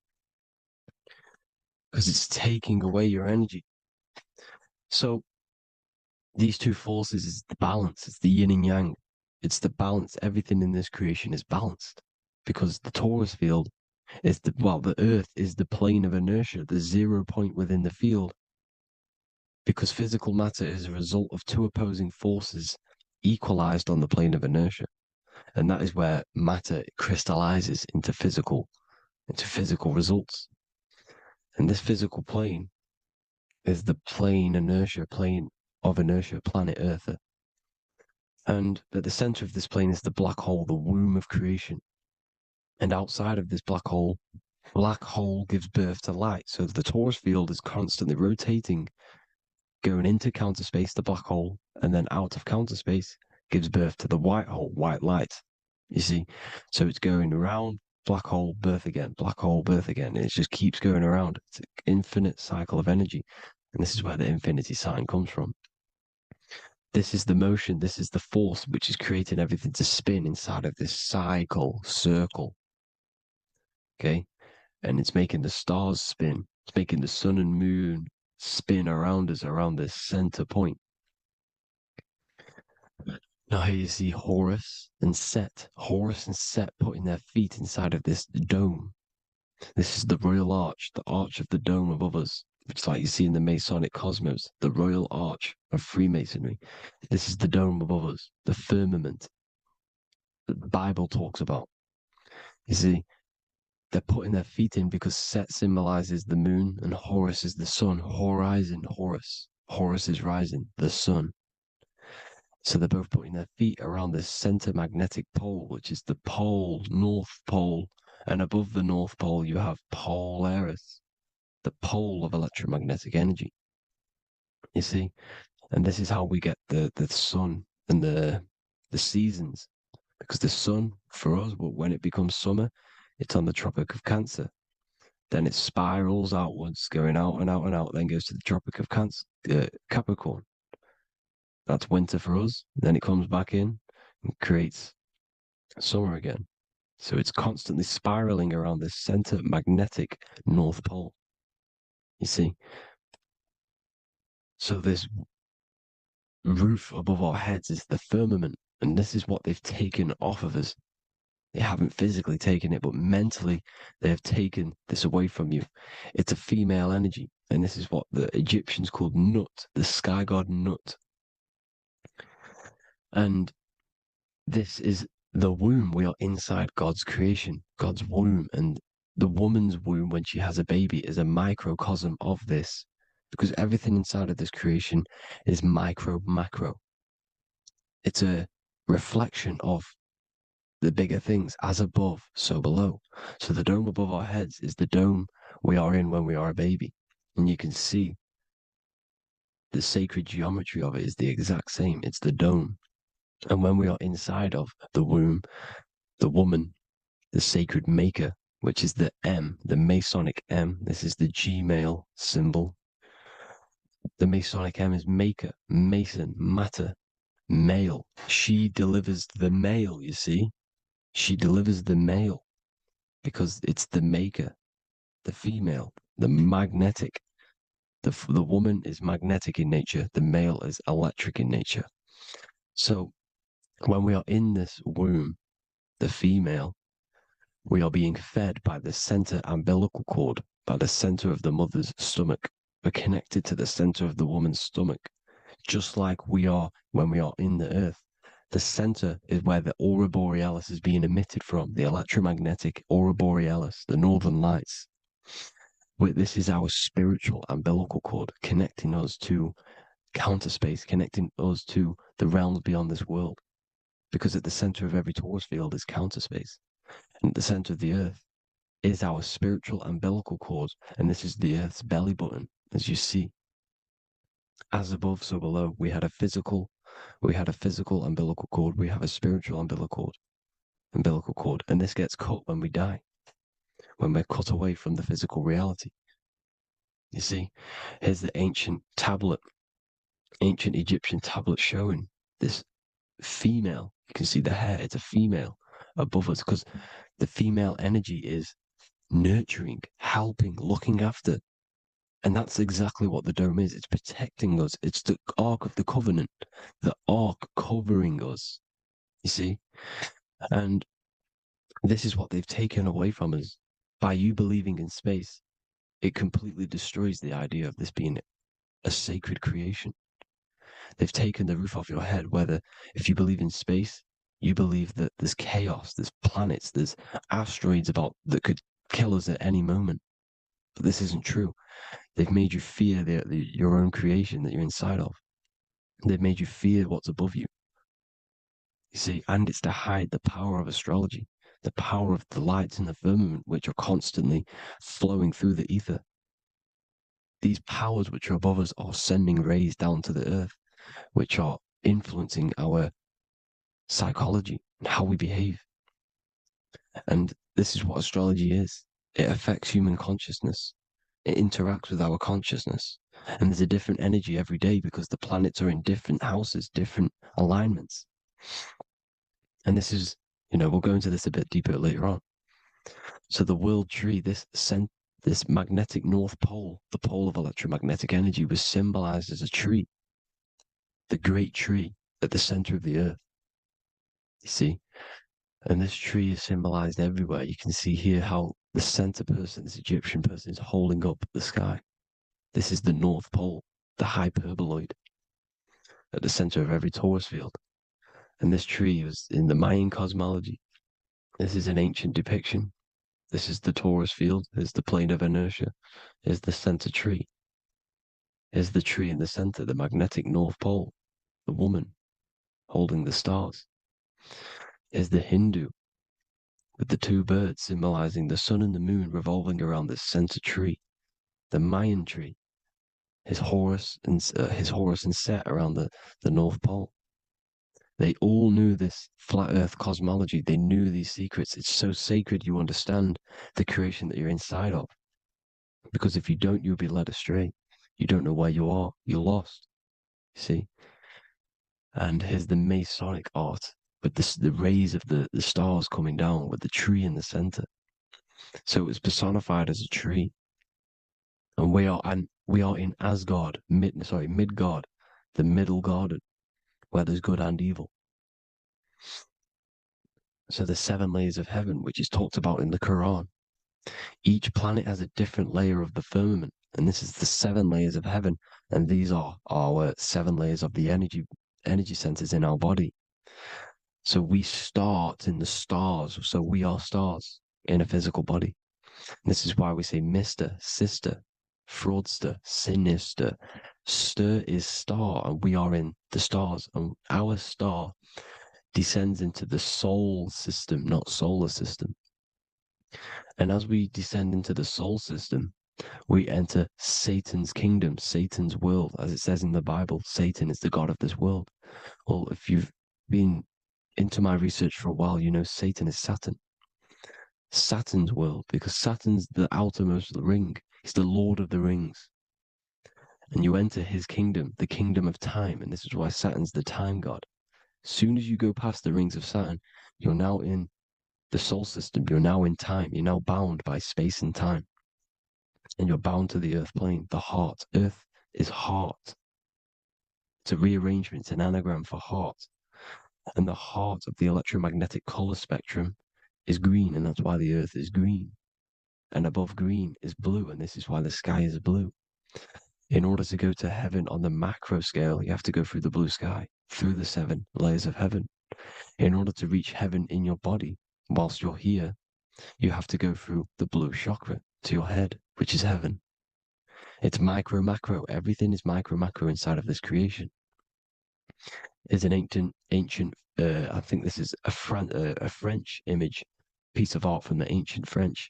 Because it's taking away your energy. So these two forces is the balance. It's the yin and yang. It's the balance. Everything in this creation is balanced because the torus field is the earth is the plane of inertia, the 0 point within the field. Because physical matter is a result of two opposing forces equalized on the plane of inertia. And that is where matter crystallizes into physical results. And this physical plane is the plane of inertia, planet Earth. And at the center of this plane is the black hole, the womb of creation. And outside of this black hole gives birth to light. So the torus field is constantly rotating, going into counter space, the black hole, and then out of counter space gives birth to the white hole, white light. You see? So it's going around, black hole, birth again, black hole, birth again. And it just keeps going around. It's an infinite cycle of energy. And this is where the infinity sign comes from. This is the motion, this is the force which is creating everything to spin inside of this circle. Okay? And it's making the stars spin. It's making the sun and moon spin around us, around this center point. Now here you see Horus and Set putting their feet inside of this dome. This is the royal arch, the arch of the dome above us, which like you see in the Masonic cosmos, the royal arch of Freemasonry. This is the dome above us, the firmament that the Bible talks about. You see, they're putting their feet in because Set symbolizes the moon and Horus is the sun. Horizon, Horus. Horus is rising, the sun. So they're both putting their feet around this center magnetic pole, which is the pole, North Pole. And above the North Pole, you have Polaris, the pole of electromagnetic energy. You see? And this is how we get the sun and the seasons. Because the sun, for us, when it becomes summer, it's on the Tropic of Cancer. Then it spirals outwards, going out and out and out, then goes to the Tropic of Capricorn. That's winter for us. Then it comes back in and creates summer again. So it's constantly spiraling around this center magnetic North Pole. You see? So this roof above our heads is the firmament, and this is what they've taken off of us. They haven't physically taken it, but mentally they have taken this away from you. It's a female energy, and this is what the Egyptians called Nut, the sky god Nut. And this is the womb. We are inside God's creation, God's womb, and the woman's womb when she has a baby is a microcosm of this, because everything inside of this creation is micro, macro. It's a reflection of the bigger things, as above, so below. So the dome above our heads is the dome we are in when we are a baby. And you can see the sacred geometry of it is the exact same. It's the dome. And when we are inside of the womb, the woman, the sacred maker, which is the M, the Masonic M. This is the Gmail symbol. The Masonic M is maker, mason, matter, male. She delivers the male, you see. She delivers the male because it's the maker, the female, the magnetic. The woman is magnetic in nature. The male is electric in nature. So when we are in this womb, the female, we are being fed by the center umbilical cord, by the center of the mother's stomach. We're connected to the center of the woman's stomach, just like we are when we are in the earth. The center is where the aurora borealis is being emitted from, the electromagnetic aurora borealis, the northern lights. This is our spiritual umbilical cord, connecting us to counter space, connecting us to the realms beyond this world. Because at the center of every torus field is counter space. And at the center of the earth is our spiritual umbilical cord. And this is the earth's belly button, as you see. As above, so below. We had a physical umbilical cord. We have a spiritual umbilical cord. And this gets cut when we die, when we're cut away from the physical reality. You see, here's the ancient Egyptian tablet showing this female. You can see the hair, it's a female above us because the female energy is nurturing, helping, looking after. And that's exactly what the dome is. It's protecting us. It's the Ark of the Covenant, the Ark covering us, you see? And this is what they've taken away from us. By you believing in space, it completely destroys the idea of this being a sacred creation. They've taken the roof off your head, whether if you believe in space, you believe that there's chaos, there's planets, there's asteroids about that could kill us at any moment. But this isn't true. They've made you fear your own creation that you're inside of. They've made you fear what's above you. You see, and it's to hide the power of astrology, the power of the lights in the firmament, which are constantly flowing through the ether. These powers which are above us are sending rays down to the earth, which are influencing our psychology and how we behave. And this is what astrology is. It affects human consciousness. It interacts with our consciousness. And there's a different energy every day because the planets are in different houses, different alignments. And this is, we'll go into this a bit deeper later on. So the world tree, this magnetic north pole, the pole of electromagnetic energy, was symbolized as a tree, the great tree at the center of the earth. You see? And this tree is symbolized everywhere. You can see here how the center person, this Egyptian person, is holding up the sky. This is the North Pole, the hyperboloid, at the center of every torus field. And this tree was in the Mayan cosmology. This is an ancient depiction. This is the torus field. Here's the plane of inertia. Here's the center tree. Here's the tree in the center, the magnetic North Pole, the woman holding the stars. Here's the Hindu with the two birds symbolizing the sun and the moon revolving around this center tree. The Mayan tree, his Horus and Set around the North Pole. They all knew this flat Earth cosmology. They knew these secrets. It's so sacred you understand the creation that you're inside of. Because if you don't, you'll be led astray. You don't know where you are. You're lost. You see? And here's the Masonic art with the rays of the stars coming down with the tree in the center. So it was personified as a tree. And we are in Asgard, Midgard, the middle garden, where there's good and evil. So the 7 layers of heaven, which is talked about in the Quran. Each planet has a different layer of the firmament, and this is the 7 layers of heaven, and these are our 7 layers of the energy centers in our body. So we start in the stars, so we are stars in a physical body. And this is why we say Mr., sister, fraudster, sinister. Stir is star, and we are in the stars, and our star descends into the soul system, not solar system. And as we descend into the soul system, we enter Satan's kingdom, Satan's world. As it says in the Bible, Satan is the god of this world. Well, if you've been into my research for a while, you know Satan is Saturn. Saturn's world, because Saturn's the outermost ring. He's the Lord of the Rings. And you enter his kingdom, the kingdom of time. And this is why Saturn's the time god. As soon as you go past the rings of Saturn, you're now in the soul system. You're now in time. You're now bound by space and time. And you're bound to the earth plane, the heart. Earth is heart. It's a rearrangement, it's an anagram for heart. And the heart of the electromagnetic color spectrum is green, and that's why the earth is green. And above green is blue, and this is why the sky is blue. In order to go to heaven on the macro scale, you have to go through the blue sky, through the 7 layers of heaven. In order to reach heaven in your body, whilst you're here, you have to go through the blue chakra to your head, which is heaven. It's micro, macro. Everything is micro, macro inside of this creation. It's an ancient. I think this is a French image, piece of art from the ancient French,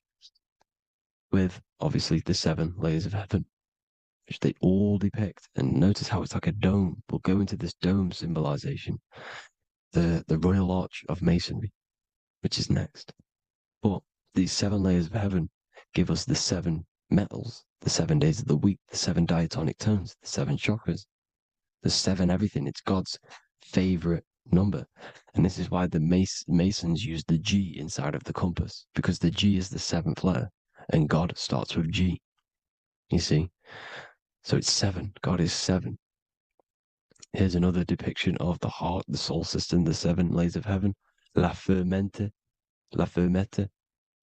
with obviously the 7 layers of heaven, which they all depict. And notice how it's like a dome. We'll go into this dome symbolization, the Royal Arch of Masonry, which is next. But these 7 layers of heaven give us the 7 metals, the 7 days of the week, the 7 diatonic tones, the 7 chakras, the 7 everything. It's God's favorite number. And this is why the Masons use the G inside of the compass, because the G is the 7th letter, and God starts with G. You see? So it's 7. God is 7. Here's another depiction of the heart, the soul system, the 7 layers of heaven. La fermente, la fermette.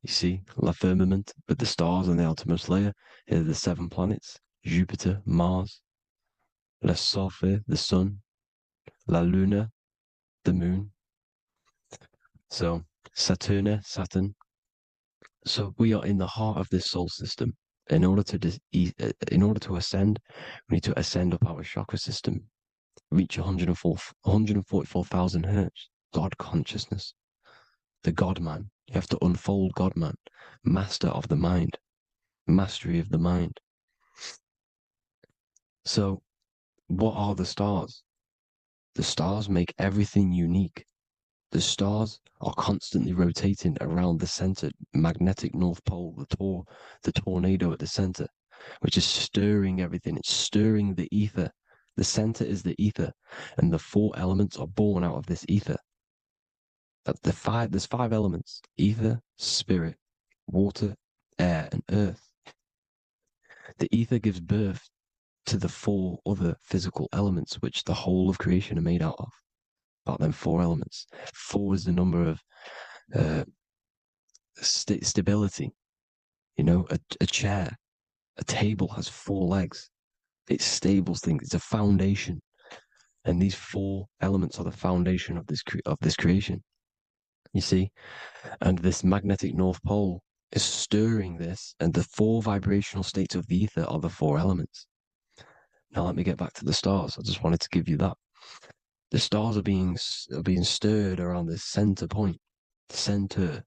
You see, la firmament, with the stars on the outermost layer. Here are the 7 planets: Jupiter, Mars, la Sophie, the sun, la luna, the moon. So Saturn. So we are in the heart of this soul system. In order to ascend, we need to ascend up our chakra system, reach 144,000 hertz, God consciousness, the God man. You have to unfold God man, master of the mind, mastery of the mind. So what are the stars? The stars make everything unique. The stars are constantly rotating around the center, magnetic North Pole, the tornado at the center, which is stirring everything. It's stirring the ether. The center is the ether, and the 4 elements are born out of this ether. There's 5 elements: ether, spirit, water, air, and earth. The ether gives birth to the 4 other physical elements, which the whole of creation are made out of. About them 4 elements. 4 is the number of stability. You know, a chair, a table has 4 legs. It stables things. It's a foundation, and these 4 elements are the foundation of this creation. You see, and this magnetic North Pole is stirring this, and the 4 vibrational states of the ether are the 4 elements. Now let me get back to the stars. I just wanted to give you that. The stars are being stirred around this center point, center.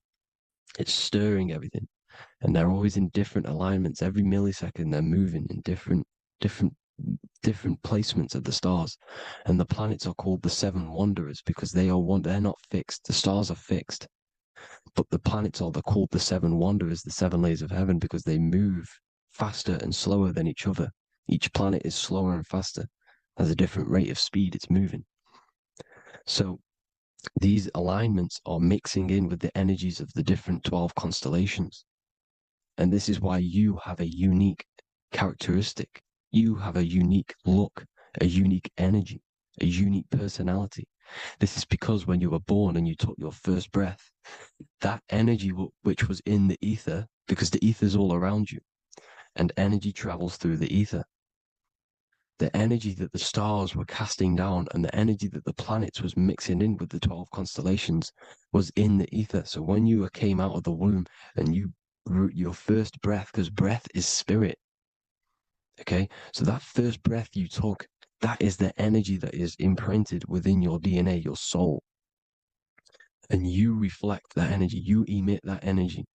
It's stirring everything, and they're always in different alignments. Every millisecond, they're moving in different placements of the stars. And the planets are called the 7 wanderers because they're not fixed. The stars are fixed, but the planets are called the 7 wanderers, the 7 layers of heaven, because they move faster and slower than each other. Each planet is slower and faster, has a different rate of speed it's moving. So these alignments are mixing in with the energies of the different 12 constellations. And this is why you have a unique characteristic. You have a unique look, a unique energy, a unique personality. This is because when you were born and you took your first breath, that energy which was in the ether, because the ether is all around you, and energy travels through the ether. The energy that the stars were casting down and the energy that the planets was mixing in with the 12 constellations was in the ether. So when you came out of the womb and your first breath, because breath is spirit, okay? So that first breath you took, that is the energy that is imprinted within your DNA, your soul. And you reflect that energy, you emit that energy.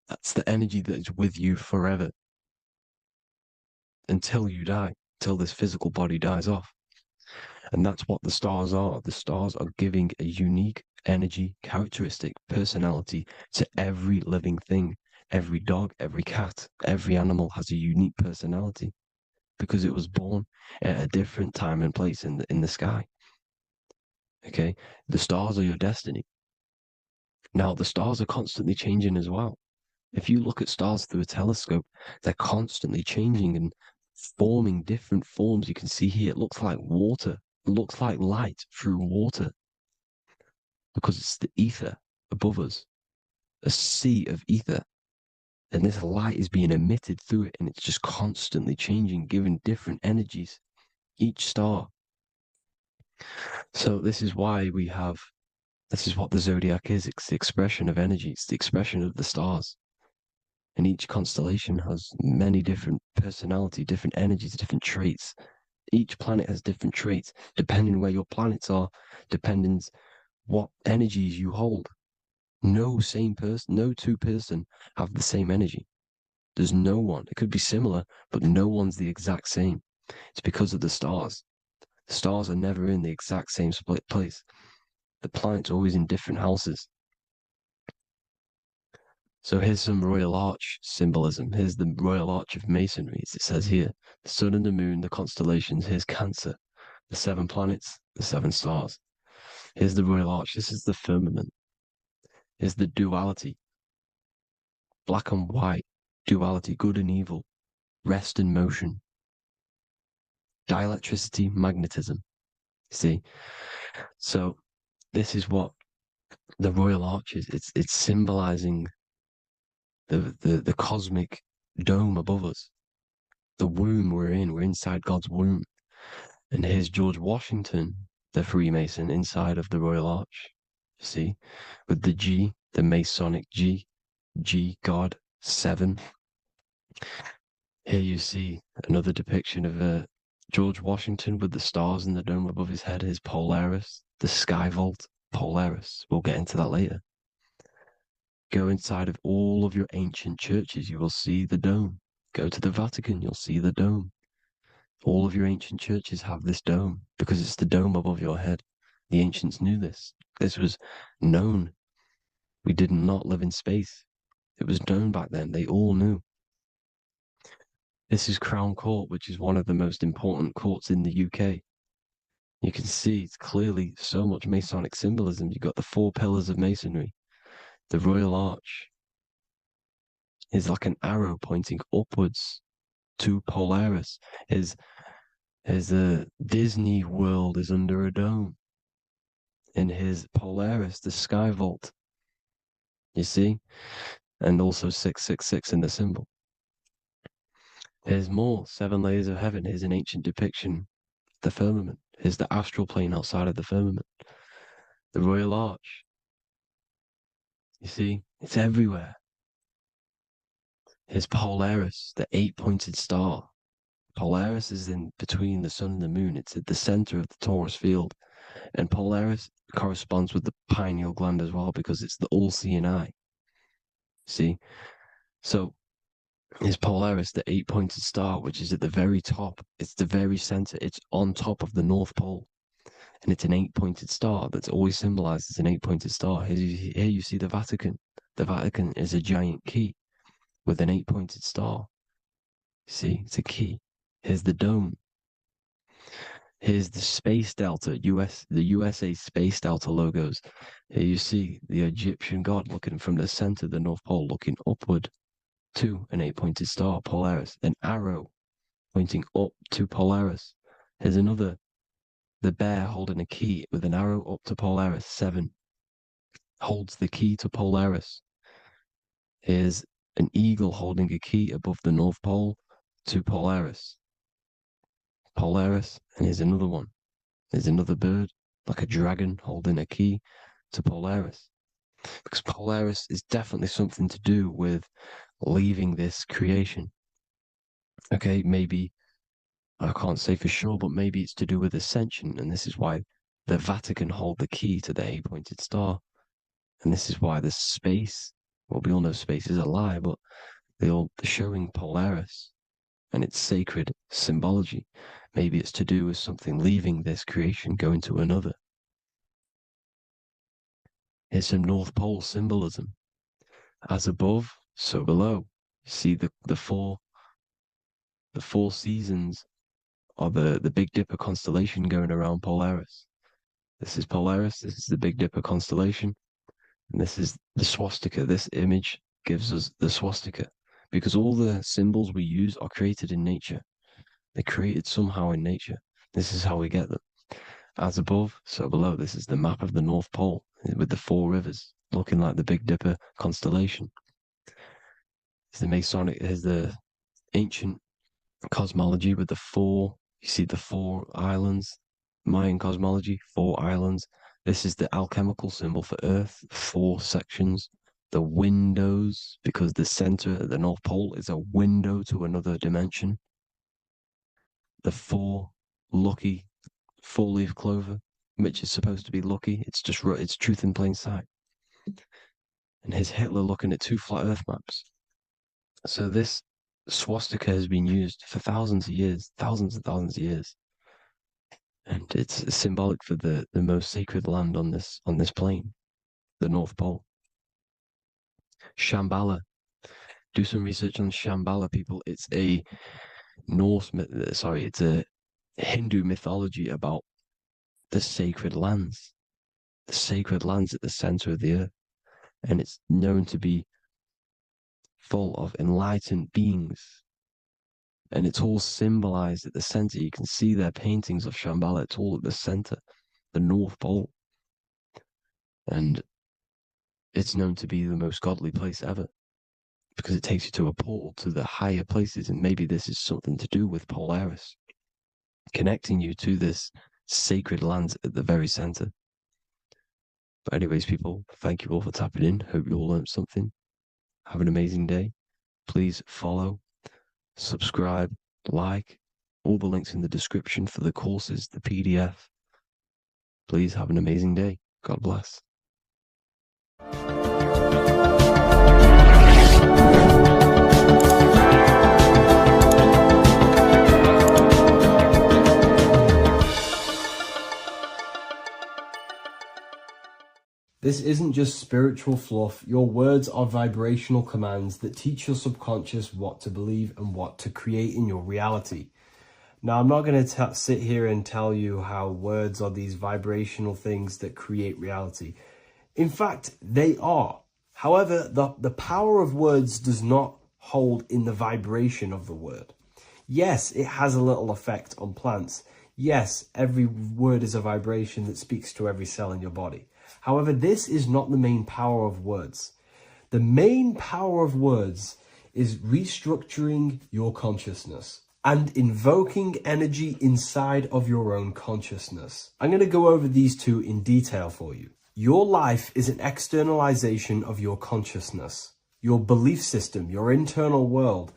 That's the energy that is with you forever until you die, till this physical body dies off. And that's what the stars are. The stars are giving a unique energy, characteristic, personality to every living thing. Every dog, every cat, every animal has a unique personality because it was born at a different time and place in the sky. Okay, the stars are your destiny. Now, the stars are constantly changing as well. If you look at stars through a telescope, they're constantly changing and forming different forms. You can see here, it looks like water. It looks like light through water because it's the ether above us, a sea of ether. And this light is being emitted through it, and it's just constantly changing, giving different energies, each star. So this is why this is what the zodiac is. It's the expression of energy. It's the expression of the stars. And each constellation has many different personality, different energies, different traits. Each planet has different traits, depending where your planets are, depending what energies you hold. No two person have the same energy. There's no one. It could be similar, but no one's the exact same. It's because of the stars. The stars are never in the exact same place. The planets are always in different houses. So here's some Royal Arch symbolism. Here's the Royal Arch of Masonry, as it says here. The sun and the moon, the constellations. Here's Cancer, the 7 planets, the 7 stars. Here's the Royal Arch. This is the firmament. Here's the duality. Black and white, duality, good and evil. rest and motion, dielectricity, magnetism. See? So this is what the Royal Arch is. It's symbolizing the cosmic dome above us. The womb we're in. We're inside God's womb. And here's George Washington, the Freemason, inside of the Royal Arch. See? With the G, the Masonic G, God, 7. Here you see another depiction of George Washington with the stars in the dome above his head, his Polaris, the sky vault, Polaris. We'll get into that later. Go inside of all of your ancient churches, you will see the dome. Go to the Vatican, you'll see the dome. All of your ancient churches have this dome because it's the dome above your head. The ancients knew this. This was known. We did not live in space. It was known back then. They all knew. This is Crown Court, which is one of the most important courts in the UK. You can see it's clearly so much Masonic symbolism. You've got the 4 pillars of Masonry. The Royal Arch is like an arrow pointing upwards to Polaris. His Disney World is under a dome. In his Polaris, the sky vault. You see? And also 666 in the symbol. Here's more 7 layers of heaven. Here's an ancient depiction. The firmament. Here's the astral plane outside of the firmament. The Royal Arch. You see? It's everywhere. Here's Polaris, the 8-pointed star. Polaris is in between the sun and the moon. It's at the center of the Taurus field. And Polaris corresponds with the pineal gland as well because it's the all-seeing eye. See? So is Polaris, the 8-pointed star, which is at the very top. It's the very center. It's on top of the North Pole. And it's an 8-pointed star that's always symbolized as an 8-pointed star. Here you see the Vatican. The Vatican is a giant key with an 8-pointed star. See, it's a key. Here's the dome. Here's the Space Delta, the USA Space Delta logos. Here you see the Egyptian god looking from the center of the North Pole, looking upward to an 8-pointed star, Polaris. An arrow pointing up to Polaris. Here's another, the bear holding a key with an arrow up to Polaris. 7 holds the key to Polaris. Here's an eagle holding a key above the North Pole to Polaris. Polaris, and here's another one. There's another bird, like a dragon, holding a key to Polaris. Because Polaris is definitely something to do with leaving this creation. Okay, maybe, I can't say for sure, but maybe it's to do with ascension, and this is why the Vatican hold the key to the 8-pointed star. And this is why the space, well, we all know space is a lie, but they're showing Polaris and its sacred symbology. Maybe it's to do with something leaving this creation, going to another. Here's some North Pole symbolism. As above, so below. See the four seasons of the Big Dipper constellation going around Polaris. This is Polaris, this is the Big Dipper constellation, and this is the swastika. This image gives us the swastika, because all the symbols we use are created in nature. They're created somehow in nature. This is how we get them. As above, so below. This is the map of the North Pole with the 4 rivers, looking like the Big Dipper constellation. It's the Masonic, here's the ancient cosmology with the 4, you see the 4 islands, Mayan cosmology, 4 islands. This is the alchemical symbol for Earth, 4 sections. The windows, because the center of the North Pole is a window to another dimension. The 4 lucky 4-leaf clover, which is supposed to be lucky. It's just it's truth in plain sight. And here's Hitler looking at 2 flat Earth maps. So this swastika has been used for thousands of years, thousands and thousands of years, and it's symbolic for the most sacred land on this plane, the North Pole. Shambhala. Do some research on Shambhala, people. It's a it's a Hindu mythology about the sacred lands at the center of the earth, and it's known to be full of enlightened beings And it's all symbolized at the center. You can see their paintings of Shambhala. It's all at the center, the North Pole. And it's known to be the most godly place ever because it takes you to a portal to the higher places. And maybe this is something to do with Polaris, connecting you to this sacred land at the very center. But anyways, people, thank you all for tapping in. Hope you all learned something. Have an amazing day. Please follow, subscribe, like, all the links in the description for the courses, the PDF. Please have an amazing day. God bless. This isn't just spiritual fluff. Your words are vibrational commands that teach your subconscious what to believe and what to create in your reality. Now, I'm not going to sit here and tell you how words are these vibrational things that create reality. In fact, they are. However, the power of words does not hold in the vibration of the word. Yes, it has a little effect on plants. Yes, every word is a vibration that speaks to every cell in your body. However, this is not the main power of words. The main power of words is restructuring your consciousness and invoking energy inside of your own consciousness. I'm going to go over these two in detail for you. Your life is an externalization of your consciousness. Your belief system, your internal world,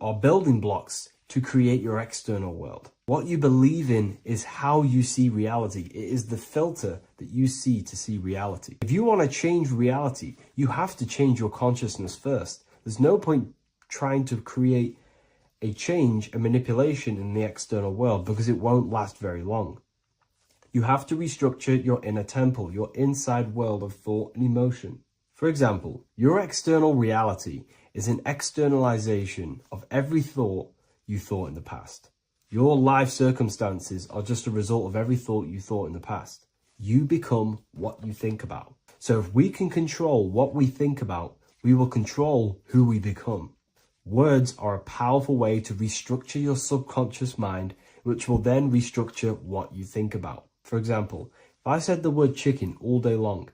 are building blocks to create your external world. What you believe in is how you see reality. It is the filter that you see to see reality. If you want to change reality, you have to change your consciousness first. There's no point trying to create a change, a manipulation in the external world, because it won't last very long. You have to restructure your inner temple, your inside world of thought and emotion. For example, your external reality is an externalization of every thought you thought in the past. Your life circumstances are just a result of every thought you thought in the past. You become what you think about. So if we can control what we think about, we will control who we become. Words are a powerful way to restructure your subconscious mind, which will then restructure what you think about. For example, if I said the word chicken all day long,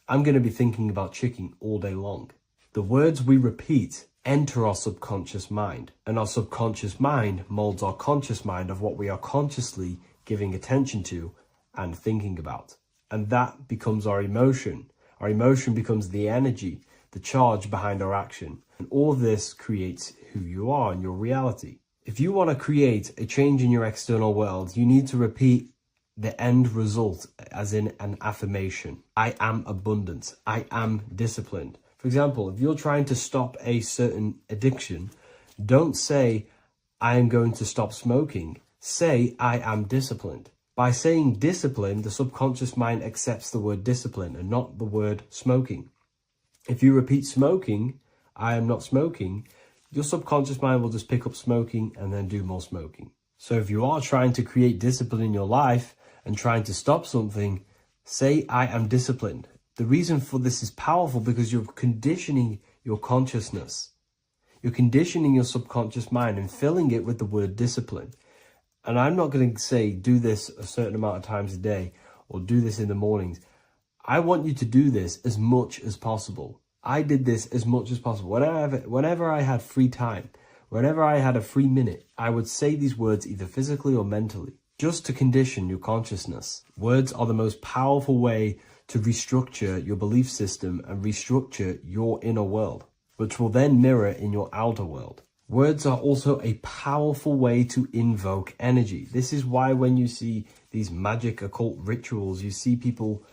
I'm going to be thinking about chicken all day long. The words we repeat enter our subconscious mind, and our subconscious mind molds our conscious mind of what we are consciously giving attention to and thinking about. And that becomes our emotion. Our emotion becomes the energy, the charge behind our action. And all of this creates who you are and your reality. If you want to create a change in your external world, you need to repeat the end result as in an affirmation. I am abundant. I am disciplined. For example, if you're trying to stop a certain addiction, don't say, I am going to stop smoking. Say, I am disciplined. By saying discipline, the subconscious mind accepts the word discipline and not the word smoking. If you repeat smoking, I am not smoking, your subconscious mind will just pick up smoking and then do more smoking. So if you are trying to create discipline in your life and trying to stop something, say, I am disciplined. The reason for this is powerful because you're conditioning your consciousness. You're conditioning your subconscious mind and filling it with the word discipline. And I'm not going to say do this a certain amount of times a day or do this in the mornings. I want you to do this as much as possible. I did this as much as possible. Whenever I had free time, whenever I had a free minute, I would say these words either physically or mentally, just to condition your consciousness. Words are the most powerful way to restructure your belief system and restructure your inner world, which will then mirror in your outer world. Words are also a powerful way to invoke energy. This is why when you see these magic occult rituals, you see people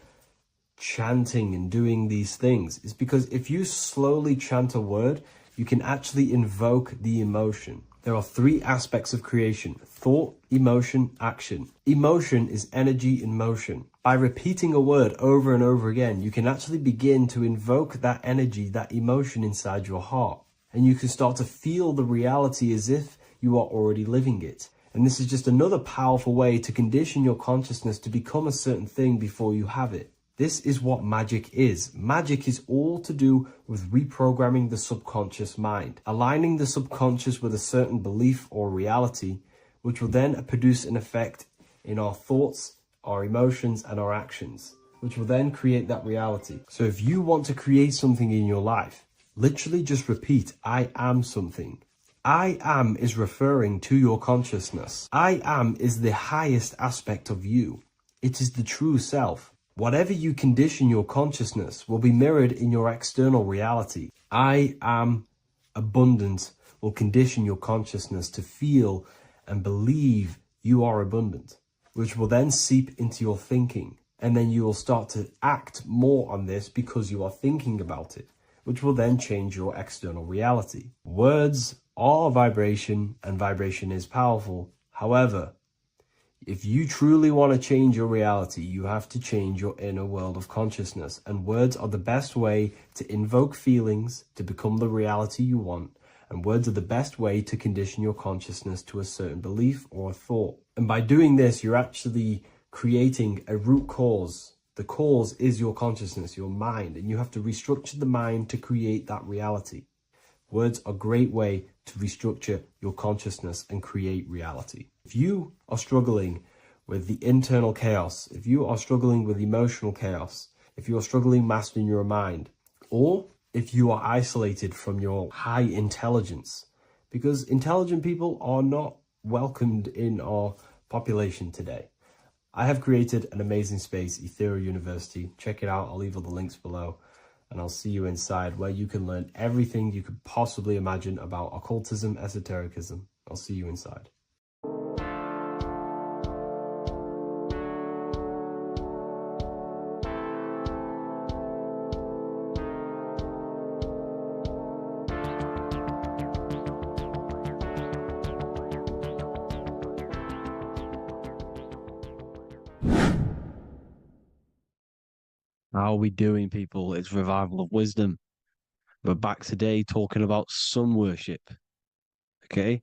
chanting and doing these things. It's because if you slowly chant a word, you can actually invoke the emotion. There are three aspects of creation: thought, emotion, action. Emotion is energy in motion. By repeating a word over and over again, you can actually begin to invoke that energy, that emotion inside your heart. And you can start to feel the reality as if you are already living it. And this is just another powerful way to condition your consciousness to become a certain thing before you have it. This is what magic is. Magic is all to do with reprogramming the subconscious mind, aligning the subconscious with a certain belief or reality, which will then produce an effect in our thoughts, our emotions, and our actions, which will then create that reality. So if you want to create something in your life, literally just repeat, I am something. I am is referring to your consciousness. I am is the highest aspect of you. It is the true self. Whatever you condition your consciousness will be mirrored in your external reality. I am abundant will condition your consciousness to feel and believe you are abundant, which will then seep into your thinking. And then you will start to act more on this because you are thinking about it, which will then change your external reality. Words are vibration, and vibration is powerful. However, if you truly want to change your reality, you have to change your inner world of consciousness. And words are the best way to invoke feelings to become the reality you want. And words are the best way to condition your consciousness to a certain belief or a thought. And by doing this, you're actually creating a root cause. The cause is your consciousness, your mind, and you have to restructure the mind to create that reality. Words are a great way to restructure your consciousness and create reality. If you are struggling with the internal chaos, if you are struggling with emotional chaos, if you are struggling mastering your mind, or if you are isolated from your high intelligence, because intelligent people are not welcomed in our population today. I have created an amazing space, Ethereal University. Check it out. I'll leave all the links below. And I'll see you inside, where you can learn everything you could possibly imagine about occultism, esotericism. I'll see you inside. How are we doing, people? It's Revival of Wisdom. We're back today talking about sun worship. Okay?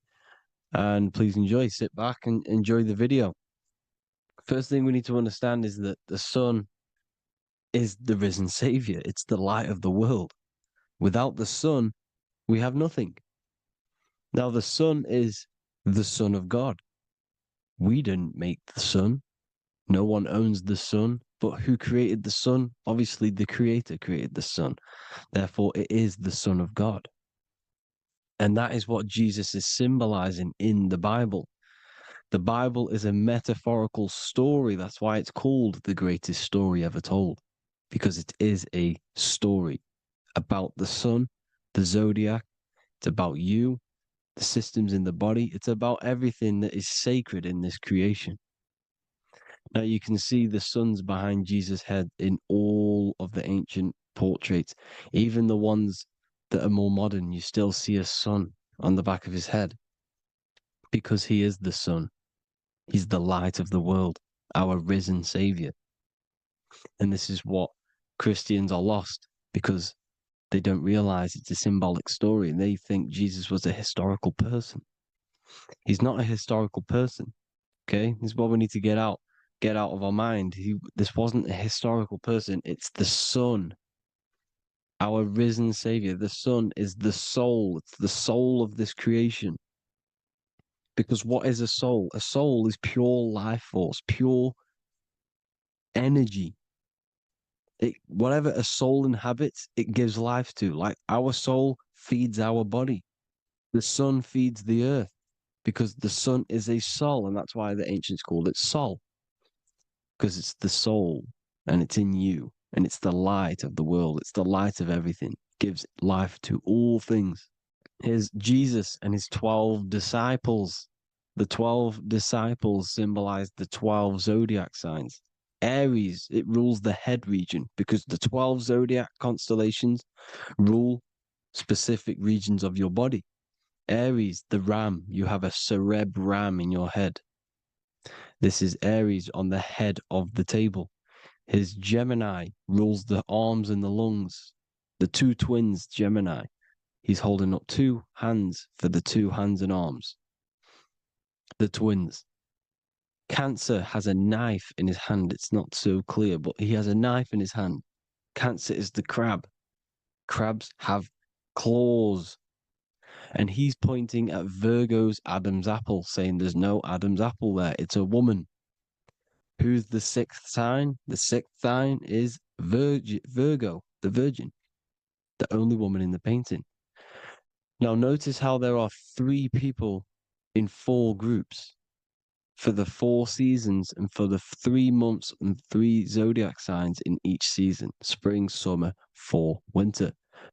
And please enjoy, sit back and enjoy the video. First thing we need to understand is that the sun is the risen savior. It's the light of the world. Without the sun, we have nothing. Now, the sun is the Son of God. We didn't make the sun. No one owns the sun. But who created the sun? Obviously, the Creator created the sun. Therefore, it is the Son of God. And that is what Jesus is symbolizing in the Bible. The Bible is a metaphorical story. That's why it's called the greatest story ever told, because it is a story about the sun, the zodiac. It's about you, the systems in the body. It's about everything that is sacred in this creation. Now you can see the suns behind Jesus' head in all of the ancient portraits, even the ones that are more modern. You still see a sun on the back of his head because he is the sun. He's the light of the world, our risen savior. And this is what Christians are lost because they don't realize it's a symbolic story and they think Jesus was a historical person. He's not a historical person. Okay, this is what we need to get out of our mind. This wasn't a historical person. It's the Son, our risen Savior. The Son is the soul. It's the soul of this creation. Because what is a soul? A soul is pure life force, pure energy. Whatever a soul inhabits, it gives life to. Like our soul feeds our body. The sun feeds the earth because the sun is a soul, and that's why the ancients called it Sol. Because it's the soul and it's in you and it's the light of the world. It's the light of everything. It gives life to all things. Here's Jesus and his 12 disciples. The 12 disciples symbolize the 12 zodiac signs. Aries, it rules the head region because the 12 zodiac constellations rule specific regions of your body. Aries, the ram, you have a cerebrum in your head. This is Aries on the head of the table. His Gemini rules the arms and the lungs. The two twins, Gemini. He's holding up two hands for the two hands and arms. The twins. Cancer has a knife in his hand. It's not so clear, but he has a knife in his hand. Cancer is the crab. Crabs have claws. And he's pointing at Virgo's Adam's apple, saying there's no Adam's apple there. It's a woman. Who's the sixth sign? The sixth sign is Virgo, the Virgin, the only woman in the painting. Now, notice how there are 3 people in 4 groups for the 4 seasons and for the 3 months and 3 zodiac signs in each season: spring, summer, fall, winter.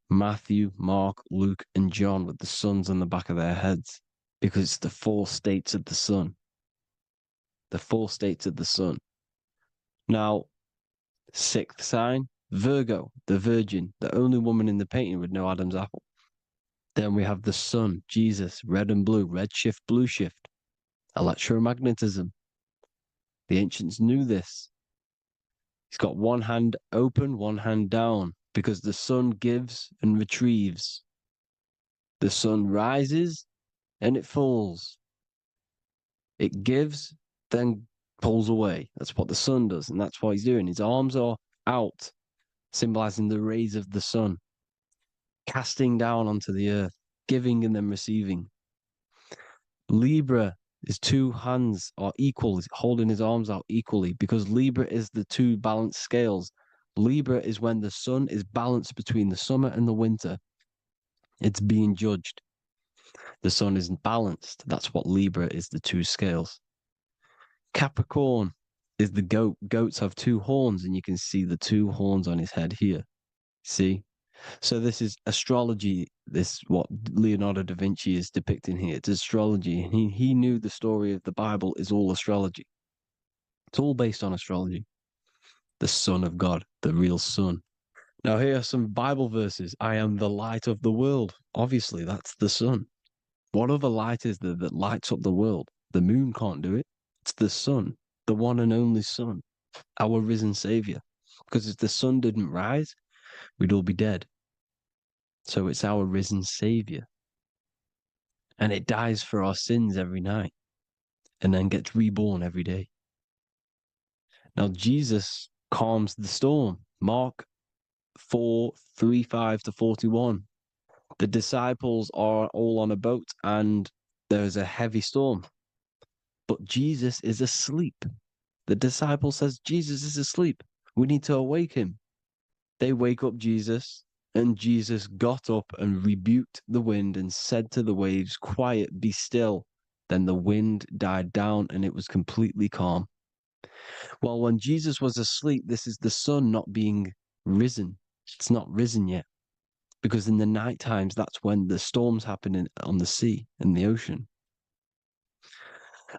Matthew, Mark, Luke, and John with the suns on the back of their heads, because it's the 4 states of the sun. The 4 states of the sun. Now, 6th sign, Virgo, the Virgin, the only woman in the painting with no Adam's apple. Then we have the sun, Jesus, red and blue, red shift, blue shift, electromagnetism. The ancients knew this. He's got one hand open, one hand down, because the sun gives and retrieves. The sun rises and it falls. It gives, then pulls away. That's what the sun does, and that's what he's doing. His arms are out, symbolizing the rays of the sun, casting down onto the earth, giving and then receiving. Libra, his 2 hands are equal, he's holding his arms out equally, because Libra is the 2 balanced scales. Libra is when the sun is balanced between the summer and the winter. It's being judged. The sun isn't balanced. That's what Libra is, the 2 scales. Capricorn is the goat. Goats have 2 horns, and you can see the 2 horns on his head here. See? So this is astrology. This what Leonardo da Vinci is depicting here. It's astrology. He knew the story of the Bible is all astrology. It's all based on astrology. The Son of God, the real sun. Now here are some Bible verses. I am the light of the world. Obviously, that's the sun. What other light is there that lights up the world? The moon can't do it. It's the sun, the one and only sun, our risen Savior. Because if the sun didn't rise, we'd all be dead. So it's our risen Savior. And it dies for our sins every night and then gets reborn every day. Now, Jesus calms the storm. Mark 4:35-41. The disciples are all on a boat and there's a heavy storm. But Jesus is asleep. The disciple says, Jesus is asleep. We need to awake him. They wake up Jesus, and Jesus got up and rebuked the wind and said to the waves, quiet, be still. Then the wind died down and it was completely calm. Well, when Jesus was asleep, this is the sun not being risen. It's not risen yet. Because in the night times, that's when the storms happen on the sea, in the ocean.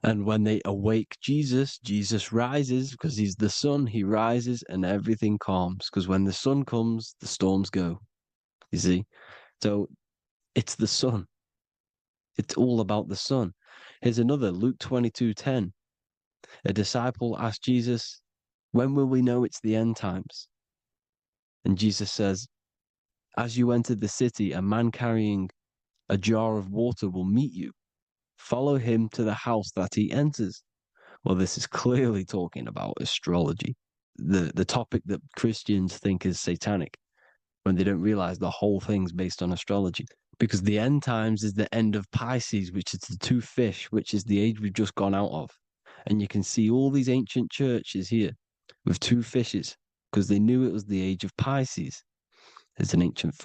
And when they awake Jesus, Jesus rises because he's the sun. He rises and everything calms. Because when the sun comes, the storms go. You see? So it's the sun. It's all about the sun. Here's another, Luke 22:10. A disciple asked Jesus, when will we know it's the end times? And Jesus says, as you enter the city, a man carrying a jar of water will meet you. Follow him to the house that he enters. Well, this is clearly talking about astrology, the topic that Christians think is satanic, when they don't realize the whole thing's based on astrology. Because the end times is the end of Pisces, which is the 2 fish, which is the age we've just gone out of. And you can see all these ancient churches here with 2 fishes, because they knew it was the age of Pisces. There's an ancient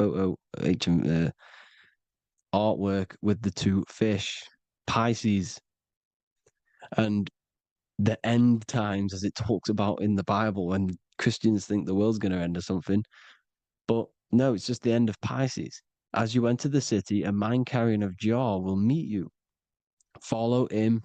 artwork with the 2 fish, Pisces. And the end times, as it talks about in the Bible, when Christians think the world's going to end or something. But no, it's just the end of Pisces. As you enter the city, a man carrying a jar will meet you. Follow him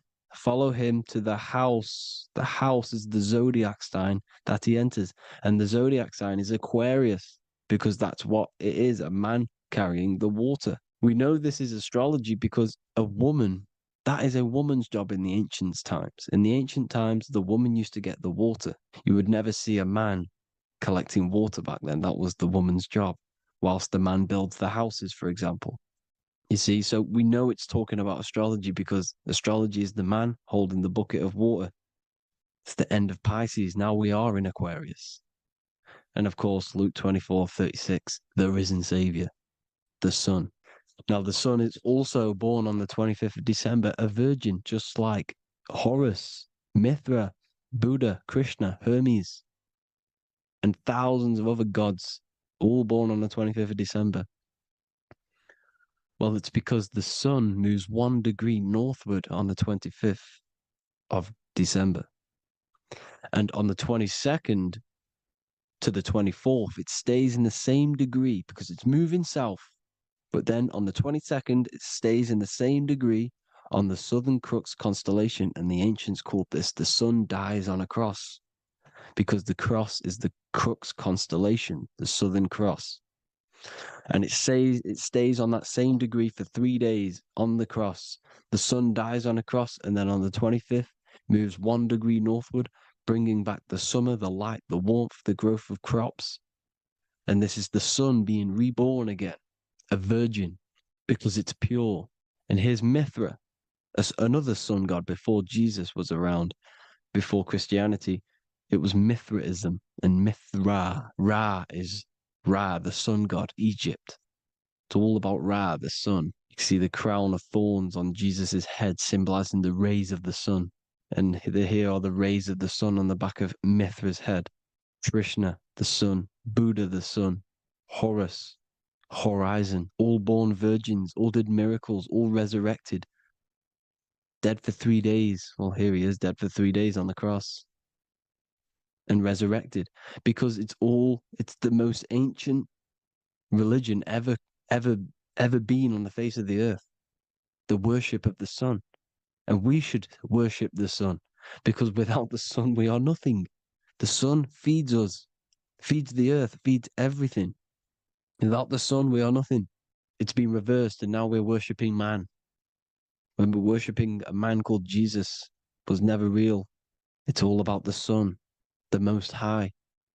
to the house. The house is the zodiac sign that he enters. And the zodiac sign is Aquarius, because that's what it is, a man carrying the water. We know this is astrology because a woman, that is a woman's job in the ancient times. In the ancient times, the woman used to get the water. You would never see a man collecting water back then. That was the woman's job, whilst the man builds the houses, for example. You see, so we know it's talking about astrology because astrology is the man holding the bucket of water. It's the end of Pisces. Now we are in Aquarius. And of course, Luke 24:36, the risen Savior, the Son. Now, the Son is also born on the 25th of December, a virgin, just like Horus, Mithra, Buddha, Krishna, Hermes, and thousands of other gods, all born on the 25th of December. Well, it's because the sun moves 1 degree northward on the 25th of December. And on the 22nd to the 24th, it stays in the same degree because it's moving south. But then on the 22nd, it stays in the same degree on the Southern Crux constellation. And the ancients called this the sun dies on a cross because the cross is the Crux constellation, the Southern Cross. And it stays on that same degree for 3 days on the cross. The sun dies on a cross, and then on the 25th, moves 1 degree northward, bringing back the summer, the light, the warmth, the growth of crops. And this is the sun being reborn again, a virgin, because it's pure. And here's Mithra, another sun god before Jesus was around, before Christianity. It was Mithraism, and Mithra, Ra is Ra, the sun god, Egypt. It's all about Ra, the sun. You can see the crown of thorns on Jesus' head, symbolizing the rays of the sun. And here are the rays of the sun on the back of Mithra's head. Krishna, the sun. Buddha, the sun. Horus, horizon. All born virgins, all did miracles, all resurrected. Dead for 3 days. Well, here he is, dead for 3 days on the cross. And resurrected. Because it's the most ancient religion ever been on the face of the earth. The worship of the sun. And we should worship the sun, because without the sun we are nothing. The sun feeds us, feeds the earth, feeds everything. Without the sun we are nothing. It's been reversed, and now we're worshipping man. When we're worshipping a man called Jesus, was never real. It's all about the sun, the most high,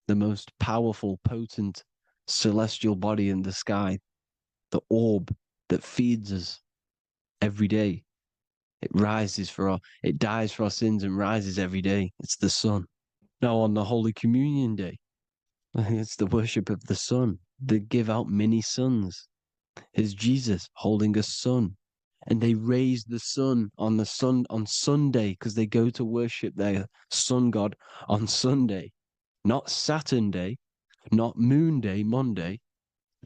the most powerful, potent, celestial body in the sky, the orb that feeds us every day. It dies for our sins and rises every day. It's the sun. Now on the Holy Communion Day, it's the worship of the sun. They give out many suns. Here's Jesus holding a sun. And they raise the sun on Sunday, because they go to worship their sun god on Sunday. Not Saturn Day, not Moon Day, Monday,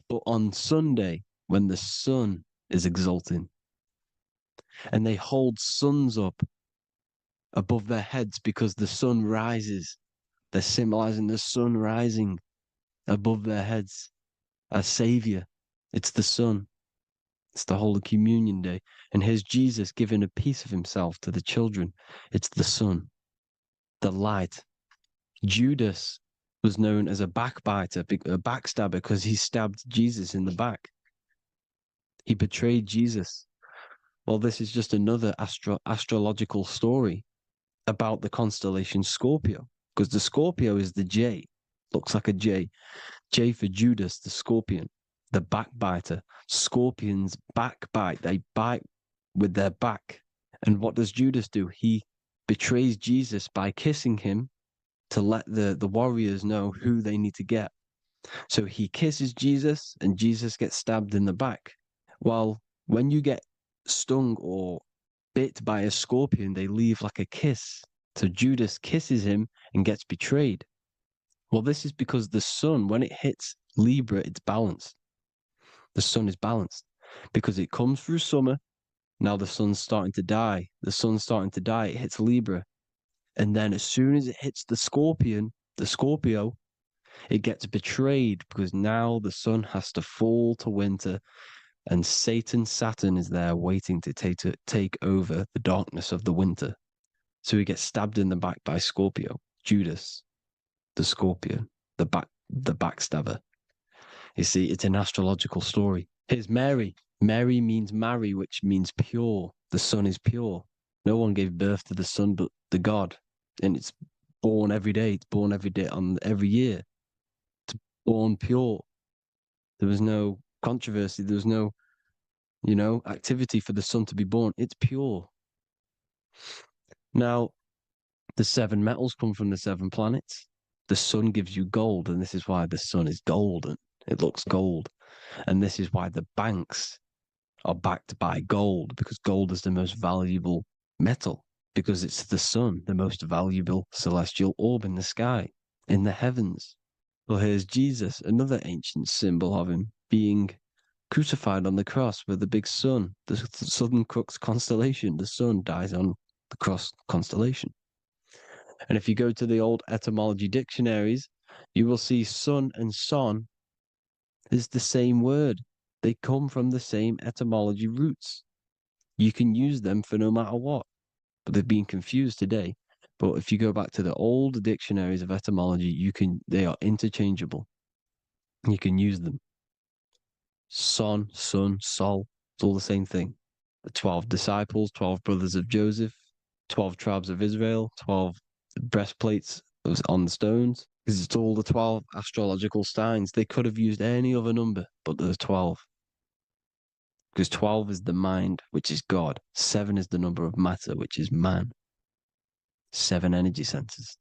but on Sunday when the sun is exalting. And they hold suns up above their heads because the sun rises. They're symbolizing the sun rising above their heads as Savior. It's the sun. It's the Holy Communion Day. And here's Jesus giving a piece of himself to the children. It's the sun, the light. Judas was known as a backbiter, a backstabber, because he stabbed Jesus in the back. He betrayed Jesus. Well, this is just another astrological story about the constellation Scorpio, because the Scorpio is the J, looks like a J. J for Judas, the scorpion, the backbiter. Scorpions backbite, they bite with their back. And what does Judas do? He betrays Jesus by kissing him to let the warriors know who they need to get. So he kisses Jesus, and Jesus gets stabbed in the back. Well, when you get stung or bit by a scorpion, they leave like a kiss. So Judas kisses him and gets betrayed. Well, this is because the sun, when it hits Libra, it's balanced. The sun is balanced because it comes through summer. Now the sun's starting to die. The sun's starting to die. It hits Libra. And then as soon as it hits the Scorpio, it gets betrayed because now the sun has to fall to winter, and Saturn is there waiting to take over the darkness of the winter. So he gets stabbed in the back by Scorpio, Judas, the scorpion, the backstabber. You see, it's an astrological story. Here's Mary. Mary means marry, which means pure. The sun is pure. No one gave birth to the sun but the God. And it's born every day. It's born every day on every year. It's born pure. There was no controversy. There was no, activity for the sun to be born. It's pure. Now, The 7 metals come from the 7 planets. The sun gives you gold, and this is why the sun is golden. It looks gold. And this is why the banks are backed by gold, because gold is the most valuable metal, because it's the sun, the most valuable celestial orb in the sky, in the heavens. Well, here's Jesus, another ancient symbol of him being crucified on the cross with the big sun, the Southern Crux constellation. The sun dies on the cross constellation. And if you go to the old etymology dictionaries, you will see sun and son is the same word. They come from the same etymology roots. You can use them for no matter what, but they've been confused today. But if you go back to the old dictionaries of etymology, they are interchangeable. You can use them. Son, sun, sol, it's all the same thing. The 12 disciples, 12 brothers of Joseph, 12 tribes of Israel, 12 breastplates on the stones. Because it's all the 12 astrological signs. They could have used any other number, but there's 12. Because 12 is the mind, which is God. 7 is the number of matter, which is man. 7 energy centers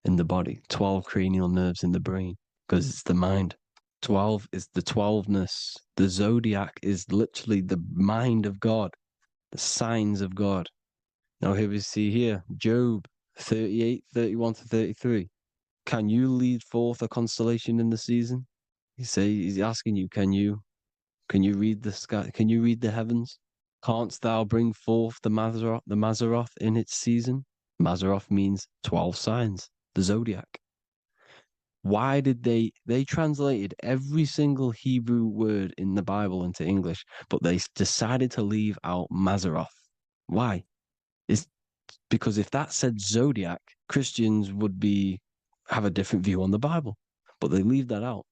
in the body. 12 cranial nerves in the brain, because it's the mind. 12 is the 12ness. The zodiac is literally the mind of God, the signs of God. Now here we see here, Job 38, 31 to 33. Can you lead forth a constellation in the season? He's asking you, can you read the sky? Can you read the heavens? Canst thou bring forth the Mazzaroth in its season? Mazzaroth means 12 signs, the zodiac. Why did they translated every single Hebrew word in the Bible into English, but they decided to leave out Mazzaroth? Why? It's because if that said zodiac, Christians would have a different view on the Bible, but they leave that out.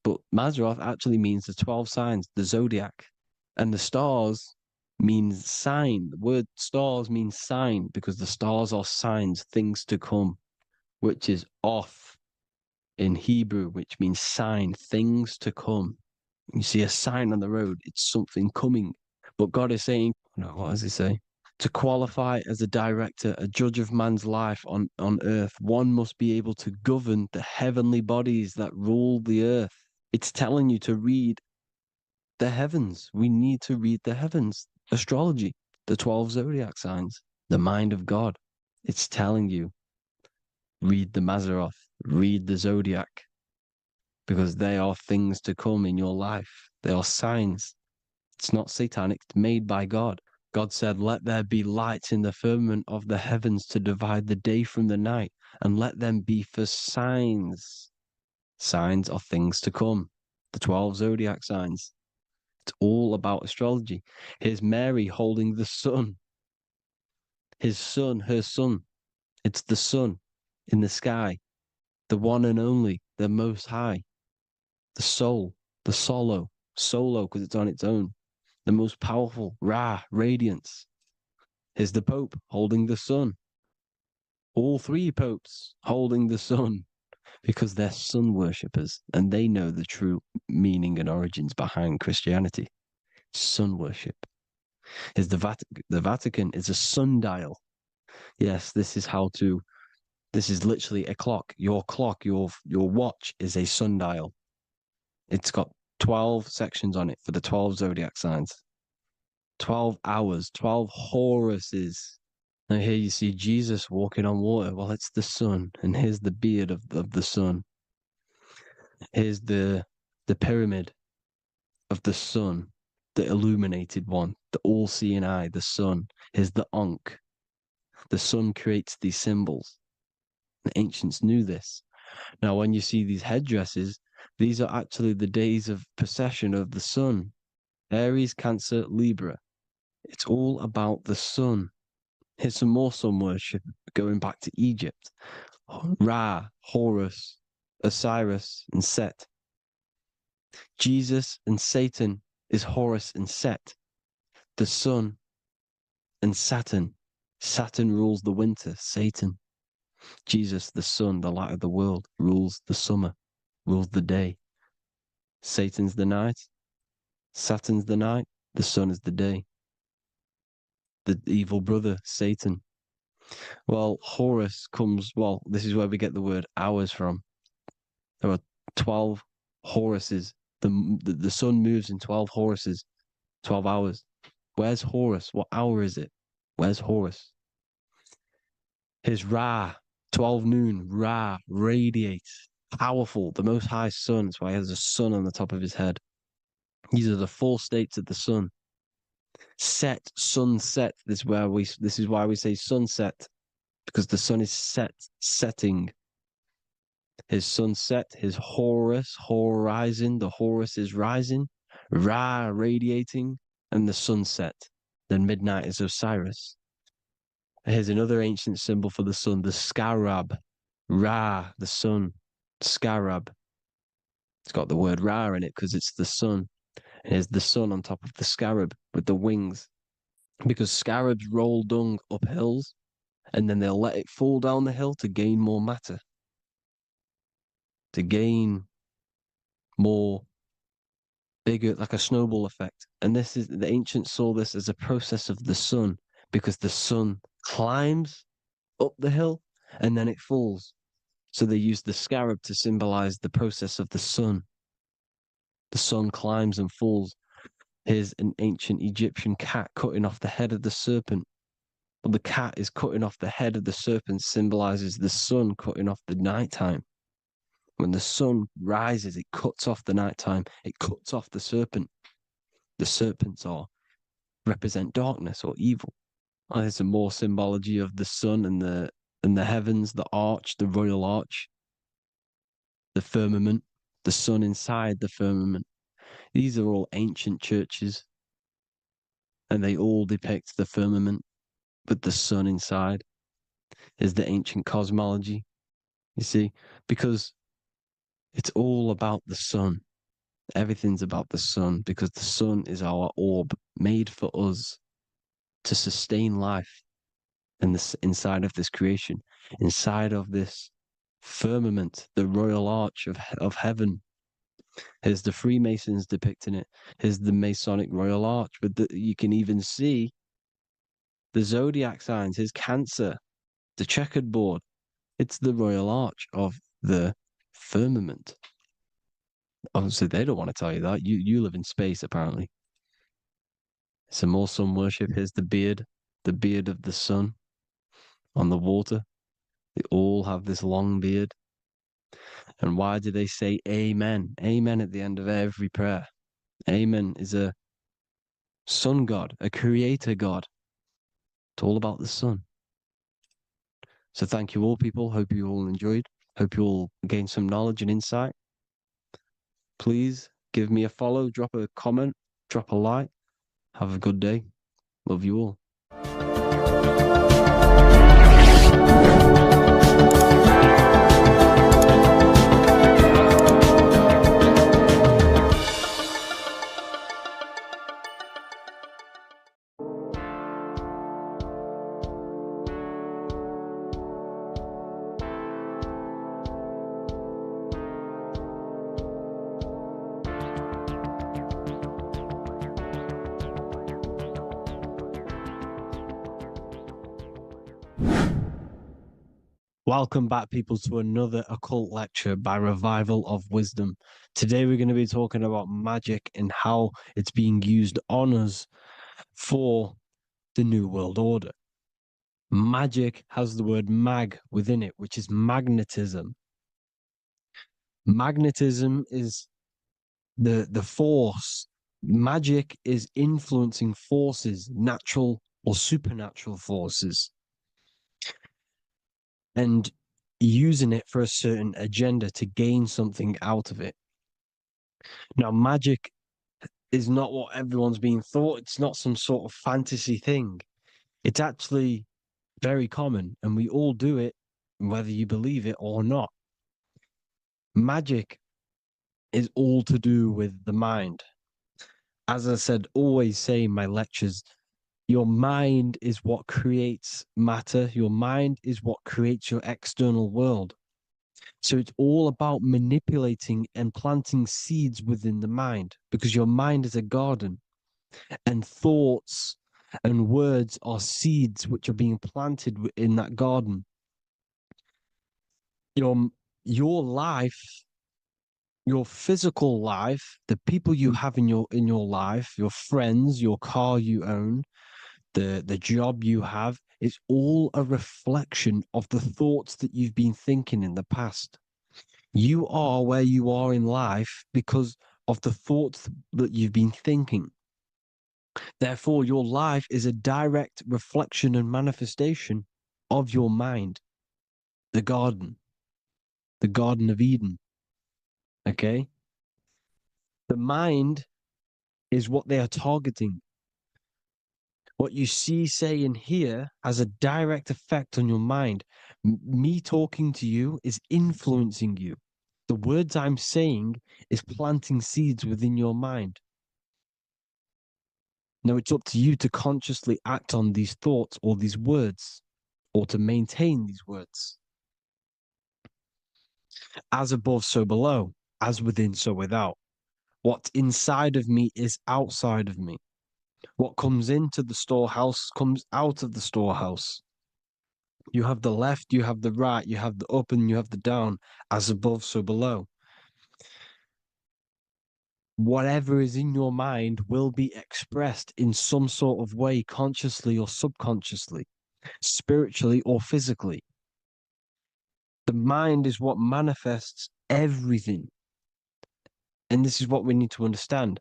But Mazzaroth actually means the 12 signs, the zodiac, and the stars means sign. The word stars means sign because the stars are signs, things to come, which is off in Hebrew, which means sign, things to come. You see a sign on the road, it's something coming. But God is saying, no, what does he say? To qualify as a director, a judge of man's life on earth, one must be able to govern the heavenly bodies that rule the earth. It's telling you to read the heavens. We need to read the heavens. Astrology, the 12 zodiac signs, the mind of God. It's telling you, read the Mazzaroth, read the zodiac, because they are things to come in your life. They are signs. It's not satanic, it's made by God. God said, let there be lights in the firmament of the heavens to divide the day from the night, and let them be for signs. Signs are things to come. The 12 zodiac signs. It's all about astrology. Here's Mary holding the sun. His son, her son. It's the sun in the sky. The one and only, the most high. The soul, the solo because it's on its own. The most powerful, Ra, radiance. Here's the Pope holding the sun. All 3 popes holding the sun because they're sun worshippers and they know the true meaning and origins behind Christianity. Sun worship. Here's the Vatican. The Vatican is a sundial. Yes, this is literally a clock. Your clock, your watch is a sundial. It's got 12 sections on it for the 12 zodiac signs. 12 hours, 12 Horuses. Now here you see Jesus walking on water. Well, it's the sun, and here's the beard of the sun. Here's the pyramid of the sun, the illuminated one, the all-seeing eye, the sun. Here's the Ankh. The sun creates these symbols. The ancients knew this. Now, when you see these headdresses, these are actually the days of procession of the sun. Aries, Cancer, Libra. It's all about the sun. Here's some more sun worship going back to Egypt. Ra, Horus, Osiris, and Set. Jesus and Satan is Horus and Set. The sun and Saturn. Saturn rules the winter, Satan. Jesus, the sun, the light of the world, rules the summer, rules the day. Satan's the night, Saturn's the night, the sun is the day. The evil brother, Satan. Well, Horus comes, well, this is where we get the word hours from. There are 12 Horuses. The sun moves in 12 Horuses, 12 hours. Where's Horus? What hour is it? Where's Horus? His Ra, 12 noon, Ra radiates. Powerful, the most high sun. That's why he has a sun on the top of his head. These are the four states of the sun. Set, sunset. This is why we say sunset, because the sun is setting. His sunset, his Horus, horizon, the Horus is rising, Ra radiating, and the sunset. Then midnight is Osiris. Here's another ancient symbol for the sun, the scarab. Ra, the sun, scarab. It's got the word Ra in it because it's the sun. And here's the sun on top of the scarab with the wings. Because scarabs roll dung up hills and then they'll let it fall down the hill to gain more matter, to gain more bigger, like a snowball effect. And this is the ancients saw this as a process of the sun because the sun climbs up the hill and then it falls. So they used the scarab to symbolize the process of the sun. The sun climbs and falls. Here's an ancient Egyptian cat cutting off the head of the serpent. Well, the cat is cutting off the head of the serpent, symbolizes the sun cutting off the nighttime. When the sun rises, it cuts off the nighttime. It cuts off the serpent. The serpents represent darkness or evil. And there's some more symbology of the sun and the heavens, the arch, the royal arch, the firmament, the sun inside the firmament. These are all ancient churches, and they all depict the firmament with the sun inside. Is the ancient cosmology, you see, because it's all about the sun. Everything's about the sun because the sun is our orb made for us to sustain life in this inside of this creation, inside of this firmament, the royal arch of heaven. Here's the Freemasons depicting it. Here's the Masonic royal arch. You can even see the zodiac signs. Here's Cancer, the checkered board. It's the royal arch of the firmament. Obviously, they don't want to tell you that. You live in space, apparently. Some more sun worship. Here's the beard of the sun on the water. They all have this long beard. And why do they say amen? Amen at the end of every prayer. Amen is a sun god, a creator god. It's all about the sun. So thank you all, people. Hope you all enjoyed. Hope you all gained some knowledge and insight. Please give me a follow, drop a comment, drop a like. Have a good day. Love you all. Welcome back, people, to another occult lecture by Revival of Wisdom. Today, we're going to be talking about magic and how it's being used on us for the New World Order. Magic has the word mag within it, which is magnetism. Magnetism is the force. Magic is influencing forces, natural or supernatural forces, and using it for a certain agenda to gain something out of it. Now, magic is not what everyone's being thought. It's not some sort of fantasy thing. It's actually very common, and we all do it, whether you believe it or not. Magic is all to do with the mind. As I said, always say in my lectures, your mind is what creates matter. Your mind is what creates your external world. So it's all about manipulating and planting seeds within the mind, because your mind is a garden, and thoughts And words are seeds which are being planted in that garden. Your life, your physical life, the people you have in your life, your friends, your car you own, the job you have, is all a reflection of the thoughts that you've been thinking in the past. You are where you are in life because of the thoughts that you've been thinking. Therefore, your life is a direct reflection and manifestation of your mind, the Garden of Eden. Okay? The mind is what they are targeting. What you see, say, and hear has a direct effect on your mind. Me talking to you is influencing you. The words I'm saying is planting seeds within your mind. Now it's up to you to consciously act on these thoughts or these words, or to maintain these words. As above, so below. As within, so without. What's inside of me is outside of me. What comes into the storehouse comes out of the storehouse. You have the left, you have the right, you have the up, and you have the down. As above, so below. Whatever is in your mind will be expressed in some sort of way, consciously or subconsciously, spiritually or physically. The mind is what manifests everything. And this is what we need to understand.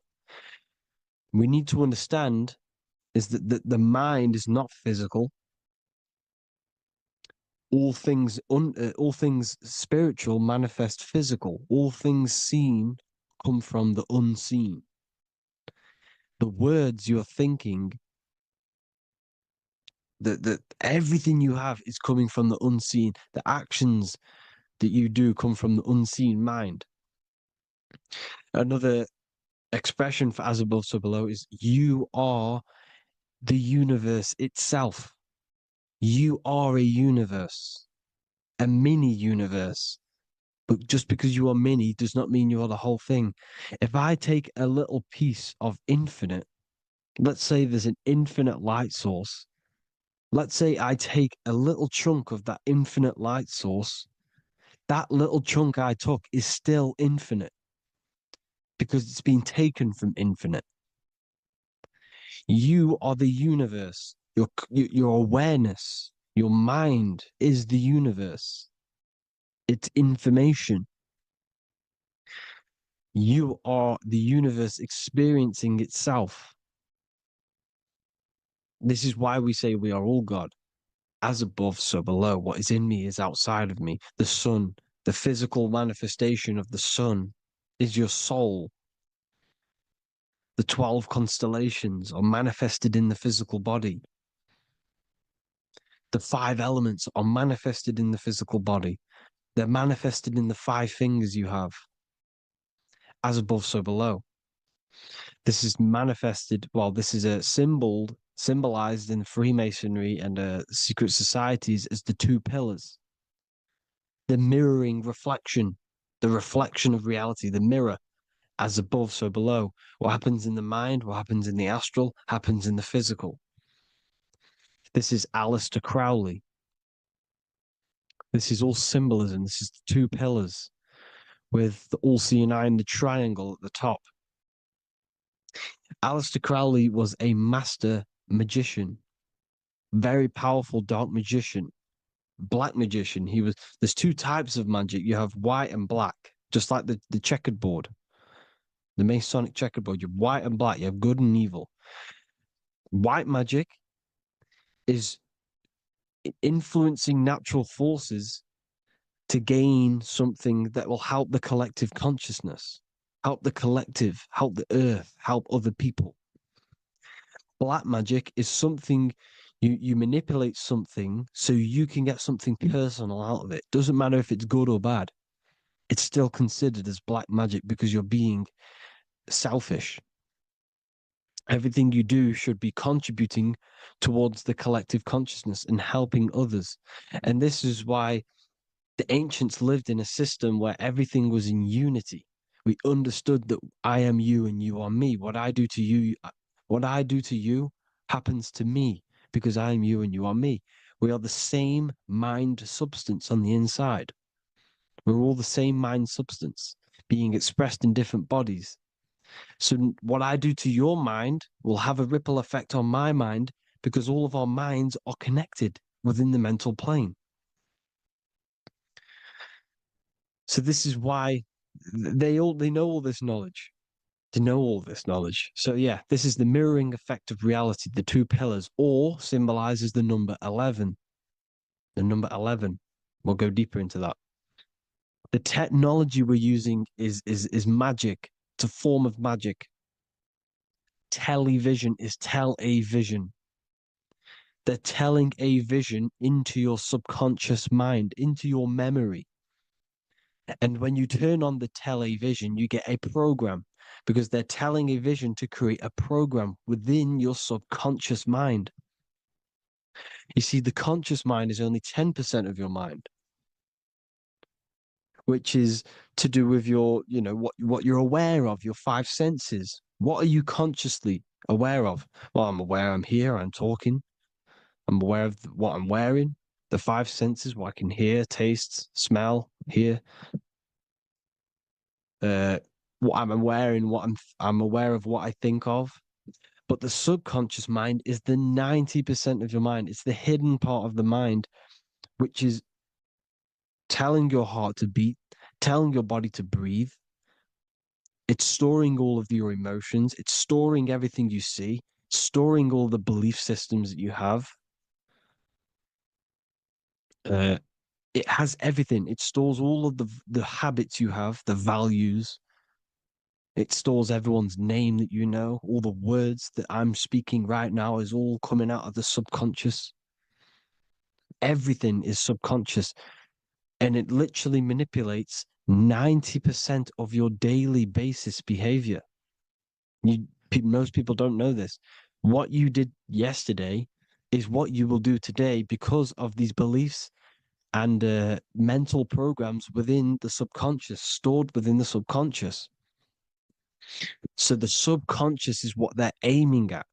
We need to understand is that the mind is not physical. All things spiritual manifest physical. All things seen come from the unseen. The words you're thinking, that everything you have is coming from the unseen. The actions that you do come from the unseen mind. Another expression for as above, so below is you are the universe itself. You are a universe, a mini universe. But just because you are mini does not mean you are the whole thing. If I take a little piece of infinite, let's say there's an infinite light source. Let's say I take a little chunk of that infinite light source. That little chunk I took is still infinite because it's been taken from infinite. You are the universe. Your awareness, your mind is the universe. It's information. You are the universe experiencing itself. This is why we say we are all God. As above, so below. What is in me is outside of me. The sun, the physical manifestation of the sun, is your soul. The 12 constellations are manifested in the physical body. The 5 elements are manifested in the physical body. They're manifested in the 5 fingers you have. As above, so below. This is manifested, well, this is a symbolized in Freemasonry and secret societies as the 2 pillars. The mirroring reflection, the reflection of reality, the mirror, as above, so below. What happens in the mind, what happens in the astral, happens in the physical. This is Aleister Crowley. This is all symbolism. This is the 2 pillars with the all-seeing eye and the triangle at the top. Aleister Crowley was a master magician, very powerful dark magician, black magician. There's 2 types of magic. You have white and black, just like the checkered board, the Masonic checkerboard. You have white and black. You have good and evil. White magic is influencing natural forces to gain something that will help the collective consciousness, help the collective, help the earth, help other people. Black magic is something you manipulate something so you can get something personal out of it. Doesn't matter if it's good or bad. It's still considered as black magic because you're being selfish. Everything you do should be contributing towards the collective consciousness and helping others. And this is why the ancients lived in a system where everything was in unity. We understood that I am you and you are me. What I do to you happens to me because I am you and you are me. We are the same mind substance on the inside. We're all the same mind substance being expressed in different bodies. So what I do to your mind will have a ripple effect on my mind because all of our minds are connected within the mental plane. So this is why they know all this knowledge. They know all this knowledge. So yeah, this is the mirroring effect of reality, the two pillars, or symbolizes the number 11. The number 11. We'll go deeper into that. The technology we're using is magic. It's a form of magic. Television is tell a vision. They're telling a vision into your subconscious mind, into your memory. And when you turn on the television, you get a program because they're telling a vision to create a program within your subconscious mind. You see, the conscious mind is only 10% of your mind, which is to do with your, what you're aware of, your five senses. What are you consciously aware of? Well, I'm aware I'm here, I'm talking. I'm aware of what I'm wearing, the five senses, what I can hear, taste, smell, hear. What I'm wearing, I'm aware of what I think of. But the subconscious mind is the 90% of your mind. It's the hidden part of the mind, which is telling your heart to beat, telling your body to breathe. It's storing all of your emotions. It's storing everything you see, storing all the belief systems that you have. It has everything. It stores all of the habits you have, the values. It stores everyone's name that you know. All the words that I'm speaking right now is all coming out of the subconscious. Everything is subconscious. And it literally manipulates 90% of your daily basis behavior. Most people don't know this. What you did yesterday is what you will do today because of these beliefs and mental programs within the subconscious, stored within the subconscious. So the subconscious is what they're aiming at.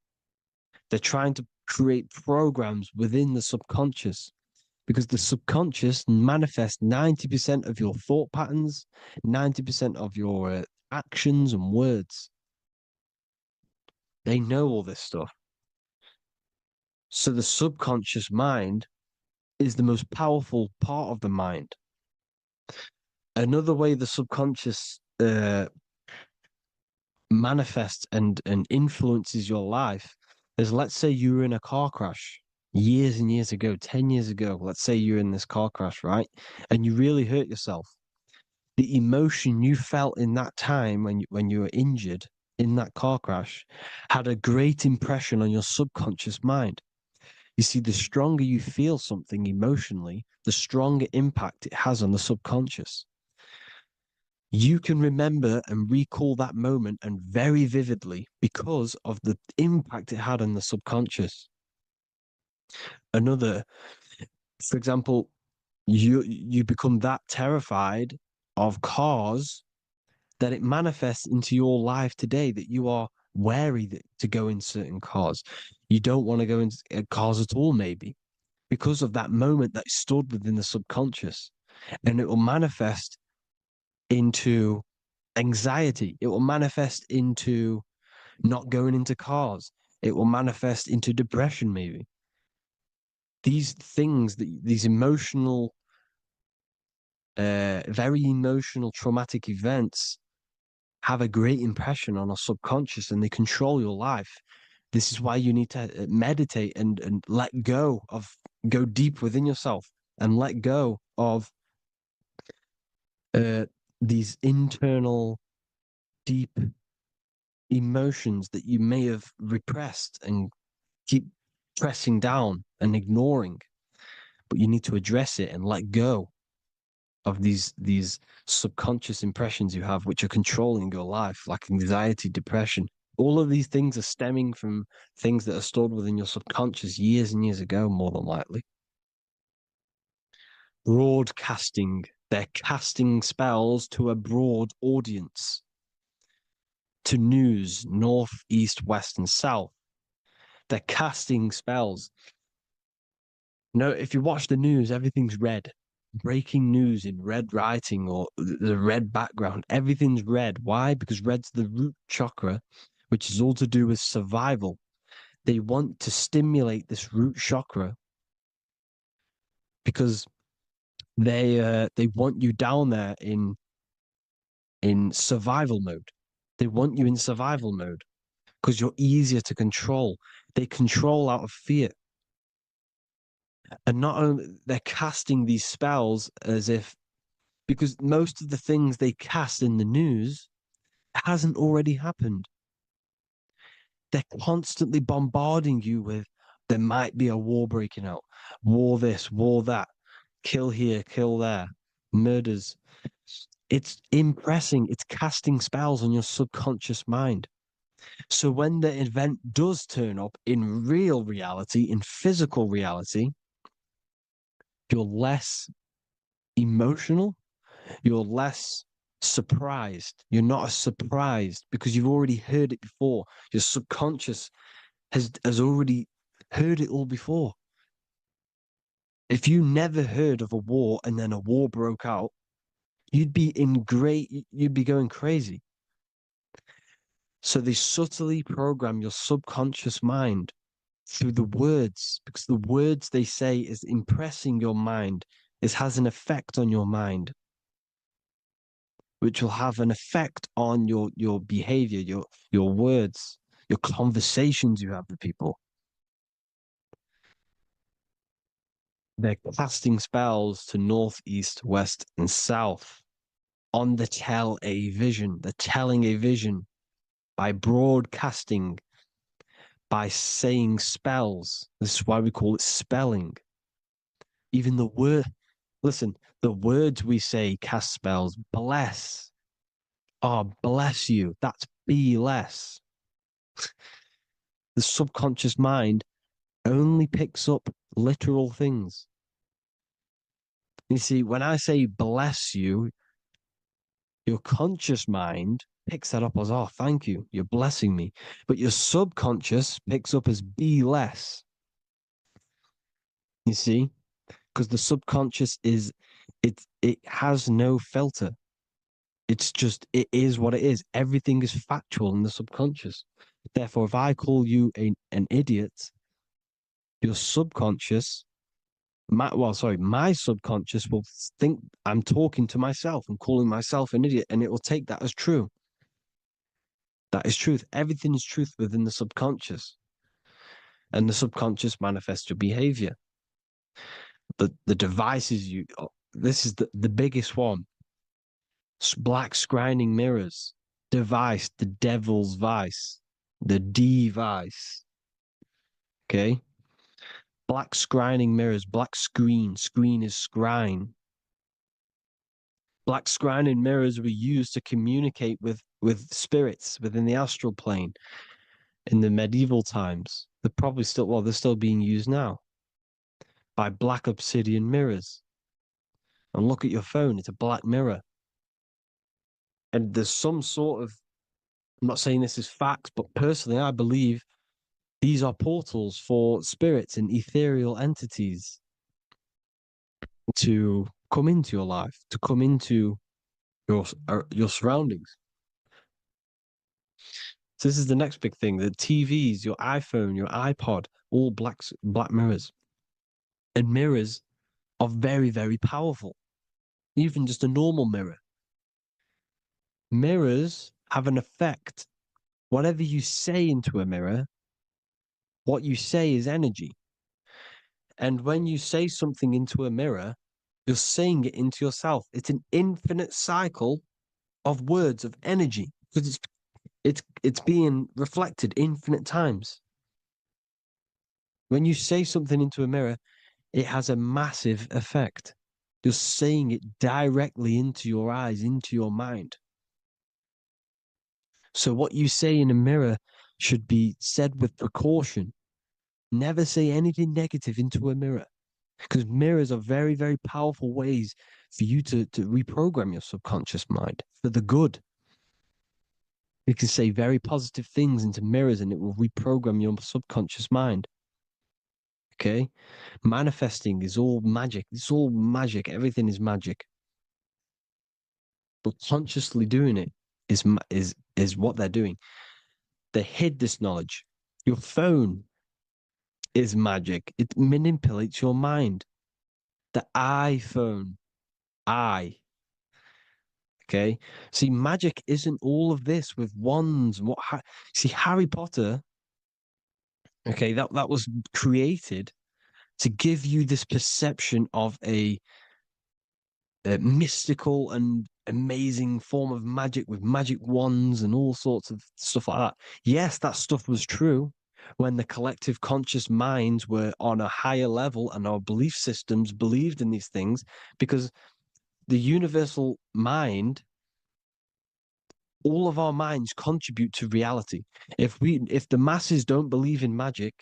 They're trying to create programs within the subconscious because the subconscious manifests 90% of your thought patterns, 90% of your actions and words. They know all this stuff. So the subconscious mind is the most powerful part of the mind. Another way the subconscious manifests and influences your life is, let's say you were in a car crash years and years ago, 10 years ago. Let's say you're in this car crash, right? And you really hurt yourself. The emotion you felt in that time when you were injured in that car crash had a great impression on your subconscious mind. You see, the stronger you feel something emotionally, the stronger impact it has on the subconscious. You can remember and recall that moment and very vividly because of the impact it had on the subconscious. Another, for example, you become that terrified of cars that it manifests into your life today that you are wary to go in certain cars. You don't want to go into cars at all, maybe, because of that moment that stored within the subconscious. And it will manifest into anxiety. It will manifest into not going into cars. It will manifest into depression, maybe. These things, these emotional, very emotional, traumatic events have a great impression on our subconscious and they control your life. This is why you need to meditate and let go go deep within yourself and let go of these internal, deep emotions that you may have repressed and keep pressing down and ignoring. But you need to address it and let go of these subconscious impressions you have, which are controlling your life, like anxiety, depression. All of these things are stemming from things that are stored within your subconscious years and years ago, more than likely. Broadcasting. They're casting spells to a broad audience, to news, north, east, west, and south. They're casting spells. No, if you watch the news, everything's red. Breaking news in red writing or the red background. Everything's red. Why? Because red's the root chakra, which is all to do with survival. They want to stimulate this root chakra because they want you down there in survival mode. They want you in survival mode because you're easier to control. They control out of fear. And not only they're casting these spells as if, because most of the things they cast in the news hasn't already happened. They're constantly bombarding you with there might be a war breaking out, war this, war that, kill here, kill there, murders. It's impressing, it's casting spells on your subconscious mind. So when the event does turn up in real reality, in physical reality, you're less emotional, you're less surprised. You're not as surprised because you've already heard it before. Your subconscious has already heard it all before. If you never heard of a war and then a war broke out, you'd be going crazy. So they subtly program your subconscious mind through the words, because the words they say is impressing your mind. It has an effect on your mind, which will have an effect on your behavior, your words, your conversations you have with people. They're casting spells to north, east, west, and south on the tell a vision. They're telling a vision by broadcasting, by saying spells. This is why we call it spelling. Even the word, listen, the words we say cast spells. Bless. Oh, bless you. That's be less. The subconscious mind only picks up literal things. You see, when I say bless you, your conscious mind picks that up as, oh, thank you, you're blessing me. But your subconscious picks up as be less. You see? Because the subconscious it has no filter. It's just, it is what it is. Everything is factual in the subconscious. Therefore, if I call you an idiot, your subconscious, my subconscious will think I'm talking to myself and calling myself an idiot, and it will take that as true. That is truth. Everything is truth within the subconscious. And the subconscious manifests your behavior. The devices this is the biggest one. Black scrying mirrors, device, the devil's vice, the device. Okay. Black scrying mirrors, black screen is scrying. Black scrying mirrors were used to communicate with spirits within the astral plane in the medieval times. They're still being used now by black obsidian mirrors. And look at your phone, it's a black mirror. And there's some sort of, I'm not saying this is facts, but personally, I believe these are portals for spirits and ethereal entities to come into your life, to come into your surroundings. So this is the next big thing: the TVs, your iPhone, your iPod, all black mirrors, and mirrors are very, very powerful. Even just a normal mirror. Mirrors have an effect. Whatever you say into a mirror, what you say is energy. And when you say something into a mirror, you're saying it into yourself. It's an infinite cycle of words of energy because it's being reflected infinite times. When you say something into a mirror, it has a massive effect. You're saying it directly into your eyes, into your mind. So what you say in a mirror should be said with precaution. Never say anything negative into a mirror, because mirrors are very, very powerful ways for you to reprogram your subconscious mind for the good. You can say very positive things into mirrors and it will reprogram your subconscious mind. Okay? Manifesting is all magic. It's all magic. Everything is magic. But consciously doing it is what they're doing. They hid this knowledge. Your phone is magic. It manipulates your mind. The iPhone, okay. See, magic isn't all of this with wands. See, Harry Potter, okay, that was created to give you this perception of a mystical and amazing form of magic with magic wands and all sorts of stuff like that. Yes, that stuff was true when the collective conscious minds were on a higher level and our belief systems believed in these things, because the universal mind, all of our minds contribute to reality. If the masses don't believe in magic,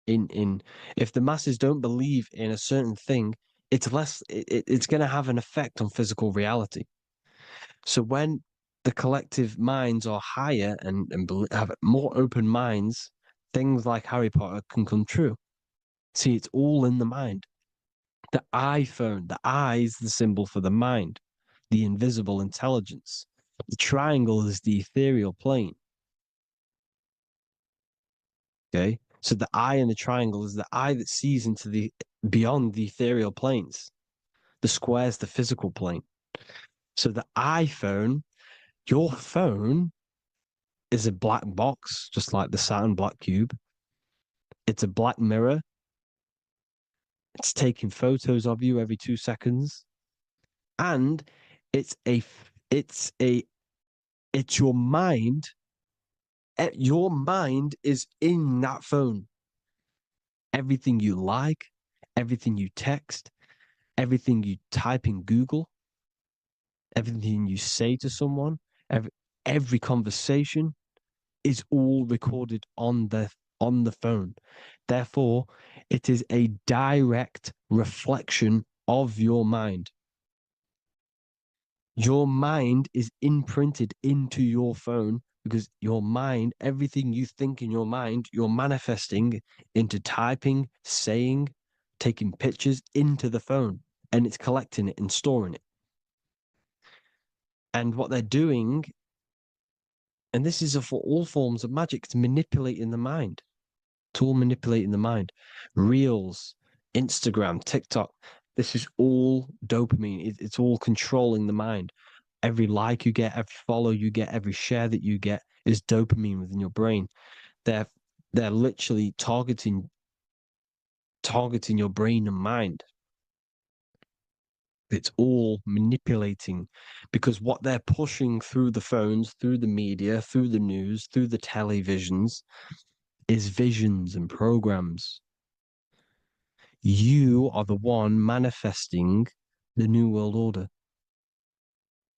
if the masses don't believe in a certain thing, it's going to have an effect on physical reality. So when the collective minds are higher and have more open minds, things like Harry Potter can come true. See, it's all in the mind. The iPhone, the I is the symbol for the mind, the invisible intelligence. The triangle is the ethereal plane. Okay. So the eye in the triangle is the eye that sees into the beyond the ethereal planes. The square is the physical plane. So the iPhone, your phone, is a black box, just like the Saturn black cube. It's a black mirror. It's taking photos of you every 2 seconds. And it's your mind. Your mind is in that phone. Everything you like, everything you text, everything you type in Google, everything you say to someone, every conversation is all recorded on the phone. Therefore, it is a direct reflection of your mind. Your mind is imprinted into your phone because your mind, everything you think in your mind, you're manifesting into typing, saying, taking pictures into the phone, and it's collecting it and storing it. And what they're doing, and this is for all forms of magic, it's manipulating the mind. It's all manipulating the mind. Reels, Instagram, TikTok, this is all dopamine. It's all controlling the mind. Every like you get, every follow you get, every share that you get is dopamine within your brain. They're literally targeting your brain and mind. It's all manipulating, because what they're pushing through the phones, through the media, through the news, through the televisions is visions and programs. You are the one manifesting the New World Order.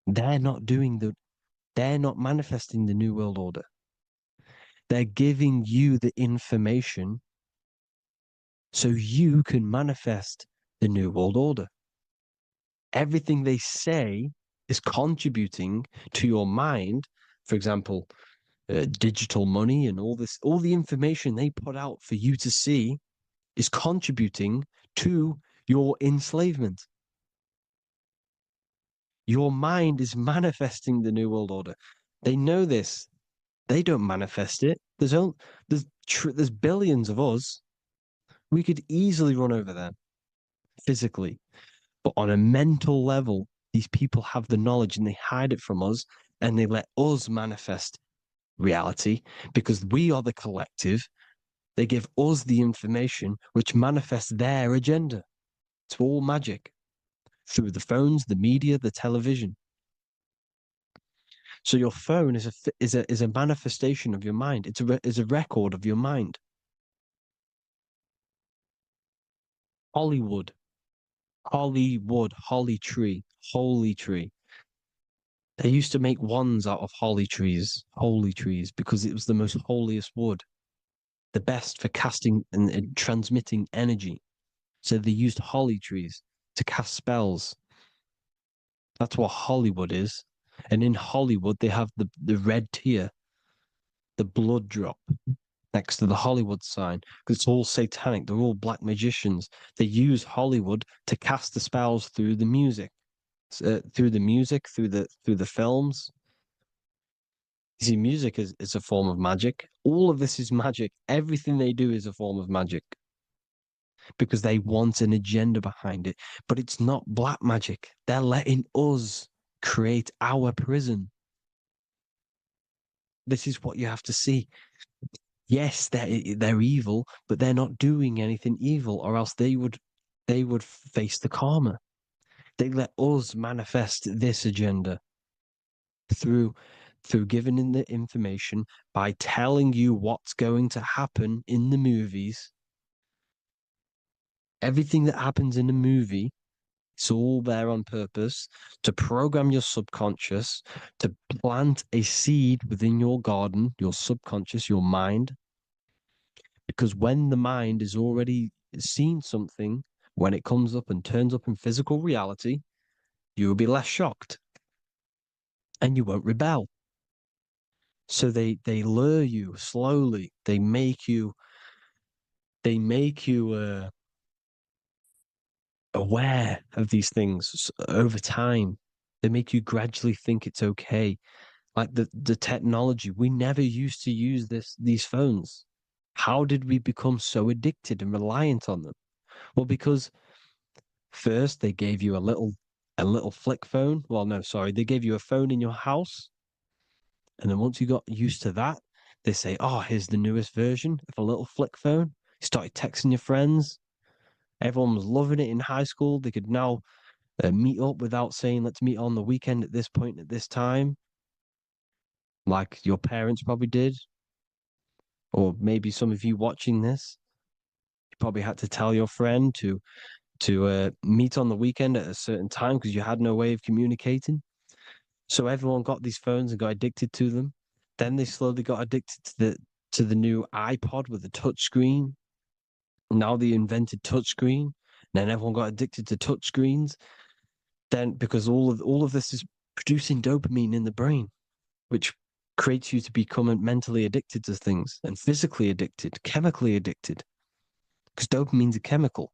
They're not manifesting the New World Order. They're giving you the information so you can manifest the New World Order. Everything they say is contributing to your mind. For example, digital money and all the information they put out for you to see is contributing to your enslavement. Your mind is manifesting the New World Order. They know this. They don't manifest it. There's billions of us. We could easily run over them physically. But on a mental level, these people have the knowledge and they hide it from us and they let us manifest reality because we are the collective. They give us the information which manifests their agenda. It's all magic through the phones, the media, the television. So your phone is a manifestation of your mind. It's a record of your mind. Hollywood, holly tree, holy tree. They used to make wands out of holy trees, because it was the most holiest wood, the best for casting and transmitting energy. So they used holly trees to cast spells. That's what Hollywood is. And in Hollywood, they have the red tier. the blood drop next to the Hollywood sign, because it's all satanic. They're all black magicians. They use Hollywood to cast the spells through the music, through the films. You see, music is a form of magic. All of this is magic. Everything they do is a form of magic because they want an agenda behind it. But it's not black magic. They're letting us create our prison. This is what you have to see. Yes, they're evil, but they're not doing anything evil, or else they would face the karma. They let us manifest this agenda through giving in the information, by telling you what's going to happen in the movies. Everything that happens in a movie, it's all there on purpose to program your subconscious, to plant a seed within your garden, your subconscious, your mind. Because when the mind is already seen something, when it comes up and turns up in physical reality, you will be less shocked and you won't rebel. So they lure you slowly. They make you aware of these things over time. They make you gradually think it's okay. Like the technology, we never used to use these phones. How did we become so addicted and reliant on them? Well, because first they gave you a little flick phone. Well, no, sorry, they gave you a phone in your house, and then once you got used to that, they say, "Oh, here's the newest version of a little flick phone." You started texting your friends. Everyone was loving it in high school. They could now meet up without saying, "Let's meet on the weekend at this point at this time," like your parents probably did, or maybe some of you watching this, you probably had to tell your friend to meet on the weekend at a certain time because you had no way of communicating. So everyone got these phones and got addicted to them. Then they slowly got addicted to the new iPod with the touch screen. Now they invented touch screen. Then everyone got addicted to touch screens. Then because all of this is producing dopamine in the brain, which creates you to become mentally addicted to things and physically addicted, chemically addicted. Because dopamine's a chemical.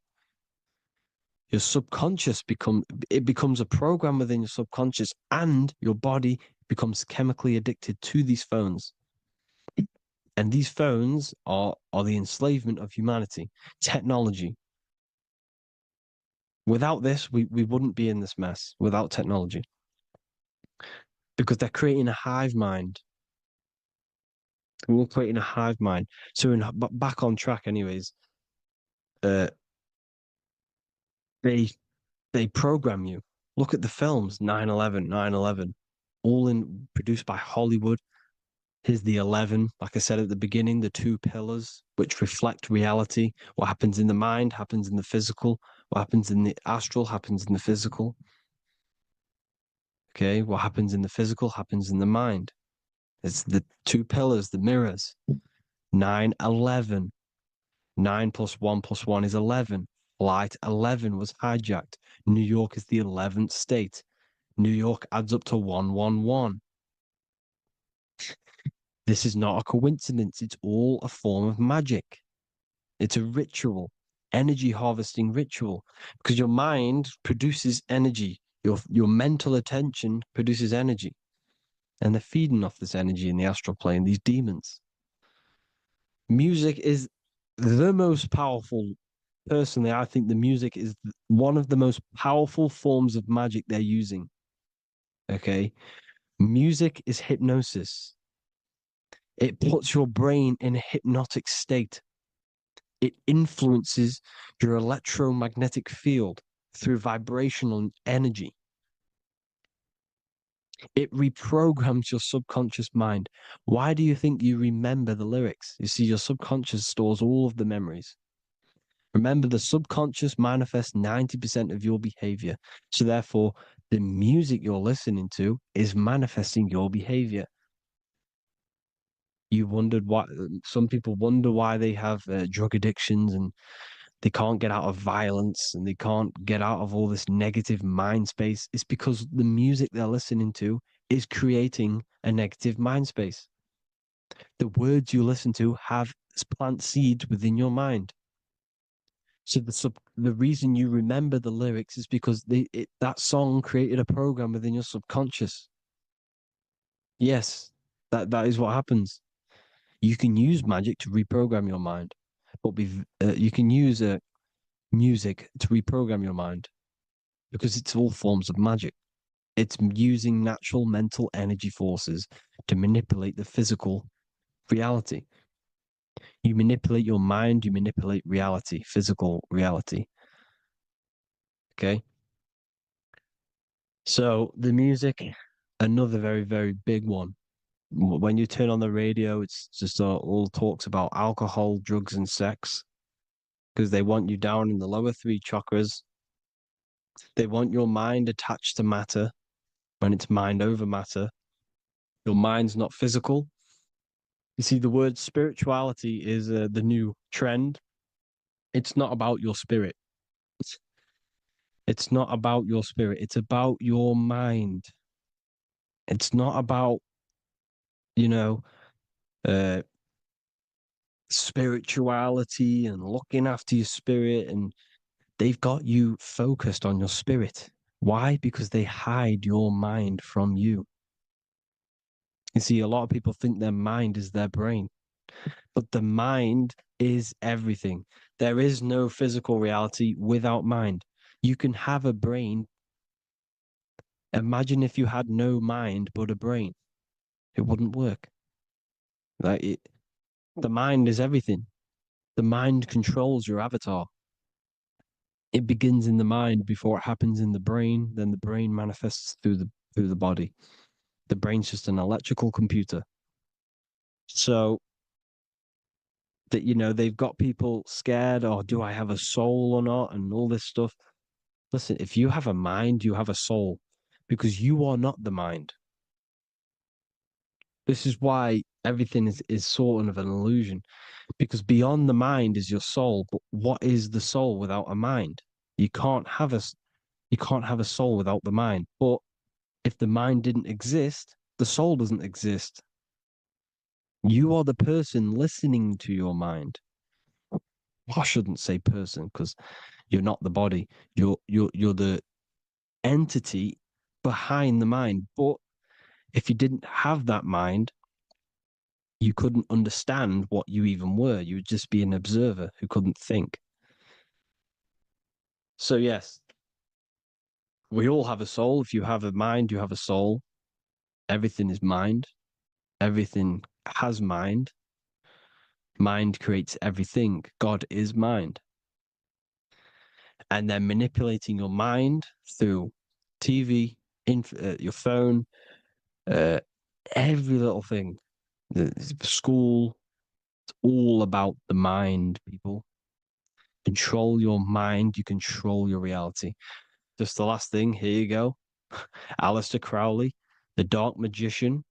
Your subconscious becomes a program within your subconscious, and your body becomes chemically addicted to these phones. And these phones are the enslavement of humanity, technology. Without this, we wouldn't be in this mess without technology. Because they're creating a hive mind. We're creating a hive mind. So back on track anyways, uh, they program you. Look at the films, 9/11, 9/11, all produced by Hollywood. Here's the 11, like I said at the beginning, the two pillars which reflect reality. What happens in the mind happens in the physical. What happens in the astral happens in the physical. Okay, what happens in the physical happens in the mind. It's the two pillars, the mirrors. 9/11. 9 plus 1 plus 1 is 11. Flight 11 was hijacked. New York is the 11th state. New York adds up to 111. This is not a coincidence. It's all a form of magic. It's a ritual, energy harvesting ritual, because your mind produces energy. Your mental attention produces energy. And they're feeding off this energy in the astral plane, these demons. Music is the most powerful. Personally, I think the music is one of the most powerful forms of magic they're using. Okay. Music is hypnosis. It puts your brain in a hypnotic state. It influences your electromagnetic field through vibrational energy. It reprograms your subconscious mind. Why do you think you remember the lyrics? You see, your subconscious stores all of the memories. Remember, the subconscious manifests 90% of your behavior. So therefore, the music you're listening to is manifesting your behavior. You wondered why some people wonder why they have drug addictions and they can't get out of violence and they can't get out of all this negative mind space. It's because the music they're listening to is creating a negative mind space. The words you listen to have plant seeds within your mind. So the reason you remember the lyrics is because that song created a program within your subconscious. Yes, that is what happens. You can use magic to reprogram your mind, but you can use music to reprogram your mind because it's all forms of magic. It's using natural mental energy forces to manipulate the physical reality. You manipulate your mind, you manipulate reality, physical reality. Okay. So the music, another very, very big one. When you turn on the radio, it's just all talks about alcohol, drugs, and sex because they want you down in the lower three chakras. They want your mind attached to matter when it's mind over matter. Your mind's not physical. You see, the word spirituality is the new trend. It's not about your spirit. It's not about your spirit. It's about your mind. It's not about, you know, uh, spirituality and looking after your spirit. And they've got you focused on your spirit. Why? Because they hide your mind from you. You see, a lot of people think their mind is their brain, but the mind is everything. There is no physical reality without mind. You can have a brain. Imagine if you had no mind but a brain. It wouldn't work. The mind is everything. The mind controls your avatar. It begins in the mind before it happens in the brain. Then the brain manifests through the body. The brain's just an electrical computer. So that they've got people scared. Or do I have a soul or not? And all this stuff. Listen, if you have a mind, you have a soul, because you are not the mind. This is why everything is sort of an illusion, because beyond the mind is your soul. But what is the soul without a mind? You can't have a soul without the mind. But if the mind didn't exist, the soul doesn't exist. You are the person listening to your mind. I shouldn't say person because you're not the body. You're the entity behind the mind. But if you didn't have that mind, you couldn't understand what you even were. You would just be an observer who couldn't think. So yes, we all have a soul. If you have a mind, you have a soul. Everything is mind. Everything has mind. Mind creates everything. God is mind. And then manipulating your mind through TV, your phone, uh, every little thing. The school, it's all about the mind, people. Control your mind, you control your reality. Just the last thing, here you go. Aleister Crowley, the dark magician,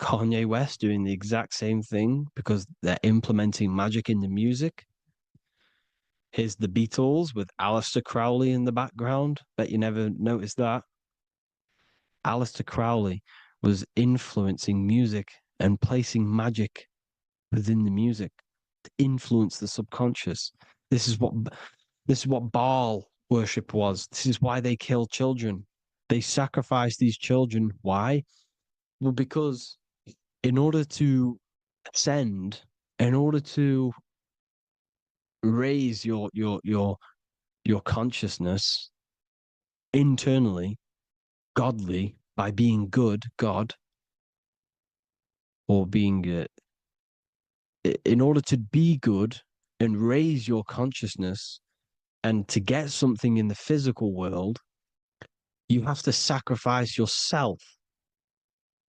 Kanye West doing the exact same thing because they're implementing magic in the music. Here's the Beatles with Aleister Crowley in the background. Bet you never noticed that. Aleister Crowley was influencing music and placing magic within the music to influence the subconscious. This is what Baal worship was. This is why they kill children. They sacrifice these children. Why? Well, because in order to ascend, in order to raise your consciousness internally, godly, by being good, God, or being in order to be good and raise your consciousness and to get something in the physical world, you have to sacrifice yourself.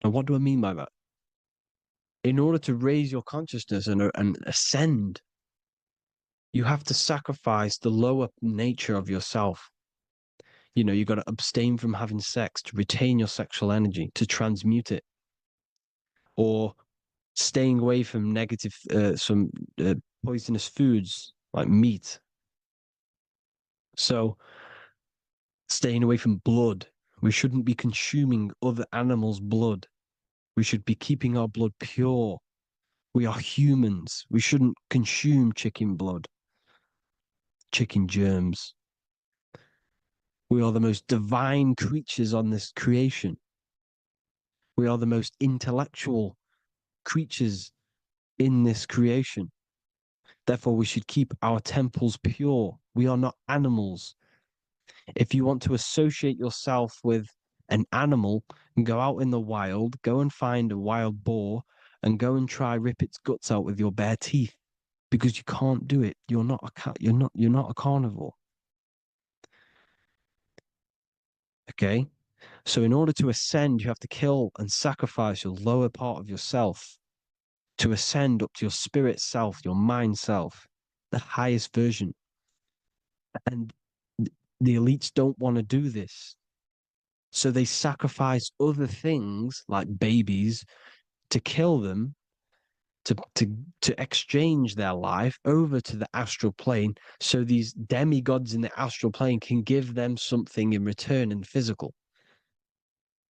And what do I mean by that? In order to raise your consciousness and ascend, you have to sacrifice the lower nature of yourself. You got to abstain from having sex to retain your sexual energy, to transmute it, or staying away from some poisonous foods like meat. So, staying away from blood. We shouldn't be consuming other animals' blood. We should be keeping our blood pure. We are humans. We shouldn't consume chicken blood, chicken germs. We are the most divine creatures on this creation. We are the most intellectual creatures in this creation. Therefore, we should keep our temples pure. We are not animals. If you want to associate yourself with an animal, go out in the wild, go and find a wild boar and go and try rip its guts out with your bare teeth, because you can't do it. You're not a carnivore. Okay? So in order to ascend, you have to kill and sacrifice your lower part of yourself to ascend up to your spirit self, your mind self, the highest version. And the elites don't want to do this. So they sacrifice other things like babies to kill them, to exchange their life over to the astral plane, so these demigods in the astral plane can give them something in return in physical.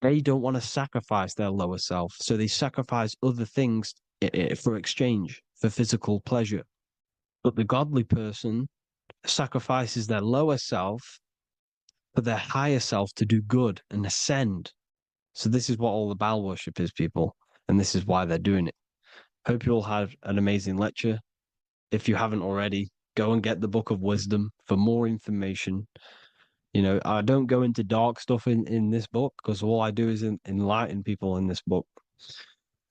They don't want to sacrifice their lower self, so they sacrifice other things for exchange, for physical pleasure. But the godly person sacrifices their lower self for their higher self to do good and ascend. So this is what all the Baal worship is, people, and this is why they're doing it. Hope you all had an amazing lecture. If you haven't already, go and get the Book of Wisdom for more information. You know, I don't go into dark stuff in this book, because all I do is enlighten people in this book.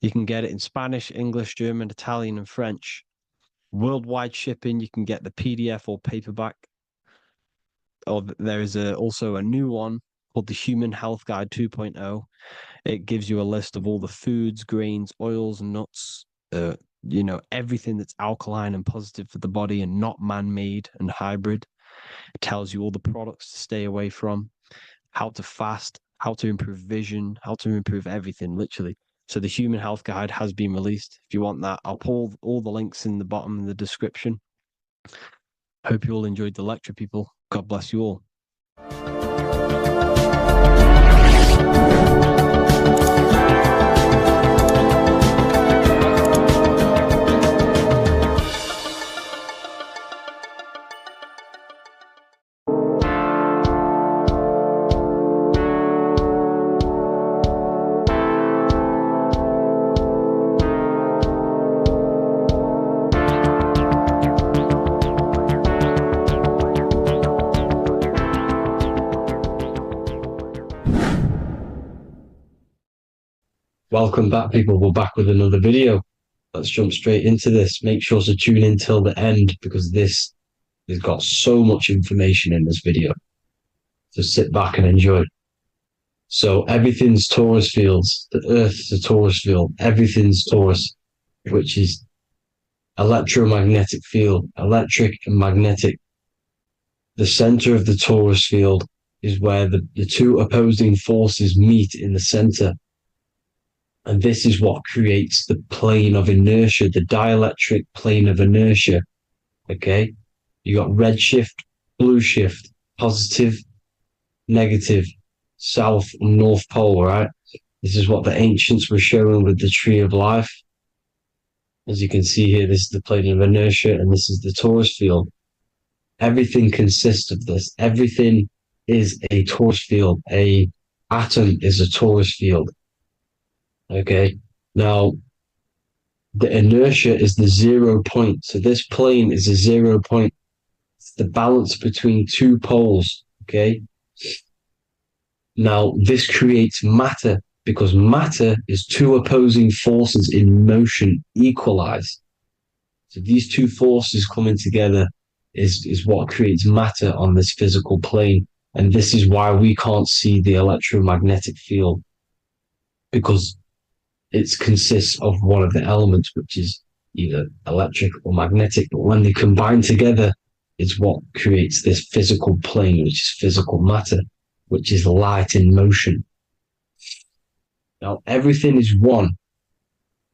You can get it in Spanish, English, German, Italian, and French. Worldwide shipping. You can get the PDF or paperback. Or there is also a new one called the Human Health Guide 2.0. It gives you a list of all the foods, grains, oils, and nuts, you know, everything that's alkaline and positive for the body and not man-made and hybrid. It tells you all the products to stay away from, how to fast, how to improve vision, how to improve everything, literally. So the Human Health Guide has been released. If you want that, I'll put all the links in the bottom in the description. Hope you all enjoyed the lecture, people. God bless you all. Welcome back, people. We're back with another video. Let's jump straight into this. Make sure to tune in till the end, because this has got so much information in this video. So sit back and enjoy. So everything's torus fields. The Earth's a torus field. Everything's torus, which is electromagnetic field, electric and magnetic. The center of the torus field is where the two opposing forces meet in the center. And this is what creates the plane of inertia, the dielectric plane of inertia. Okay? You got red shift, blue shift, positive, negative, south and north pole, right? This is what the ancients were showing with the tree of life. As you can see here, this is the plane of inertia, and this is the torus field. Everything consists of this. Everything is a torus field. A atom is a torus field. Okay, now the inertia is the 0 point. So this plane is a 0 point. It's the balance between two poles. Okay, now this creates matter, because matter is two opposing forces in motion equalized. So these two forces coming together is what creates matter on this physical plane. And this is why we can't see the electromagnetic field, because it consists of one of the elements, which is either electric or magnetic. But when they combine together, it's what creates this physical plane, which is physical matter, which is light in motion. Now, everything is one.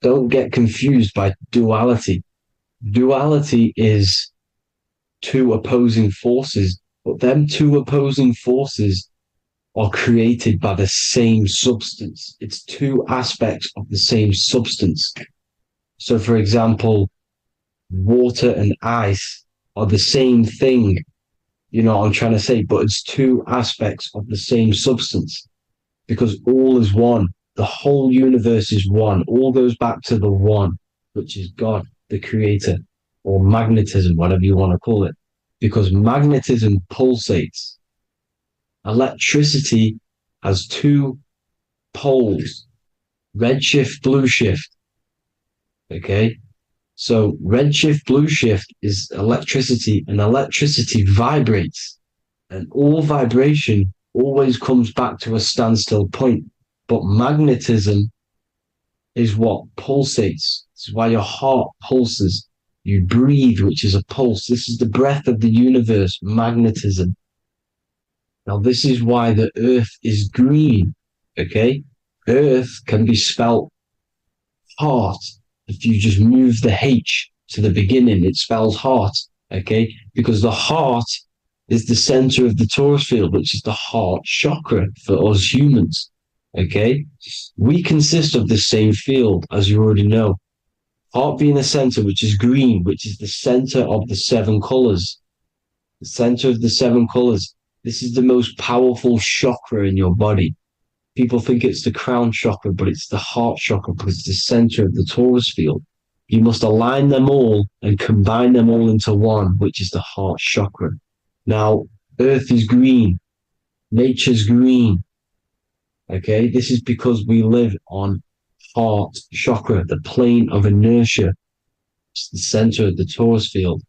Don't get confused by duality. Duality is two opposing forces, but them two opposing forces are created by the same substance. It's two aspects of the same substance. So, for example, water and ice are the same thing, you know what I'm trying to say, but it's two aspects of the same substance because all is one. The whole universe is one. All goes back to the one, which is God, the creator, or magnetism, whatever you want to call it, because magnetism pulsates. Electricity has two poles, red shift, blue shift. Okay. So red shift, blue shift is electricity, and electricity vibrates. And all vibration always comes back to a standstill point. But magnetism is what pulsates. This is why your heart pulses. You breathe, which is a pulse. This is the breath of the universe, magnetism. Now, this is why the earth is green. Okay? Earth can be spelt heart. If you just move the H to the beginning, it spells heart. Okay? Because the heart is the center of the torus field, which is the heart chakra for us humans. Okay? We consist of the same field, as you already know. Heart being the center, which is green, which is the center of the seven colors. The center of the seven colors. This is the most powerful chakra in your body. People think it's the crown chakra, but it's the heart chakra because it's the center of the torus field. You must align them all and combine them all into one, which is the heart chakra. Now, Earth is green. Nature's green. Okay, this is because we live on heart chakra, the plane of inertia. It's the center of the torus field.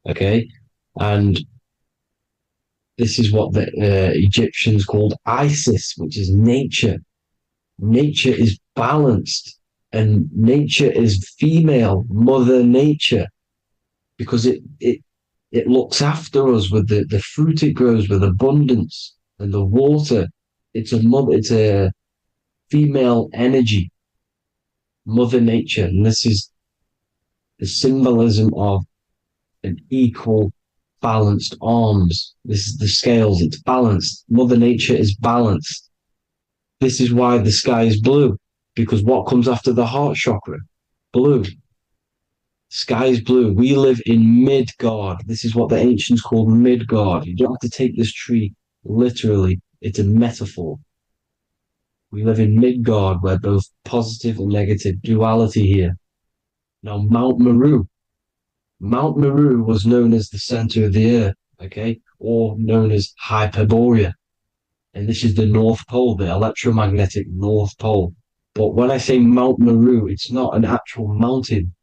Okay, and this is what the Egyptians called Isis, which is nature. Nature is balanced, and nature is female, Mother Nature, because it looks after us with the fruit it grows with abundance and the water. It's a female energy, Mother Nature, and this is the symbolism of an equal, balanced arms. This is the scales, it's balanced. Mother Nature is balanced. This is why the sky is blue, because what comes after the heart chakra? Blue. Sky is blue. We live in Midgard. This is what the ancients called Midgard. You don't have to take this tree literally. It's a metaphor. We live in Midgard, where both positive and negative duality here. Now, Mount Meru. Mount Meru was known as the center of the earth, okay, or known as Hyperborea. And this is the North Pole, the electromagnetic North Pole. But when I say Mount Meru, it's not an actual mountain.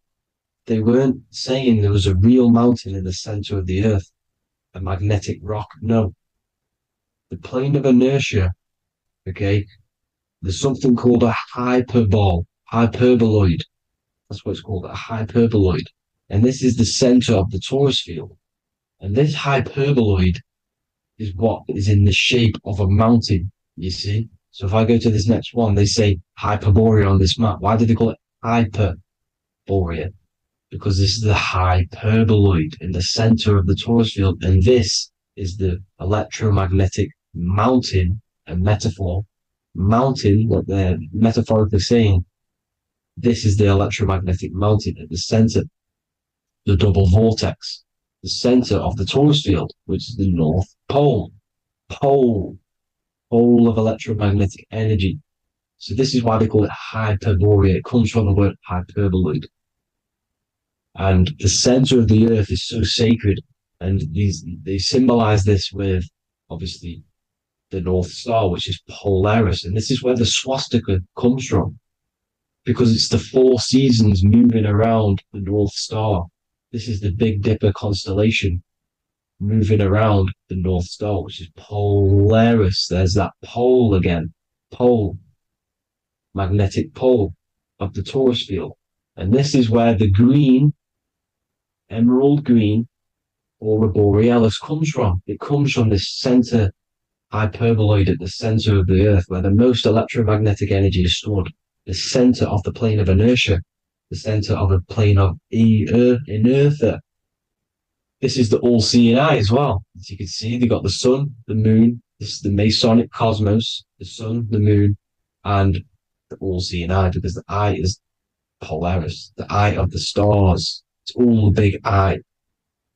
They weren't saying there was a real mountain in the center of the earth, a magnetic rock. No. The plane of inertia, okay, there's something called a hyperboloid. That's what it's called, a hyperboloid. And this is the center of the torus field. And this hyperboloid is what is in the shape of a mountain, you see? So if I go to this next one, they say Hyperborea on this map. Why do they call it Hyperborea? Because this is the hyperboloid in the center of the torus field. And this is the electromagnetic mountain, a metaphor. Mountain, what they're metaphorically saying, this is the electromagnetic mountain at the center, the double vortex, the center of the torus field, which is the North Pole. Pole of electromagnetic energy. So this is why they call it Hyperborea. It comes from the word hyperboloid. And the center of the earth is so sacred. And they symbolize this with, obviously, the North Star, which is Polaris. And this is where the swastika comes from, because it's the 4 seasons moving around the North Star. This is the Big Dipper constellation moving around the North Star, which is Polaris. There's that pole again. Pole. Magnetic pole of the torus field. And this is where the green, emerald green, aurora borealis comes from. It comes from this center hyperboloid at the center of the earth, where the most electromagnetic energy is stored. The center of the plane of inertia, the center of the plane of inertia. This is the all-seeing eye as well. As you can see, they've got the sun, the moon. This is the Masonic cosmos, the sun, the moon, and the all-seeing eye, because the eye is Polaris, the eye of the stars. It's all a big eye.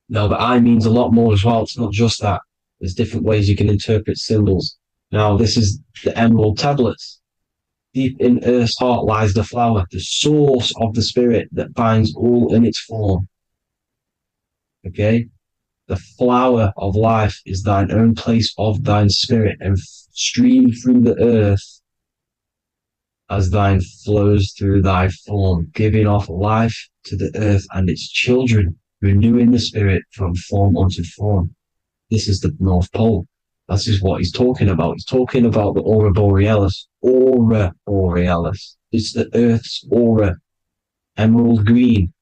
Now, the eye means a lot more as well. It's not just that. There's different ways you can interpret symbols. Now, this is the emerald tablets. Deep in Earth's heart lies the flower, the source of the spirit that binds all in its form. Okay? The flower of life is thine own place of thine spirit, and stream through the earth as thine flows through thy form, giving off life to the earth and its children, renewing the spirit from form unto form. This is the North Pole. This is what he's talking about. He's talking about the aurora borealis. Aurora borealis. It's the earth's aura. Emerald green.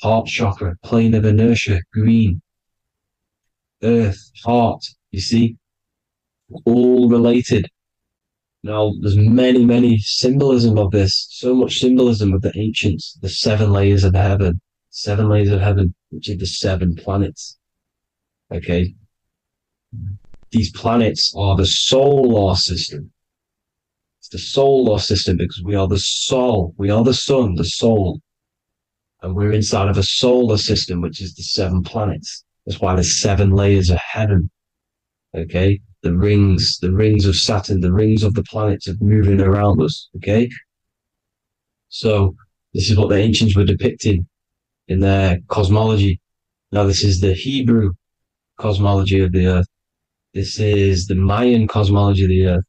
Heart chakra. Plane of inertia. Green. Earth. Heart. You see? All related. Now, there's many symbolism of this. So much symbolism of the ancients. The 7 layers of heaven. 7 layers of heaven, which are the 7 planets. Okay? These planets are the solar system. It's the solar system because we are the soul. We are the sun, the soul. And we're inside of a solar system, which is the 7 planets. That's why there's 7 layers of heaven. Okay? The rings of Saturn, the rings of the planets are moving around us. Okay? So, this is what the ancients were depicting in their cosmology. Now, this is the Hebrew cosmology of the earth. This is the Mayan cosmology of the earth.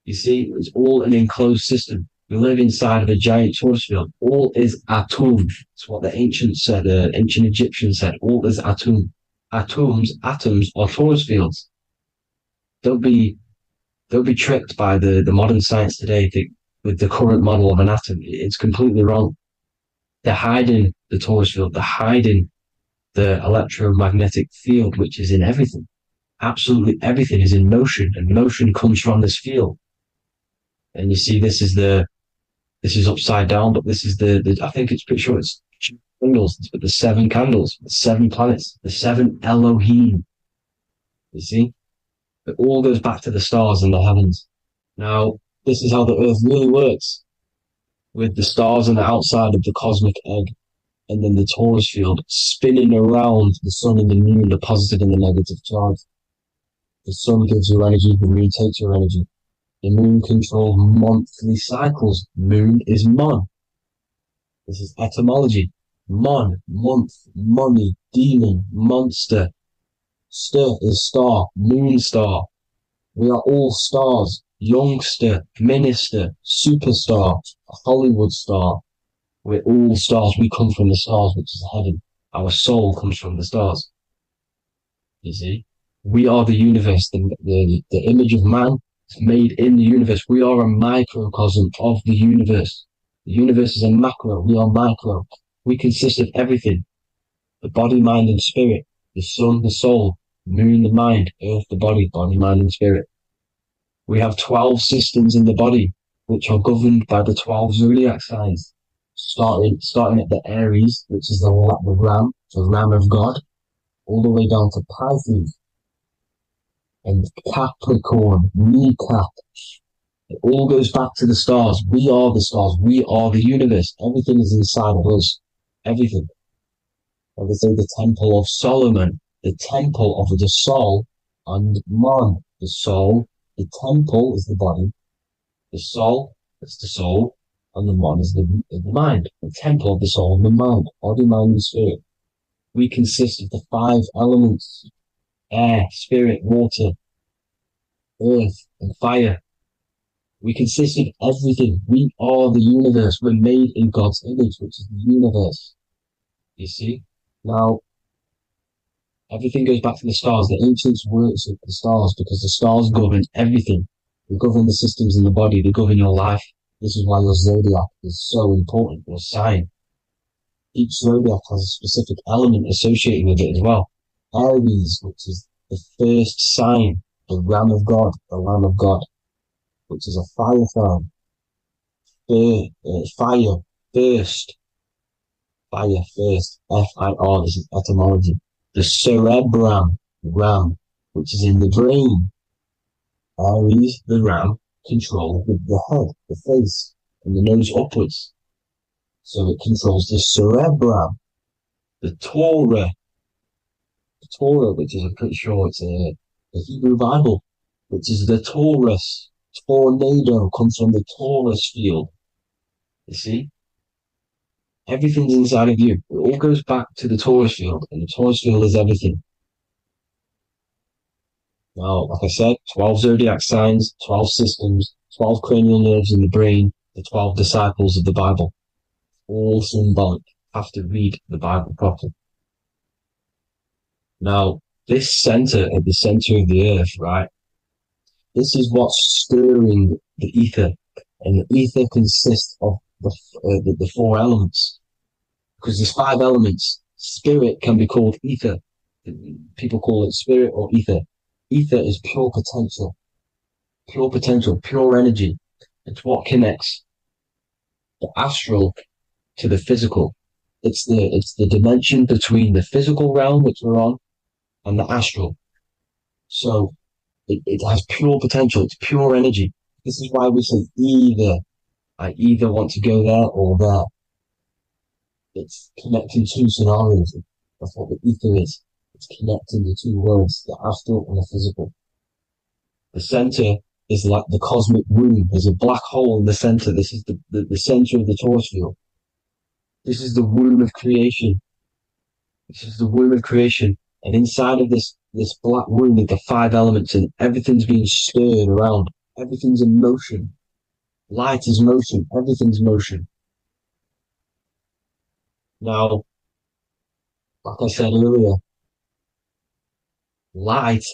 You see, it's all an enclosed system. We live inside of a giant torus field. All is atum. It's what the ancients said, ancient Egyptians said. All is atum. Atoms are torus fields. Don't be tricked by the modern science today with the current model of an atom. It's completely wrong. They're hiding the torus field. They're hiding the electromagnetic field, which is in everything. Absolutely everything is in motion, and motion comes from this field. And you see, this is upside down, but this is I think it's pretty sure it's candles, but the 7 candles, the 7 planets, the 7 Elohim. You see, it all goes back to the stars and the heavens. Now, this is how the earth really works, with the stars on the outside of the cosmic egg, and then the torus field spinning around the sun and the moon, the positive and the negative charge. The sun gives you energy, the moon takes your energy. The moon controls monthly cycles. Moon is mon. This is etymology. Mon, month, money, demon, monster. Stir is star, moon star. We are all stars. Youngster, minister, superstar, Hollywood star. We're all stars. We come from the stars, which is heaven. Our soul comes from the stars. You see? We are the universe, the image of man is made in the universe. We are a microcosm of the universe. The universe is a macro, we are micro. We consist of everything. The body, mind, and spirit. The sun, the soul. Moon, the mind. Earth, the body, mind, and spirit. We have 12 systems in the body, which are governed by the 12 zodiac signs. Starting at the Aries, which is the ram, the ram of God, all the way down to Pisces. And Capricorn, kneecap. It all goes back to the stars. We are the stars. We are the universe. Everything is inside of us. Everything. Like they say, the Temple of Solomon, the temple of the soul and man. The soul, the temple is the body. The soul is the soul, and the man is the mind. The temple of the soul and the mind. Body, mind, and spirit. We consist of the 5 elements. Air, spirit, water, earth, and fire. We consist of everything. We are the universe. We're made in God's image, which is the universe. You see? Now, everything goes back to the stars. The ancients worship the stars because the stars govern everything. They govern the systems in the body. They govern your life. This is why your zodiac is so important, your sign. Each zodiac has a specific element associated with it as well. Aries, which is the first sign, the Ram of God, which is a fire sign. Fire, first, F-I-R, this is etymology. The cerebrum, ram, which is in the brain. Aries, the ram, control with the head, the face, and the nose upwards. So it controls the cerebrum, the Torah, which is, I'm pretty sure it's a Hebrew Bible, which is the Taurus. Tornado comes from the Taurus field. You see? Everything's inside of you. It all goes back to the Taurus field, and the Taurus field is everything. Now, like I said, 12 zodiac signs, 12 systems, 12 cranial nerves in the brain, the 12 disciples of the Bible. All symbolic. Have to read the Bible properly. Now, this center at the center of the earth, right? This is what's stirring the ether. And the ether consists of the four elements. Because there's five elements. Spirit can be called ether. People call it spirit or ether. Ether is pure potential, pure energy. It's what connects the astral to the physical. It's the dimension between the physical realm, which we're on, and the astral. So it has pure potential. It's pure energy. This is why we say either. I either want to go there or there. It's connecting two scenarios. That's what the ether is. It's connecting the two worlds, the astral and the physical. The center is like the cosmic womb. There's a black hole in the center. This is the center of the Taurus field. This is the womb of creation. This is the womb of creation. And inside of this black womb are the five elements, and everything's being stirred around. Everything's in motion. Light is motion. Everything's motion. Now, like I said earlier, light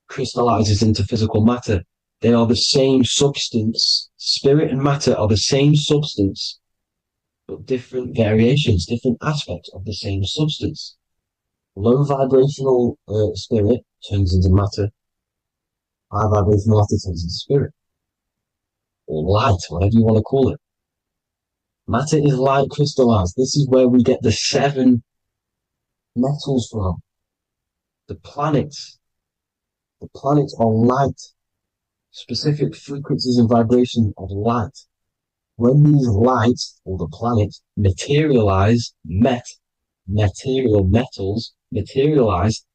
crystallizes into physical matter. They are the same substance. Spirit and matter are the same substance, but different variations, different aspects of the same substance. Low vibrational spirit turns into matter. High vibrational matter turns into spirit. Or light, whatever you want to call it. Matter is light crystallized. This is where we get the 7 metals from. The planets are light, specific frequencies and vibrations of light. When these lights, or the planets, materialize, material metals materialize,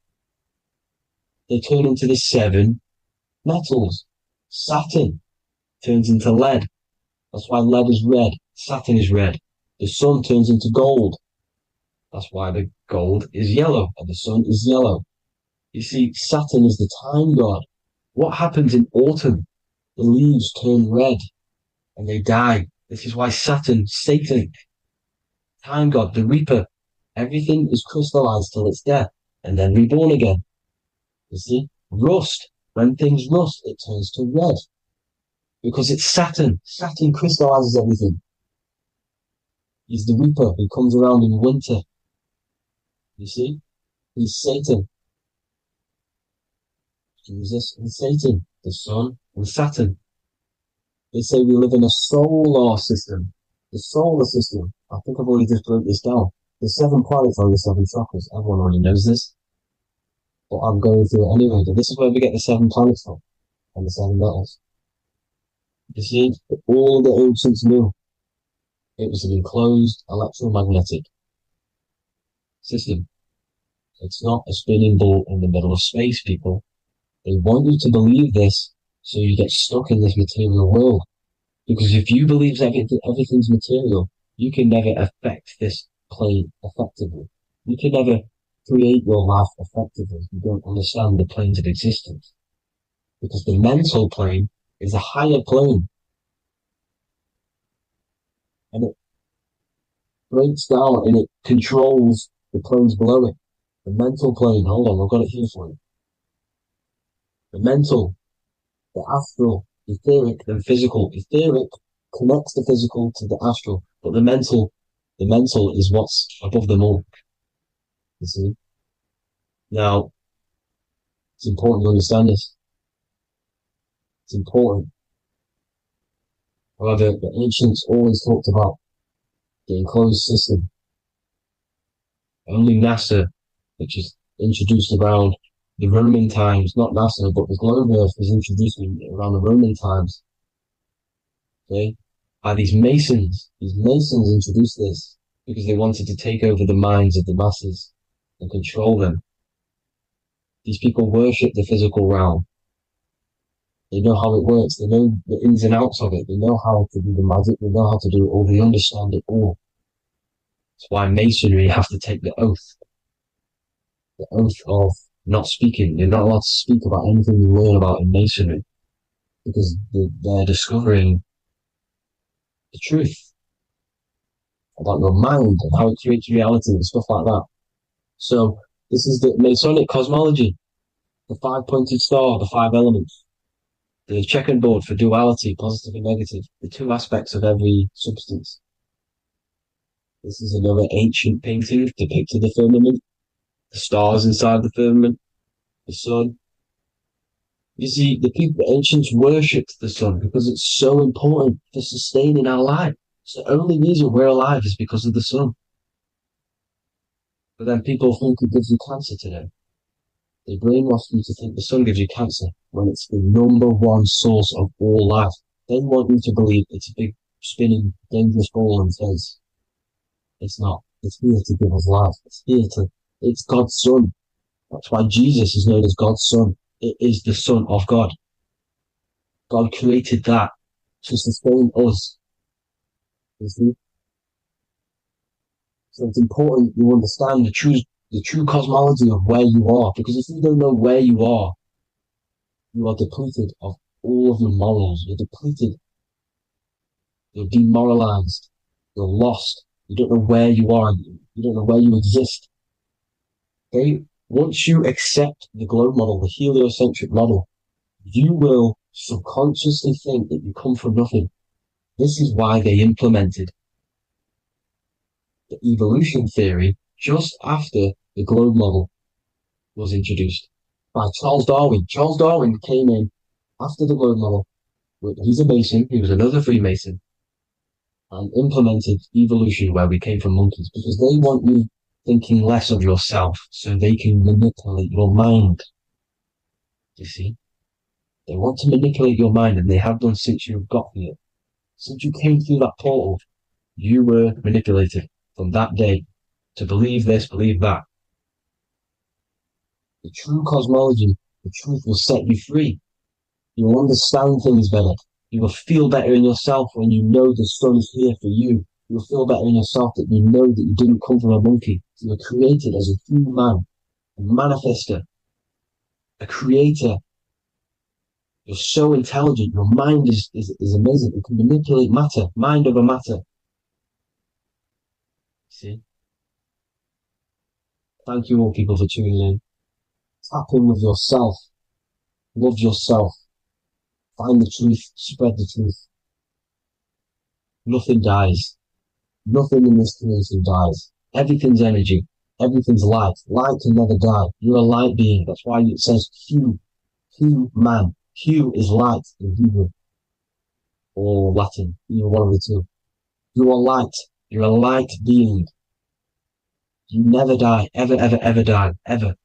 they turn into the 7 metals. Saturn turns into lead. That's why lead is red. Saturn is red. The sun turns into gold. That's why the gold is yellow and the sun is yellow. You see, Saturn is the time god. What happens in autumn? The leaves turn red and they die. This is why Satan, time god, the reaper, everything is crystallized till it's dead and then reborn again. You see, rust, when things rust, it turns to red because it's Saturn. Saturn crystallizes everything. He's the reaper who comes around in winter. You see, he's Satan. Jesus and Satan, the sun and Saturn. They say we live in a solar system. The solar system, I think I've already just broke this down. The 7 planets are the 7 chakras. Everyone already knows this. But I'm going through it anyway. But this is where we get the 7 planets from. And the 7 metals. You see, all the ancients knew. It was an enclosed electromagnetic system. It's not a spinning ball in the middle of space, people. They want you to believe this so you get stuck in this material world. Because if you believe everything's material, you can never affect this plane effectively. You can never create your life effectively if you don't understand the planes of existence. Because the mental plane is a higher plane. And it breaks down and it controls the planes below it. The mental plane, hold on, I've got it here for you. The mental, the astral, etheric, then physical. Etheric connects the physical to the astral, but the mental is what's above them all. You see? Now, it's important to understand this. It's important. However, the ancients always talked about the enclosed system. Only NASA, which is introduced around the Roman times, not NASA, but the globe Earth was introduced around the Roman times. Okay? by these Masons. These Masons introduced this because they wanted to take over the minds of the masses and control them. These people worship the physical realm. They know how it works. They know the ins and outs of it. They know how to do the magic. They know how to do it all. They understand it all. That's why Masonry have to take the oath of not speaking. You're not allowed to speak about anything you learn about in Masonry because they're discovering the truth about your mind and how it creates reality and stuff like that. So this is the Masonic cosmology, the five-pointed star, the five elements, the checkerboard board for duality, positive and negative, the two aspects of every substance. This is another ancient painting depicting the firmament, the stars inside the firmament, the sun. You see, the ancients worshipped the sun because it's so important for sustaining our life. It's the only reason we're alive is because of the sun. But then people think it gives you cancer today. They brainwash you to think the sun gives you cancer when it's the number one source of all life. They want you to believe it's a big, spinning, dangerous ball in space. It's not. It's here to give us life. It's God's son. That's why Jesus is known as God's son. It is the son of God. God created that to sustain us. You see? So it's important you understand the true cosmology of where you are, because if you don't know where you are depleted of all of your morals. You're depleted. You're demoralized. You're lost. You don't know where you are. You don't know where you exist. Okay? Once you accept the globe model, the heliocentric model, you will subconsciously think that you come from nothing. This is why they implemented the evolution theory just after the globe model was introduced by Charles Darwin. Charles Darwin came in after the globe model. He's a Mason. He was another Freemason, and implemented evolution where we came from monkeys because they want you thinking less of yourself so they can manipulate your mind. You see? They want to manipulate your mind, and they have done since you got here. Since you came through that portal, you were manipulated from that day to believe this, believe that. The true cosmology, the truth will set you free. You will understand things better. You will feel better in yourself when you know the sun is here for you. You'll feel better in yourself that you know that you didn't come from a monkey. You were created as a human, a manifester, a creator. You're so intelligent. Your mind is amazing. It can manipulate matter, mind over matter. See? Thank you all people for tuning in. Tap in with yourself. Love yourself. Find the truth. Spread the truth. Nothing dies. Nothing in this creation dies. Everything's energy. Everything's light. Light can never die. You're a light being. That's why it says Q. Q man. Q is light in Hebrew or Latin. You're one of the two. You are light. You're a light being. You never die. Ever, ever, ever die. Ever.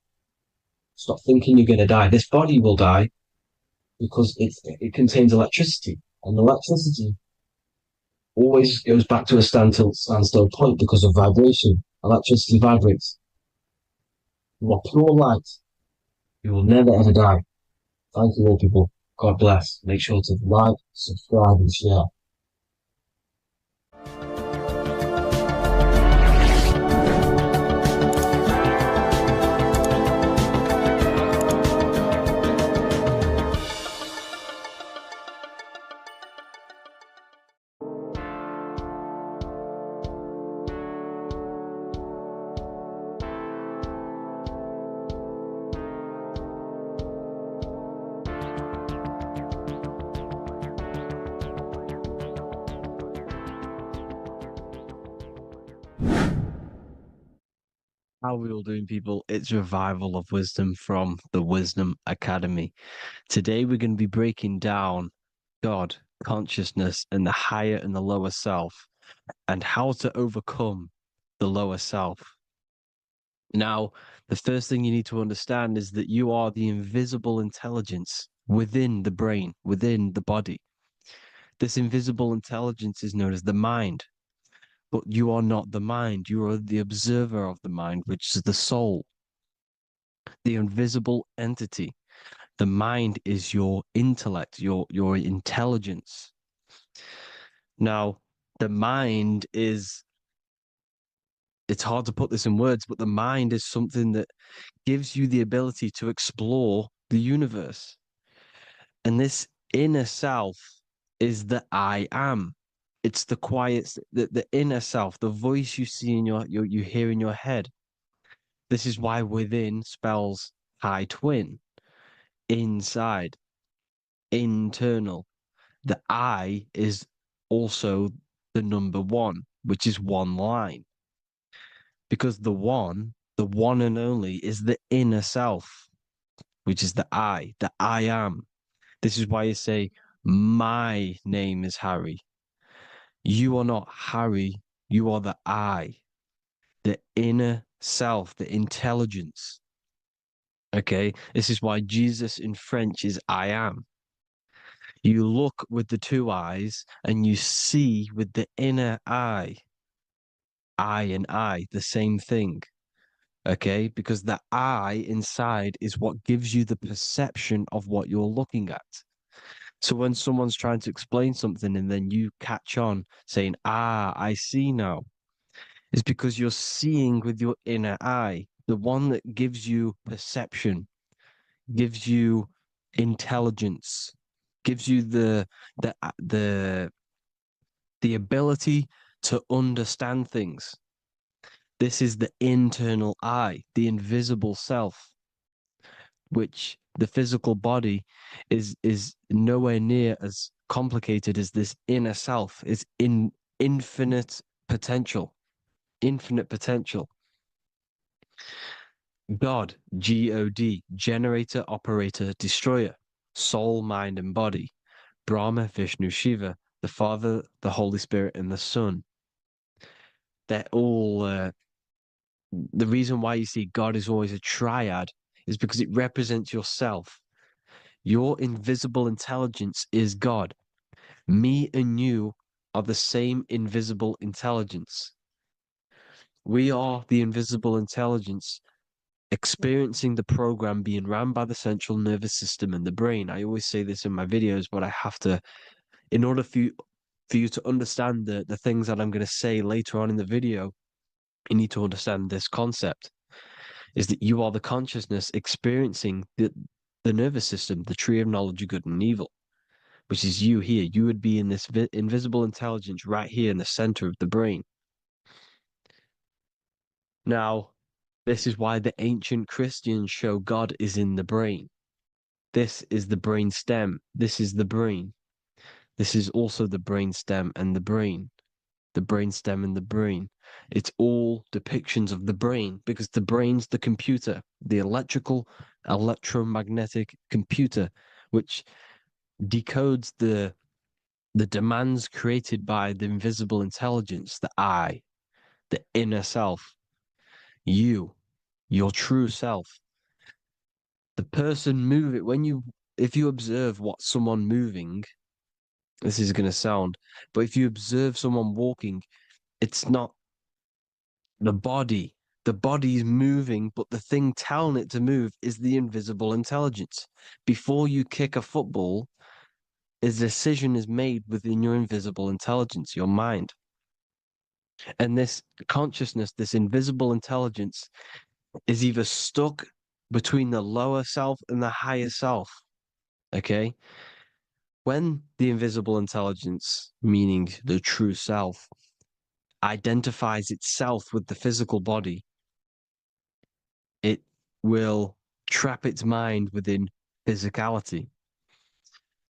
Stop thinking you're going to die. This body will die because it contains electricity. And electricity always goes back to a standstill point because of vibration. Electricity vibrates. You are pure light. You will never ever die. Thank you all people. God bless. Make sure to like, subscribe and share. How are we all doing, people? It's Revival of Wisdom from the Wisdom Academy. Today we're going to be breaking down God, consciousness, and the higher and the lower self, and how to overcome the lower self. Now, the first thing you need to understand is that you are the invisible intelligence within the brain, within the body. This invisible intelligence is known as the mind. But you are not the mind. You are the observer of the mind, which is the soul, the invisible entity. The mind is your intellect, your intelligence. Now, the mind is, it's hard to put this in words, but the mind is something that gives you the ability to explore the universe. And this inner self is the I am. It's the quiet, the inner self, the voice you see in you hear in your head. This is why within spells high twin, inside, internal. The I is also the number one, which is one line. Because the one and only, is the inner self, which is the I am. This is why you say, my name is Harry. You are not Harry, you are the I, the inner self, the intelligence. Okay, this is why Jesus in French is I am. You look with the two eyes and you see with the inner eye. I and I, the same thing. Okay, because the I inside is what gives you the perception of what you're looking at. So when someone's trying to explain something and then you catch on saying, I see now, it's because you're seeing with your inner eye, the one that gives you perception, gives you intelligence, gives you the the ability to understand things. This is the internal eye, the invisible self, which the physical body is nowhere near as complicated as this inner self. Is in infinite potential, infinite potential. God, God, generator, operator, destroyer, soul, mind, and body. Brahma, Vishnu, Shiva, the Father, the Holy Spirit, and the Son. They're all the reason why you see God is always a triad is because it represents yourself. Your invisible intelligence is God. Me and you are the same invisible intelligence. We are the invisible intelligence experiencing the program being ran by the central nervous system and the brain. I always say this in my videos, but I have to, in order for you to understand the things that I'm going to say later on in the video, you need to understand this concept, is that you are the consciousness experiencing the nervous system, the tree of knowledge of good and evil, which is you here. You would be in this invisible intelligence right here in the center of the brain. Now, this is why the ancient Christians show God is in the brain. This is the brain stem. This is the brain. This is also the brain stem and the brain. The brain stem and the brain. It's all depictions of the brain because the brain's the computer, the electromagnetic computer, which decodes the demands created by the invisible intelligence, the I, the inner self, you, your true self. The person moving, if you observe what someone moving, this is going to sound, but if you observe someone walking, it's not the body. The body is moving, but the thing telling it to move is the invisible intelligence. Before you kick a football, a decision is made within your invisible intelligence, your mind. And this consciousness, this invisible intelligence, is either stuck between the lower self and the higher self. Okay? When the invisible intelligence, meaning the true self, identifies itself with the physical body, it will trap its mind within physicality.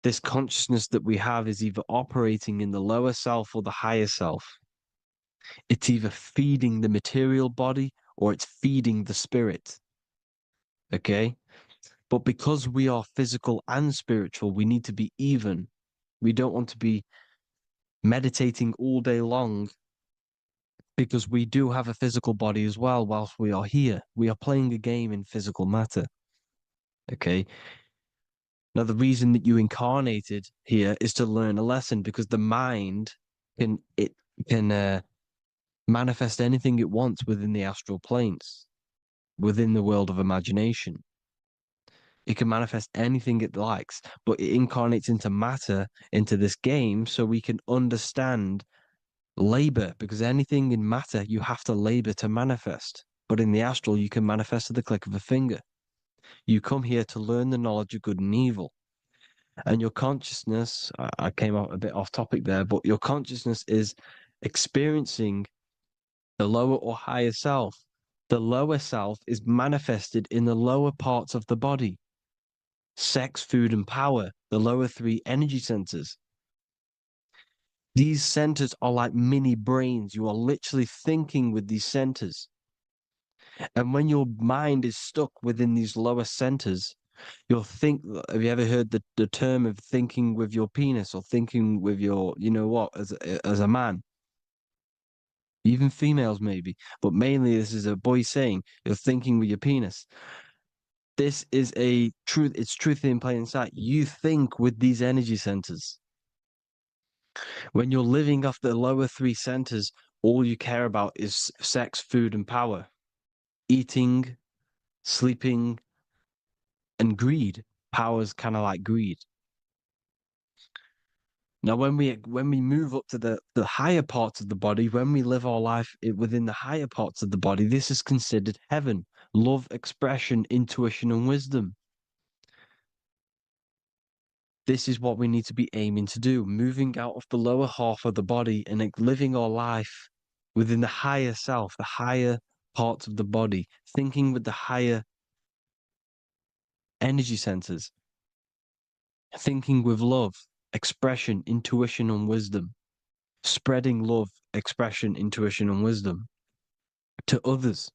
This consciousness that we have is either operating in the lower self or the higher self. It's either feeding the material body or it's feeding the spirit. Okay? But because we are physical and spiritual, we need to be even. We don't want to be meditating all day long because we do have a physical body as well whilst we are here. We are playing a game in physical matter. Okay? Now, the reason that you incarnated here is to learn a lesson, because the mind can manifest anything it wants within the astral planes, within the world of imagination. It can manifest anything it likes, but it incarnates into matter, into this game, so we can understand labor, because anything in matter you have to labor to manifest. But in the astral, you can manifest at the click of a finger. You come here to learn the knowledge of good and evil. And your consciousness, I came out a bit off topic there, but your consciousness is experiencing the lower or higher self. The lower self is manifested in the lower parts of the body: sex, food, and power, the lower three energy centers. These centers are like mini brains. You are literally thinking with these centers. And when your mind is stuck within these lower centers, you'll think. Have you ever heard the term of thinking with your penis, or thinking with your, you know what, as a man? Even females maybe, but mainly this is a boy saying you're thinking with your penis. This is a truth. It's truth in plain sight. You think with these energy centers. When you're living off the lower three centers, all you care about is sex, food, and power, eating, sleeping, and greed. Power's kind of like greed. Now, when we move up to the higher parts of the body, when we live our life within the higher parts of the body, this is considered heaven: love, expression, intuition, and wisdom. This is what we need to be aiming to do, moving out of the lower half of the body and living our life within the higher self, the higher parts of the body, thinking with the higher energy centers, thinking with love, expression, intuition, and wisdom, spreading love, expression, intuition, and wisdom to others.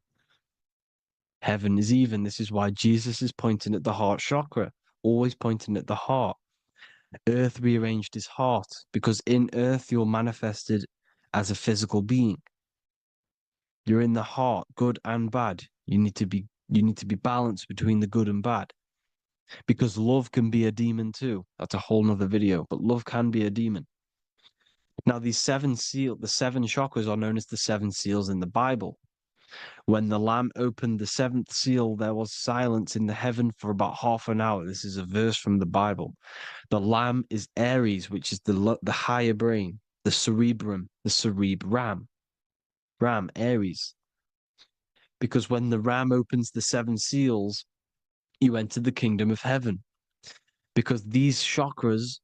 Heaven is even. This is why Jesus is pointing at the heart chakra, always pointing at the heart. Earth rearranged his heart, because in earth you're manifested as a physical being. You're in the heart, good and bad. You need to be balanced between the good and bad. Because love can be a demon too. That's a whole nother video, but love can be a demon. Now, the seven chakras are known as the seven seals in the Bible. When the Lamb opened the seventh seal, there was silence in the heaven for about half an hour. This is a verse from the Bible. The Lamb is Aries, which is the higher brain, the cerebrum, the cerebram, Aries. Because when the Ram opens the seven seals, you enter the kingdom of heaven. Because these chakras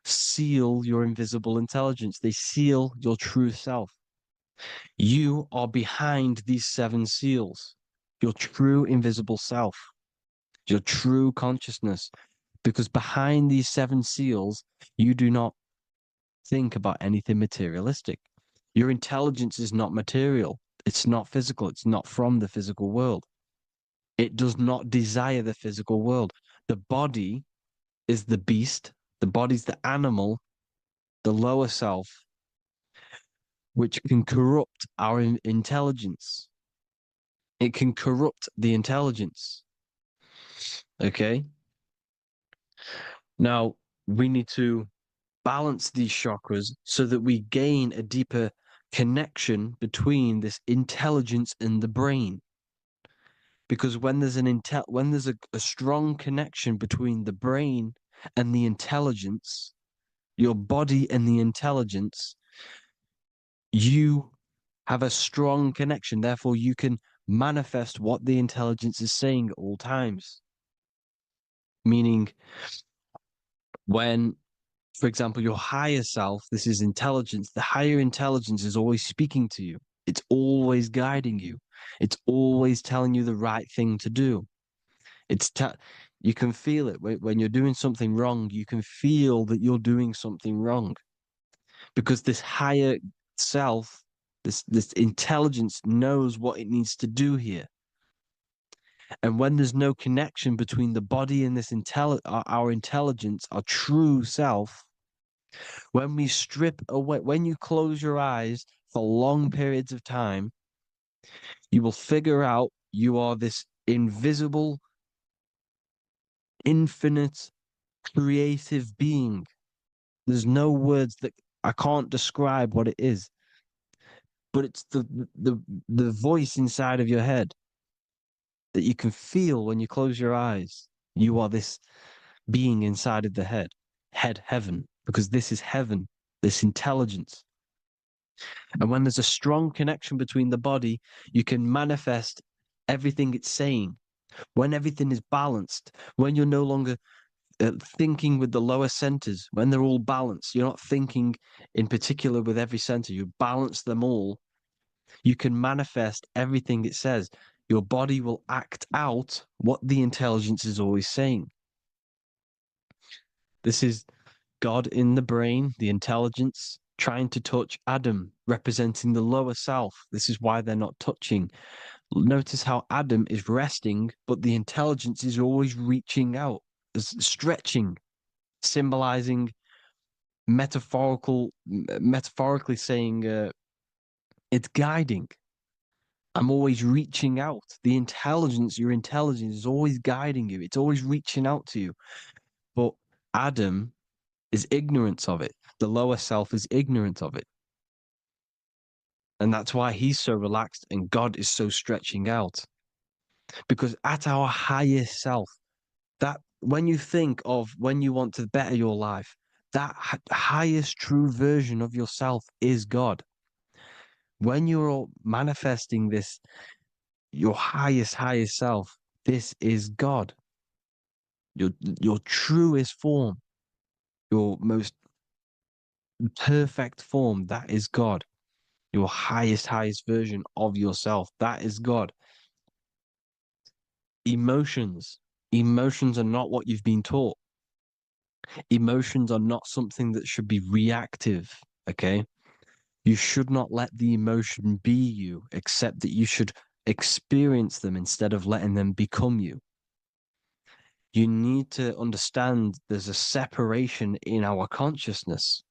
seal your invisible intelligence. They seal your true self. You are behind these seven seals, your true invisible self, your true consciousness. Because behind these seven seals, you do not think about anything materialistic. Your intelligence is not material. It's not physical. It's not from the physical world. It does not desire the physical world. The body is the beast. The body's the animal, the lower self, which can corrupt our intelligence. It can corrupt the intelligence. Okay? Now, we need to balance these chakras so that we gain a deeper connection between this intelligence and the brain. Because when there's a strong connection between the brain and the intelligence, your body and the intelligence, you have a strong connection. Therefore, you can manifest what the intelligence is saying at all times. Meaning, when, for example, your higher self, this is intelligence, the higher intelligence is always speaking to you. It's always guiding you. It's always telling you the right thing to do. You can feel it when you're doing something wrong. You can feel that you're doing something wrong, because this higher self, this intelligence knows what it needs to do here. And when there's no connection between the body and this our intelligence, our true self, when we strip away, when you close your eyes for long periods of time, you will figure out you are this invisible, infinite creative being. There's no words that I can't describe what it is, but it's the voice inside of your head that you can feel when you close your eyes. You are this being inside of the head heaven, because this is heaven, this intelligence. And when there's a strong connection between the body, you can manifest everything it's saying. When everything is balanced, when you're no longer thinking with the lower centers, when they're all balanced, you're not thinking in particular with every center, you balance them all, you can manifest everything it says. Your body will act out what the intelligence is always saying. This is God in the brain, the intelligence, trying to touch Adam, representing the lower self. This is why they're not touching. Notice how Adam is resting, but the intelligence is always reaching out, stretching, symbolizing metaphorically saying it's guiding. I'm always reaching out. The intelligence, your intelligence is always guiding you. It's always reaching out to you. But Adam is ignorant of it. The lower self is ignorant of it. And that's why he's so relaxed and God is so stretching out. Because at our highest self, that when you think of when you want to better your life, that highest true version of yourself is God. When you're manifesting this, your highest self, this is God. Your truest form, your most perfect form, that is God. Your highest version of yourself, that is God. Emotions are not what you've been taught. Emotions are not something that should be reactive, okay? You should not let the emotion be you, except that you should experience them instead of letting them become you. You need to understand there's a separation in our consciousness.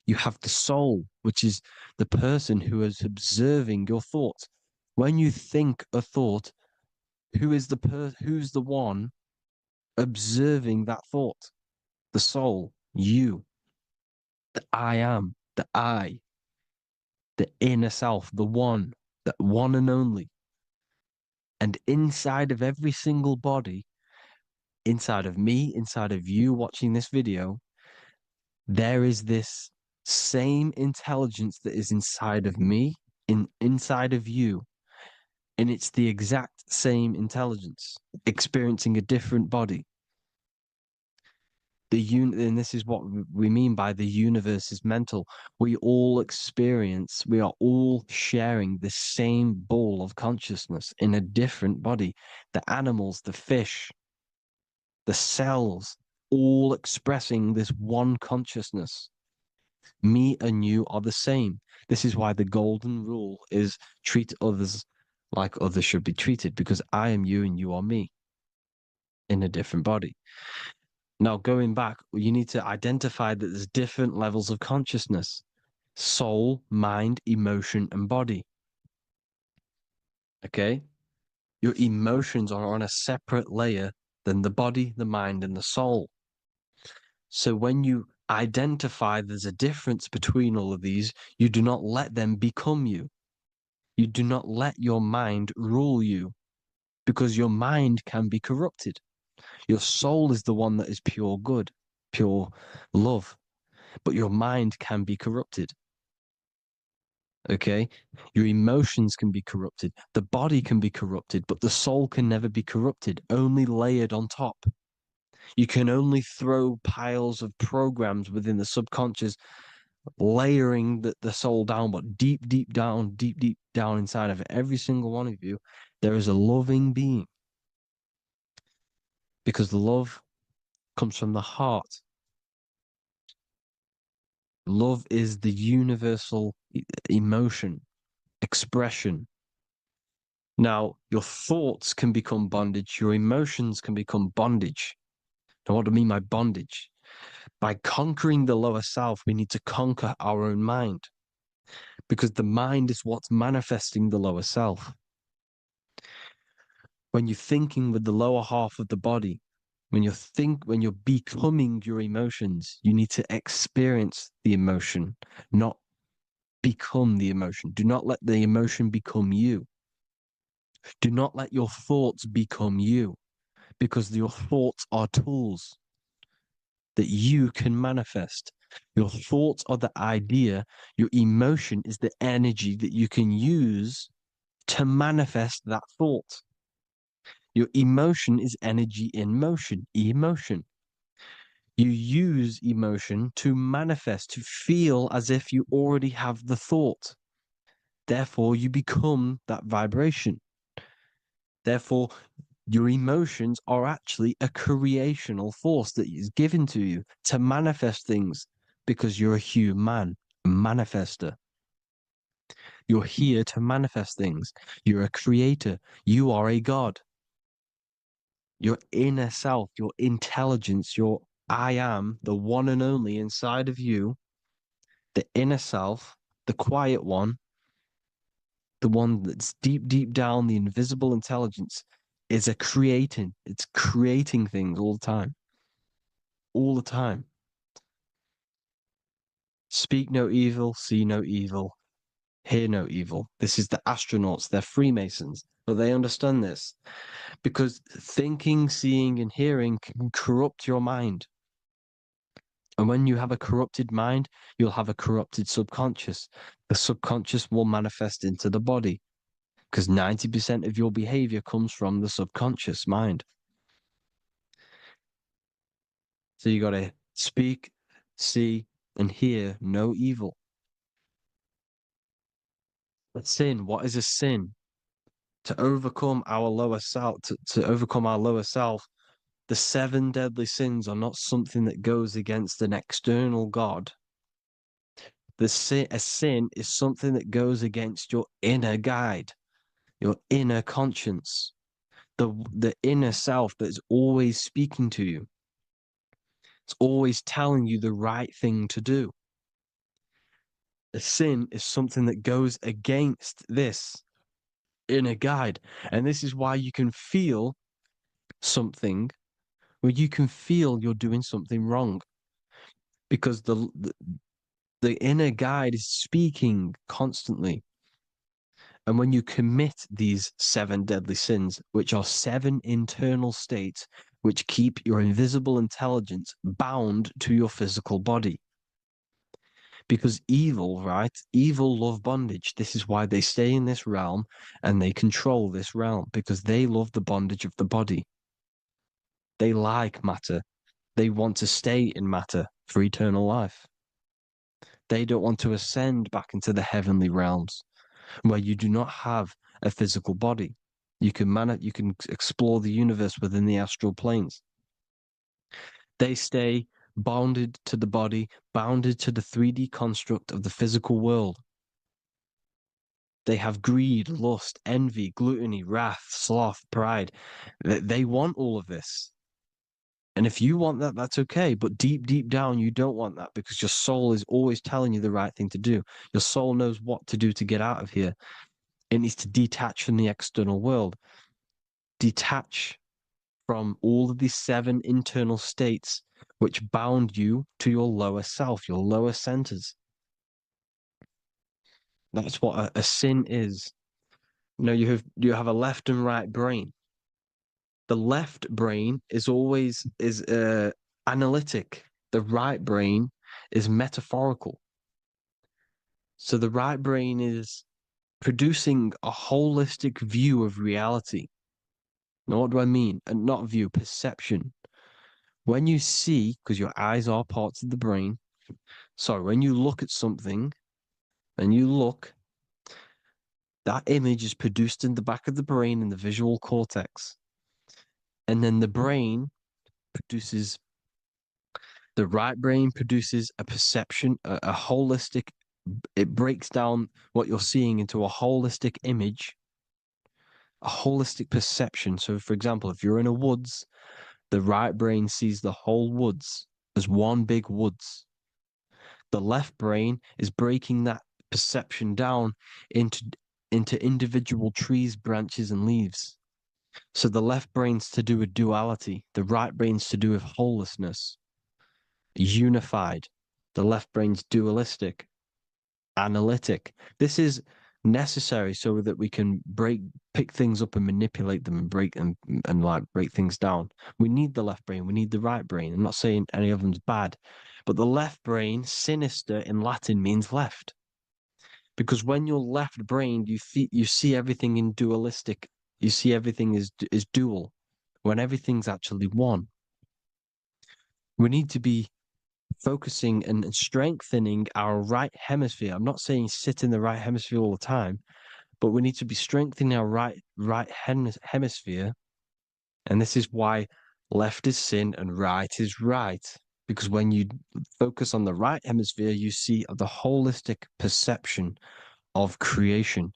You have the soul, which is the person who is observing your thoughts. When you think a thought, who's the one observing that thought? The soul, you, the I am, the I, the inner self, the one and only. And inside of every single body, inside of me, inside of you watching this video, there is this same intelligence that is inside of me, inside of you. And it's the exact same intelligence, experiencing a different body. And this is what we mean by the universe is mental. We all are all sharing the same ball of consciousness in a different body. The animals, the fish, the cells, all expressing this one consciousness. Me and you are the same. This is why the golden rule is treat others like others should be treated, because I am you and you are me in a different body. Now, going back, you need to identify that there's different levels of consciousness: soul, mind, emotion, and body. Okay? Your emotions are on a separate layer than the body, the mind, and the soul. So when you identify there's a difference between all of these, you do not let them become you. You do not let your mind rule you, because your mind can be corrupted. Your soul is the one that is pure good, pure love, but your mind can be corrupted. Okay? Your emotions can be corrupted. The body can be corrupted, but the soul can never be corrupted, only layered on top. You can only throw piles of programs within the subconscious, layering the soul down, but deep down inside of every single one of you, there is a loving being. Because love comes from the heart. Love is the universal emotion, expression. Now, your thoughts can become bondage, your emotions can become bondage. Now, what do I mean by bondage? By conquering the lower self, we need to conquer our own mind, because the mind is what's manifesting the lower self. When you're thinking with the lower half of the body, When you're becoming your emotions, you need to experience the emotion, not become the emotion. Do not let the emotion become you. Do not let your thoughts become you, because your thoughts are tools that you can manifest. Your thoughts are the idea. Your emotion is the energy that you can use to manifest that thought. Your emotion is energy in motion, emotion. You use emotion to manifest, to feel as if you already have the thought. Therefore, you become that vibration. Therefore, your emotions are actually a creational force that is given to you to manifest things, because you're a human, a manifester. You're here to manifest things. You're a creator. You are a god. Your inner self, your intelligence, your I am, the one and only inside of you, the inner self, the quiet one, the one that's deep, deep down, the invisible intelligence, is it's creating things all the time. All the time. Speak no evil, see no evil, hear no evil. This is the astronauts, they're Freemasons, but they understand this, because thinking, seeing, and hearing can corrupt your mind. And when you have a corrupted mind, you'll have a corrupted subconscious. The subconscious will manifest into the body, because 90% of your behavior comes from the subconscious mind. So you got to speak, see, and hear no evil. But sin, what is a sin? To overcome our lower self, to overcome our lower self, the 7 deadly sins are not something that goes against an external God. A sin is something that goes against your inner guide, your inner conscience, the inner self that's always speaking to you. It's always telling you the right thing to do. A sin is something that goes against this inner guide. And this is why you can feel something where you can feel you're doing something wrong, because the inner guide is speaking constantly. And when you commit these 7 deadly sins, which are 7 internal states which keep your invisible intelligence bound to your physical body. Because evil, right? Evil love bondage. This is why they stay in this realm and they control this realm, because they love the bondage of the body. They like matter. They want to stay in matter for eternal life. They don't want to ascend back into the heavenly realms where you do not have a physical body. You can explore the universe within the astral planes. They stay bounded to the body, bounded to the 3D construct of the physical world. They have greed, lust, envy, gluttony, wrath, sloth, pride. They want all of this. And if you want that, that's okay. But deep, deep down, you don't want that, because your soul is always telling you the right thing to do. Your soul knows what to do to get out of here. It needs to detach from the external world. Detach from all of these 7 internal states which bound you to your lower self, your lower centers. That's what a sin is. You have a left and right brain. The left brain is always analytic. The right brain is metaphorical. So the right brain is producing a holistic view of reality. Now, what do I mean? And not view, perception. When you see, because your eyes are parts of the brain, so when you look at something and you look, that image is produced in the back of the brain in the visual cortex. And then the right brain produces a perception, a holistic, it breaks down what you're seeing into a holistic image, a holistic perception. So, for example, if you're in a woods, the right brain sees the whole woods as one big woods. The left brain is breaking that perception down into individual trees, branches, and leaves. So the left brain's to do with duality, the right brain's to do with wholeness, unified. The left brain's dualistic, analytic. This is necessary so that we can pick things up and manipulate them and break things down. We need the left brain, we need the right brain. I'm not saying any of them's bad, but the left brain, sinister in Latin, means left. Because when you're left-brained, you see everything in dualistic. You see everything is dual, when everything's actually one. We need to be focusing and strengthening our right hemisphere. I'm not saying sit in the right hemisphere all the time, but we need to be strengthening our right hemisphere. And this is why left is sin and right is right. Because when you focus on the right hemisphere, you see the holistic perception of creation.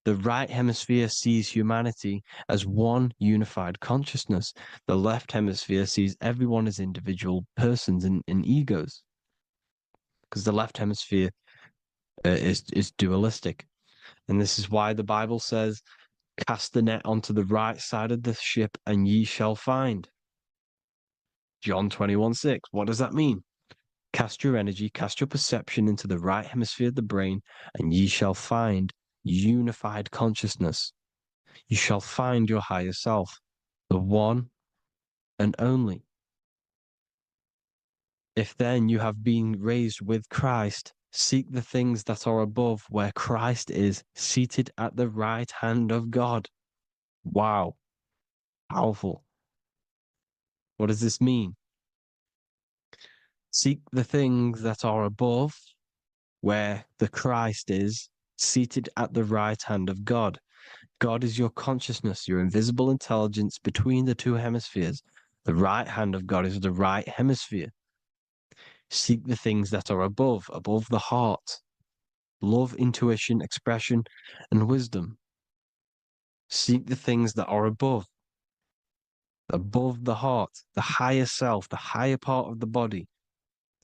The right hemisphere sees humanity as one unified consciousness. The left hemisphere sees everyone as individual persons and egos. Because the left hemisphere is dualistic. And this is why the Bible says, cast the net onto the right side of the ship and ye shall find. John 21:6. What does that mean? Cast your energy, cast your perception into the right hemisphere of the brain, and ye shall find unified consciousness. You shall find your higher self, the one and only. If then you have been raised with Christ, seek the things that are above, where Christ is seated at the right hand of God. Wow. Powerful. What does this mean? Seek the things that are above, where the Christ is seated at the right hand of God. God is your consciousness, your invisible intelligence between the two hemispheres. The right hand of God is the right hemisphere. Seek the things that are above the heart. Love, intuition, expression, and wisdom. Seek the things that are above the heart, the higher self, the higher part of the body.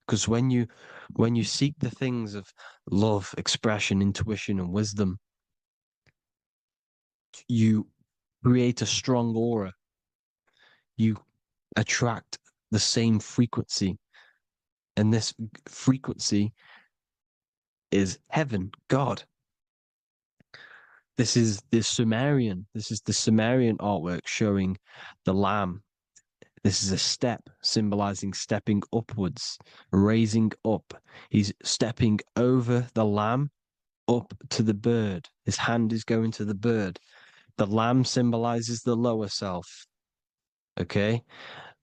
Because when you seek the things of love, expression, intuition, and wisdom, you create a strong aura. You attract the same frequency. And this frequency is heaven, God. This is the Sumerian artwork showing the Lamb. This is a step symbolizing stepping upwards, raising up. He's stepping over the Lamb up to the bird. His hand is going to the bird. The Lamb symbolizes the lower self. Okay?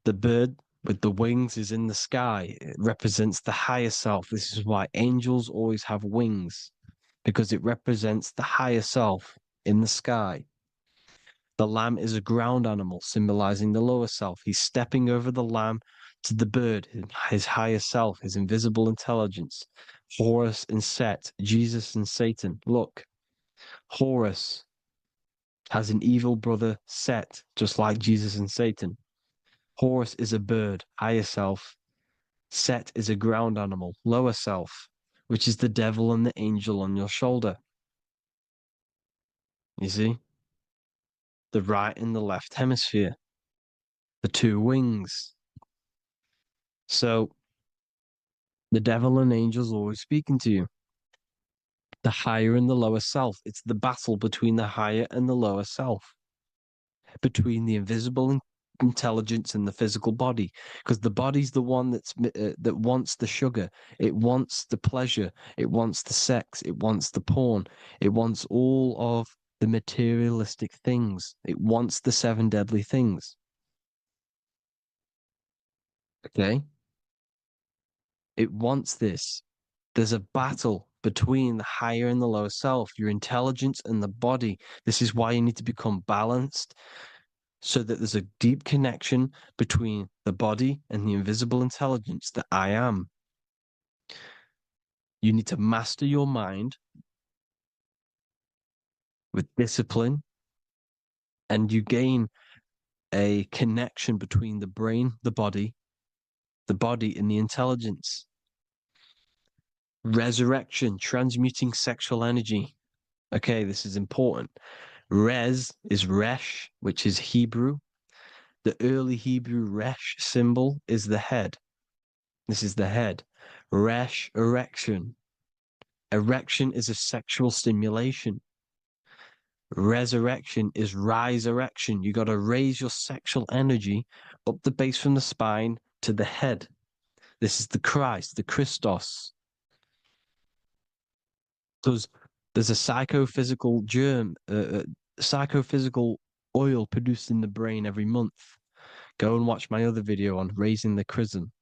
The bird with the wings is in the sky. It represents the higher self. This is why angels always have wings, because it represents the higher self in the sky. The lamb is a ground animal, symbolizing the lower self. He's stepping over the lamb to the bird, his higher self, his invisible intelligence. Horus and Set, Jesus and Satan. Look, Horus has an evil brother, Set, just like Jesus and Satan. Horus is a bird, higher self. Set is a ground animal, lower self, which is the devil and the angel on your shoulder. You see? The right and the left hemisphere, the two wings. So the devil and angels always speaking to you. The higher and the lower self. It's the battle between the higher and the lower self, between the invisible intelligence and the physical body, because the body's the one that wants the sugar, it wants the pleasure, it wants the sex, it wants the porn, it wants all of the materialistic things, it wants the 7 deadly things. Okay? It wants this. There's a battle between the higher and the lower self, your intelligence and the body. This is why you need to become balanced, so that there's a deep connection between the body and the invisible intelligence that I am. You need to master your mind with discipline, and you gain a connection between the brain, the body and the intelligence. Resurrection, transmuting sexual energy. Okay, this is important. Res is Resh, which is Hebrew. The early Hebrew Resh symbol is the head. This is the head. Resh, erection. Erection is a sexual stimulation. Resurrection is rise erection. You got to raise your sexual energy up the base from the spine to the head. This is the Christ, the Christos. There's a psychophysical psychophysical oil produced in the brain every month. Go and watch my other video on raising the chrism.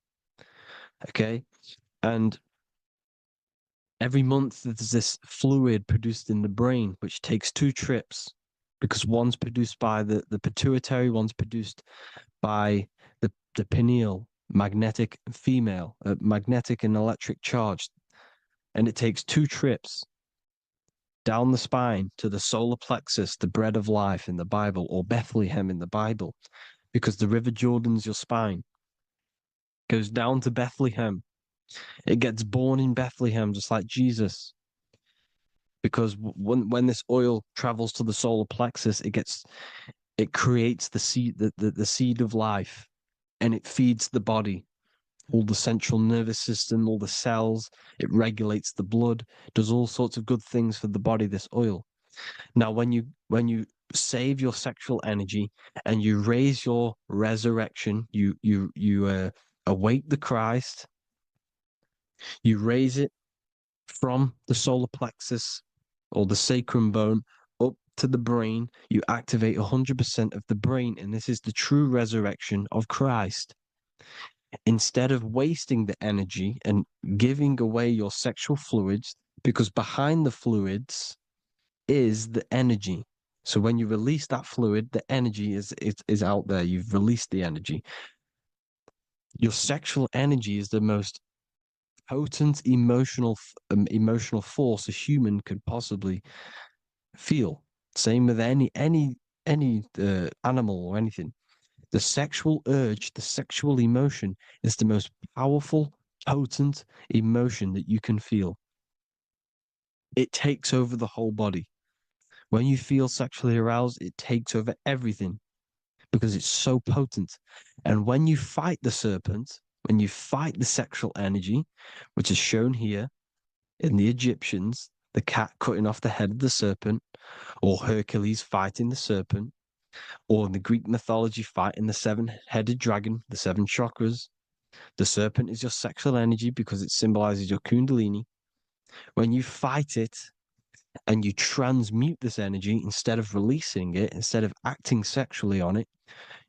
Okay? And every month there's this fluid produced in the brain, which takes 2 trips because one's produced by the pituitary, one's produced by the pineal, magnetic female, magnetic and electric charge. And it takes 2 trips down the spine to the solar plexus, the bread of life in the Bible, or Bethlehem in the Bible, because the River Jordan's your spine. Goes down to Bethlehem. It gets born in Bethlehem, just like Jesus. Because when this oil travels to the solar plexus, it creates the seed, the seed of life, and it feeds the body, all the central nervous system, all the cells. It regulates the blood, does all sorts of good things for the body, this oil. Now, when you save your sexual energy and you raise your resurrection, you await the Christ, you raise it from the solar plexus or the sacrum bone up to the brain, you activate 100% of the brain, and this is the true resurrection of Christ. Instead of wasting the energy and giving away your sexual fluids, because behind the fluids is the energy. So when you release that fluid, the energy is out there. You've released the energy. Your sexual energy is the most potent emotional force a human could possibly feel. Same with any animal or anything. The sexual urge, the sexual emotion is the most powerful, potent emotion that you can feel. It takes over the whole body. When you feel sexually aroused, it takes over everything because it's so potent. And when you fight the serpent, when you fight the sexual energy, which is shown here in the Egyptians, the cat cutting off the head of the serpent, or Hercules fighting the serpent, or in the Greek mythology fighting the 7-headed dragon, the 7 chakras. The serpent is your sexual energy because it symbolizes your kundalini. When you fight it and you transmute this energy, instead of releasing it, instead of acting sexually on it,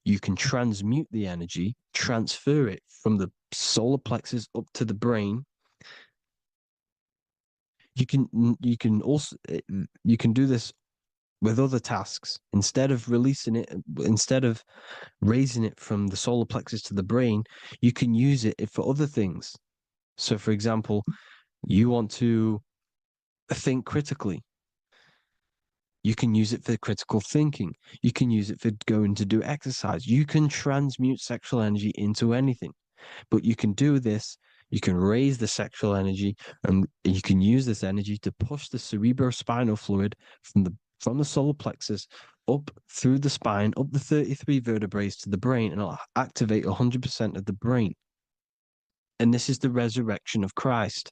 you can transmute the energy, transfer it from the solar plexus up to the brain. You can also do this with other tasks. Instead of releasing it, instead of raising it from the solar plexus to the brain, you can use it for other things. So, for example, you want to think critically. You can use it for critical thinking. You can use it for going to do exercise. You can transmute sexual energy into anything. But you can do this. You can raise the sexual energy, and you can use this energy to push the cerebrospinal fluid from the solar plexus up through the spine, up the 33 vertebrae to the brain, and it'll activate 100% of the brain. And this is the resurrection of Christ.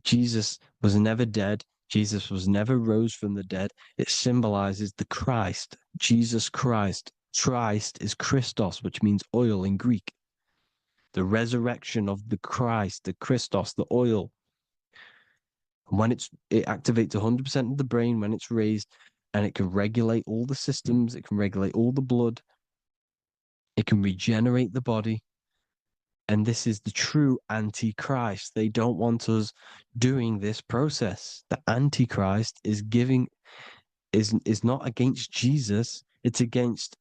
Jesus was never dead. Jesus was never rose from the dead. It symbolizes the Christ, Jesus Christ. Christ is Christos, which means oil in Greek. The resurrection of the Christ, the Christos, the oil. When it activates 100% of the brain when it's raised, and it can regulate all the systems, it can regulate all the blood, it can regenerate the body. And this is the true Antichrist. They don't want us doing this process. The Antichrist is not against Jesus, it's against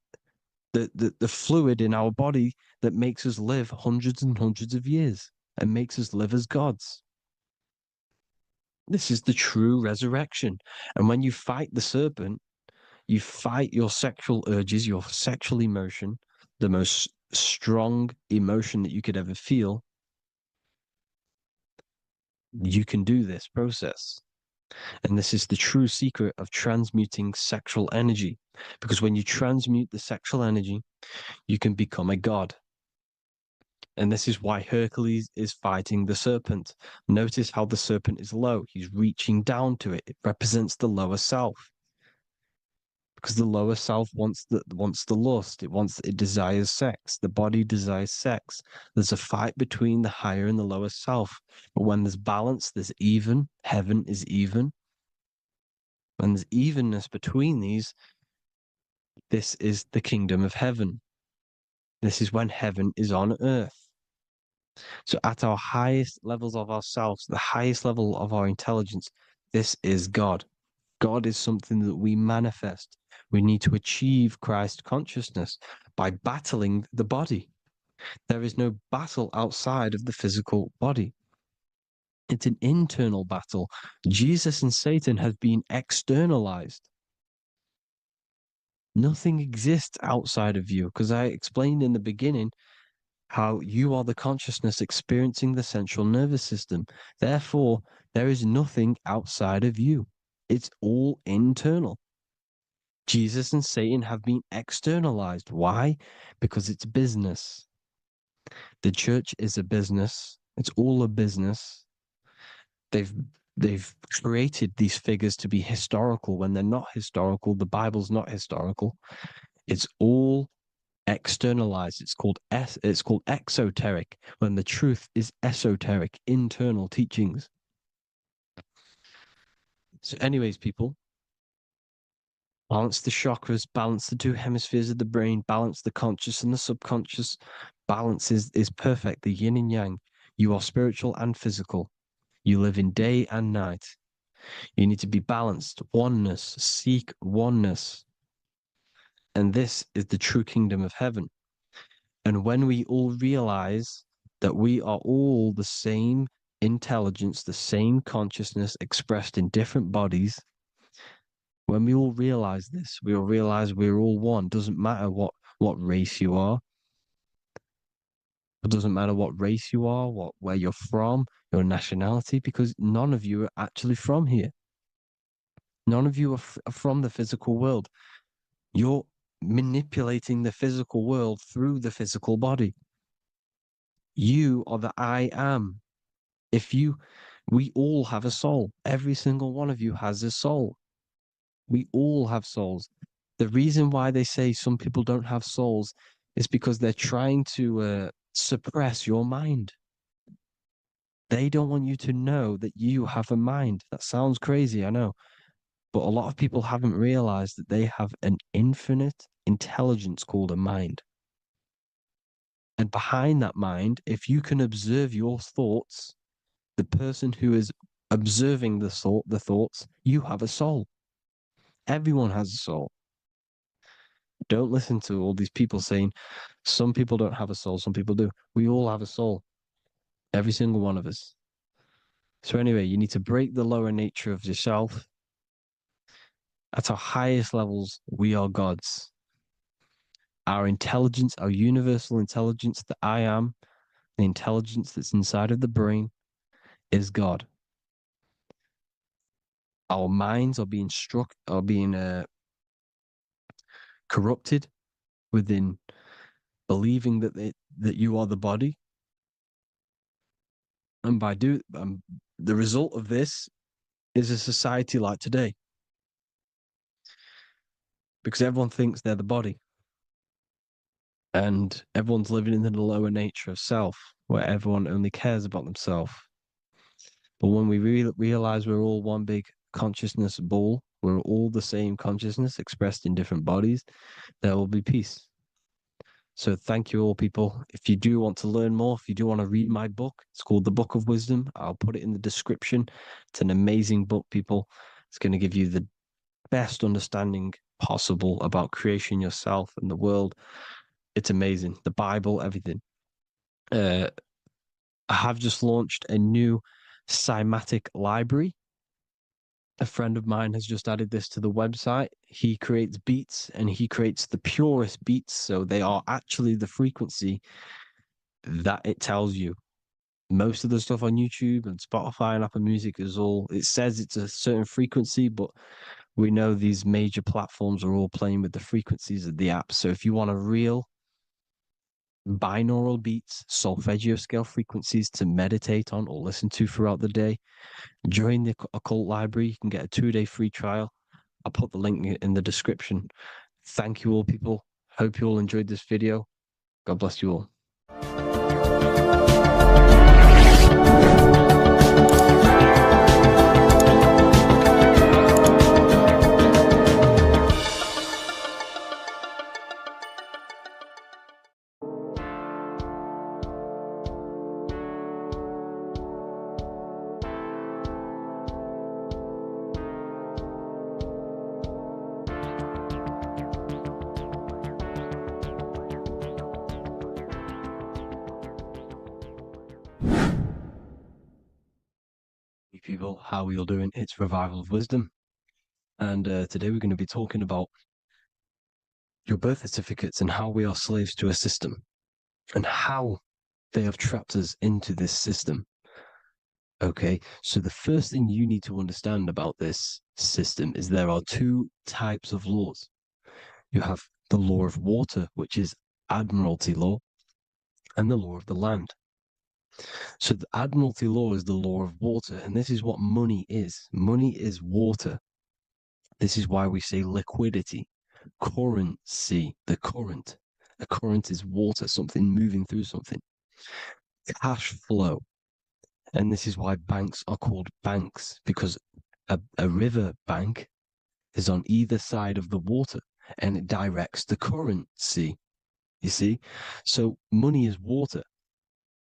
the fluid in our body that makes us live hundreds and hundreds of years and makes us live as gods. This is the true resurrection. And when you fight the serpent, you fight your sexual urges, your sexual emotion, the most strong emotion that you could ever feel. You can do this process. And this is the true secret of transmuting sexual energy. Because when you transmute the sexual energy, you can become a god. And this is why Hercules is fighting the serpent. Notice how the serpent is low. He's reaching down to it. It represents the lower self. Because the lower self wants the lust. It desires sex. The body desires sex. There's a fight between the higher and the lower self. But when there's balance, there's even. Heaven is even. When there's evenness between these, this is the kingdom of heaven. This is when heaven is on earth. So at our highest levels of ourselves, the highest level of our intelligence, this is God. God is something that we manifest. We need to achieve Christ consciousness by battling the body. There is no battle outside of the physical body. It's an internal battle. Jesus and Satan have been externalized. Nothing exists outside of you, because I explained in the beginning how you are the consciousness experiencing the central nervous system. Therefore, there is nothing outside of you. It's all internal. Jesus and Satan have been externalized. Why? Because it's business. The church is a business. It's all a business. They've created these figures to be historical when they're not historical. The Bible's not historical. It's all externalized. It's called exoteric, when the truth is esoteric, internal teachings. So anyways, people, balance the chakras, balance the two hemispheres of the brain, balance the conscious and the subconscious. Balance is perfect, the yin and yang. You are spiritual and physical. You live in day and night. You need to be balanced. Oneness. Seek oneness. And this is the true kingdom of heaven. And when we all realize that we are all the same intelligence, the same consciousness expressed in different bodies, when we all realize this, we all realize we're all one. Doesn't matter what race you are. It doesn't matter what race you are, where you're from, your nationality, because none of you are actually from here. None of you are from the physical world. You're manipulating the physical world through the physical body. You are the I am. We all have a soul. Every single one of you has a soul. We all have souls. The reason why they say some people don't have souls is because they're trying to suppress your mind. They don't want you to know that you have a mind. That sounds crazy, I know. But a lot of people haven't realized that they have an infinite intelligence called a mind. And behind that mind, if you can observe your thoughts, the person who is observing the thoughts, you have a soul. Everyone has a soul. Don't listen to all these people saying some people don't have a soul, some people do. We all have a soul. Every single one of us. So anyway, you need to break the lower nature of yourself. At our highest levels, we are gods. Our intelligence, our universal intelligence, the I am, the intelligence that's inside of the brain, is God. Our minds are being corrupted within believing that you are the body, and the result of this is a society like today, because everyone thinks they're the body, and everyone's living in the lower nature of self, where everyone only cares about themselves. But when we realize we're all one big consciousness ball, we're all the same consciousness expressed in different bodies, there will be peace. So thank you all, people. If you do want to learn more, if you do want to read my book, it's called The Book of Wisdom. I'll put it in the description. It's an amazing book, people. It's going to give you the best understanding possible about creation, yourself, and the world. It's amazing. The Bible, everything. I have just launched a new cymatic library. A friend of mine has just added this to the website. He creates beats, and he creates the purest beats. So they are actually the frequency that it tells you. most of the stuff on YouTube and Spotify and Apple Music is all, it says it's a certain frequency, but we know these major platforms are all playing with the frequencies of the app. So if you want a real binaural beats, solfeggio scale frequencies to meditate on or listen to throughout the day, join the Occult Library. You can get a 2-day free trial. I'll put the link in the description. Thank you all, people. Hope you all enjoyed this video. God bless you all. People, how are you all doing? It's Revival of Wisdom, and today we're going to be talking about your birth certificates and how we are slaves to a system and how they have trapped us into this system. Okay, so the first thing you need to understand about this system is there are two types of laws. You have the law of water, which is admiralty law, and the law of the land. So the admiralty law is the law of water, and this is what money is. Money is water. This is why we say liquidity, currency, the current. A current is water, something moving through something. Cash flow. And this is why banks are called banks, because a river bank is on either side of the water and it directs the currency. You see? So money is water.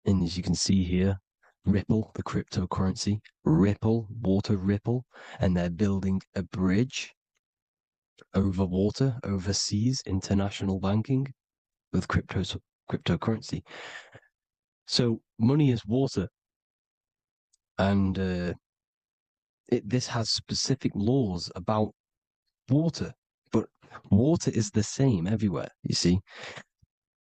And as you can see here, Ripple, the cryptocurrency, Ripple, water Ripple, and they're building a bridge over water, overseas, international banking with cryptocurrency. So money is water, and this has specific laws about water, but water is the same everywhere, you see.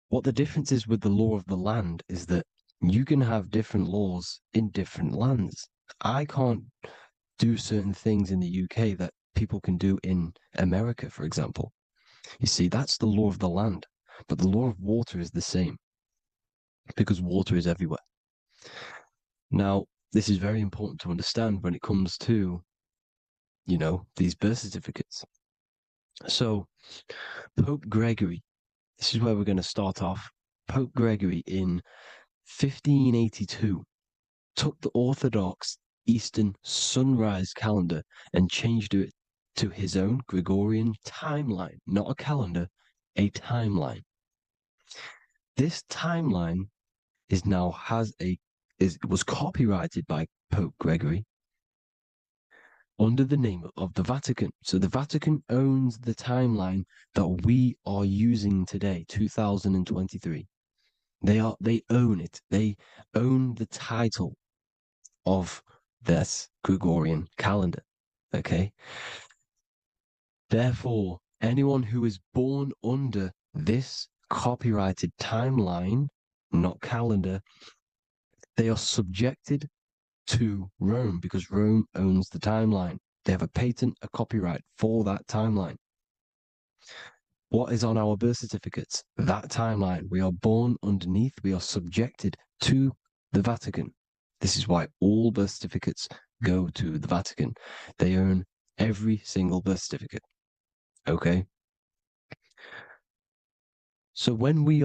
What the difference is with the law of the land is that you can have different laws in different lands. I can't do certain things in the UK that people can do in America, for example. You see, that's the law of the land, but the law of water is the same because water is everywhere. Now, this is very important to understand when it comes to, these birth certificates. So, Pope Gregory, this is where we're going to start off. Pope Gregory in 1582 took the Orthodox Eastern sunrise calendar and changed it to his own Gregorian timeline, not a calendar, a timeline. This timeline was copyrighted by Pope Gregory under the name of the Vatican. So the Vatican owns the timeline that we are using today, 2023. They own it. They own the title of this Gregorian calendar. Okay. Therefore, anyone who is born under this copyrighted timeline, not calendar, they are subjected to Rome because Rome owns the timeline. They have a patent, a copyright for that timeline. What is on our birth certificates? That timeline. We are born underneath, we are subjected to the Vatican. This is why all birth certificates go to the Vatican. They own every single birth certificate. Okay? So when we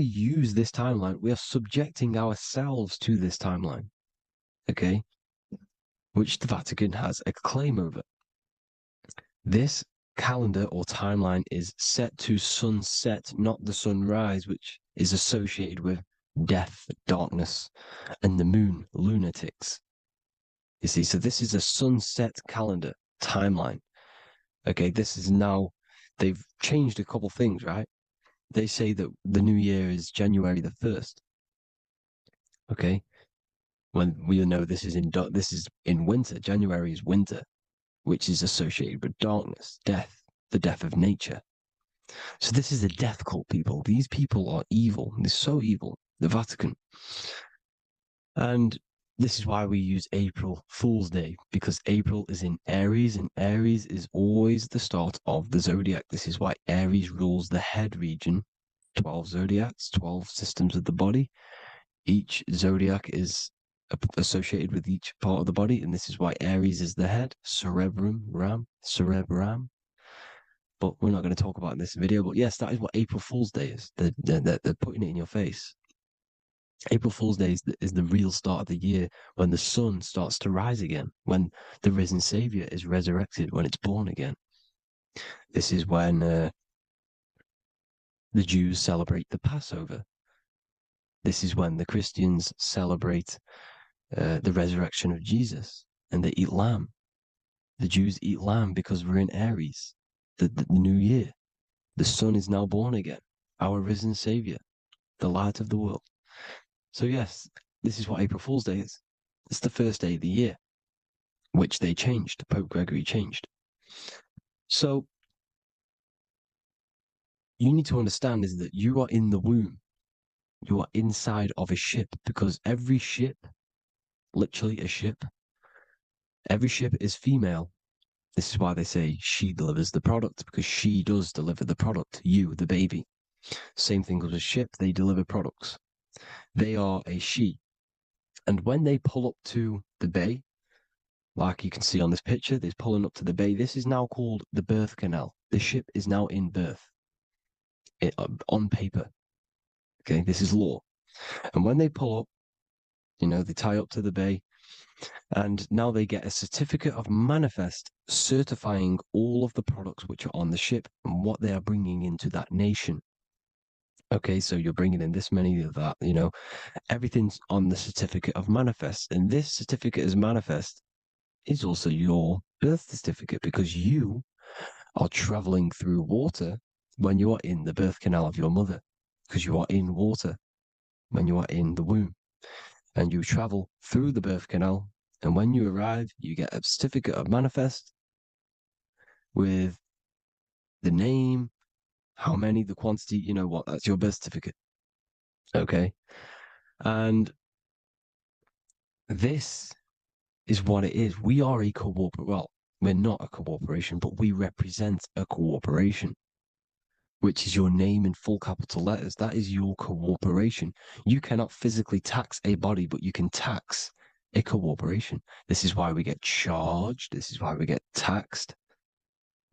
use this timeline, we are subjecting ourselves to this timeline. Okay? Which the Vatican has a claim over. This calendar or timeline is set to sunset, not the sunrise, which is associated with death, darkness, and the moon, lunatics. You see, so this is a sunset calendar timeline. Okay, this is now, they've changed a couple things, right? They say that the new year is January the 1st. Okay, when we know this is in winter. January is winter, which is associated with darkness, death, the death of nature. So this is a death cult, people. These people are evil. They're so evil. the Vatican. And this is why we use April Fool's Day, because April is in Aries, and Aries is always the start of the zodiac. This is why Aries rules the head region, 12 zodiacs, 12 systems of the body. Each zodiac is associated with each part of the body, and this is why Aries is the head, cerebrum. But we're not going to talk about it in this video. But yes, that is what April Fool's Day is. They're putting it in your face. April Fool's Day is the real start of the year, when the sun starts to rise again, when the risen Savior is resurrected, when it's born again. This is when the Jews celebrate the Passover. This is when the Christians celebrate the resurrection of Jesus, and they eat lamb. The Jews eat lamb because we're in Aries, the new year. The sun is now born again, our risen Savior, the light of the world. So yes, this is what April Fool's Day is. It's the first day of the year, which they changed. Pope Gregory changed. So you need to understand is that you are in the womb. You are inside of a ship, because every ship, literally a ship, every ship is female. This is why they say she delivers the product, because she does deliver the product. You, the baby. Same thing with a ship. They deliver products. They are a she. And when they pull up to the bay, like you can see on this picture, they're pulling up to the bay. This is now called the birth canal. The ship is now in birth on paper. Okay, this is law. And when they pull up, they tie up to the bay, and now they get a certificate of manifest certifying all of the products which are on the ship and what they are bringing into that nation. Okay, so you're bringing in this many of that, everything's on the certificate of manifest. And this certificate as manifest is also your birth certificate, because you are traveling through water when you are in the birth canal of your mother, because you are in water when you are in the womb, and you travel through the birth canal. And when you arrive, you get a certificate of manifest with the name, how many, the quantity, that's your birth certificate. Okay. And this is what it is. We are a well, we're not a corporation, but we represent a corporation, which is your name in full capital letters. That is your corporation. You cannot physically tax a body, but you can tax a corporation. This is why we get charged. This is why we get taxed,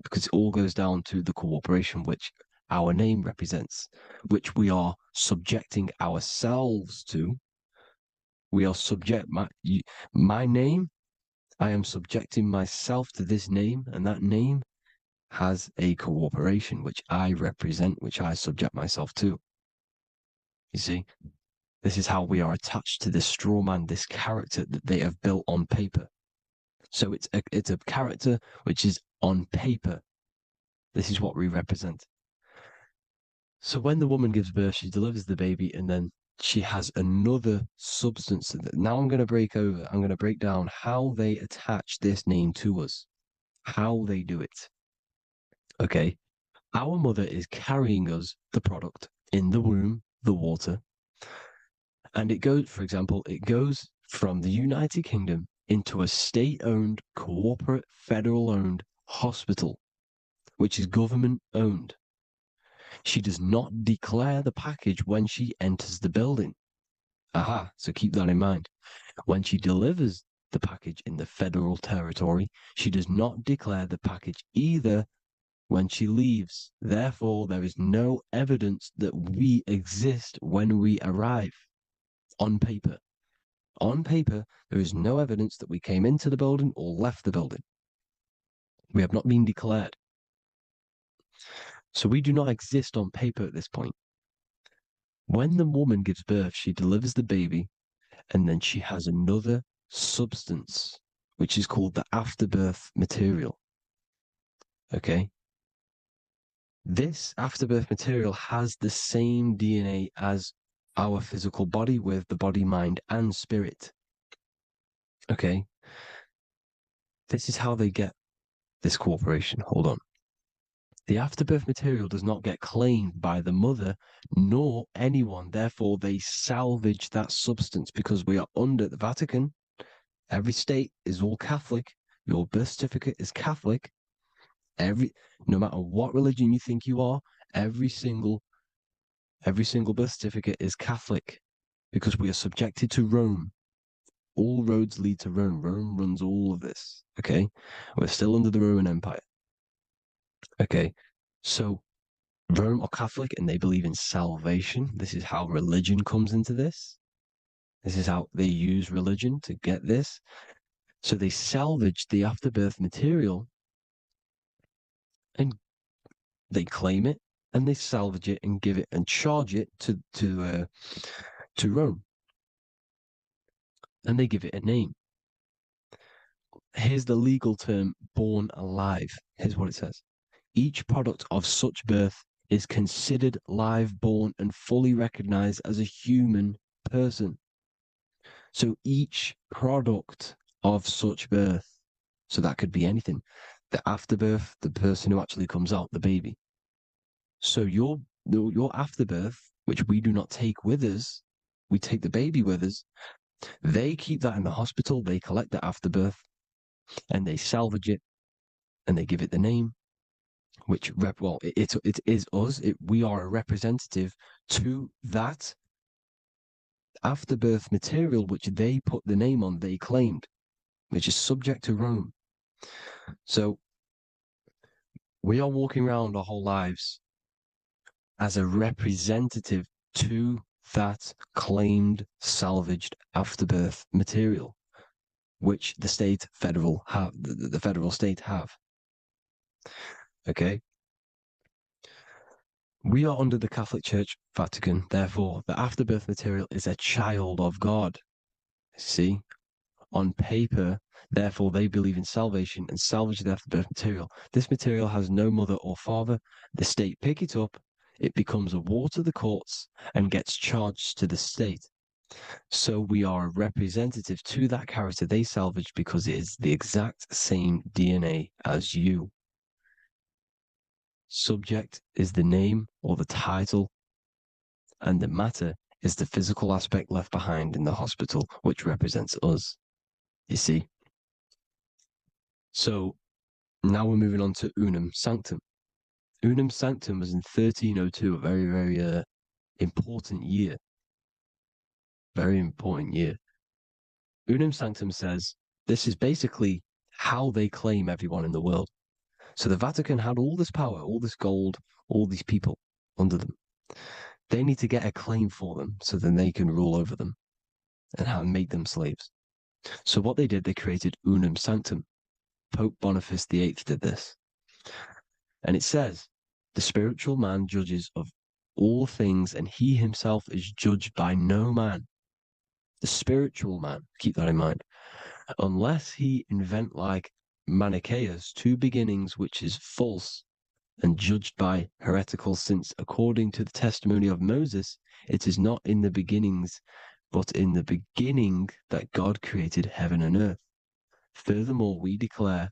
because it all goes down to the corporation, which our name represents, which we are subjecting ourselves to. We are my name. I am subjecting myself to this name, and that name has a corporation which I represent, which I subject myself to. You see, this is how we are attached to this straw man, this character that they have built on paper. So it's a character which is on paper. This is what we represent. So when the woman gives birth, she delivers the baby, and then she has another substance. Now I'm going to break down how they attach this name to us, how they do it. Okay. Our mother is carrying us the product in the womb, the water. And it goes, for example, it goes from the United Kingdom into a state-owned, corporate, federal-owned hospital, which is government-owned. She does not declare the package when she enters the building. Aha, so keep that in mind. When she delivers the package in the federal territory, she does not declare the package either when she leaves. Therefore, there is no evidence that we exist when we arrive. On paper. On paper, there is no evidence that we came into the building or left the building. We have not been declared. So we do not exist on paper at this point. When the woman gives birth, she delivers the baby, and then she has another substance, which is called the afterbirth material. Okay? This afterbirth material has the same DNA as our physical body, with the body, mind, and spirit. Okay? This is how they get this corporation. Hold on. The afterbirth material does not get claimed by the mother nor anyone. Therefore, they salvage that substance because we are under the Vatican. Every state is all Catholic. Your birth certificate is Catholic. No matter what religion you think you are, every single birth certificate is Catholic because we are subjected to Rome. All roads lead to Rome. Rome runs all of this. Okay. We're still under the Roman Empire. Okay. So Rome are Catholic and they believe in salvation. This is how religion comes into this. This is how they use religion to get this. So they salvage the afterbirth material and they claim it and they salvage it and give it and charge it to Rome. And they give it a name. Here's the legal term, born alive. Here's what it says. Each product of such birth is considered live born and fully recognized as a human person. So each product of such birth, so that could be anything, the afterbirth, the person who actually comes out, the baby. So your afterbirth, which we do not take with us, we take the baby with us, they keep that in the hospital, they collect the afterbirth, and they salvage it, and they give it the name, which, it is us, we are a representative to that afterbirth material, which they put the name on, they claimed, which is subject to Rome. So we are walking around our whole lives as a representative to that claimed salvaged afterbirth material, which the federal state have. Okay. We are under the Catholic Church, Vatican. Therefore, the afterbirth material is a child of God. See, on paper, therefore, they believe in salvation and salvage the afterbirth material. This material has no mother or father. The state pick it up. It becomes a war to the courts and gets charged to the state. So we are a representative to that character they salvaged because it is the exact same DNA as you. Subject is the name or the title, and the matter is the physical aspect left behind in the hospital, which represents us. You see? So now we're moving on to Unum Sanctum. Unum Sanctum was in 1302, a very, very important year. Very important year. Unum Sanctum says this is basically how they claim everyone in the world. So the Vatican had all this power, all this gold, all these people under them. They need to get a claim for them so then they can rule over them and make them slaves. So what they did, they created Unum Sanctum. Pope Boniface VIII did this. And it says, the spiritual man judges of all things and he himself is judged by no man. The spiritual man, keep that in mind, unless he invent like Manichaeus, two beginnings which is false and judged by heretical, since according to the testimony of Moses, it is not in the beginnings, but in the beginning that God created heaven and earth. Furthermore, we declare,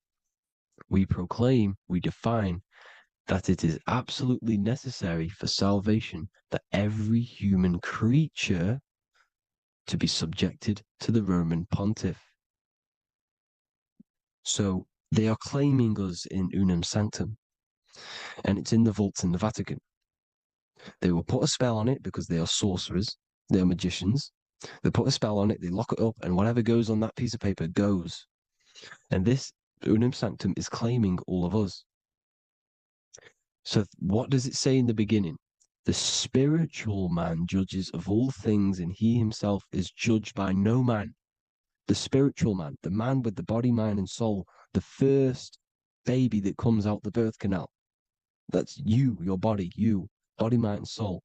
we proclaim, we define that it is absolutely necessary for salvation that every human creature to be subjected to the Roman pontiff. So they are claiming us in Unum Sanctum, and it's in the vaults in the Vatican. They will put a spell on it because they are sorcerers, they are magicians. They put a spell on it, they lock it up, and whatever goes on that piece of paper goes. And this Unum Sanctum is claiming all of us. So what does it say in the beginning? The spiritual man judges of all things, and he himself is judged by no man. The spiritual man, the man with the body, mind, and soul, the first baby that comes out the birth canal. That's you, your body, body, mind, and soul.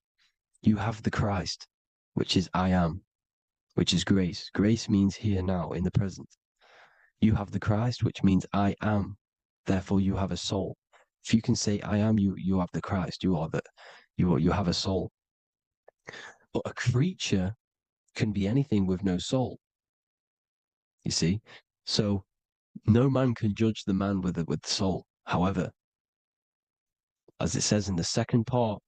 You have the Christ, which is I am, which is grace. Grace means here now, in the present. You have the Christ, which means I am. Therefore, you have a soul. If you can say I am, you have the Christ. You have a soul. But a creature can be anything with no soul. You see? So no man can judge the man with the soul. However, as it says in the second part,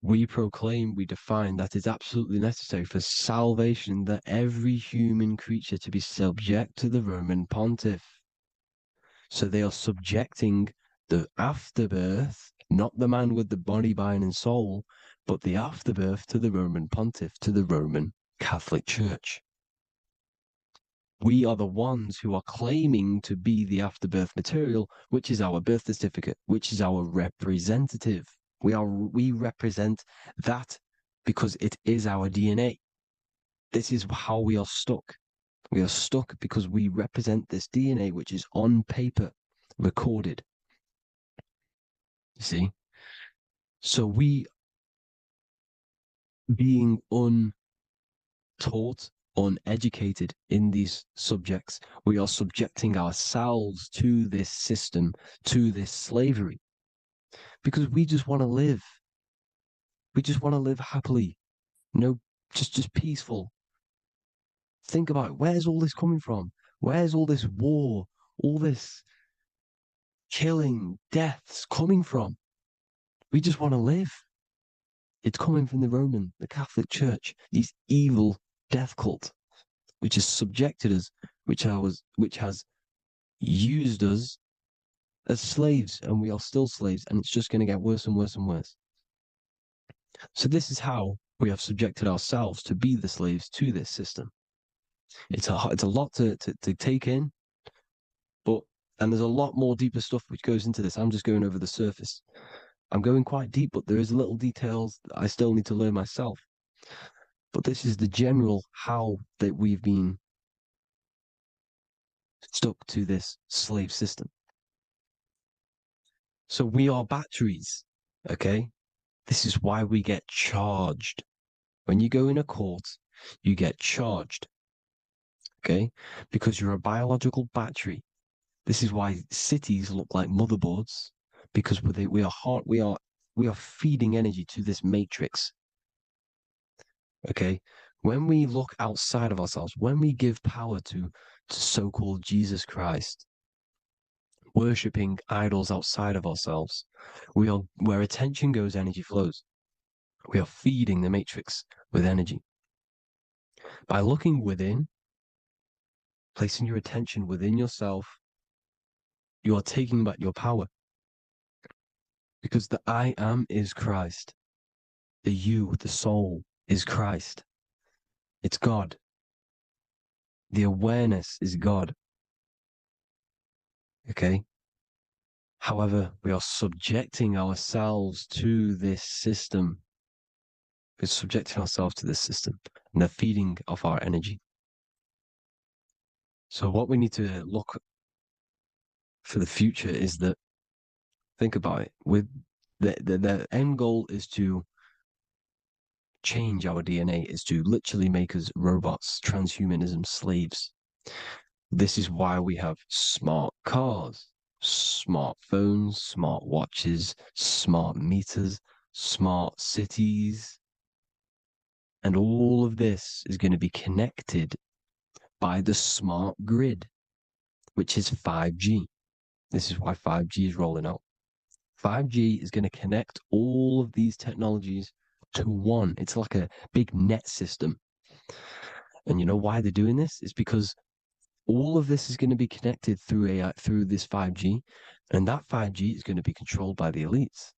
we proclaim, we define that it's absolutely necessary for salvation that every human creature to be subject to the Roman pontiff. So they are subjecting the afterbirth, not the man with the body, mind, and soul, but the afterbirth to the Roman pontiff, to the Roman Catholic Church. We are the ones who are claiming to be the afterbirth material, which is our birth certificate, which is our representative. We represent that because it is our DNA. This is how we are stuck. We are stuck because we represent this DNA, which is on paper, recorded. You see? So we, being untaught, uneducated in these subjects, we are subjecting ourselves to this system, to this slavery, because we just want to live. We just want to live happily, just peaceful. Think about it. Where's all this coming from? Where's all this war, all this killing, deaths coming from? We just want to live. It's coming from the Catholic Church, these evil death cult, which has subjected us, which has used us as slaves, and we are still slaves, and it's just going to get worse and worse and worse. So this is how we have subjected ourselves to be the slaves to this system. It's a lot to take in, and there's a lot more deeper stuff which goes into this. I'm just going over the surface. I'm going quite deep, but there is little details that I still need to learn myself. But this is the general how that we've been stuck to this slave system. So we are batteries, okay? This is why we get charged. When you go in a court, you get charged, okay? Because you're a biological battery. This is why cities look like motherboards, because we are feeding energy to this matrix. Okay, when we look outside of ourselves, when we give power to so-called Jesus Christ, worshipping idols outside of ourselves, where attention goes, energy flows. We are feeding the matrix with energy. By looking within, placing your attention within yourself, you are taking back your power. Because the I am is Christ. The you, the soul, is Christ. It's God. The awareness is God. Okay? However, we are subjecting ourselves to this system. We're subjecting ourselves to this system and the feeding of our energy. So what we need to look for the future is that, think about it, with the end goal is to change our DNA, is to literally make us robots, transhumanism, slaves. This is why we have smart cars, smartphones, smart watches, smart meters, smart cities. And all of this is going to be connected by the smart grid, which is 5G. This is why 5G is rolling out. 5G is going to connect all of these technologies to one. It's like a big net system. And you know why they're doing this? It's because all of this is going to be connected through AI, through this 5G, and that 5G is going to be controlled by the elites.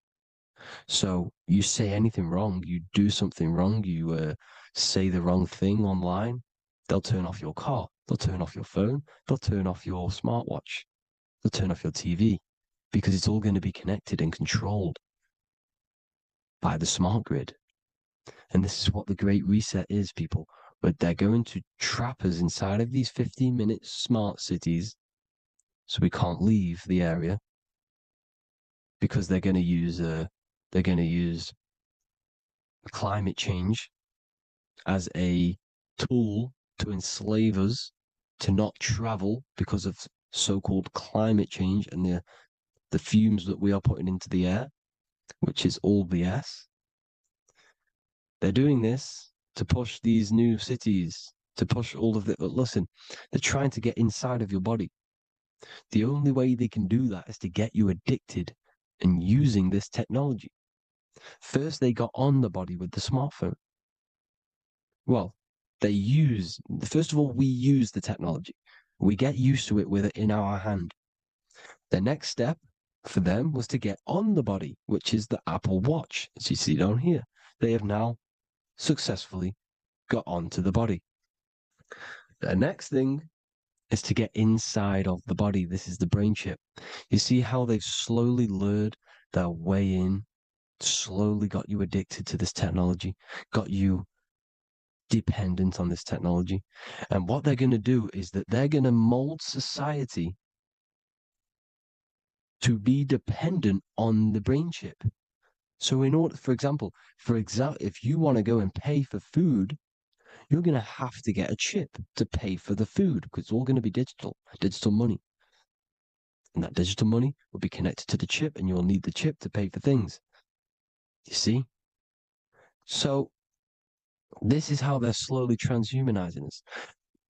So you say anything wrong, you do something wrong, you say the wrong thing online, they'll turn off your car, they'll turn off your phone, they'll turn off your smartwatch, they'll turn off your TV, because it's all going to be connected and controlled by the smart grid. And this is what the Great Reset is, people. But they're going to trap us inside of these 15-minute smart cities so we can't leave the area, because they're going to use climate change as a tool to enslave us to not travel because of so-called climate change and the fumes that we are putting into the air, which is all BS. They're doing this to push these new cities, to push all of it. But listen, they're trying to get inside of your body. The only way they can do that is to get you addicted and using this technology. First, they got on the body with the smartphone. Well, first of all, we use the technology. We get used to it with it in our hand. The next step for them was to get on the body, which is the Apple Watch, as you see down here. They have now successfully got onto the body. The next thing is to get inside of the body. This is the brain chip. You see how they've slowly lured their way in, slowly got you addicted to this technology, got you dependent on this technology. And what they're going to do is that they're going to mold society to be dependent on the brain chip. So in order, for example, if you want to go and pay for food, you're going to have to get a chip to pay for the food because it's all going to be digital money. And that digital money will be connected to the chip and you'll need the chip to pay for things. You see? So this is how they're slowly transhumanizing us.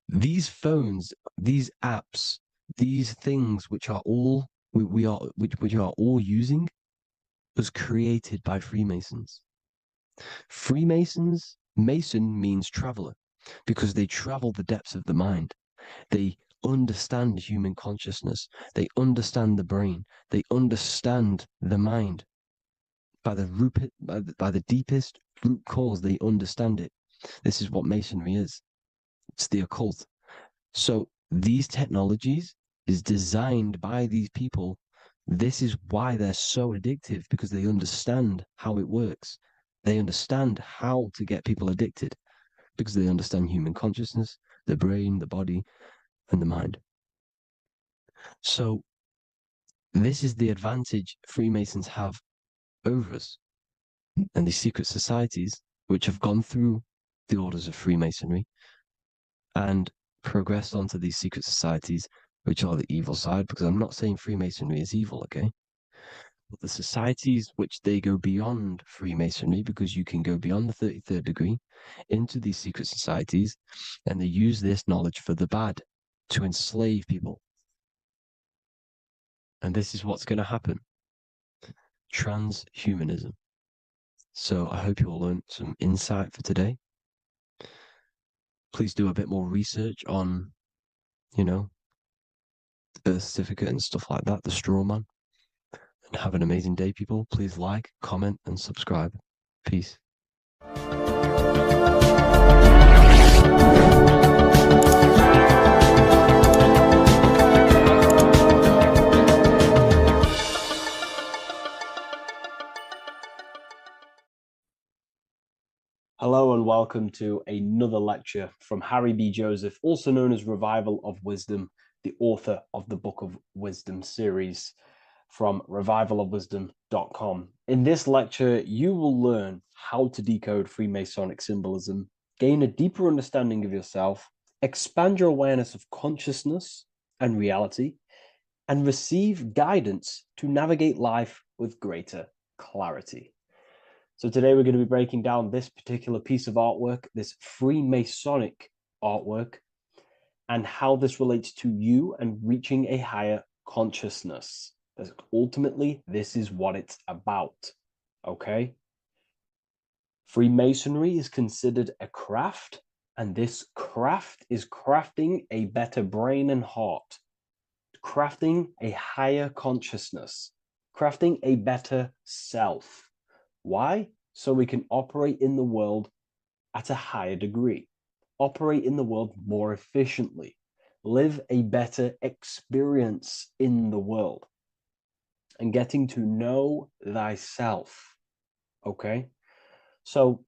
These phones, these apps, these things which are all we are which are all using was created by Freemasons. Mason means traveler because they travel the depths of the mind. They understand human consciousness. They understand the brain. They understand the mind. By the deepest root cause, they understand it. This is what Masonry is. It's the occult. So these technologies is designed by these people. This is why they're so addictive, because they understand how it works. They understand how to get people addicted because they understand human consciousness, the brain, the body, and the mind. So this is the advantage Freemasons have over us. And these secret societies, which have gone through the orders of Freemasonry and progressed onto these secret societies, which are the evil side, because I'm not saying Freemasonry is evil, okay? But the societies which they go beyond Freemasonry, because you can go beyond the 33rd degree into these secret societies, and they use this knowledge for the bad, to enslave people. And this is what's going to happen. Transhumanism. So I hope you all learned some insight for today. Please do a bit more research on, the birth certificate and stuff like that, the straw man. And have an amazing day, people. Please like, comment, and subscribe. Peace. Hello and welcome to another lecture from Harry B. Joseph, also known as Revival of Wisdom, the author of the Book of Wisdom series from revivalofwisdom.com. In this lecture, you will learn how to decode Freemasonic symbolism, gain a deeper understanding of yourself, expand your awareness of consciousness and reality, and receive guidance to navigate life with greater clarity. So today we're going to be breaking down this particular piece of artwork, this Freemasonic artwork, and how this relates to you and reaching a higher consciousness. Because ultimately, this is what it's about, okay? Freemasonry is considered a craft, and this craft is crafting a better brain and heart, crafting a higher consciousness, crafting a better self. Why? So we can operate in the world at a higher degree, operate in the world more efficiently, live a better experience in the world, and getting to know thyself. Okay? So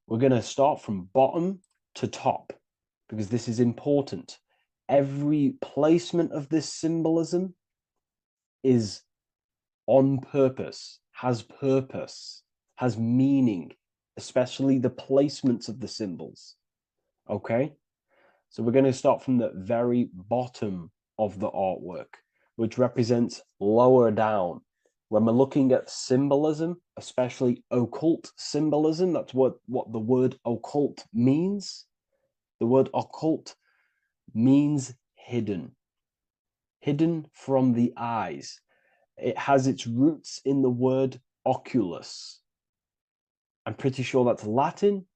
we're going to start from bottom to top because this is important. Every placement of this symbolism is on purpose, has meaning, especially the placements of the symbols. Okay? So we're going to start from the very bottom of the artwork, which represents lower down. When we're looking at symbolism, especially occult symbolism, that's what the word occult means. The word occult means hidden. hidden from the eyes. It has its roots in the word oculus. I'm pretty sure that's Latin,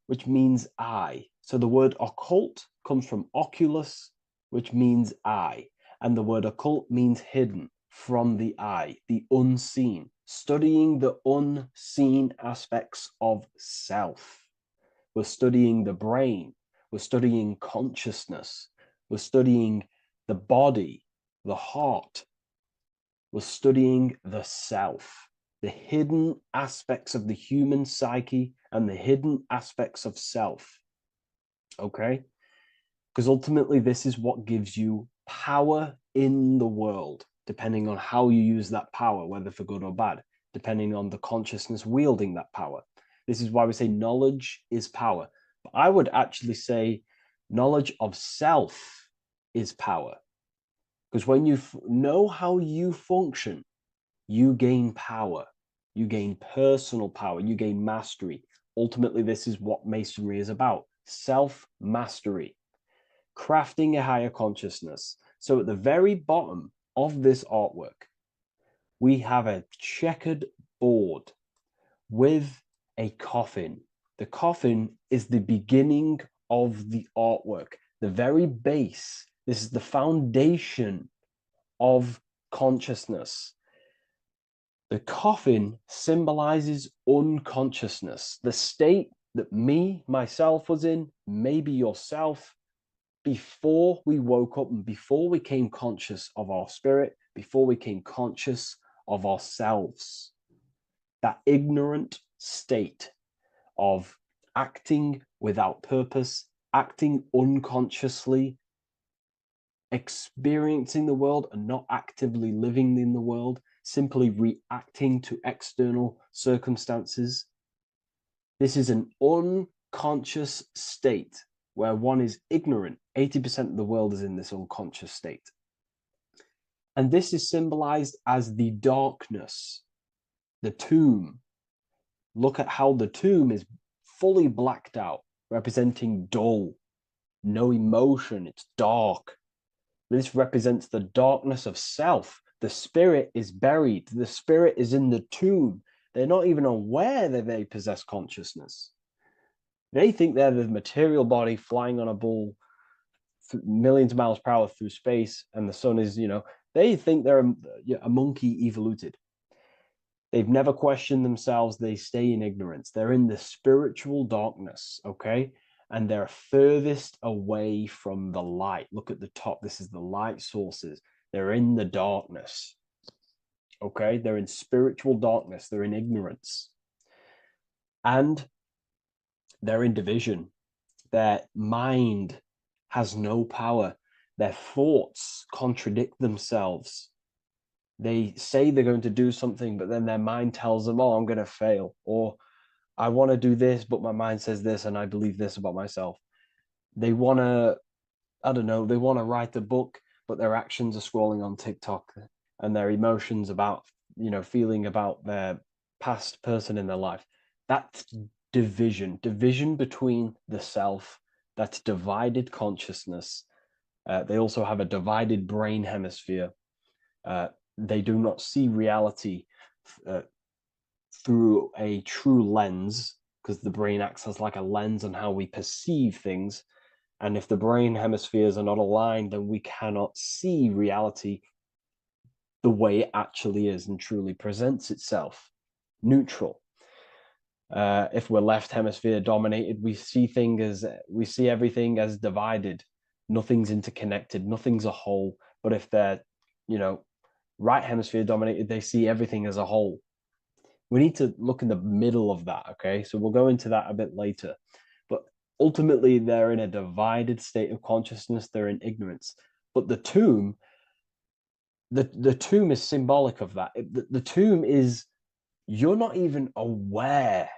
which means eye. So the word occult comes from oculus, which means eye. And the word occult means hidden from the eye, the unseen, studying the unseen aspects of self. We're studying the brain. We're studying consciousness. We're studying the body, the heart. We're studying the self, the hidden aspects of the human psyche and the hidden aspects of self. Okay? Because ultimately, this is what gives you power in the world, depending on how you use that power, whether for good or bad, depending on the consciousness wielding that power. This is why we say knowledge is power. But I would actually say knowledge of self is power. Because when you know how you function, you gain power. You gain personal power. You gain mastery. Ultimately, this is what Masonry is about. Self-mastery. Crafting a higher consciousness. So at the very bottom of this artwork, we have a checkered board with a coffin. The coffin is the beginning of the artwork, the very base. This is the foundation of consciousness. The coffin symbolizes unconsciousness, the state that myself was in, maybe yourself, before we woke up and before we came conscious of our spirit, before we came conscious of ourselves. That ignorant state of acting without purpose, acting unconsciously, experiencing the world and not actively living in the world, simply reacting to external circumstances. This is an unconscious state where one is ignorant. 80% of the world is in this unconscious state. And this is symbolized as the darkness, the tomb. Look at how the tomb is fully blacked out, representing dull, no emotion, it's dark. This represents the darkness of self. The spirit is buried. The spirit is in the tomb. They're not even aware that they possess consciousness. They think they're the material body flying on a ball millions of miles per hour through space, and the sun is, they think they're a monkey evoluted. They've never questioned themselves. They stay in ignorance. They're in the spiritual darkness, okay? And they're furthest away from the light. Look at the top. This is the light sources. They're in the darkness, okay? They're in spiritual darkness. They're in ignorance. And they're in division. Their mind has no power. Their thoughts contradict themselves. They say they're going to do something, but then their mind tells them, oh, I'm going to fail. Or I want to do this, but my mind says this, and I believe this about myself. They want to, I don't know, they want to write a book, but their actions are scrolling on TikTok, and their emotions about, feeling about their past person in their life. That's division between the self. That's divided consciousness. They also have a divided brain hemisphere. They do not see reality through a true lens, because the brain acts as like a lens on how we perceive things. And if the brain hemispheres are not aligned, then we cannot see reality the way it actually is and truly presents itself, neutral. If we're left hemisphere dominated, we see everything as divided. Nothing's interconnected, nothing's a whole. But if they're, right hemisphere dominated, they see everything as a whole. We need to look in the middle of that, okay? So we'll go into that a bit later. But ultimately, they're in a divided state of consciousness. They're in ignorance. But the tomb is symbolic of that. The tomb is, you're not even aware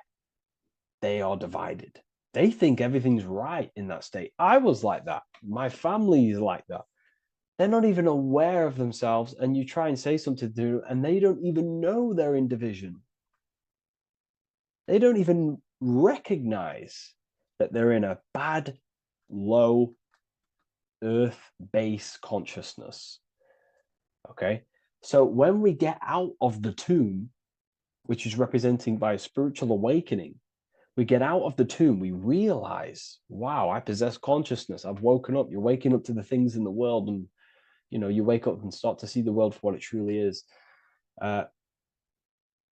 they are divided. They think everything's right in that state. I was like that. My family is like that. They're not even aware of themselves, and you try and say something to them, and they don't even know they're in division. They don't even recognize that they're in a bad, low, earth-based consciousness. Okay, so when we get out of the tomb, which is representing by a spiritual awakening, we get out of the tomb, we realize, wow, I possess consciousness. I've woken up. You're waking up to the things in the world, and you wake up and start to see the world for what it truly is.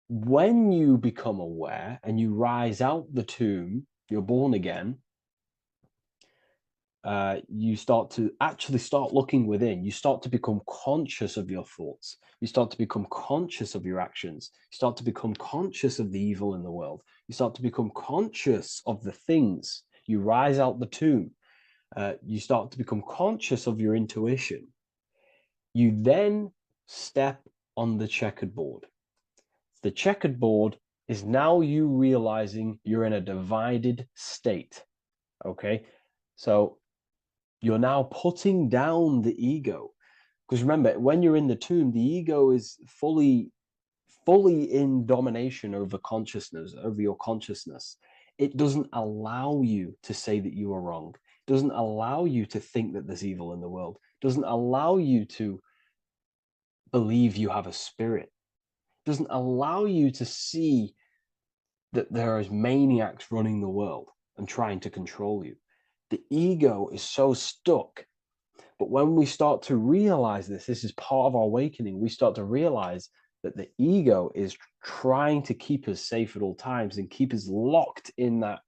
When you become aware and you rise out the tomb, you're born again. You start to actually start looking within. You start to become conscious of your thoughts. You start to become conscious of your actions. You start to become conscious of the evil in the world. You start to become conscious of the things. You rise out the tomb. You start to become conscious of your intuition. You then step on the checkered board. The checkered board is now you realizing you're in a divided state. Okay, so you're now putting down the ego, because remember, when you're in the tomb, the ego is fully in domination over consciousness, over your consciousness. It doesn't allow you to say that you are wrong. It doesn't allow you to think that there's evil in the world. It doesn't allow you to believe you have a spirit. It doesn't allow you to see that there is maniacs running the world and trying to control you. The ego is so stuck. But when we start to realize this is part of our awakening, we start to realize that the ego is trying to keep us safe at all times and keep us locked in that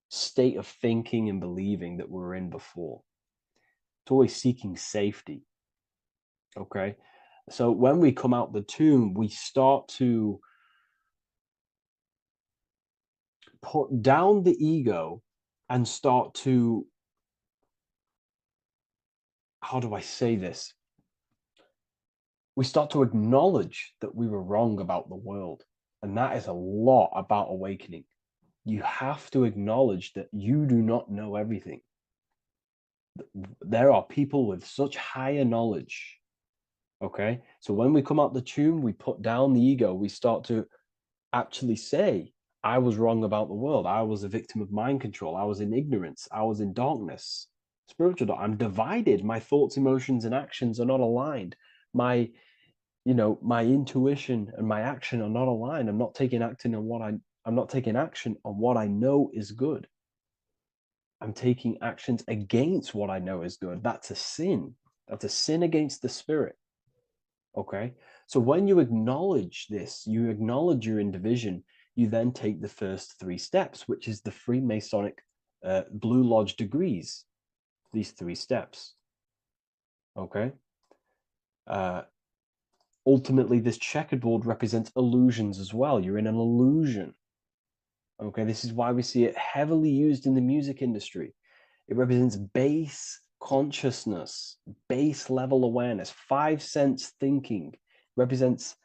state of thinking and believing that we were in before. It's always seeking safety. Okay? So when we come out the tomb, we start to put down the ego and start to, how do I say this? We start to acknowledge that we were wrong about the world. And that is a lot about awakening. You have to acknowledge that you do not know everything. There are people with such higher knowledge. Okay? So when we come out the tomb, we put down the ego. We start to actually say, I was wrong about the world. I was a victim of mind control. I was in ignorance. I was in darkness. Spiritual dark. I'm divided. My thoughts, emotions, and actions are not aligned. My intuition and my action are not aligned. I'm not taking action on what I know is good. I'm taking actions against what I know is good. That's a sin. That's a sin against the spirit. Okay? So when you acknowledge this, you acknowledge you're in division, you then take the first 3 steps, which is the Freemasonic Blue Lodge degrees. These 3 steps. Okay? Ultimately, this checkerboard represents illusions as well. You're in an illusion. Okay, this is why we see it heavily used in the music industry. It represents base consciousness, base level awareness, 5 sense thinking. It represents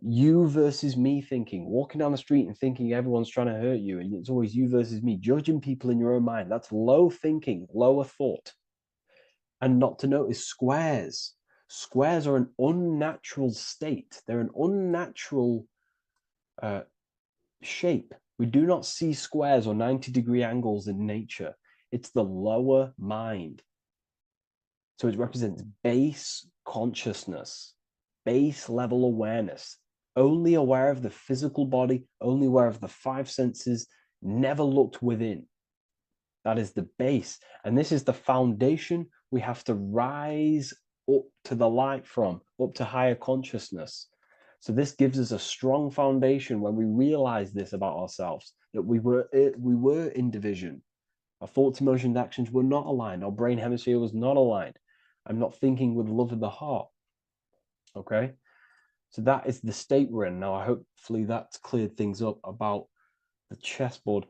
you versus me thinking, walking down the street and thinking everyone's trying to hurt you, and it's always you versus me, judging people in your own mind. That's low thinking, lower thought. And not to notice squares. Squares are an unnatural state. They're an unnatural shape. We do not see squares or 90-degree angles in nature. It's the lower mind. So it represents base consciousness, base level awareness, only aware of the physical body, only aware of the 5 senses, never looked within. That is the base. And this is the foundation we have to rise up to the light from, up to higher consciousness. So this gives us a strong foundation when we realize this about ourselves, that we were in division. Our thoughts, emotions, actions were not aligned. Our brain hemisphere was not aligned. I'm not thinking with love of the heart. Okay? So that is the state we're in. Now, hopefully that's cleared things up about the chessboard.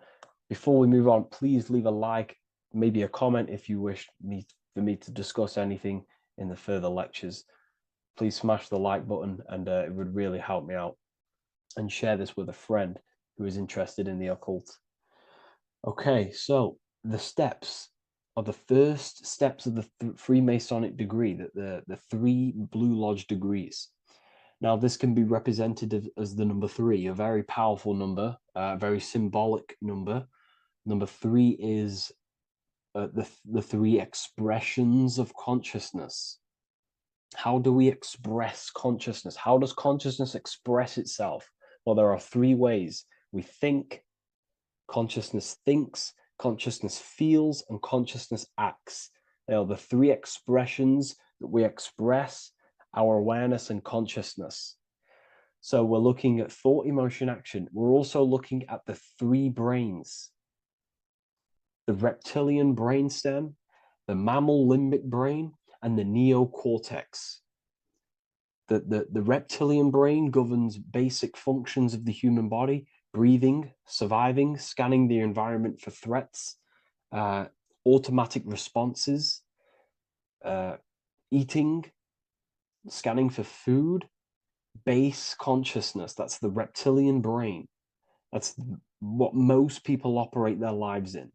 Before we move on, please leave a like, maybe a comment if you wish for me to discuss anything in the further lectures. Please smash the like button, and it would really help me out. And share this with a friend who is interested in the occult. Okay, so the steps are the first steps of the Freemasonic degree, the 3 Blue Lodge degrees. Now, this can be represented as the number 3, a very powerful number, a very symbolic number. Number 3 is the 3 expressions of consciousness. How do we express consciousness? How does consciousness express itself? Well, there are three ways. We think, consciousness thinks, consciousness feels, and consciousness acts. They are the three expressions that we express our awareness and consciousness. So we're looking at thought, emotion, action. We're also looking at the three brains: the reptilian brainstem, the mammal limbic brain, and the neocortex. The reptilian brain governs basic functions of the human body: breathing, surviving, scanning the environment for threats, automatic responses, eating, scanning for food, base consciousness. That's the reptilian brain. That's what most people operate their lives in,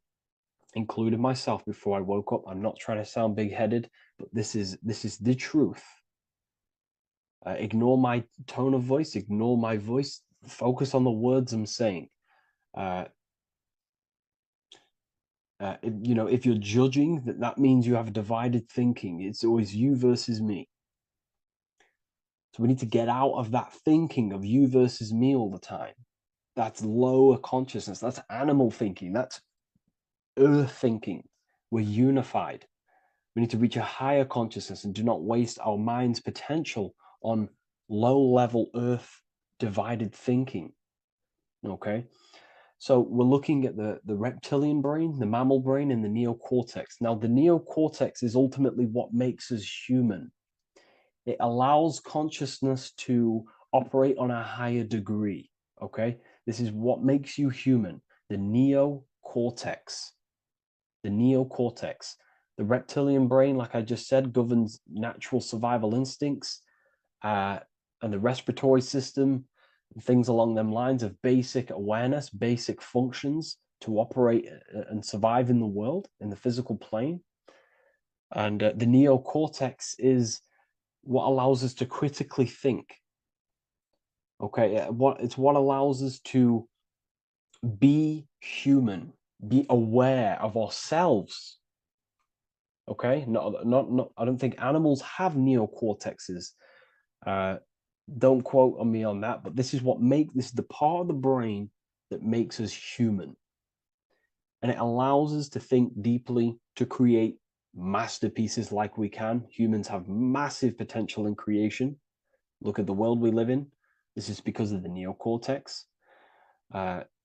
including myself before I woke up. I'm not trying to sound big-headed, but this is the truth. Ignore my tone of voice, ignore my voice, focus on the words I'm saying. If you're judging, that means you have divided thinking. It's always you versus me. So we need to get out of that thinking of you versus me all the time. That's lower consciousness. That's animal thinking. That's earth thinking. We're unified. We need to reach a higher consciousness and do not waste our mind's potential on low-level earth divided thinking. Okay? So we're looking at the reptilian brain, the mammal brain, and the neocortex. Now, the neocortex is ultimately what makes us human. It allows consciousness to operate on a higher degree. Okay? This is what makes you human, the neocortex. The neocortex. The reptilian brain, like I just said, governs natural survival instincts and the respiratory system, things along them lines of basic awareness, basic functions to operate and survive in the world, in the physical plane. And the neocortex is what allows us to critically think. Okay, it's what allows us to be human, be aware of ourselves. Okay, not. I don't think animals have neocortexes. Don't quote on me on that, but this is the part of the brain that makes us human, and it allows us to think deeply, to create masterpieces like we can. Humans have massive potential in creation. Look at the world we live in. This is because of the neocortex.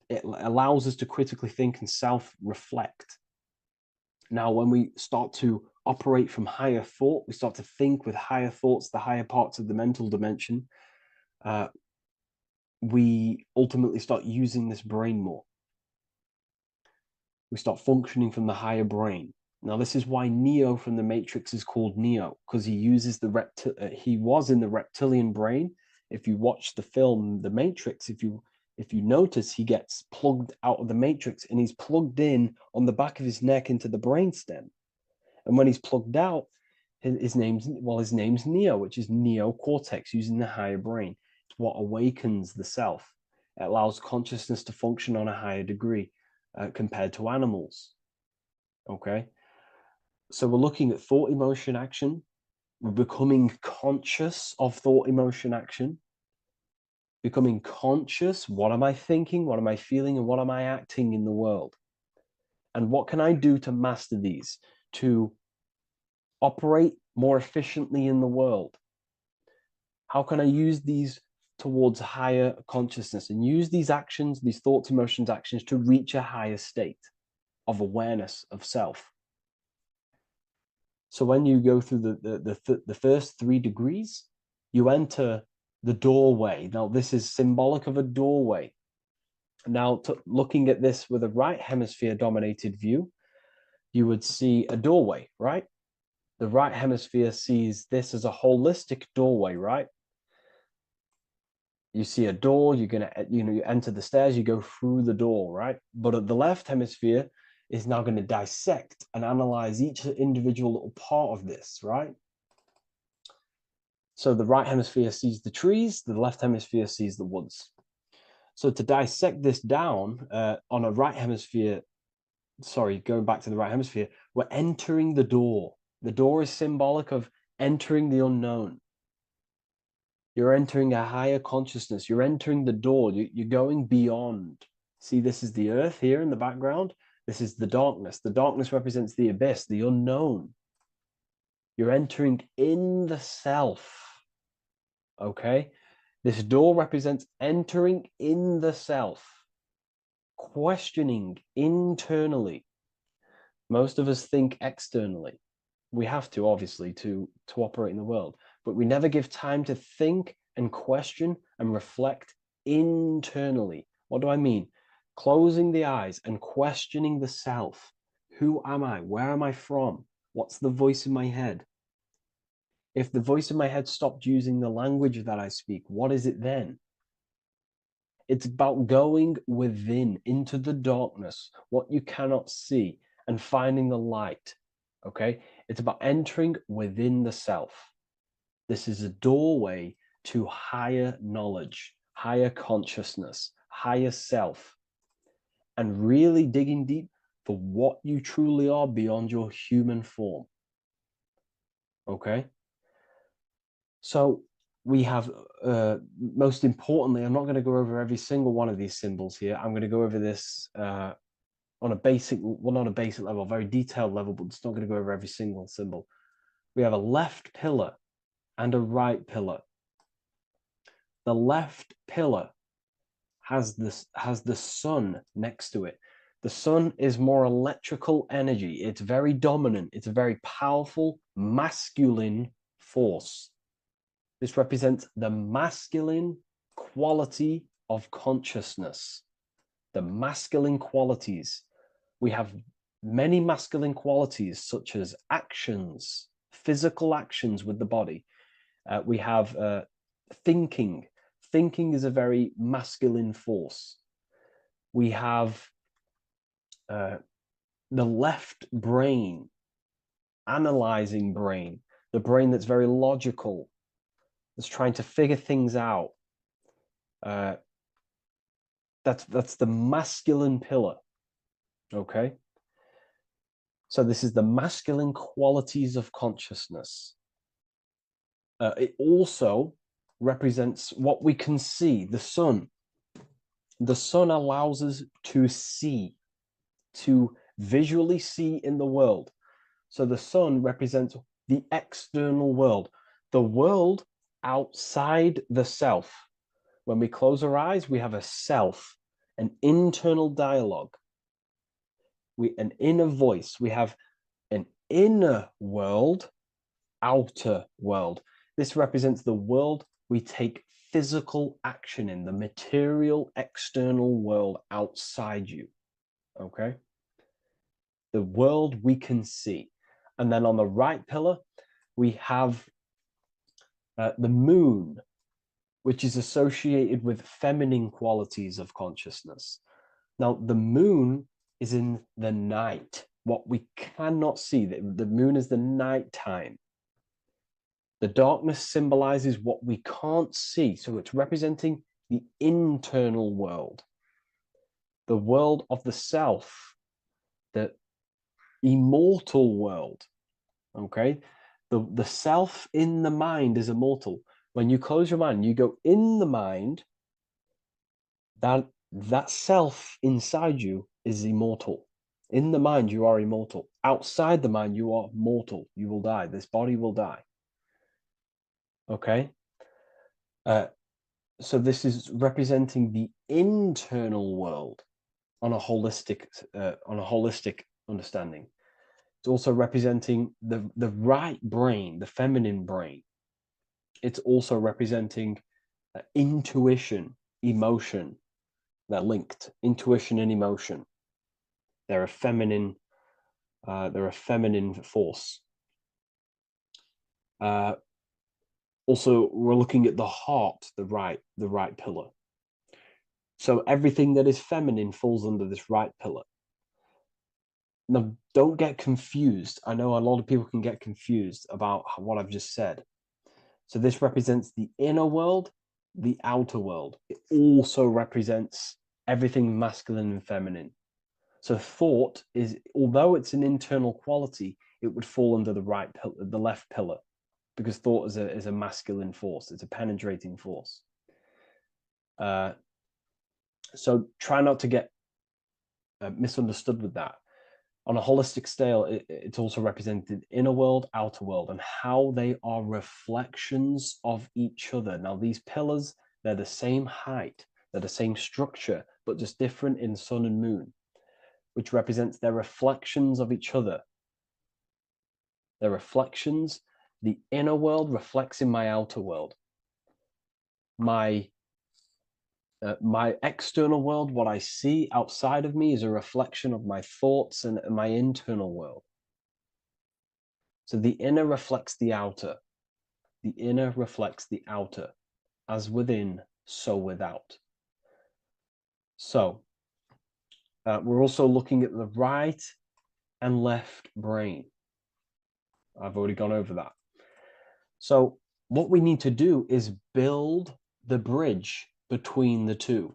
It allows us to critically think and self-reflect. Now, when we start to operate from higher thought, we start to think with higher thoughts, the higher parts of the mental dimension, we ultimately start using this brain more. We start functioning from the higher brain. Now, this is why Neo from the Matrix is called Neo, because he uses he was in the reptilian brain. If you watch the film The Matrix, if you notice, he gets plugged out of the Matrix and he's plugged in on the back of his neck into the brainstem. And when he's plugged out, his name's Neo, which is neocortex, using the higher brain. It's what awakens the self. It allows consciousness to function on a higher degree compared to animals. Okay? So we're looking at thought, emotion, action. We're becoming conscious of thought, emotion, action. Becoming conscious, what am I thinking, what am I feeling, and what am I acting in the world? And what can I do to master these, to operate more efficiently in the world? How can I use these towards higher consciousness and use these actions, these thoughts, emotions, actions to reach a higher state of awareness of self? So when you go through the first 3 degrees, you enter the doorway. Now, this is symbolic of a doorway. Now, looking at this with a right hemisphere dominated view, you would see a doorway, right? The right hemisphere sees this as a holistic doorway, right? You see a door, you're going to, you enter the stairs, you go through the door, right? But at the left hemisphere is now going to dissect and analyze each individual little part of this, right? So the right hemisphere sees the trees, the left hemisphere sees the woods. So to dissect this down on a right hemisphere, going back to the right hemisphere, we're entering the door. The door is symbolic of entering the unknown. You're entering a higher consciousness. You're entering the door. You're going beyond. See, this is the earth here in the background. This is the darkness. The darkness represents the abyss, the unknown. You're entering in the self. Okay? This door represents entering in the self, questioning internally. Most of us think externally. We have to, obviously, to operate in the world, but we never give time to think and question and reflect internally. What do I mean? Closing the eyes and questioning the self. Who am I? Where am I from? What's the voice in my head? If the voice in my head stopped using the language that I speak, what is it then? It's about going within, into the darkness, what you cannot see, and finding the light. Okay? It's about entering within the self. This is a doorway to higher knowledge, higher consciousness, higher self, and really digging deep for what you truly are beyond your human form. Okay? So we have, most importantly, I'm not going to go over every single one of these symbols here. I'm going to go over this on a basic, well, not a basic level, a very detailed level, but it's not going to go over every single symbol. We have a left pillar and a right pillar. The left pillar has the sun next to it. The sun is more electrical energy. It's very dominant. It's a very powerful, masculine force. This represents the masculine quality of consciousness. The masculine qualities. We have many masculine qualities, such as actions, physical actions with the body. We have thinking. Thinking is a very masculine force. We have the left brain, analyzing brain, the brain that's very logical, that's trying to figure things out. That's the masculine pillar. Okay? So this is the masculine qualities of consciousness. It also represents what we can see, the sun. The sun allows us to see, to visually see in the world. So the sun represents the external world, the world outside the self. When we close our eyes, we have a self, an internal dialogue, an inner voice. We have an inner world, outer world. This represents the world we take physical action in, the material external world outside you. Okay? The world we can see. And then on the right pillar, we have the moon, which is associated with feminine qualities of consciousness. Now, the moon is in the night, what we cannot see. The moon is the nighttime. The darkness symbolizes what we can't see. So it's representing the internal world, the world of the self, the immortal world. Okay? The self in the mind is immortal. When you close your mind, you go in the mind, that self inside you is immortal. In the mind, you are immortal. Outside the mind, you are mortal. You will die. This body will die. Okay? So this is representing the internal world on a holistic understanding. It's also representing the right brain, the feminine brain. It's also representing intuition, emotion. They're linked. Intuition and emotion. They're a feminine force. Also, we're looking at the heart, the right pillar. So everything that is feminine falls under this right pillar. Now, don't get confused. I know a lot of people can get confused about what I've just said. So this represents the inner world, the outer world. It also represents everything masculine and feminine. So thought is, although it's an internal quality, it would fall under the left pillar. because thought is a masculine force. It's a penetrating force. So try not to get misunderstood with that. On a holistic scale, it's also represented inner world, outer world, and how they are reflections of each other. Now, these pillars, they're the same height, they're the same structure, but just different in sun and moon, which represents their reflections of each other. Their reflections, the inner world reflects in my outer world. My external world, what I see outside of me, is a reflection of my thoughts and my internal world. So the inner reflects the outer. The inner reflects the outer. As within, so without. So we're also looking at the right and left brain. I've already gone over that. So what we need to do is build the bridge between the two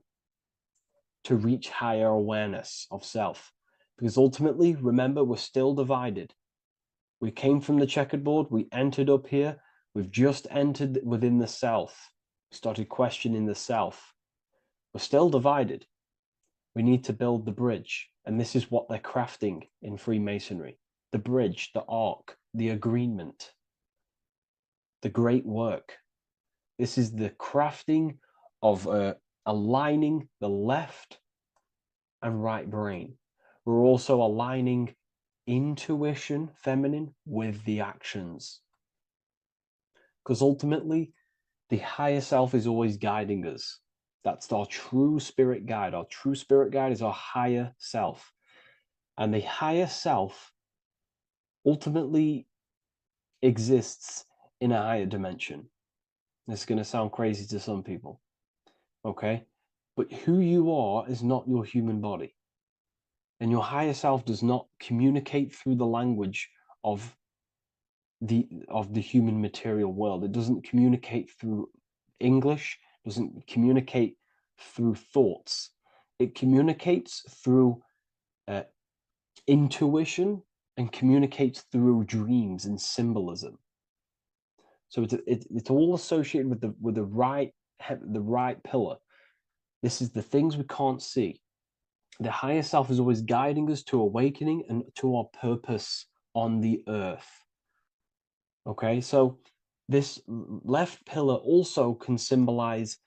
to reach higher awareness of self. Because ultimately, remember, we're still divided. We came from the checkered board, we entered up here, we've just entered within the self. We started questioning the self. We're still divided. We need to build the bridge. And this is what they're crafting in Freemasonry. The bridge, the arc, the agreement, the great work. This is the crafting of aligning the left and right brain. We're also aligning intuition, feminine, with the actions. Because ultimately, the higher self is always guiding us. That's our true spirit guide. Our true spirit guide is our higher self. And the higher self ultimately exists in a higher dimension. This is going to sound crazy to some people, okay? But who you are is not your human body. And your higher self does not communicate through the language of the human material world. It doesn't communicate through English, doesn't communicate through thoughts. It communicates through intuition and communicates through dreams and symbolism. So it's all associated with the right pillar. This is the things we can't see. The higher self is always guiding us to awakening and to our purpose on the earth. Okay, so this left pillar also can symbolize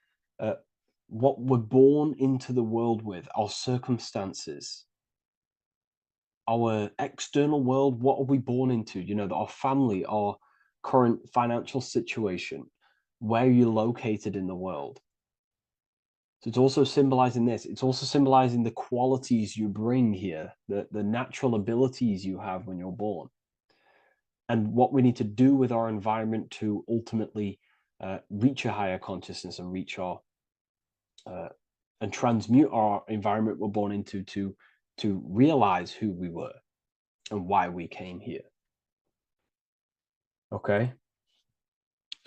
what we're born into the world with, our circumstances, our external world. What are we born into? You know, our family, our current financial situation, where you're located in the world. So it's also symbolizing this. It's also symbolizing the qualities you bring here, the natural abilities you have when you're born, and what we need to do with our environment to ultimately reach a higher consciousness and reach our and transmute our environment we're born into to realize who we were and why we came here. Okay.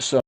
So